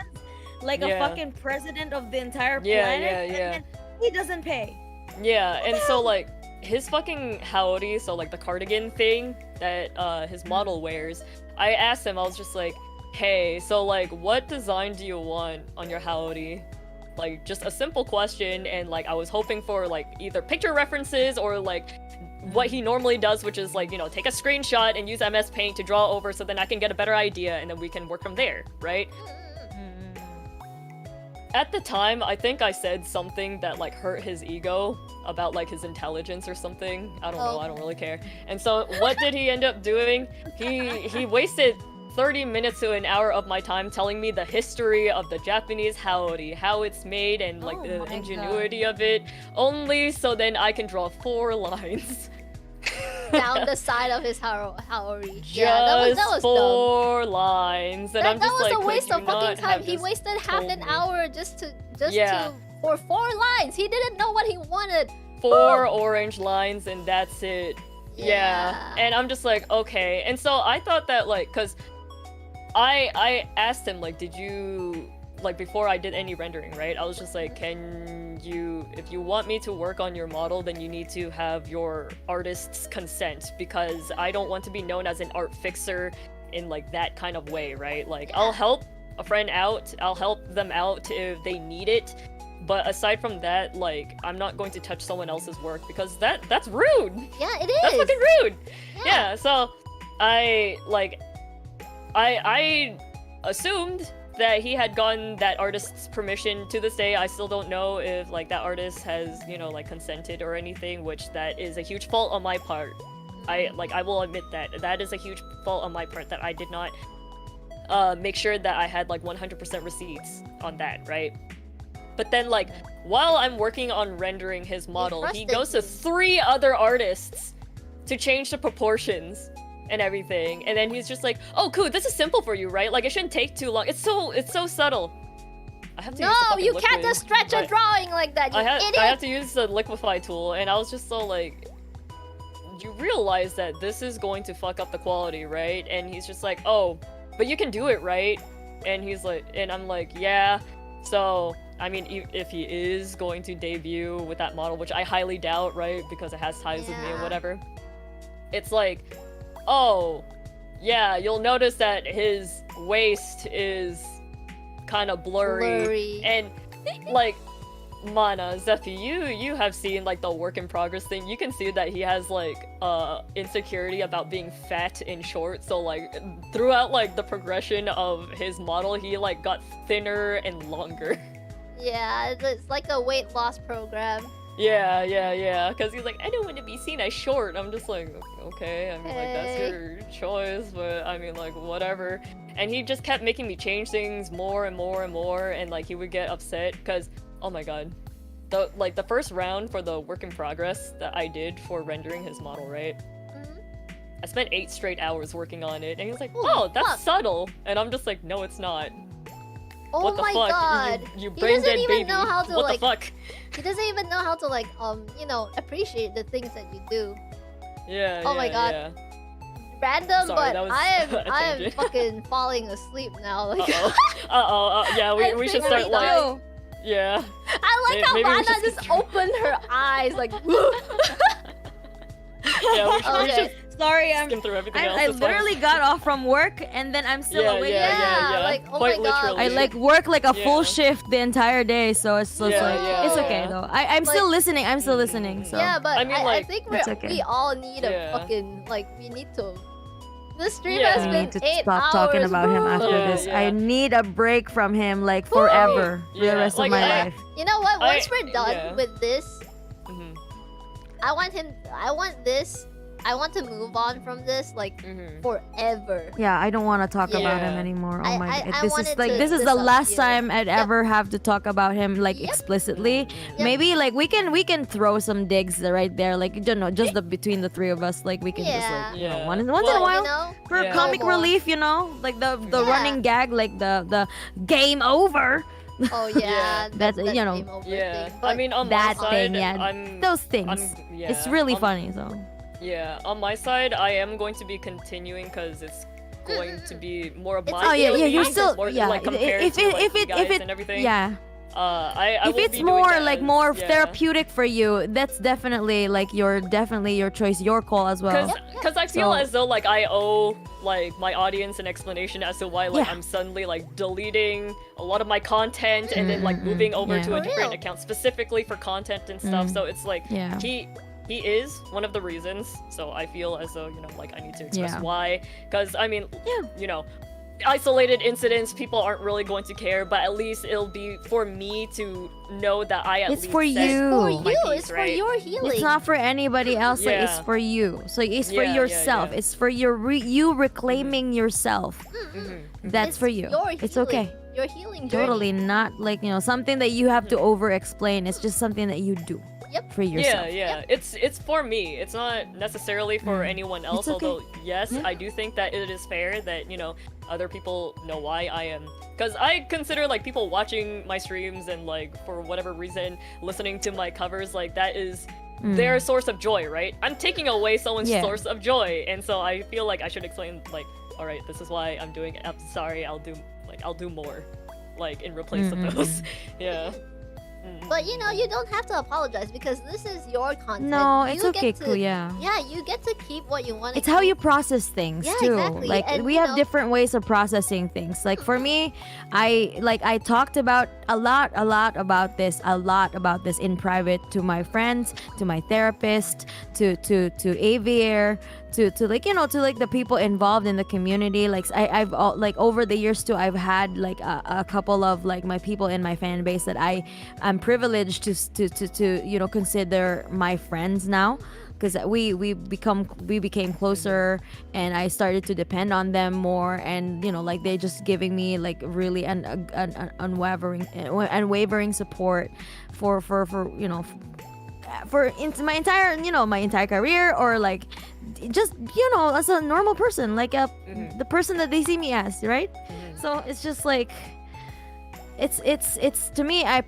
like a fucking president of the entire planet, and then he doesn't pay. Yeah, and so like his fucking howdy, so like the cardigan thing that his model wears, I asked him, I was just like, hey, so like what design do you want on your howdy? Like just a simple question, and like I was hoping for like either picture references or like what he normally does, which is like, you know, take a screenshot and use MS Paint to draw over so then I can get a better idea and then we can work from there, right? At the time, I think I said something that like hurt his ego about like his intelligence or something. I don't know, I don't really care. And so what did he end up doing? He wasted 30 minutes to an hour of my time telling me the history of the Japanese howdy, how it's made, and like the ingenuity of it, only so then I can draw 4 lines. Down the side of his howdy. Just that was 4 lines, and I'm just that was like, a waste of fucking time. He wasted half an hour just for 4 lines. He didn't know what he wanted. 4 orange lines, and that's it. Yeah. And I'm just like, okay. And so I thought that like, cause I asked him like, did you like before I did any rendering, right? I was just like, can you, if you want me to work on your model, then you need to have your artist's consent, because I don't want to be known as an art fixer in like that kind of way, right? Like I'll help a friend out, I'll help them out if they need it, but aside from that, like I'm not going to touch someone else's work because that's rude. Yeah, it is. That's fucking rude. Yeah, so I assumed that he had gotten that artist's permission. To this day, I still don't know if like that artist has, you know, like consented or anything, which that is a huge fault on my part. I will admit that is a huge fault on my part, that I did not make sure that I had like 100% receipts on that, right? But then like while I'm working on rendering his model, he goes to 3 other artists to change the proportions and everything, and then he's just like, "Oh, Ku, this is simple for you, right? Like it shouldn't take too long. It's so subtle." I have to use the fucking you can't liquid, just stretch a but drawing like that, you idiot! I have to use the liquify tool, and I was just so like, you realize that this is going to fuck up the quality, right? And he's just like, "Oh, but you can do it, right?" And he's like, and I'm like, "Yeah." So I mean, if he is going to debut with that model, which I highly doubt, right? Because it has ties with me and whatever. It's like, oh, yeah, you'll notice that his waist is kind of blurry. And, like, Mana, Zephy, you have seen, like, the work in progress thing. You can see that he has, like, insecurity about being fat and short. So, like, throughout, like, the progression of his model, he, like, got thinner and longer. Yeah, it's like a weight loss program. Yeah, because he's like, I don't want to be seen as short. I'm just like, okay, I mean, like, that's your choice, but I mean, like, whatever. And he just kept making me change things more and more and more, and, like, he would get upset, because, oh my god. The first round for the work in progress that I did for rendering his model, right? I spent 8 straight hours working on it, and he was like, oh, that's subtle. And I'm just like, no, it's not. Oh What the my fuck? god! You He brain doesn't dead even baby. know how to What like. the fuck? He doesn't even know how to like you know, appreciate the things that you do. Yeah. Oh my god. Yeah. Random, Sorry, but that was I a am tangent. fucking falling asleep now. Like. Yeah, we should start like. Yeah. I like how Maybe we Lana should just opened her eyes like. Yeah, we should Sorry, skim through everything else. I it's fine. literally got off from work and then I'm still awake. Yeah. like, oh Quite my God. literally. I like work like a full Yeah. shift the entire day, so it's like it's okay though. I'm still listening. I'm still listening. So Yeah, but I mean, I like, think it's okay. we all need a Yeah. fucking like we need to. This stream Yeah. has I been need to 8 stop hours. talking about him after Yeah, this. yeah. I need a break from him like forever for the Yeah, rest like, of my I- life. You know what? Once we're done yeah. with this, Mhm. I want to move on from this like forever. Yeah, I don't want to talk about him Yeah. anymore. Oh I- my I- god. I This is wanted like to this is the disrupt last you. time I'd ever have to talk about him like explicitly. Maybe like we can throw some digs right there, like you don't know, just between the 3 of us, like we can just like you know, Yeah. once in a Well, while You know? for Yeah. comic No more. relief, you know, like the Yeah. running gag, like the game over. Oh yeah, That's that you know game over Yeah. thing. I But mean, on that my side, thing, yeah, I'm those things. yeah, It's really on- funny, so. Yeah, on my side, I am going to be continuing because it's going to be more of my Oh yeah, feelings, you're still more, yeah. like compared if to it like, if you it guys if it and everything. yeah. I If will it's be doing more that like as- more yeah. therapeutic for you, that's definitely like definitely your choice, your call as well. Because I feel So- as though like I owe like my audience an explanation as to why like Yeah. I'm suddenly like deleting a lot of my content and then like moving over yeah. to a For different real. account specifically for content and stuff. So it's like Yeah. he is one of the reasons. So I feel as though, you know, like I need to express Yeah. why. Because I mean, you know, isolated incidents, people aren't really going to care, but at least it'll be for me to know that I at It's least for said you. for my you, piece, it's right? for your healing. It's not for anybody else. Like it's Yeah. for you. So it's for Yeah, yeah, yourself. yeah. It's for you reclaiming yourself. That's It's for you. your It's healing. okay. Your healing journey. Totally not like something that you have to over explain. It's just something that you do. Yep. For yourself. Yeah. It's for me. It's not necessarily for anyone else. okay. Although yes, I do think that it is fair that other people know why I am. Because I consider like people watching my streams and like for whatever reason listening to my covers, like that is their source of joy, right? I'm taking away someone's Yeah. source of joy, and so I feel like I should explain like, all right, this is why I'm doing it. I'm sorry. I'll do more, like in replace of those. Yeah. But you know, you don't have to apologize because this is your content. No, You it's get okay, to- Ku, yeah. Yeah, you get to keep what you want. It's how you process things Yeah, too. exactly. Like And, we you have know- different ways of processing things. Like for me, I talked about a lot about this in private to my friends, to my therapist, to Aviair, to like, you know, to like the people involved in the community. Like I've like over the years too, I've had like a couple of like my people in my fan base that I'm privileged to you know, consider my friends now, because we became closer, and I started to depend on them more, and you know, like they just giving me like really an unwavering support for you know, for into my entire career, or like just, you know, as a normal person, like the person that they see me as, right? So it's just like it's to me, I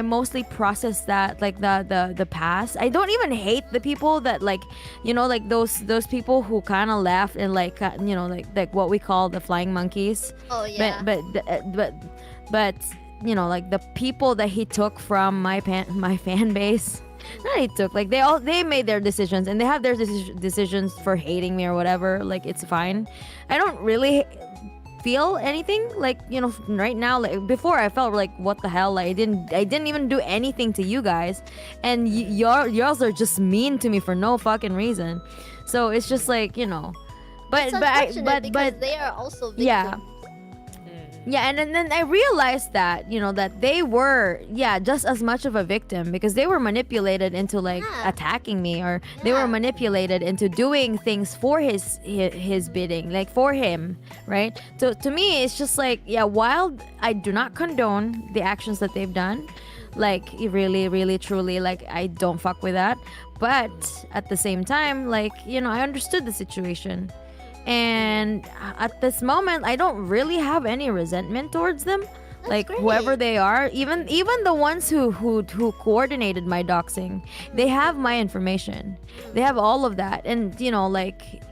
mostly process that, like the past. I don't even hate the people that, like, you know, like those people who kind of left and like you know, like what we call the flying monkeys. Oh yeah. But you know, like the people that he took from my fan base. Not he took, like they made their decisions, and they have their decisions for hating me or whatever. Like it's fine. I don't really feel anything, like, you know, right now. Like before, I felt like, what the hell, like I didn't even do anything to you guys, and y'all are just mean to me for no fucking reason. So it's just like, you know, but because they are also victims. Yeah, and then I realized that, you know, that they were, just as much of a victim, because they were manipulated into like attacking me, or they were manipulated into doing things for his bidding, like for him, right? So to me, it's just like, while I do not condone the actions that they've done, like really, really, truly, like I don't fuck with that, but at the same time, like, you know, I understood the situation. And at this moment, I don't really have any resentment towards them. That's like great. Whoever they are, even the ones who coordinated my doxing, they have my information. They have all of that, and you know, like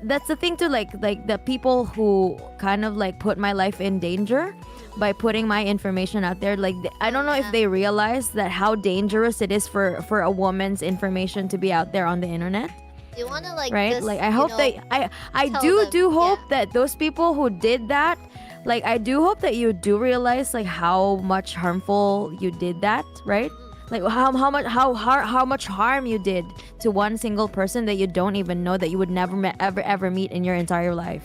that's the thing too. Like the people who kind of like put my life in danger by putting my information out there. Like I don't know if they realize that how dangerous it is for a woman's information to be out there on the internet. You want to like, right? just, like I hope know, that I tell do them, hope that those people who did that, like I do hope that you do realize like how much harmful you did that, right? Like how much harm you did to one single person that you don't even know, that you would never ever meet in your entire life.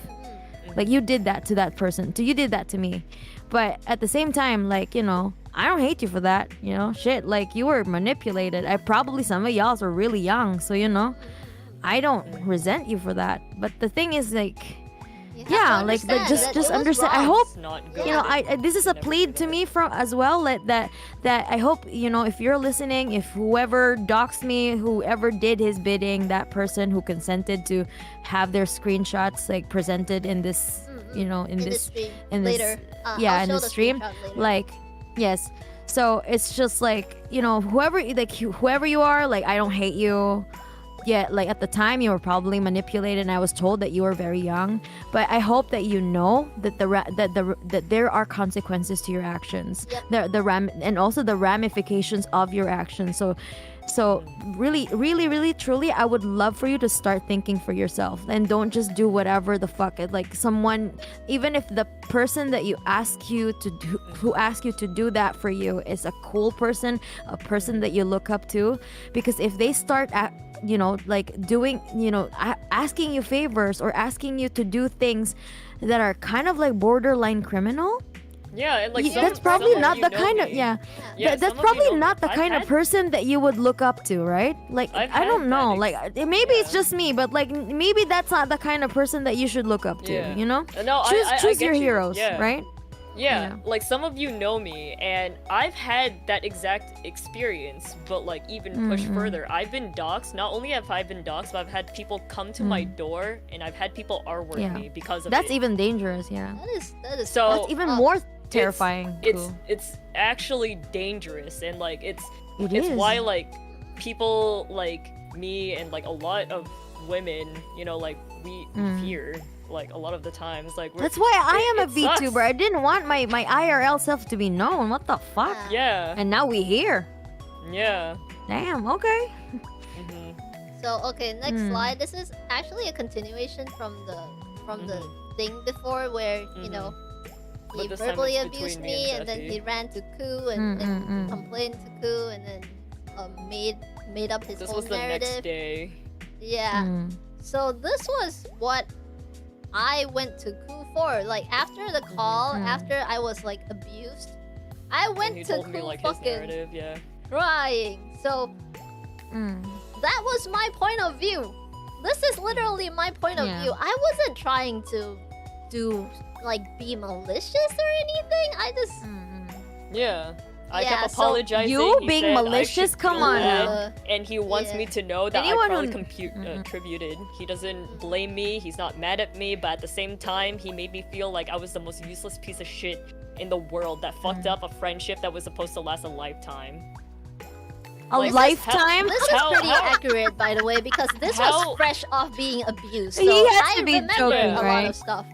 Like you did that to that person. You did that to me. But at the same time, like, you know, I don't hate you for that, you know? Shit, like you were manipulated. Some of y'all are really young, so you know, I don't resent you for that. But the thing is, like, like, but just understand. I hope, you know, this is a plea to me from as well, that I hope, you know, if you're listening, if whoever doxed me, whoever did his bidding, that person who consented to have their screenshots like presented in this, you know, in this stream in this later. in the stream, like, yes. So it's just like, you know, whoever you are, like I don't hate you. Yeah, like at the time you were probably manipulated, and I was told that you were very young. But I hope that you know that that there are consequences to your actions. Yep. And also the ramifications of your actions. So really, really, really, truly, I would love for you to start thinking for yourself, and don't just do whatever the fuck. Like someone, even if the person that who ask you to do that for you is a cool person, a person that you look up to, because if they start you know, like doing, you know, asking you favors or asking you to do things that are kind of like borderline criminal. Yeah, and like that's probably not the kind of that's some probably of you know not the me. kind of person that you would look up to, right? Like I don't know, like maybe it's just me, but like maybe that's not the kind of person that you should look up to, you know? No, choose I your get you. heroes, right? Yeah, like some of you know me, and I've had that exact experience, but like even push further. I've been doxxed. Not only have I been doxxed, but I've had people come to my door, and I've had people R-word me because of That's it. even dangerous, yeah. That is so that's even more terrifying. It's actually dangerous, and like it's is. why like people like me and like a lot of women, you know, like we fear. Like a lot of the times, like That's why I am a it sucks. VTuber. I didn't want my IRL self to be known. What the fuck? Yeah. And now we here. Yeah. Damn. Okay. So okay, next slide. This is actually a continuation from the thing before, where you know he But this time verbally it's abused between me me, and and then Zeffy. he ran to Ku and complained to Ku, and then made up his This whole was the narrative. next day. Yeah. So this was what I went to Ku for. Like after the call, after I was like abused, I And went he to told me Ku like his fucking narrative, yeah. crying. So that was my point of view. This is literally my point of Yeah. view. I wasn't trying to be malicious or anything. I just Yeah. I Yeah, kept so apologizing. you He being said I malicious? should Come feel on bad, now. And he wants me to know that Anyone I probably who- contributed. He doesn't blame me. He's not mad at me. But at the same time, he made me feel like I was the most useless piece of shit in the world that fucked up a friendship that was supposed to last a lifetime. A Like, lifetime? this is pretty accurate, by the way, because this was fresh off being abused. So He has I to be remember joking, a lot right? of stuff.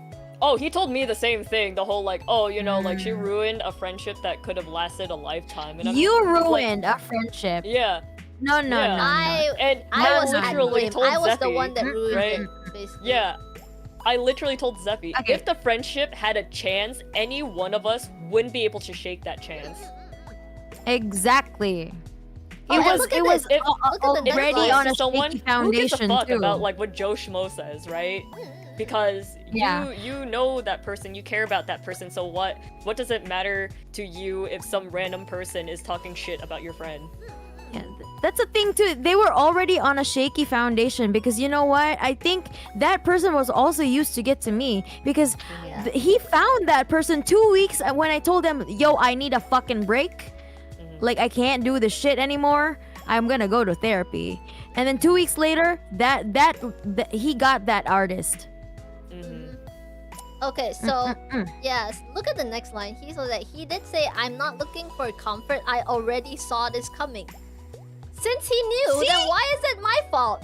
Oh, he told me the same thing. The whole like, oh, you know, like she ruined a friendship that could have lasted a lifetime. And I'm You like, ruined a friendship. Yeah. No, no, Yeah. no, no. And I was at literally blame. told I was the Zeffy, one that ruined right? it, basically. Yeah. I literally told Zeffy, if the friendship had a chance, any one of us wouldn't be able to shake that chance. Exactly. Oh, and look at this. If, Look at the next already slide. on a someone shaky who gives a foundation, fuck too. about like what Joe Schmo says, right? Because Yeah. you know that person, you care about that person, so what does it matter to you if some random person is talking shit about your friend? Yeah, that's the thing too. They were already on a shaky foundation because you know what? I think that person was also used to get to me because he found that person 2 weeks when I told him, "Yo, I need a fucking break. Like I can't do this shit anymore. I'm gonna go to therapy." And then 2 weeks later, that he got that artist. Okay, so yes, look at the next line. He said that he did say, "I'm not looking for comfort. I already saw this coming." Since he knew, then why is it my fault?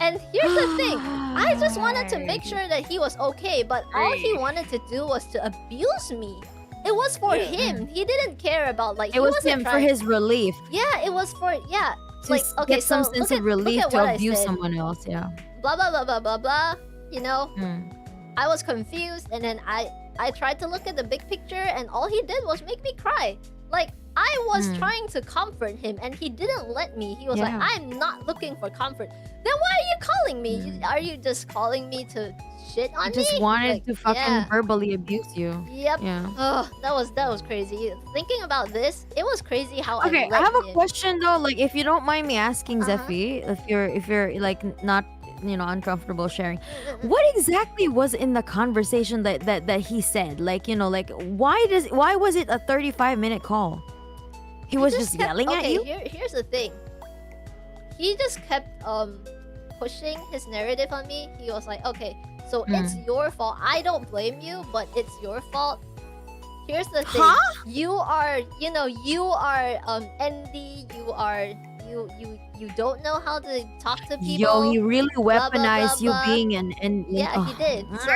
And here's the thing: I just wanted to make sure that he was okay, but all he wanted to do was to abuse me. It was for him. He didn't care about like. It was him for trying... his relief. Yeah, it was for To like okay, get some so sense look of at- look relief at to what I abuse said. someone else. Yeah. Blah blah blah blah blah blah. You know, Mm. I was confused, and then I tried to look at the big picture, and all he did was make me cry. Like I was trying to comfort him, and he didn't let me. He was like, Yeah. "I'm not looking for comfort." Then why are you calling me? Are you just calling me to shit on I me? just wanted Like, to fucking yeah. verbally abuse you. Yep. Yeah. Oh, that was crazy. Thinking about this, it was crazy how Okay, I let have a him. question though. Like, if you don't mind me asking, Uh-huh. Zeffy, if you're like not uncomfortable sharing, what exactly was in the conversation that he said? Like, like why was it a 35-minute call? He was just kept- yelling at okay, you. Here's the thing. He just kept pushing his narrative on me. He was like, "Okay, so it's your fault. I don't blame you, but it's your fault." Here's the thing. Huh? You are ND. You don't know how to talk to people. Yo, he really blah, blah, weaponized blah, blah. you being an Yeah, he did. So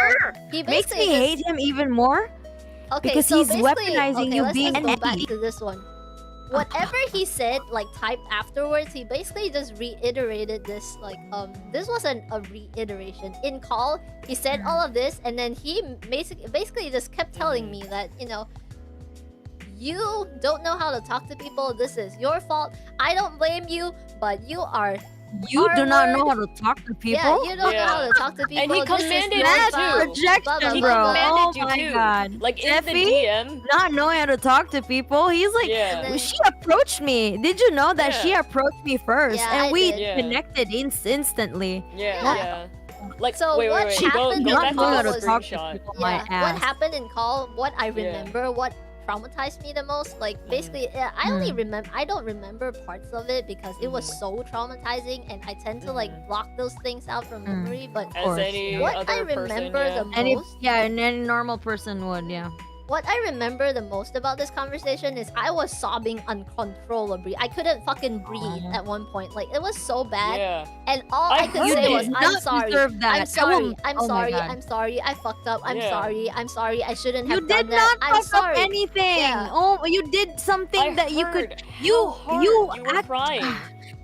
he makes basically me hate him even more. Okay, because so he's basically- weaponizing okay, you let's being just an go back enemy. to this one. Whatever he said, like typed afterwards, he basically just reiterated this. Like, this wasn't a reiteration. In call, he said all of this, and then he basically just kept telling me that you don't know how to talk to people. This is your fault. I don't blame you, but you are. You do not know how R-word. to talk to people. Yeah, you don't know how to talk to people. And he This is commanded your you fault. too. Projection, Blah, blah, He bro. blah, blah. commanded Oh you my too. god. Like in the Jeffy, DM. not knowing how to talk to people. He's like, Yeah. she approached me. Did you know that she Yeah. approached me first? Yeah, and I we did. Yeah. connected instantly. Yeah. Like So wait, what wait, wait. Go happened go in back call to the was- screenshot. people my Yeah, ass. what happened in call, what I remember, what traumatized me the most, like basically I only remember, I don't remember parts of it because it was so traumatizing, and I tend to like block those things out from memory. But As any what other I person, remember yeah. the And if most, and any normal person would, yeah. what I remember the most about this conversation is I was sobbing uncontrollably. I couldn't fucking breathe at one point. Like it was so bad. Yeah. And all I I could heard say it. was, You I'm did sorry. not deserve that. I'm sorry. I'm Oh my sorry. God. I'm sorry. I fucked up. I'm Yeah. sorry. I'm sorry. I shouldn't You have did done that. not I'm fuck up sorry. anything. Yeah. Oh, you did something I that you could. heard You how hard you you were crying.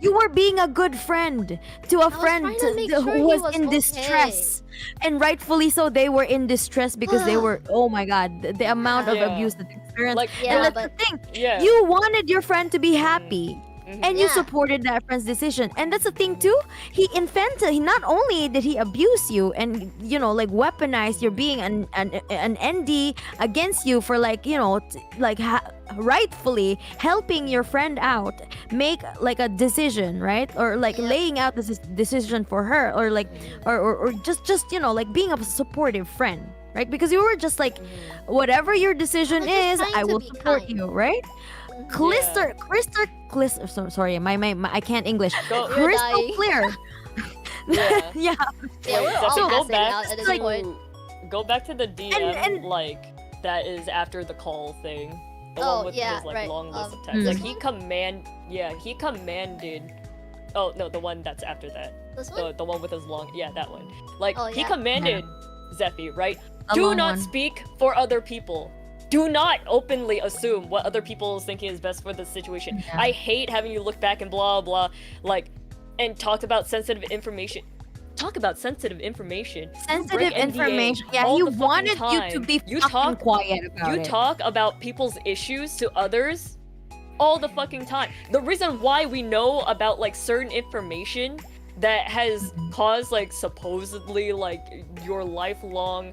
You were being a good friend to a was friend trying to make who sure he was was in okay. distress, and rightfully so. They were in distress because they were. Oh my God, the amount of Yeah. abuse that they experienced. Like, Yeah, and that's but- the thing. Yeah. You wanted your friend to be happy. And you Yeah. supported that friend's decision, and that's the thing too. He not only did he abuse you and like weaponize your being an ND against you for like rightfully helping your friend out make like a decision, right? Or like laying out this decision for her, or like or just like being a supportive friend, right? Because you were just like, whatever your decision I was just is, trying I to will be support kind. you, right? Crystal, sorry, my I can't English. Go- You're Crystal dying. clear. Yeah. Yeah. Yeah, we're all So go passing back out at this like- point. Go back to the DM, And- like that is after the call thing. The Oh, one with yeah, his like right, long list of mm. texts. Like he commanded. Oh no, the one that's after that. This one? The one with his long. Yeah, that one. Like Oh, he yeah? commanded Zephy, right? The Do long not one. speak for other people. Do not openly assume what other people is thinking is best for the situation. Yeah. I hate having you look back and blah blah, like, and talk about sensitive information. Talk about sensitive information. You Sensitive break NDA information. Yeah, all he the fucking wanted you to time. be You fucking talk- quiet about You it. talk about people's issues to others all the fucking time. The reason why we know about like certain information that has caused like supposedly like your lifelong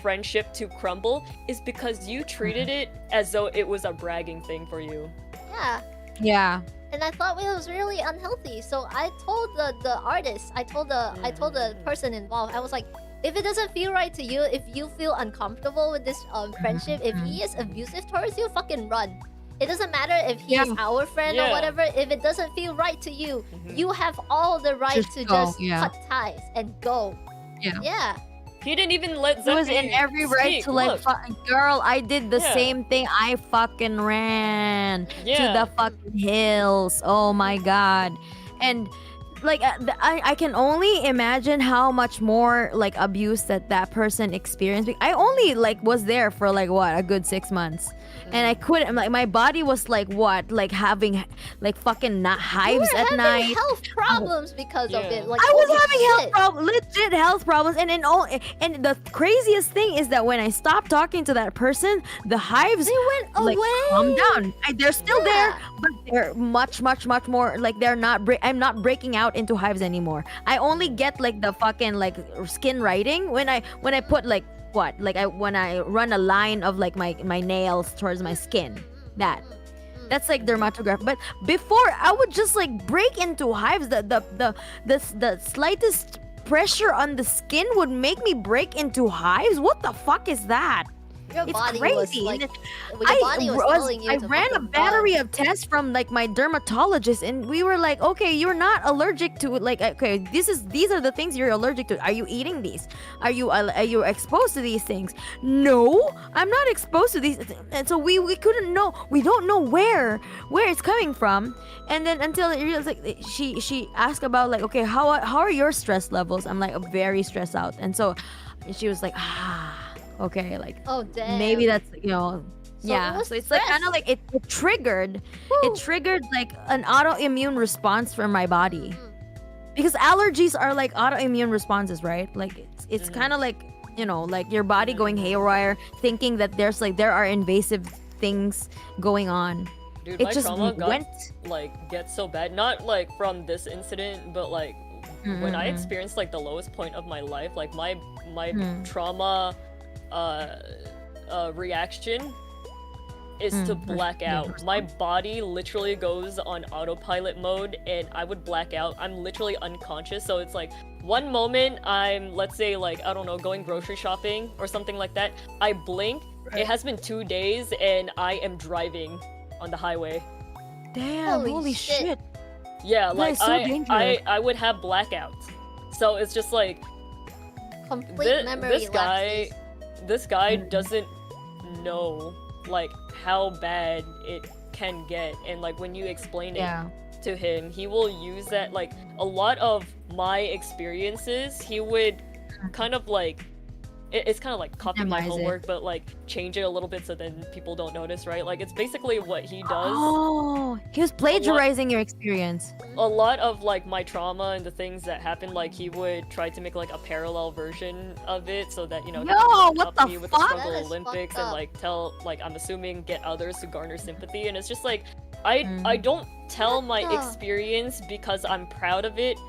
friendship to crumble is because you treated it as though it was a bragging thing for you. Yeah. Yeah. And I thought it was really unhealthy. So I told the artist, I told the person involved, I was like, if it doesn't feel right to you, if you feel uncomfortable with this friendship, if he is abusive towards you, fucking run. It doesn't matter if he is our friend or Yeah. whatever. If it doesn't feel right to you, you have all the right Just to go, just yeah. cut ties and go. Yeah. Yeah. He didn't even let He was Zephy in every right speak. to like, Look. girl, I did the Yeah. same thing. I fucking ran to Yeah. the fucking hills. Oh my God. And like, I can only imagine how much more like abuse that person experienced. I only like was there for like what, a good 6 months. And I couldn't, like, my body was like what, like having like fucking hives You were at having night. health problems because of Yeah. it. Like I was holy having health shit. problems, legit health problems, and the craziest thing is that when I stopped talking to that person, the hives They went like away. calmed down. They're still there, Yeah. but they're much more like they're not. I'm not breaking out into hives anymore. I only get like the fucking like skin writing when I put like what, like when I run a line of like my nails towards my skin. That's like dermatograph. But before, I would just like break into hives. The slightest pressure on the skin would make me break into hives. What the fuck is that? Your It's body crazy. was like, And your body was telling you I to ran a fucking battery run. of tests from like my dermatologist, and we were like, okay, you're not allergic to it. Like, okay, these are the things you're allergic to. Are you eating these? Are you exposed to these things? No, I'm not exposed to these. And so we couldn't know. We don't know where it's coming from. And then until it realized, like, she asked about like, okay, how are your stress levels? I'm like, very stressed out. And so she was like, okay, like, Oh damn. maybe that's So yeah. it was So it's like stress. kind of like it triggered like an autoimmune response from my body, because allergies are like autoimmune responses, right? Like it's kind of like, like your body going haywire, thinking that there are invasive things going on. Dude, It my just trauma went. gets so bad. Not like from this incident, but like when I Mhm. experienced like the lowest point of my life, like my trauma reaction is to black out. My body literally goes on autopilot mode and I would black out. I'm literally unconscious. So it's like one moment I'm, let's say, like, I don't know, going grocery shopping or something like that. I blink. It has been 2 days and I am driving on the highway. Damn, holy shit. Yeah, That like is so dangerous. I would have blackouts. So it's just like Complete memory this guy lapses. this guy doesn't know like how bad it can get, and like when you explain it to him, he will use that. Like a lot of my experiences, he would kind of like it's kind of like copy my homework, but like change it a little bit so then people don't notice, right? Like it's basically what he does. Oh, he was plagiarizing your experience. A lot of like my trauma and the things that happened, like he would try to make like a parallel version of it so that, you know, he Yo, can what help the me with fuck? the Struggle Olympics and like tell, like I'm assuming get others to garner sympathy. And it's just like I don't tell my experience because I'm proud of it.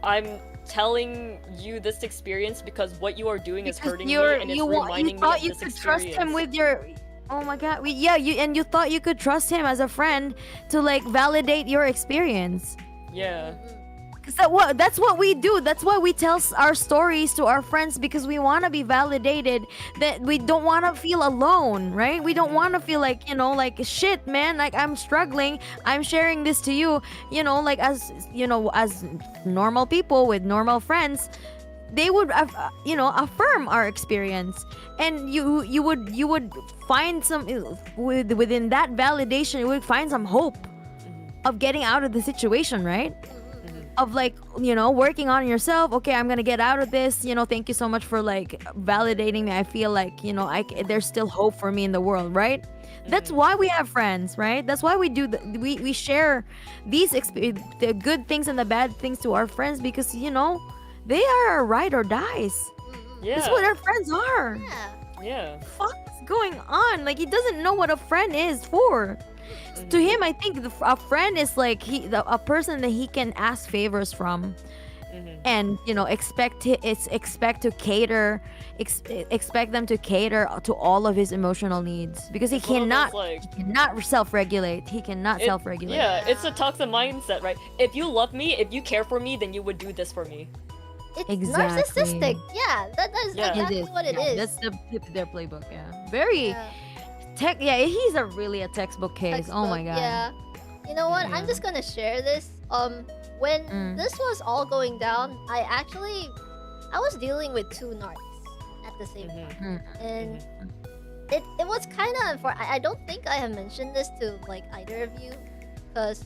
I'm telling you this experience because what you are doing is hurting me, and it's reminding me of this experience. You thought you could trust him with your... Oh my god, and you thought you could trust him as a friend to like validate your experience. Yeah. Cause that's what we do. That's why we tell our stories to our friends, because we want to be validated. That we don't want to feel alone, right? We don't want to feel like, you know, like shit, man. Like I'm struggling. I'm sharing this to you. You know, like as normal people with normal friends, they would, affirm our experience, and you would find some within that validation. You would find some hope of getting out of the situation, right? Of like, you know, working on yourself. Okay, I'm gonna get out of this. You know, thank you so much for like validating me. I feel like, you know, there's still hope for me in the world, right? That's why we have friends, right? That's why we do we share these the good things and the bad things to our friends, because, you know, they are our ride or dies. Yeah. That's what our friends are. Yeah. Fuck is going on? Like, he doesn't know what a friend is for. To him, I think a friend is like a person that he can ask favors from, and, you know, expect them to cater to all of his emotional needs, because he cannot self-regulate. He cannot self-regulate. Yeah, it's a toxic mindset, right? If you love me, if you care for me, then you would do this for me. It's Exactly. narcissistic. Yeah, that's exactly what it is. That's their playbook. Yeah, very. He's a textbook case. Oh my god. Yeah. You know what? I'm just gonna share this. When this was all going down, I was dealing with two narcs at the same time, and it was kind of I don't think I have mentioned this to like either of you, because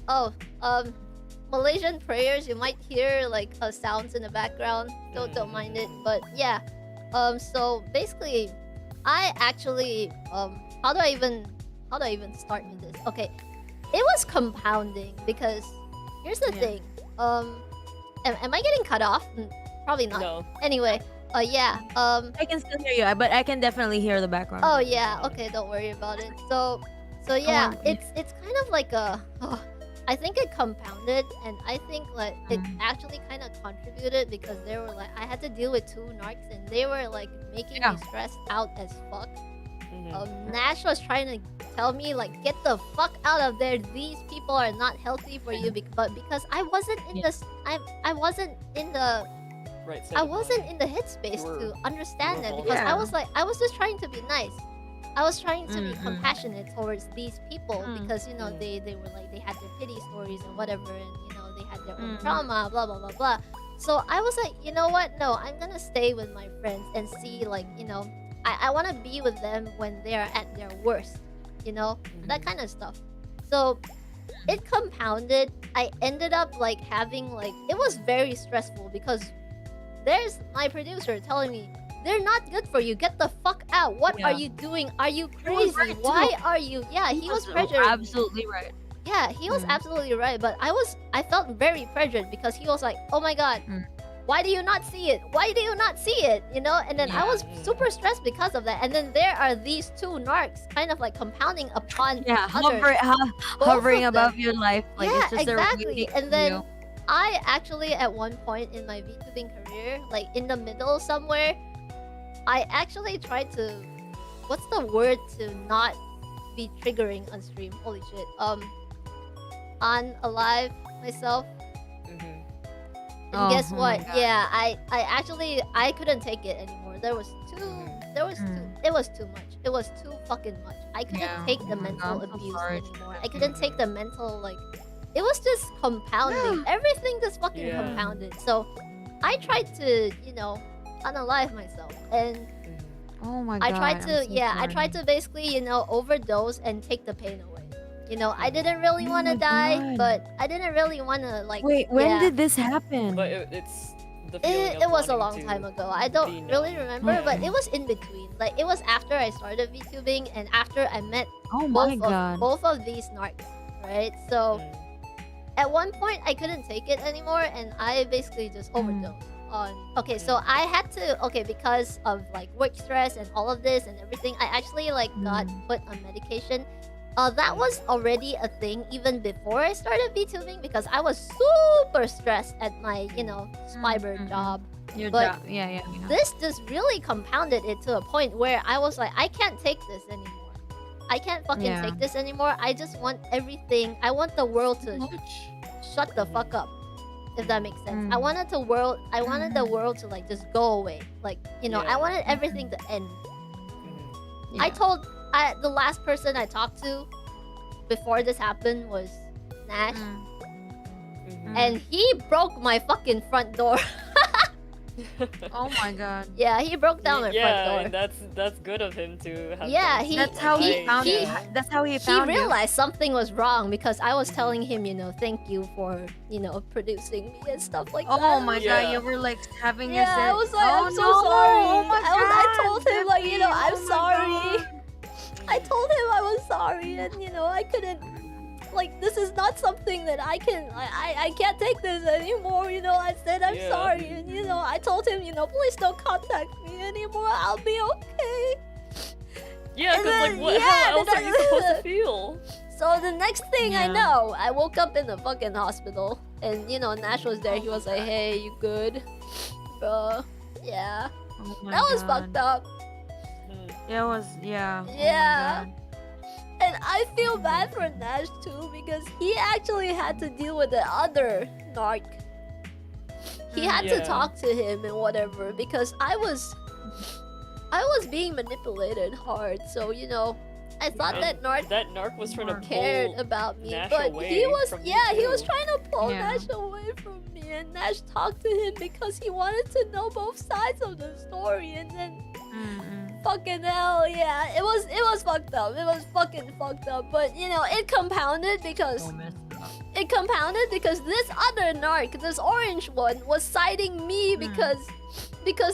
Malaysian prayers, you might hear like sounds in the background. Don't mind it, but yeah. So basically, I actually how do I even start with this? Okay, it was compounding, because here's the thing. Am I getting cut off? Probably not. No. Anyway, I can still hear you, but I can definitely hear the background. Oh yeah, okay, don't worry about it. So yeah, it's kind of like I think it compounded, and I think like it actually kind of contributed, because they were like, I had to deal with two narcs, and they were like making me stressed out as fuck. Nash was trying to tell me like, get the fuck out of there. These people are not healthy for you. But because I wasn't in the I wasn't in the headspace to understand that, because I was just trying to be nice. I was trying to be compassionate towards these people, because, you know, they were like, they had their pity stories and whatever, and, you know, they had their own trauma, blah blah blah blah. So I was like, you know what? No, I'm gonna stay with my friends and see, like, you know, I want to be with them when they are at their worst, you know, that kind of stuff. So it compounded. I ended up like having like, it was very stressful, because there's my producer telling me, they're not good for you. Get the fuck out. What are you doing? Are you crazy? Why are you? Yeah, he was pressured. Absolutely right. Yeah, he was absolutely right. But I felt very pressured, because he was like, oh my god, why do you not see it? Why do you not see it? You know? And then I was super stressed because of that. And then there are these two narcs kind of like compounding upon hovering above your life. Like, yeah, it's just exactly. And then I actually, at one point in my VTubing career, like in the middle somewhere, I actually tried to, what's the word to not be triggering on stream? Holy shit. Unalive myself. And guess what? Yeah, I couldn't take it anymore. It was too much. It was too fucking much. I couldn't take the mental abuse anymore. I couldn't take the mental, like, it was just compounding. Everything just fucking compounded. So I tried to, you know, unalive myself, and Oh my I god. tried I'm to, so yeah, I sorry. tried to basically, overdose and take the pain away. I didn't really Oh want to my die, God. but I didn't really want to like. Wait, when yeah. did this happen? But it's the feeling It of was a wanting long to time ago. I don't be really known. remember, but it was in between. Like it was after I started VTubing and after I met Oh my both god. of both of these narcs, right? So at one point I couldn't take it anymore, and I basically just overdosed on. Okay, so I had to because of like work stress and all of this and everything. I actually like got put on medication. That was already a thing even before I started VTubing because I was super stressed at my spy-bird job. Your But job. Yeah. This just really compounded it to a point where I was like, I can't take this anymore. I can't fucking Yeah. take this anymore. I just want everything. I want the world to shut the fuck up. If that makes sense. I wanted the world to like just go away. Like, I wanted everything to end. I told the last person I talked to before this happened was Nash. And he broke my fucking front door. Oh my god. Yeah, he broke down my front door. and that's good of him to have. Yeah, done That's so. how he Like, found yeah. it. That's how he He found you. realized something was wrong because I was telling him, thank you for, producing me and stuff like that. Oh my Yeah. god, you were like having your Yeah, I was like, oh, I'm so no. sorry. Oh my I told him, like, Zephy. I'm Oh my sorry. God. I told him I was sorry, and I couldn't. Like, this is not something that I can. I can't take this anymore. I said I'm Yeah. sorry, and I told him, please don't contact me anymore. I'll be okay. Yeah, And because like, then- what? yeah, How else then are you supposed to feel? So the next thing I Yeah. know, I woke up in the fucking hospital, and Nash was there. He was like, "Hey, you good, bro?" Yeah, Oh my that was god. fucked up. Yeah, it was. Yeah. Oh my Yeah. God. And I feel bad for Nash too because he actually had to deal with the other narc. He had to Yeah. talk to him and whatever because I was being manipulated hard. So I thought And that narc That narc was trying to cared pull about me, Nash but away he was from you he was too. trying to pull Yeah. Nash away from me, and Nash talked to him because he wanted to know both sides of the story, and then. Fucking hell, yeah. It was fucked up. It was fucking fucked up. But it compounded because this other narc, this orange one, was citing me because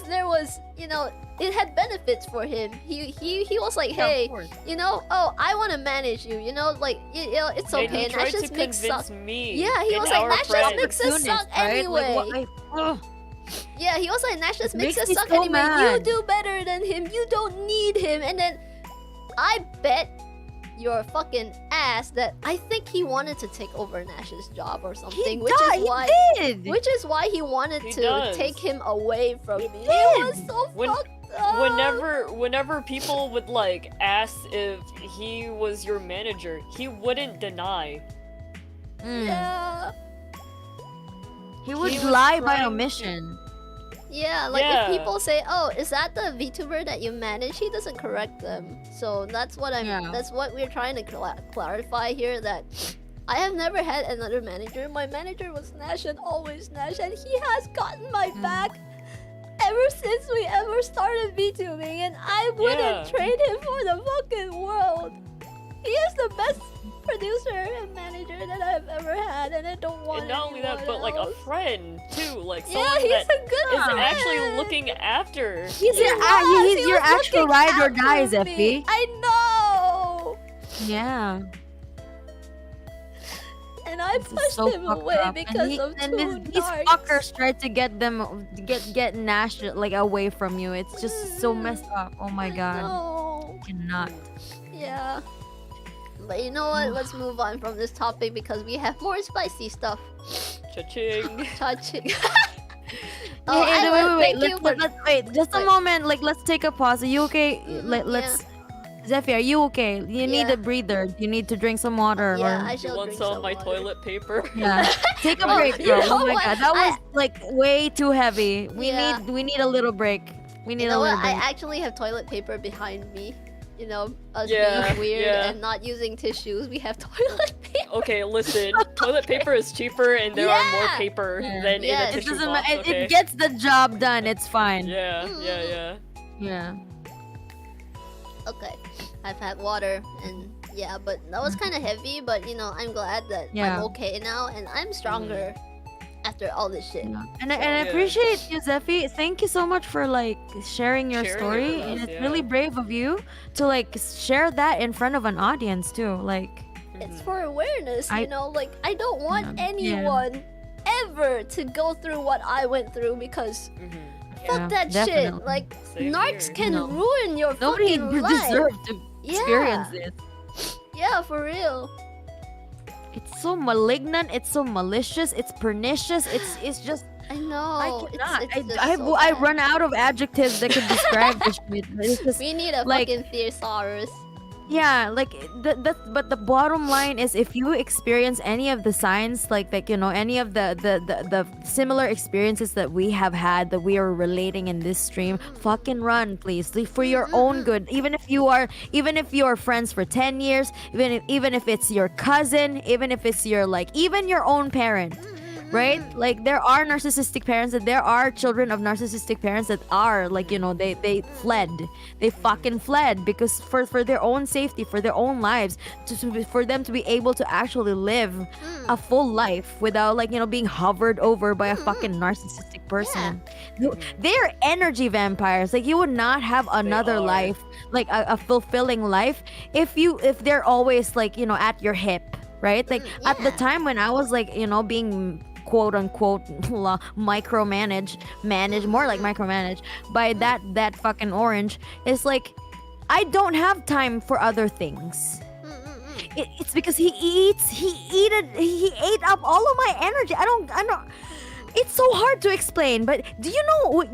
there was it had benefits for him. He was like, Yeah, of hey, course. I want to manage you. It's And okay. he tried to Nash's mix convince suck. me. Yeah, he and was like, our Nash's friends. mixes suck anyway. Yeah, he was like, Nash's It makes mixes me suck so anyway. You mad. do better than him. You don't need him. And then I bet your fucking ass that I think he wanted to take over Nash's job or something, which is why he wanted He to does. take him away from me. It was so When- fucked up. Whenever people would like ask if he was your manager, he wouldn't deny. Yeah. He would He was lie by trying to- omission. Yeah, like Yeah. if people say, "Oh, is that the VTuber that you manage?" He doesn't correct them. So that's what that's what we're trying to clarify here. That I have never had another manager. My manager was Nash and always Nash, and he has gotten my back ever since we ever started VTubing, and I wouldn't Yeah. trade him for the fucking world. He is the best producer and manager that I've ever had, and I don't want. And not only that, but like a else. friend too, like Yeah, someone he's that a good is friend. actually looking after. He's He your, was, he's he your was actual looking ride or after die, me. Zephy. I know. Yeah. And I This is pushed so him fucked away up. because of and two these narcs. fuckers tried to get them get Nash like away from you. It's just so messed up. Oh my god. No. Cannot. Yeah. But you know what? Let's move on from this topic because we have more spicy stuff. Cha-ching. Cha-ching. Wait, thank you for... wait, just a Wait. moment. Like, let's take a pause. Are you okay? Let's. Zephy, are you okay? You need Yeah. a breather. You need to drink some water. Yeah, or... I You shall want drink some of some my water. toilet paper? Yeah. Take a Oh, break, you bro. know Oh my what? god, that was like way too heavy. Yeah. We need a little break. We need You a know little what? I break. actually have toilet paper behind me. Us Yeah, being weird yeah. and not using tissues, we have toilet paper. Okay, listen. Toilet paper is cheaper, and there are more Yeah. paper Yeah. than Yes. in a It tissue doesn't box. matter. Okay. It gets the job done. It's fine. Yeah, yeah, yeah. Yeah. Okay, I've had water and yeah, but that was kind of heavy. But you know, I'm glad that Yeah. I'm okay now and I'm stronger after all this shit. And I appreciate you, Zephy. Thank you so much for like sharing your Sharing it story, with and us, it's really yeah. brave of you to like share that in front of an audience too. Like, It's for awareness, I- you know. Like I don't want Yeah. anyone ever to go through what I went through because fuck Yeah, that definitely. shit. Like Same narcs here. can No. ruin your nobody fucking life. deserves to experience Yeah. this. Yeah, for real. It's so malignant. It's so malicious. It's pernicious. It's just. I know. I cannot. It's just so I bad. run out of adjectives that could describe this shit. It's just, We need a like, fucking thesaurus. yeah, like but the bottom line is, if you experience any of the signs, like you know, any of the similar experiences that we have had, that we are relating in this stream, fucking run, please, like, for your own good. Even if you are friends for 10 years, even if it's your cousin, even if it's your even your own parent. Right? Like, there are narcissistic parents, and there are children of narcissistic parents that are they fled. They fucking fled because for their own safety, for their own lives, for them to be able to actually live a full life without being hovered over by a fucking narcissistic person. They're energy vampires. Like, you would not have another life, like a fulfilling life, if they're always at your hip, right? Like, at the time when I was being quote unquote micromanaged by that fucking orange, it's like, I don't have time for other things. It's because he ate up all of my energy. I don't. It's so hard to explain, but do you know what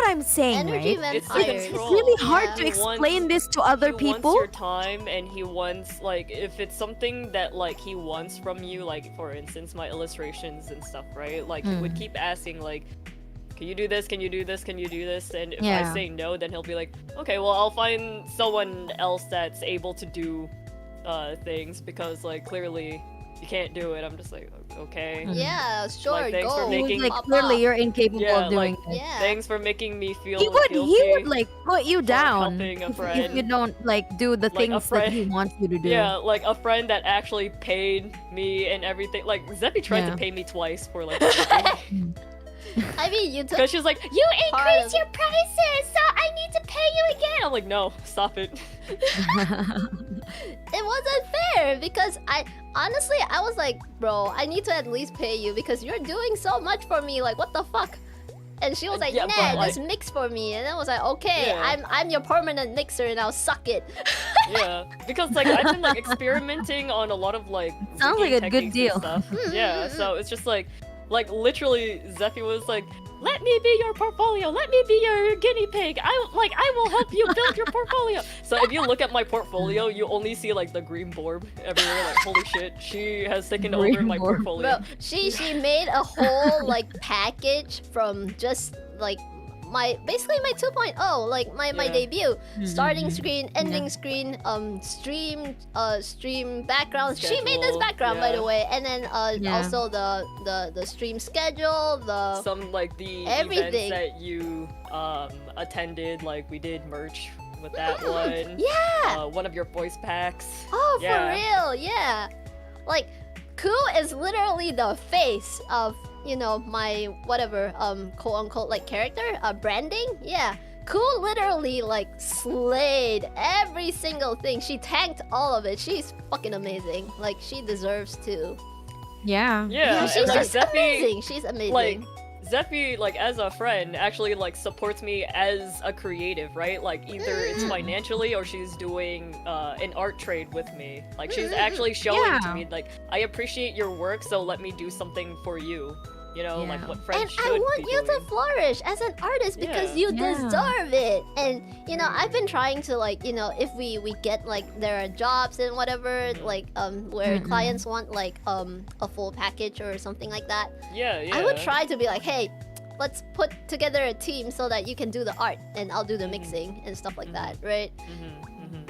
I'm saying, Energy right? It's the vampires. It's control. really hard to He explain wants- this to other he people. wants your time, and he wants if it's something that he wants from you, for instance my illustrations and stuff, right? He would keep asking can you do this? Can you do this? Can you do this? And if I Yeah. say no, then he'll be like, okay, well, I'll find someone else that's able to do things, because clearly you can't do it. I'm just like, okay. Yeah, sure, thanks go. for making Like, clearly you're incapable yeah, of doing it. Yeah. thanks for making me feel He would guilty. put you down helping a if friend. you don't do the Like, a things that he friend- wants you to do. Yeah, a friend that actually paid me and everything. Zephy tried Yeah. to pay me twice for everything. I mean, you took Because she's like, You part increased of- your prices, so I need to pay you again. I'm like, no, stop it. It wasn't fair because I was like, bro, I need to at least pay you because you're doing so much for me. Like, what the fuck? And she was like, Yeah, nah, but, just mix for me. And I was like, okay, Yeah. I'm your permanent mixer now, suck it. Yeah, because I've been experimenting on a lot of Sounds rigging like a good techniques deal. and stuff. Yeah, so it's just literally Zephy was like, let me be your portfolio, let me be your guinea pig. I will help you build your portfolio. So if you look at my portfolio, you only see the green borb everywhere. Holy shit, she has taken over Green my borb. portfolio. Bro, she made a whole package from just basically my 2.0, my Yeah. debut, starting Mhm. screen, ending Yeah. screen, stream background. She made this Schedule, background, by the yeah. way, and then Yeah. also the stream schedule, the Some the everything. events that you attended, we did merch with that one. yeah. One of your voice packs. Oh, Yeah. for real, yeah. Ku is literally the face of, my whatever, quote unquote, character, branding. Yeah. Ku literally, slayed every single thing. She tanked all of it. She's fucking amazing. She deserves to. Yeah. Yeah, she's and just Zephy, amazing. She's amazing. Zephy, as a friend, actually supports me as a creative, right? Either it's financially or she's doing an art trade with me. She's actually showing to Yeah. me I appreciate your work, so let me do something for you. Yeah. What friends And should I want be you doing. to flourish as an artist because Yeah. you Yeah. deserve it. And I've been trying to if we get there are jobs and whatever where clients want a full package or something like that. Yeah, yeah. I would try to be like, hey, let's put together a team so that you can do the art and I'll do the mixing and stuff like that, right?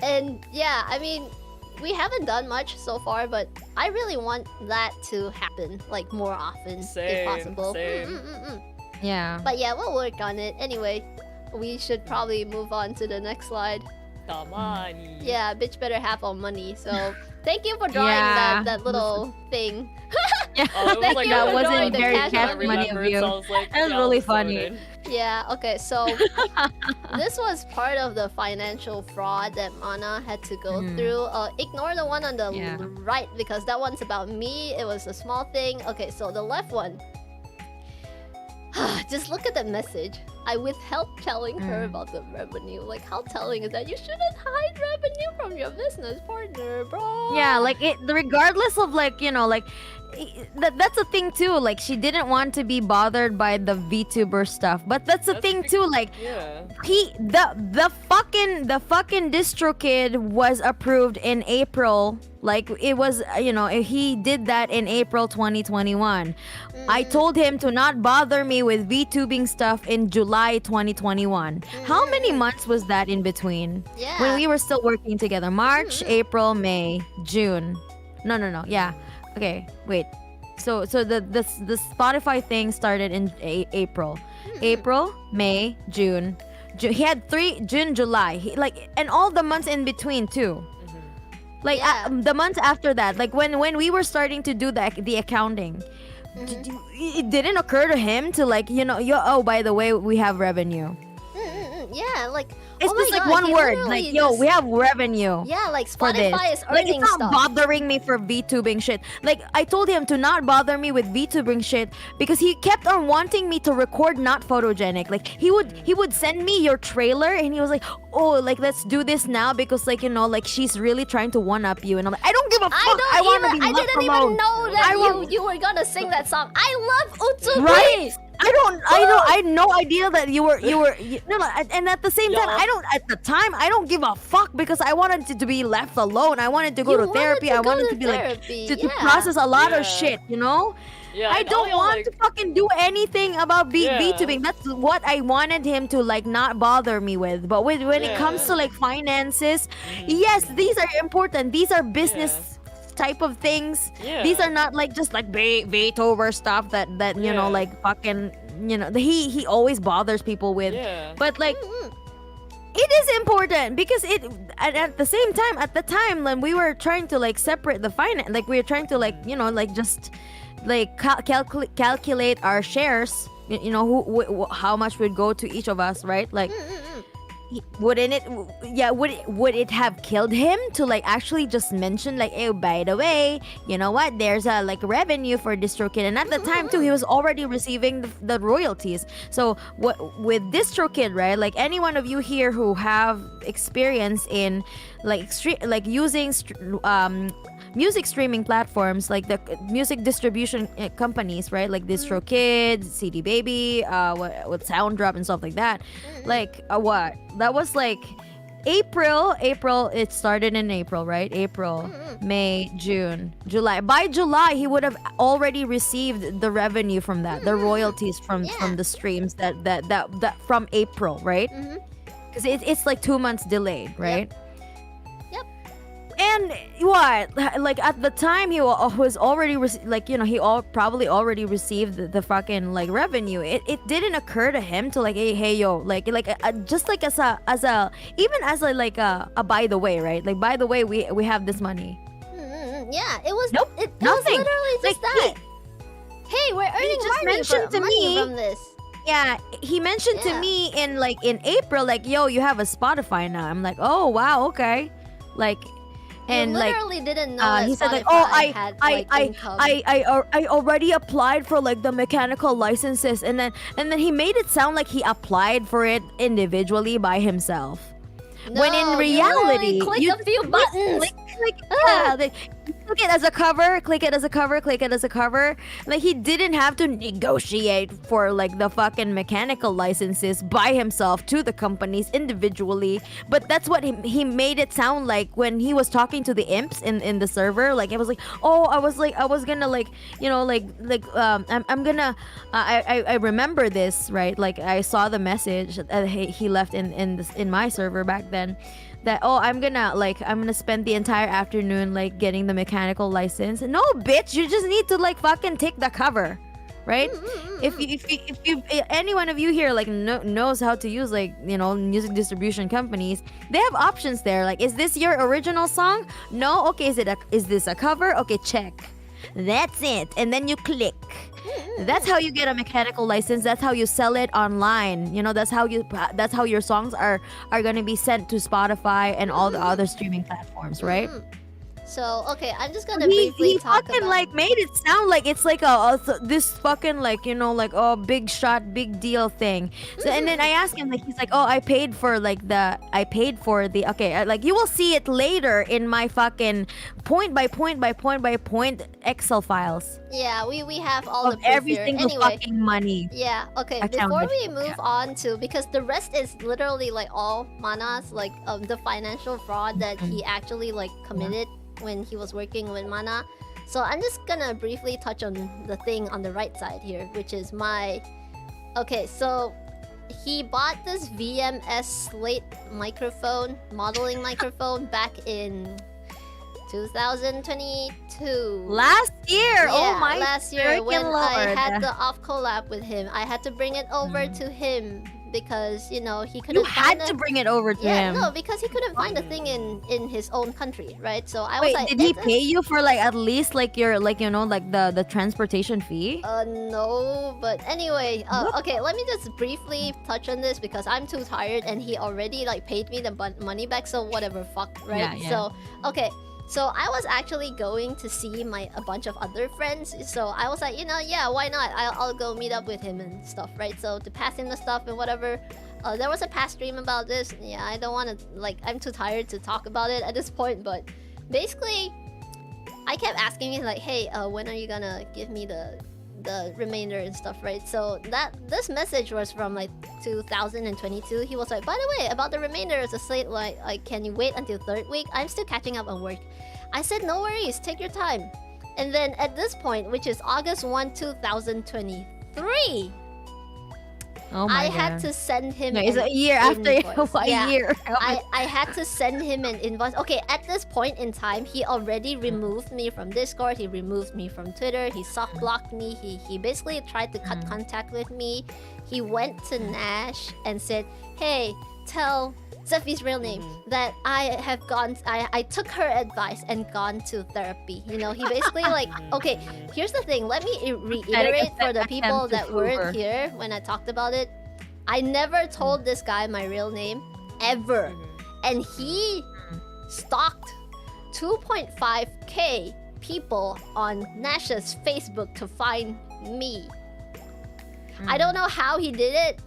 And yeah, I mean, we haven't done much so far, but I really want that to happen more often if Same, possible. same. Yeah. But yeah, we'll work on it. Anyway, we should probably move on to the next slide. money. Yeah, bitch better have all money. So thank you for drawing Yeah. that little thing. Oh, it was Thank like you that for wasn't drawing the very cash cash money. money of you. So I was like, That was yeah, really I'll throw it funny. in. Yeah, okay, so this was part of the financial fraud that Mana had to go through. Ignore the one on the Yeah. right because that one's about me. It was a small thing. Okay, so the left one. Just look at the message. I withheld telling her about the revenue. Like, how telling is that? You shouldn't hide revenue from your business partner, bro. Yeah, like it regardless of like, you know, like that's the thing too. Like she didn't want to be bothered by the VTuber stuff. But that's the thing too, like Yeah. the fucking DistroKid was approved in April. Like it was, you know, he did that in April 2021. I told him to not bother me with VTubing stuff in July 2021. How many months was that in between? Yeah. When we were still working together. March, April, May, June. No. Yeah. Okay, wait. So the Spotify thing started in April. April, May, June. He had 3 June, July. And all the months in between too. Like the months after that, like when we were starting to do the accounting, it didn't occur to him to like, you know, oh, by the way, we have revenue. Yeah, like It's oh my just like God, one he word, literally like, yo, just- we have revenue. Yeah, like for this. Spotify is Like, earning it's not stuff. bothering me for VTubing shit. Like, I told him to not bother me with VTubing shit because he kept on wanting me to record not photogenic. Like, he would send me your trailer and he was like, oh, like, let's do this now because, like, you know, like, she's really trying to one-up you. And I'm like, I don't give a fuck. I want to be I left didn't alone. even know that I want- you were gonna sing that song. I love Utsu, Right? please. I had no idea that you were no, and at the same time I don't give a fuck because I wanted to be left alone. I wanted to go to therapy. I wanted to be therapy, like to yeah. process a lot Yeah. of shit, you know? Yeah, I and don't all want like- to fucking do anything about Yeah. VTubing. That's what I wanted him to like not bother me with. But when it comes to like finances, yes, these are important. These are business type of things. Yeah. These are not like just like VTuber stuff that you know, like fucking, you know, he always bothers people with. Yeah. But like it is important because at the same time, at the time when we were trying to like separate the finance, like we were trying to like, you know, like just like calculate our shares, you know, how much would go to each of us, right? Like wouldn't it would it have killed him to like actually just mention like, oh, by the way, you know what, there's a like revenue for DistroKid, and at the time too he was already receiving the royalties. So with DistroKid, right, like any one of you here who have experience in like using music streaming platforms, like the music distribution companies, right, like DistroKid, CD Baby, with Sounddrop and stuff like that, like what that was like April, it started in April, right? April, May, June, July. By July, he would have already received the revenue from that, the royalties from the streams that from April, right? Because it's like 2 months delayed, right? Yep. And what, like at the time he was already like, you know, he probably already received the fucking like revenue. It didn't occur to him to like, hey yo, like just like as a even as a like a by the way, right? Like, by the way, we have this money. Yeah, it was. Nope, It was nothing. literally just Like, that. Hey, we're earning just money mentioned to money me- from this. Yeah, he mentioned to Yeah. me in April, like, yo, you have a Spotify now. I'm like, oh wow, okay, like. And you like, literally didn't know that he said like, Spotify oh, had like income. I already applied for like the mechanical licenses, and then he made it sound like he applied for it individually by himself. When in No, you reality, literally click a few buttons. Yeah, like, click it as a cover, click it as a cover, click it as a cover. Like, he didn't have to negotiate for like the fucking mechanical licenses by himself to the companies individually. But that's what he made it sound like when he was talking to the imps in the server. Like, it was like, oh, I was gonna like, you know, I'm gonna I remember this, right? Like, I saw the message that he left in my server back then, that, oh, I'm gonna spend the entire afternoon like getting the mechanical license. No, bitch, you just need to like fucking take the cover, right? If any one of you here like knows how to use like, you know, music distribution companies, they have options there. Like, is this your original song? No. Okay, is this a cover? Okay, check. That's it. And then you click. That's how you get a mechanical license. That's how you sell it online. You know, that's how your songs are gonna be sent to Spotify and all the other streaming platforms, right? So okay, I'm just gonna briefly talk fucking about. like made it sound like it's like this fucking like, you know, like big shot, big deal thing. So and then I asked him, like, he's like, oh, I paid for the okay, like you will see it later in my fucking point by point Excel files. Yeah, we have all of the proof every here. single Anyway, fucking money. Yeah, okay. account Before that- we move on to, because the rest is literally like all Mana's like the financial fraud that he actually like committed when he was working with Mana. So I'm just gonna briefly touch on the thing on the right side here, which is my. Okay, so he bought this VMS Slate microphone, modeling microphone, back in 2022. Last year. Oh Yeah, my last year when freaking I Lord. had the off collab with him. I had to bring it over to him because, you know, he couldn't You had find to a- bring it over to yeah, him. no, because he couldn't find a thing in his own country, right? So I Wait, was like, did he "It's a- pay you for like at least like your like, you know, like the transportation fee? No, but anyway, okay, let me just briefly touch on this because I'm too tired and he already like paid me the money back, so whatever, fuck, right? Yeah. So, okay. So I was actually going to see a bunch of other friends. So I was like, you know, yeah, why not? I'll go meet up with him and stuff, right? So to pass him the stuff and whatever. There was a past stream about this. Yeah, I don't want to, like, I'm too tired to talk about it at this point. But basically, I kept asking him like, hey, when are you gonna give me the remainder and stuff, right? So this message was from like 2022. He was like, by the way, about the remainder is a slate, like can you wait until third week? I'm still catching up on work. I said, no worries, take your time. And then at this point, which is August 1, 2023, Oh my I god. had to send him No, it's an a year after invoice. a Yeah. year. I had to send him an invoice. Okay, at this point in time, he already removed me from Discord. He removed me from Twitter. He soft blocked me. He basically tried to cut contact with me. He went to Nash and said, "Hey, tell Zephy's real name that I took her advice and gone to therapy." You know, he basically like, okay, here's the thing. Let me reiterate for the people that weren't here when I talked about it. I never told this guy my real name ever, and he stalked 2.5k people on Nash's Facebook to find me. I don't know how he did it.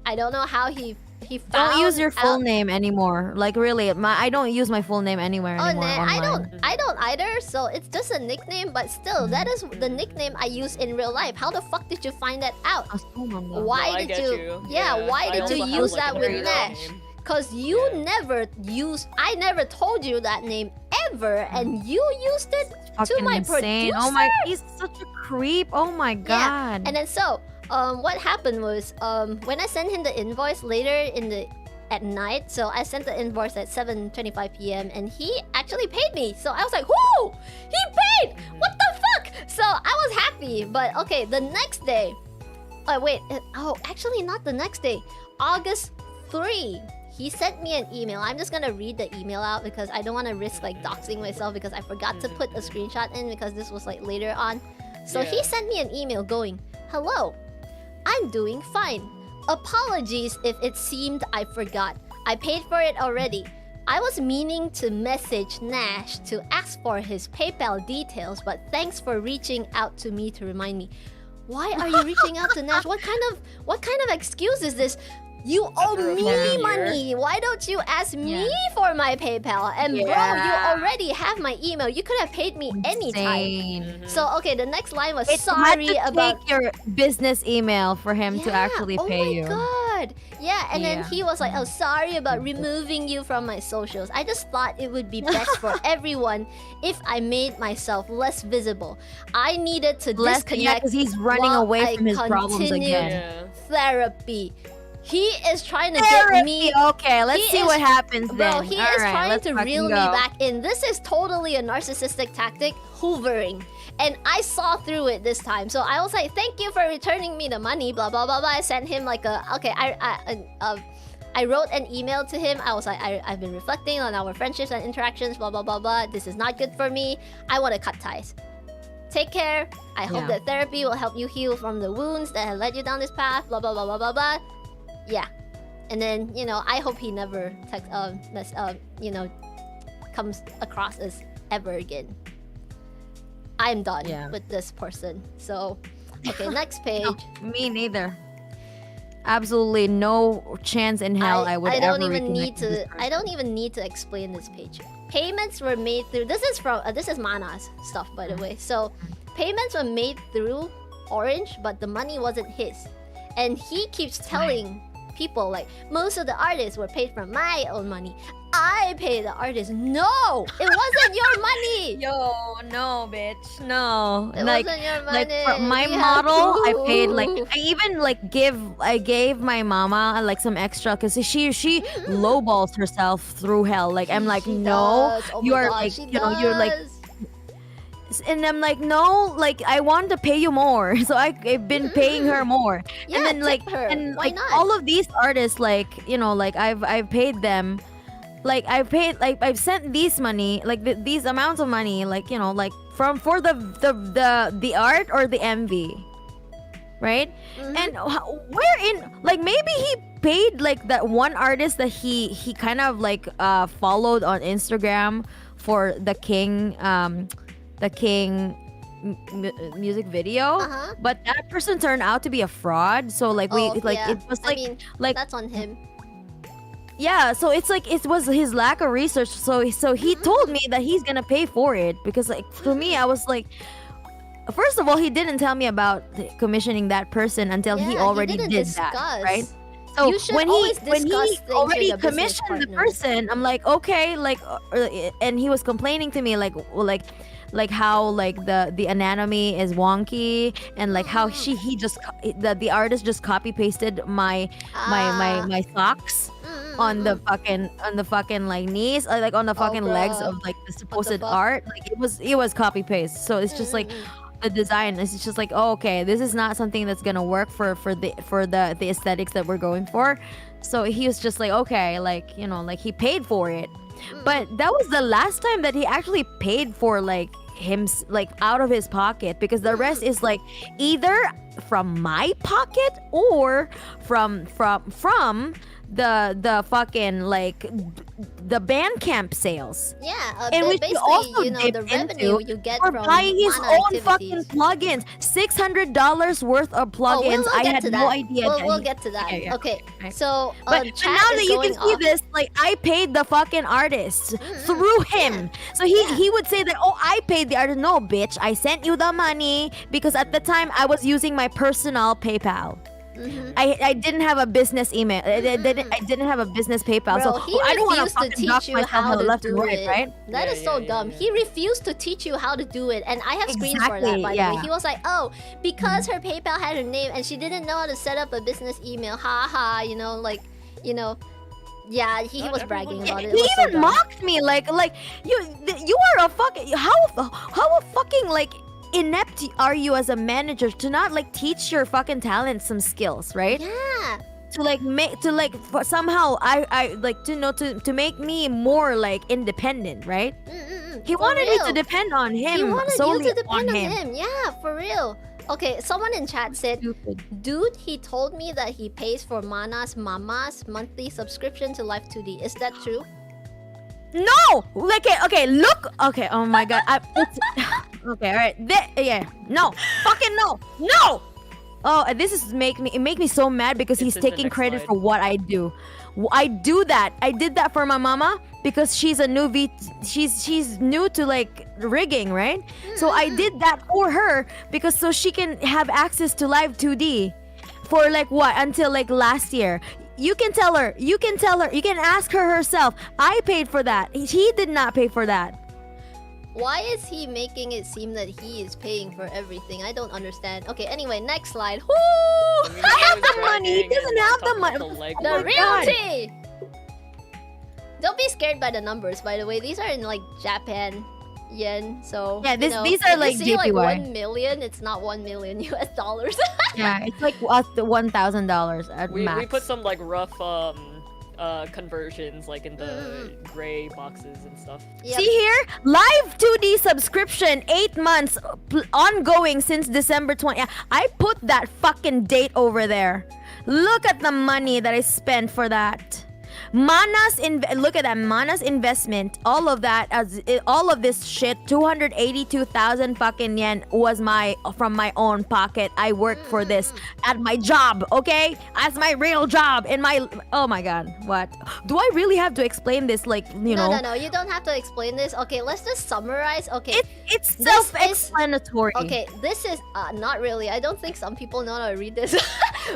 I don't know how he found Don't use your full out- name anymore. Like really, I don't use my full name anywhere Oh, anymore. nah, online. I don't either. So it's just a nickname, but still, that is the nickname I use in real life. How the fuck did you find that out? Why No, I did get you? you. Yeah, Yeah, why I did you also have, use like, that a with real Nash? name. Cause you never used. I never told you that name ever, and you used it to Fucking my insane. producer. Oh my, he's such a creep. Oh my god. Yeah, and then so, what happened was, when I sent him the invoice later at night, so I sent the invoice at 7:25 p.m. and he actually paid me. So I was like, whoo! He paid! What the fuck? So I was happy, but okay, the next day. Oh wait, actually not the next day. August 3. He sent me an email. I'm just gonna read the email out because I don't want to risk like doxing myself because I forgot to put a screenshot in because this was like later on. So he Yeah. sent me an email going, "Hello, I'm doing fine. Apologies if it seemed I forgot. I paid for it already. I was meaning to message Nash to ask for his PayPal details, but thanks for reaching out to me to remind me." Why are you reaching out to Nash? What kind of excuse is this? You owe me money. Why don't you ask me for my PayPal? And bro, you already have my email. You could have paid me anytime. So okay, the next line was sorry had to about take your business email for him to actually pay you. Oh my god. Yeah, and then Yeah. he was like, "Oh, sorry about removing you from my socials. I just thought it would be best for everyone if I made myself less visible. I needed to Yeah, disconnect because he's running while away I from his problems continued again. Therapy." He is trying to Therapy. get me. Okay, let's see what happens Bro, then. he All is right, trying let's to fucking reel me go. back in. This is totally a narcissistic tactic, hoovering. And I saw through it this time. So I was like, thank you for returning me the money, blah, blah, blah, blah. I sent him like a, okay, I wrote an email to him. I was like, I've been reflecting on our friendships and interactions, blah, blah, blah, blah. This is not good for me. I want to cut ties. Take care. I hope that therapy will help you heal from the wounds that have led you down this path, blah, blah, blah, blah, blah, blah. Yeah. And then, you know, I hope he never comes across as ever again. I'm done with this person. So, okay, next page. No, me neither. Absolutely no chance in hell I would I don't ever even reconnect need with this to. I don't even need to explain this page. Payments were made through. This is from. This is Mana's stuff, by the way. So, payments were made through Orange, but the money wasn't his, and he keeps telling people like most of the artists were paid from my own money. I paid the artist. No, it wasn't your money. Yo, no, bitch, no. It like, wasn't your like money. for my We have model, I paid like proof. I even like I gave my mama like some extra because she lowballs herself through hell. Like I'm like She no, does. Oh my you are God, like she you're like. does. And I'm like, no, like I want to pay you more, so I've been paying her more. Yeah, and then tip like, her. and Why like not? all of these artists, like like I've paid them, like I've sent these money, like these amounts of money, like like for the art or the MV, right? And where in like maybe he paid like that one artist that he kind of like followed on Instagram for the King music video, but that person turned out to be a fraud. So like it was like like that's on him. Yeah, so it's like it was his lack of research. So he told me that he's gonna pay for it because like for me I was like, first of all, he didn't tell me about commissioning that person until he already did that, right? So You should when always he discuss things with already a business commissioned the partner. person, I'm like okay, like and he was complaining to me like how like the anatomy is wonky and like how he just the artist just copy pasted my socks on the fucking like knees or like on the fucking legs of like the supposed art. Like it was copy paste. So it's just like the design is just like, oh, okay, this is not something that's gonna work for the aesthetics that we're going for. So he was just like, okay, like like he paid for it. But that was the last time that he actually paid for like him like out of his pocket, because the rest is like either from my pocket or from the fucking like the Bandcamp sales. Yeah, and which basically, also the dipped revenue into you get for from buying his Mana own activities. fucking plugins. $600 worth of plugins. We'll I get had to no that. idea. We'll get to that. Yeah. Okay, so But chat now that is you can going see off. this, like I paid the fucking artist through him. So he would say that, oh, I paid the artist. No, bitch, I sent you the money because at the time I was using my personal PayPal. I didn't have a business email. I didn't have a business PayPal. Bro, so he I don't want to refused to fucking dock teach you myself how on the to left do and right, it. right? That is so dumb. He refused to teach you how to do it, and I have screens for that. Exactly, By the yeah. way, he was like, "Oh, because her PayPal had her name, and she didn't know how to set up a business email." Ha ha. Yeah, he was bragging about it. It He was so even dumb. mocked me like you are a fucking how a fucking like inept are you as a manager to not like teach your fucking talent some skills, right? Yeah. To like make somehow I like to make me more like independent, right? He For wanted me to real. depend on him. He wanted solely you to depend on him. him. Yeah, for real. Okay, someone in chat said, dude, he told me that he pays for Mana's mama's monthly subscription to Live 2D. Is that true? No! Okay, look! Okay, oh my god. Okay, alright. Yeah. No! Fucking no! No! Oh, this is make me so mad because he's in the taking next credit slide. for what I do. I do that. I did that for my mama because she's a new she's new to like rigging, right? So I did that for her because so she can have access to Live 2D for like what until like last year. You can tell her, you can ask her herself. I paid for that. He did not pay for that. Why is he making it seem that he is paying for everything? I don't understand. Okay, anyway, next slide. Woo! I have the money. He doesn't have the money. The realty! Don't be scared by the numbers, by the way. These are in like Japan yen, so yeah, these are like you see, like JPY. 1 million. It's not 1 million US dollars. Yeah, it's like $1,000 at max. We put some like rough conversions like in the gray boxes and stuff. Yep. See here, live 2D subscription, 8 months ongoing since December 20. I put that fucking date over there. Look at the money that I spent for that. Look at that, Mana's investment, all of that, all of this shit, 282,000 fucking yen was from my own pocket. I worked for this at my job, okay? As my real job in my, oh my god, what? Do I really have to explain this, like, you know? No, you don't have to explain this. Okay, let's just summarize. Okay, it's self-explanatory. Okay, this is, not really. I don't think some people know how to read this.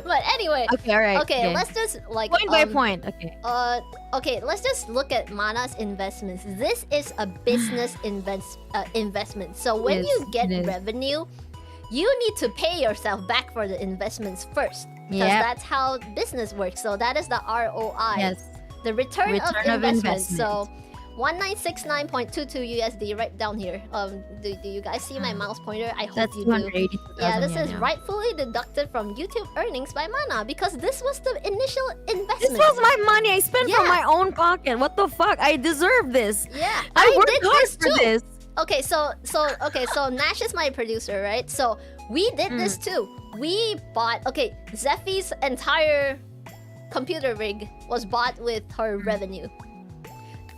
But anyway. Okay, alright. Okay, let's just, like, point by point, okay. Okay, let's just look at Mana's investments. This is a business investment. So when you get revenue, you need to pay yourself back for the investments first. Because that's how business works. So that is the ROI. Yes. The return of investment. investment. So 1969.22 USD right down here. Do you guys see my mouse pointer? I hope you do. Yeah, this is rightfully deducted from YouTube earnings by Mana because this was the initial investment. This was my money I spent from my own pocket. What the fuck? I deserve this. Yeah, I worked did hard this for too. this. Okay, so Nash is my producer, right? So we did this too. We bought Zephy's entire computer rig was bought with her revenue.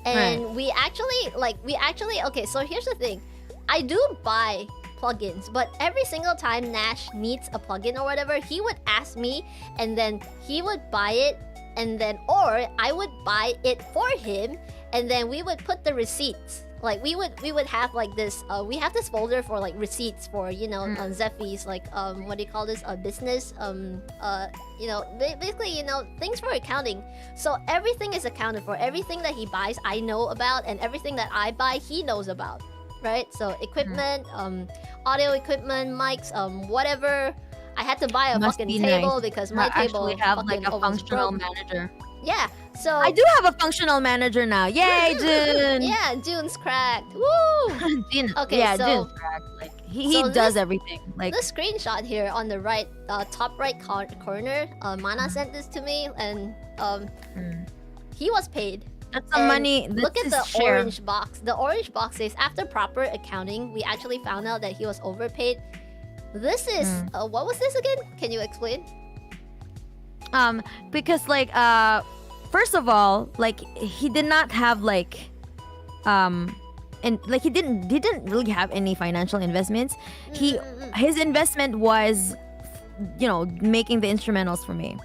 And we actually okay, so here's the thing. I do buy plugins, but every single time Nash needs a plugin or whatever, he would ask me and then he would buy it and then or I would buy it for him and then we would put the receipts. Like we would have like this we have this folder for like receipts for, you know, Zephy's like what do you call this, business you know, basically, you know, things for accounting. So everything is accounted for. Everything that he buys I know about, and everything that I buy he knows about, right? So equipment, audio equipment, mics, whatever. I had to buy a fucking table because my table actually have like a almost functional broke. manager. Yeah, so I do have a functional manager now. Yay, June! Yeah, June's cracked. Woo! June, Okay, yeah, so June's cracked. Like he so does this- everything. Like the screenshot here on the right, top right corner, Mana sent this to me, and he was paid. That's some And money. Look This at the is share. orange box. The orange box says after proper accounting, we actually found out that he was overpaid. This is what was this again? Can you explain? Because like first of all, like he did not have like and like he didn't really have any financial investments. His investment was, you know, making the instrumentals for me,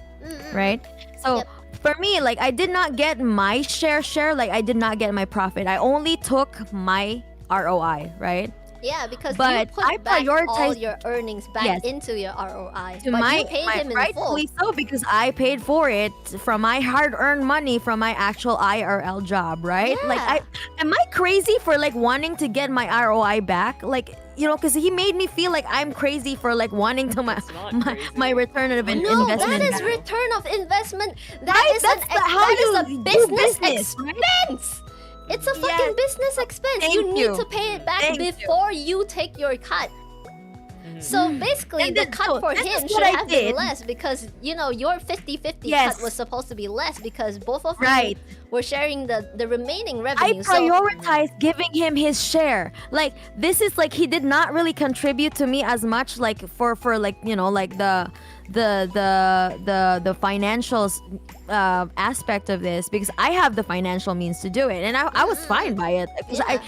right? So for me, like I did not get my share, like I did not get my profit. I only took my ROI, right? Yeah, because But you put I back all prioritized- your earnings back Yes. into your ROI. To but my, you paid him in full. rightfully so, because I paid for it from my hard-earned money from my actual IRL job, right? Like, am I crazy for like wanting to get my ROI back? Like, you know, because he made me feel like I'm crazy for like wanting to my return of an No, investment. that is back. return of investment. Right? That's how that is you a do business business, right? expense. It's a fucking business expense. Thank You need you. to pay it back Thank you. before you take your cut. So basically, And the then- cut so for this him is should what I have been did. less because, you know, your 50-50 Yes. cut was supposed to be less because both of Right. you were sharing the remaining I revenue. prioritized giving him his share. Like this is like he did not really contribute to me as much, like for like, you know, like the financials aspect of this, because I have the financial means to do it, and I was fine by it because like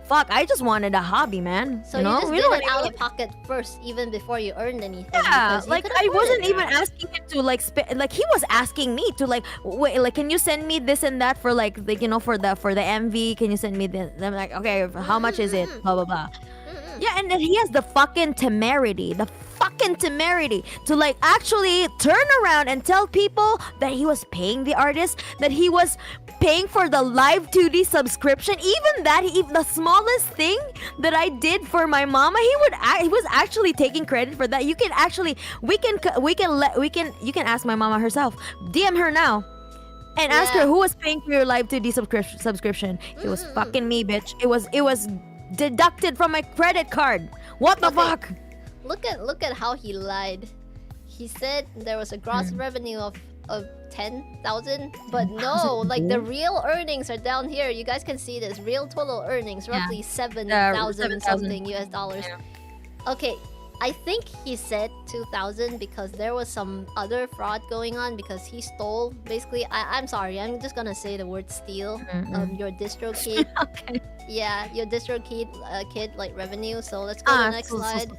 fuck, I just wanted a hobby, man. So you know, just we did don't it out even- of pocket first, even before you earned anything. Yeah, because you like could I afford wasn't it. even asking him to like like he was asking me to like wait, like can you send me this and that for like you know for the MV, can you send me this? I'm like, okay, how much is it? Blah blah blah. Yeah, and then he has the fucking temerity to like actually turn around and tell people that he was paying the artist, that he was paying for the live 2D subscription. Even that, even the smallest thing that I did for my mama, he was actually taking credit for that. You can actually, you can ask my mama herself. DM her now. And ask her who was paying for your live 2D subscription. It was fucking me, bitch. It was deducted from my credit card. What the fuck? Look at how he lied. He said there was a gross revenue of 10,000, but no, like the real earnings are down here. You guys can see this. Real total earnings, roughly 7,000 something US dollars. Yeah. Okay, I think he said 2,000 because there was some other fraud going on because he stole, basically, I'm sorry, I'm just gonna say the word steal, your DistroKid. Okay. Yeah, your DistroKid like revenue. So let's go to the next slide.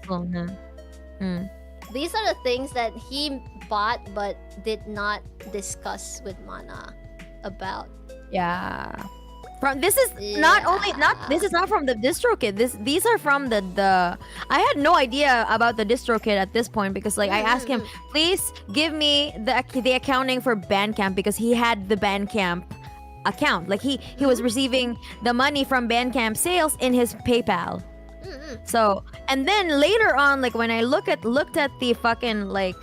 These are the things that he bought but did not discuss with Mana about. Yeah. This is not from the DistroKid. These are from the I had no idea about the DistroKid at this point because like I asked him, please give me the accounting for Bandcamp because he had the Bandcamp account. Like he was receiving the money from Bandcamp sales in his PayPal. So, and then later on, like when I looked at the fucking like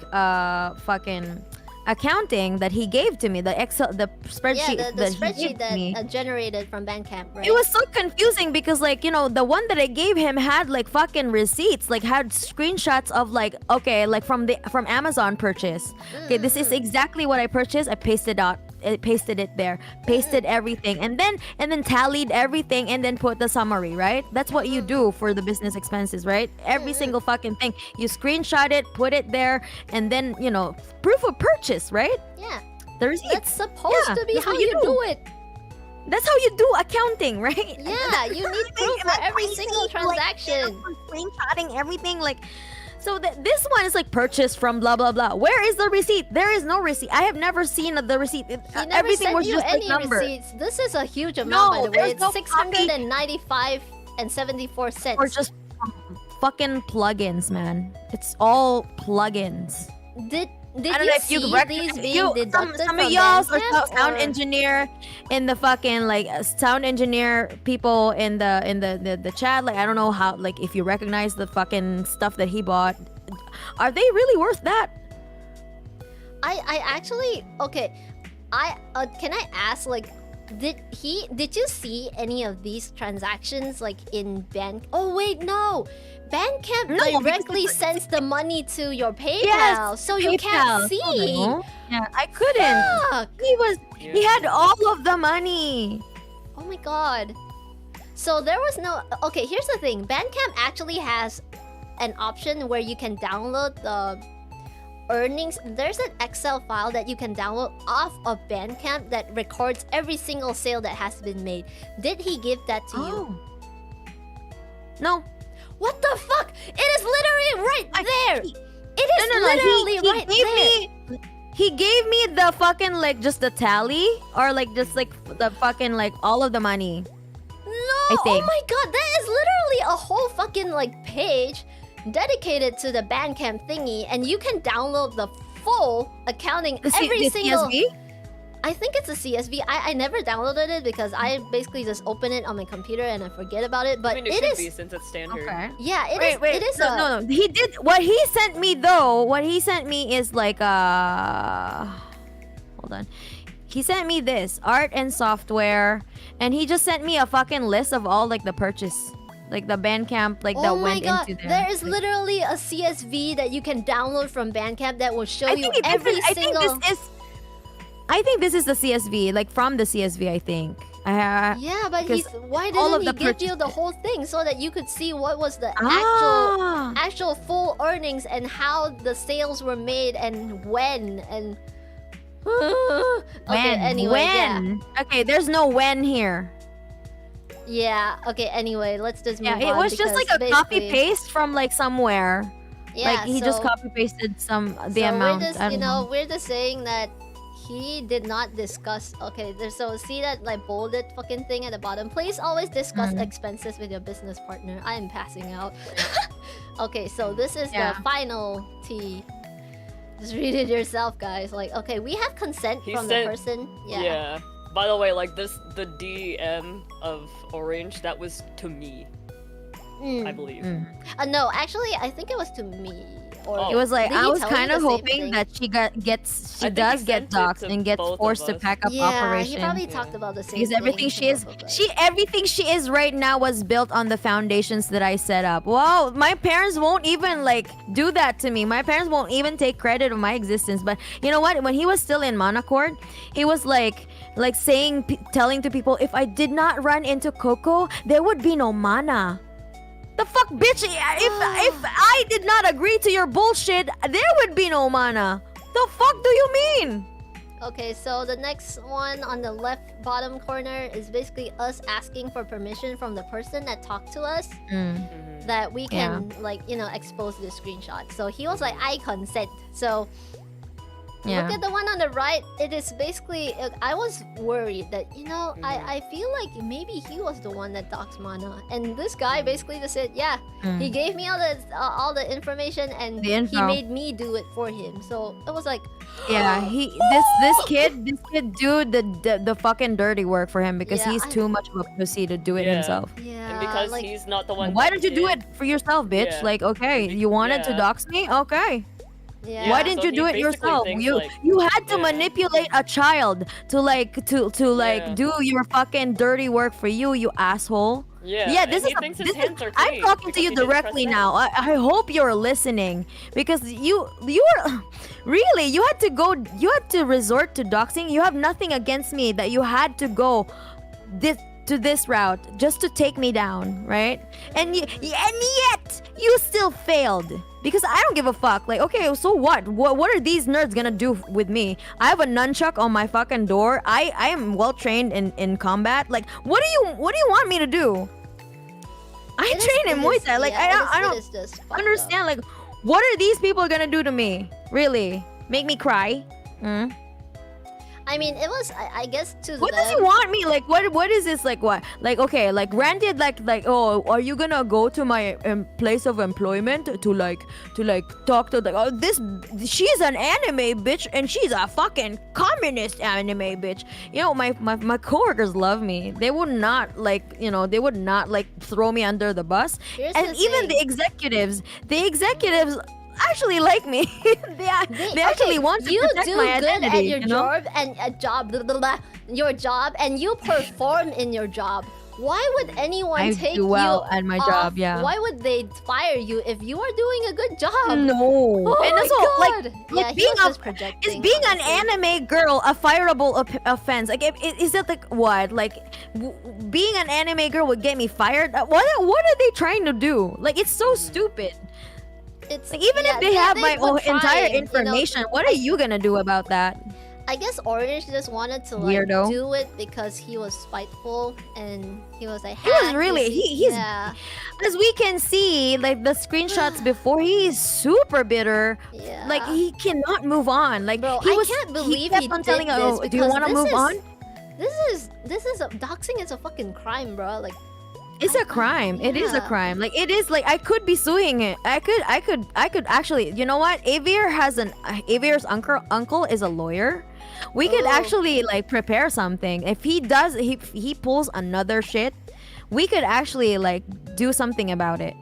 fucking accounting that he gave to me, the spreadsheet, the spreadsheet that generated from Bandcamp, right? It was so confusing because like, you know, the one that I gave him had like fucking receipts, like had screenshots of like, okay, like from Amazon purchase. Okay, this is exactly what I purchased. I pasted it there, pasted everything, and then tallied everything and then put the summary, right? That's what you do for the business expenses, right? Every single fucking thing. You screenshot it, put it there, and then, you know, proof of purchase, right? Yeah. The receipts. That's supposed to be how you do it. That's how you do accounting, right? Yeah, you need proof for every single transaction. Like, screenshotting everything, like. So this one is like purchased from blah blah blah. Where is the receipt? There is no receipt. I have never seen the receipt. Everything was just any like number. Receipts. This is a huge amount, by the way. It's 695 and 74 cents. Or just fucking plugins, man. It's all plugins. Did I don't know if see these being deducted some from of y'all Bandcamp, are sound engineer in the fucking like sound engineer people in the chat. Like I don't know how, like if you recognize the fucking stuff that he bought, are they really worth that? I actually can I ask, like, did you see any of these transactions like in Oh wait, no. Bandcamp directly sends the money to your PayPal, so you can't see. Yeah, I couldn't. Fuck. He had all of the money. Oh my god. So there was no. Okay, here's the thing. Bandcamp actually has an option where you can download the earnings. There's an Excel file that you can download off of Bandcamp that records every single sale that has been made. Did he give that to you? No. What the fuck? It is literally right there. It is literally right there. He gave me the fucking like just the tally or like just like the fucking like all of the money. No. Oh my god, that is literally a whole fucking like page dedicated to the Bandcamp thingy, and you can download the full accounting every single. CSV? I think it's a CSV. I never downloaded it because I basically just open it on my computer and I forget about it. But I mean, it should be since it's standard. Okay. Yeah, it is. No. He did what he sent me though. What he sent me is like hold on. He sent me this art and software, and he just sent me a fucking list of all like the purchase. Like the Bandcamp, like that went into there. There is literally a CSV that you can download from Bandcamp that will show you every single. I think this is the CSV, like from the CSV. I think. Yeah, but why didn't he give you the whole thing so that you could see what was the actual full earnings and how the sales were made and when and. Okay. Anyway, when? Yeah. Okay, there's no when here. Yeah. Okay. Anyway, let's just move on. It was just like a copy paste from like somewhere. Yeah. Like he just copy pasted the amount. We're just, we're just saying that he did not discuss. Okay. So see that like bolded fucking thing at the bottom. Please always discuss expenses with your business partner. I am passing out. Okay. So this is the final T. Just read it yourself, guys. Like, okay, we have consent from the person. Yeah. By the way, like the DM of Orange, that was to me, I believe. No, actually, I think it was to me. Or It was like did I he was tell you kind the of same hoping thing? that she think does he get sent it doxxed to and gets both of forced to us. pack up Yeah, operation. he probably talked about the same Because thing. everything to both of us. everything she is right now was built on the foundations that I set up. Wow, my parents won't even like do that to me. My parents won't even take credit of my existence. But you know what? When he was still in Monocord, he was like telling to people, if I did not run into Coco, there would be no mana. The fuck, bitch! If I did not agree to your bullshit, there would be no mana. The fuck do you mean? Okay, so the next one on the left bottom corner is basically us asking for permission from the person that talked to us that we can expose the screenshot. So he was like, I consent. So look at the one on the right. It is basically I was worried that I feel like maybe he was the one that doxed Mana, and this guy basically just said he gave me all the information and he made me do it for him. So it was like this kid do the fucking dirty work for him because he's too much of a pussy to do it himself. And because he's not the one. Why don't you do it for yourself, bitch? Yeah. Like, okay, you wanted to dox me, okay. Yeah. Why didn't so you do he it basically yourself? thinks, You had to manipulate a child to do your fucking dirty work for you, you asshole. Yeah, this and is he thinks his hands are I'm clean talking to because you he didn't press directly it. now. I hope you're listening because you were really you had to resort to doxing. You have nothing against me that you had to go this route just to take me down, right? And yet you still failed because I don't give a fuck. Like, okay, so what are these nerds gonna do with me? I have a nunchuck on my fucking door. I am well trained in combat. Like, what do you want me to do? I train in Muay Thai. Like, I don't understand. Like, what are these people gonna do to me? Really? Make me cry? I mean, it was, I guess, to What them. does he want me? Like, what is this? Like, what? Like, okay, like, granted, like, oh, are you gonna go to my place of employment to talk to she's an anime bitch and she's a fucking communist anime bitch. You know, my coworkers love me. They would not throw me under the bus. Here's And the even thing. the executives actually like me. they actually want to protect my identity. You do good at your job and you perform in your job. Why would anyone I take do well you at my off? job, yeah. Why would they fire you if you are doing a good job? No. Oh And my also, God. like he being was just projecting, is being an honestly. anime girl a fireable offense? Like, is it like what? Like, being an anime girl would get me fired? What are they trying to do? Like, it's so stupid. It's Like, even if they have my were entire trying, information, what are you gonna do about that? I guess Orange just wanted to like Weirdo. do it because he was spiteful and he was like, He was "Ha, really you see?" he's yeah. as we can see, like the screenshots before, he's super bitter. Yeah. Like, he cannot move on. Like, Bro, he I was can't believe kept he on did telling her, this "Oh, do you because want to this move is- on?" This is doxing is a fucking crime, bro. Like, It's a crime. It is a Yeah. crime. Like, it is like I could be suing it. I could actually. You know what? Avier's uncle is a lawyer. We could Oh. actually like prepare something. If he does, he pulls another shit, we could actually like do something about it.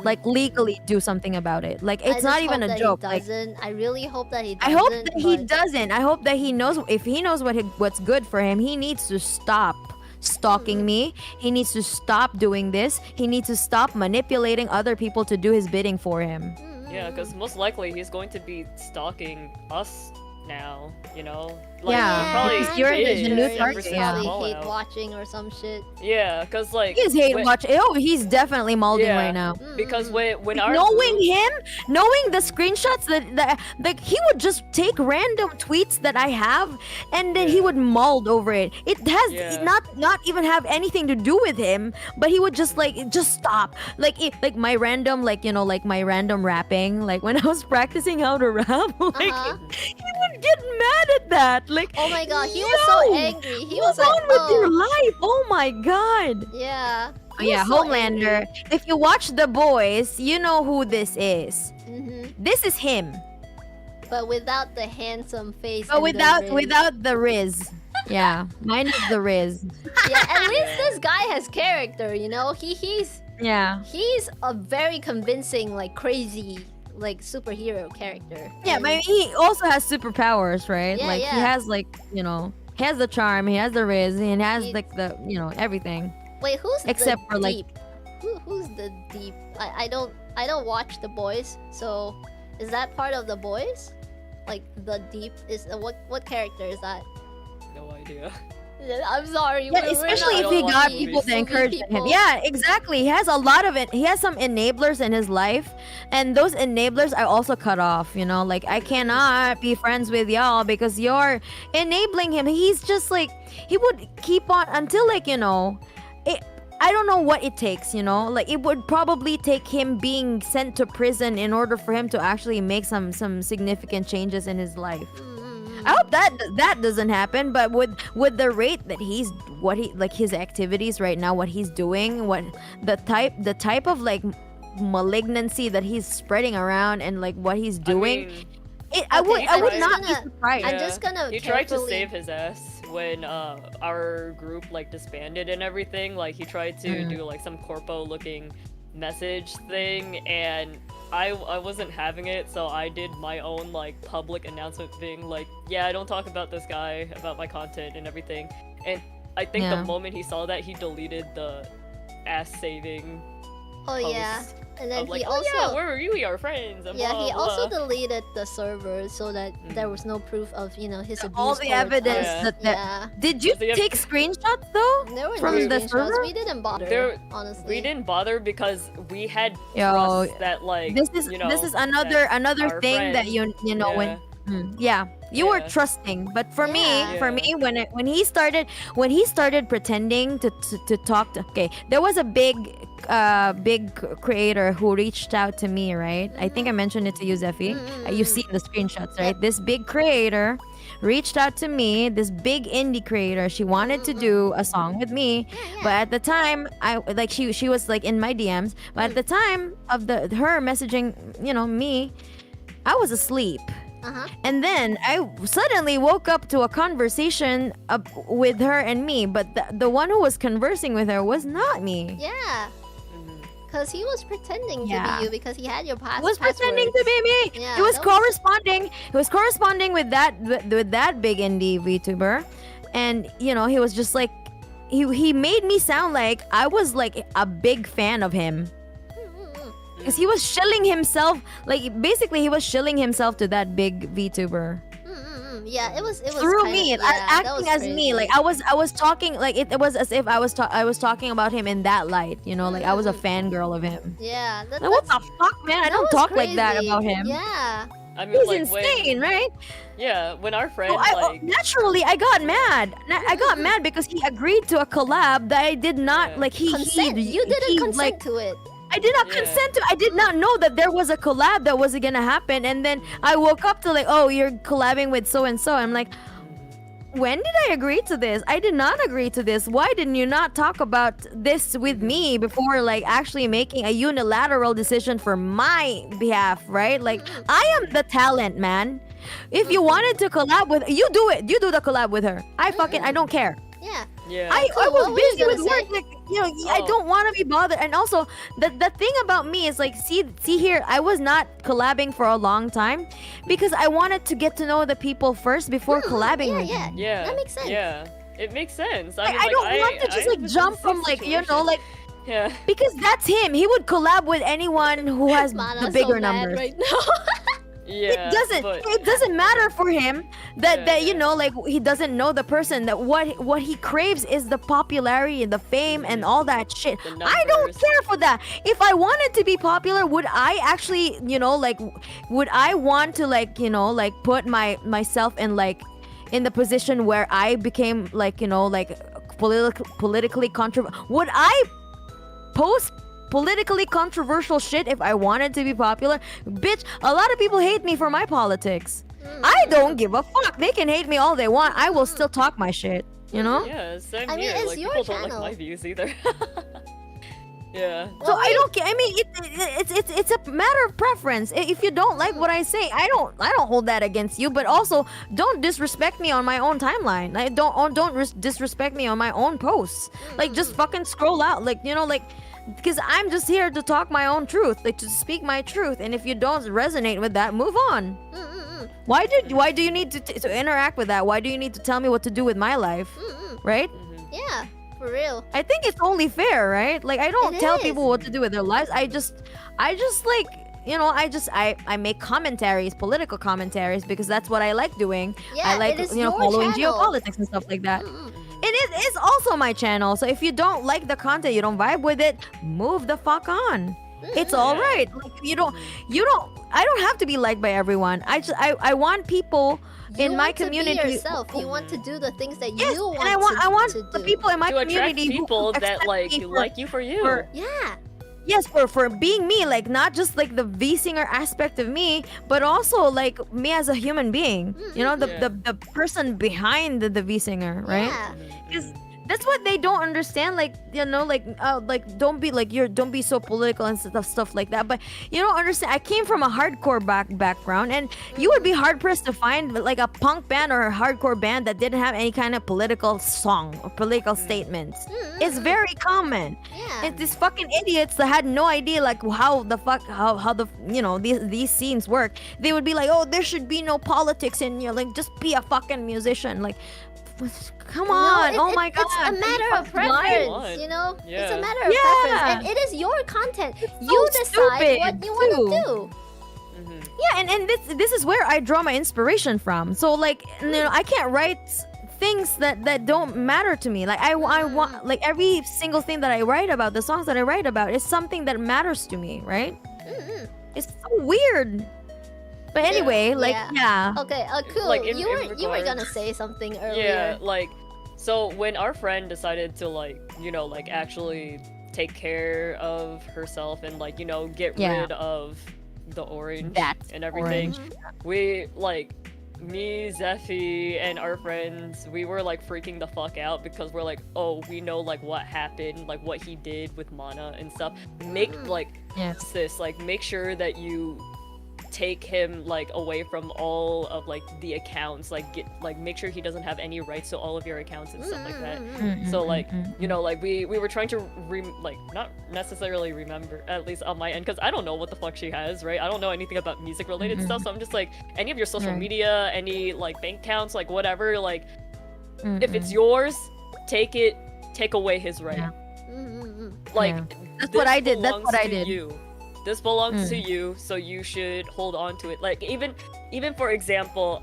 Like, legally do something about it. Like, I it's just not even hope a that joke. He Like, doesn't. I really hope that he I doesn't. hope that he but- doesn't. I hope that he knows. If he knows what's good for him, he needs to stop stalking me. He needs to stop doing this. He needs to stop manipulating other people to do his bidding for him. Yeah, because most likely he's going to be stalking us now, you know? Like, Yeah, probably because you're did the new ever target, since yeah. Probably hate Fallout. watching or some shit. Yeah, because like... He is hate when- watch. Oh, he's definitely molding Yeah, right now. Because when our Knowing group- him, knowing the screenshots that like he would just take random tweets that I have, and then he would mold over it. It has Yeah. not even have anything to do with him, but he would just stop. Like my random my random rapping. Like, when I was practicing how to rap, like he would get mad at that. Like, Oh my God, he was so yo, angry. He move was like, on with your "Oh." life. Oh my God. Yeah. Oh, yeah, Homelander. If you watch The Boys, you know who this is. This is him, But without the handsome face. but and the without ring. without the Riz. Yeah, mine is the Riz. Yeah, at least this guy has character, you know? He's a very convincing, like crazy, like superhero character. Yeah, but he also has superpowers, right? Yeah, like yeah. he has like, you know, he has the charm, he has the Riz, and he has like the, you know, everything. Wait, who's except the for like deep? Who's the deep? I don't watch The Boys, so is that part of The Boys? Like the deep is what character is that? No idea. I'm sorry. Yeah, especially if he got people to encourage him. Yeah, exactly. He has a lot of it. He has some enablers in his life, and those enablers I also cut off. You know, like I cannot be friends with y'all because you're enabling him. He's just like he would keep on until like, you know, I don't know what it takes, you know? Like, it would probably take him being sent to prison in order for him to actually make some significant changes in his life. I hope that doesn't happen, but with the rate that his activities right now, what he's doing, what the type of like malignancy that he's spreading around and like what he's doing, I would not be surprised. I'm just gonna He tried to save his ass when our group like disbanded and everything. Like he tried to do like some corpo looking message thing, and I wasn't having it, so I did my own like public announcement thing, like, yeah, I don't talk about this guy, about my content and everything. And I think the moment he saw that, he deleted the ass saving post. Yeah. And then like, he also yeah, we are friends. And yeah, blah, he blah. also deleted the server so that there was no proof of, you know, his abuse. All the evidence that Did you take screenshots though? There were from no the screenshots. server? We didn't bother, honestly. We didn't bother because we had Yo, trust that like this is another our thing that you know yeah. when you were trusting, but for me when he started pretending to talk to, okay, there was a big creator who reached out to me, right? I think I mentioned it to you, Zephy. You see the screenshots, right? This big creator reached out to me, this big indie creator. She wanted to do a song with me, but at the time I like she was like in my DMs, but at the time of her messaging, you know, me, I was asleep. And then I suddenly woke up to a conversation with her and me, but the one who was conversing with her was not me. Yeah. Because he was pretending to be you because he had your passwords. Was pretending to be me. Yeah, He was corresponding with that big indie VTuber, and you know, he was just like he made me sound like I was like a big fan of him. Because he was shilling himself, like basically he was shilling himself to that big VTuber. Yeah, it was through me, acting as me. Like I was talking, like it was as if I was talking about him in that light. You know, like I was a fangirl of him. Yeah. Like, what the fuck, man? I don't talk like that about him. Yeah. I mean, He's like, insane, right? Yeah, when our friend naturally I got mad. I got mad because he agreed to a collab that I did not like. You didn't consent to it. I did not consent to. I did not know that there was a collab that was gonna happen, and then I woke up to like, oh, you're collabing with so and so. I'm like, when did I agree to this? I did not agree to this. Why didn't you not talk about this with me before, like actually making a unilateral decision for my behalf, right? Like, I am the talent, man. If you wanted to collab with, you do it. You do the collab with her. I don't care. Yeah. Yeah. I was busy with work, like, you know, I don't want to be bothered. And also, the thing about me is like, see here, I was not collabing for a long time because I wanted to get to know the people first before collabing with them. Yeah, that makes sense. Yeah, it makes sense. I mean, I don't want to just like jump from like, you know, like, yeah, because that's him. He would collab with anyone who has the bigger numbers. Right now. Yeah, it doesn't matter for him that you know, like, he doesn't know the person, that what he craves is the popularity and the fame and all that shit. I don't care for that. If I wanted to be popular, would I actually, you know, like, would I want to, like, you know, like, put myself in, like, in the position where I became, like, you know, like, politically controversial? Would I post politically controversial shit if I wanted to be popular? Bitch, a lot of people hate me for my politics. I don't give a fuck. They can hate me all they want. I will still talk my shit, you know? Yeah, same I mean, here. it's Like, your people channel. don't like my views either. Yeah. So I don't care. I mean, it's a matter of preference. If you don't like what I say, I don't hold that against you. But also, don't disrespect me on my own timeline. Like, don't disrespect me on my own posts. Like, just fucking scroll out. Like, you know, like, because I'm just here to talk my own truth, like to speak my truth. And if you don't resonate with that, move on. Why do you need to interact with that? Why do you need to tell me what to do with my life? Right? Yeah. For real. I think it's only fair, right? Like, I don't tell people what to do with their lives. I just like, you know, I make commentaries, political commentaries, because that's what I like doing. Yeah, I like, you know, following channel. geopolitics and stuff like that. It is also my channel. So if you don't like the content, you don't vibe with it, move the fuck on. It's all right. Like, I don't have to be liked by everyone. I want people in my community. To be yourself. You want to do the things that yes, you want. And I want to the do. people in my To community attract people who that accept like me like you for you. Yeah. Yes, for being me, like not just like the V singer aspect of me, but also like me as a human being. You know, the person behind the V singer, right? Yeah. Because that's what they don't understand. Like, you know, like don't be so political and stuff like that. But you don't understand. I came from a hardcore background, and you would be hard pressed to find like a punk band or a hardcore band that didn't have any kind of political song or political statements. It's very common. Yeah. It's these fucking idiots that had no idea like how the you know these scenes work. They would be like, oh, there should be no politics in you. Like, just be a fucking musician. Like, come on. Oh my god. It's a matter of preference, you know? Yeah. It's a matter of preference. And it is your content. You decide what you want to do. Yeah, and this is where I draw my inspiration from. So like, you know, I can't write things that don't matter to me. Like I want, like, every single thing that I write about, the songs that I write about, is something that matters to me, right? It's so weird. But anyway, like, yeah. Okay, cool. Like, you were regards- gonna say something earlier. Yeah, like, so when our friend decided to, like, you know, like, actually take care of herself and, like, you know, get rid of the orange and everything, we, like, me, Zephy, and our friends, we were, like, freaking the fuck out because we're like, oh, we know, like, what happened, like, what he did with Mana and stuff. Make, like, sis, like, make sure that you take him like away from all of like the accounts, like make sure he doesn't have any rights to all of your accounts and stuff like that. So like, you know, like we were trying to like not necessarily remember, at least on my end, because I don't know what the fuck she has, right? I don't know anything about music related stuff, so I'm just like, any of your social media, any like bank accounts, like whatever, like if it's yours, take away his right. Like that's what I did. That's what I did. This belongs to you, so you should hold on to it. Like, even for example,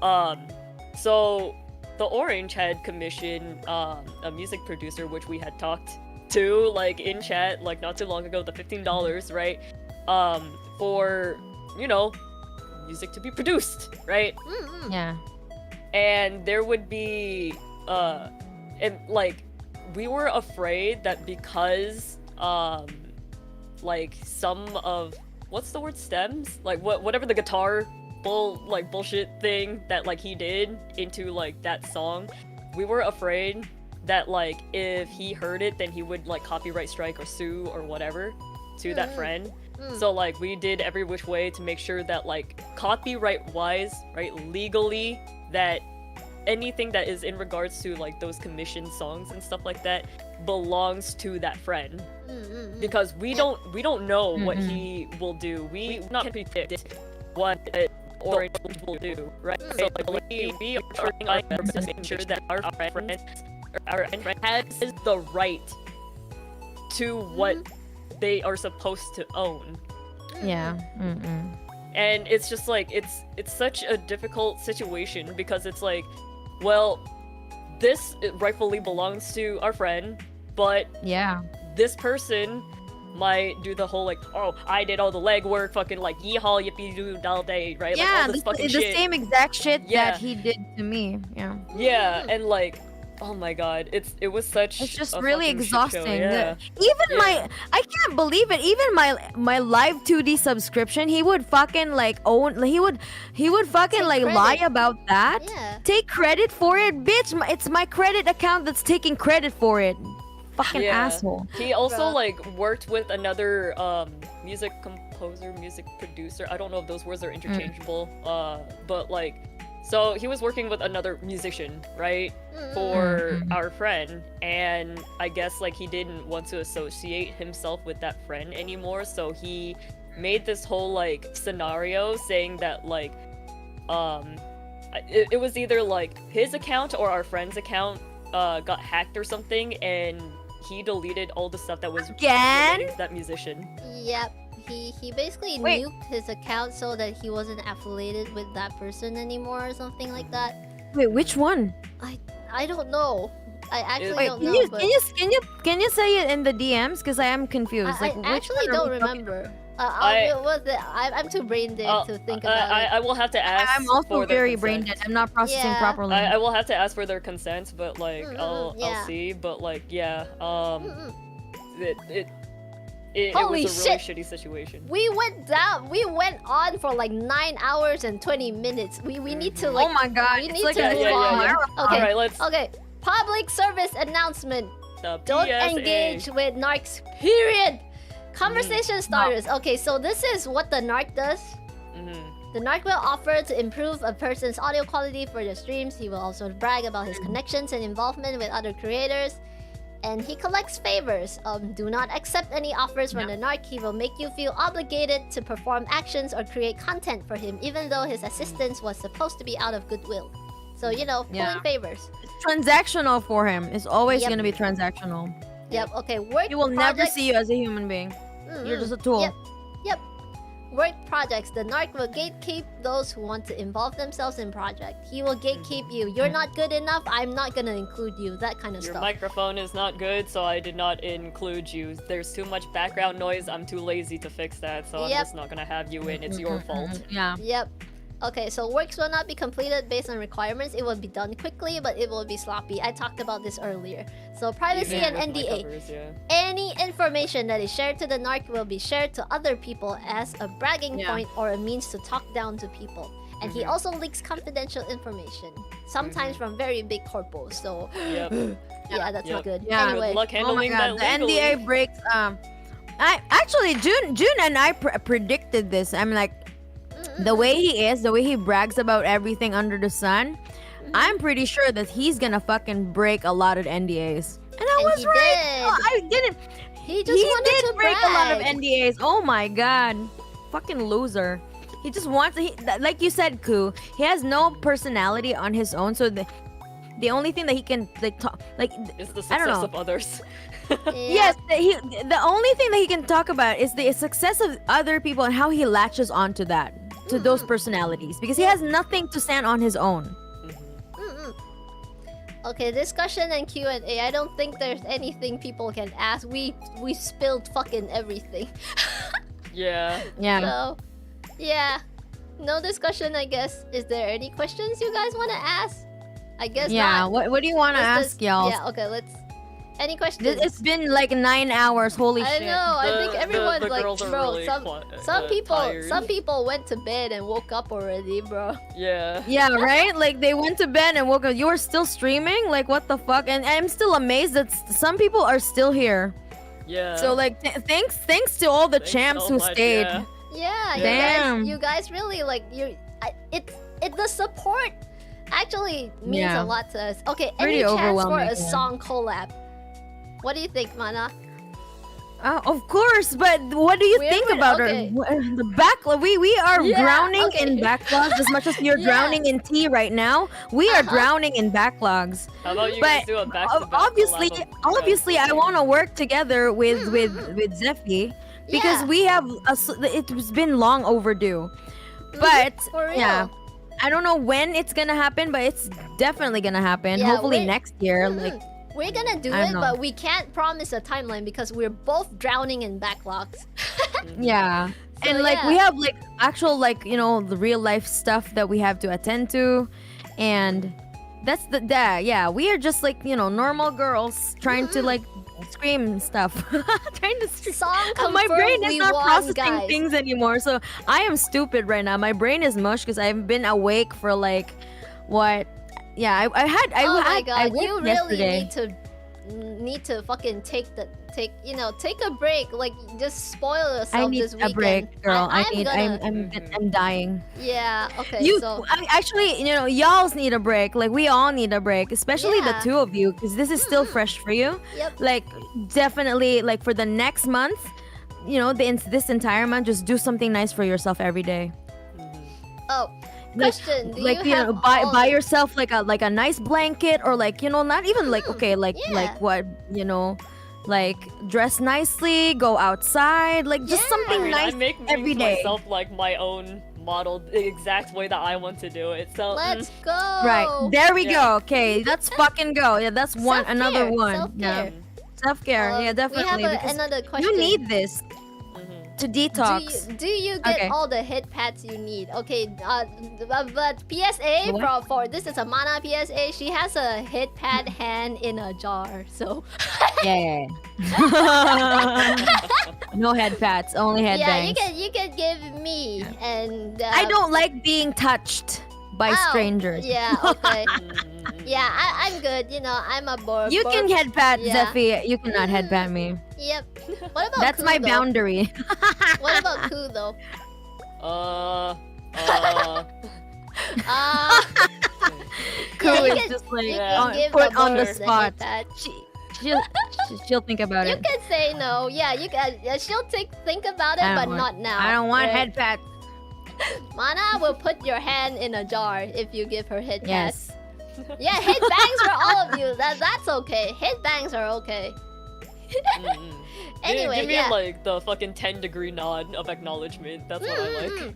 so the Orange had commissioned a music producer, which we had talked to, like, in chat, like, not too long ago, the $15, right? For, you know, music to be produced, right? Yeah. And there would be, and, like, we were afraid that because, like, some of, what's the word, stems? Like, whatever the guitar bullshit thing that, like, he did into, like, that song, we were afraid that, like, if he heard it, then he would, like, copyright strike or sue or whatever to that friend. So, like, we did every which way to make sure that, like, copyright-wise, right, legally, that anything that is in regards to, like, those commissioned songs and stuff like that belongs to that friend, because we don't know what he will do. We not predict what Orange will do, right? So like, we are trying our best to make sure that our friend has the right to what they are supposed to own. Yeah. And it's just like, it's such a difficult situation, because it's like, well, this rightfully belongs to our friend, but this person might do the whole, like, oh, I did all the legwork, fucking, like, yeehaw, yippee doo all day, right? Like, all this fucking shit. The same exact shit that he did to me. Yeah, and like, oh my god, it was such. It's just a really fucking shit exhausting. show, yeah. I can't believe it. Even my live 2D subscription, he would fucking like he would fucking like lie about that. Take credit for it, bitch. It's my credit account that's taking credit for it. fucking asshole. He also Bruh. like worked with another music composer, music producer. I don't know if those words are interchangeable. But like, so he was working with another musician, right, for our friend, and I guess like he didn't want to associate himself with that friend anymore, so he made this whole like scenario saying that like it was either like his account or our friend's account got hacked or something, and he deleted all the stuff that was relating to that musician. Yep. He basically nuked his account so that he wasn't affiliated with that person anymore or something like that. Wait, which one? I don't know. I actually don't know. Can you say it in the DMs? Because I am confused. I Like, which actually one are don't we talking remember. I'm too brain dead to think about it. I will have to ask. I'm also for their very consent. brain dead. I'm not processing Yeah. properly. I will have to ask for their consent, but like I'll yeah. see. But like it Holy was a really shit. shitty situation. We went on for like 9 hours and 20 minutes. We need to like. Oh my god, We it's need like to a move full on. marathon. Okay. Alright, let's. Okay. Public service announcement. The Don't PSA. engage with narcs. Period. Conversation starters. Okay, so this is what the narc does. The narc will offer to improve a person's audio quality for their streams. He will also brag about his connections and involvement with other creators. And he collects favors. Do not accept any offers from the narc. He will make you feel obligated to perform actions or create content for him, even though his assistance was supposed to be out of goodwill. So, you know, pulling favors. It's transactional for him. It's always Yep. gonna be transactional. Yep, okay. Work He will never projects- see you as a human being. You're just a tool. Yep. Work projects. The narc will gatekeep those who want to involve themselves in project. He will gatekeep you. You're not good enough. I'm not gonna include you. That kind of Your stuff. microphone is not good, so I did not include you. There's too much background noise. I'm too lazy to fix that, so I'm Yep. just not gonna have you in. It's your fault. Yeah. Yep. Okay, so works will not be completed based on requirements. It will be done quickly, but it will be sloppy. I talked about this earlier. So privacy Even and with my NDA. covers, yeah. Any information that is shared to the narc will be shared to other people as a bragging point or a means to talk down to people. And he also leaks confidential information, sometimes from very big corpos. So Yep. yeah, that's not good. Yeah. Anyway, Good luck handling that The legally. NDA breaks. I actually June and I predicted this. I'm like, the way he is, the way he brags about everything under the sun, I'm pretty sure that he's gonna fucking break a lot of NDAs. And I was he right. did. No, I didn't. He just wanted did to break a lot of brag. NDAs. Oh my god, fucking loser. He just wants. Like you said, Ku. He has no personality on his own, so the only thing that he can like talk like It's the I don't success know. of others. Yes, the only thing that he can talk about is the success of other people and how he latches onto that, to those personalities, because he has nothing to stand on his own. Okay, discussion and Q&A. I don't think there's anything people can ask. We spilled fucking everything. Yeah. Yeah. So, yeah. No discussion, I guess. Is there any questions you guys want to ask? I guess Yeah. not. What do you want to Let's ask, y'all? Yeah, okay, let's... Any questions? It's been like 9 hours. Holy I shit. know. I think everyone's the like, girls are bro. really Some tired. people went to bed and woke up already, bro. Yeah. Yeah, right? Like they went to bed and woke up. You were still streaming? Like what the fuck? And I'm still amazed that some people are still here. Yeah. So like thanks to all the Thanks champs so who much, stayed. yeah. Yeah, Damn. you guys really like the support actually means Yeah. a lot to us. Okay, Pretty any chance for overwhelming, a yeah. song collab? What do you think, Mana? Of course, but what do you We're think with- about okay. the backlog? We are Yeah, drowning okay. in backlogs as much as you're Yeah. drowning in tea right now. We are drowning in backlogs. How about you But guys do a back-to-back obviously, collab of obviously, I want to work together with Zephy because Yeah. we have it's been long overdue. But For real. yeah, I don't know when it's gonna happen, but it's definitely gonna happen. Yeah, Hopefully we're- next year. Like We're gonna do I it, know. but we can't promise a timeline because we're both drowning in backlogs. yeah. So, And like yeah. we have like actual like the real life stuff that we have to attend to, and that's yeah we are just like normal girls trying to like scream stuff trying to scream. Song My brain confirmed is we not won, processing guys. things anymore, so I am stupid right now. My brain is mush because I've been awake for like what. Yeah, I Oh my I god, worked you really yesterday. need to fucking take a break. Like, just spoil yourself I need this a weekend. break, girl. I'm I'm dying. Yeah. Okay. Actually, y'all's need a break. Like, we all need a break, especially the two of you, because this is still fresh for you. Yep. Like, definitely, like, for the next month, this entire month, just do something nice for yourself every day. Oh. Question: Do like you have buy yourself like a nice blanket, or like not even like like what like dress nicely, go outside, like just something nice every day. Myself like my own model, the exact way that I want to do it. So let's go. Right there we go. Okay, let's fucking go. Yeah, that's another one. Self-care. Yeah, self-care. Yeah, definitely. We have another question. You need this to detox. Do you get all the hit pads you need? Okay, but PSA for this is a Mana PSA. She has a hit pad hand in a jar, so yeah. No head pats, only head bangs. Yeah, you can give me and I don't like being touched by strangers. Yeah, okay. Yeah, I'm good. I'm a birb. You can head pat Zephy. You cannot head pat me. Yep. What about That's Ku, my though? boundary. What about Ku though? Ku is just like put on the spot. She'll think about it. You can say no. Yeah, you can. She'll think about it, but not now. I don't want head pat. Mana will put your hand in a jar if you give her hit Yes. pats. Yeah, hit bangs for all of you. That's okay. Hit bangs are okay. Anyway, give me like the fucking 10-degree nod of acknowledgement. That's what I like.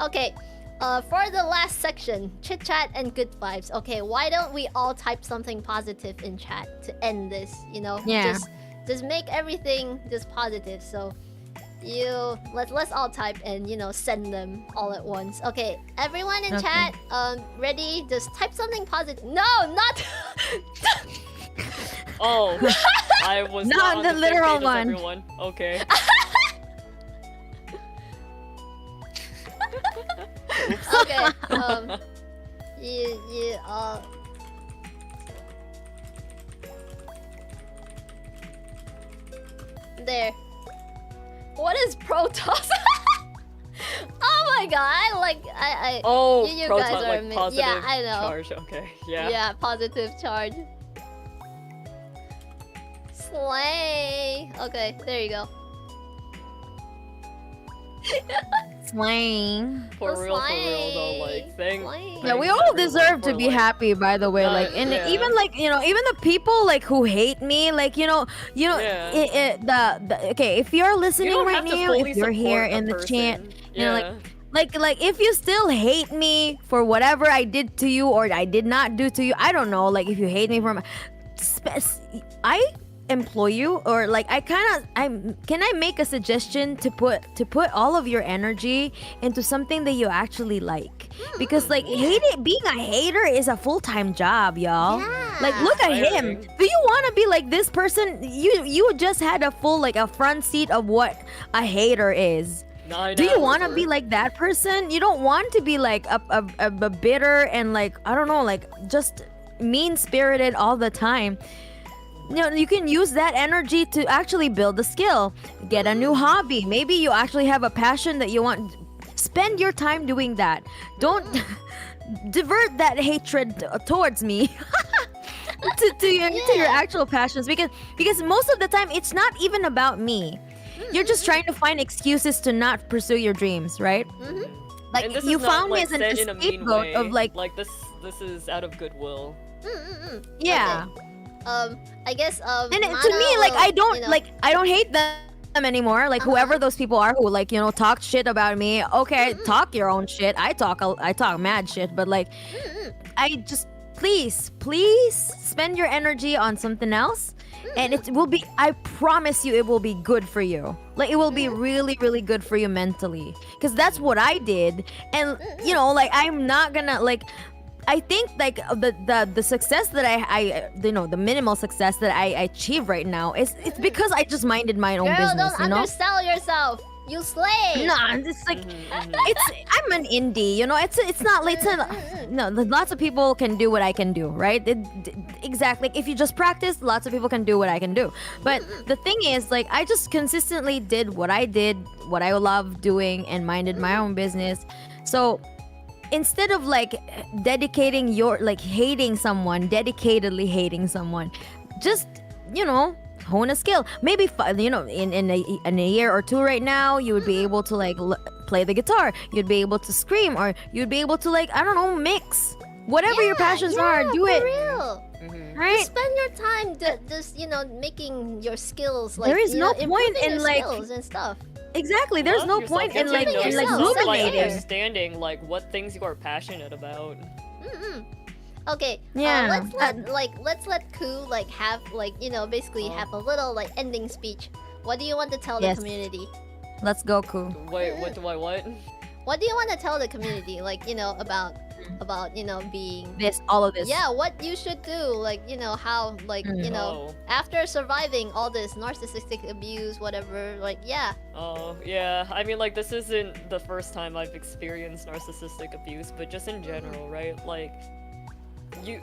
Okay, for the last section, chit chat and good vibes. Okay, why don't we all type something positive in chat to end this? Yeah. Just make everything just positive. So, let's all type and send them all at once. Okay, everyone in chat, ready? Just type something positive. No, not. Oh, I was not on the literal same page as one. Everyone. Okay. Okay. There. What is Protoss? Oh my god! Oh, you Protoss, guys are like positive yeah, I know. charge. Okay. Yeah. Yeah, positive charge. Slay. Okay, there you go. Slang. For real though, like Yeah, we all deserve to be happy, by the way. Like, and even even the people like who hate me, like okay, if you're listening right now, if you're here in the chat, like if you still hate me for whatever I did to you or I did not do to you, I don't know. Like if you hate me for I employ you, or like can I make a suggestion to put all of your energy into something that you actually like, because like being a hater is a full-time job, y'all. Like look at him. Do you want to be like this person? You just had a full a front seat of what a hater is. Do you want to be like that person? You don't want to be like a bitter and like I don't know, like just mean-spirited all the time. You can use that energy to actually build a skill, get a new hobby. Maybe you actually have a passion that you want. Spend your time doing that. Don't divert that hatred towards me to your actual passions, because most of the time it's not even about me. You're just trying to find excuses to not pursue your dreams, right? Like and this you is not, found me like, as an said in a mean scapegoat way. of like this is out of goodwill. Yeah. Okay. I guess and to Mana me, like will, I don't hate them anymore. Like whoever those people are who like talk shit about me. Okay, talk your own shit. I talk mad shit, but like I just please spend your energy on something else, and it will be. I promise you, it will be good for you. Like it will be really, really good for you mentally, because that's what I did. And like I'm not gonna like. I think like the success that I the minimal success that I achieve right now it's because I just minded my own business. Don't undersell yourself. You slay. No, it's like I'm an indie, you know. It's not like no. Lots of people can do what I can do, right? Exactly. If you just practice, lots of people can do what I can do. But the thing is, like, I just consistently did what I did, what I love doing, and minded my own business. So instead of like dedicating your like hating someone, dedicatedly hating someone, just hone a skill. Maybe in a year or two right now, you would be able to like play the guitar. You'd be able to scream, or you'd be able to like mix. Whatever your passions are, do it. For real. Right? Just spend your time just making your skills like there is no point in like skills and stuff. Exactly. There's no point in like illuminating, ruminating. understanding like what things you are passionate about. Okay. Yeah. Let's let Ku like have like basically have a little like ending speech. What do you want to tell the community? Let's go, Ku. Wait, what do I what? What do you want to tell the community? Like about being all of this. Yeah, what you should do. Like how like after surviving all this narcissistic abuse, whatever. Like Oh yeah. I mean like this isn't the first time I've experienced narcissistic abuse, but just in general, right? Like. You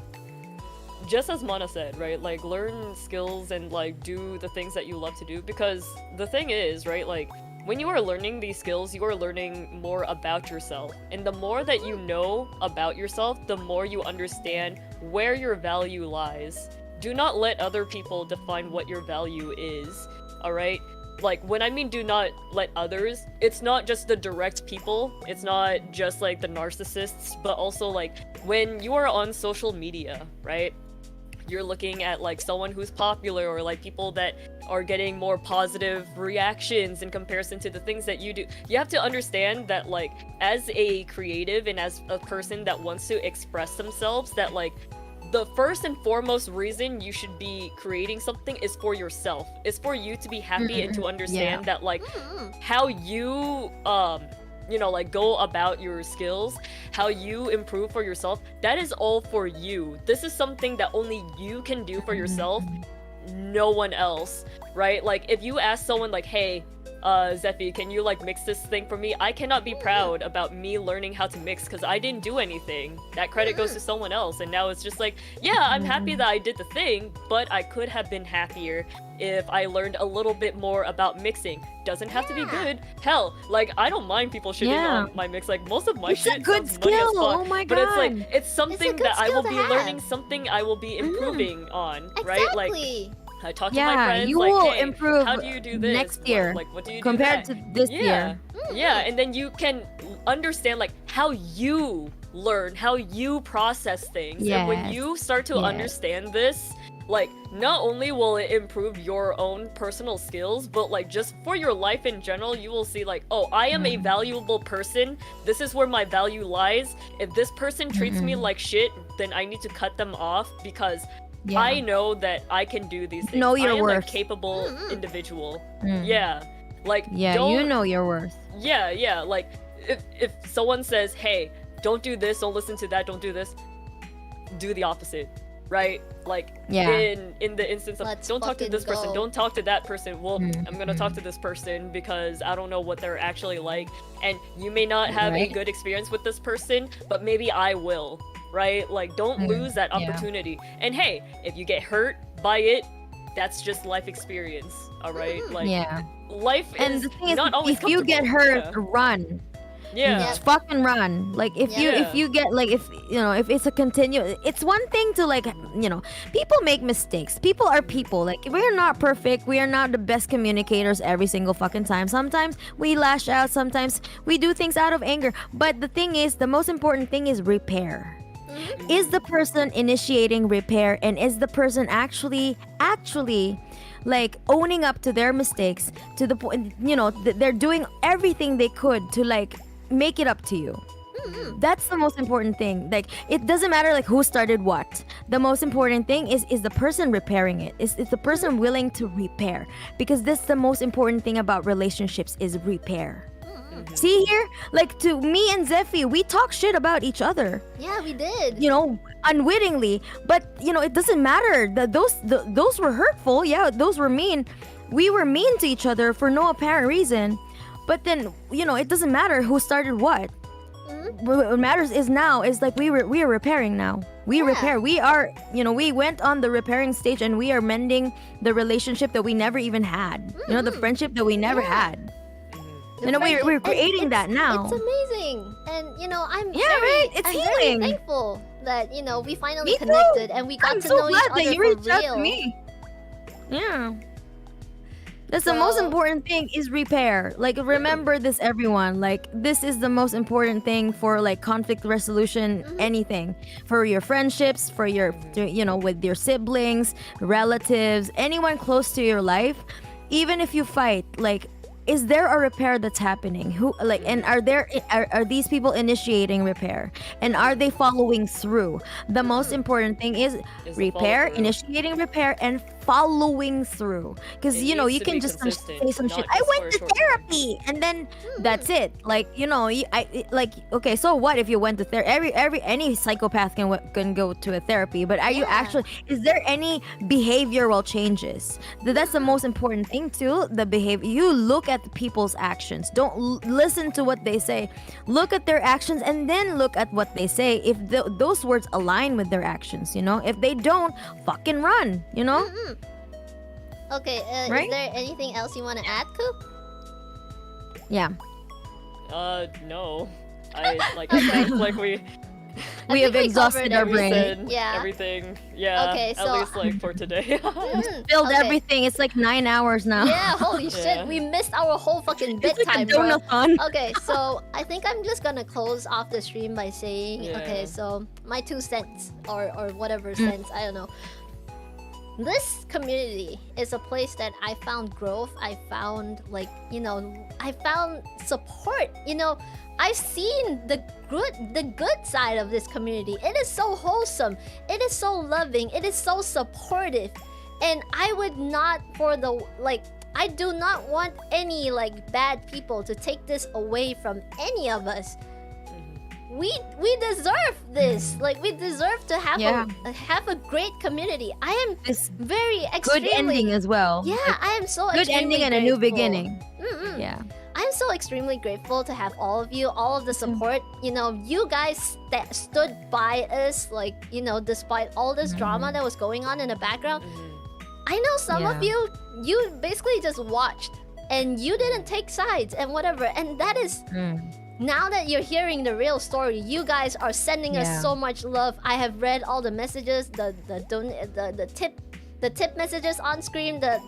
just as Mana said, right, like learn skills and like do the things that you love to do, because the thing is, right, like when you are learning these skills, you are learning more about yourself, and the more that you know about yourself, the more you understand where your value lies. Do not let other people define what your value is. All right, like when I mean do not let others, it's not just the direct people, it's not just like the narcissists, but also like when you are on social media, right, you're looking at like someone who's popular, or like people that are getting more positive reactions in comparison to the things that you do. You have to understand that like as a creative and as a person that wants to express themselves, that like the first and foremost reason you should be creating something is for yourself. It's for you to be happy and to understand that like how you like go about your skills, how you improve for yourself, that is all for you. This is something that only you can do for yourself, no one else, right? Like if you ask someone like, hey, Zephy, can you like mix this thing for me? I cannot be proud about me learning how to mix because I didn't do anything. That credit goes to someone else, and now it's just like, yeah, I'm happy that I did the thing, but I could have been happier if I learned a little bit more about mixing. Doesn't have to be good. Hell, like I don't mind people shitting on my mix. Like most of my It's shit a good sounds money as skill. fuck, Oh my but it's like God. it's something good that I skill will to be have. learning, something I will be improving on, right? Like Exactly. I talk to my friends, you like, will hey, improve how do you do this? next year Like what do you compared do to that? this Yeah. year. Yeah, and then you can understand like how you learn, how you process things. And when Yes. you start to Yes. understand this, like not only will it improve your own personal skills, but like just for your life in general, you will see like, oh, I am a valuable person. This is where my value lies. If this person treats me like shit, then I need to cut them off because I know that I can do these things. Know your I am worth. a capable individual. Mm. Yeah. Like Yeah, don't, you know your worth. yeah, like if someone says, hey, don't do this, don't listen to that, don't do this, do the opposite, right? Like in the instance of don't talk to fucking this person, go. don't talk to that person, well, I'm gonna talk to this person because I don't know what they're actually like, and you may not have a Right. good experience with this person, but maybe I will, right? Like don't lose that opportunity. And hey, if you get hurt by it, that's just life experience, all right? Like life And is the thing is, not always if you get comfortable. hurt, run. Yeah. Just fucking run. Like if you get like if it's a continuous, it's one thing to like people make mistakes. People are people. Like we're not perfect. We are not the best communicators every single fucking time. Sometimes we lash out. Sometimes we do things out of anger. But the thing is, the most important thing is repair. Is the person initiating repair, and is the person actually like owning up to their mistakes to the point they're doing everything they could to like make it up to you. That's the most important thing. Like it doesn't matter like who started what. The most important thing is the person repairing it. Is the person willing to repair? Because that's the most important thing about relationships is repair. See here, like to me and Zephy, we talk shit about each other. Yeah, we did. Unwittingly, but it doesn't matter. Those were hurtful. Yeah, those were mean. We were mean to each other for no apparent reason. But then, you know, it doesn't matter who started what. What matters is now is like we are repairing now. We repair. We are, you know, we went on the repairing stage and we are mending the relationship that we never even had. You know, the friendship that we never had. You know, we're creating that now. It's amazing, and you know, I'm It's healing. Very thankful that you know we finally connected and we got to know each other that you for reached out real. to me. Yeah. That's the most important thing is repair. Like, remember this, everyone. Like, this is the most important thing for like conflict resolution, anything. For your friendships, for your, you know, with your siblings, relatives, anyone close to your life. Even if you fight, like, is there a repair that's happening? Who, like, and are these people initiating repair? And are they following through? The most important thing is repair, initiating repair, and following through. Because you know, you can just say some shit. I went to therapy, and then that's it. Like, you know, like, okay, so what if you went to therapy? Any psychopath can go to a therapy, but are you actually? Is there any behavioral changes? That's the most important thing too. The behavior. You look at the people's actions. Don't listen to what they say. Look at their actions, and then look at what they say. If those words align with their actions, you know. If they don't, fucking run. You know. Okay, Right? Is there anything else you want to add, Ku? Yeah. No. I think like we have exhausted our brain. Everything. Yeah. Okay, so at least like for today. Spilled everything. It's like 9 hours now. Yeah, holy shit, we missed our whole fucking It's like a bedtime, bro. donathon. Okay, so I think I'm just gonna close off the stream by saying, okay, so my 2 cents or whatever cents, I don't know. This community is a place that I found growth. I found, like, you know, I found support. You know, I've seen the good side of this community. It is so wholesome. It is so loving. It is so supportive. And I would not I do not want any like bad people to take this away from any of us. We deserve this. Like, we deserve to have a great community. I am very extremely Good ending as well. Yeah, I am so good ending and a new beginning. Yeah. I'm so extremely grateful to have all of you, all of the support. You know, you guys stood by us, like, you know, despite all this drama that was going on in the background. I know some of you basically just watched and you didn't take sides and whatever. And that is now that you're hearing the real story, you guys are sending us so much love. I have read all the messages, the tip messages on screen, the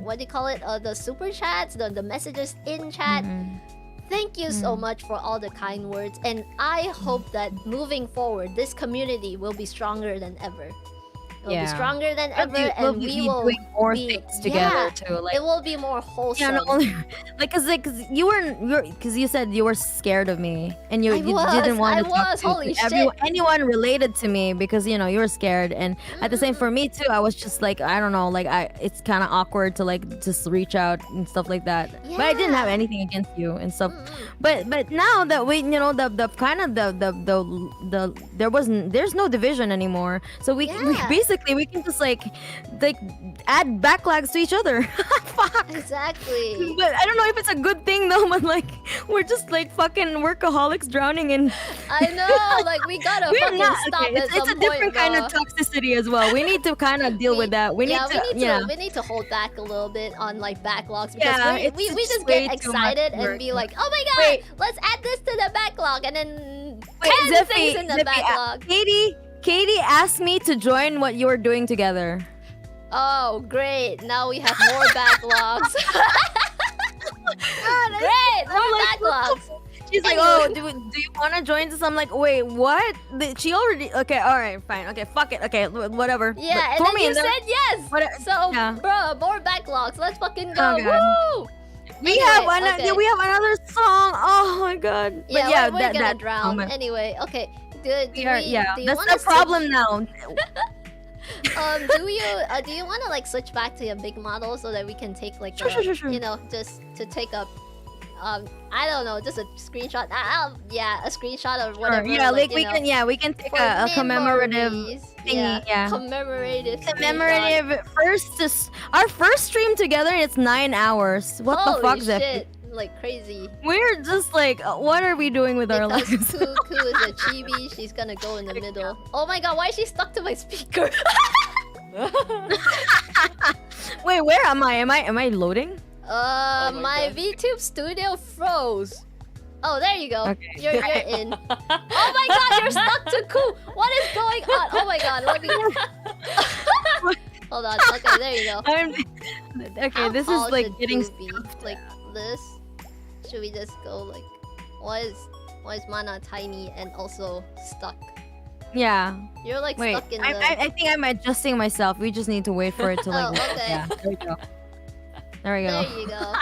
what do you call it? The super chats, the messages in chat. Thank you so much for all the kind words, and I hope that moving forward, this community will be stronger than ever. It'll be stronger than ever, and we will doing more things together too. Like, it will be more wholesome. Yeah, not only like, cause you said you were scared of me, and you didn't want to talk to anyone related to me because you know you were scared, and at the same for me too, I was just like, I don't know, like it's kind of awkward to like just reach out and stuff like that. But I didn't have anything against you and stuff. But now that we, you know, there's no division anymore, so we basically we can just like add backlogs to each other. Fuck. Exactly. But I don't know if it's a good thing though, but like we're just like fucking workaholics drowning in. I know, like we gotta fucking stop it. It's a different kind of toxicity as well. We need to kind of deal with that. We need to hold back a little bit on like backlogs because we just get excited and be like, oh my god, let's add this to the backlog, and then 10 things in the backlog. Katie asked me to join what you were doing together. Oh, great. Now we have more backlogs. Great, more backlogs. She's like, oh, do you want to join this? I'm like, wait, what? She already... Okay, all right, fine. Okay, fuck it. Okay, whatever. Yeah, and then you said yes. Bro, more backlogs. Let's fucking go. Woo! We have another song. Oh my god. Yeah, we're gonna drown. Anyway, okay. Good. That's the problem now. Do you want to like switch back to your big model so that we can take like you know, just to take a I don't know, just a screenshot. A screenshot or whatever. Yeah, like we can take a commemorative thingy. Yeah. Commemorative. Our first stream together. It's 9 hours. What the fuck, Zephy? like crazy. We're just like, what are we doing with our Because lives? Ku is a chibi, she's gonna go in the middle. Oh my god, why is she stuck to my speaker? Wait, where am I? Am I loading? My VTube studio froze. Oh, there you go. Okay. You're in. Oh my god, you're stuck to Ku. What is going on? Oh my god, let me. Hold on. Okay, there you go. Okay, this How is like should getting Ku be? Like this. Should we just go like? Why is Mana tiny and also stuck? Yeah. You're like Wait, stuck in the. I think I'm adjusting myself. We just need to wait for it to like. Oh, okay. Yeah. There we go. There we go. There you go.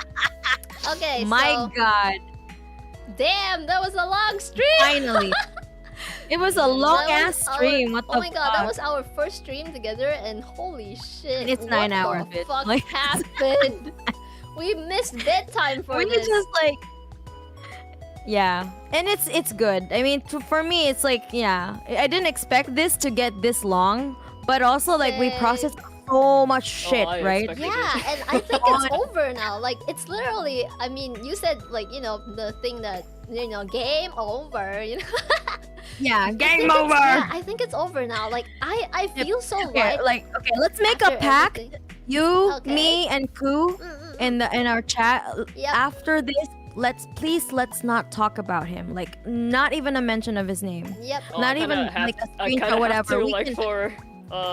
Okay. My so... God. Damn, that was a long stream. Finally. It was a long ass stream. What the Oh my god, that fuck? was our first stream together, and holy shit! It's 9 hours, What the bitch. fuck Like- happened? We missed bedtime for We this. just like. Yeah, and it's good. I mean, for me, it's like, yeah, I didn't expect this to get this long, but also like we processed so much shit, I right? expected Yeah, and I think it's over now. Like it's literally. I mean, you said like the thing that game over. Yeah, I game think over. I think it's over now. Like I feel so Okay, light. like okay, let's make a after pact. everything. You, Okay. me, and Ku in our chat. Yep. After this, let's not talk about him. Like not even a mention of his name. Yep. Oh, Not I even kinda have- like a I screenshot, kinda whatever. Have to, We like can- for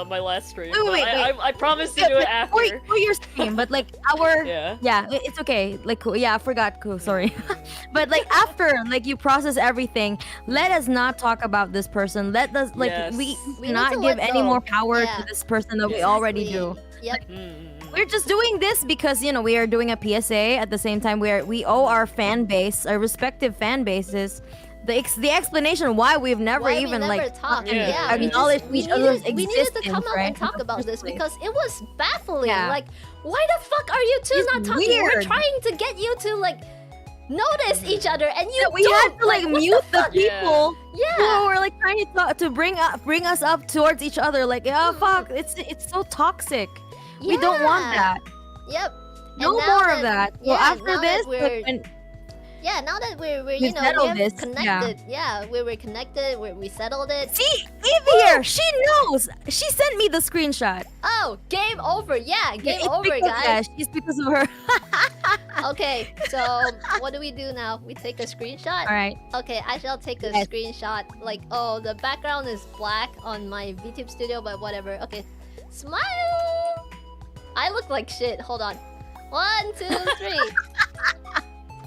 my last stream. Wait, but wait, I, wait. I promise to Yeah, do it but after. for your stream, but like our Yeah. it's okay. Like yeah, I forgot Ku, sorry. But like after like you process everything, let us not talk about this person. Let us like Yes. we We need not to give let any go. more power Yeah. to this person that we already do. Yep. We're just doing this because we are doing a PSA at the same time where we owe our fan base, our respective fan bases, the explanation why we've never Why we even never like talked. fucking Yeah, acknowledged we each other's we needed existence, to come out right? and talk in the about first this place. because it was baffling. Yeah. Like, why the fuck are you two It's not talking? We're weird. trying to get you to like notice each other, and you We don't. had to like what mute the fuck? people Yeah. who were like trying to talk, to bring us up towards each other. Like, oh fuck, it's so toxic. We don't want Yeah. that. Yep. No And now more of that. So Yeah, after now this, that we're, when- yeah, now that we're We we settled have this, connected. Yeah, we were connected. We settled it. see, Evie here, she knows. She sent me the screenshot. Oh, game over. Yeah, game It's over, because, guys. Yeah, it's because of her. Okay, so what do we do now? We take a screenshot? Alright. Okay, I shall take a Yes. screenshot. Like, oh, the background is black on my VTube studio, but whatever. Okay, smile! I look like shit. Hold on. 1, 2, 3.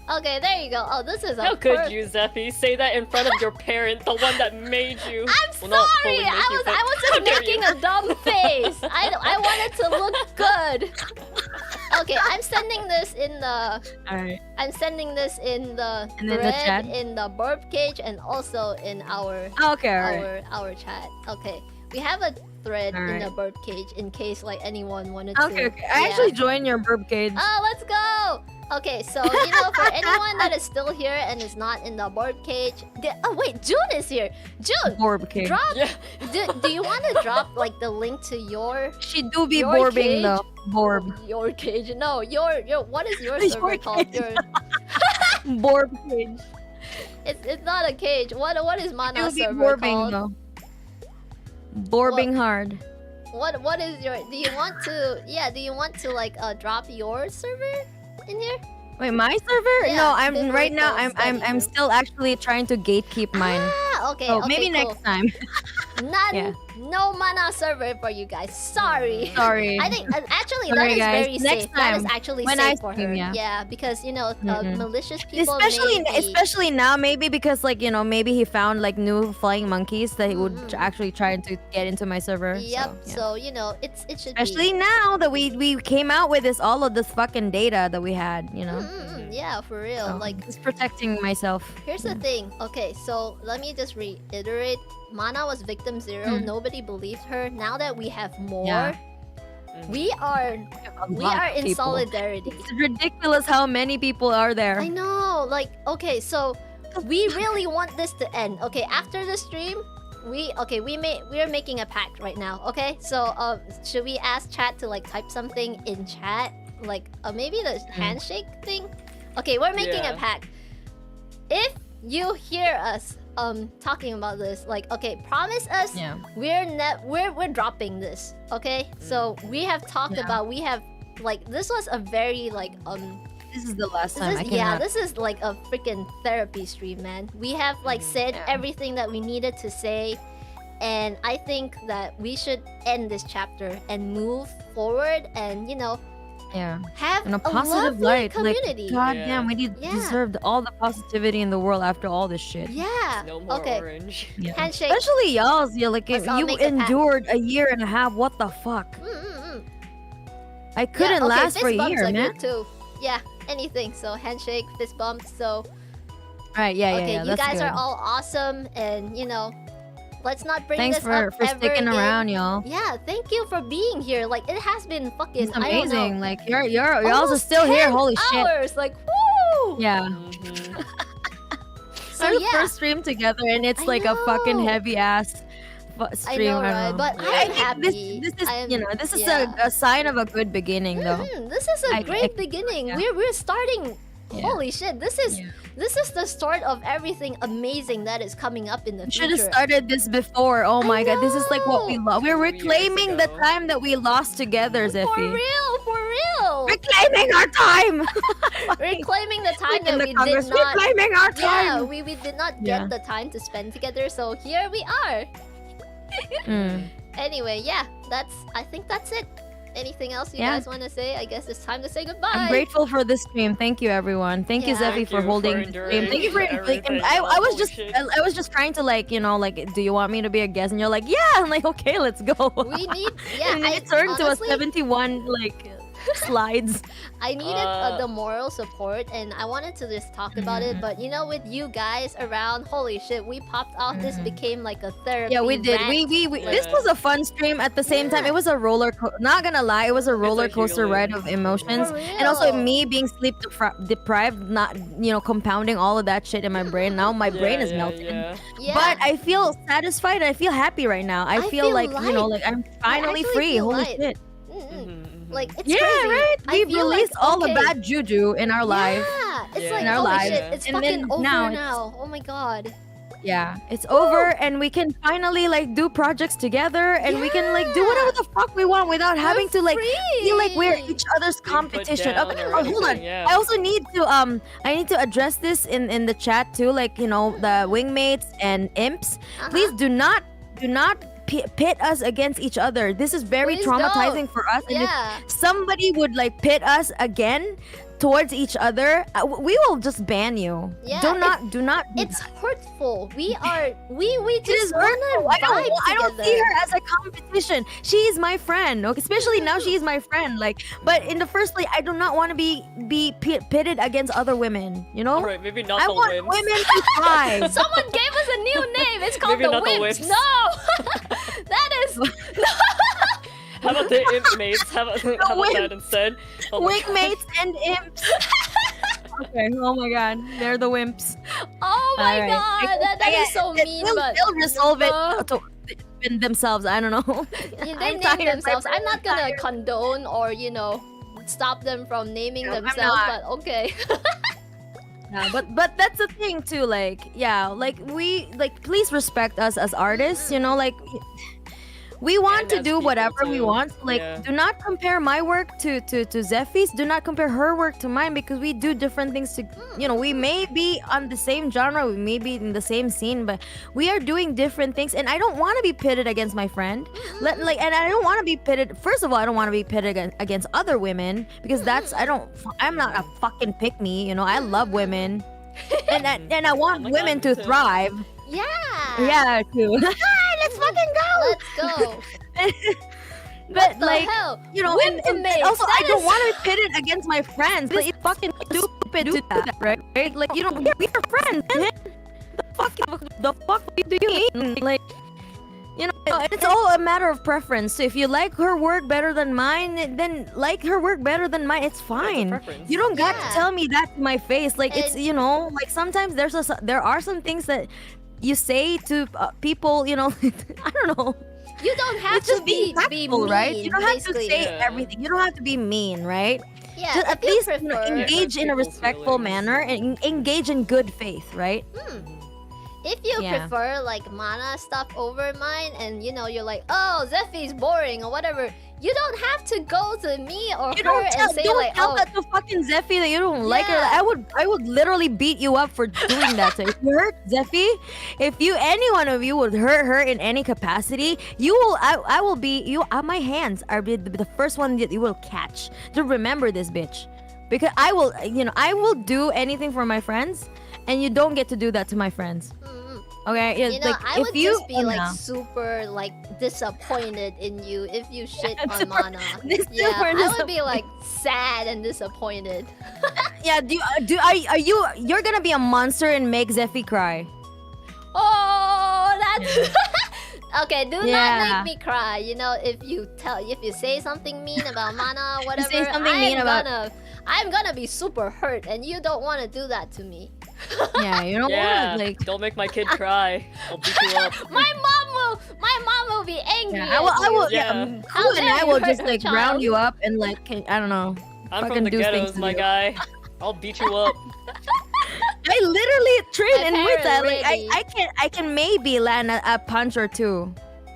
Okay, there you go. Oh, this is a How could you, Zephy, say that in front of your parent, the one that made you? I'm Well, not sorry! fully make you, but I was how just dare making you. a dumb face. I wanted to look good. Okay, I'm sending this in the. Alright. I'm sending this in the And in the thread, chat? in the burp cage, and also in our Okay, alright. our chat. Okay, we have a thread in Alright. the burp cage in case like anyone wanted to. Okay, okay. I Yeah. actually joined your burp cage. Oh, let's go! Okay, so for anyone that is still here and is not in the burp cage, oh wait, June is here. June, Burp cage. drop. Do you want to drop like the link to your? She do be your borbing cage? though. Borb. Your cage? No, your what is your Your server called? cage. Your Borb cage. it's not a cage. What is She Mana do be server borbing called? though. Borbing hard. What is your? Do you want to? Yeah, do you want to like drop your server in here? Wait, my server? Yeah, No, I'm the right now. local I'm study group. still actually trying to gatekeep mine. Ah, okay. So okay, maybe cool. next time. None, Yeah. no Mana server for you guys. Sorry. Sorry. I think actually Sorry, that is guys. very Next safe. That is time, actually when safe I for stream, her. yeah. Because Mm-mm. malicious people. Especially may be- especially now, maybe because like maybe he found like new flying monkeys that he would actually try to get into my server. Yep. So, yeah. So it should Especially be. now that we came out with all of this fucking data that we had, Yeah, for real. So, Like just protecting myself. here's the thing. Okay, so let me just reiterate. Mana was victim 0. Hmm. Nobody believed her. Now that we have more, Yeah. we are lot of in people. solidarity. It's ridiculous how many people are there. I know. Like, okay, so we really want this to end. Okay, after the stream, we're making a pact right now. Okay, so should we ask chat to like type something in chat, like maybe the handshake thing? Okay, we're making Yeah. a pact. If you hear us talking about this, like, okay, promise us Yeah. we're dropping this. Okay? So we have talked Yeah. about, we have like, this was a very like This is the last this time is, I yeah, cannot. this is like a freaking therapy stream, man. We have like said Yeah. everything that we needed to say, and I think that we should end this chapter and move forward, and Yeah. have And a a positive lovely light. community. Like, God Yeah. damn, we Yeah. deserved all the positivity in the world after all this shit. Yeah. No more Okay. orange. Yeah. Handshake. Especially y'all's, like Let's all you make a pact. endured a year and a half. What the fuck? I couldn't yeah, okay, last for a fist bumps year, are man. good too. Yeah, anything. So handshake, fist bumps. So Right? Yeah, okay, yeah. you That's guys good. are all awesome, and let's not bring Thanks this for up for ever sticking again. around, y'all. Yeah, thank you for being here. Like, it has been fucking. It's I don't know, amazing. Like y'all are almost still here. 10 Holy shit. hours. Like, woo! Yeah. So Our yeah, first stream together, and it's I like a fucking know. heavy ass I stream. know, I don't right? know. But I I'm think happy. This is this is yeah. a sign of a good beginning, though. This is a I- great I- beginning. yeah. We're starting. Yeah. Holy shit! This is the start of everything amazing that is coming up in the Should have future. started this before. Oh my god, this is like what we know. lost. We're 2 years reclaiming the ago. time that we lost together, For Zephy. real. Reclaiming our time. Reclaiming the time in that the we Congress, did not. reclaiming our Yeah, time. we did not Yeah. get the time to spend together. So here we are. Mm. Anyway, yeah, I think that's it. Anything else you Yeah. guys want to say? I guess it's time to say goodbye. I'm grateful for this stream. Thank you, everyone. Thank you, Yeah. Zephy, Thank for you for holding the enduring stream. Thank you for everything. I was Holy just shit. I was just trying to like do you want me to be a guest? And you're like, yeah. I'm like, okay, let's go. We need, yeah, and then I it turned to a honestly, 71 slides. I needed the moral support, and I wanted to just talk about it. But with you guys around, holy shit, we popped off. This became like a therapy. Yeah, we did. rant. We This was a fun stream. At the same time, it was a not gonna lie, it was a roller coaster ride of emotions, For and also real. me being sleep deprived, not compounding all of that shit in my brain. Now my brain is melting. Yeah. But I feel satisfied. I feel happy right now. I feel like light. like I'm finally actually free. feel Holy light. shit! Like, it's Yeah, crazy. right. I We've feel released like, all the okay, bad juju in our life. Yeah, it's Yeah. like In our holy lives. shit, it's And fucking then over now now. it's- Oh my god. Yeah, it's over, and we can finally do projects together, and we can do whatever the fuck we want without having to feel like we're each other's competition. down Okay, or hold on. anything, yeah. I also need to I need to address this in the chat too, the wingmates and imps. Please do not pit us against each other. This is very Please traumatizing don't. for us, and Yeah. if somebody would pit us again towards each other, we will just ban you. Yeah, Do not. It's hurtful. We It just is hurtful. wanna I don't vibe see together. her as a competition. She is my friend. Okay, especially now she is my friend. But in the first place, I do not want to be pitted against other women. Alright, maybe not I the want wimps. women to thrive. Someone gave us a new name. It's called Maybe the not the Wimps. Wimps. No, that is How about the imp mates? How about that instead? Oh my God. Wingmates and imps. Okay. Oh my God, they're the wimps. Oh my Alright. god, that is so mean. But They'll resolve it in themselves. I don't know. they I'm name tired. themselves. I'm not gonna tired. condone or stop them from naming No, I'm themselves. not. But okay. Yeah, but that's the thing too. We please respect us as artists. We want to as do people, whatever we too. want. Yeah. Do not compare my work to Zephy's. Do not compare her work to mine, because we do different things. We may be on the same genre, we may be in the same scene, but we are doing different things. And I don't want to be pitted against my friend. And I don't want to be pitted. First of all, I don't want to be pitted against other women, because I'm not a fucking pick me. I love women, and I want women to thrive. Yeah. Yeah, too. Let's fucking go. Let's go. But the hell? and Wimp also I mates, don't that want to be pitted against my friends. It's fucking stupid to do that, right? We're friends, man. The fuck do you mean? It's all a matter of preference. So if you like her work better than mine, then like her work better than mine. It's fine. preference. You don't got Yeah. to tell me that to my face. It's sometimes there are some things that you say to people. I don't know. You don't have It's to just being be tactful, mean, right? You don't have to basically. say Yeah. everything. You don't have to be mean, right? Yeah, just if at you least prefer- engage in a People's respectful feelings. manner and engage in good faith, right? If you Yeah. prefer like mana stuff over mine, and you know you're like, oh, Zephy's boring or whatever, you don't have to go to me or You her don't tell, and say don't like, tell oh, that to fucking Zephy that you don't like her. Yeah. I would literally beat you up for doing that. So if you hurt Zephy, if you any one of you would hurt her in any capacity, you will. I will be you. My hands are the first one that you will catch. Just remember this, bitch, because I will. I will do anything for my friends, and you don't get to do that to my friends. Okay, yeah, you know, like I if would you just be like no. super like disappointed in you if you shit on mana. This Yeah, super I would be like sad and disappointed. Yeah, are you you're gonna be a monster and make Zephy cry? Oh, that's okay. Do Yeah. not make me cry. You know, if you say something mean about mana, whatever, say something mean about- I'm gonna be super hurt, and you don't want to do that to me. Yeah, you don't Yeah, want like. don't make my kid cry. I'll beat you up. My mom will be angry. Yeah, at I will. you. Yeah, Yeah. How Ku and dare I you will hurt just her like child. round you up and like I don't know. I'm fucking from the do things ghettos, to my you. guy. I'll beat you up. I literally train My and with that, parents like ready. I can maybe land a punch or two.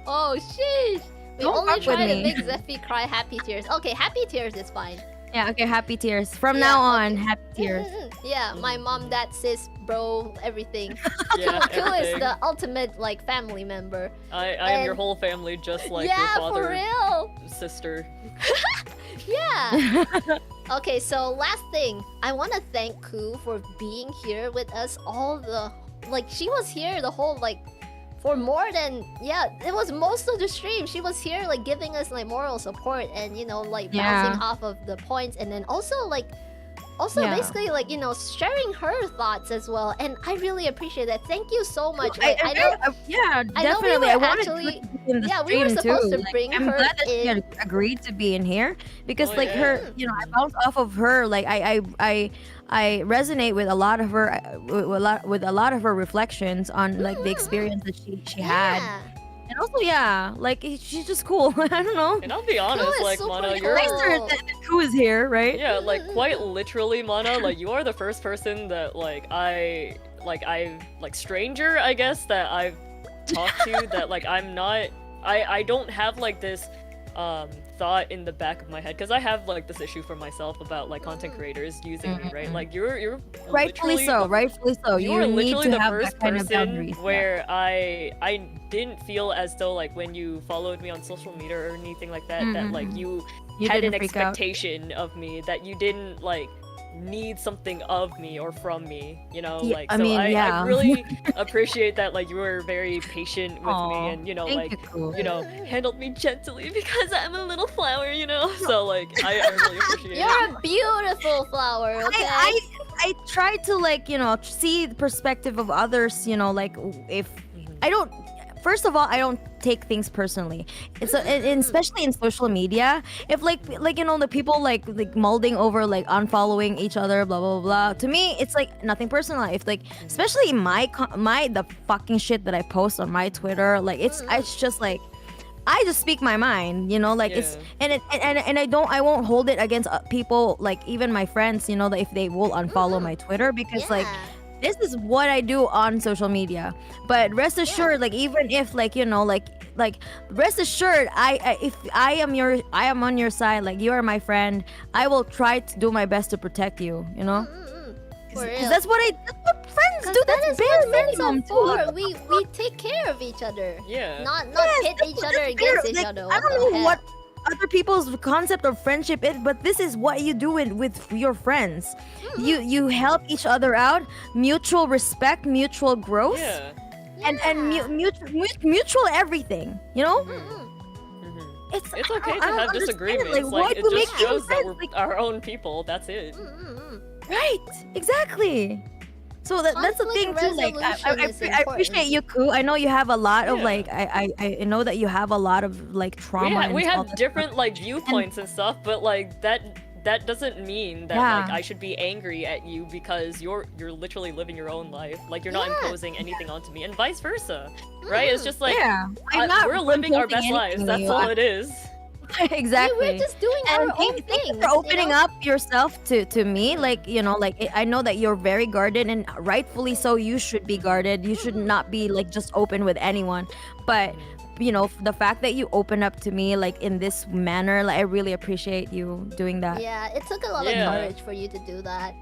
Oh sheesh. We Don't only fuck with try to me. make Zephy cry happy tears. Okay, happy tears is fine. Yeah, okay, happy tears. From Yeah, now on, okay. happy tears. Yeah, my mom, dad, sis, bro, everything. Yeah, Ku is everything. the ultimate like family member. I am your And- whole family, just like yeah, your father, for real. sister. Yeah. Okay, so last thing, I want to thank Ku for being here with us she was here the whole for more than it was most of the stream. She was here like giving us like moral support and bouncing off of the points, and then also Yeah. basically sharing her thoughts as well, and I really appreciate that. Thank you so much. Like, I know yeah, I know we definitely. were I wanted actually- to be in the yeah, we stream were supposed too. to bring I'm her glad that she in. had agreed to be in here because Oh, like yeah. her, I bounce off of her. Like I resonate with a lot of her with a lot of her reflections on like the experience that she had. Yeah. And also, like she's just cool. I don't know. And I'll be honest, is like super Mana, you're Nice that Ku is here, right? yeah, like quite literally, Mana, like you are the first person that stranger, I guess, that I've talked to that like I don't have like this thought in the back of my head, because I have like this issue for myself about like content creators using me, right? Like you're Rightfully literally so. the- Rightfully so. You You are need literally to the have first that kind of person boundaries. where I didn't feel as though like when you followed me on social media or anything like that that like you You had an didn't freak out. expectation of me, that you didn't like need something of me or from me, Yeah, like I so mean, I yeah. really appreciate that like you were very patient with Aw, me, and thank you, Ku. handled me gently because I'm a little flower, so like I really appreciate You're it. a beautiful flower, okay? I try to like see the perspective of others, like if I don't. First of all, I don't take things personally. And especially in social media, if the people like molding over like unfollowing each other, blah blah blah. To me, it's like nothing personal. If especially the fucking shit that I post on my Twitter, like it's just like. I just speak my mind, it's and I won't hold it against people, like even my friends, that if they will unfollow my Twitter, because like this is what I do on social media. But rest assured, like even if rest assured, if I am on your side, like you are my friend, I will try to do my best to protect you, For real. Because that's what friends do. That That's is bare what friends minimum are too. for. We take care of each other. Yeah. Not Yes, pit that's each what- other that's against fair. each Like, other. I don't the know heck? what other people's concept of friendship is, but this is what you do with your friends. You help each other out, mutual respect, mutual growth, Yeah. and mutual everything. It's It's okay I to don't have understand, disagreements. Like, why Like, do it you just make even shows that friends? we're our own people. That's it. Right, exactly. So that's the thing Conflict too. Like resolution is I appreciate important. you, Ku. I know you have a lot of Yeah. like I know that you have a lot of like trauma. We and all have that different stuff. like viewpoints and stuff, but like that doesn't mean that Yeah. like I should be angry at you because you're literally living your own life. Like you're not Yeah. imposing anything onto me, and vice versa, right? It's just like yeah, I'm not we're living our imposing best lives. anything on That's you. all it is. Exactly. We're just doing our own thank you things. for opening you know? up yourself to me. Like, you know, like I know that you're very guarded, and rightfully so. You should be guarded. You should not be like just open with anyone. But you know, the fact that you open up to me like in this manner, like I really appreciate you doing that. Yeah, it took a lot of courage for you to do that.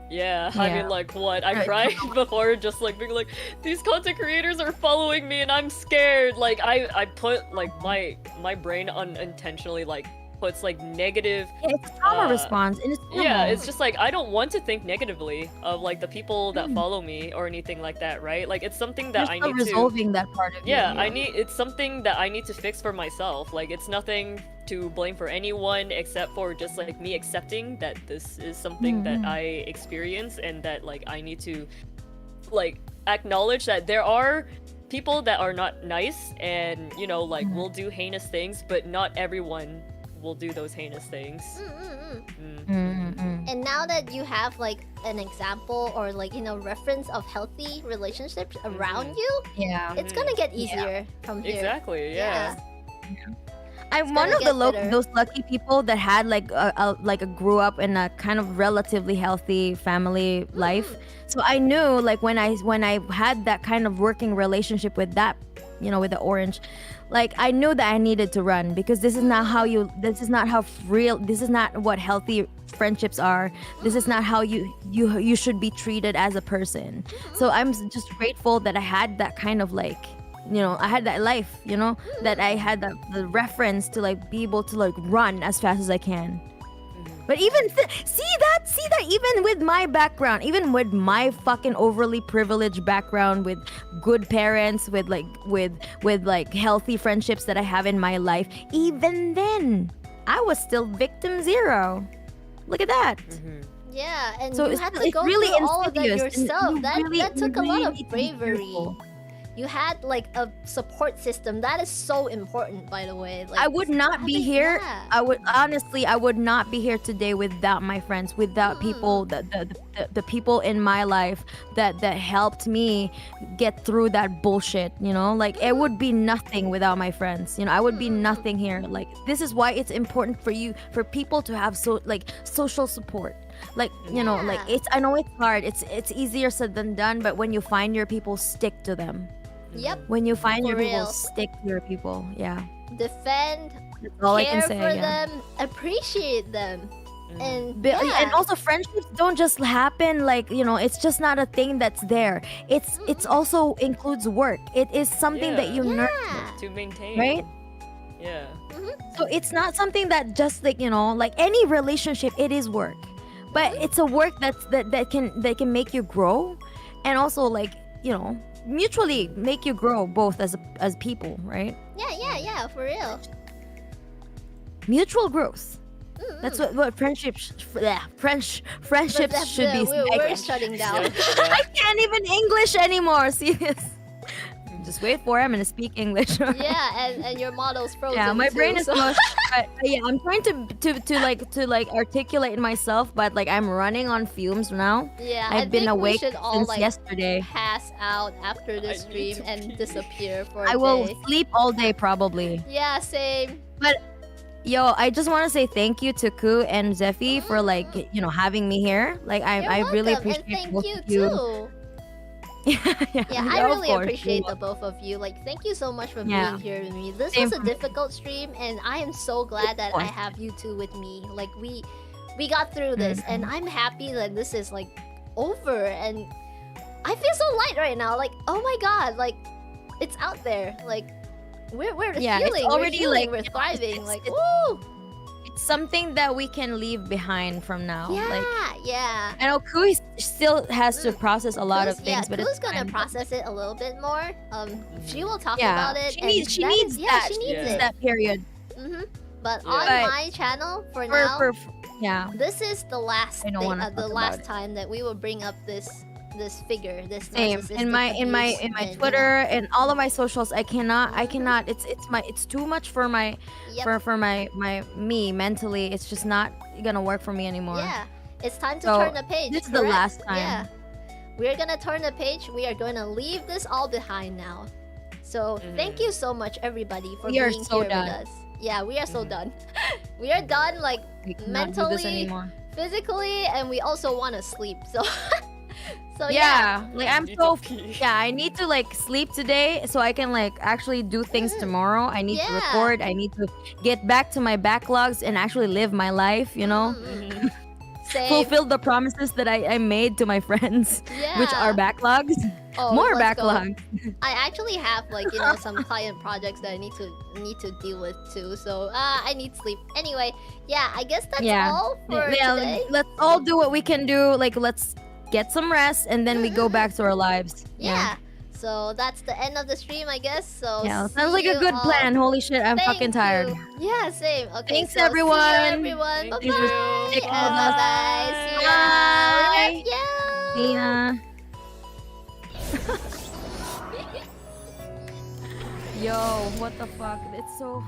Yeah, I mean, like, what? I cried before just, like, being like, these content creators are following me and I'm scared. Like, I put, like, my brain unintentionally, like, puts, like, negative... Yeah, it's a trauma response, and it's normal. Yeah, it's just, like, I don't want to think negatively of, like, the people that follow me or anything like that, right? Like, it's something that I need resolving that part of you. Yeah, it's something that I need to fix for myself. Like, it's nothing to blame for anyone except for just like me accepting that this is something that I experience, and that like I need to like acknowledge that there are people that are not nice and, you know, like will do heinous things, but not everyone will do those heinous things. And now that you have like an example or like, you know, reference of healthy relationships around you, it's gonna get easier from here. Exactly. Yeah. I'm one of those lucky people that had like a grew up in a kind of relatively healthy family life. So I knew like when I had that kind of working relationship with that, you know, with the orange, like I knew that I needed to run, because this is not what healthy friendships are. This is not how you should be treated as a person. So I'm just grateful that I had that kind of like, you know, I had that life, you know, that I had the reference to like be able to like run as fast as I can. But even see that even with my background, even with my fucking overly privileged background, with good parents, with like healthy friendships that I have in my life, even then I was still victim zero. Look at that. Yeah, and so you had to go really through all of that insidious, and yourself. you That really took a lot of need to be bravery. careful. You had like a support system. That is so important, by the way. Like, I would not be here. Yeah. I would not be here today without my friends, without people, the people in my life that helped me get through that bullshit. You know, like it would be nothing without my friends. You know, I would be nothing here. Like this is why it's important for people to have social support. Like, you know, like I know it's hard. It's easier said than done. But when you find your people, stick to them. Yep. When you find For your people, real. stick to your people. Yeah. Defend. That's all I care can say. for Yeah. them. Appreciate them. And And also friendships don't just happen, like, you know, it's just not a thing that's there. It's also includes work. It is something that you nurture to maintain. right? Yeah. So it's not something that just like, you know, like any relationship, it is work, but it's a work that can make you grow, and also like, you know, mutually make you grow both as people, right? Yeah, for real. Mutual growth. That's what friendships should be. We're shutting down. I can't even English anymore. See this? Just wait for it. I'm gonna speak English. Yeah, and your model's frozen. Yeah, my brain is so. mush. But yeah, I'm trying to articulate myself, but like I'm running on fumes now. Yeah, I've been awake we should all, since like, yesterday. pass out after the stream and disappear for a I will day. sleep all day probably. Yeah, same. But yo, I just want to say thank you to Ku and Zephy for like, you know, having me here. Like I really Welcome, appreciate and both thank of you you. too. Yeah, I of really course. appreciate the both of you. Like, thank you so much for Yeah. being here with me. This Same was a for me. difficult stream, and I am so glad that I course. have you two with me. Like, we got through this, Mm-hmm. and I'm happy that this is like over. And I feel so light right now. Like, oh my god, like it's out there. Like, we're Yeah, it's healing. already, we're healing. like, We're you know, thriving. Like, it's- woo! It's something that we can leave behind from now. Yeah, Like, yeah. I know Ku still has to process a lot of things, but Ku's it's gonna fine. process it a little bit more. She will talk Yeah, about it. she and needs that is- that. She She needs needs it. that period. But Yeah. on But my channel for now, yeah. this is the last I don't thing, wanna the talk last about it. time that we will bring up this figure, this Same narcissistic in my abuse, and, you Twitter know. and all of my socials. I cannot. It's too much for my Yep. for my me mentally. It's just not gonna work for me anymore. Yeah, it's time to So, turn the page. this is the correct? last time. Yeah, we're gonna turn the page. We are gonna leave this all behind now. So thank you so much, everybody, for We are being so here done. with us. Yeah, we are so done. We are done, like, I cannot do this mentally, anymore. physically, and we also want to sleep. So, so Yeah, like I'm Need so to pee. yeah. I need to like sleep today so I can like actually do things tomorrow. I need to Yeah. record. I need to get back to my backlogs and actually live my life. You know, Same. fulfill the promises that I made to my friends, which are Yeah. backlogs. Oh, More let's go. backlogs. I actually have like some client projects that I need to deal with too. So I need sleep. Anyway, yeah, I guess that's all for today. Let's all do what we can do. Like let's get some rest and then we go back to our lives. Yeah. So that's the end of the stream, I guess. So Yeah, see sounds like a you good all. plan. Holy shit, I'm Thank fucking tired. you. Yeah, same. Okay. Thanks, so see you, everyone. everyone. Bye Thank you. bye. Take care. Bye bye. See ya. Bye. Yeah. See ya. Yo, what the fuck? It's so